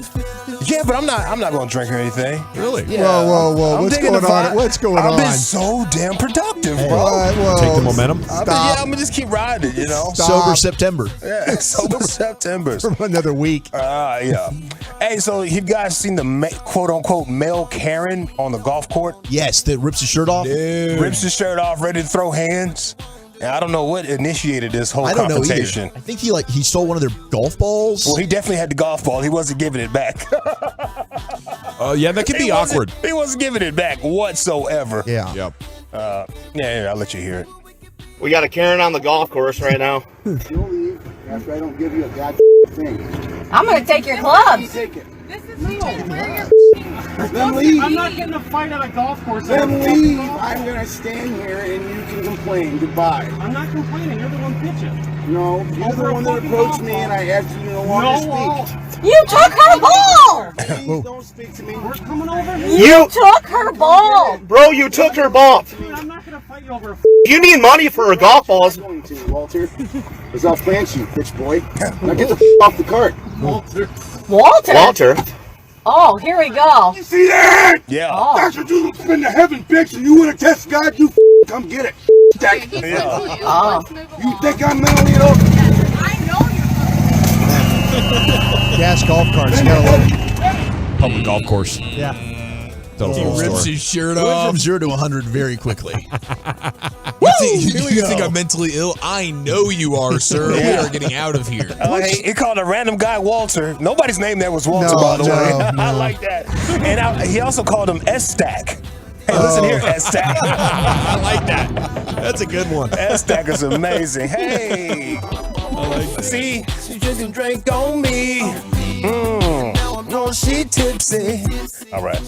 Yeah, but I'm not going to drink or anything. Really? Yeah. Whoa. What's going on? What's going on? I've been so damn productive, bro. Take the momentum. I'm going to just keep riding, Sober September. Yeah, sober September. For another week. Yeah. Hey, so you guys seen the quote-unquote male Karen on the golf court? Yes, that rips his shirt off. Dude. Rips his shirt off, ready to throw hands. And I don't know what initiated this whole confrontation. Know either. I think he stole one of their golf balls. Well, he definitely had the golf ball. He wasn't giving it back. Yeah, that could be awkward. He wasn't giving it back whatsoever. Yeah. Yep. Yeah, I'll let you hear it. We got a Karen on the golf course right now. You'll leave after I don't give you a god thing. I'm going to take your clubs. Take it. This is me. Then leave. I'm not getting a fight on a golf course. Then leave. I'm going to stand here and you can complain. Goodbye. I'm not complaining. You're the one pitching. No, you're the one that approached me and I asked you to no longer speak. You took her ball. Please don't speak to me. We're coming over here. You took her ball. Bro, you took her ball. Dude, I'm not going to fight you over a You need money for her golf balls. I'm going to, Walter. Because I'll plant you, bitch boy. Now get the off the cart. Walter. Walter. Oh, here we go. You see that? Yeah. Oh. That's what you spend the heaven, bitch, and you want to test God, you come get it. Oh. You think I'm mentally ill? Gas golf carts. You gotta love it. Public golf course. Yeah. Tell us a He little rips story. his shirt Went off. from 0 to 100 very quickly. You think I'm mentally ill? I know you are, sir. We Yeah. are getting out of here. He called a random guy Walter. Nobody's name there was Walter, No, by the way. no. I like that. And he also called him S-Stack. Hey, listen here, S-Stack. I like that. That's a good one. S-Stack is amazing. Hey. See, she just drank on me. No, she tipsy. All right.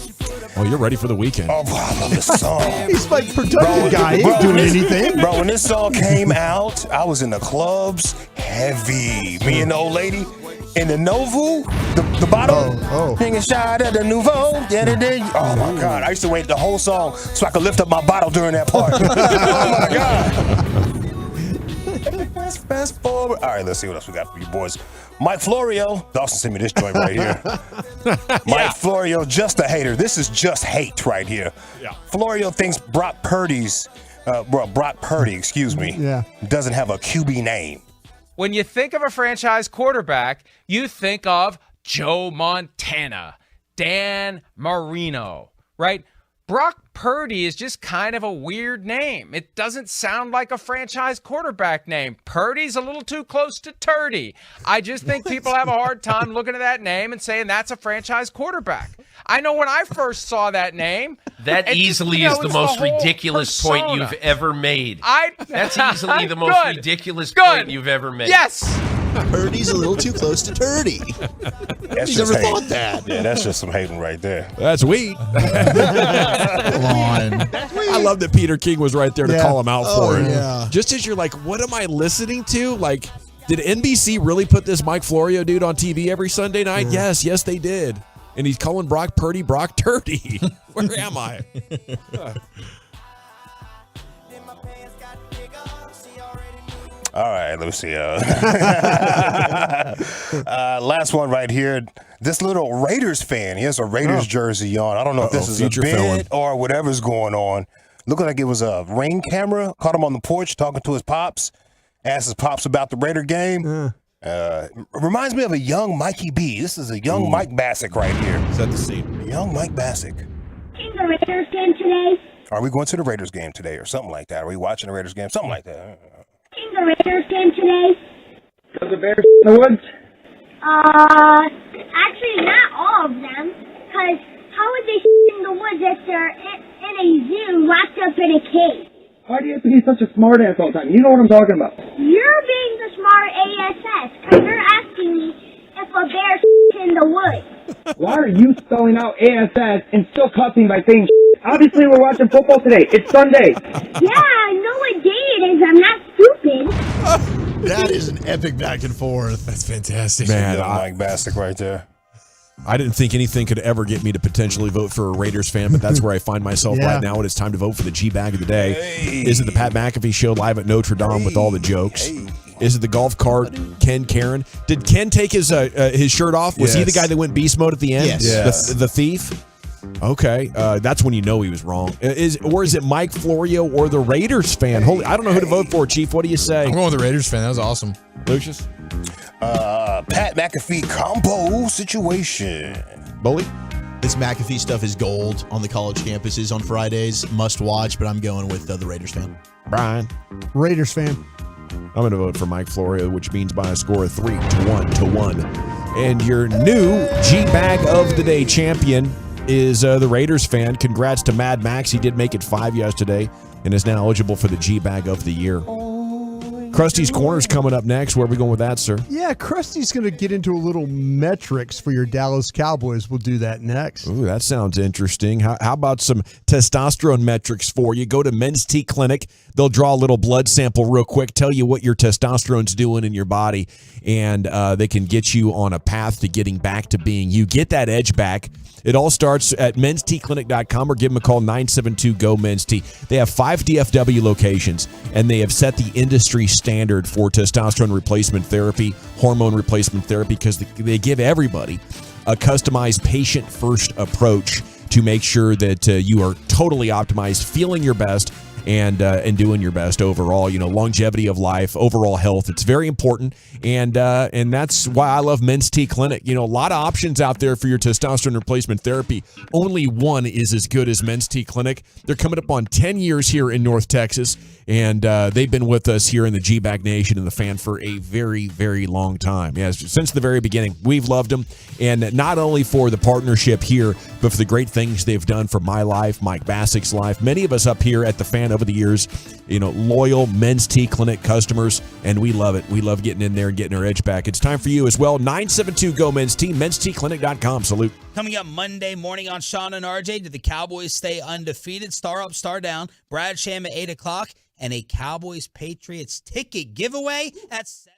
Well, you're ready for the weekend. Oh, I love this song. He's my productive guy. He ain't doing anything. Bro, when this song came out, I was in the clubs heavy. Me and the old lady in the Novu, the bottle. Hang a shot at the Nouveau. Oh, my God. I used to wait the whole song so I could lift up my bottle during that part. Oh, my God. Fast forward. All right, let's see what else we got for you boys. Mike Florio. Dawson sent me this joint right here. Mike Florio, just a hater. This is just hate right here. Yeah. Florio thinks Brock Purdy, excuse me, doesn't have a QB name. When you think of a franchise quarterback, you think of Joe Montana, Dan Marino, right? Brock Purdy is just kind of a weird name. It doesn't sound like a franchise quarterback name. Purdy's a little too close to Turdy. I just think people have a hard time looking at that name and saying that's a franchise quarterback. I know when I first saw that name. That easily is the most ridiculous point you've ever made. That's easily the most ridiculous point you've ever made. Yes. Purdy's a little too close to Turdy. That's Never just thought hate. that. Yeah, that's just some hating right there. That's weed. Come on. I love that Peter King was right there to call him out for it. Yeah. Just as you're like, what am I listening to? Like, did NBC really put this Mike Florio dude on TV every Sunday night? Yes, they did. And he's calling Brock Purdy Brock Turdy. Where am I? All right, let me see. Last one right here. This little Raiders fan, he has a Raiders jersey on. I don't know if this is a future bid felon. or whatever's going on. Looked like it was a Ring camera. Caught him on the porch talking to his pops. Asked his pops about the Raider game. Reminds me of a young Mikey B. This is a young Mike Bassick right here. Set the scene. Young Mike Bassick. The Raiders game today. Are we going to the Raiders game today or something like that? Are we watching the Raiders game? Something like that. The Raiders game today. Because the Bears in the woods? Actually not all of them. Because how would they in the woods if they're in a zoo locked up in a cave? Why do you have to be such a smart ass all the time? You know what I'm talking about. You're being the smart ASS because you're asking me if a bear's in the woods. Why are you spelling out ASS and still cussing by saying Obviously we're watching football today. It's Sunday. Yeah, I know what day it is. I'm not stupid. That is an epic back and forth. That's fantastic. Man, Mike Bassick right there. I didn't think anything could ever get me to potentially vote for a Raiders fan, but that's where I find myself right now. It is time to vote for the G-Bag of the day. Is it the Pat McAfee show live at Notre Dame with all the jokes? Is it the golf cart Ken Karen? Did Ken take his shirt off? Was he the guy that went beast mode at the end? Yes. The thief? Okay, that's when you know he was wrong. Is it Mike Florio or the Raiders fan? Holy, I don't know who to vote for, Chief. What do you say? I'm going with the Raiders fan. That was awesome. Lucius? Pat McAfee combo situation. Bully? This McAfee stuff is gold on the college campuses on Fridays. Must watch, but I'm going with the Raiders fan. Brian? Raiders fan. I'm going to vote for Mike Florio, which means by a score of 3-1. And your new G-Bag of the Day champion is the Raiders fan. Congrats to Mad Max. He did make it 5 yesterday and is now eligible for the G-Bag of the year. Krusty's Corner's coming up next. Where are we going with that, sir? Yeah, Krusty's going to get into a little metrics for your Dallas Cowboys. We'll do that next. Ooh, that sounds interesting. How about some testosterone metrics for you? Go to Men's T Clinic. They'll draw a little blood sample real quick, tell you what your testosterone's doing in your body, and they can get you on a path to getting back to being you. Get that edge back. It all starts at mensteclinic.com or give them a call, 972-GO-MENS-T. They have 5 DFW locations, and they have set the industry standard for testosterone replacement therapy, hormone replacement therapy, because they give everybody a customized patient-first approach to make sure that you are totally optimized, feeling your best, and doing your best overall. You know, longevity of life, overall health. It's very important, and that's why I love Men's T Clinic. You know, a lot of options out there for your testosterone replacement therapy. Only one is as good as Men's T Clinic. They're coming up on 10 years here in North Texas, and they've been with us here in the G-Bag Nation and the fan for a very, very long time. Yes, since the very beginning, we've loved them, and not only for the partnership here, but for the great things they've done for my life, Mike Bassick's life. Many of us up here at the fan over the years, you know, loyal Men's T Clinic customers, and we love it. We love getting in there and getting our edge back. It's time for you as well. 972-GO-MENS-T, mensteclinic.com. Salute. Coming up Monday morning on Sean and RJ, did the Cowboys stay undefeated? Star up, star down. Brad Sham at 8 o'clock, and a Cowboys-Patriots ticket giveaway at 7.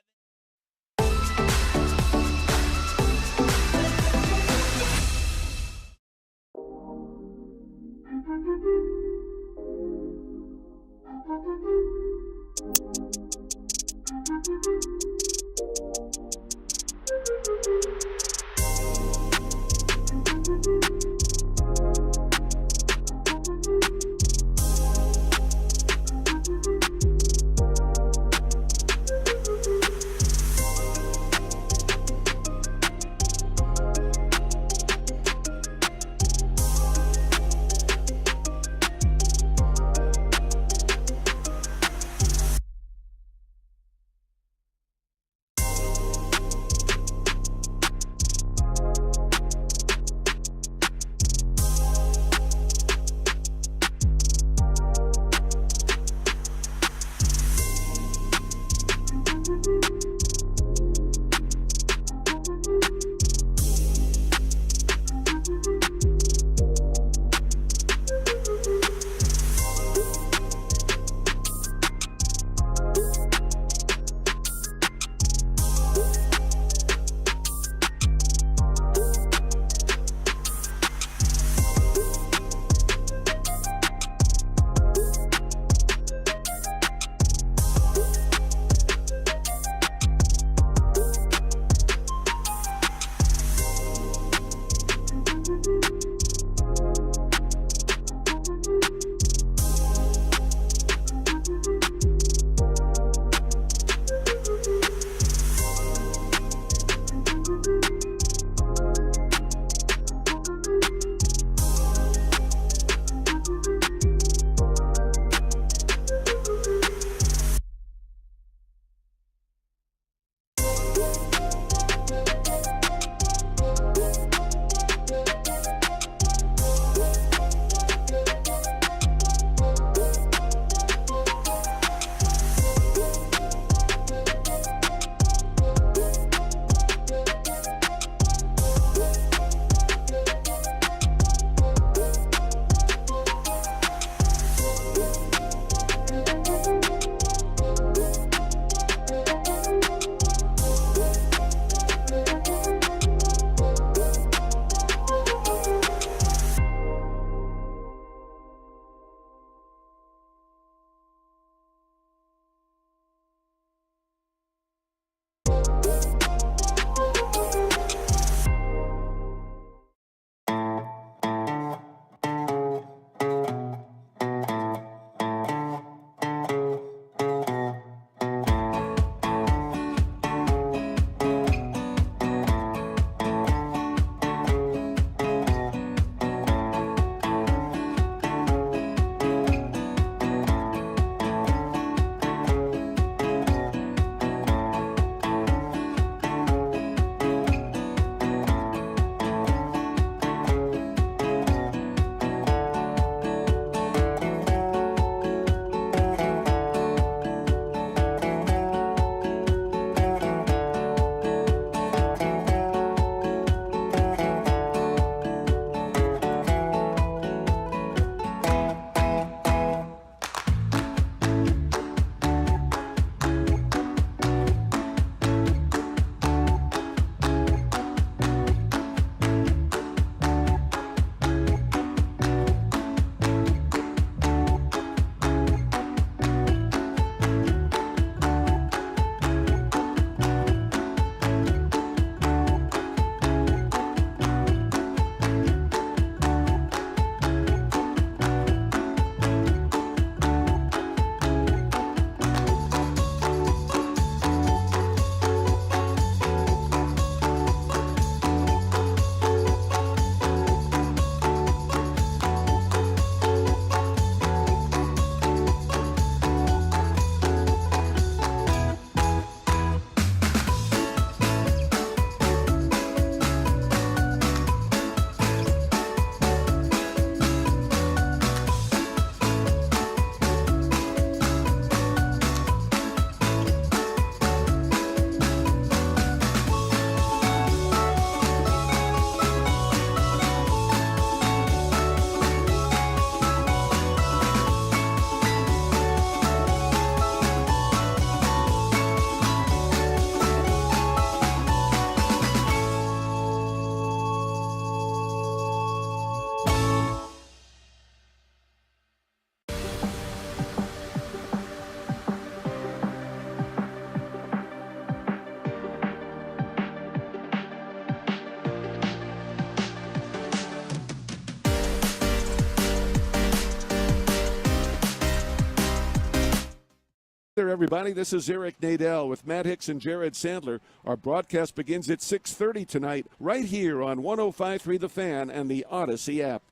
there, everybody. This is Eric Nadel with Matt Hicks and Jared Sandler. Our broadcast begins at 6:30 tonight, right here on 105.3 The Fan and the Odyssey app.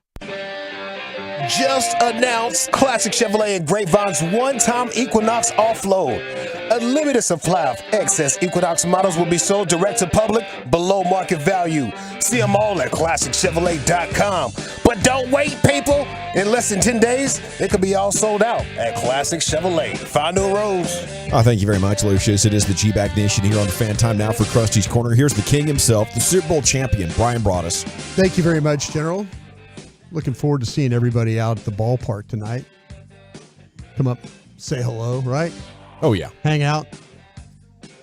Just announced Classic Chevrolet and Grapevine's one-time Equinox offload. A limited supply of excess Equinox models will be sold direct to public below market value. See them all at ClassicChevrolet.com. But don't wait, people. In less than 10 days, it could be all sold out at Classic Chevrolet. Find new roads. Oh, thank you very much, Lucius. It is the G-Back Nation here on the Fan. Time now for Krusty's Corner. Here's the king himself, the Super Bowl champion, Brian Broaddus. Thank you very much, General. Looking forward to seeing everybody out at the ballpark tonight. Come up, say hello, right? Oh, yeah. Hang out.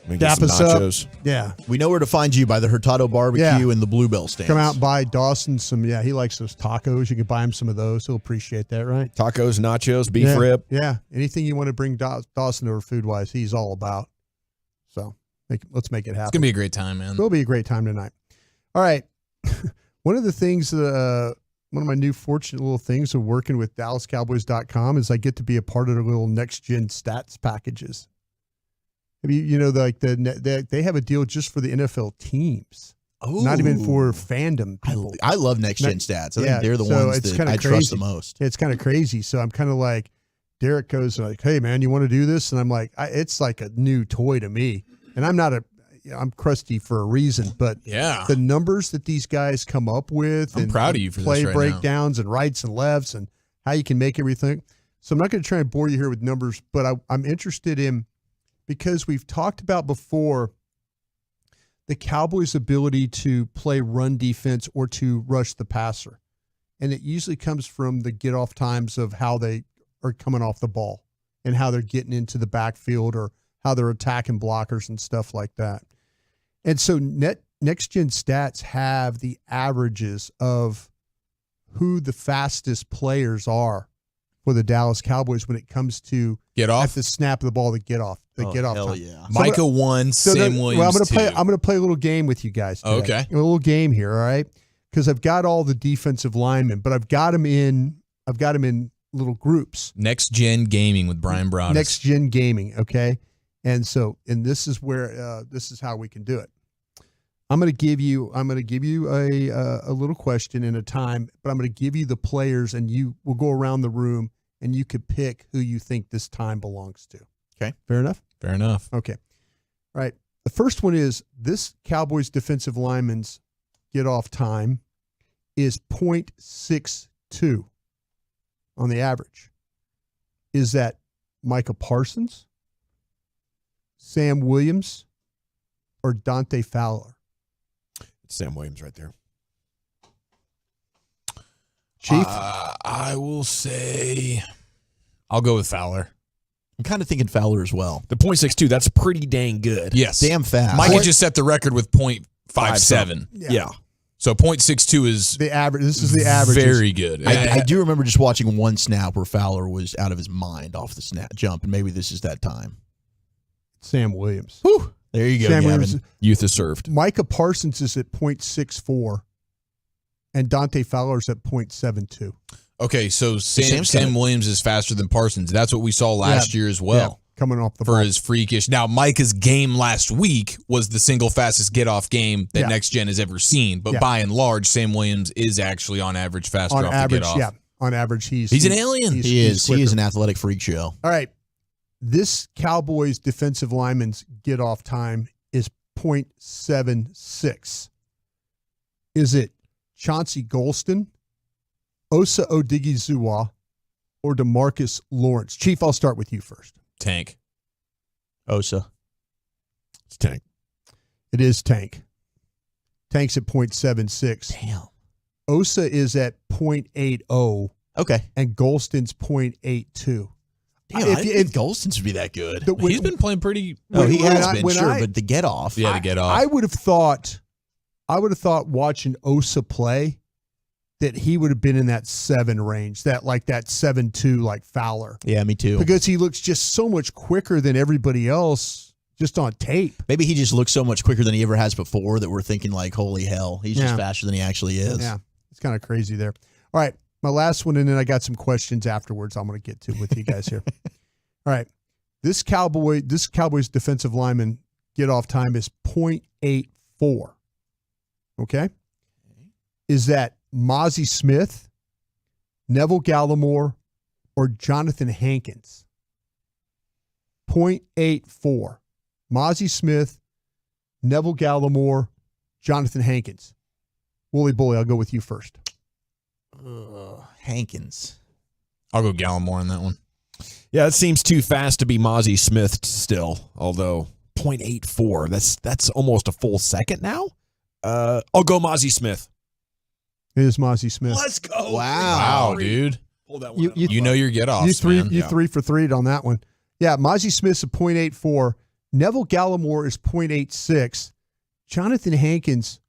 Get Dap some us up. nachos. Yeah. We know where to find you by the Hurtado Barbecue and the Bluebell stands. Come out and buy Dawson some. Yeah, he likes those tacos. You can buy him some of those. He'll appreciate that, right? Tacos, nachos, beef rib. Yeah. Anything you want to bring Dawson over food-wise, he's all about. So let's make it happen. It's going to be a great time, man. It will be a great time tonight. All right. One of the things, one of my new fortunate little things of working with DallasCowboys.com is I get to be a part of their little next-gen stats packages. You know, they have a deal just for the NFL teams. Oh, not even for fandom people. I love next-gen stats. I think they're the ones that I trust the most. It's kind of crazy. So I'm kind of like, Derek goes like, hey, man, you want to do this? And I'm like, it's like a new toy to me. And I'm crusty for a reason, but the numbers that these guys come up with, I'm proud of you for play this right breakdowns and rights and lefts and how you can make everything. So I'm not going to try and bore you here with numbers, but I'm interested in, because we've talked about before the Cowboys' ability to play run defense or to rush the passer. And it usually comes from the get off times of how they are coming off the ball and how they're getting into the backfield or how they're attacking blockers and stuff like that. And so Next Gen Stats have the averages of who the fastest players are for the Dallas Cowboys when it comes to get off at the snap of the ball, the get off hell time. yeah. So Micah 1, Sam Williams I'm 2. going to play a little game with you guys today. Okay. A little game here, all right? Because I've got all the defensive linemen, but I've got them in little groups. Next Gen Gaming with Brian Broaddus. Next Gen Gaming, okay? And this is where this is how we can do it. I'm going to give you a little question in a time, but I'm going to give you the players, and you will go around the room, and you could pick who you think this time belongs to. Okay, fair enough. Fair enough. Okay, all right. The first one is this Cowboys defensive lineman's get off time is 0.62 on the average. Is that Micah Parsons, Sam Williams, or Dante Fowler? It's Sam Williams right there. Chief? I will say I'll go with Fowler. I'm kind of thinking Fowler as well. The 0.62, that's pretty dang good. Yes. Damn fast. Micah just set the record with 0.57. Yeah. So 0.62 is the average. This is the average. Very good. I do remember just watching one snap where Fowler was out of his mind off the snap jump, and maybe this is that time. Sam Williams. Whew. There you go, Sam Gavin. Williams. Youth is served. Micah Parsons is at 0.64, and Dante Fowler's at 0.72. Okay, so Sam Williams is faster than Parsons. That's what we saw last year as well. Yeah, coming off the for ball. his freakish. Now, Micah's game last week was the single fastest get-off game that Next Gen has ever seen. But by and large, Sam Williams is actually on average faster off the get-off. Yeah, on average, he's an alien. He is an athletic freak show. All right. This Cowboys defensive lineman's get-off time is 0.76. Is it Chauncey Golston, Osa Odigizua, or DeMarcus Lawrence? Chief, I'll start with you first. Tank. Osa. It's Tank. It is Tank. Tank's at 0.76. Damn. Osa is at 0.80. Okay. And Golston's 0.82. Damn, I didn't think Golston's would be that good. He's been playing pretty. He has been, but the get off. Yeah, the get off. I would have thought watching Osa play that he would have been in that 7 range, that 7.2 like Fowler. Yeah, me too. Because he looks just so much quicker than everybody else just on tape. Maybe he just looks so much quicker than he ever has before that we're thinking like, holy hell, he's just faster than he actually is. Yeah, it's kind of crazy there. All right, my last one, and then I got some questions afterwards I'm going to get to with you guys here. All right, This Cowboys defensive lineman get off time is 0.84. Okay? Is that Mozzie Smith, Neville Gallimore, or Jonathan Hankins? 0.84. Mozzie Smith, Neville Gallimore, Jonathan Hankins. Wooly Bully, I'll go with you first. Hankins. I'll go Gallimore on that one. Yeah, it seems too fast to be Mozzie Smith still, although 0.84, that's almost a full second now. I'll go Mozzie Smith. It is Mozzie Smith. Let's go. Wow, dude. Pull that one you know your get-offs, man. You 3 for 3 on that one. Yeah, Mozzie Smith's a 0.84. Neville Gallimore is 0.86. Jonathan Hankins,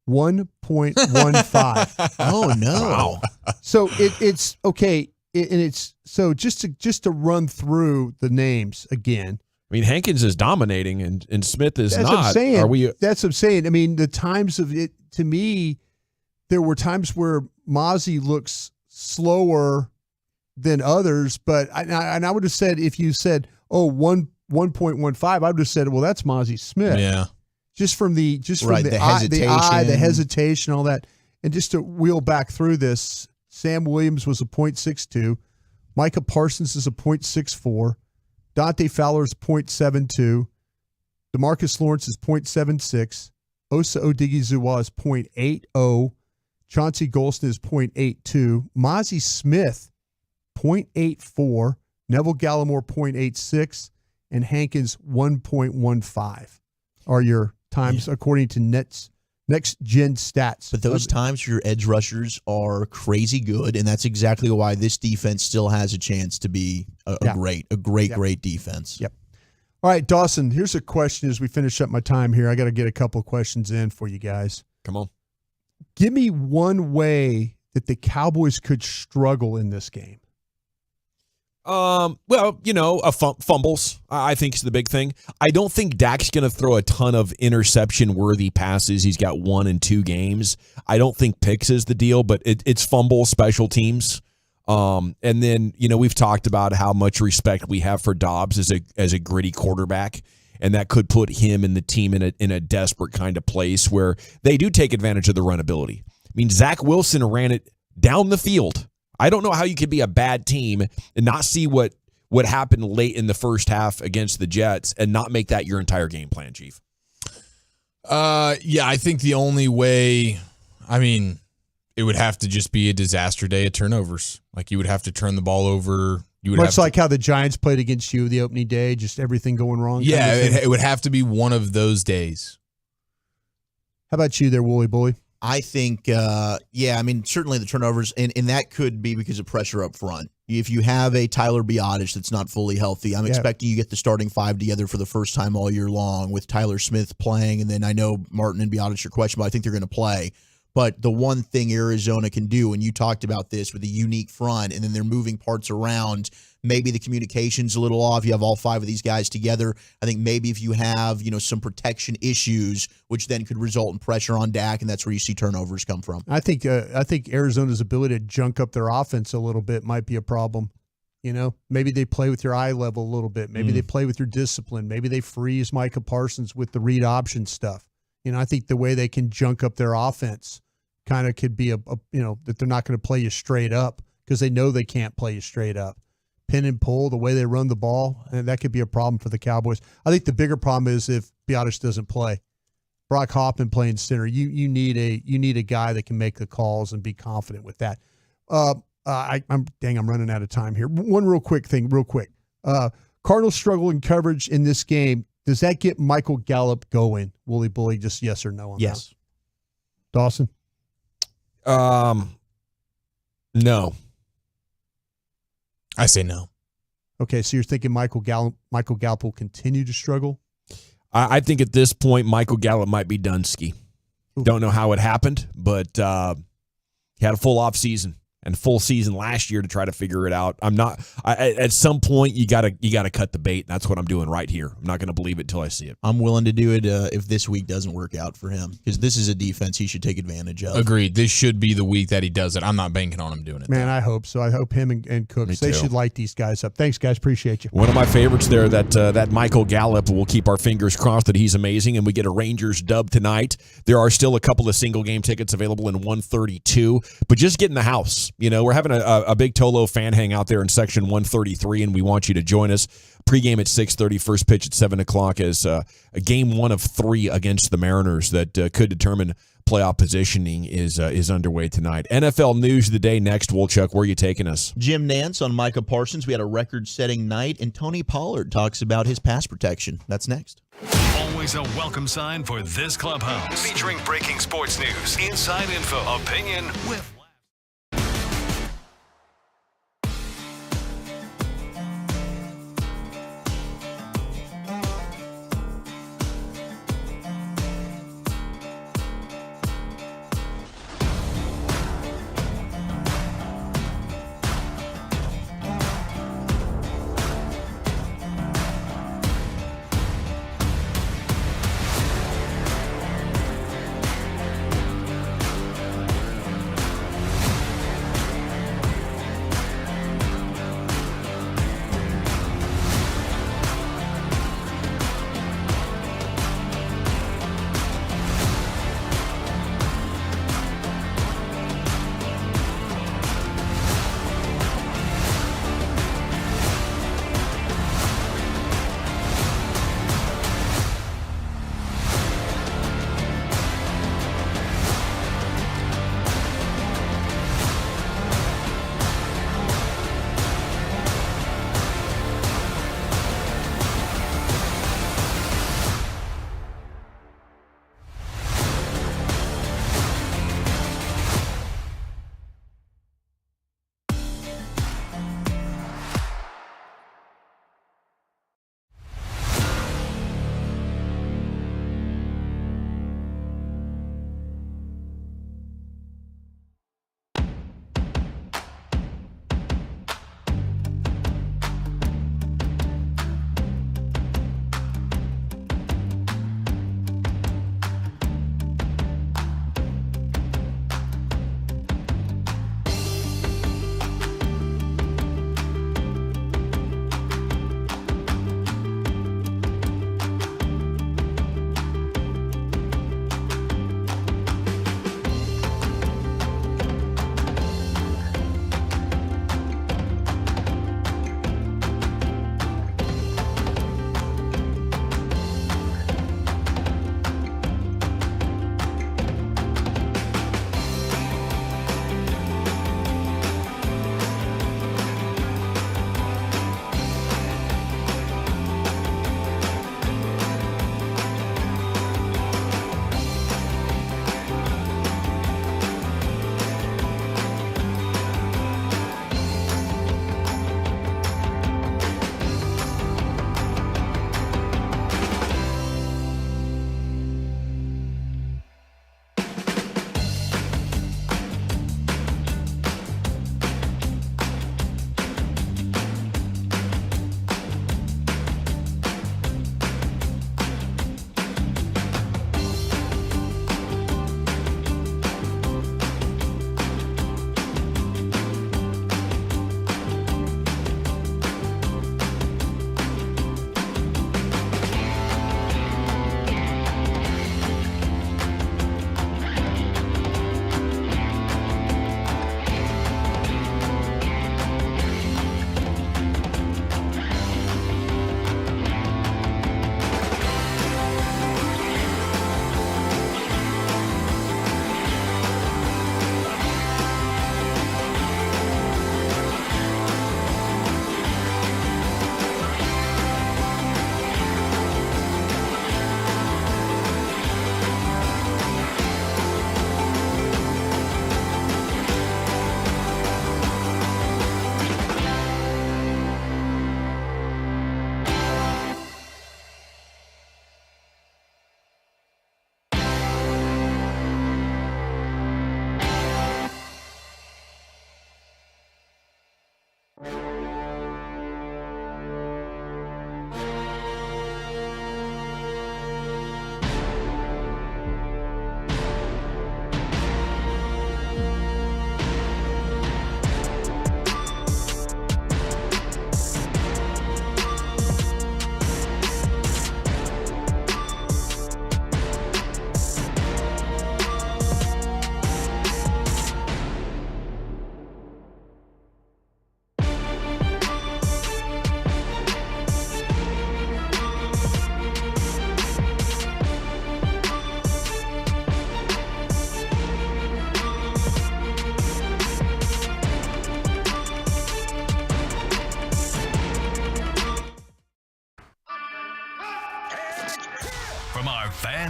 1.15. Oh, no. Wow. So it's okay. And it's so just to run through the names again. I mean, Hankins is dominating and Smith is That's not. what I'm saying. Are we? That's what I'm saying. I mean, the times of it, to me, there were times where Mozzie looks slower than others, but I would have said, if you said, 1.15, I would have said, well, that's Mozzie Smith. Yeah. Just from the hesitation. the hesitation, all that. And just to wheel back through this, Sam Williams was a 0.62. Micah Parsons is a 0.64. Dante Fowler is 0.72. DeMarcus Lawrence is 0.76. Osa Odighizuwa is 0.80. Chauncey Golston is 0.82. Mozzie Smith, 0.84. Neville Gallimore, 0.86. And Hankins, 1.15 are your times according to Next Gen Stats. But those times for your edge rushers are crazy good, and that's exactly why this defense still has a chance to be a great defense. Yep. All right, Dawson, here's a question as we finish up my time here. I got to get a couple of questions in for you guys. Come on. Give me one way that the Cowboys could struggle in this game. Well, fumbles, I think, is the big thing. I don't think Dak's going to throw a ton of interception-worthy passes. He's got 1 and 2 games. I don't think picks is the deal, but it's fumble special teams. And then, we've talked about how much respect we have for Dobbs as a gritty quarterback, and that could put him and the team in a desperate kind of place where they do take advantage of the run ability. I mean, Zach Wilson ran it down the field. I don't know how you could be a bad team and not see what happened late in the first half against the Jets and not make that your entire game plan, Chief. Yeah, I think the only way, it would have to just be a disaster day of turnovers. Like, you would have to turn the ball over. Much like how the Giants played against you the opening day, just everything going wrong. Yeah, it would have to be one of those days. How about you there, Wooly Bully? I think, certainly the turnovers, and that could be because of pressure up front. If you have a Tyler Biotish that's not fully healthy, I'm expecting you get the starting 5 together for the first time all year long with Tyler Smith playing, and then I know Martin and Biotish are questionable. I think they're going to play. But the one thing Arizona can do, and you talked about this with a unique front, and then they're moving parts around, maybe the communication's a little off. You have all 5 of these guys together. I think maybe if you have, some protection issues, which then could result in pressure on Dak, and that's where you see turnovers come from. I think Arizona's ability to junk up their offense a little bit might be a problem. Maybe they play with your eye level a little bit. Maybe they play with your discipline. Maybe they freeze Micah Parsons with the read option stuff. I think the way they can junk up their offense kind of could be that they're not going to play you straight up because they know they can't play you straight up. Pin and pull, the way they run the ball, and that could be a problem for the Cowboys. I think the bigger problem is if Biotish doesn't play. Brock Hoffman playing center, you need a guy that can make the calls and be confident with that. I'm running out of time here. One real quick. Cardinals struggle in coverage in this game. Does that get Michael Gallup going? Wooly Bully, just yes or no on yes. that? Dawson? No. I say no. Okay, so you're thinking Michael Gallup will continue to struggle? I think at this point, Michael Gallup might be done ski. Don't know how it happened, but he had a full off season. and full season last year to try to figure it out. At some point you gotta cut the bait. That's what I'm doing right here. I'm not going to believe it till I see it. I'm willing to do it if this week doesn't work out for him, because this is a defense he should take advantage of. Agreed. This should be the week that he does it. I'm not banking on him doing it. Man, I hope so. I hope him and Cooks, they should light these guys up. Thanks, guys. Appreciate you. One of my favorites there, that Michael Gallup. We'll keep our fingers crossed that he's amazing, and we get a Rangers dub tonight. There are still a couple of single game tickets available in 132, but just get in the house. We're having a big Tolo fan hang out there in section 133, and we want you to join us. Pregame at 6:30, first pitch at 7 o'clock as a game 1 of 3 against the Mariners that could determine playoff positioning is underway tonight. NFL news of the day next. Wolchuk, where are you taking us? Jim Nance on Micah Parsons. We had a record-setting night, and Tony Pollard talks about his pass protection. That's next. Always a welcome sign for this clubhouse. Featuring breaking sports news, inside info, opinion with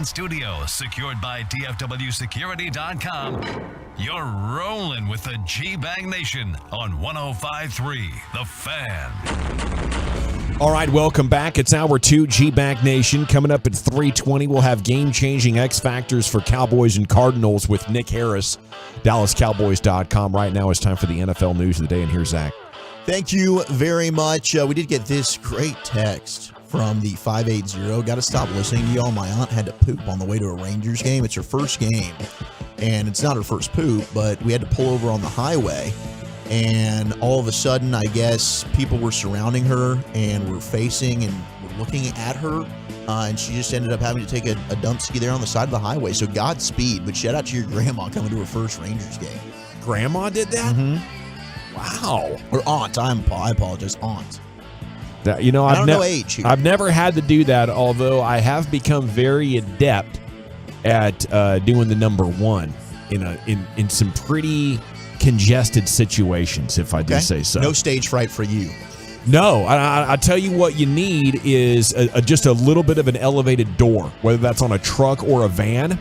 studio, secured by DFWsecurity.com. You're rolling with the G-Bang Nation on 105.3 The Fan. All right, welcome back. It's Hour 2, G-Bang Nation. Coming up at 3:20, we'll have game-changing X Factors for Cowboys and Cardinals with Nick Harris, DallasCowboys.com. Right now it's time for the NFL news of the day, and here's Zach. Thank you very much. We did get this great text from the 580. Got to stop listening to y'all. My aunt had to poop on the way to a Rangers game. It's her first game, and it's not her first poop, but we had to pull over on the highway. And all of a sudden, I guess people were surrounding her and were facing and were looking at her. And she just ended up having to take a dump ski there on the side of the highway. So Godspeed, but shout out to your grandma coming to her first Rangers game. Grandma did that? Mm-hmm. Wow. Or aunt. I apologize. Aunt. I don't know age here. I've never had to do that, although I have become very adept at doing the number one in some pretty congested situations, if I do say so. No stage fright for you. No, I tell you what you need is just a little bit of an elevated door, whether that's on a truck or a van.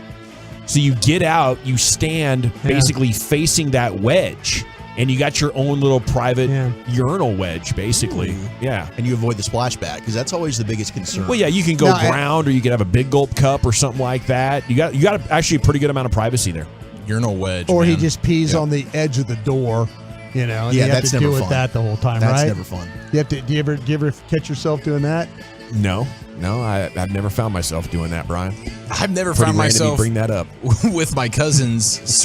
So you get out, you stand basically facing that wedge, and you got your own little private urinal wedge, basically. Ooh. Yeah. And you avoid the splashback, because that's always the biggest concern. Well, yeah, you can go round, or you can have a big gulp cup or something like that. You got actually a pretty good amount of privacy there. Urinal wedge. Or he just pees on the edge of the door, and you have to deal with that the whole time, right? That's never fun. Do you ever catch yourself doing that? No, I've never found myself doing that, Brian. I've never Pretty found random you myself bring that up with my cousins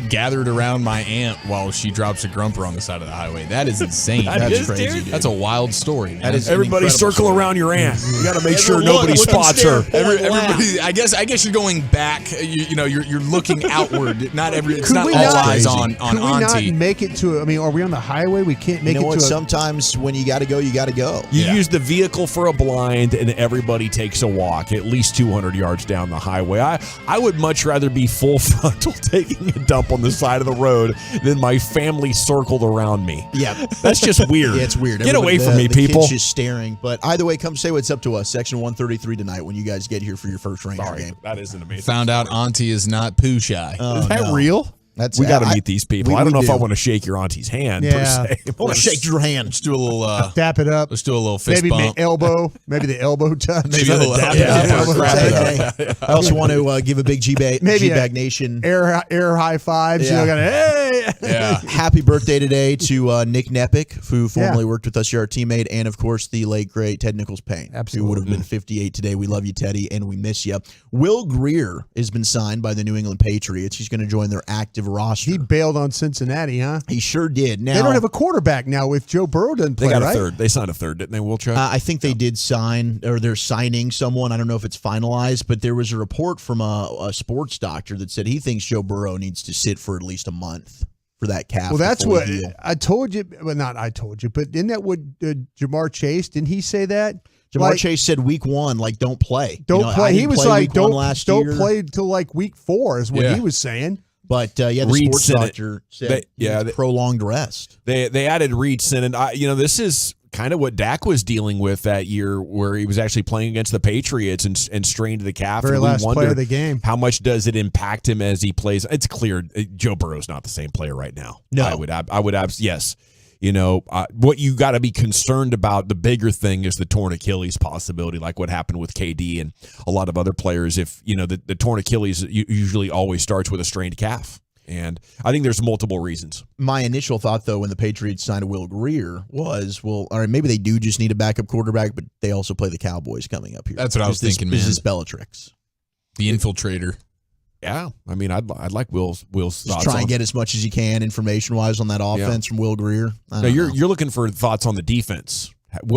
gathered around my aunt while she drops a grumper on the side of the highway. That is insane. That's crazy. dude. That's a wild story. Man. That is everybody circle around your aunt. You got to make sure nobody spots her. Everybody, I guess you're going back. You're looking outward. Not every. It's not all eyes on Could we auntie. not make it to? Are we on the highway? We can't make You know it what? to. Sometimes when you got to go, you got to go. You use the vehicle for a blind, and everybody takes a walk at least 200 yards down the highway. I would much rather be full frontal taking a dump on the side of the road than my family circled around me. Yeah. That's just weird. Yeah, it's weird. Get away from me, the people. Kids just staring. But either way, come say what's up to us. Section 133 tonight when you guys get here for your first Ranger game. That isn't amazing. Found out auntie is not poo shy. Is that real? We got to meet these people. I don't know if I want to shake your auntie's hand per se. I want to shake your hand. Let's do a little dap it up. Let's do a little fist maybe bump. Maybe the elbow touch. Maybe a little dap it up. I also want to give a big G-Bag Nation air high fives. Hey. Yeah. Happy birthday today to Nick Nepic, who formerly worked with us here, our teammate, and of course the late great Ted Nichols-Payne. Absolutely. Who would have been 58 today. We love you, Teddy, and we miss you. Will Greer has been signed by the New England Patriots. He's going to join their active roster. He bailed on Cincinnati, huh? He sure did. Now they don't have a quarterback now if Joe Burrow doesn't play. They got right? a third. They signed a third, didn't they, Wilchuk? I think they did sign, or they're signing someone. I don't know if it's finalized, but there was a report from a sports doctor that said he thinks Joe Burrow needs to sit for at least a month for that calf. Well, that's what deal. I told you. Well, not I told you, but isn't that what Jamar Chase? Didn't he say that? Jamar Chase said week one, don't play. Don't play. He was like, don't play until week 4 is what he was saying. But the sports doctor said prolonged rest. They added Reed Sinnott. This is kind of what Dak was dealing with that year, where he was actually playing against the Patriots and strained the calf. Very last play of the game. How much does it impact him as he plays? It's clear Joe Burrow's not the same player right now. No, I would yes. What you got to be concerned about, the bigger thing is the torn Achilles possibility, like what happened with KD and a lot of other players. If, the torn Achilles usually always starts with a strained calf. And I think there's multiple reasons. My initial thought, though, when the Patriots signed Will Greer was, well, all right, maybe they do just need a backup quarterback, but they also play the Cowboys coming up here. That's what I was thinking, man. This is Bellatrix. The infiltrator. Yeah, I mean, I'd like Will's thoughts. Just try and get as much as you can information-wise on that offense from Will Greer. Now, you're looking for thoughts on the defense.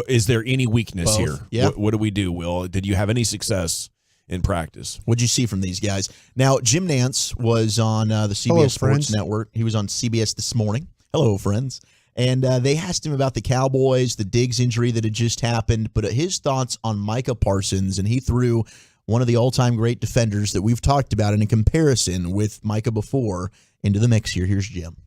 Is there any weakness here? Yeah. What do we do, Will? Did you have any success in practice? What'd you see from these guys? Now, Jim Nantz was on the CBS Sports Network. He was on CBS this morning. Hello, friends. And they asked him about the Cowboys, the Diggs injury that had just happened, but his thoughts on Micah Parsons, and he threw one of the all-time great defenders that we've talked about in a comparison with Micah before into the mix here. Here's Jim.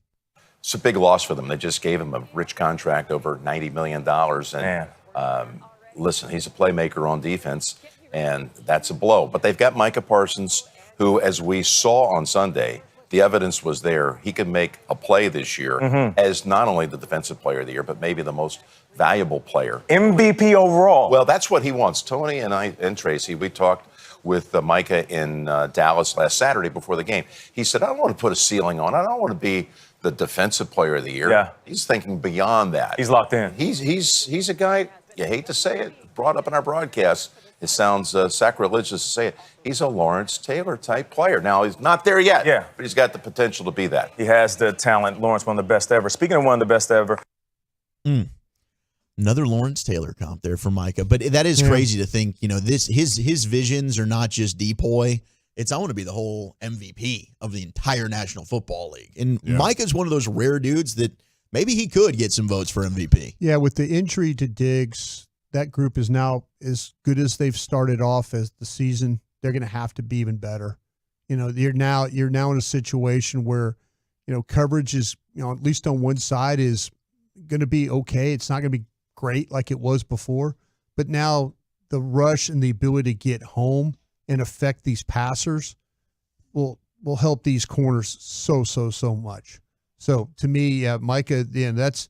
It's a big loss for them. They just gave him a rich contract, over $90 million. And listen, he's a playmaker on defense. and that's a blow. But they've got Micah Parsons, who, as we saw on Sunday, the evidence was there. He could make a play this year as not only the defensive player of the year, but maybe the most valuable player. MVP overall. Well, that's what he wants. Tony and I and Tracy, we talked with Micah in Dallas last Saturday before the game. He said, I don't want to put a ceiling on it. I don't want to be the defensive player of the year. Yeah. He's thinking beyond that. He's locked in. He's a guy, you hate to say it, brought up in our broadcast. It sounds sacrilegious to say it. He's a Lawrence Taylor type player. Now, he's not there yet, but he's got the potential to be that. He has the talent. Lawrence, one of the best ever. Speaking of one of the best ever. Another Lawrence Taylor comp there for Micah. But that is crazy to think, his visions are not just depoy. It's I want to be the whole MVP of the entire National Football League. And Micah's one of those rare dudes that maybe he could get some votes for MVP. Yeah, with the injury to Diggs, that group is now as good as they've started off as the season. They're going to have to be even better. You're now in a situation where, coverage is, at least on one side is going to be okay. It's not going to be great like it was before, but now the rush and the ability to get home and affect these passers will help these corners so much. So to me, Micah, that's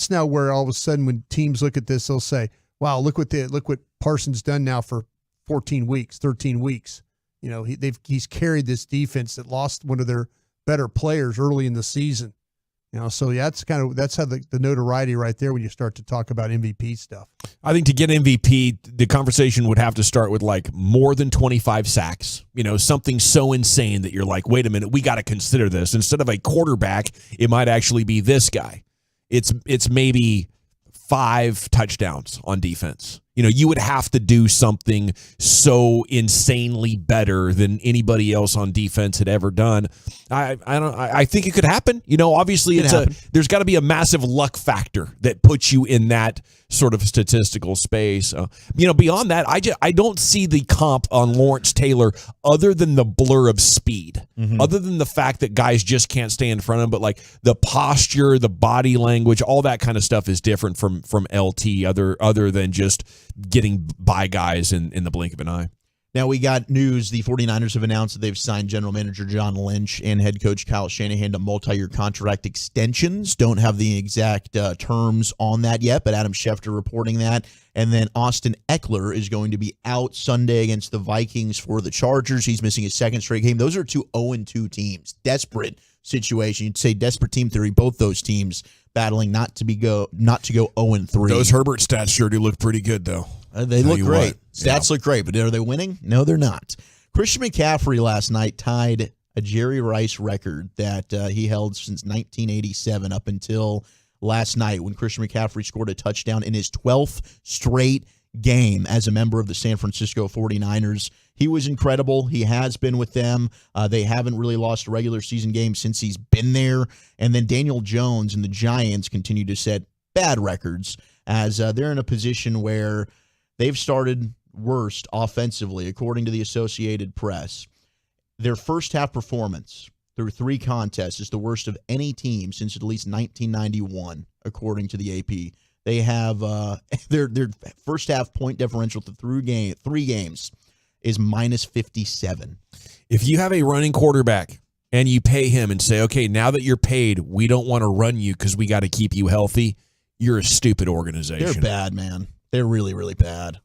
now where all of a sudden when teams look at this, they'll say, wow, look what Parsons done now for 14 weeks, 13 weeks. He's carried this defense that lost one of their better players early in the season. So that's how the notoriety right there when you start to talk about MVP stuff. I think to get MVP, the conversation would have to start with like more than 25 sacks, something so insane that you're like, wait a minute, we got to consider this. Instead of a quarterback, it might actually be this guy. It's maybe 5 touchdowns on defense. You would have to do something so insanely better than anybody else on defense had ever done. I think it could happen. Obviously there's got to be a massive luck factor that puts you in that sort of statistical space. Beyond that, I don't see the comp on Lawrence Taylor other than the blur of speed, other than the fact that guys just can't stay in front of him. But like the posture, the body language, all that kind of stuff is different from LT other than just getting by guys in the blink of an eye. Now we got news. The 49ers have announced that they've signed general manager John Lynch and head coach Kyle Shanahan to multi-year contract extensions. Don't have the exact terms on that yet, but Adam Schefter reporting that. And then Austin Eckler is going to be out Sunday against the Vikings for the Chargers. He's missing his second straight game. Those are 2 0-2 teams. Desperate situation. You'd say desperate team theory. Both those teams battling not to go 0-3. Those Herbert stats sure do look pretty good, though. They look great. Stats look great, but are they winning? No, they're not. Christian McCaffrey last night tied a Jerry Rice record that he held since 1987 up until last night when Christian McCaffrey scored a touchdown in his 12th straight game as a member of the San Francisco 49ers. He was incredible. He has been with them. They haven't really lost a regular season game since he's been there. And then Daniel Jones and the Giants continue to set bad records as they're in a position where they've started worst offensively, according to the Associated Press. Their first half performance through 3 contests is the worst of any team since at least 1991, according to the AP. They have their first half point differential through 3 games is -57. If you have a running quarterback and you pay him and say, okay, now that you're paid, we don't want to run you because we got to keep you healthy, you're a stupid organization. They're bad, man. They're really, really bad.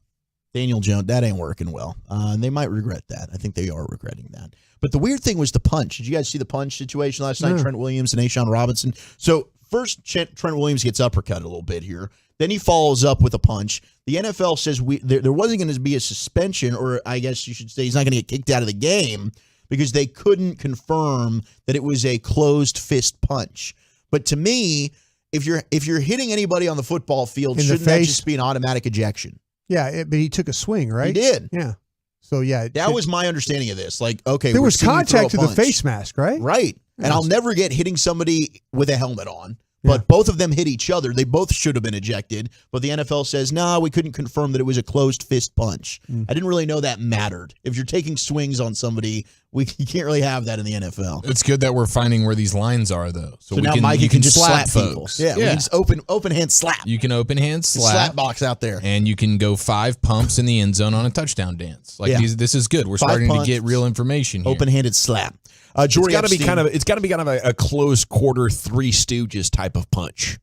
Daniel Jones, that ain't working well. They might regret that. I think they are regretting that. But the weird thing was the punch. Did you guys see the punch situation last night? Trent Williams and A'Shawn Robinson. So first, Trent Williams gets uppercut a little bit here. Then he follows up with a punch. The NFL says there wasn't going to be a suspension, or I guess you should say he's not going to get kicked out of the game because they couldn't confirm that it was a closed fist punch. But to me, if you're hitting anybody on the football field, shouldn't that just be an automatic ejection? Yeah, but he took a swing, right? He did. Yeah. So, yeah. That was my understanding of this. Like, okay, there was contact to the face mask, right? Right. And I'll never get hitting somebody with a helmet on. But both of them hit each other. They both should have been ejected. But the NFL says, no, we couldn't confirm that it was a closed fist punch. I didn't really know that mattered. If you're taking swings on somebody, you can't really have that in the NFL. It's good that we're finding where these lines are, though. So now, Mike, you can just slap folks. Yeah, we can just open hand slap. You can open hand slap. Slap box out there. And you can go 5 pumps in the end zone on a touchdown dance. This is good. We're starting to get real information here. Open-handed slap. It's got to be kind of a close quarter Three Stooges type of punch.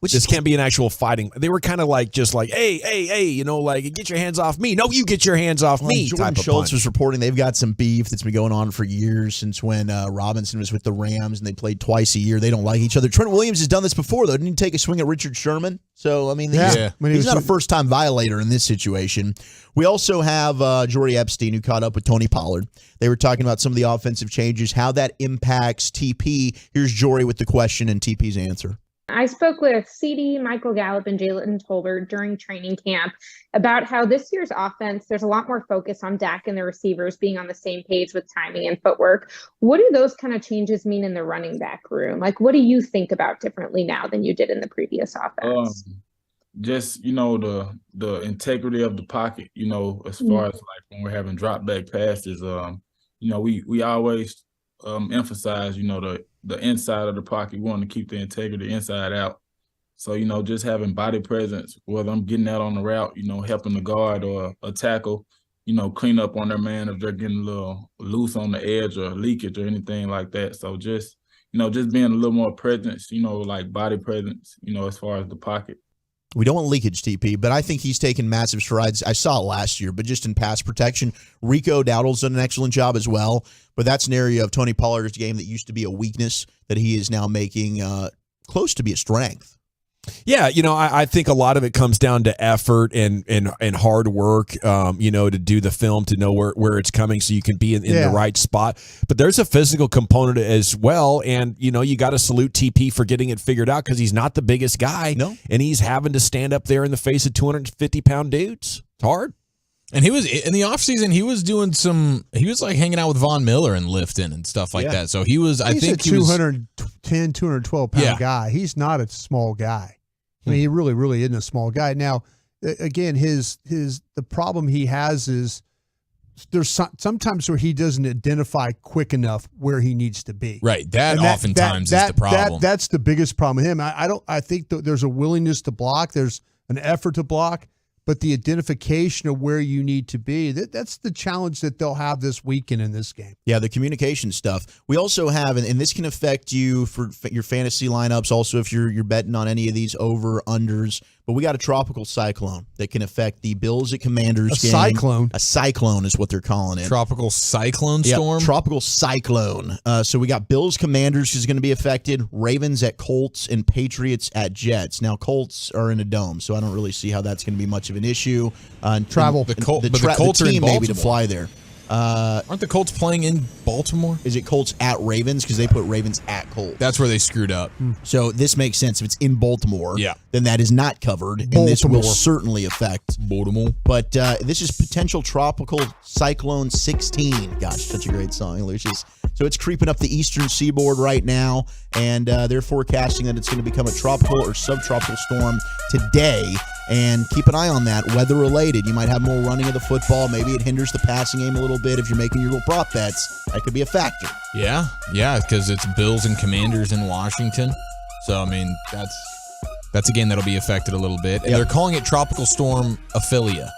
This can't be an actual fighting. They were kind of just like, hey, get your hands off me. No, you get your hands off me. Jordan Schultz was reporting they've got some beef that's been going on for years, since when Robinson was with the Rams and they played twice a year. They don't like each other. Trent Williams has done this before, though. Didn't he take a swing at Richard Sherman? So, he's not a first-time violator in this situation. We also have Jordy Epstein, who caught up with Tony Pollard. They were talking about some of the offensive changes, how that impacts TP. Here's Jory with the question and TP's answer. I spoke with CD, Michael Gallup, and Jalen Tolbert during training camp about how this year's offense, there's a lot more focus on Dak and the receivers being on the same page with timing and footwork. What do those kind of changes mean in the running back room? What do you think about differently now than you did in the previous offense? Just, the integrity of the pocket, as far as when we're having drop back passes, we always emphasize, the inside of the pocket. We want to keep the integrity inside out. So, just having body presence, whether I'm getting out on the route, helping the guard or a tackle, clean up on their man if they're getting a little loose on the edge or leakage or anything like that. So just being a little more presence, body presence, as far as the pocket. We don't want leakage, TP, but I think he's taken massive strides. I saw it last year, but just in pass protection. Rico Dowdle's done an excellent job as well, but that's an area of Tony Pollard's game that used to be a weakness that he is now making close to be a strength. Yeah, I think a lot of it comes down to effort and hard work, to do the film, to know where it's coming so you can be in the right spot. But there's a physical component as well, and, you got to salute TP for getting it figured out, because he's not the biggest guy, and he's having to stand up there in the face of 250-pound dudes. It's hard. And he was in the offseason, he was hanging out with Von Miller and lifting and stuff like that. So he's a 210, 212-pound guy. He's not a small guy. I mean, he really, really isn't a small guy. Now, again, the problem he has is there's sometimes where he doesn't identify quick enough where he needs to be. Right. That oftentimes is the problem. That's the biggest problem with him. I think that there's a willingness to block. There's an effort to block. But the identification of where you need to be, that's the challenge that they'll have this weekend in this game. Yeah, the communication stuff. We also have, and this can affect you for your fantasy lineups, also if you're betting on any of these over-unders, but we got a tropical cyclone that can affect the Bills at Commanders game. Cyclone? A cyclone is what they're calling it. Tropical cyclone storm? Yeah, tropical cyclone. So we got Bills Commanders is going to be affected, Ravens at Colts, and Patriots at Jets. Now, Colts are in a dome, so I don't really see how that's going to be much of an issue. Travel. The Colts are in Baltimore. Maybe to fly there. Aren't the Colts playing in Baltimore? Is it Colts at Ravens? Because they put Ravens at Colts. That's where they screwed up. So this makes sense. If it's in Baltimore, then that is not covered, and this will certainly affect Baltimore. But this is potential tropical cyclone 16. Gosh, such a great song, Lucius. So it's creeping up the eastern seaboard right now, and they're forecasting that it's going to become a tropical or subtropical storm today. And keep an eye on that, weather-related. You might have more running of the football. Maybe it hinders the passing game a little bit. If you're making your little prop bets, that could be a factor. Yeah, because it's Bills and Commanders in Washington. So, I mean, that's a game that'll be affected a little bit. And they're calling it Tropical Storm Ophelia.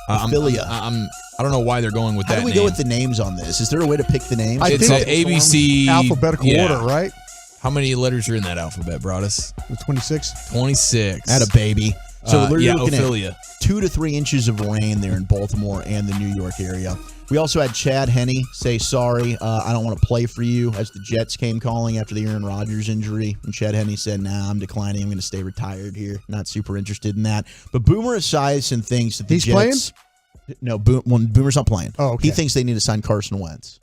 Ophelia. I don't know why they're going with that name. How do we go with the names on this? Is there a way to pick the names? It's an ABC. Alphabetical order, right? How many letters are in that alphabet, Broadus? 26. 26. At a baby. So we're looking Ophelia. at 2 to 3 inches of rain there in Baltimore and the New York area. We also had Chad Henne say, sorry, I don't want to play for you, as the Jets came calling after the Aaron Rodgers injury. And Chad Henne said, nah, I'm declining. I'm going to stay retired here. Not super interested in that. But Boomer Esiason thinks that the He's Jets... playing? No, Boomer's not playing. Oh, okay. He thinks they need to sign Carson Wentz.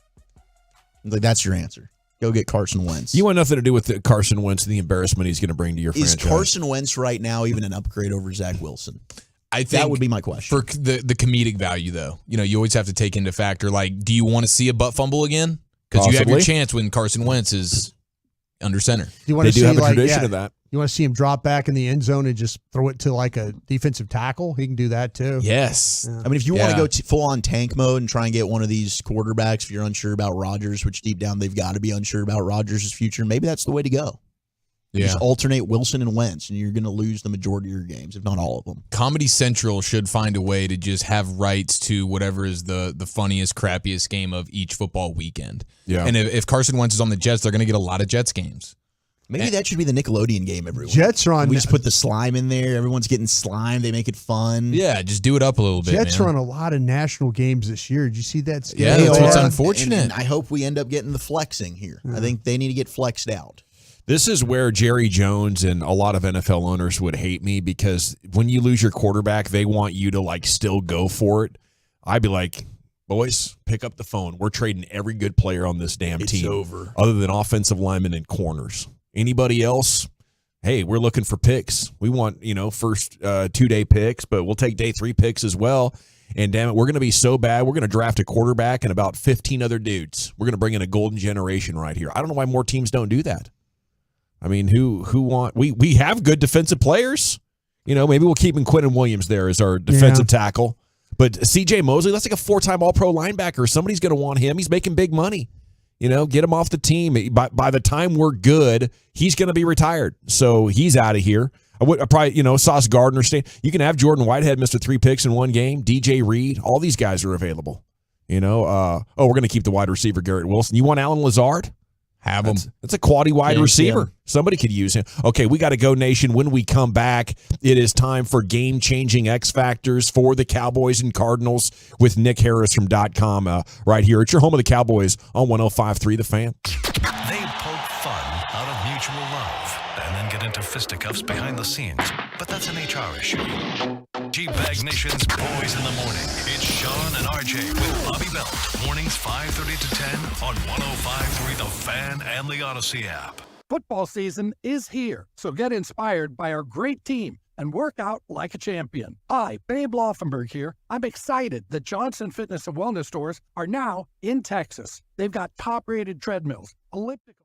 Like, that's your answer. Go get Carson Wentz. You want nothing to do with the Carson Wentz and the embarrassment he's going to bring to your franchise. Is Carson Wentz right now even an upgrade over Zach Wilson? I think that would be my question. For the comedic value, though, you always have to take into factor, like, do you want to see a butt fumble again? Because you have your chance when Carson Wentz is under center. Do you want to see, have a tradition of that. You want to see him drop back in the end zone and just throw it to like a defensive tackle? He can do that too. Yes. Yeah. I mean, if you want to go full-on tank mode and try and get one of these quarterbacks, if you're unsure about Rodgers, which deep down they've got to be unsure about Rodgers' future, maybe that's the way to go. Yeah. Just alternate Wilson and Wentz, and you're going to lose the majority of your games, if not all of them. Comedy Central should find a way to just have rights to whatever is the funniest, crappiest game of each football weekend. Yeah. And if Carson Wentz is on the Jets, they're going to get a lot of Jets games. Maybe that should be the Nickelodeon game every week. Jets are on. We just put the slime in there. Everyone's getting slime. They make it fun. Yeah, just do it up a little bit. Jets man. are on a lot of national games this year. Did you see that? Yeah, schedule? that's unfortunate. And I hope we end up getting the flexing here. I think they need to get flexed out. This is where Jerry Jones and a lot of NFL owners would hate me, because when you lose your quarterback, they want you to like still go for it. I'd be like, boys, pick up the phone. We're trading every good player on this damn team. It's over. Other than offensive linemen and corners. Anybody else? Hey, we're looking for picks. We want, first 2-day picks, but we'll take day 3 picks as well. And damn it, we're going to be so bad. We're going to draft a quarterback and about 15 other dudes. We're going to bring in a golden generation right here. I don't know why more teams don't do that. I mean, who want? We have good defensive players. Maybe we'll keep Quentin Williams there as our defensive tackle. But C.J. Mosley, that's like a 4-time All-Pro linebacker. Somebody's going to want him. He's making big money. Get him off the team. By the time we're good, he's going to be retired. So he's out of here. I probably, Sauce Gardner stay. You can have Jordan Whitehead, Mr. 3 picks in one game. DJ Reed, all these guys are available. We're going to keep the wide receiver Garrett Wilson. You want Alan Lazard? Have him. That's a quality wide receiver. Somebody could use him. Okay, we got to go, Nation. When we come back, it is time for game-changing X Factors for the Cowboys and Cardinals with Nick Harris from .com right here. It's your home of the Cowboys on 105.3 The Fan. They poke fun out of mutual love and then get into fisticuffs behind the scenes. But that's an HR issue. G-Bag Nation's Boys in the Morning. It's Sean and RJ with Bobby Belt. Mornings 5:30 to 10 on 105.3 The Fan and the Odyssey app. Football season is here, so get inspired by our great team and work out like a champion. Hi, Babe Laufenberg here. I'm excited that Johnson Fitness and Wellness stores are now in Texas. They've got top-rated treadmills, elliptical.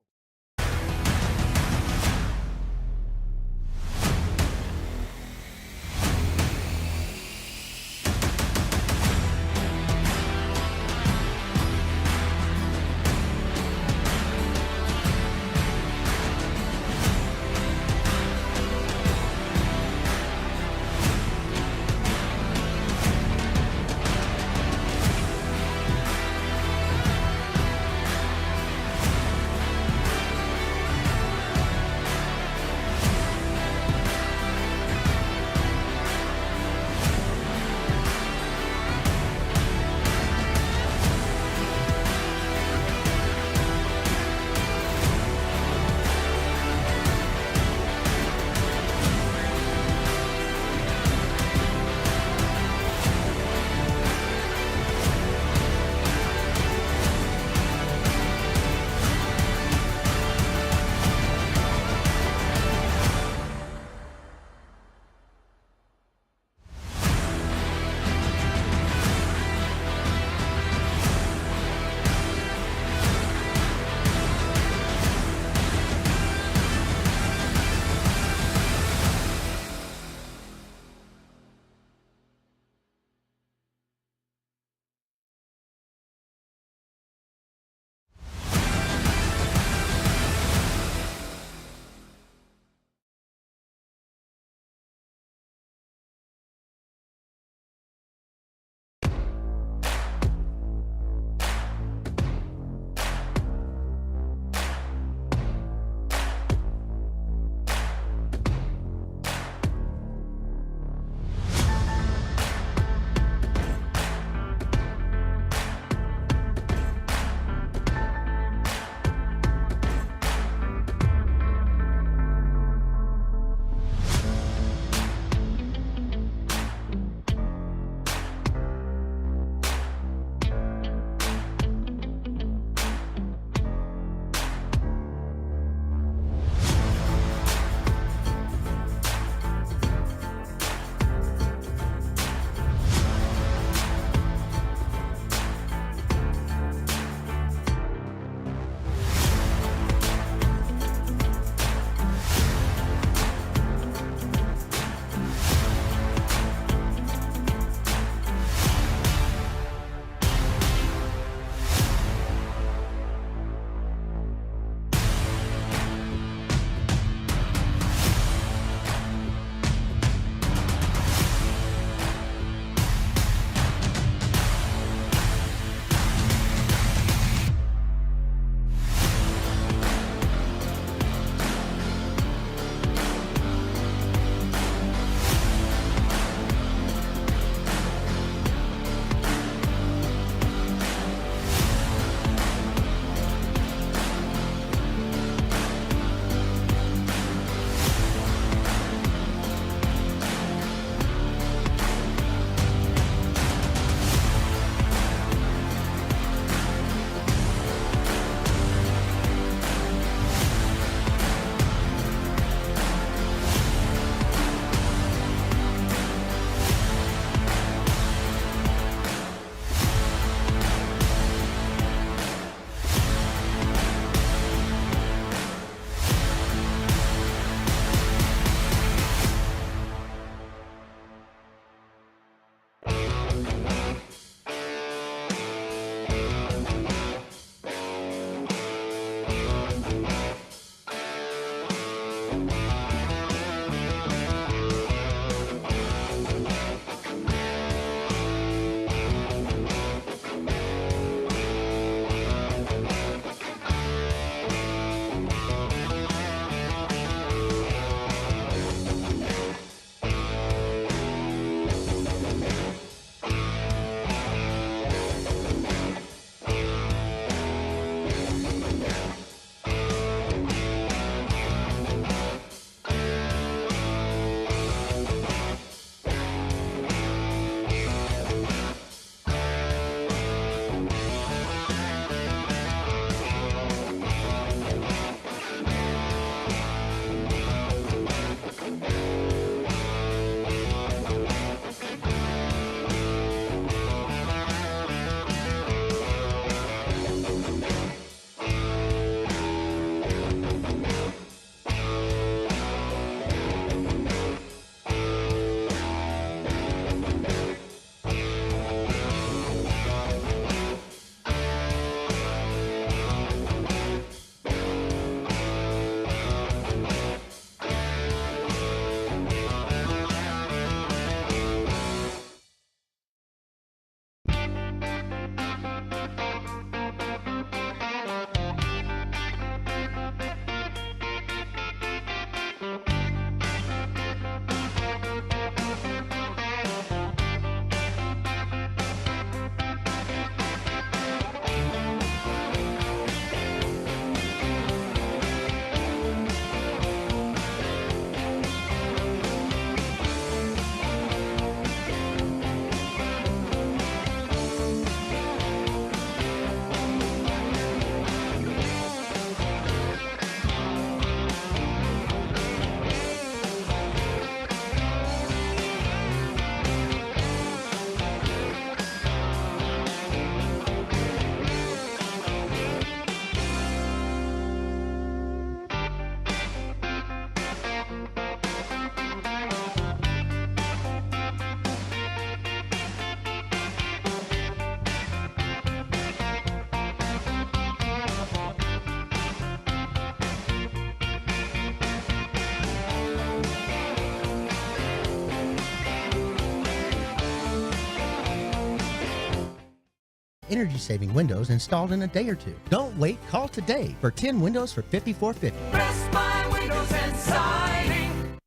energy-saving windows installed in a day or two. Don't wait. Call today for 10 windows for $54.50. Best Buy Windows and Siding.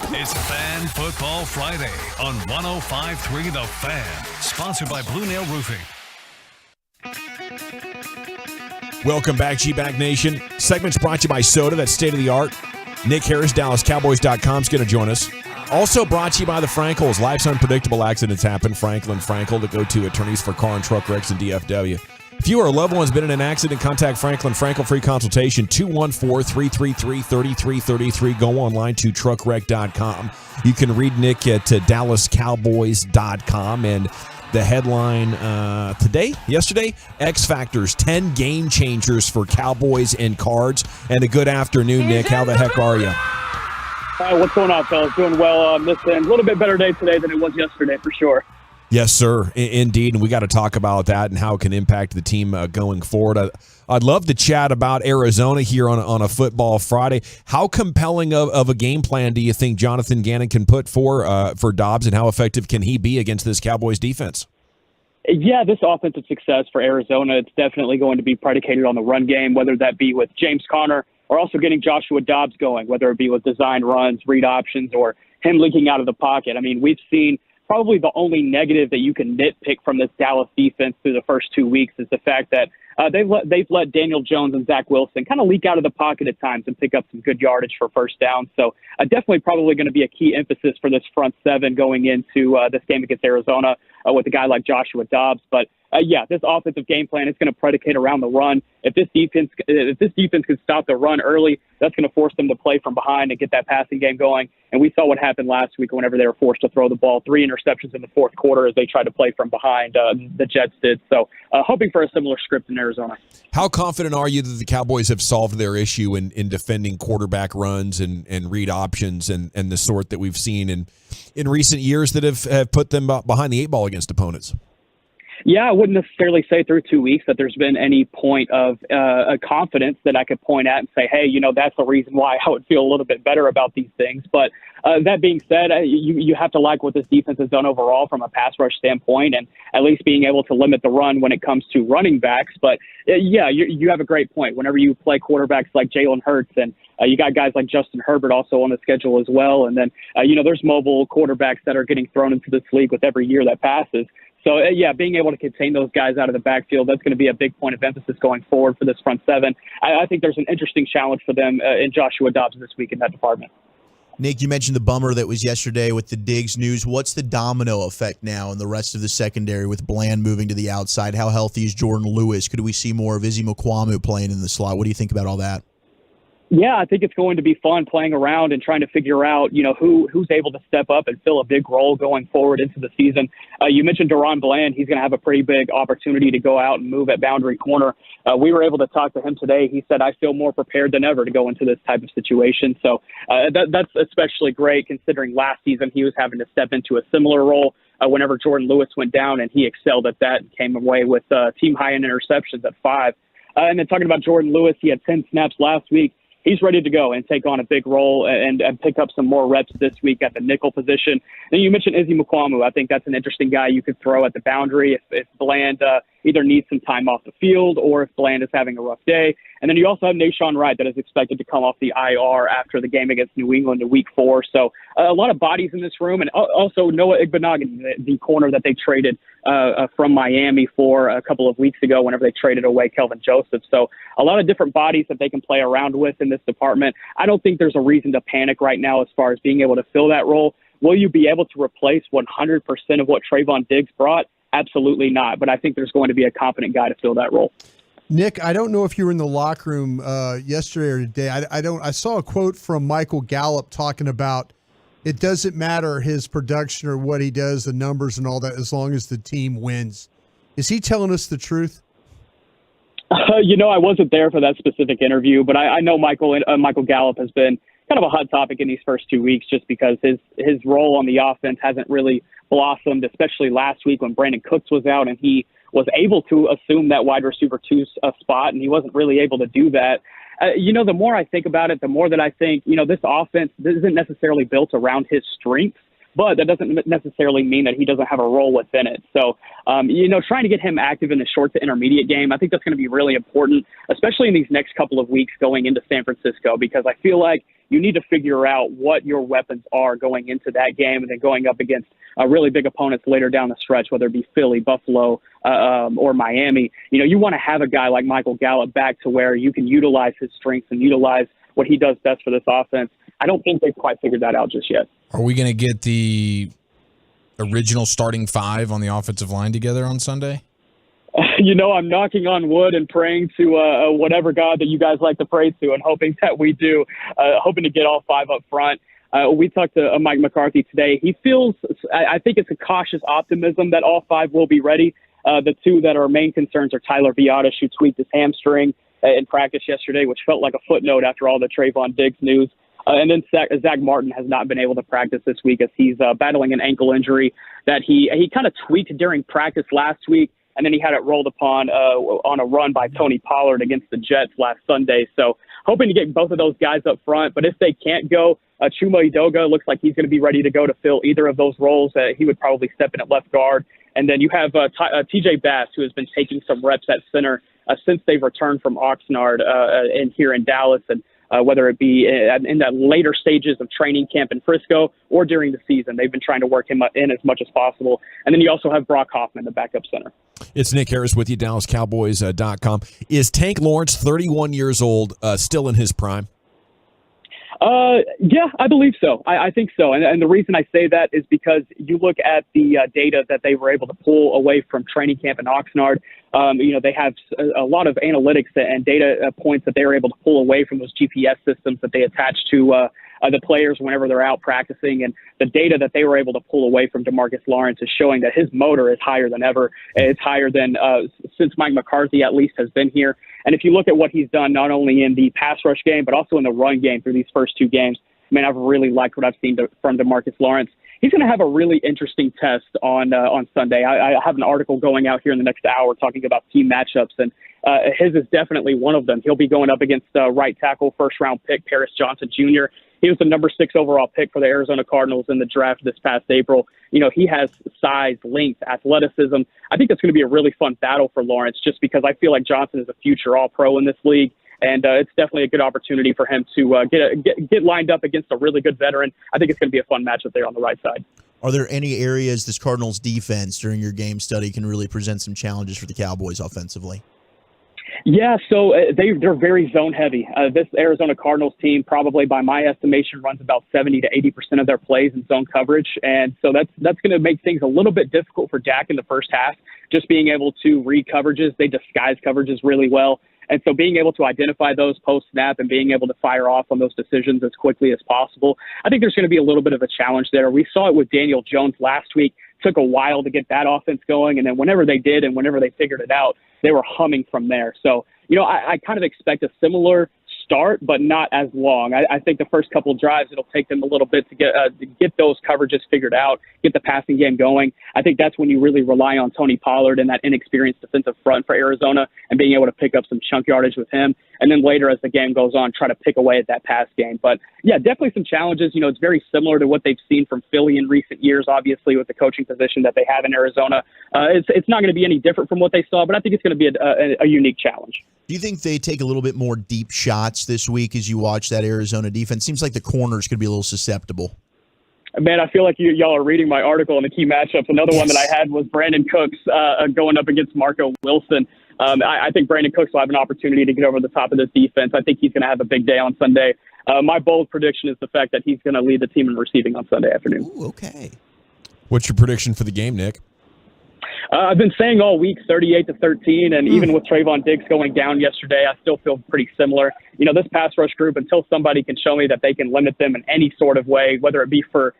It's Fan Football Friday on 105.3 The Fan. Sponsored by Blue Nail Roofing. Welcome back, G-Back Nation. Segment's brought to you by Soda, that's state-of-the-art. Nick Harris, DallasCowboys.com is going to join us. Also brought to you by the Frankels. Life's unpredictable accidents happen. Franklin Frankel, the go-to attorneys for car and truck wrecks in DFW. If you or a loved one's been in an accident, contact Franklin Frankel. Free consultation, 214-333-3333. Go online to truckwreck.com. You can read Nick at DallasCowboys.com. And the headline yesterday, X Factors, 10 game changers for Cowboys and Cards. And a good afternoon, Nick. How the heck are you? What's going on, fellas? Doing well on this end. A little bit better day today than it was yesterday, for sure. Yes, sir. Indeed. And we got to talk about that and how it can impact the team going forward. I'd love to chat about Arizona here on a Football Friday. How compelling of a game plan do you think Jonathan Gannon can put for Dobbs, and how effective can he be against this Cowboys defense? Yeah, this offensive success for Arizona, it's definitely going to be predicated on the run game, whether that be with James Conner or also getting Joshua Dobbs going, whether it be with design runs, read options, or him linking out of the pocket. I mean, we've seen probably the only negative that you can nitpick from this Dallas defense through the first 2 weeks is the fact that they've let Daniel Jones and Zach Wilson kind of leak out of the pocket at times and pick up some good yardage for first down. So definitely probably going to be a key emphasis for this front seven going into this game against Arizona with a guy like Joshua Dobbs. But this offensive game plan is going to predicate around the run. If this defense can stop the run early, that's going to force them to play from behind and get that passing game going. And we saw what happened last week whenever they were forced to throw the ball. 3 interceptions in the fourth quarter as they tried to play from behind. The Jets did. So hoping for a similar script in Arizona. How confident are you that the Cowboys have solved their issue in defending quarterback runs and read options and the sort that we've seen in recent years that have put them behind the 8 ball against opponents? Yeah, I wouldn't necessarily say through 2 weeks that there's been any point of a confidence that I could point at and say, hey, that's the reason why I would feel a little bit better about these things. But that being said, you have to like what this defense has done overall from a pass rush standpoint and at least being able to limit the run when it comes to running backs. But, you have a great point. Whenever you play quarterbacks like Jalen Hurts and you got guys like Justin Herbert also on the schedule as well. And then, there's mobile quarterbacks that are getting thrown into this league with every year that passes. So, being able to contain those guys out of the backfield, that's going to be a big point of emphasis going forward for this front seven. I think there's an interesting challenge for them in Joshua Dobbs this week in that department. Nick, you mentioned the bummer that was yesterday with the Diggs news. What's the domino effect now in the rest of the secondary with Bland moving to the outside? How healthy is Jordan Lewis? Could we see more of Izzy Mukuamu playing in the slot? What do you think about all that? Yeah, I think it's going to be fun playing around and trying to figure out, who's able to step up and fill a big role going forward into the season. You mentioned Deron Bland. He's going to have a pretty big opportunity to go out and move at boundary corner. We were able to talk to him today. He said, I feel more prepared than ever to go into this type of situation. So that's especially great considering last season he was having to step into a similar role whenever Jordan Lewis went down, and he excelled at that and came away with team high in interceptions at 5. And then talking about Jordan Lewis, he had 10 snaps last week. He's ready to go and take on a big role and pick up some more reps this week at the nickel position. Then you mentioned Izzy Mukuamu. I think that's an interesting guy you could throw at the boundary if Bland either needs some time off the field or if Bland is having a rough day. And then you also have Nashawn Wright that is expected to come off the IR after the game against New England in Week 4. So a lot of bodies in this room, and also Noah Igbenogany, the corner that they traded from Miami for a couple of weeks ago whenever they traded away Kelvin Joseph. So a lot of different bodies that they can play around with in this department. I don't think there's a reason to panic right now as far as being able to fill that role. Will you be able to replace 100% of what Trayvon Diggs brought? Absolutely not. But I think there's going to be a competent guy to fill that role. Nick, I don't know if you were in the locker room yesterday or today. I saw a quote from Michael Gallup talking about it doesn't matter his production or what he does, the numbers and all that, as long as the team wins. Is he telling us the truth? I wasn't there for that specific interview, but I know Michael Gallup has been kind of a hot topic in these first 2 weeks just because his role on the offense hasn't really blossomed, especially last week when Brandon Cooks was out and he was able to assume that wide receiver 2 spot, and he wasn't really able to do that. The more I think about it, the more that I think, this offense isn't necessarily built around his strengths, but that doesn't necessarily mean that he doesn't have a role within it. So, trying to get him active in the short to intermediate game, I think that's going to be really important, especially in these next couple of weeks going into San Francisco, because I feel like you need to figure out what your weapons are going into that game and then going up against really big opponents later down the stretch, whether it be Philly, Buffalo, or Miami. You want to have a guy like Michael Gallup back to where you can utilize his strengths and utilize what he does best for this offense. I don't think they've quite figured that out just yet. Are we going to get the original starting five on the offensive line together on Sunday? I'm knocking on wood and praying to whatever God that you guys like to pray to, and hoping that we do, hoping to get all five up front. We talked to Mike McCarthy today. He feels, I think it's a cautious optimism that all five will be ready. The two that are main concerns are Tyler Biadasz, who tweaked his hamstring in practice yesterday, which felt like a footnote after all the Trayvon Diggs news. And then Zach Martin has not been able to practice this week as he's battling an ankle injury that he kind of tweaked during practice last week, and then he had it rolled upon on a run by Tony Pollard against the Jets last Sunday. So hoping to get both of those guys up front. But if they can't go, Chuma Edoga looks like he's going to be ready to go to fill either of those roles. He would probably step in at left guard. And then you have TJ Bass, who has been taking some reps at center since they've returned from Oxnard here in Dallas. And whether it be in the later stages of training camp in Frisco or during the season, they've been trying to work him in as much as possible. And then you also have Brock Hoffman, the backup center. It's Nick Harris with you, DallasCowboys.com. Is Tank Lawrence, 31 years old, still in his prime? Yeah, I believe so. I think so. And the reason I say that is because you look at the data that they were able to pull away from training camp in Oxnard. They have a lot of analytics and data points that they were able to pull away from those GPS systems that they attach to the players whenever they're out practicing. And the data that they were able to pull away from DeMarcus Lawrence is showing that his motor is higher than ever. It's higher than since Mike McCarthy at least has been here. And if you look at what he's done, not only in the pass rush game, but also in the run game through these first two games, I've really liked what I've seen from DeMarcus Lawrence. He's going to have a really interesting test on Sunday. I have an article going out here in the next hour talking about team matchups, and his is definitely one of them. He'll be going up against right tackle, first-round pick Paris Johnson Jr. He was the number 6 overall pick for the Arizona Cardinals in the draft this past April. He has size, length, athleticism. I think that's going to be a really fun battle for Lawrence, just because I feel like Johnson is a future All-Pro in this league. And it's definitely a good opportunity for him to get lined up against a really good veteran. I think it's going to be a fun matchup there on the right side. Are there any areas this Cardinals defense during your game study can really present some challenges for the Cowboys offensively? Yeah, so they're very zone heavy. This Arizona Cardinals team, probably by my estimation, runs about 70 to 80% of their plays in zone coverage. And so that's going to make things a little bit difficult for Dak in the first half, just being able to read coverages. They disguise coverages really well. And so being able to identify those post-snap and being able to fire off on those decisions as quickly as possible, I think there's going to be a little bit of a challenge there. We saw it with Daniel Jones last week. Took a while to get that offense going, and then whenever they did and whenever they figured it out, they were humming from there. So, I kind of expect a similar start, but not as long. I think the first couple of drives, it'll take them a little bit to get those coverages figured out, get the passing game going. I think that's when you really rely on Tony Pollard and that inexperienced defensive front for Arizona and being able to pick up some chunk yardage with him. And then later, as the game goes on, try to pick away at that pass game. But yeah, definitely some challenges. It's very similar to what they've seen from Philly in recent years, obviously, with the coaching position that they have in Arizona. It's not going to be any different from what they saw, but I think it's going to be a unique challenge. Do you think they take a little bit more deep shots this week as you watch that Arizona defense? Seems like the corners could be a little susceptible. Man, I feel like y'all are reading my article on the key matchups. Another one that I had was Brandon Cooks going up against Marco Wilson. I think Brandon Cooks will have an opportunity to get over the top of this defense. I think he's going to have a big day on Sunday. My bold prediction is the fact that he's going to lead the team in receiving on Sunday afternoon. Ooh, okay. What's your prediction for the game, Nick? I've been saying all week 38-13, and even with Trayvon Diggs going down yesterday, I still feel pretty similar. This pass rush group, until somebody can show me that they can limit them in any sort of way, whether it be for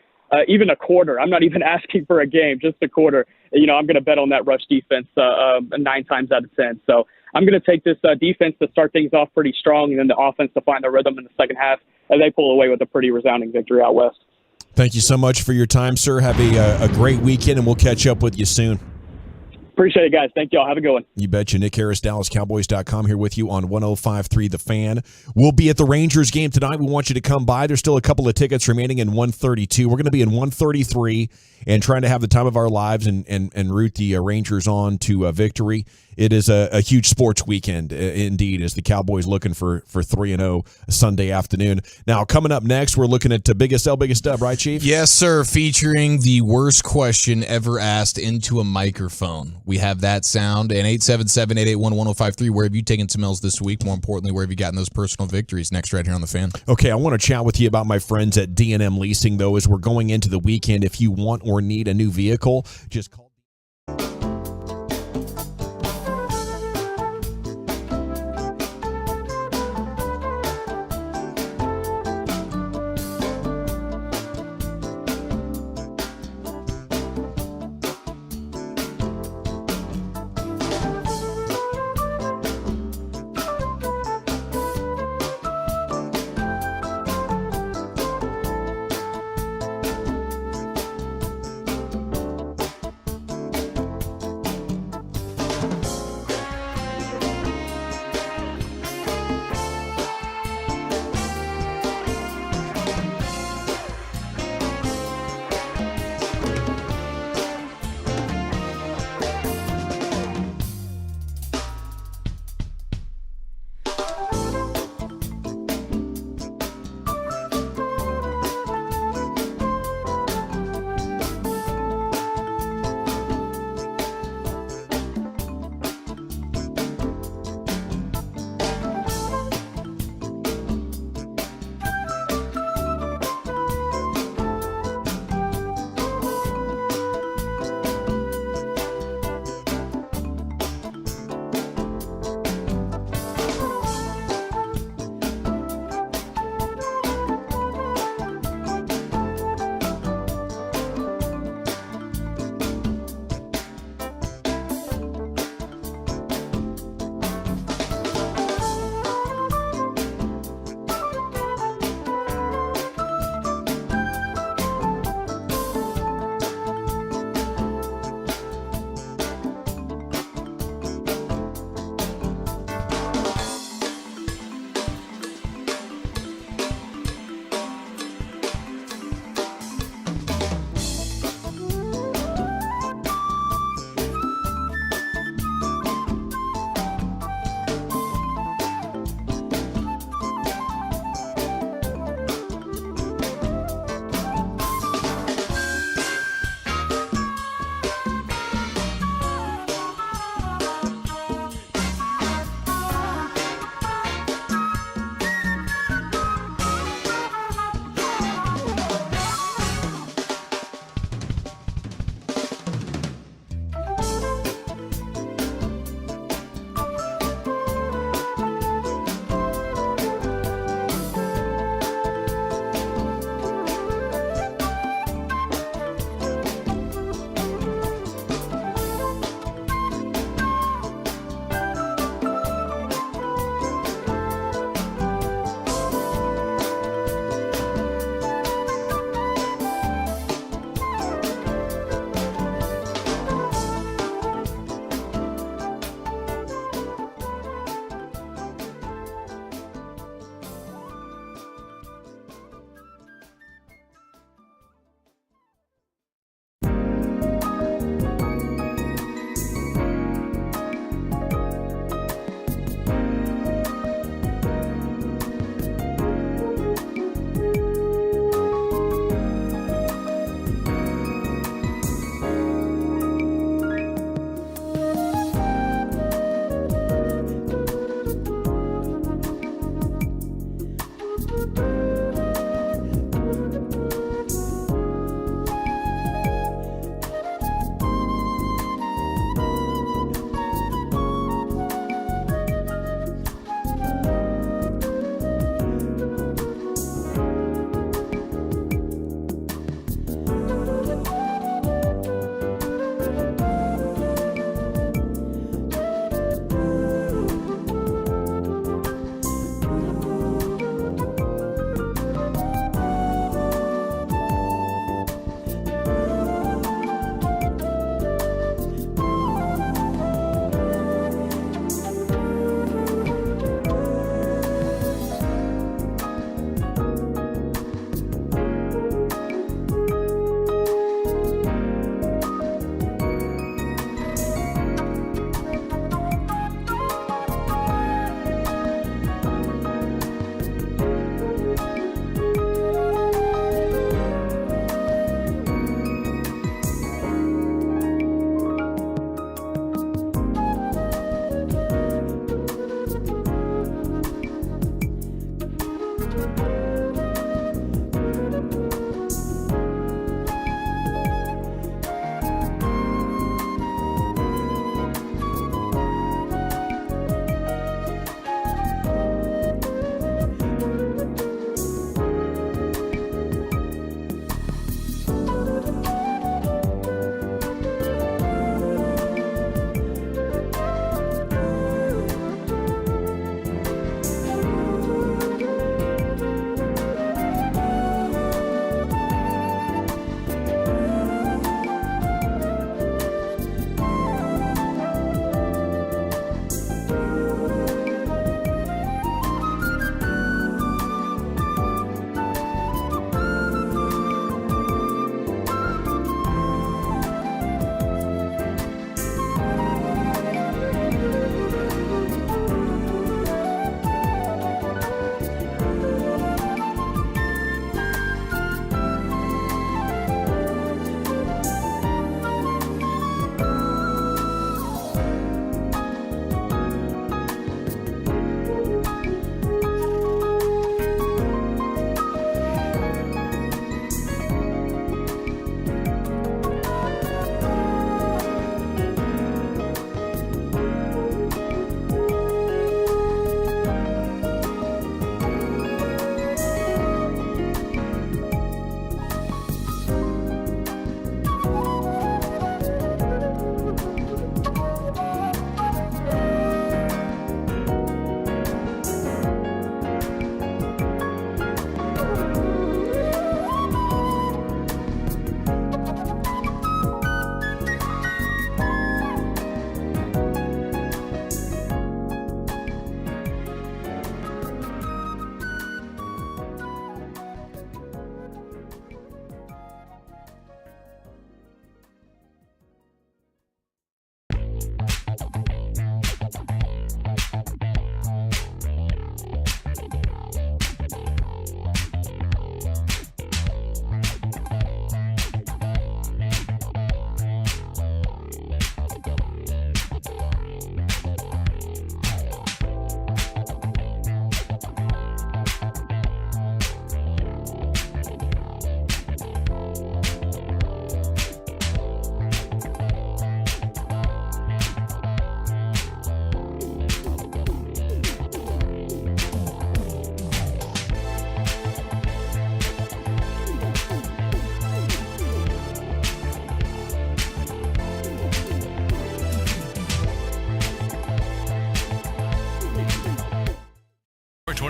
even a quarter. I'm not even asking for a game, just a quarter. I'm going to bet on that rush defense 9 times out of 10. So I'm going to take this defense to start things off pretty strong, and then the offense to find the rhythm in the second half, and they pull away with a pretty resounding victory out west. Thank you so much for your time, sir. Have a great weekend, and we'll catch up with you soon. Appreciate it, guys. Thank y'all. Have a good one. You betcha. Nick Harris, DallasCowboys.com here with you on 105.3 The Fan. We'll be at the Rangers game tonight. We want you to come by. There's still a couple of tickets remaining in 132. We're going to be in 133 and trying to have the time of our lives and root the Rangers on to victory. It is a huge sports weekend, indeed, as the Cowboys looking for 3-0 Sunday afternoon. Now, coming up next, we're looking at Biggest L, Biggest Dub, right, Chief? Yes, sir, featuring the worst question ever asked into a microphone. We have that sound, and 877-881-1053. Where have you taken some L's this week? More importantly, where have you gotten those personal victories? Next, right here on The Fan. Okay, I want to chat with you about my friends at D&M Leasing, though, as we're going into the weekend. If you want or need a new vehicle, just call.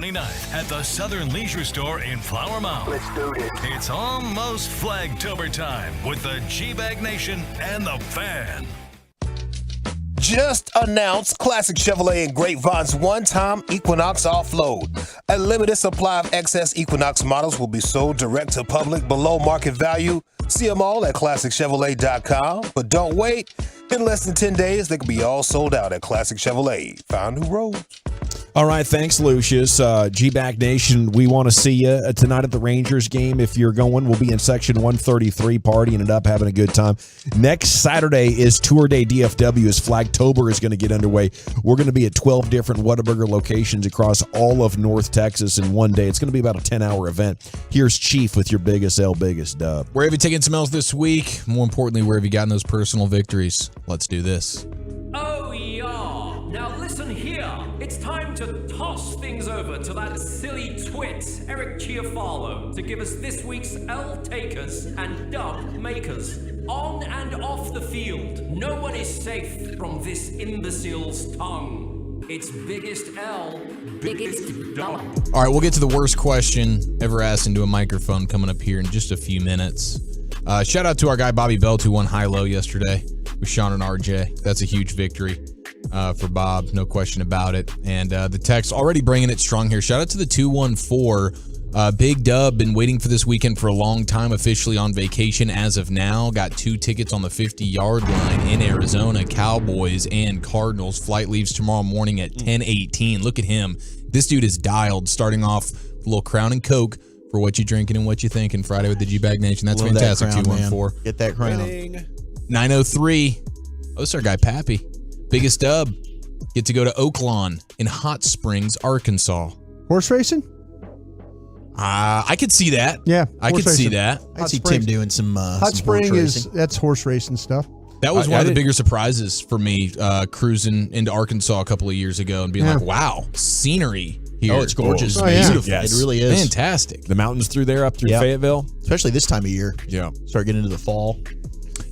29th at the Southern Leisure Store in Flower Mound. Let's do this. It's almost Flagtober time with the G-Bag Nation and the Fan. Just announced Classic Chevrolet and Grapevine's one-time Equinox offload. A limited supply of excess Equinox models will be sold direct to public below market value. See them all at ClassicChevrolet.com. But don't wait. In less than 10 days, they could be all sold out at Classic Chevrolet. Found new roads. All right, thanks, Lucius. G-Back Nation, we want to see you tonight at the Rangers game. If you're going, we'll be in Section 133 partying it up, having a good time. Next Saturday is Tour Day DFW as Flagtober is going to get underway. We're going to be at 12 different Whataburger locations across all of North Texas in one day. It's going to be about a 10-hour event. Here's Chief with your biggest dub. Where have you taken some L's this week? More importantly, where have you gotten those personal victories? Let's do this. Oh, yeah. Now listen here. It's time to toss things over to that silly twit, Eric Chiafalo, to give us this week's L takers and dub makers. On and off the field, no one is safe from this imbecile's tongue. It's biggest L, biggest dub. All right, we'll get to the worst question ever asked into a microphone coming up here in just a few minutes. Shout out to our guy Bobby Belt who won high-low yesterday with Sean and RJ. That's a huge victory for Bob, no question about it. And the text already bringing it strong here. Shout out to the 214. Big Dub, been waiting for this weekend for a long time, officially on vacation as of now. Got 2 tickets on the 50-yard line in Arizona, Cowboys and Cardinals. Flight leaves tomorrow morning at 10:18. Look at him. This dude is dialed, starting off with a little Crown and Coke for what you drinking and what you thinking Friday with the G-Bag Nation. That's Love fantastic, that crown, 214. man. Get that crown. 903. Oh, this is our guy, Pappy. Biggest dub. Get to go to Oaklawn in Hot Springs, Arkansas. Horse racing? I could see that. Yeah, I could see that. I see Tim doing some Hot Spring that's horse racing stuff. That was one of the bigger surprises for me, cruising into Arkansas a couple of years ago and being like, wow, scenery here. Oh, it's gorgeous. Beautiful. Yes. It really is. Fantastic. The mountains through there, up through Fayetteville. Especially this time of year. Yeah. Start getting into the fall.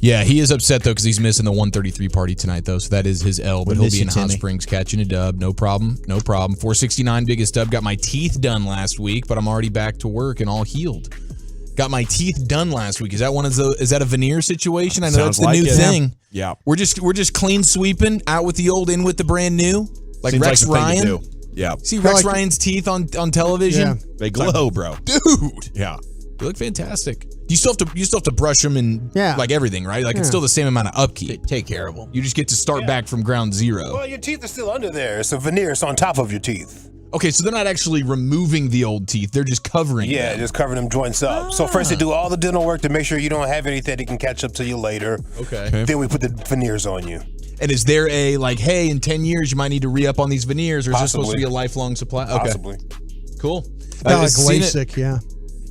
Yeah, he is upset, though, because he's missing the 133 party tonight, though, so that is his L, but he'll be in Hot Springs catching a dub. No problem. 469 biggest dub. Got my teeth done last week, but I'm already back to work and all healed. Got my teeth done last week. Is that a veneer situation? I know that's the new thing. Yeah. We're just clean sweeping, out with the old, in with the brand new. Like Seems Rex like the thing to Ryan. do. Yeah. See Rex Ryan's teeth on television? Yeah. They glow, bro. Dude. Yeah. They look fantastic. You still have to brush them and like everything, right? Like it's still the same amount of upkeep. Take care of them. You just get to start back from ground zero. Well, your teeth are still under there. It's a veneer. It's on top of your teeth. Okay, so they're not actually removing the old teeth. They're just covering them. Just covering them joints up. So first they do all the dental work to make sure you don't have anything that can catch up to you later. Okay. Then we put the veneers on you. And is there a hey, in 10 years you might need to re-up on these veneers, or is this supposed to be a lifelong supply? Okay. Possibly. Cool. Kind of like LASIK, yeah.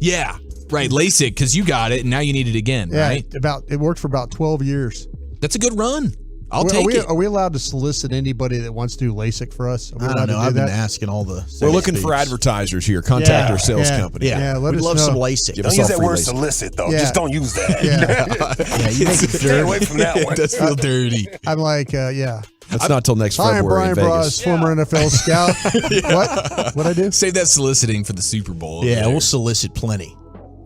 Yeah, right, LASIK, because you got it, and now you need it again, right? It worked for about 12 years. That's a good run. I'll take it. Are we allowed to solicit anybody that wants to do LASIK for us? Are we I don't know. allowed to do I've been that? asking all the We're looking for advertisers here. Contact our sales company. Yeah, let we'd us love know. some LASIK. Don't use that word solicit, though. Yeah. Just don't use that. Yeah. You make it Stay dirty. away from that one. It does feel dirty. I'm like, That's not till next Hi, I'm February Brian in Vegas. Bras, former NFL scout. What I do? Save that soliciting for the Super Bowl. Yeah, we'll solicit plenty.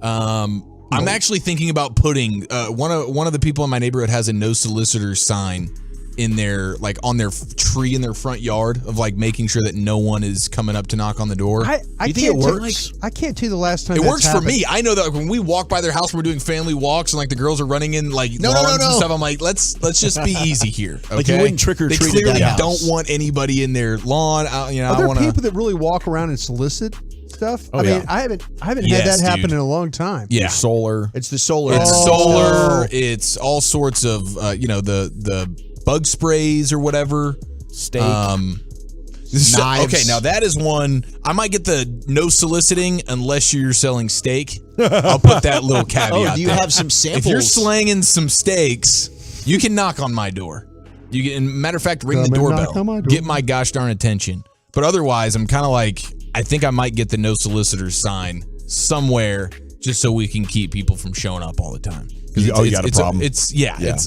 I'm actually thinking about putting one of the people in my neighborhood has a no solicitor sign in their on their tree in their front yard of making sure that no one is coming up to knock on the door. I you think it works? I can't tell you the last time it that's works happened. for me. I know that when we walk by their house, when we're doing family walks, and the girls are running in lawns and stuff. I'm like, let's just be easy here. Okay? Like you wouldn't trick or treat. They clearly at that don't house. want anybody in their lawn. Are there people that really walk around and solicit stuff? Oh, I mean, yeah. I haven't had Yes, that happen dude. in a long time. Yeah, solar. It's the solar. It's solar. It's all sorts of the bug sprays or whatever. Steak. Knives. Okay, now that is one. I might get the no soliciting unless you're selling steak. I'll put that little caveat. Do you there. have some samples? If you're slanging some steaks, you can knock on my door. You can, matter of fact, ring the doorbell. Get my gosh darn attention. But otherwise, I'm kind of I think I might get the no solicitor sign somewhere just so we can keep people from showing up all the time. You got a problem.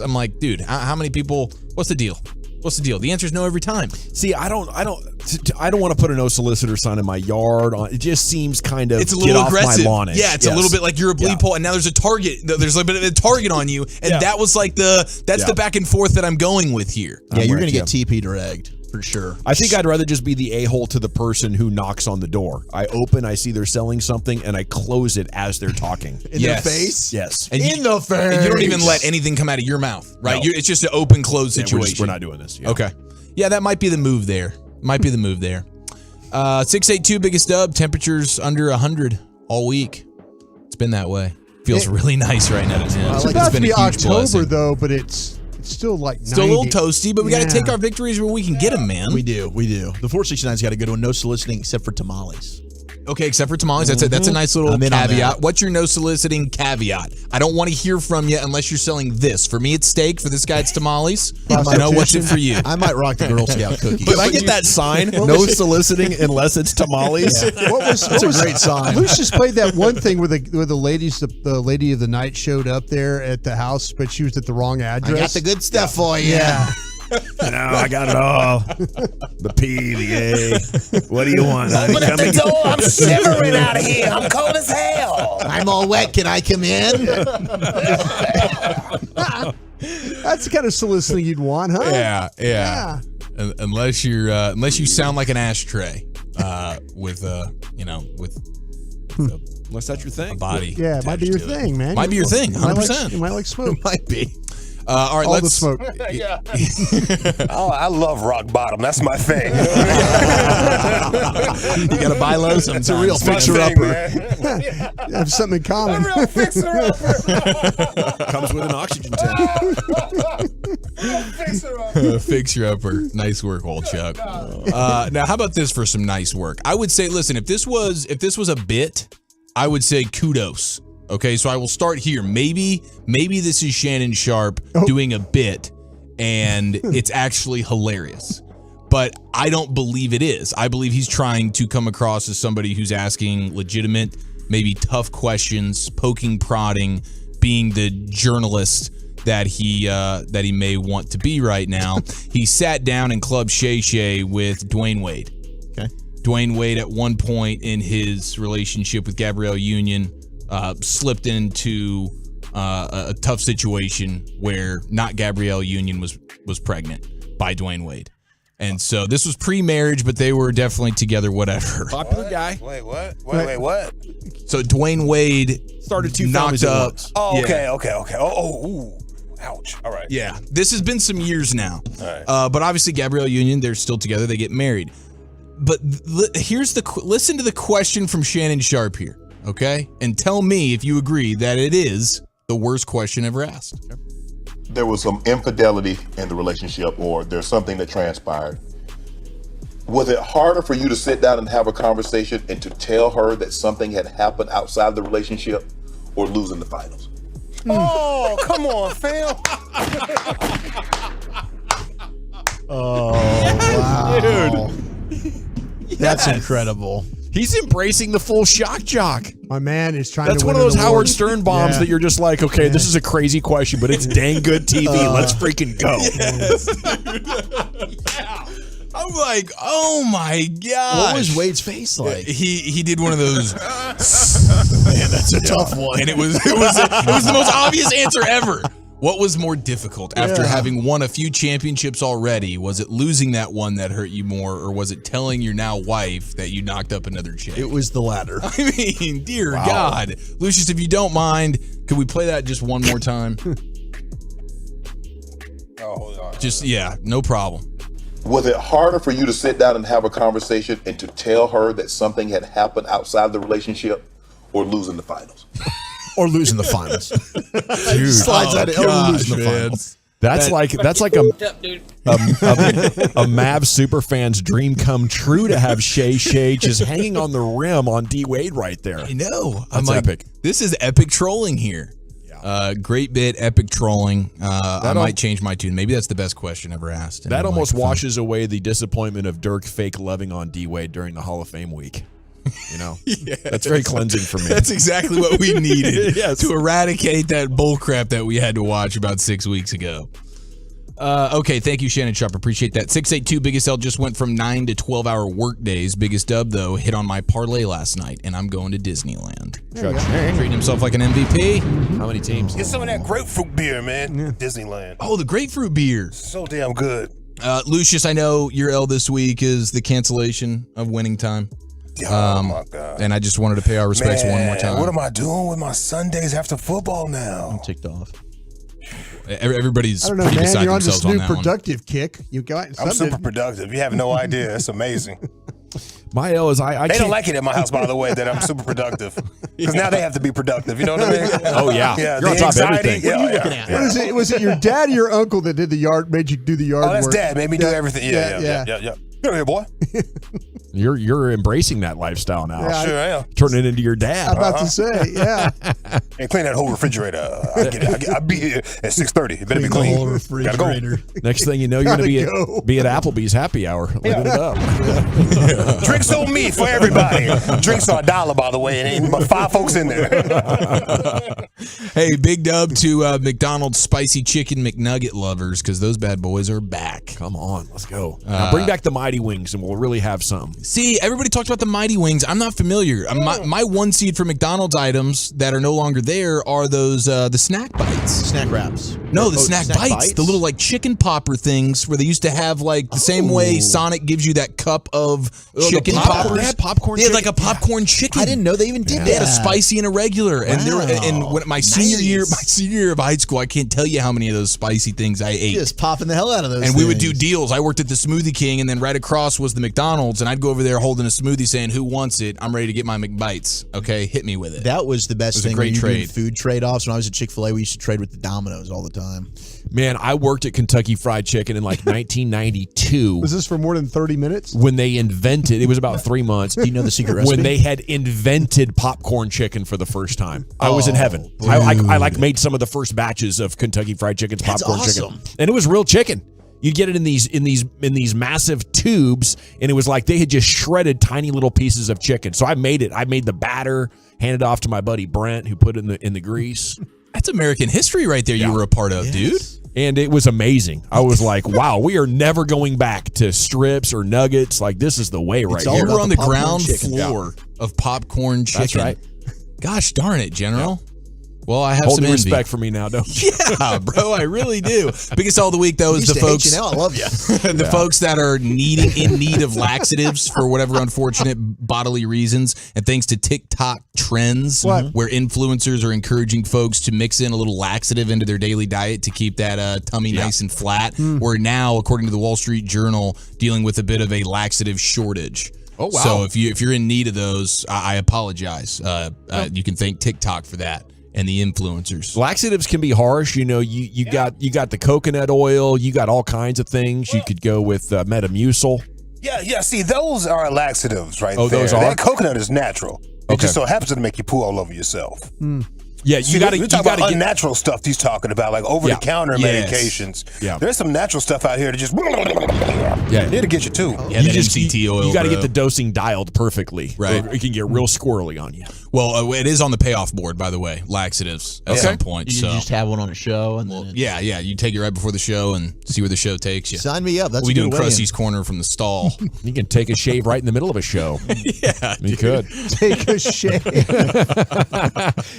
I'm like, dude, how many people? What's the deal? What's the deal? The answer is no every time. See, I don't want to put a no solicitor sign in my yard. It just seems kind of it's a little aggressive. Off my lawn-ish. Yeah, it's a little bit like you're a bleed pole, and now there's a target. There's a bit of a target on you, and that was like the back and forth that I'm going with here. Yeah, you're gonna get TP dragged. For sure. I think I'd rather just be the a-hole to the person who knocks on the door. I open, I see they're selling something, and I close it as they're talking. In their face? Yes. And the face. And you don't even let anything come out of your mouth, right? No. It's just an open-close situation. We're not doing this. Yeah. Okay. Yeah, that might be the move there. 682 biggest dub. Temperatures under 100 all week. It's been that way. Feels really nice right now. It's about to be October, though, but it's still like 90. Still a little toasty, but we got to take our victories where we can get them, man. We do. The 469's got a good one. No soliciting except for tamales. Okay, except for tamales. That's a nice little caveat. What's your no soliciting caveat? I don't want to hear from you unless you're selling this. For me, it's steak. For this guy, it's tamales. I know what's it for you. I might rock the Girl Scout cookies. Can I get that sign? No soliciting unless it's tamales. Yeah. That's a great sign. Lucius played that one thing where the ladies, the lady of the night showed up there at the house, but she was at the wrong address. I got the good stuff for you. Yeah. No, I got it all. The P, the A. What do you want? Open up the door. I'm shivering out of here. I'm cold as hell. I'm all wet. Can I come in? That's the kind of soliciting you'd want, huh? Yeah. Unless you sound like an ashtray, with unless that's your thing. A body. Yeah, it might be your thing, man. Might be your thing. 100%. You might like smoke. It might be. All right, let's smoke. Oh, I love rock bottom. That's my thing. You got to buy low sometimes. It's a real fixer-upper. Have something in common. A real fixer-upper. Comes with an oxygen tank. Fixer-upper. Nice work, old Chuck. Now, how about this for some nice work? I would say, listen, if this was a bit, I would say kudos. Okay, so I will start here. Maybe this is Shannon Sharp doing a bit, and it's actually hilarious. But I don't believe it is. I believe he's trying to come across as somebody who's asking legitimate, maybe tough questions, poking, prodding, being the journalist that he may want to be right now. He sat down and clubbed Shay Shay with Dwayne Wade. Okay, Dwayne Wade at one point in his relationship with Gabrielle Union slipped into a tough situation where not Gabrielle Union was pregnant by Dwayne Wade. And so this was pre-marriage, but they were definitely together, whatever. Popular guy. Wait, what? Wait, what? So Dwayne Wade started two knocked up. Oh, okay. Ooh. Ouch. All right. Yeah. This has been some years now. All right. But obviously Gabrielle Union, they're still together. They get married. But listen to the question from Shannon Sharp here. Okay? And tell me if you agree that it is the worst question ever asked. There was some infidelity in the relationship, or there's something that transpired. Was it harder for you to sit down and have a conversation and to tell her that something had happened outside the relationship, or losing the finals? Oh, come on, fam. Oh, wow. Dude. That's incredible. He's embracing the full shock jock. My man is trying That's to one win of those an Howard award. Stern bombs that you're just like, okay, this is a crazy question, but it's dang good TV. Let's freaking go. Yes. Yeah. I'm like, oh my gosh. What was Wade's face like? He did one of those. Man, that's a tough one. And it was the most obvious answer ever. What was more difficult after having won a few championships already? Was it losing that one that hurt you more, or was it telling your now wife that you knocked up another chick? It was the latter. I mean, dear God. Lucius, if you don't mind, could we play that just one more time? Oh, hold on. Just, yeah, no problem. Was it harder for you to sit down and have a conversation and to tell her that something had happened outside the relationship, or losing the finals? Or losing the finals. Dude, slides out of losing the finals. That's like a Mavs super fan's dream come true to have Shay Shay just hanging on the rim on D Wade right there. I know. That's like, epic. This is epic trolling here. Yeah. Great bit, epic trolling. I might change my tune. Maybe that's the best question ever asked. That almost washes away the disappointment of Dirk fake loving on D Wade during the Hall of Fame week. You know, that's very cleansing for me. That's exactly what we needed Yes. to eradicate that bull crap that we had to watch about 6 weeks ago. Okay, thank you, Shannon Sharp. Appreciate that. 682 Biggest L just went from 9 to 12-hour work days. Biggest Dub, though, hit on my parlay last night, and I'm going to Disneyland. Treating himself like an MVP. How many teams? Get some of that grapefruit beer, man. Disneyland. Oh, the grapefruit beer. So damn good. Lucius, I know your L this week is the cancellation of Winning Time. Oh, my God. And I just wanted to pay our respects one more time. What am I doing with my Sundays after football now? I'm ticked off. Everybody's I don't know, pretty man. beside You're on this themselves new on that one. productive kick. You got. I'm super productive. You have no idea. That's amazing. My L is I They can't. don't like it at my house, by the way, that I'm super productive. Because now they have to be productive. You know what I mean? Oh, yeah. Yeah. You're on top of everything. Yeah, What are you looking at? What is it? Was it your dad or your uncle that did the yard? Made you do the yard? Oh, that's work? dad. Made me do everything. Yeah. Get over here, boy. You're embracing that lifestyle now. Yeah, sure am. Turning it into your dad. I'm about to say, yeah. And clean that whole refrigerator. I'll be here at 6:30. It better be clean. The whole refrigerator. Next thing you know, you're going to be at Applebee's happy hour. Living it up. Drinks on me for everybody. Drinks are $1, by the way. And ain't but 5 folks in there. Hey, big dub to McDonald's spicy chicken McNugget lovers, because those bad boys are back. Come on, let's go. Now bring back the Mighty Wings, and we'll really have some. See, everybody talks about the Mighty Wings. I'm not familiar. My one seed for McDonald's items that are no longer there are those the snack bites. Snack wraps. No, the snack bites. The little like chicken popper things where they used to have like the same way Sonic gives you that cup of chicken poppers. They had popcorn. They had like a popcorn chicken. I didn't know they even did that. They had a spicy and a regular. And there were, and when my senior year of high school, I can't tell you how many of those spicy things I ate. Just popping the hell out of those. And we would do deals. I worked at the Smoothie King, and then right across was the McDonald's, and I'd go over there holding a smoothie saying, "Who wants it? I'm ready to get my McBites. Okay, hit me with it." That was the best thing. It was a great trade. Food trade-offs. When I was at Chick-fil-A, we used to trade with the Domino's all the time. Man, I worked at Kentucky Fried Chicken in like 1992. Was this for more than 30 minutes? When they invented, it was about 3 months. Do you know the secret recipe? When they had invented popcorn chicken for the first time, I was in heaven. I like made some of the first batches of Kentucky Fried Chicken's popcorn chicken, and it was real chicken. You get it in these massive tubes, and it was like they had just shredded tiny little pieces of chicken. So I made it. I made the batter, handed off to my buddy Brent, who put it in the grease. That's American history right there. You were a part of, dude. And it was amazing. I was like, wow, we are never going back to strips or nuggets. Like, this is the way right here. We're on the ground floor of popcorn chicken. That's right. Gosh darn it, General. Yeah. Well, I have Hold some envy. respect for me now, don't you? Yeah, bro, I really do. Biggest all the week, though, is the folks. H&L, I love you. The folks that are in need of laxatives for whatever unfortunate bodily reasons, and thanks to TikTok trends, where influencers are encouraging folks to mix in a little laxative into their daily diet to keep that tummy nice and flat. We're now, according to the Wall Street Journal, dealing with a bit of a laxative shortage. Oh, wow. So if you're in need of those, I apologize. You can thank TikTok for that. And the influencers. Laxatives can be harsh. You know, you got the coconut oil. You got all kinds of things. You could go with Metamucil. Yeah. See, those are laxatives right there. Oh, those are? That coconut is natural. It Okay. just so happens to make you poo all over yourself. Yeah, you got to talk about unnatural stuff he's talking about, like over-the-counter medications. Yeah. There's some natural stuff out here that just it'll get you too. Yeah, that MCT oil. You got to get the dosing dialed perfectly. Right. Or it can get real squirrely on you. Well, it is on the payoff board, by the way, laxatives at some point. You just have one on a show. And then yeah. You take it right before the show and see where the show takes you. Sign me up. That's we'll be doing a good Krusty's Corner from the stall. You can take a shave right in the middle of a show. Yeah, you could. Take a shave.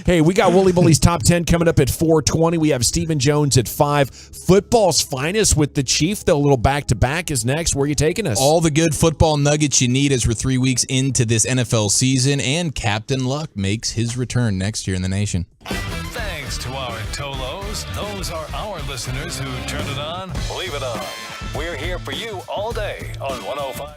Hey, we got Wooly Bully's Top 10 coming up at 4:20. We have Stephen Jones at 5. Football's finest with the Chief. The little back-to-back is next. Where are you taking us? All the good football nuggets you need as we're 3 weeks into this NFL season, and Captain Luck makes his return next year in the nation. Thanks to our Tolos. Those are our listeners who turn it on, leave it on. We're here for you all day on 105.3.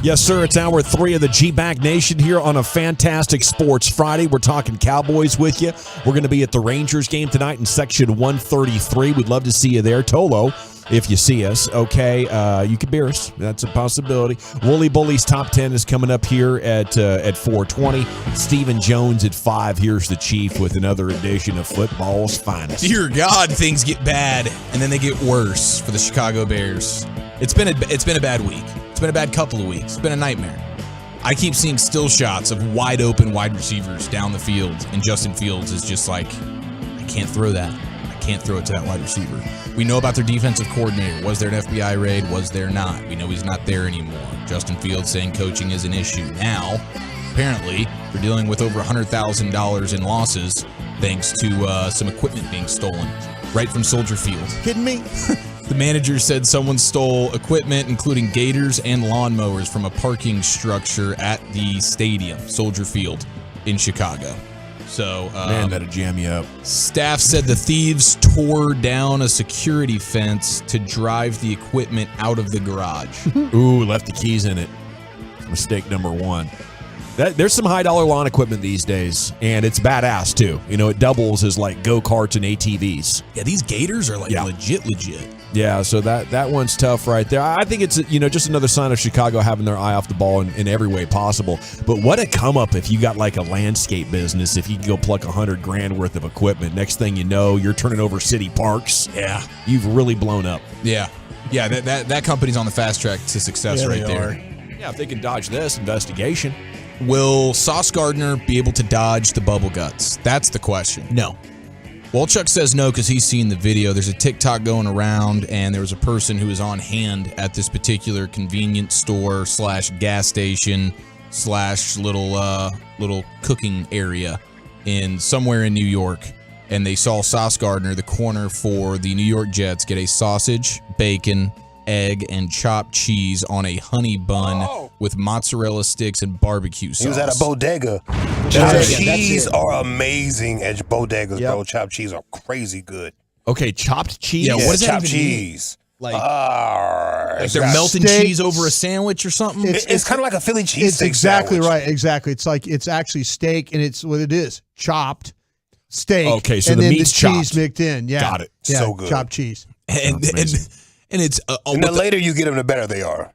Yes, sir. It's hour 3 of the G-Bag Nation here on a fantastic Sports Friday. We're talking Cowboys with you. We're going to be at the Rangers game tonight in Section 133. We'd love to see you there. Tolo, if you see us, okay, you could beer us. That's a possibility. Wooly Bully's Top 10 is coming up here at 4:20. Stephen Jones at 5. Here's the Chief with another edition of Football's Finest. Dear God, things get bad, and then they get worse for the Chicago Bears. It's been a bad week. It's been a bad couple of weeks. It's been a nightmare. I keep seeing still shots of wide open wide receivers down the field, and Justin Fields is just like, I can't throw that. I can't throw it to that wide receiver. We know about their defensive coordinator. Was there an FBI raid? Was there not? We know he's not there anymore. Justin Fields saying coaching is an issue. Now, apparently, they're dealing with over $100,000 in losses thanks to some equipment being stolen right from Soldier Field. Kidding me? The manager said someone stole equipment, including gators and lawnmowers, from a parking structure at the stadium, Soldier Field, in Chicago. So, Man, that'll jam you up. Staff said the thieves tore down a security fence to drive the equipment out of the garage. Ooh, left the keys in it. Mistake number 1. There's some high-dollar lawn equipment these days, and it's badass, too. You know, it doubles as, like, go-karts and ATVs. Yeah, these gators are, like, legit. Yeah, so that one's tough right there. I think it's, just another sign of Chicago having their eye off the ball in every way possible. But what a come-up if you got, like, a landscape business, if you can go pluck $100,000 worth of equipment. Next thing you know, you're turning over city parks. Yeah. You've really blown up. Yeah. Yeah, that company's on the fast track to success right there. Yeah, if they can dodge this investigation. Will Sauce Gardner be able to dodge the bubble guts? That's the question. No. Walchuk says no because he's seen the video. There's a TikTok going around, and there was a person who was on hand at this particular convenience store / gas station / little cooking area somewhere in New York, and they saw Sauce Gardner, the corner for the New York Jets, get a sausage, bacon, egg, and chopped cheese on a honey bun with mozzarella sticks and barbecue sauce. He was at a bodega. Chopped cheese are amazing at bodegas, bro. Chopped cheese are crazy good. Okay, chopped cheese? Yeah, what does that chopped even cheese. Mean? Like they're melting cheese over a sandwich or something? It's kind of like a Philly cheese It's steak exactly sandwich. right. Exactly. It's like it's actually steak, and it's what it is. Chopped steak. Okay, so and the then meat's the cheese chopped. mixed in. Yeah. Got it. Yeah, So good. Chopped cheese. And it's And the later you get them, the better they are.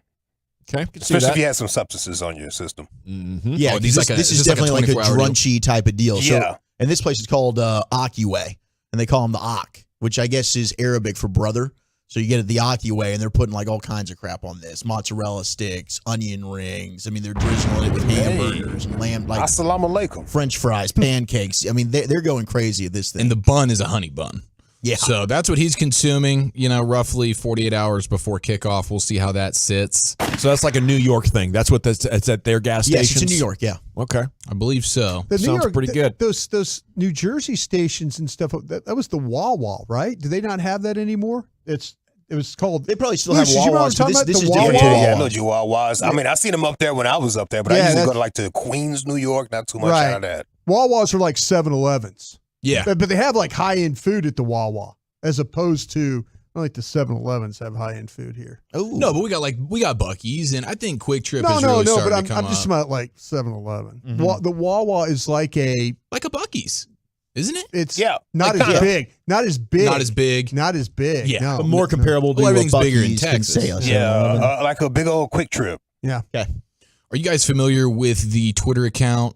Okay, especially if you have some substances on your system. Mm-hmm. Yeah, this is definitely like a drunchy type of deal. So, Yeah. and this place is called Akiway, and they call them the Ak, which I guess is Arabic for brother. So you get it the Akiway, and they're putting like all kinds of crap on this: mozzarella sticks, onion rings. I mean, they're drizzling it with hamburgers and lamb, like Assalamu alaikum. French fries, pancakes. I mean, they're going crazy at this thing. And the bun is a honey bun. Yeah. So that's what he's consuming, roughly 48 hours before kickoff. We'll see how that sits. So that's like a New York thing. That's what it's at their gas stations? Yes, it's in New York, yeah. Okay. I believe so. The New Sounds York, pretty good. Those New Jersey stations and stuff. That was the Wawa, right? Do they not have that anymore? It was called. They probably still have Lucius, you know what I'm Wawas. talking This about? is The different. Wawa? Yeah, I know Wawas. I mean, I seen them up there when I was up there, but I Yeah, usually that's- go to Queens, New York. Not too much Right. out of that. Wawas are like 7-Elevens. Yeah. But they have like high-end food at the Wawa, as opposed to like the 7-Elevens have high-end food here. Oh No, but we got Buc-ee's, and I think Quick Trip No, is really but starting to I'm come just up. about like 7-Eleven. Mhm. The Wawa is like a Buc-ee's, isn't it? It's Yeah, not like as kinda. big, not as big, Not as big. not as big. Yeah, no. But more comparable to Well, what everything's bigger in Buc-ee's can Texas. say us. Yeah, like a big old Quick Trip. Yeah. Okay. Are you guys familiar with the Twitter account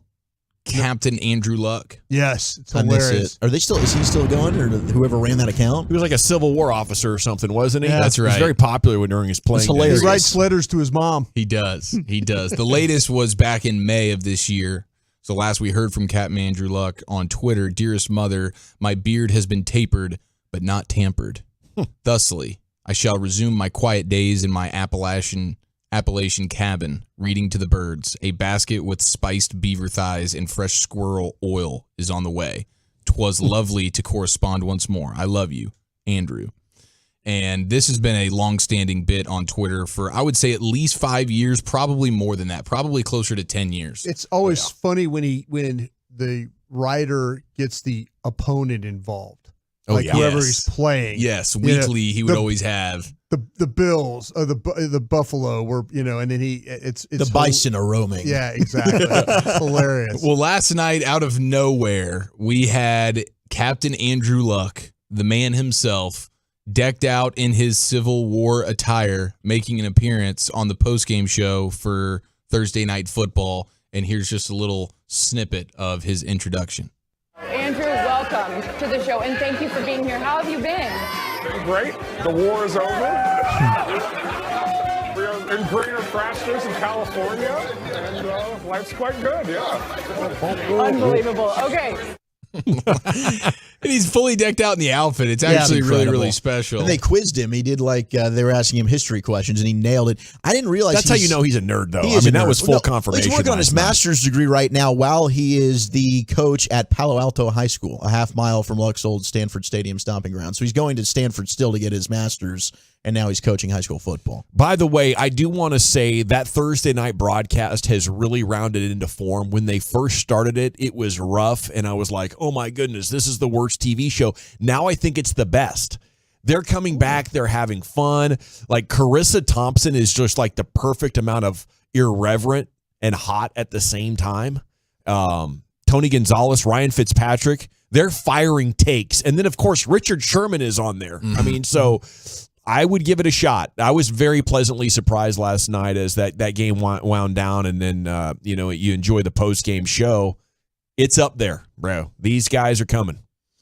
Captain Andrew Luck? Yes, it's I miss hilarious. it. Are they still? Is he still going, or whoever ran that account? He was like a Civil War officer or something, wasn't he? Yeah. That's He right. was very popular during his playing. It's hilarious. He writes letters to his mom. He does. He does. The latest was back in May of this year. So last we heard from Captain Andrew Luck on Twitter, "Dearest mother, my beard has been tapered, but not tampered. Thusly, I shall resume my quiet days in my Appalachian cabin, reading to the birds. A basket with spiced beaver thighs and fresh squirrel oil is on the way. 'Twas lovely to correspond once more. I love you, Andrew." And this has been a long-standing bit on Twitter for, I would say, at least 5 years, probably more than that, probably closer to 10 years. It's always funny when the writer gets the opponent involved. whoever he's playing. Yes, weekly he would always have the Bills or the Buffalo were, and then it's the bison are roaming. Yeah, exactly. Hilarious. Well, last night out of nowhere, we had Captain Andrew Luck, the man himself, decked out in his Civil War attire, making an appearance on the postgame show for Thursday Night Football. And here's just a little snippet of his introduction. Andrew, welcome to the show, and thank you for being here. How have you been? Great. The war is over. We are in greener pastures in California, and life's quite good, yeah. Unbelievable. Okay. And he's fully decked out in the outfit. It's actually really, really special. And they quizzed him. He did they were asking him history questions, and he nailed it. I didn't realize that's how you know he's a nerd, though. That was full confirmation. He's working on his master's degree right now while he is the coach at Palo Alto High School, a half mile from Luck's old Stanford Stadium stomping ground. So he's going to Stanford still to get his master's, and now he's coaching high school football. By the way, I do want to say that Thursday night broadcast has really rounded into form. When they first started it, it was rough, and I was like, oh my goodness, this is the worst TV show. Now I think it's the best. They're coming back. They're having fun. Like Carissa Thompson is just like the perfect amount of irreverent and hot at the same time. Tony Gonzalez, Ryan Fitzpatrick, they're firing takes. And then, of course, Richard Sherman is on there. I mean, so I would give it a shot. I was very pleasantly surprised last night as that game wound down, and then, you enjoy the post-game show. It's up there, bro. These guys are coming.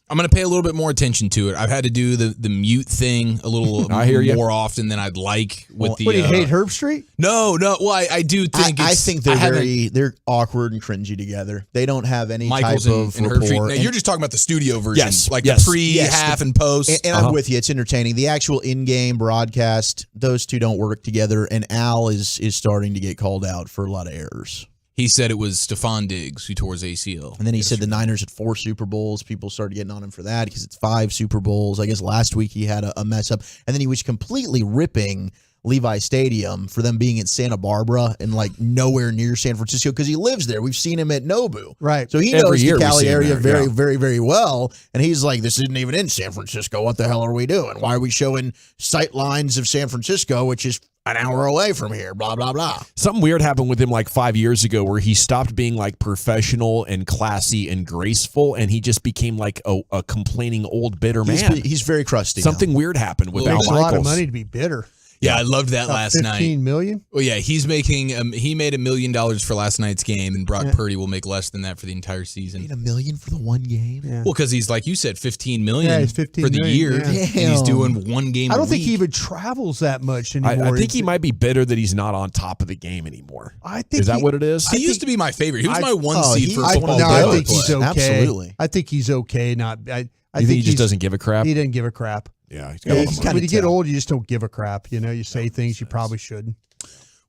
I'm going to pay a little bit more attention to it. I've had to do the mute thing a little more often than I'd like. With What do you hate, Herb Street? No. Well, I do think I think they're awkward and cringy together. They don't have any Michaels type of and Herb Street. rapport. Now, you're just talking about the studio version, the pre, half, and post. And I'm with you. It's entertaining. The actual in-game broadcast, those two don't work together. And Al is starting to get called out for a lot of errors. He said it was Stephon Diggs who tore his ACL. And then he said the Niners had 4 Super Bowls. People started getting on him for that because it's 5 Super Bowls. I guess last week he had a mess up. And then he was completely ripping Levi Stadium for them being in Santa Barbara and nowhere near San Francisco because he lives there. We've seen him at Nobu. Right. So he knows the Cali area very, very, very well. And he's like, this isn't even in San Francisco. What the hell are we doing? Why are we showing sight lines of San Francisco, which is an hour away from here, blah, blah, blah. Something weird happened with him 5 years ago where he stopped being professional and classy and graceful, and he just became a complaining old bitter man. He's very crusty. Something weird happened with Al Michaels. Michaels. A lot of money to be bitter. Yeah, I loved that last night. $15 million? Well, yeah, he's making he made $1 million for last night's game, and Brock Purdy will make less than that for the entire season. $1 million for the one game? Yeah. Well, because he's like you said, $15 million he's $15 for the million, year, yeah. and he's doing one game. I don't a think week. he even travels that much anymore. I think he might be bitter that he's not on top of the game anymore. Is that what it is? He used to be my favorite. He was my one seed for football. No, I think he's okay. Absolutely. I think he's okay. I think think he just doesn't give a crap? He didn't give a crap. Yeah, when you get old, you just don't give a crap. You say things you probably shouldn't.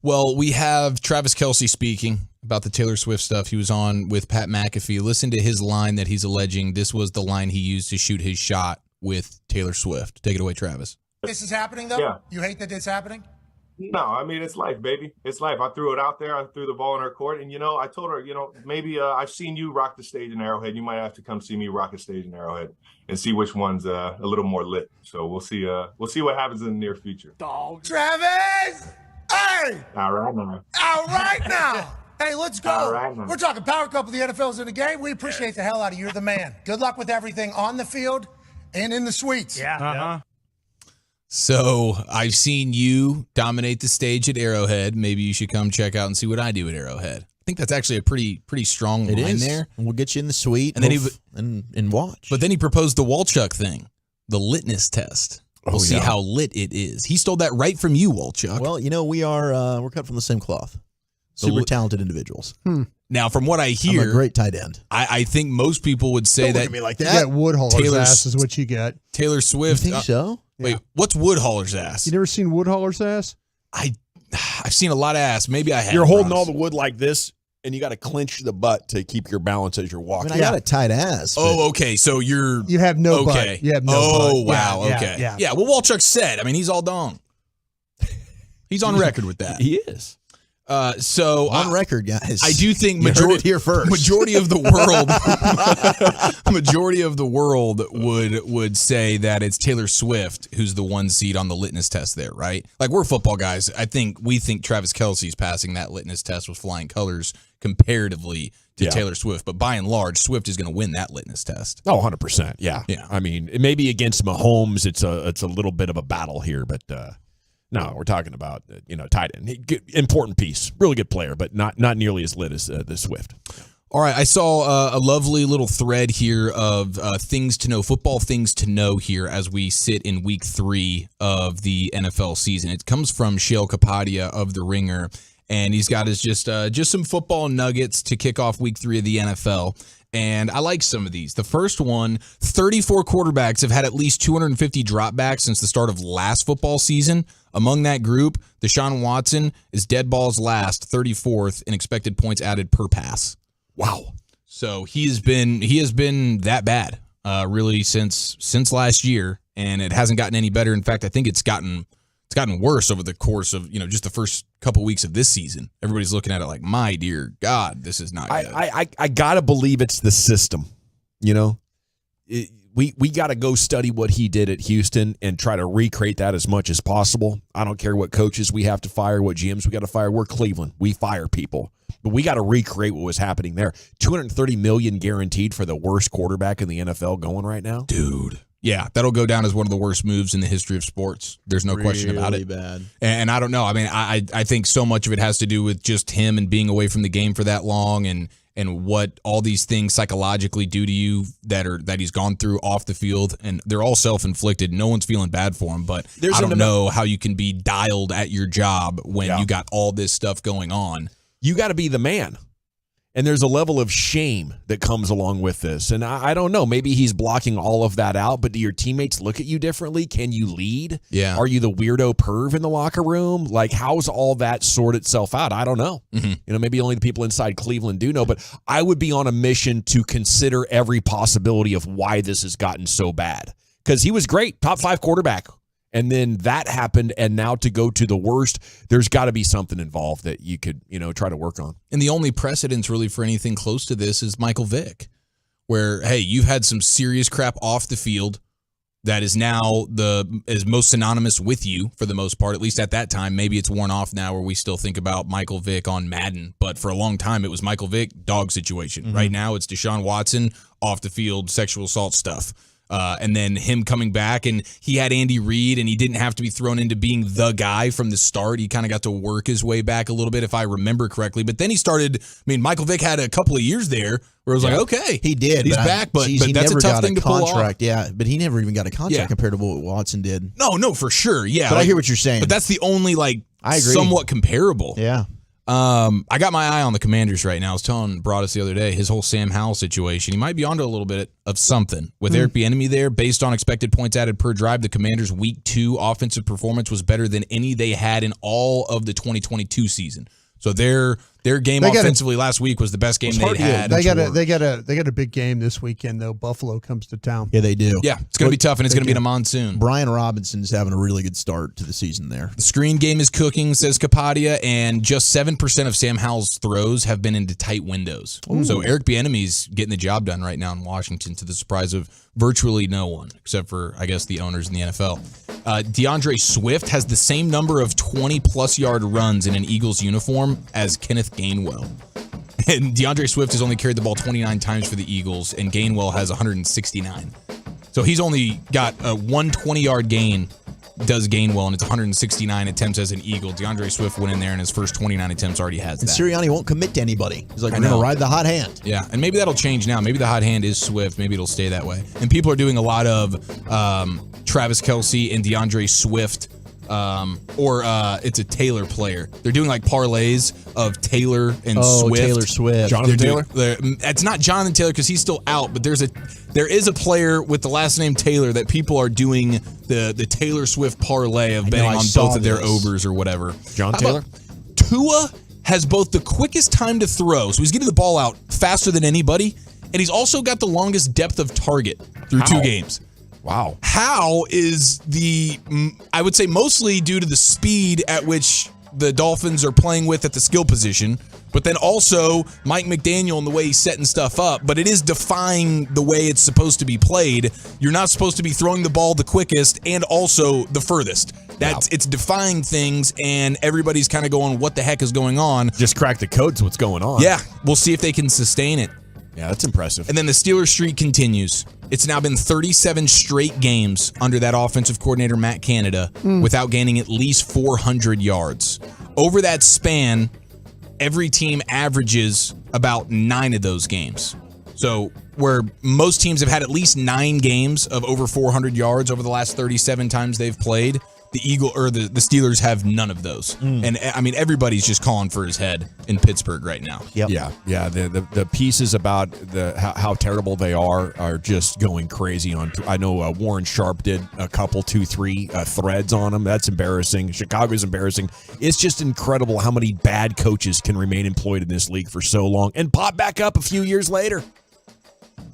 Well, we have Travis Kelce speaking about the Taylor Swift stuff. He was on with Pat McAfee. Listen to his line that he's alleging this was the line he used to shoot his shot with Taylor Swift. Take it away, Travis. This is happening, though? Yeah. You hate that it's happening? No, I mean, it's life, baby. It's life. I threw it out there. I threw the ball in her court. And, I told her, maybe I've seen you rock the stage in Arrowhead. You might have to come see me rock a stage in Arrowhead and see which one's a little more lit. So we'll see what happens in the near future. Travis! Hey! All right now. All right now! Hey, let's go. All right now. We're talking power couple. The NFL's in the game. We appreciate the hell out of you. You're the man. Good luck with everything on the field and in the suites. Yeah. Uh-huh. So I've seen you dominate the stage at Arrowhead. Maybe you should come check out and see what I do at Arrowhead. I think that's actually a pretty strong line there. And we'll get you in the suite and then and watch. But then he proposed the Walchuk thing, the litness test. We'll see how lit it is. He stole that right from you, Walchuk. Well, we're cut from the same cloth. Super talented individuals. Now, from what I hear, I'm a great tight end. I think most people would say Don't that look at me like You that. got Woodhaller's ass is what you got. Taylor Swift. You think so? Wait, what's Woodhaller's ass? You never seen Woodhaller's ass? I've seen a lot of ass. Maybe I have. You're holding all the wood like this, and you got to clench the butt to keep your balance as you're walking. I got a tight ass. Oh, okay. So you have no okay. butt. You have no butt. Yeah, Wow. yeah, Okay. yeah. Yeah. Well, Walchuk said. I mean, he's all dong. He's on record with that. He is. So on record, guys. I do think You heard it here first. majority of the world would say that it's Taylor Swift who's the 1 seed on the litmus test there, right? Like, we're football guys. We think Travis Kelce's passing that litmus test with flying colors comparatively to Taylor Swift, but by and large, Swift is going to win that litmus test. Oh, 100%. Yeah. I mean, maybe against Mahomes, it's a little bit of a battle here, but no, we're talking about tight end, important piece, really good player, but not nearly as lit as the Swift. All right, I saw a lovely little thread here of things to know, football things to know here as we sit in week 3 of the NFL season. It comes from Shale Kapadia of The Ringer, and he's got his just some football nuggets to kick off week 3 of the NFL. And I like some of these. The first one, 34 quarterbacks have had at least 250 dropbacks since the start of last football season. Among that group, Deshaun Watson is dead balls last, 34th in expected points added per pass. Wow. So he has been that bad, really since last year, and it hasn't gotten any better. In fact, I think it's gotten worse over the course of just the first couple weeks of this season. Everybody's looking at it like, my dear God, this is not good. I gotta believe it's the system. We got to go study what he did at Houston and try to recreate that as much as possible. I don't care what coaches we have to fire, what GMs we got to fire. We're Cleveland. We fire people. But we got to recreate what was happening there. $230 million guaranteed for the worst quarterback in the NFL going right now. Dude. Yeah, that'll go down as one of the worst moves in the history of sports. There's no question about it. Really bad. And I don't know. I mean, I think so much of it has to do with just him and being away from the game for that long and what all these things psychologically do to you that he's gone through off the field. And they're all self-inflicted. No one's feeling bad for him. But I don't know how you can be dialed at your job when you got all this stuff going on. You got to be the man. And there's a level of shame that comes along with this. And I don't know. Maybe he's blocking all of that out, but do your teammates look at you differently? Can you lead? Yeah. Are you the weirdo perv in the locker room? Like, how's all that sort itself out? I don't know. Mm-hmm. Maybe only the people inside Cleveland do know, but I would be on a mission to consider every possibility of why this has gotten so bad. Because he was great, top 5 quarterback. And then that happened, and now to go to the worst, there's got to be something involved that you could, try to work on. And the only precedence really for anything close to this is Michael Vick, where, hey, you've had some serious crap off the field that is now is most synonymous with you for the most part, at least at that time. Maybe it's worn off now where we still think about Michael Vick on Madden, but for a long time it was Michael Vick, dog situation. Mm-hmm. Right now it's Deshaun Watson, off the field, sexual assault stuff. And then him coming back, and he had Andy Reid, and he didn't have to be thrown into being the guy from the start. He kind of got to work his way back a little bit, if I remember correctly. But then he started, Michael Vick had a couple of years there where it was like, okay. He did. He's back, but that's a tough thing to pull off. Yeah, but he never even got a contract compared to what Watson did. No, for sure. Yeah. But I hear what you're saying. But that's the only, I agree. somewhat comparable. Yeah. I got my eye on the Commanders right now. I was telling Broadus the other day, his whole Sam Howell situation, he might be onto a little bit of something. With Eric Bieniemy there, based on expected points added per drive, the Commanders' Week 2 offensive performance was better than any they had in all of the 2022 season. So their game offensively last week was the best game they'd had. They got a big game this weekend though. Buffalo comes to town. Yeah, they do. Yeah, it's going to be tough, and it's going to be in a monsoon. Brian Robinson's having a really good start to the season there. The screen game is cooking, says Kapadia, and just 7% of Sam Howell's throws have been into tight windows. Ooh. So Eric Bieniemy's getting the job done right now in Washington, to the surprise of virtually no one, except for, I guess, the owners in the NFL. DeAndre Swift has the same number of 20-plus yard runs in an Eagles uniform as Kenneth Gainwell. And DeAndre Swift has only carried the ball 29 times for the Eagles, and Gainwell has 169. So he's only got a 120-yard gain, does Gainwell, and it's 169 attempts as an Eagle. DeAndre Swift went in there, and his first 29 attempts already has that. And Sirianni won't commit to anybody. He's like, we're going to ride the hot hand. Yeah, and maybe that'll change now. Maybe the hot hand is Swift. Maybe it'll stay that way. And people are doing a lot of Travis Kelce and DeAndre Swift, or it's a Taylor player. They're doing like parlays of Taylor and Swift. Taylor Swift. Jonathan Taylor? It's not Jonathan Taylor because he's still out, but there is a player with the last name Taylor that people are doing the Taylor Swift parlay of betting on both of their overs or whatever. John Taylor? Tua has both the quickest time to throw, so he's getting the ball out faster than anybody, and he's also got the longest depth of target through 2 games. Wow. How is I would say mostly due to the speed at which the Dolphins are playing with at the skill position, but then also Mike McDaniel and the way he's setting stuff up. But it is defying the way it's supposed to be played. You're not supposed to be throwing the ball the quickest and also the furthest. It's defying things, and everybody's kind of going, what the heck is going on? Just crack the code's what's going on. Yeah, we'll see if they can sustain it. Yeah, that's impressive. And then the Steelers streak continues. It's now been 37 straight games under that offensive coordinator, Matt Canada, without gaining at least 400 yards. Over that span, every team averages about 9 of those games. So where most teams have had at least 9 games of over 400 yards over the last 37 times they've played, the Steelers have none of those. And I mean, everybody's just calling for his head in Pittsburgh right now. Yeah. The pieces about how terrible they are just going crazy on. I know Warren Sharp did a couple, 2-3 threads on them. That's embarrassing. Chicago's embarrassing. It's just incredible how many bad coaches can remain employed in this league for so long and pop back up a few years later.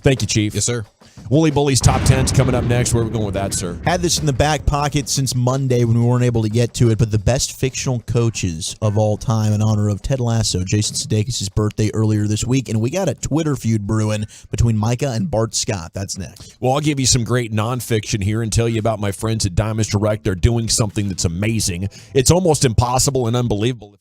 Thank you, Chief. Yes, sir. Wooly Bully's Top 10's coming up next. Where are we going with that, sir? Had this in the back pocket since Monday when we weren't able to get to it, but the best fictional coaches of all time in honor of Ted Lasso, Jason Sudeikis' birthday earlier this week, and we got a Twitter feud brewing between Micah and Bart Scott. That's next. Well, I'll give you some great nonfiction here and tell you about my friends at Diamonds Direct. They're doing something that's amazing. It's almost impossible and unbelievable.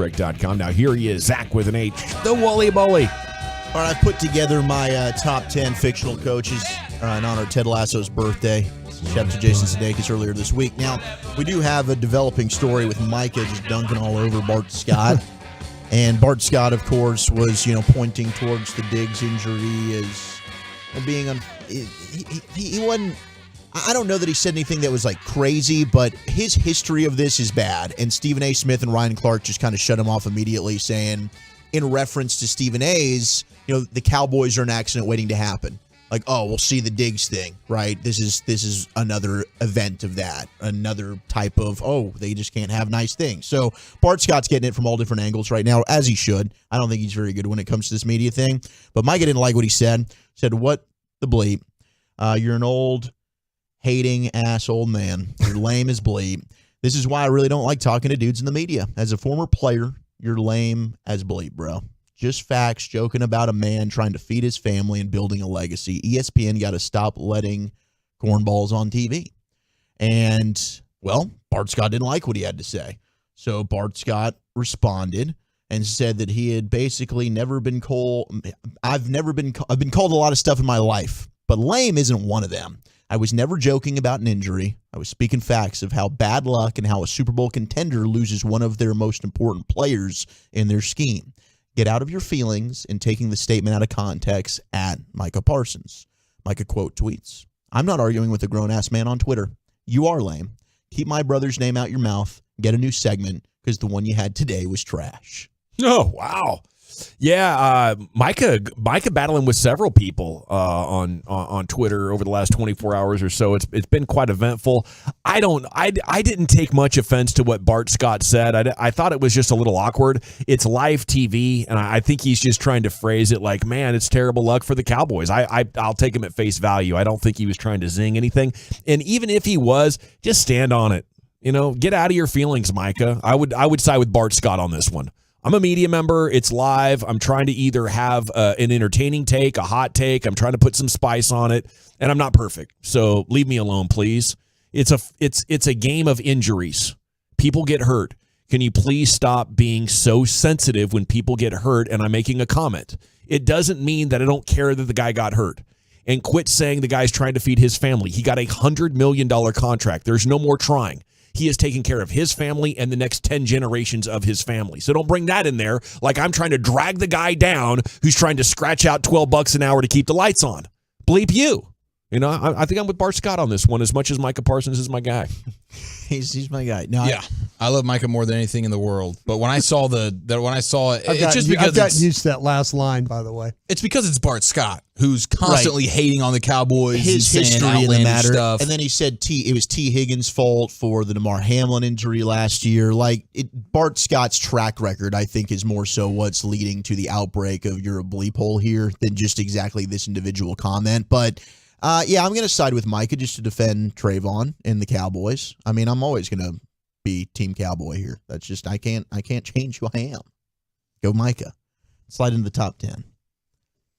sportsbreak.com. Now here he is, Zach with an H, the Wooly Bully. All right, I've put together my top 10 fictional coaches in honor of Ted Lasso's birthday. Shout out to Jason Sudeikis earlier this week. Now, we do have a developing story with Micah just dunking all over Bart Scott. And Bart Scott, of course, was, pointing towards the Diggs injury as being he wasn't. I don't know that he said anything that was like crazy, but his history of this is bad. And Stephen A. Smith and Ryan Clark just kind of shut him off immediately, saying, in reference to Stephen A's, the Cowboys are an accident waiting to happen. Like, oh, we'll see the Diggs thing, right? This is another event of that, another type of, oh, they just can't have nice things. So Bart Scott's getting it from all different angles right now, as he should. I don't think he's very good when it comes to this media thing. But Micah didn't like what he said. Said, what the bleep? You're an old, hating ass old man. You're lame as bleep. This is why I really don't like talking to dudes in the media. As a former player, you're lame as bleep, bro. Just facts, joking about a man trying to feed his family and building a legacy. ESPN got to stop letting cornballs on TV. And, well, Bart Scott didn't like what he had to say. So Bart Scott responded and said that he had basically never been called. I've been called a lot of stuff in my life, but lame isn't one of them. I was never joking about an injury. I was speaking facts of how bad luck and how a Super Bowl contender loses one of their most important players in their scheme. Get out of your feelings and taking the statement out of context at Micah Parsons. Micah quote tweets, I'm not arguing with a grown-ass man on Twitter. You are lame. Keep my brother's name out your mouth. Get a new segment because the one you had today was trash. Oh, wow. Yeah, Micah battling with several people on Twitter over the last 24 hours or so. It's been quite eventful. I didn't take much offense to what Bart Scott said. I thought it was just a little awkward. It's live TV, and I think he's just trying to phrase it like, man, it's terrible luck for the Cowboys. I'll take him at face value. I don't think he was trying to zing anything. And even if he was, just stand on it. Get out of your feelings, Micah. I would side with Bart Scott on this one. I'm a media member. It's live. I'm trying to either have an entertaining take, a hot take. I'm trying to put some spice on it, and I'm not perfect. So leave me alone, please. It's a game of injuries. People get hurt. Can you please stop being so sensitive when people get hurt and I'm making a comment? It doesn't mean that I don't care that the guy got hurt. And quit saying the guy's trying to feed his family. He got a $100 million contract. There's no more trying. He is taking care of his family and the next 10 generations of his family. So don't bring that in there like I'm trying to drag the guy down who's trying to scratch out $12 an hour to keep the lights on. Bleep you. I think I'm with Bart Scott on this one as much as Micah Parsons is my guy. He's my guy. No, yeah, I love Micah more than anything in the world. But when I saw it, it's just because I've gotten used to that last line, by the way. It's because it's Bart Scott who's constantly hating on the Cowboys. His history in the matter. Stuff. And then he said it was T. Higgins' fault for the DeMar Hamlin injury last year. Bart Scott's track record, I think, is more so what's leading to the outbreak of you're a bleep hole here than just exactly this individual comment. But yeah, I'm going to side with Micah just to defend Trayvon and the Cowboys. I mean, I'm always going to be Team Cowboy here. That's just I can't change who I am. Go Micah. Slide into the top 10.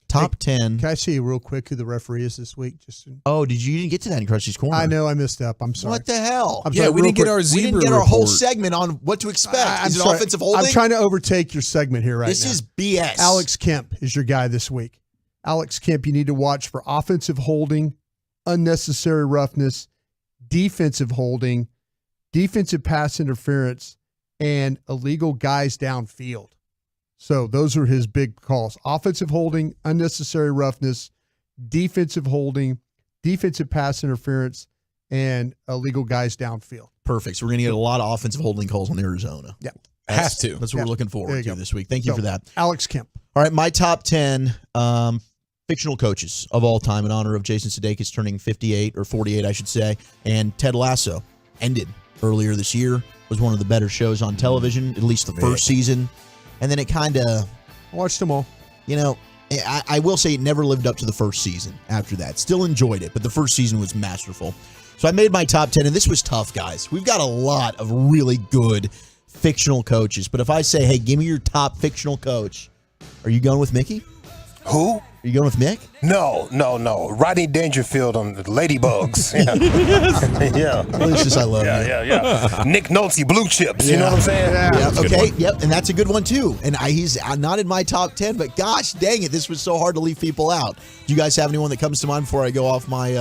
Top 10. Can I see real quick who the referee is this week? You didn't get to that in Krusty's Corner. I know I missed up. I'm sorry. What the hell? I'm sorry, we didn't get our zebra We didn't get our whole segment on what to expect. Is it sorry. offensive holding? I'm trying to overtake your segment here This is BS. Alex Kemp is your guy this week. Alex Kemp, you need to watch for offensive holding, unnecessary roughness, defensive holding, defensive pass interference, and illegal guys downfield. So those are his big calls. Offensive holding, unnecessary roughness, defensive holding, defensive pass interference, and illegal guys downfield. Perfect. So we're going to get a lot of offensive holding calls on Arizona. Yeah. That's what we're looking forward to this week. Thank you for that. Alex Kemp. All right, my top 10 fictional coaches of all time in honor of Jason Sudeikis turning 58 or 48, I should say, and Ted Lasso ended earlier this year. Was one of the better shows on television, at least the first season. And then it kind of... I watched them all. I will say it never lived up to the first season after that. Still enjoyed it, but the first season was masterful. So I made my top 10, and this was tough, guys. We've got a lot of really good fictional coaches. But if I say, hey, give me your top fictional coach, are you going with Mickey? Who? you going with Mick? No. Rodney Dangerfield on the Ladybugs. Yeah. Lucius, I love you. Yeah. Nick Nolte, Blue Chips. You know what I'm saying? Yeah. Okay. Yep. And that's a good one too. And he's not in my top 10, but gosh dang it, this was so hard to leave people out. Do you guys have anyone that comes to mind before I go off my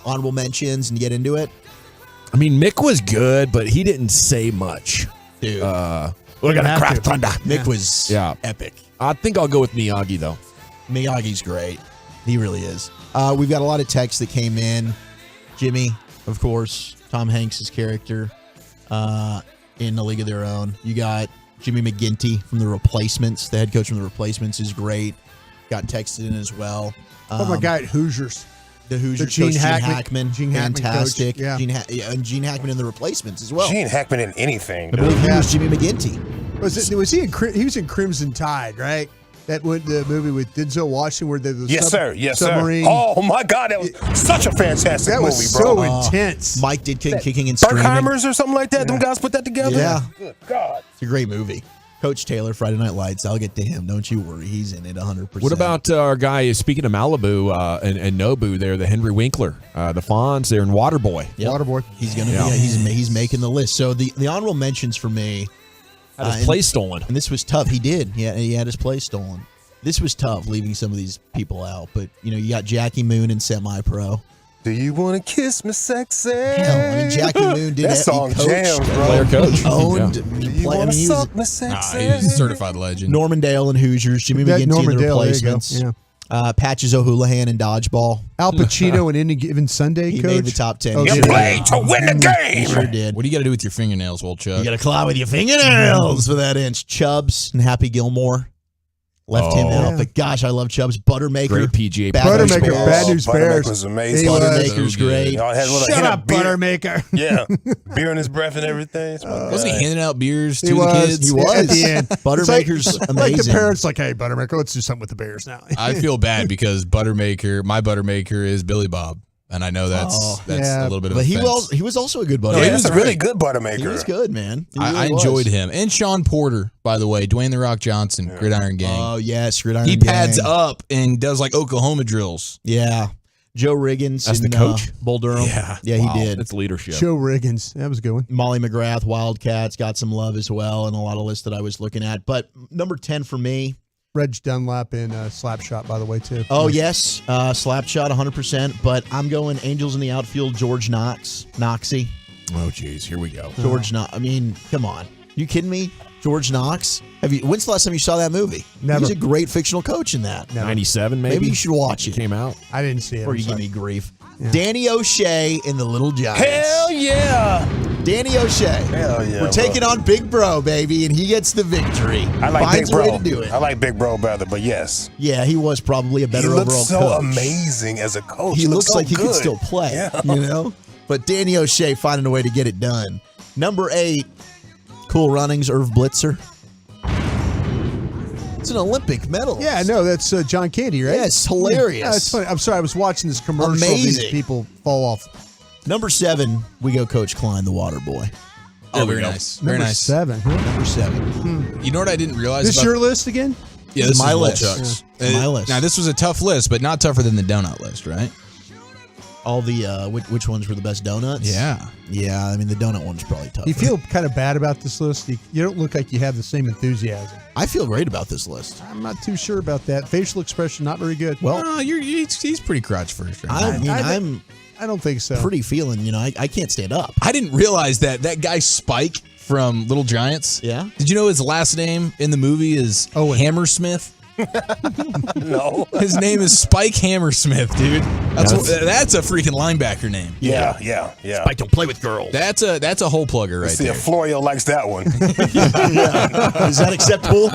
honorable mentions and get into it? I mean, Mick was good, but he didn't say much. Dude. We're going to crack thunder. Mick was epic. I think I'll go with Miyagi, though. Miyagi's great. He really is. We've got a lot of texts that came in. Jimmy, of course, Tom Hanks' character in A League of Their Own. You got Jimmy McGinty from The Replacements. The head coach from The Replacements is great. Got texted in as well. Oh, my guy at Hoosiers. The Hoosiers Gene coach, Hackman. Gene Hackman, fantastic. Coach, yeah. And Gene Hackman in The Replacements as well. Gene Hackman in anything. I believe he was Jimmy McGinty. Was he he was in Crimson Tide, right? That went the movie with Denzel Washington where there was Yes, sir. submarine. Oh my God, that was such a fantastic movie, was bro. so intense. Mike did kicking and screaming. Burkheimers or something like that. Them guys put that together. Yeah. Good God. It's a great movie. Coach Taylor, Friday Night Lights. I'll get to him. Don't you worry. He's in it 100%. What about our guy, speaking of Malibu and Nobu there, the Henry Winkler, the Fonz there in Waterboy. Yep. Waterboy. He's going to be, he's making the list. So the honorable mentions for me. Had his play stolen. And this was tough. He did. Yeah, he had his play stolen. This was tough leaving some of these people out. But, you got Jackie Moon in semi-pro. Do you want to kiss me sexy? Hell, I mean, Jackie Moon did that song he coached, jams, bro. Player coach. He owned. Do He you played. want to He suck me sexy? He was a certified legend. Norman Dale and Hoosiers. Jimmy That McGinty Norman and The Dale, there you go. Replacements. Yeah. Patches O'Houlihan in Dodgeball. Al Pacino in Any Given Sunday, He coach. made the top 10. Oh, He You sure play did. to win the game. He sure did. What do you got to do with your fingernails, old Chuck? You got to claw with your fingernails for that inch. Chubbs and Happy Gilmore left him out. But gosh, I love Chubbs. Buttermaker. Great PGA. Bad News Buttermaker, Bears. Bad News Bears. was amazing. Buttermaker's So good. great. Y'all had Shut up, beer. Buttermaker. Yeah, beer in his breath and everything. It's my Wasn't he guy. handing out beers to He the was. kids? He was. At the end. Buttermaker's It's like amazing. the parents like, hey, Buttermaker, let's do something with the Bears now. I feel bad because my Buttermaker is Billy Bob. And I know that's yeah. a little bit of But a he was also a good Buttermaker. Yeah, he he was was a really great. good Buttermaker. He was good, man. He I really enjoyed was. him. And Sean Porter, by the way, Dwayne The Rock Johnson, Gridiron Gang. Oh, yes, Gridiron He Gang. pads up and does like Oklahoma drills. Yeah. Joe Riggins. That's in, the coach? Bull Durham. Yeah. Yeah, Wow. he did. That's leadership. Joe Riggins. That was a good one. Molly McGrath, Wildcats, got some love as well, and a lot of lists that I was looking at. But number 10 for me. Reg Dunlap in Slapshot, by the way, too. Oh, yes. Slapshot, 100%. But I'm going Angels in the outfield, George Knoxy. Oh, geez. Here we go. George Knox. I mean, come on. You kidding me? George Knox? When's the last time you saw that movie? Never. He's a great fictional coach in that. 97, maybe? Maybe you should watch it. Came out. I didn't see it. Before I'm you give sorry. me grief. Yeah. Danny O'Shea in The Little Giants. Hell yeah. Danny O'Shea. Hell yeah. We're taking on Big Bro, baby, and he gets the victory. I like Finds Big a way Bro. to do it. I like Big Bro better, but yes. Yeah, he was probably a better He looks overall so coach. amazing as a coach. He looks so like he good. could still play, Yeah. you know? But Danny O'Shea finding a way to get it done. Number 8, Cool Runnings, Irv Blitzer. It's an Olympic medal. Yeah, no, that's John Candy, right? Yeah, it's hilarious. Yeah, it's funny. I'm sorry, I was watching this commercial. These Amazing. people fall off. Number 7, we go Coach Klein, the water boy. Oh, very nice. Very Number nice. 7. Huh? Number 7. You know what I didn't realize This about your list again? Yeah, this my is list. Chuck's. Yeah. My list. Now, this was a tough list, but not tougher than the donut list, right? All the, which ones were the best donuts? Yeah. Yeah, I mean, the donut one's probably tougher. You feel kind of bad about this list. You don't look like you have the same enthusiasm. I feel great about this list. I'm not too sure about that. Facial expression, not very good. Well, No, he's pretty crotch first. Right? I don't think so. pretty feeling, I can't stand up. I didn't realize that guy Spike from Little Giants. Yeah. Did you know his last name in the movie is Hammersmith? No. His name is Spike Hammersmith, dude. That's a freaking linebacker name. Yeah. Spike don't play with girls. That's a hole plugger right See there. if Florio likes that one. Is that acceptable?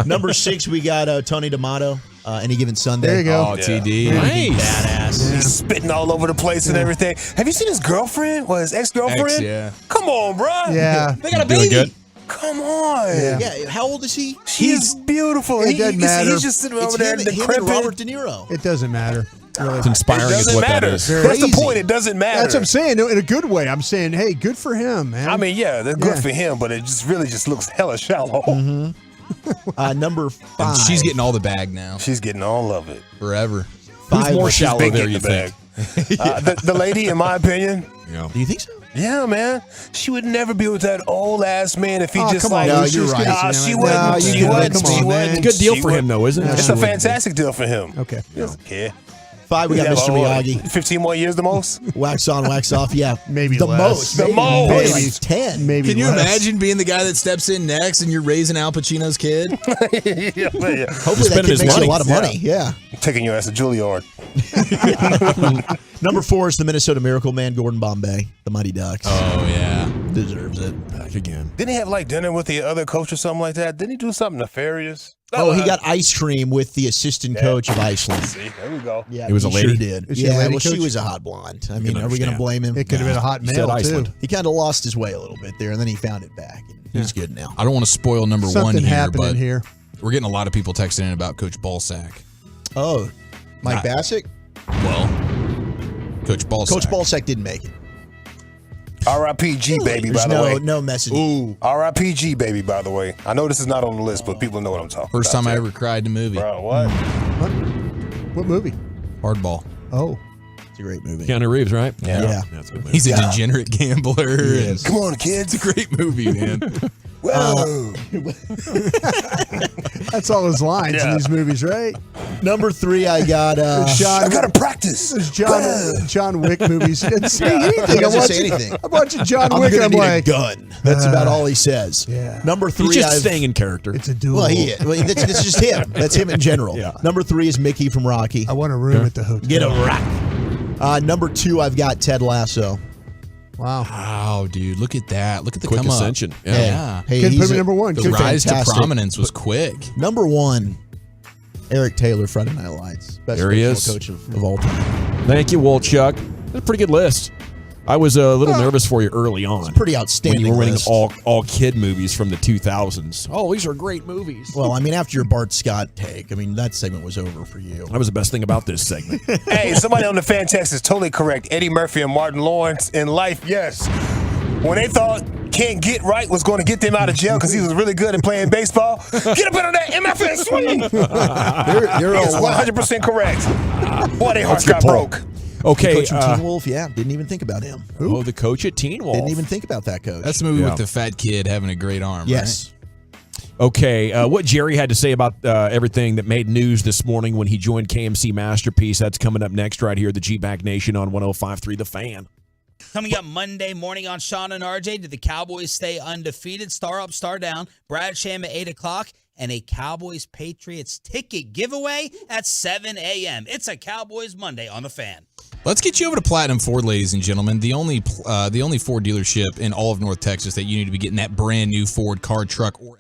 Number 6, we got Tony D'Amato. Any Given Sunday. There you go. Oh, TD. Nice. Nice. Badass. He's spitting all over the place and everything. Have you seen his girlfriend? His ex-girlfriend? Ex, yeah. Come on, bro. Yeah. They got a Doing baby. good. Come on. Yeah. How old is he? He's beautiful. It doesn't matter. He's just sitting over there him and decrepit. Robert De Niro. It doesn't matter. Really. It's inspiring It is doesn't what matter. that is. That's the Crazy. point. It doesn't matter. That's what I'm saying. No, in a good way. I'm saying, hey, good for him, man. I mean, yeah, they're good Yeah. for him, but it just really just looks hella shallow. Number 5. And she's getting all the bag now. She's getting all of it. Forever. Who's more She's shallow been there, getting you the think? The lady, in my opinion. Yeah. Do you think so? Yeah, man. She would never be with that old ass man if he just come like. on, No, you're right. She No, wouldn't. you She can- wouldn't. come on, She man. wouldn't. Good deal She for him, wouldn't. though, isn't it? It's a fantastic deal for him. Okay. He doesn't care. 5, we got Mr. Miyagi. 15 more years the most? Wax on, wax off. Yeah. Maybe the less. most. The Maybe, most. maybe like 10. Maybe Can you less. imagine being the guy that steps in next and you're raising Al Pacino's kid? Yeah. Hopefully that kid makes you a lot of money. Yeah. Taking your ass to Juilliard. Number 4 is the Minnesota Miracle Man, Gordon Bombay, the Mighty Ducks. Oh, yeah. Deserves it. Back again. Didn't he have like dinner with the other coach or something like that? Didn't he do something nefarious? Oh, he got ice cream with the assistant coach of Iceland. See, there we go. Yeah, It was he a lady? Sure did. Is she a Yeah, lady well, she coach? was a hot blonde. I mean, can are we going to understand. blame him? It could have been a hot He said male, too. Iceland. He kind of lost his way a little bit there, and then he found it back. And he's good now. I don't want to spoil number Something 1 here, happening but here. we're getting a lot of people texting in about Coach Ballsack. Oh, Mike Not- Bassick? Well, Coach Ballsack. Coach Ballsack didn't make it. R.I.P.G. baby, There's by the way. no message. Ooh. R.I.P.G. baby, by the way. I know this is not on the list, but people know what I'm talking First about. time I ever cried in a movie. Bro, what? What movie? Hardball. Oh. It's a great movie. Keanu Reeves, right? Yeah. That's a good movie. He's a degenerate gambler. And Come on, kids. it's a great movie, man. Whoa. That's all his lines in these movies, right? Number 3, I got I got to practice. Those John Wick movies. He didn't say anything. He doesn't say anything. I'm watching John I'm Wick gonna and I'm need like, a gun. That's about all he says. Yeah. Number 3, He's just staying in character. it's a duel. Well, he is. Well, that's just him. That's him in general. Yeah. Number 3 is Mickey from Rocky. I want a room at the hotel. Get a rock. Number 2, I've got Ted Lasso. Wow. Wow, dude. Look at that. Look at the Quick come up. ascension. Yeah. Hey, Couldn't he's put me number 1. The Couldn't- rise to fantastic. prominence was quick. Number 1, Eric Taylor, Friday Night Lights. Best There he fictional is. coach of all time. Thank you, Wolchuk. That's a pretty good list. I was a little nervous for you early on. It's a pretty outstanding when you were winning list. all kid movies from the 2000s. Oh, these are great movies. Well, I mean, after your Bart Scott take, I mean, that segment was over for you. That was the best thing about this segment. Hey, somebody on the fan text is totally correct. Eddie Murphy and Martin Lawrence in life, yes. When they thought Can't Get Right was going to get them out of jail because he was really good at playing baseball, get up under that MF and swing. You're It's all 100% correct. Boy, they hearts That's got good pull. broke. Okay. Coach from Teen Wolf, yeah, didn't even think about him. Oh, the coach at Teen Wolf. Didn't even think about that coach. That's the movie Yeah. with the fat kid having a great arm, yes. Okay, what Jerry had to say about everything that made news this morning when he joined KMC Masterpiece, that's coming up next right here, the G-Back Nation on 105.3 The Fan. Coming up Monday morning on Sean and RJ, did the Cowboys stay undefeated? Star up, star down. Brad Sham at 8 o'clock. And a Cowboys-Patriots ticket giveaway at 7 a.m. It's a Cowboys Monday on The Fan. Let's get you over to Platinum Ford, ladies and gentlemen. The only Ford dealership in all of North Texas that you need to be getting that brand new Ford car, truck, or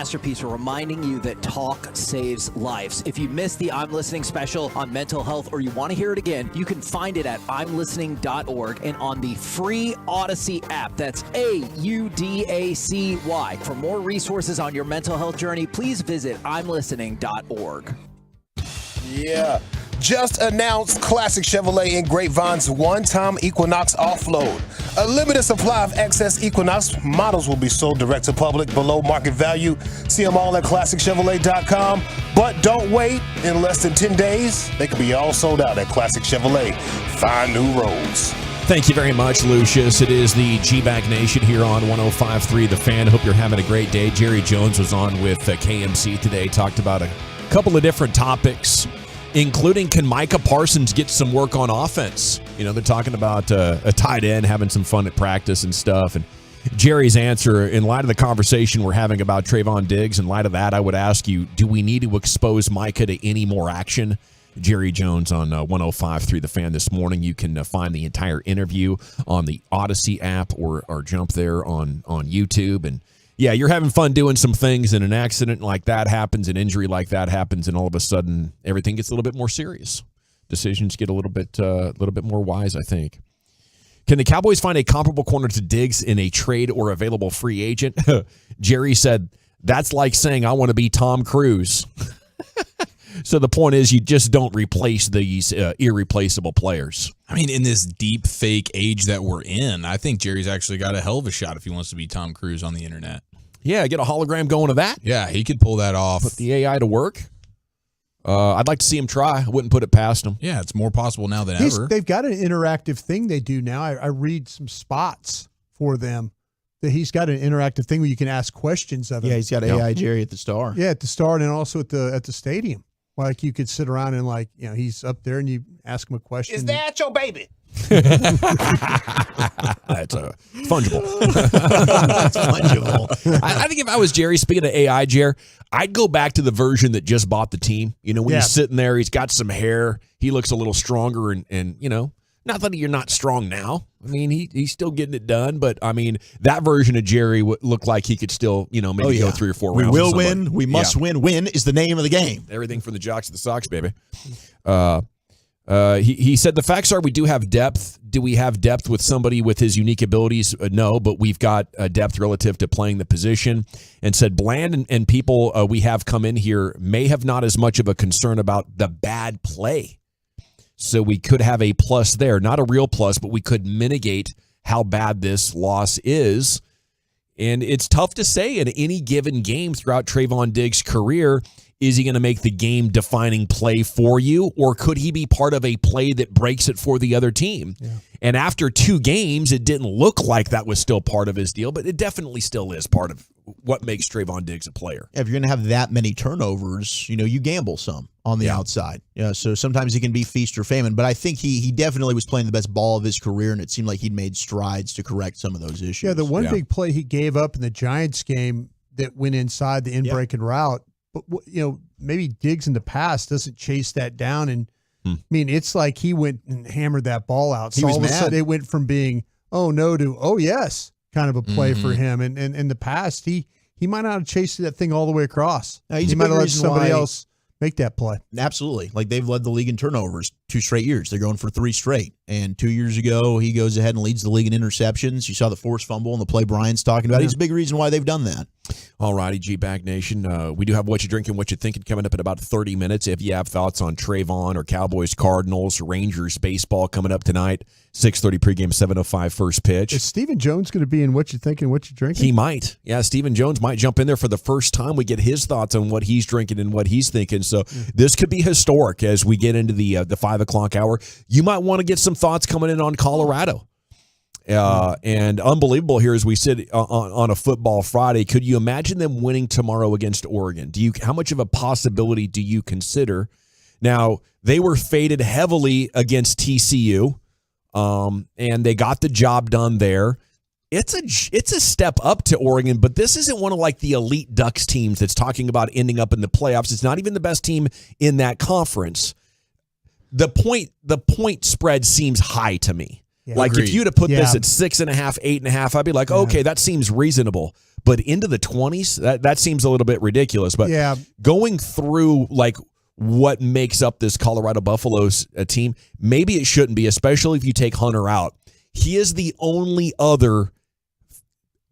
Masterpiece reminding you that talk saves lives. If you missed the I'm Listening special on mental health or you want to hear it again, you can find it at imlistening.org and on the free Odyssey app. That's AUDACY. For more resources on your mental health journey, please visit imlistening.org. Yeah. Just announced Classic Chevrolet in Grapevine's one-time Equinox offload. A limited supply of excess Equinox models will be sold direct to public below market value. See them all at ClassicChevrolet.com. But don't wait. In less than 10 days, they could be all sold out at Classic Chevrolet. Find new roads. Thank you very much, Lucius. It is the G-Bag Nation here on 105.3 The Fan. Hope you're having a great day. Jerry Jones was on with KMC today, talked about a couple of different topics, including can Micah Parsons get some work on offense? You know, they're talking about a tight end having some fun at practice and stuff. And Jerry's answer, in light of the conversation we're having about Trayvon Diggs, in light of that, I would ask you, do we need to expose Micah to any more action? Jerry Jones on 105.3 The Fan this morning. You can find the entire interview on the Odyssey app or jump there on YouTube. And yeah, you're having fun doing some things, and an accident like that happens, an injury like that happens, and all of a sudden everything gets a little bit more serious. Decisions get a little bit more wise, I think. Can the Cowboys find a comparable corner to Diggs in a trade or available free agent? Jerry said, that's like saying I want to be Tom Cruise. So the point is, you just don't replace these irreplaceable players. I mean, in this deep fake age that we're in, I think Jerry's actually got a hell of a shot if he wants to be Tom Cruise on the internet. Yeah, get a hologram going to that. Yeah, he could pull that off. Put the AI to work. I'd like to see him try. I wouldn't put it past him. Yeah, it's more possible now than ever. They've got an interactive thing they do now. I read some spots for them that he's got an interactive thing where you can ask questions of him. Yeah, he's got AI Jerry at the Star. Yeah, at the Star and also at the stadium. Like you could sit around and he's up there and you ask him a question. Is that your baby? That's fungible. That's fungible. I think if I was Jerry, speaking of AI, Jer, I'd go back to the version that just bought the team. You know, when he's sitting there, he's got some hair, he looks a little stronger, and you know, not that you're not strong now. I mean, he's still getting it done, but I mean, that version of Jerry would look like he could still, maybe go 3 or 4 rounds. We will win. We must win. Win is the name of the game. Everything from the jocks to the socks, baby. He said the facts are we do have depth. Do we have depth with somebody with his unique abilities? No, but we've got depth relative to playing the position. And said Bland and people we have come in here may have not as much of a concern about the bad play. So we could have a plus there. Not a real plus, but we could mitigate how bad this loss is. And it's tough to say in any given game throughout Trayvon Diggs' career, is he going to make the game-defining play for you, or could he be part of a play that breaks it for the other team? Yeah. And after 2 games, it didn't look like that was still part of his deal, but it definitely still is part of what makes Trayvon Diggs a player. If you're going to have that many turnovers, you gamble some on the outside. Yeah, so sometimes he can be feast or famine, but I think he definitely was playing the best ball of his career, and it seemed like he'd made strides to correct some of those issues. Yeah, the one big play he gave up in the Giants game that went inside the in-break and route, but maybe Diggs in the past doesn't chase that down, and I mean, it's like he went and hammered that ball out. So all of a sudden it went from being oh no to oh yes kind of a play for him. And in the past he might not have chased that thing all the way across. He might have let somebody else make that play. Absolutely. Like they've led the league in turnovers 2 straight years. They're going for 3 straight. And 2 years ago, he goes ahead and leads the league in interceptions. You saw the forced fumble and the play Brian's talking about. He's a big reason why they've done that. All righty, G-Bag Nation. We do have What You Drinking, What You Thinking coming up in about 30 minutes. If you have thoughts on Trayvon or Cowboys, Cardinals, Rangers baseball coming up tonight, 6:30 pregame, 7:05 first pitch. Is Stephen Jones going to be in What You Thinking, What You Drinking? He might. Yeah, Stephen Jones might jump in there for the first time. We get his thoughts on what he's drinking and what he's thinking. So this could be historic as we get into the 5 o'clock hour. You might want to get some thoughts coming in on Colorado. And unbelievable here as we sit on a football Friday. Could you imagine them winning tomorrow against Oregon? How much of a possibility do you consider? Now, they were faded heavily against TCU, and they got the job done there. It's a step up to Oregon, but this isn't one of like the elite Ducks teams that's talking about ending up in the playoffs. It's not even the best team in that conference. The point spread seems high to me. Yeah, like agreed. If you'd have put this at 6.5, 8.5, I'd be like, okay, that seems reasonable. but into the 20s, that seems a little bit ridiculous. But yeah, going through like what makes up this Colorado Buffaloes team, maybe it shouldn't be, especially if you take Hunter out. He is the only other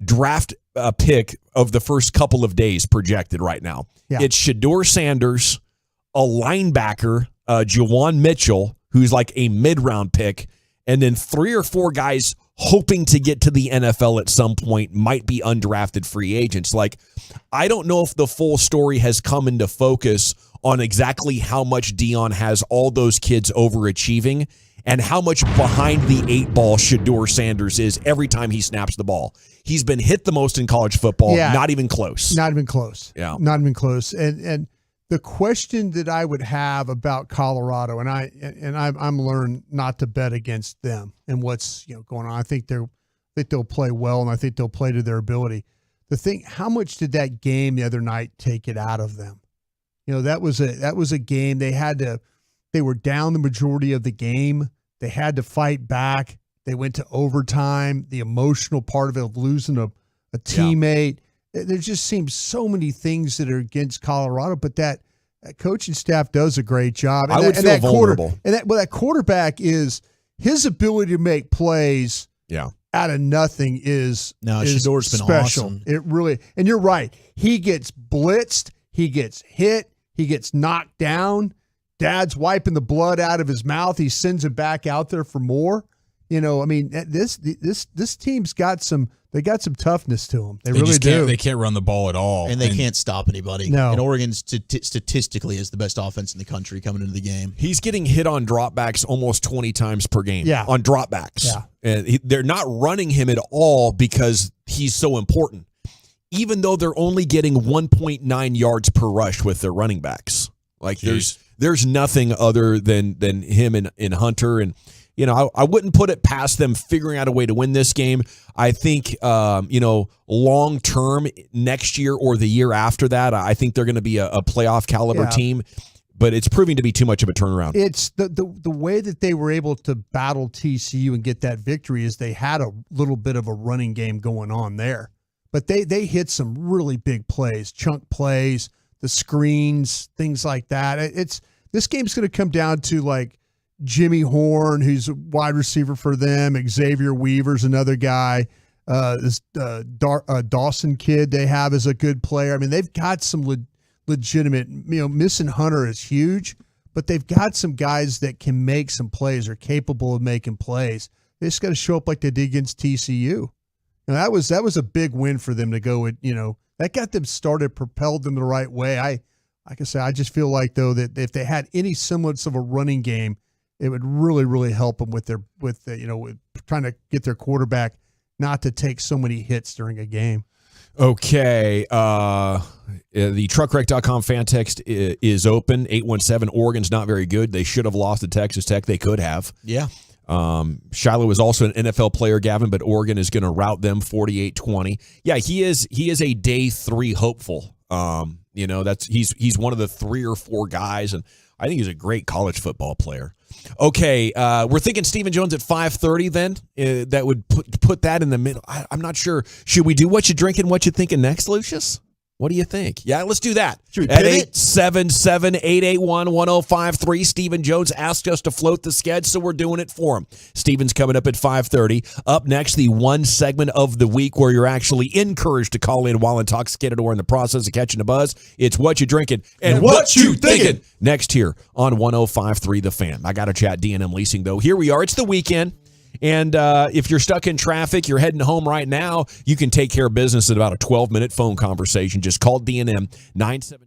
draft pick of the first couple of days projected right now. Yeah. It's Shedeur Sanders, a linebacker, Juwan Mitchell, who's like a mid-round pick, and then 3 or 4 guys hoping to get to the NFL at some point, might be undrafted free agents. Like, I don't know if the full story has come into focus on exactly how much Dion has all those kids overachieving and how much behind the 8 ball Shedeur Sanders is every time he snaps the ball. He's been hit the most in college football, not even close. Not even close. Yeah. Not even close. And the question that I would have about Colorado, and I'm learned not to bet against them and what's going on. I think they'll play well, and I think they'll play to their ability. The thing, how much did that game the other night take it out of them? That was a game they were down the majority of the game. They had to fight back. They went to overtime. The emotional part of it, of losing a teammate. There just seems so many things that are against Colorado, but that coaching staff does a great job. And I would feel vulnerable. That quarterback is his ability to make plays. Out of nothing is Shedeur's been special. awesome. It really, and you're right. He gets blitzed. He gets hit. He gets knocked down. Dad's wiping the blood out of his mouth. He sends him back out there for more. This team's got some toughness to them. They really do. They can't run the ball at all. And they can't stop anybody. No. And Oregon statistically is the best offense in the country coming into the game. He's getting hit on dropbacks almost 20 times per game. Yeah. On dropbacks. Yeah. And they're not running him at all because he's so important, even though they're only getting 1.9 yards per rush with their running backs. Like there's nothing other than him and Hunter. And I wouldn't put it past them figuring out a way to win this game. I think, long term, next year or the year after that, I think they're going to be a playoff caliber team. But it's proving to be too much of a turnaround. It's the way that they were able to battle TCU and get that victory is they had a little bit of a running game going on there. But they hit some really big plays, chunk plays, the screens, things like that. This game's going to come down to like Jimmy Horn, who's a wide receiver for them. Xavier Weaver's another guy. This Dawson kid they have is a good player. I mean, they've got some legitimate, missing Hunter is huge, but they've got some guys that can make some plays, are capable of making plays. They just got to show up like they did against TCU. That was a big win for them to go with, that got them started, propelled them the right way. Like I said, I just feel like though that if they had any semblance of a running game, it would really, really help them with trying to get their quarterback not to take so many hits during a game. Okay. The truckwreck.com fan text is open. 817. Oregon's not very good. They should have lost to Texas Tech. They could have. Yeah. Shiloh is also an NFL player, Gavin, but Oregon is going to rout them 48-20. Yeah, he is a day 3 hopeful. He's one of the 3 or 4 guys, and I think he's a great college football player. Okay, we're thinking Stephen Jones at 5:30 then. That would put that in the middle. I'm not sure. Should we do what you drinking, what you thinking next, Lucius? What do you think? Yeah, let's do that. At 877-881-1053, Stephen Jones asked us to float the sked, so we're doing it for him. Stephen's coming up at 5:30. Up next, the one segment of the week where you're actually encouraged to call in while intoxicated or in the process of catching a buzz. It's what you drinking and what you thinking. Next here on 105.3 The Fan. I got to chat D&M Leasing, though. Here we are. It's the weekend. And if you're stuck in traffic, you're heading home right now, you can take care of business in about a 12-minute phone conversation. Just call D&M 972.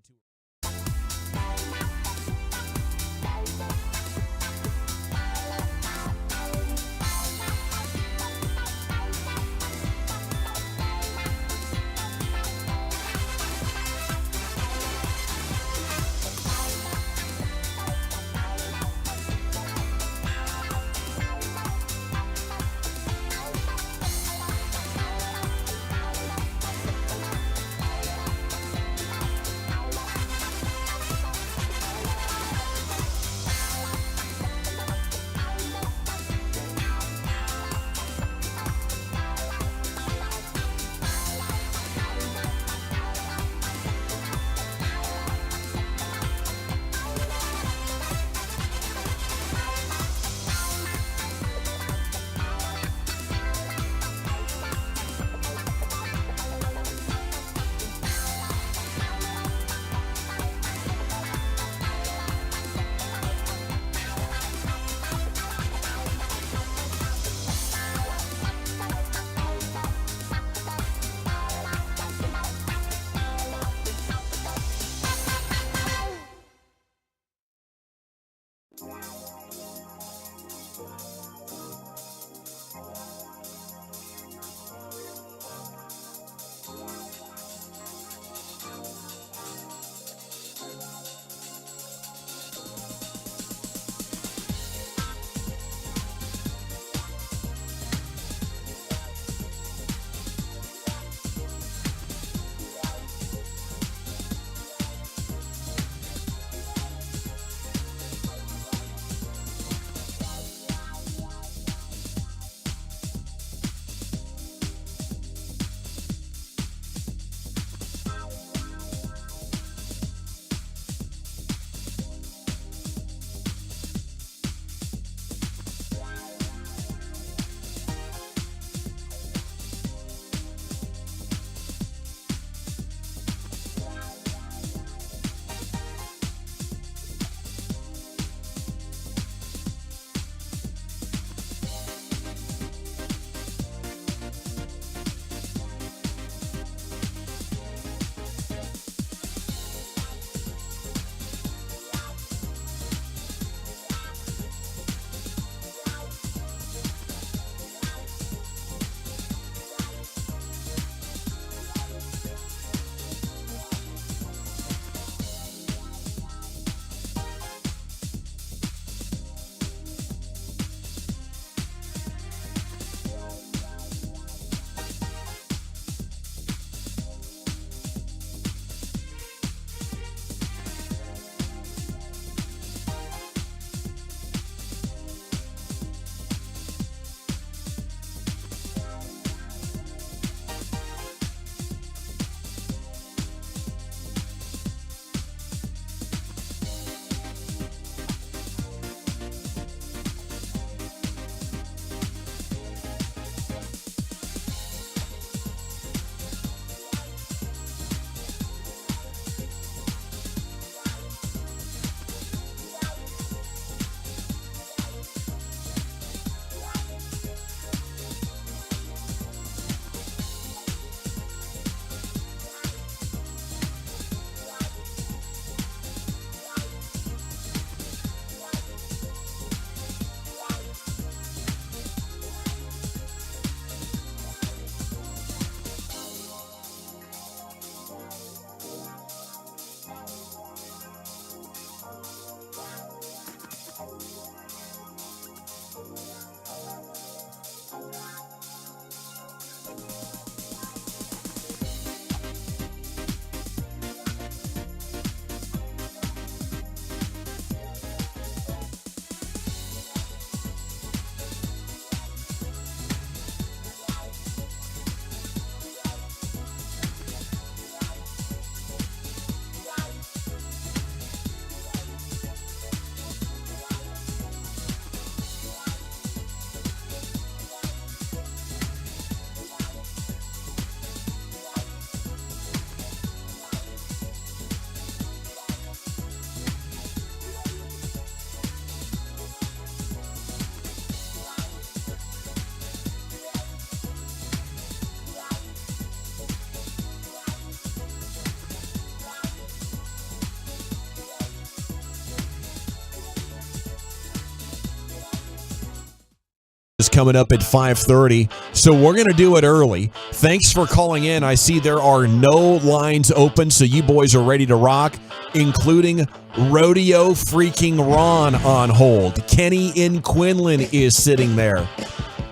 is coming up at 5:30, so we're going to do it early. Thanks for calling in. I see there are no lines open, so you boys are ready to rock, including Rodeo freaking Ron on hold. Kenny in Quinlan is sitting there.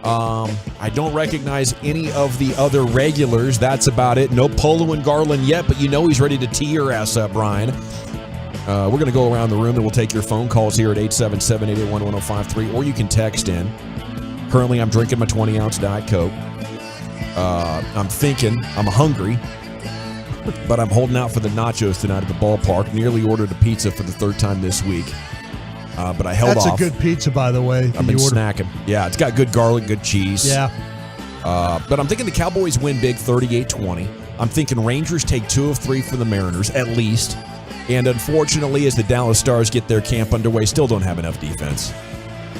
I don't recognize any of the other regulars. That's about it. No Polo and Garland yet, but you know he's ready to tee your ass up, Brian. We're going to go around the room and we'll take your phone calls here at 877-881-1053, or you can text in. Currently, I'm drinking my 20-ounce Diet Coke. I'm thinking, I'm hungry, but I'm holding out for the nachos tonight at the ballpark. Nearly ordered a pizza for the third time this week, but I held off. That's a good pizza, by the way. I've been snacking. Yeah, it's got good garlic, good cheese. Yeah. But I'm thinking the Cowboys win big 38-20. I'm thinking Rangers take 2 of 3 from the Mariners, at least. And unfortunately, as the Dallas Stars get their camp underway, still don't have enough defense.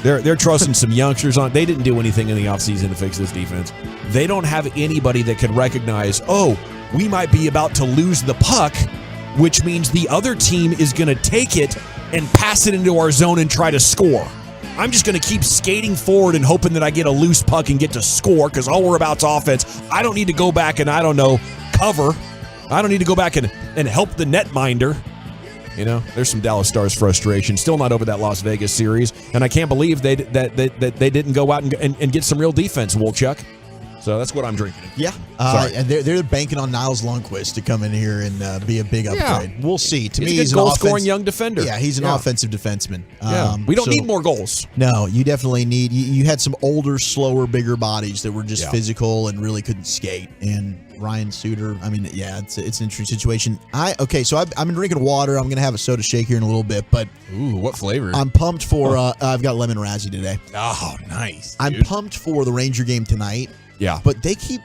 They're trusting some youngsters on. They didn't do anything in the offseason to fix this defense. They don't have anybody that can recognize, oh, we might be about to lose the puck, which means the other team is going to take it and pass it into our zone and try to score. I'm just going to keep skating forward and hoping that I get a loose puck and get to score because all we're about is offense. I don't need to go back and, cover. I don't need to go back and help the netminder. There's some Dallas Stars frustration. Still not over that Las Vegas series. And I can't believe they didn't go out and get some real defense, Wolchuk. So that's what I'm drinking. Yeah. And they're banking on Niles Lundqvist to come in here and be a big upgrade. Yeah. We'll see. To me, he's a goal-scoring young defender. Yeah, he's an offensive defenseman. We don't need more goals. No, you definitely need. You had some older, slower, bigger bodies that were just physical and really couldn't skate. And Ryan Suter, it's an interesting situation. So I've been drinking water. I'm going to have a soda shake here in a little bit. But ooh, what flavor? I'm pumped for. I've got lemon razzie today. Oh, nice. I'm pumped for the Ranger game tonight. Yeah. But they keep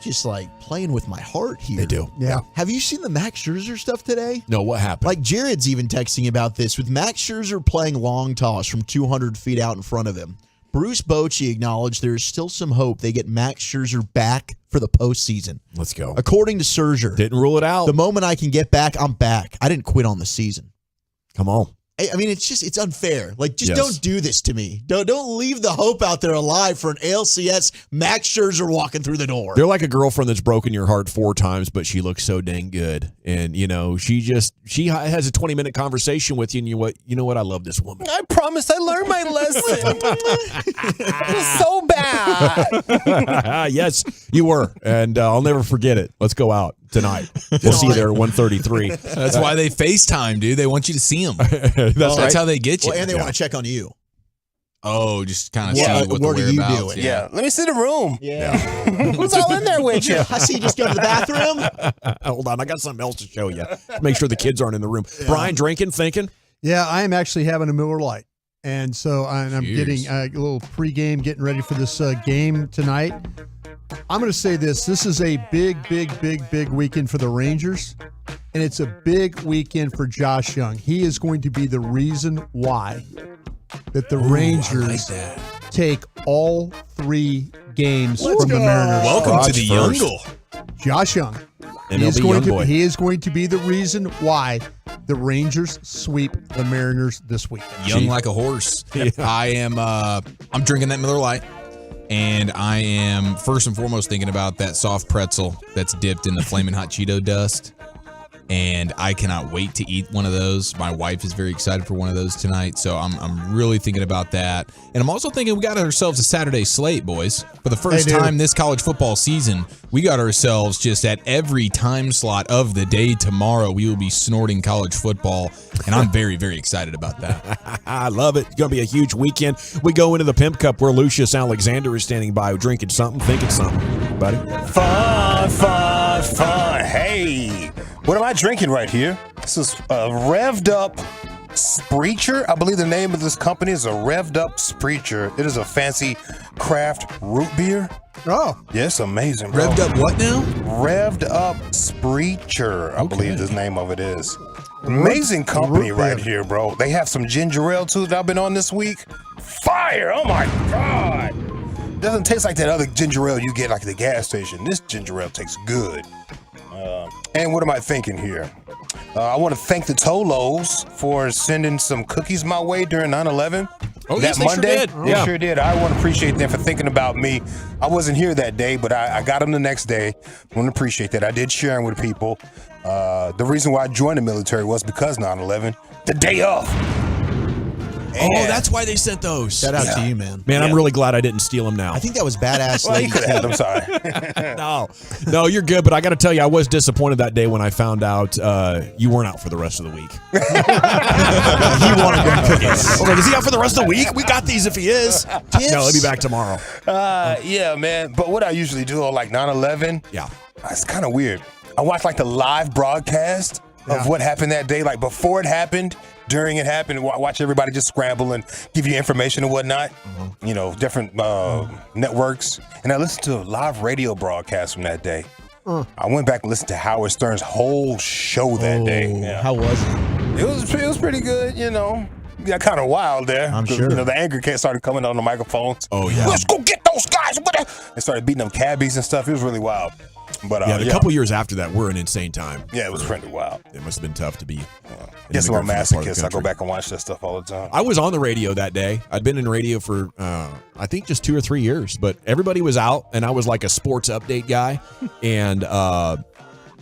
just like playing with my heart here. They do. Yeah. Have you seen the Max Scherzer stuff today? No, what happened? Like Jared's even texting about this with Max Scherzer playing long toss from 200 feet out in front of him. Bruce Bochy acknowledged there is still some hope they get Max Scherzer back for the postseason. Let's go. According to Scherzer. Didn't rule it out. The moment I can get back, I'm back. I didn't quit on the season. Come on. It's unfair. Don't do this to me. Don't leave the hope out there alive for an ALCS Max Scherzer walking through the door. They're like a girlfriend that's broken your heart 4 times, but she looks so dang good. And, she has a 20-minute conversation with you, and you know what? I love this woman. I promise I learned my lesson. It was so bad. Yes, you were. And I'll never forget it. Let's go out tonight. We'll see you there at 1:33. That's why they FaceTime, dude. They want you to see them. That's how they get you. Well, and they want to check on you. Oh, just kind of see what the are you whereabouts. doing? Yeah. Let me see the room. Yeah. Who's all in there with you? I see you just go to the bathroom. Hold on. I got something else to show you. Make sure the kids aren't in the room. Brian, drinking, thinking? Yeah, I am actually having a Miller Lite. And so I'm getting a little pregame, getting ready for this game tonight. I'm going to say this. This is a big weekend for the Rangers, and it's a big weekend for Josh Young. He is going to be the reason why that the Rangers take all 3 games from the Mariners. Welcome to the Youngle. Josh Young. He is going to be the reason why the Rangers sweep the Mariners this week. Young like a horse. I'm drinking that Miller Lite. And I am first and foremost thinking about that soft pretzel that's dipped in the Flamin' Hot Cheeto dust. And I cannot wait to eat one of those. My wife is very excited for one of those tonight. So I'm really thinking about that. And I'm also thinking we got ourselves a Saturday slate, boys. For the first time this college football season, we got ourselves just at every time slot of the day tomorrow. We will be snorting college football. And I'm very, very excited about that. I love it. It's going to be a huge weekend. We go into the Pimp Cup where Lucius Alexander is standing by drinking something, thinking something. Buddy? Fun. Hey. What am I drinking right here? This is a Revved Up Spreacher. I believe the name of this company is a Revved Up Spreacher. It is a fancy craft root beer. Oh. Yes, amazing, bro. Revved Up what now? Revved Up Spreacher, I believe the name of it is. Amazing company right here, bro. They have some ginger ale, too, that I've been on this week. Fire! Oh, my God! Doesn't taste like that other ginger ale you get like at the gas station. This ginger ale tastes good. And what am I thinking here? I want to thank the Tolos for sending some cookies my way during 9/11. Oh, that yes, Monday. Sure did. They sure did. I want to appreciate them for thinking about me. I wasn't here that day, but I got them the next day. I want to appreciate that. I did share them with people. The reason why I joined the military was because 9/11, the day of. Oh, that's why they sent those. Shout out to you, man. Man, I'm really glad I didn't steal them now. I think that was badass. Well, you could have. I'm sorry. No, you're good. But I got to tell you, I was disappointed that day when I found out you weren't out for the rest of the week. He wanted them cookies. I was like, is he out for the rest of the week? We got these if he is. Tips? No, he'll be back tomorrow. Yeah, man. But what I usually do on like 9/11, it's kind of weird. I watch like the live broadcast of what happened that day, like before it happened, during it happened, watch everybody just scramble and give you information and whatnot, you know, different networks. And I listened to a live radio broadcast from that day. I went back and listened to Howard Stern's whole show that day. Yeah. How was it? It was pretty good, you know. Yeah, kind of wild there. I'm sure. You know, the anger kids started coming on the microphones. Oh, yeah. Let's go get those guys. They started beating them cabbies and stuff. It was really wild. But a couple years after that were an insane time. Yeah, it was pretty wild. It must have been tough to be. Guess I'm a immigrant from that part of the masochist. I go country. back and watch that stuff all the time. I was on the radio that day. I'd been in radio for, I think, just 2 or 3 years. But everybody was out, and I was like a sports update guy. And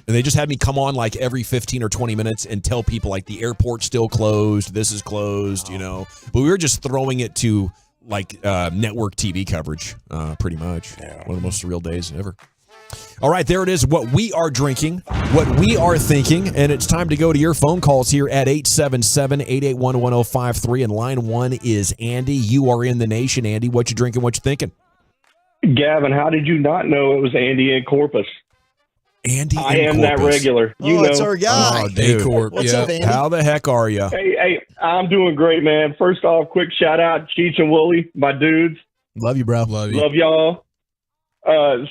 they just had me come on like every 15 or 20 minutes and tell people like the airport's still closed, this is closed, you know. But we were just throwing it to like network TV coverage, pretty much. One of the most surreal days ever. All right, there it is. What we are drinking, what we are thinking, and it's time to go to your phone calls here at 877-881-1053. And line 1 is Andy. You are in the nation, Andy. What you drinking? What you thinking? Gavin, how did you not know it was Andy in Corpus? Andy, I am that regular. You know, it's our guy. Oh, dude. What's up, Andy? How the heck are you? Hey, I'm doing great, man. First off, quick shout out, Cheech and Wooly, my dudes. Love you, bro. Love y'all.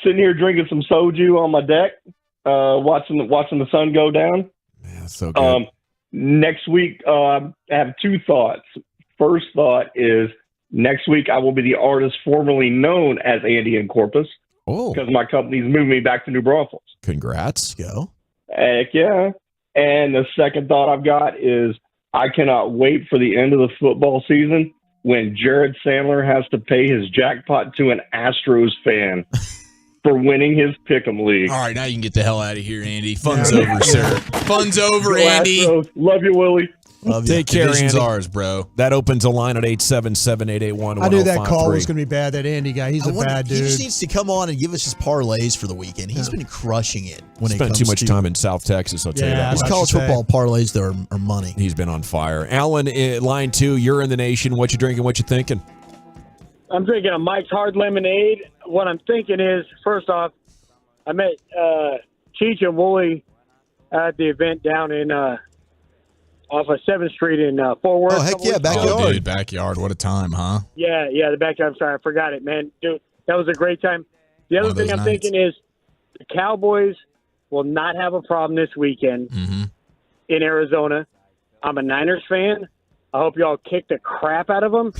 Sitting here drinking some soju on my deck, watching the sun go down. Yeah, so good. Next week, I have 2 thoughts. First thought is next week I will be the artist formerly known as Andy in Corpus. Oh, because my company's moving me back to New Braunfels. Congrats. Go. Heck yeah. And the second thought I've got is I cannot wait for the end of the football season when Jared Sandler has to pay his jackpot to an Astros fan for winning his Pick'em League. All right, now you can get the hell out of here, Andy. Fun's over, sir. Fun's over, Andy. Astros. Love you, Willie. Take care, Division's Andy. ours, bro. That opens a line at 877-881-1053. I knew that call was going to be bad. That Andy guy, he's a bad dude. He just needs to come on and give us his parlays for the weekend. He's been crushing it when it Spent comes too much to time in South Texas, I'll tell you that. His much. college football parlays there are money. He's been on fire. Alan, line 2, you're in the nation. What you drinking? What you thinking? I'm drinking a Mike's Hard Lemonade. What I'm thinking is, first off, I met Cheech and Wooly at the event down in off of 7th Street in Fort Worth. Oh, heck yeah, backyard. Oh, dude, backyard. What a time, huh? Yeah, the backyard. I'm sorry, I forgot it, man. Dude, that was a great time. The other thing I'm thinking is the Cowboys will not have a problem this weekend in Arizona. I'm a Niners fan. I hope y'all kick the crap out of them.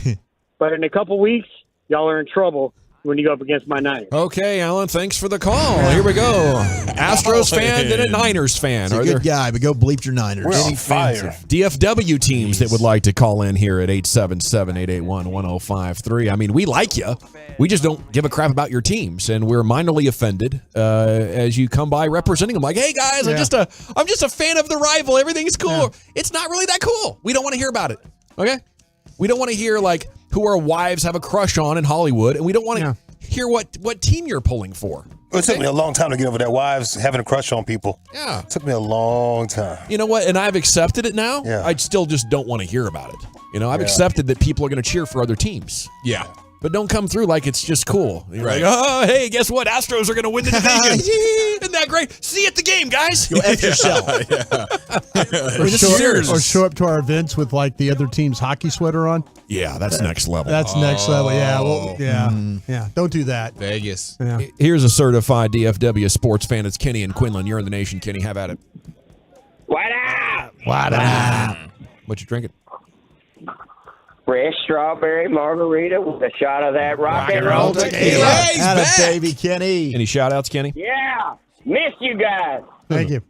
But in a couple weeks, y'all are in trouble when you go up against my Niners. Okay, Alan, thanks for the call. Here we go. Astros fan, then a Niners fan. He's a good guy, but go bleep your Niners. We're on fire. DFW teams that would like to call in here at 877-881-1053. I mean, we like you. We just don't give a crap about your teams, and we're minorly offended as you come by representing them. Like, hey guys, I'm just a fan of the rival. Everything's cool. Yeah. It's not really that cool. We don't want to hear about it. Okay, we don't want to hear like who our wives have a crush on in Hollywood, and we don't want to hear what team you're pulling for. Well, it took me a long time to get over that. Wives having a crush on people. Yeah. It took me a long time. You know what? And I've accepted it now. Yeah. I still just don't want to hear about it. You know, I've accepted that people are going to cheer for other teams. Yeah. But don't come through like it's just cool. You're like, oh, hey, guess what? Astros are going to win the division. Isn't that great? See you at the game, guys. Go F yourself. Or show up to our events with like the other team's hockey sweater on. Yeah, that's next level. That's next level. Yeah. Well, yeah. Don't do that. Vegas. Yeah. Here's a certified DFW sports fan. It's Kenny and Quinlan. You're in the nation, Kenny. Have at it. What up? What up? What you drinking? Fresh strawberry margarita with a shot of that rock and roll tequila. Hey, he's back. Baby Kenny. Any shout outs, Kenny? Yeah. Missed you guys. Thank you.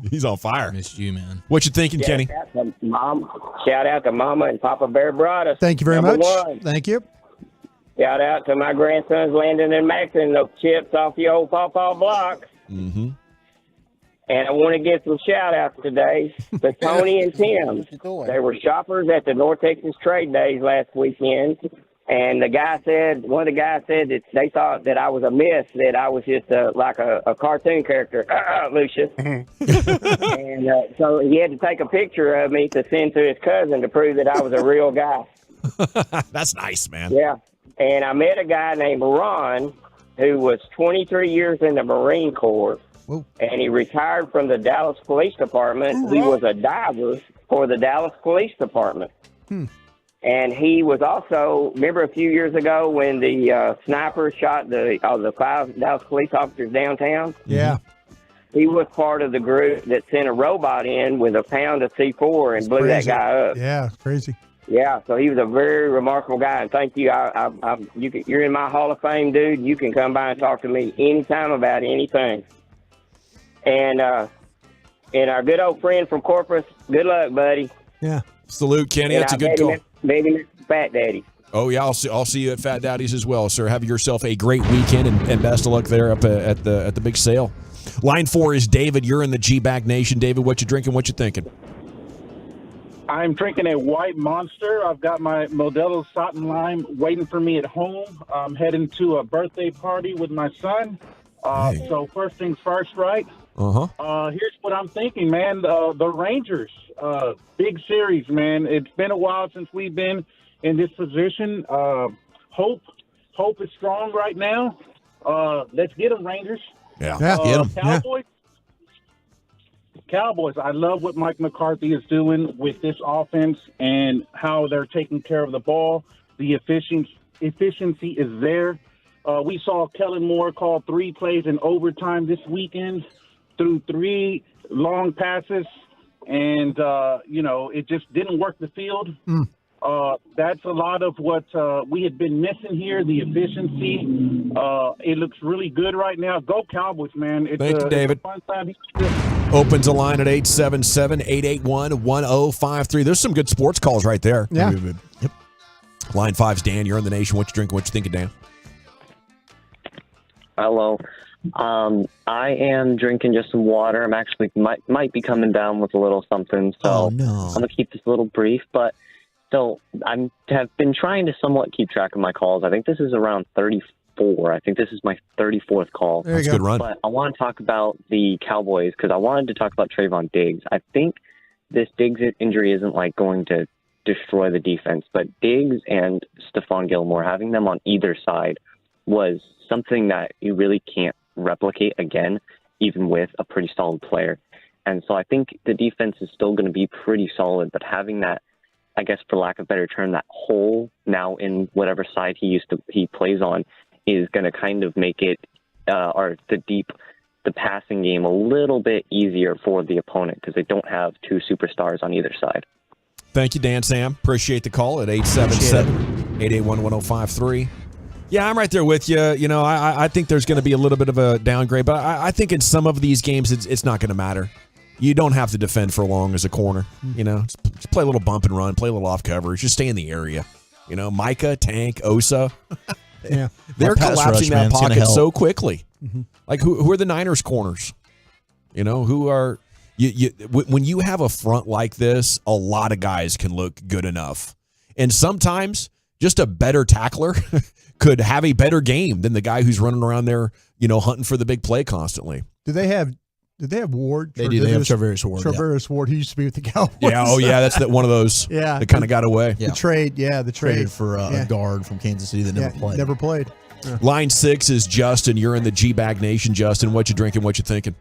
He's on fire. Missed you, man. What you thinking, Kenny? Shout out to Mama and Papa Bear brought us. Thank you very Number much. one. Thank you. Shout out to my grandsons Landon and Max and those chips off the old Pawpaw block. Mm-hmm. And I want to give some shout-outs today to Tony and Tim. They were shoppers at the North Texas Trade Days last weekend, and one of the guys said that they thought that I was a myth, that I was just like a cartoon character, Lucius. And so he had to take a picture of me to send to his cousin to prove that I was a real guy. That's nice, man. Yeah. And I met a guy named Ron who was 23 years in the Marine Corps. Whoa. And he retired from the Dallas Police Department. He was a diver for the Dallas Police Department. And he was also, remember a few years ago when the sniper shot the 5 Dallas police officers downtown? Yeah. He was part of the group that sent a robot in with a pound of C4 and blew that guy up. Yeah, it's crazy. Yeah, so he was a very remarkable guy, and thank you. You're in my Hall of Fame, dude. You can come by and talk to me anytime about anything. And our good old friend from Corpus, good luck, buddy. Yeah. Salute, Kenny. That's a good call. Baby Fat Daddy. Oh, yeah, I'll see you at Fat Daddy's as well, sir. Have yourself a great weekend, and best of luck there up at the big sale. Line 4 is David. You're in the G-Bag Nation. David, what you drinking? What you thinking? I'm drinking a White Monster. I've got my Modelo Satin Lime waiting for me at home. I'm heading to a birthday party with my son. So first things first, right? Here's what I'm thinking, man. The Rangers, big series, man. It's been a while since we've been in this position. Hope is strong right now. Let's get them, Rangers. Yeah, get them. Cowboys. Cowboys, I love what Mike McCarthy is doing with this offense and how they're taking care of the ball. The efficiency is there. We saw Kellen Moore call 3 plays in overtime this weekend through 3 long passes, and, it just didn't work the field. That's a lot of what we had been missing here, the efficiency. It looks really good right now. Go Cowboys, man. Thank you, David. It's a fun time. Opens a line at 877-881-1053. There's some good sports calls right there. Yeah. Yep. Line 5's Dan. You're in the Nation. What you drinking? What you thinking, Dan? Hello. I am drinking just some water. I'm actually might be coming down with a little something, so I'm gonna keep this a little brief. But so I have been trying to somewhat keep track of my calls. I think this is around 34. I think this is my 34th call. That's a good run. But I want to talk about the Cowboys because I wanted to talk about Trayvon Diggs. I think this Diggs injury isn't like going to destroy the defense, but Diggs and Stephon Gilmore, having them on either side was something that you really can't replicate again, even with a pretty solid player. And so I think the defense is still going to be pretty solid, but having that, I guess for lack of a better term, that hole now in whatever side he plays on is going to kind of make it, the passing game a little bit easier for the opponent because they don't have 2 superstars on either side. Thank you, Dan Sam. Appreciate the call at 877-881-1053. Yeah, I'm right there with you. I think there's going to be a little bit of a downgrade, but I think in some of these games it's not going to matter. You don't have to defend for long as a corner. Just play a little bump and run, play a little off coverage, just stay in the area. Micah, Tank, Osa. Yeah, they're collapsing that pocket so quickly. Mm-hmm. Like who are the Niners corners? Who are when you have a front like this, a lot of guys can look good enough, and sometimes just a better tackler could have a better game than the guy who's running around there, hunting for the big play constantly. Did they have Ward? They do. They have Travaris Ward. Travaris Ward, who used to be with the Cowboys. Yeah. Oh, yeah. That's one of those. Yeah. That kind of got away. The trade. Yeah. The trade Traded for a guard from Kansas City that never played. Yeah. Line 6 is Justin. You're in the G-Bag Nation, Justin. What you drinking? What you thinking?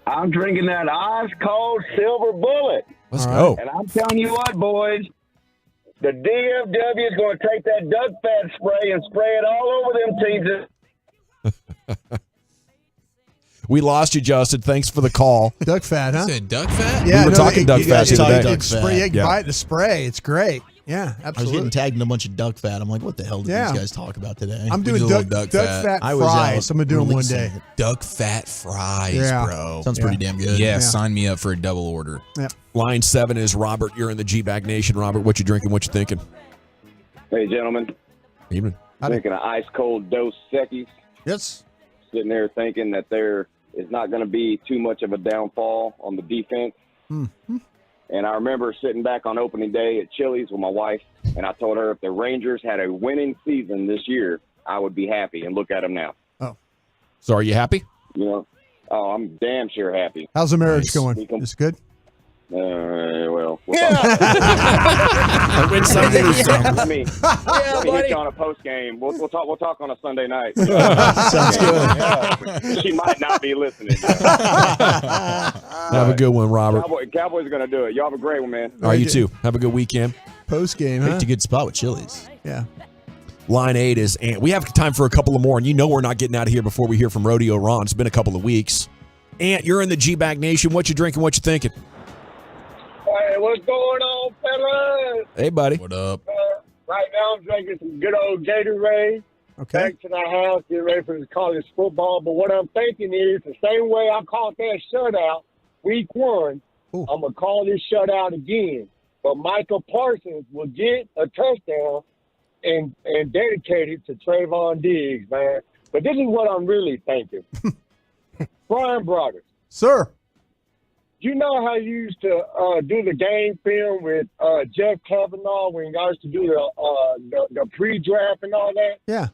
I'm drinking that ice cold silver bullet. Let's go. And I'm telling you what, boys, the DFW is going to take that duck fat spray and spray it all over them teams. We lost you, Justin. Thanks for the call. Duck fat, huh? You said duck fat? Yeah, we were talking duck fat the other day. Spray, you can buy it to spray. It's great. Yeah, absolutely. I was getting tagged in a bunch of duck fat. I'm like, what the hell did these guys talk about today? I'm doing duck fat fries. I'm going to do them one day. Duck fat fries, bro. Sounds pretty damn good. Yeah, sign me up for a double order. Yeah. Line 7 is Robert. You're in the G-Bag Nation. Robert, what you drinking? What you thinking? Hey, gentlemen. Evening. Drinking an ice-cold Dos Equis. Yes. Sitting there thinking that there is not going to be too much of a downfall on the defense. Mm-hmm. And I remember sitting back on opening day at Chili's with my wife, and I told her if the Rangers had a winning season this year, I would be happy. And look at them now. Oh. So are you happy? I'm damn sure happy. How's the marriage going? Is it good? We'll win Sunday. Let me hit you on a post game. We'll talk on a Sunday night. Sounds good. She might not be listening. Have a good one, Robert. Cowboys are going to do it. Y'all have a great one, man. All right, you too. Have a good weekend. Post game, Picked a good spot with Chili's. Yeah. Line 8 is Ant. We have time for a couple of more, and we're not getting out of here before we hear from Rodeo Ron. It's been a couple of weeks. Ant, you're in the G-Bag Nation. What you drinking? What you thinking? Hey, what's going on, fellas? Hey, buddy. What up? Right now I'm drinking some good old Gatorade. Okay. back to the house, getting ready for the college football. But what I'm thinking is the same way I called that shutout week 1, I'm going to call this shutout again. But Michael Parsons will get a touchdown and dedicate it to Trayvon Diggs, man. But this is what I'm really thinking. Brian Brothers. Sir. You know how you used to do the game film with Jeff Kavanaugh when you guys used to do the pre-draft and all that? Yeah.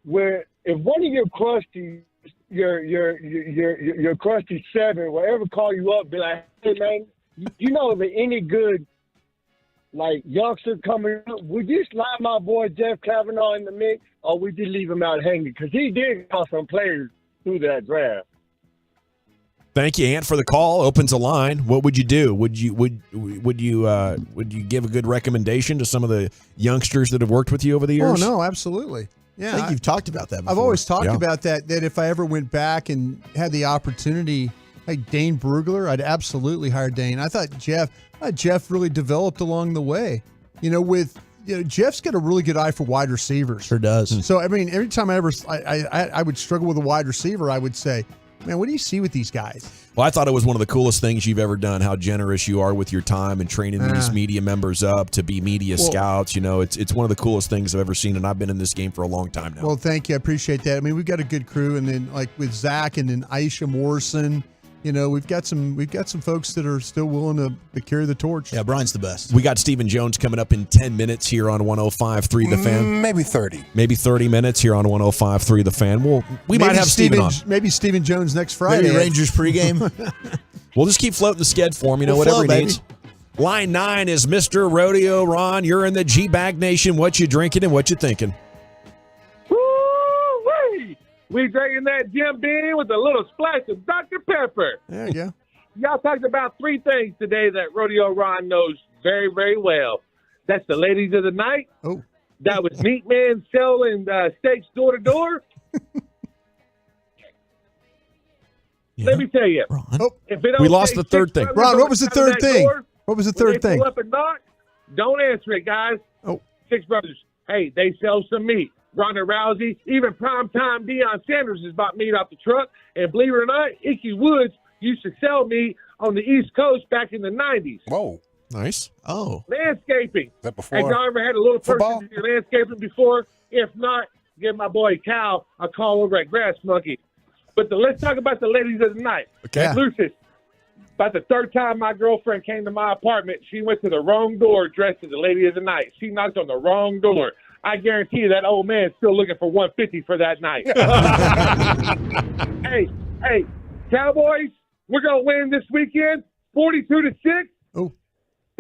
Where if one of your crusty, your crusty 7 will ever call you up, be like, hey man, you know if any good like youngster coming up, would you slide my boy Jeff Kavanaugh in the mix, or would you leave him out hanging? Because he did call some players through that draft. Thank you, Ant, for the call. Opens a line. What would you do? Would you give a good recommendation to some of the youngsters that have worked with you over the years? Oh no, absolutely. Yeah, I think you've talked about that before. I've always talked about that if I ever went back and had the opportunity, like Dane Brugler, I'd absolutely hire Dane. I thought Jeff really developed along the way. Jeff's got a really good eye for wide receivers. Sure does. So, I mean, every time I would struggle with a wide receiver, I would say, man, what do you see with these guys? Well, I thought it was one of the coolest things you've ever done, how generous you are with your time and training these media members up to be media scouts. It's one of the coolest things I've ever seen, and I've been in this game for a long time now. Well, thank you. I appreciate that. I mean, we've got a good crew, and then like with Zach and then Aisha Morrison, we've got some folks that are still willing to carry the torch. Yeah, Brian's the best. We got Stephen Jones coming up in 10 minutes here on 105.3 The Fan. Maybe 30. Maybe 30 minutes here on 105.3 The Fan. We might have Stephen on. Maybe Stephen Jones next Friday. Maybe Rangers pregame. We'll just keep floating the sked for him, whatever he needs. Line 9 is Mr. Rodeo Ron. You're in the G-Bag Nation. What you drinking and what you thinking? Woo-wee! We drinking that Jim Beam with a little splash of Dr. Pepper. There you go. Y'all talked about 3 things today that Rodeo Ron knows very, very well. That's the ladies of the night. Oh. That was Meat Man selling steaks door to door. Let me tell you. If it don't We lost say the third 6 thing. brothers Ron, on what was the the side of third that thing? door, What was the when third they thing? pull up and knock, don't answer it, guys. Oh. 6 brothers. Hey, they sell some meat. Ronda Rousey, even primetime Deion Sanders has bought meat off the truck. And believe it or not, Icky Woods used to sell meat on the East Coast back in the 90s. Whoa. Nice. Oh. Landscaping. Is that before Have y'all ever had a little football? person do your landscaping before? If not, give my boy Cal a call over at Grass Monkey. But let's talk about the ladies of the night. Okay. Lucius, about the 3rd time my girlfriend came to my apartment, she went to the wrong door dressed as the lady of the night. She knocked on the wrong door. I guarantee you that old man's still looking for $150 for that night. Hey, Cowboys, we're going to win this weekend, 42-6. Oh.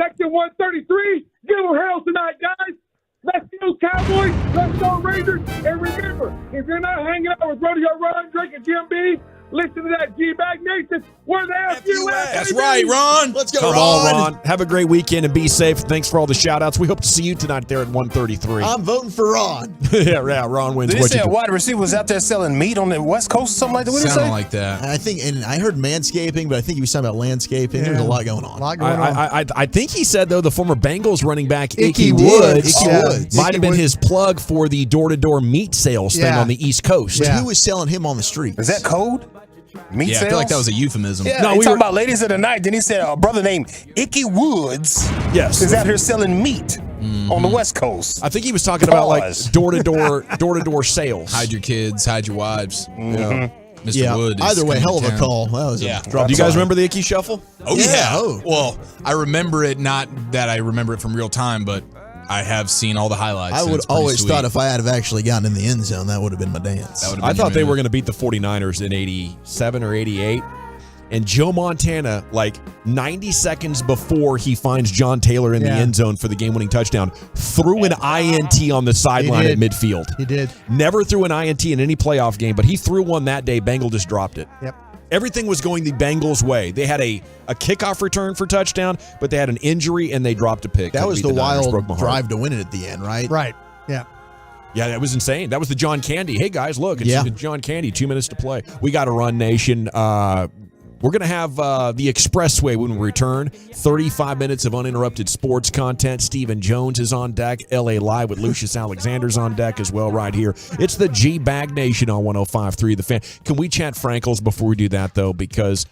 Section 133, give them hell tonight, guys. Let's go, Cowboys. Let's go, Rangers. And remember, if you're not hanging out with Rodeo Ron, drinking Jim Beam, listen to that G-Bag Nation. We're the FUS. That's right, Ron. Let's go, Come Ron. on, Ron. Have a great weekend and be safe. Thanks for all the shout-outs. We hope to see you tonight there at 133. I'm voting for Ron. yeah, Ron wins. Did he say a wide receiver was out there selling meat on the West Coast or something like that? What did he say? Sounded like that. I think, and I heard manscaping, but I think he was talking about landscaping. There's a lot going on. I think he said, though, the former Bengals running back Icky Icky Woods. Woods might have been his plug for the door-to-door meat sales thing on the East Coast. But who was selling him on the street? Is that code? Meat Yeah, sales? I feel like that was a euphemism. Yeah, No, we we talking were- about ladies of the night. Then he said a brother named Icky Woods Yes. is out here selling meat on the West Coast. I think he was talking about like Pause. door-to-door sales. Hide your kids, hide your wives. Yeah. Mr. Yeah. Wood. Is Either way, coming hell to of a town. call. That was Yeah. a drop. Do you guys remember the Icky Shuffle? Oh, yeah. Oh. Well, I remember it, not that I remember it from real time, but I have seen all the highlights. I and would it's pretty always sweet. thought if I had have actually gotten in the end zone, that would have been my dance. That would have I been thought your they were move. going to beat the 49ers in 87 or 88. And Joe Montana, like 90 seconds before he finds John Taylor in the end zone for the game-winning touchdown, threw an INT on the sideline at midfield. He did. Never threw an INT in any playoff game, but he threw one that day. Bengal just dropped it. Yep. Everything was going the Bengals' way. They had a kickoff return for touchdown, but they had an injury and they dropped a pick. That was the Beat Niners, wild broke my heart. drive to win it at the end, right? Right. Yeah. Yeah, that was insane. That was the John Candy. Hey, guys, look, it's John Candy. 2 minutes to play. We got to run, Nation. We're going to have the Expressway when we return. 35 minutes of uninterrupted sports content. Stephen Jones is on deck. LA Live with Lucius Alexander's on deck as well right here. It's the G-Bag Nation on 105.3 The Fan. Can we chat Frankels before we do that, though? Because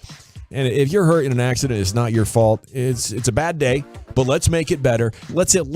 and if you're hurt in an accident, it's not your fault. It's a bad day, but let's make it better. Let's at least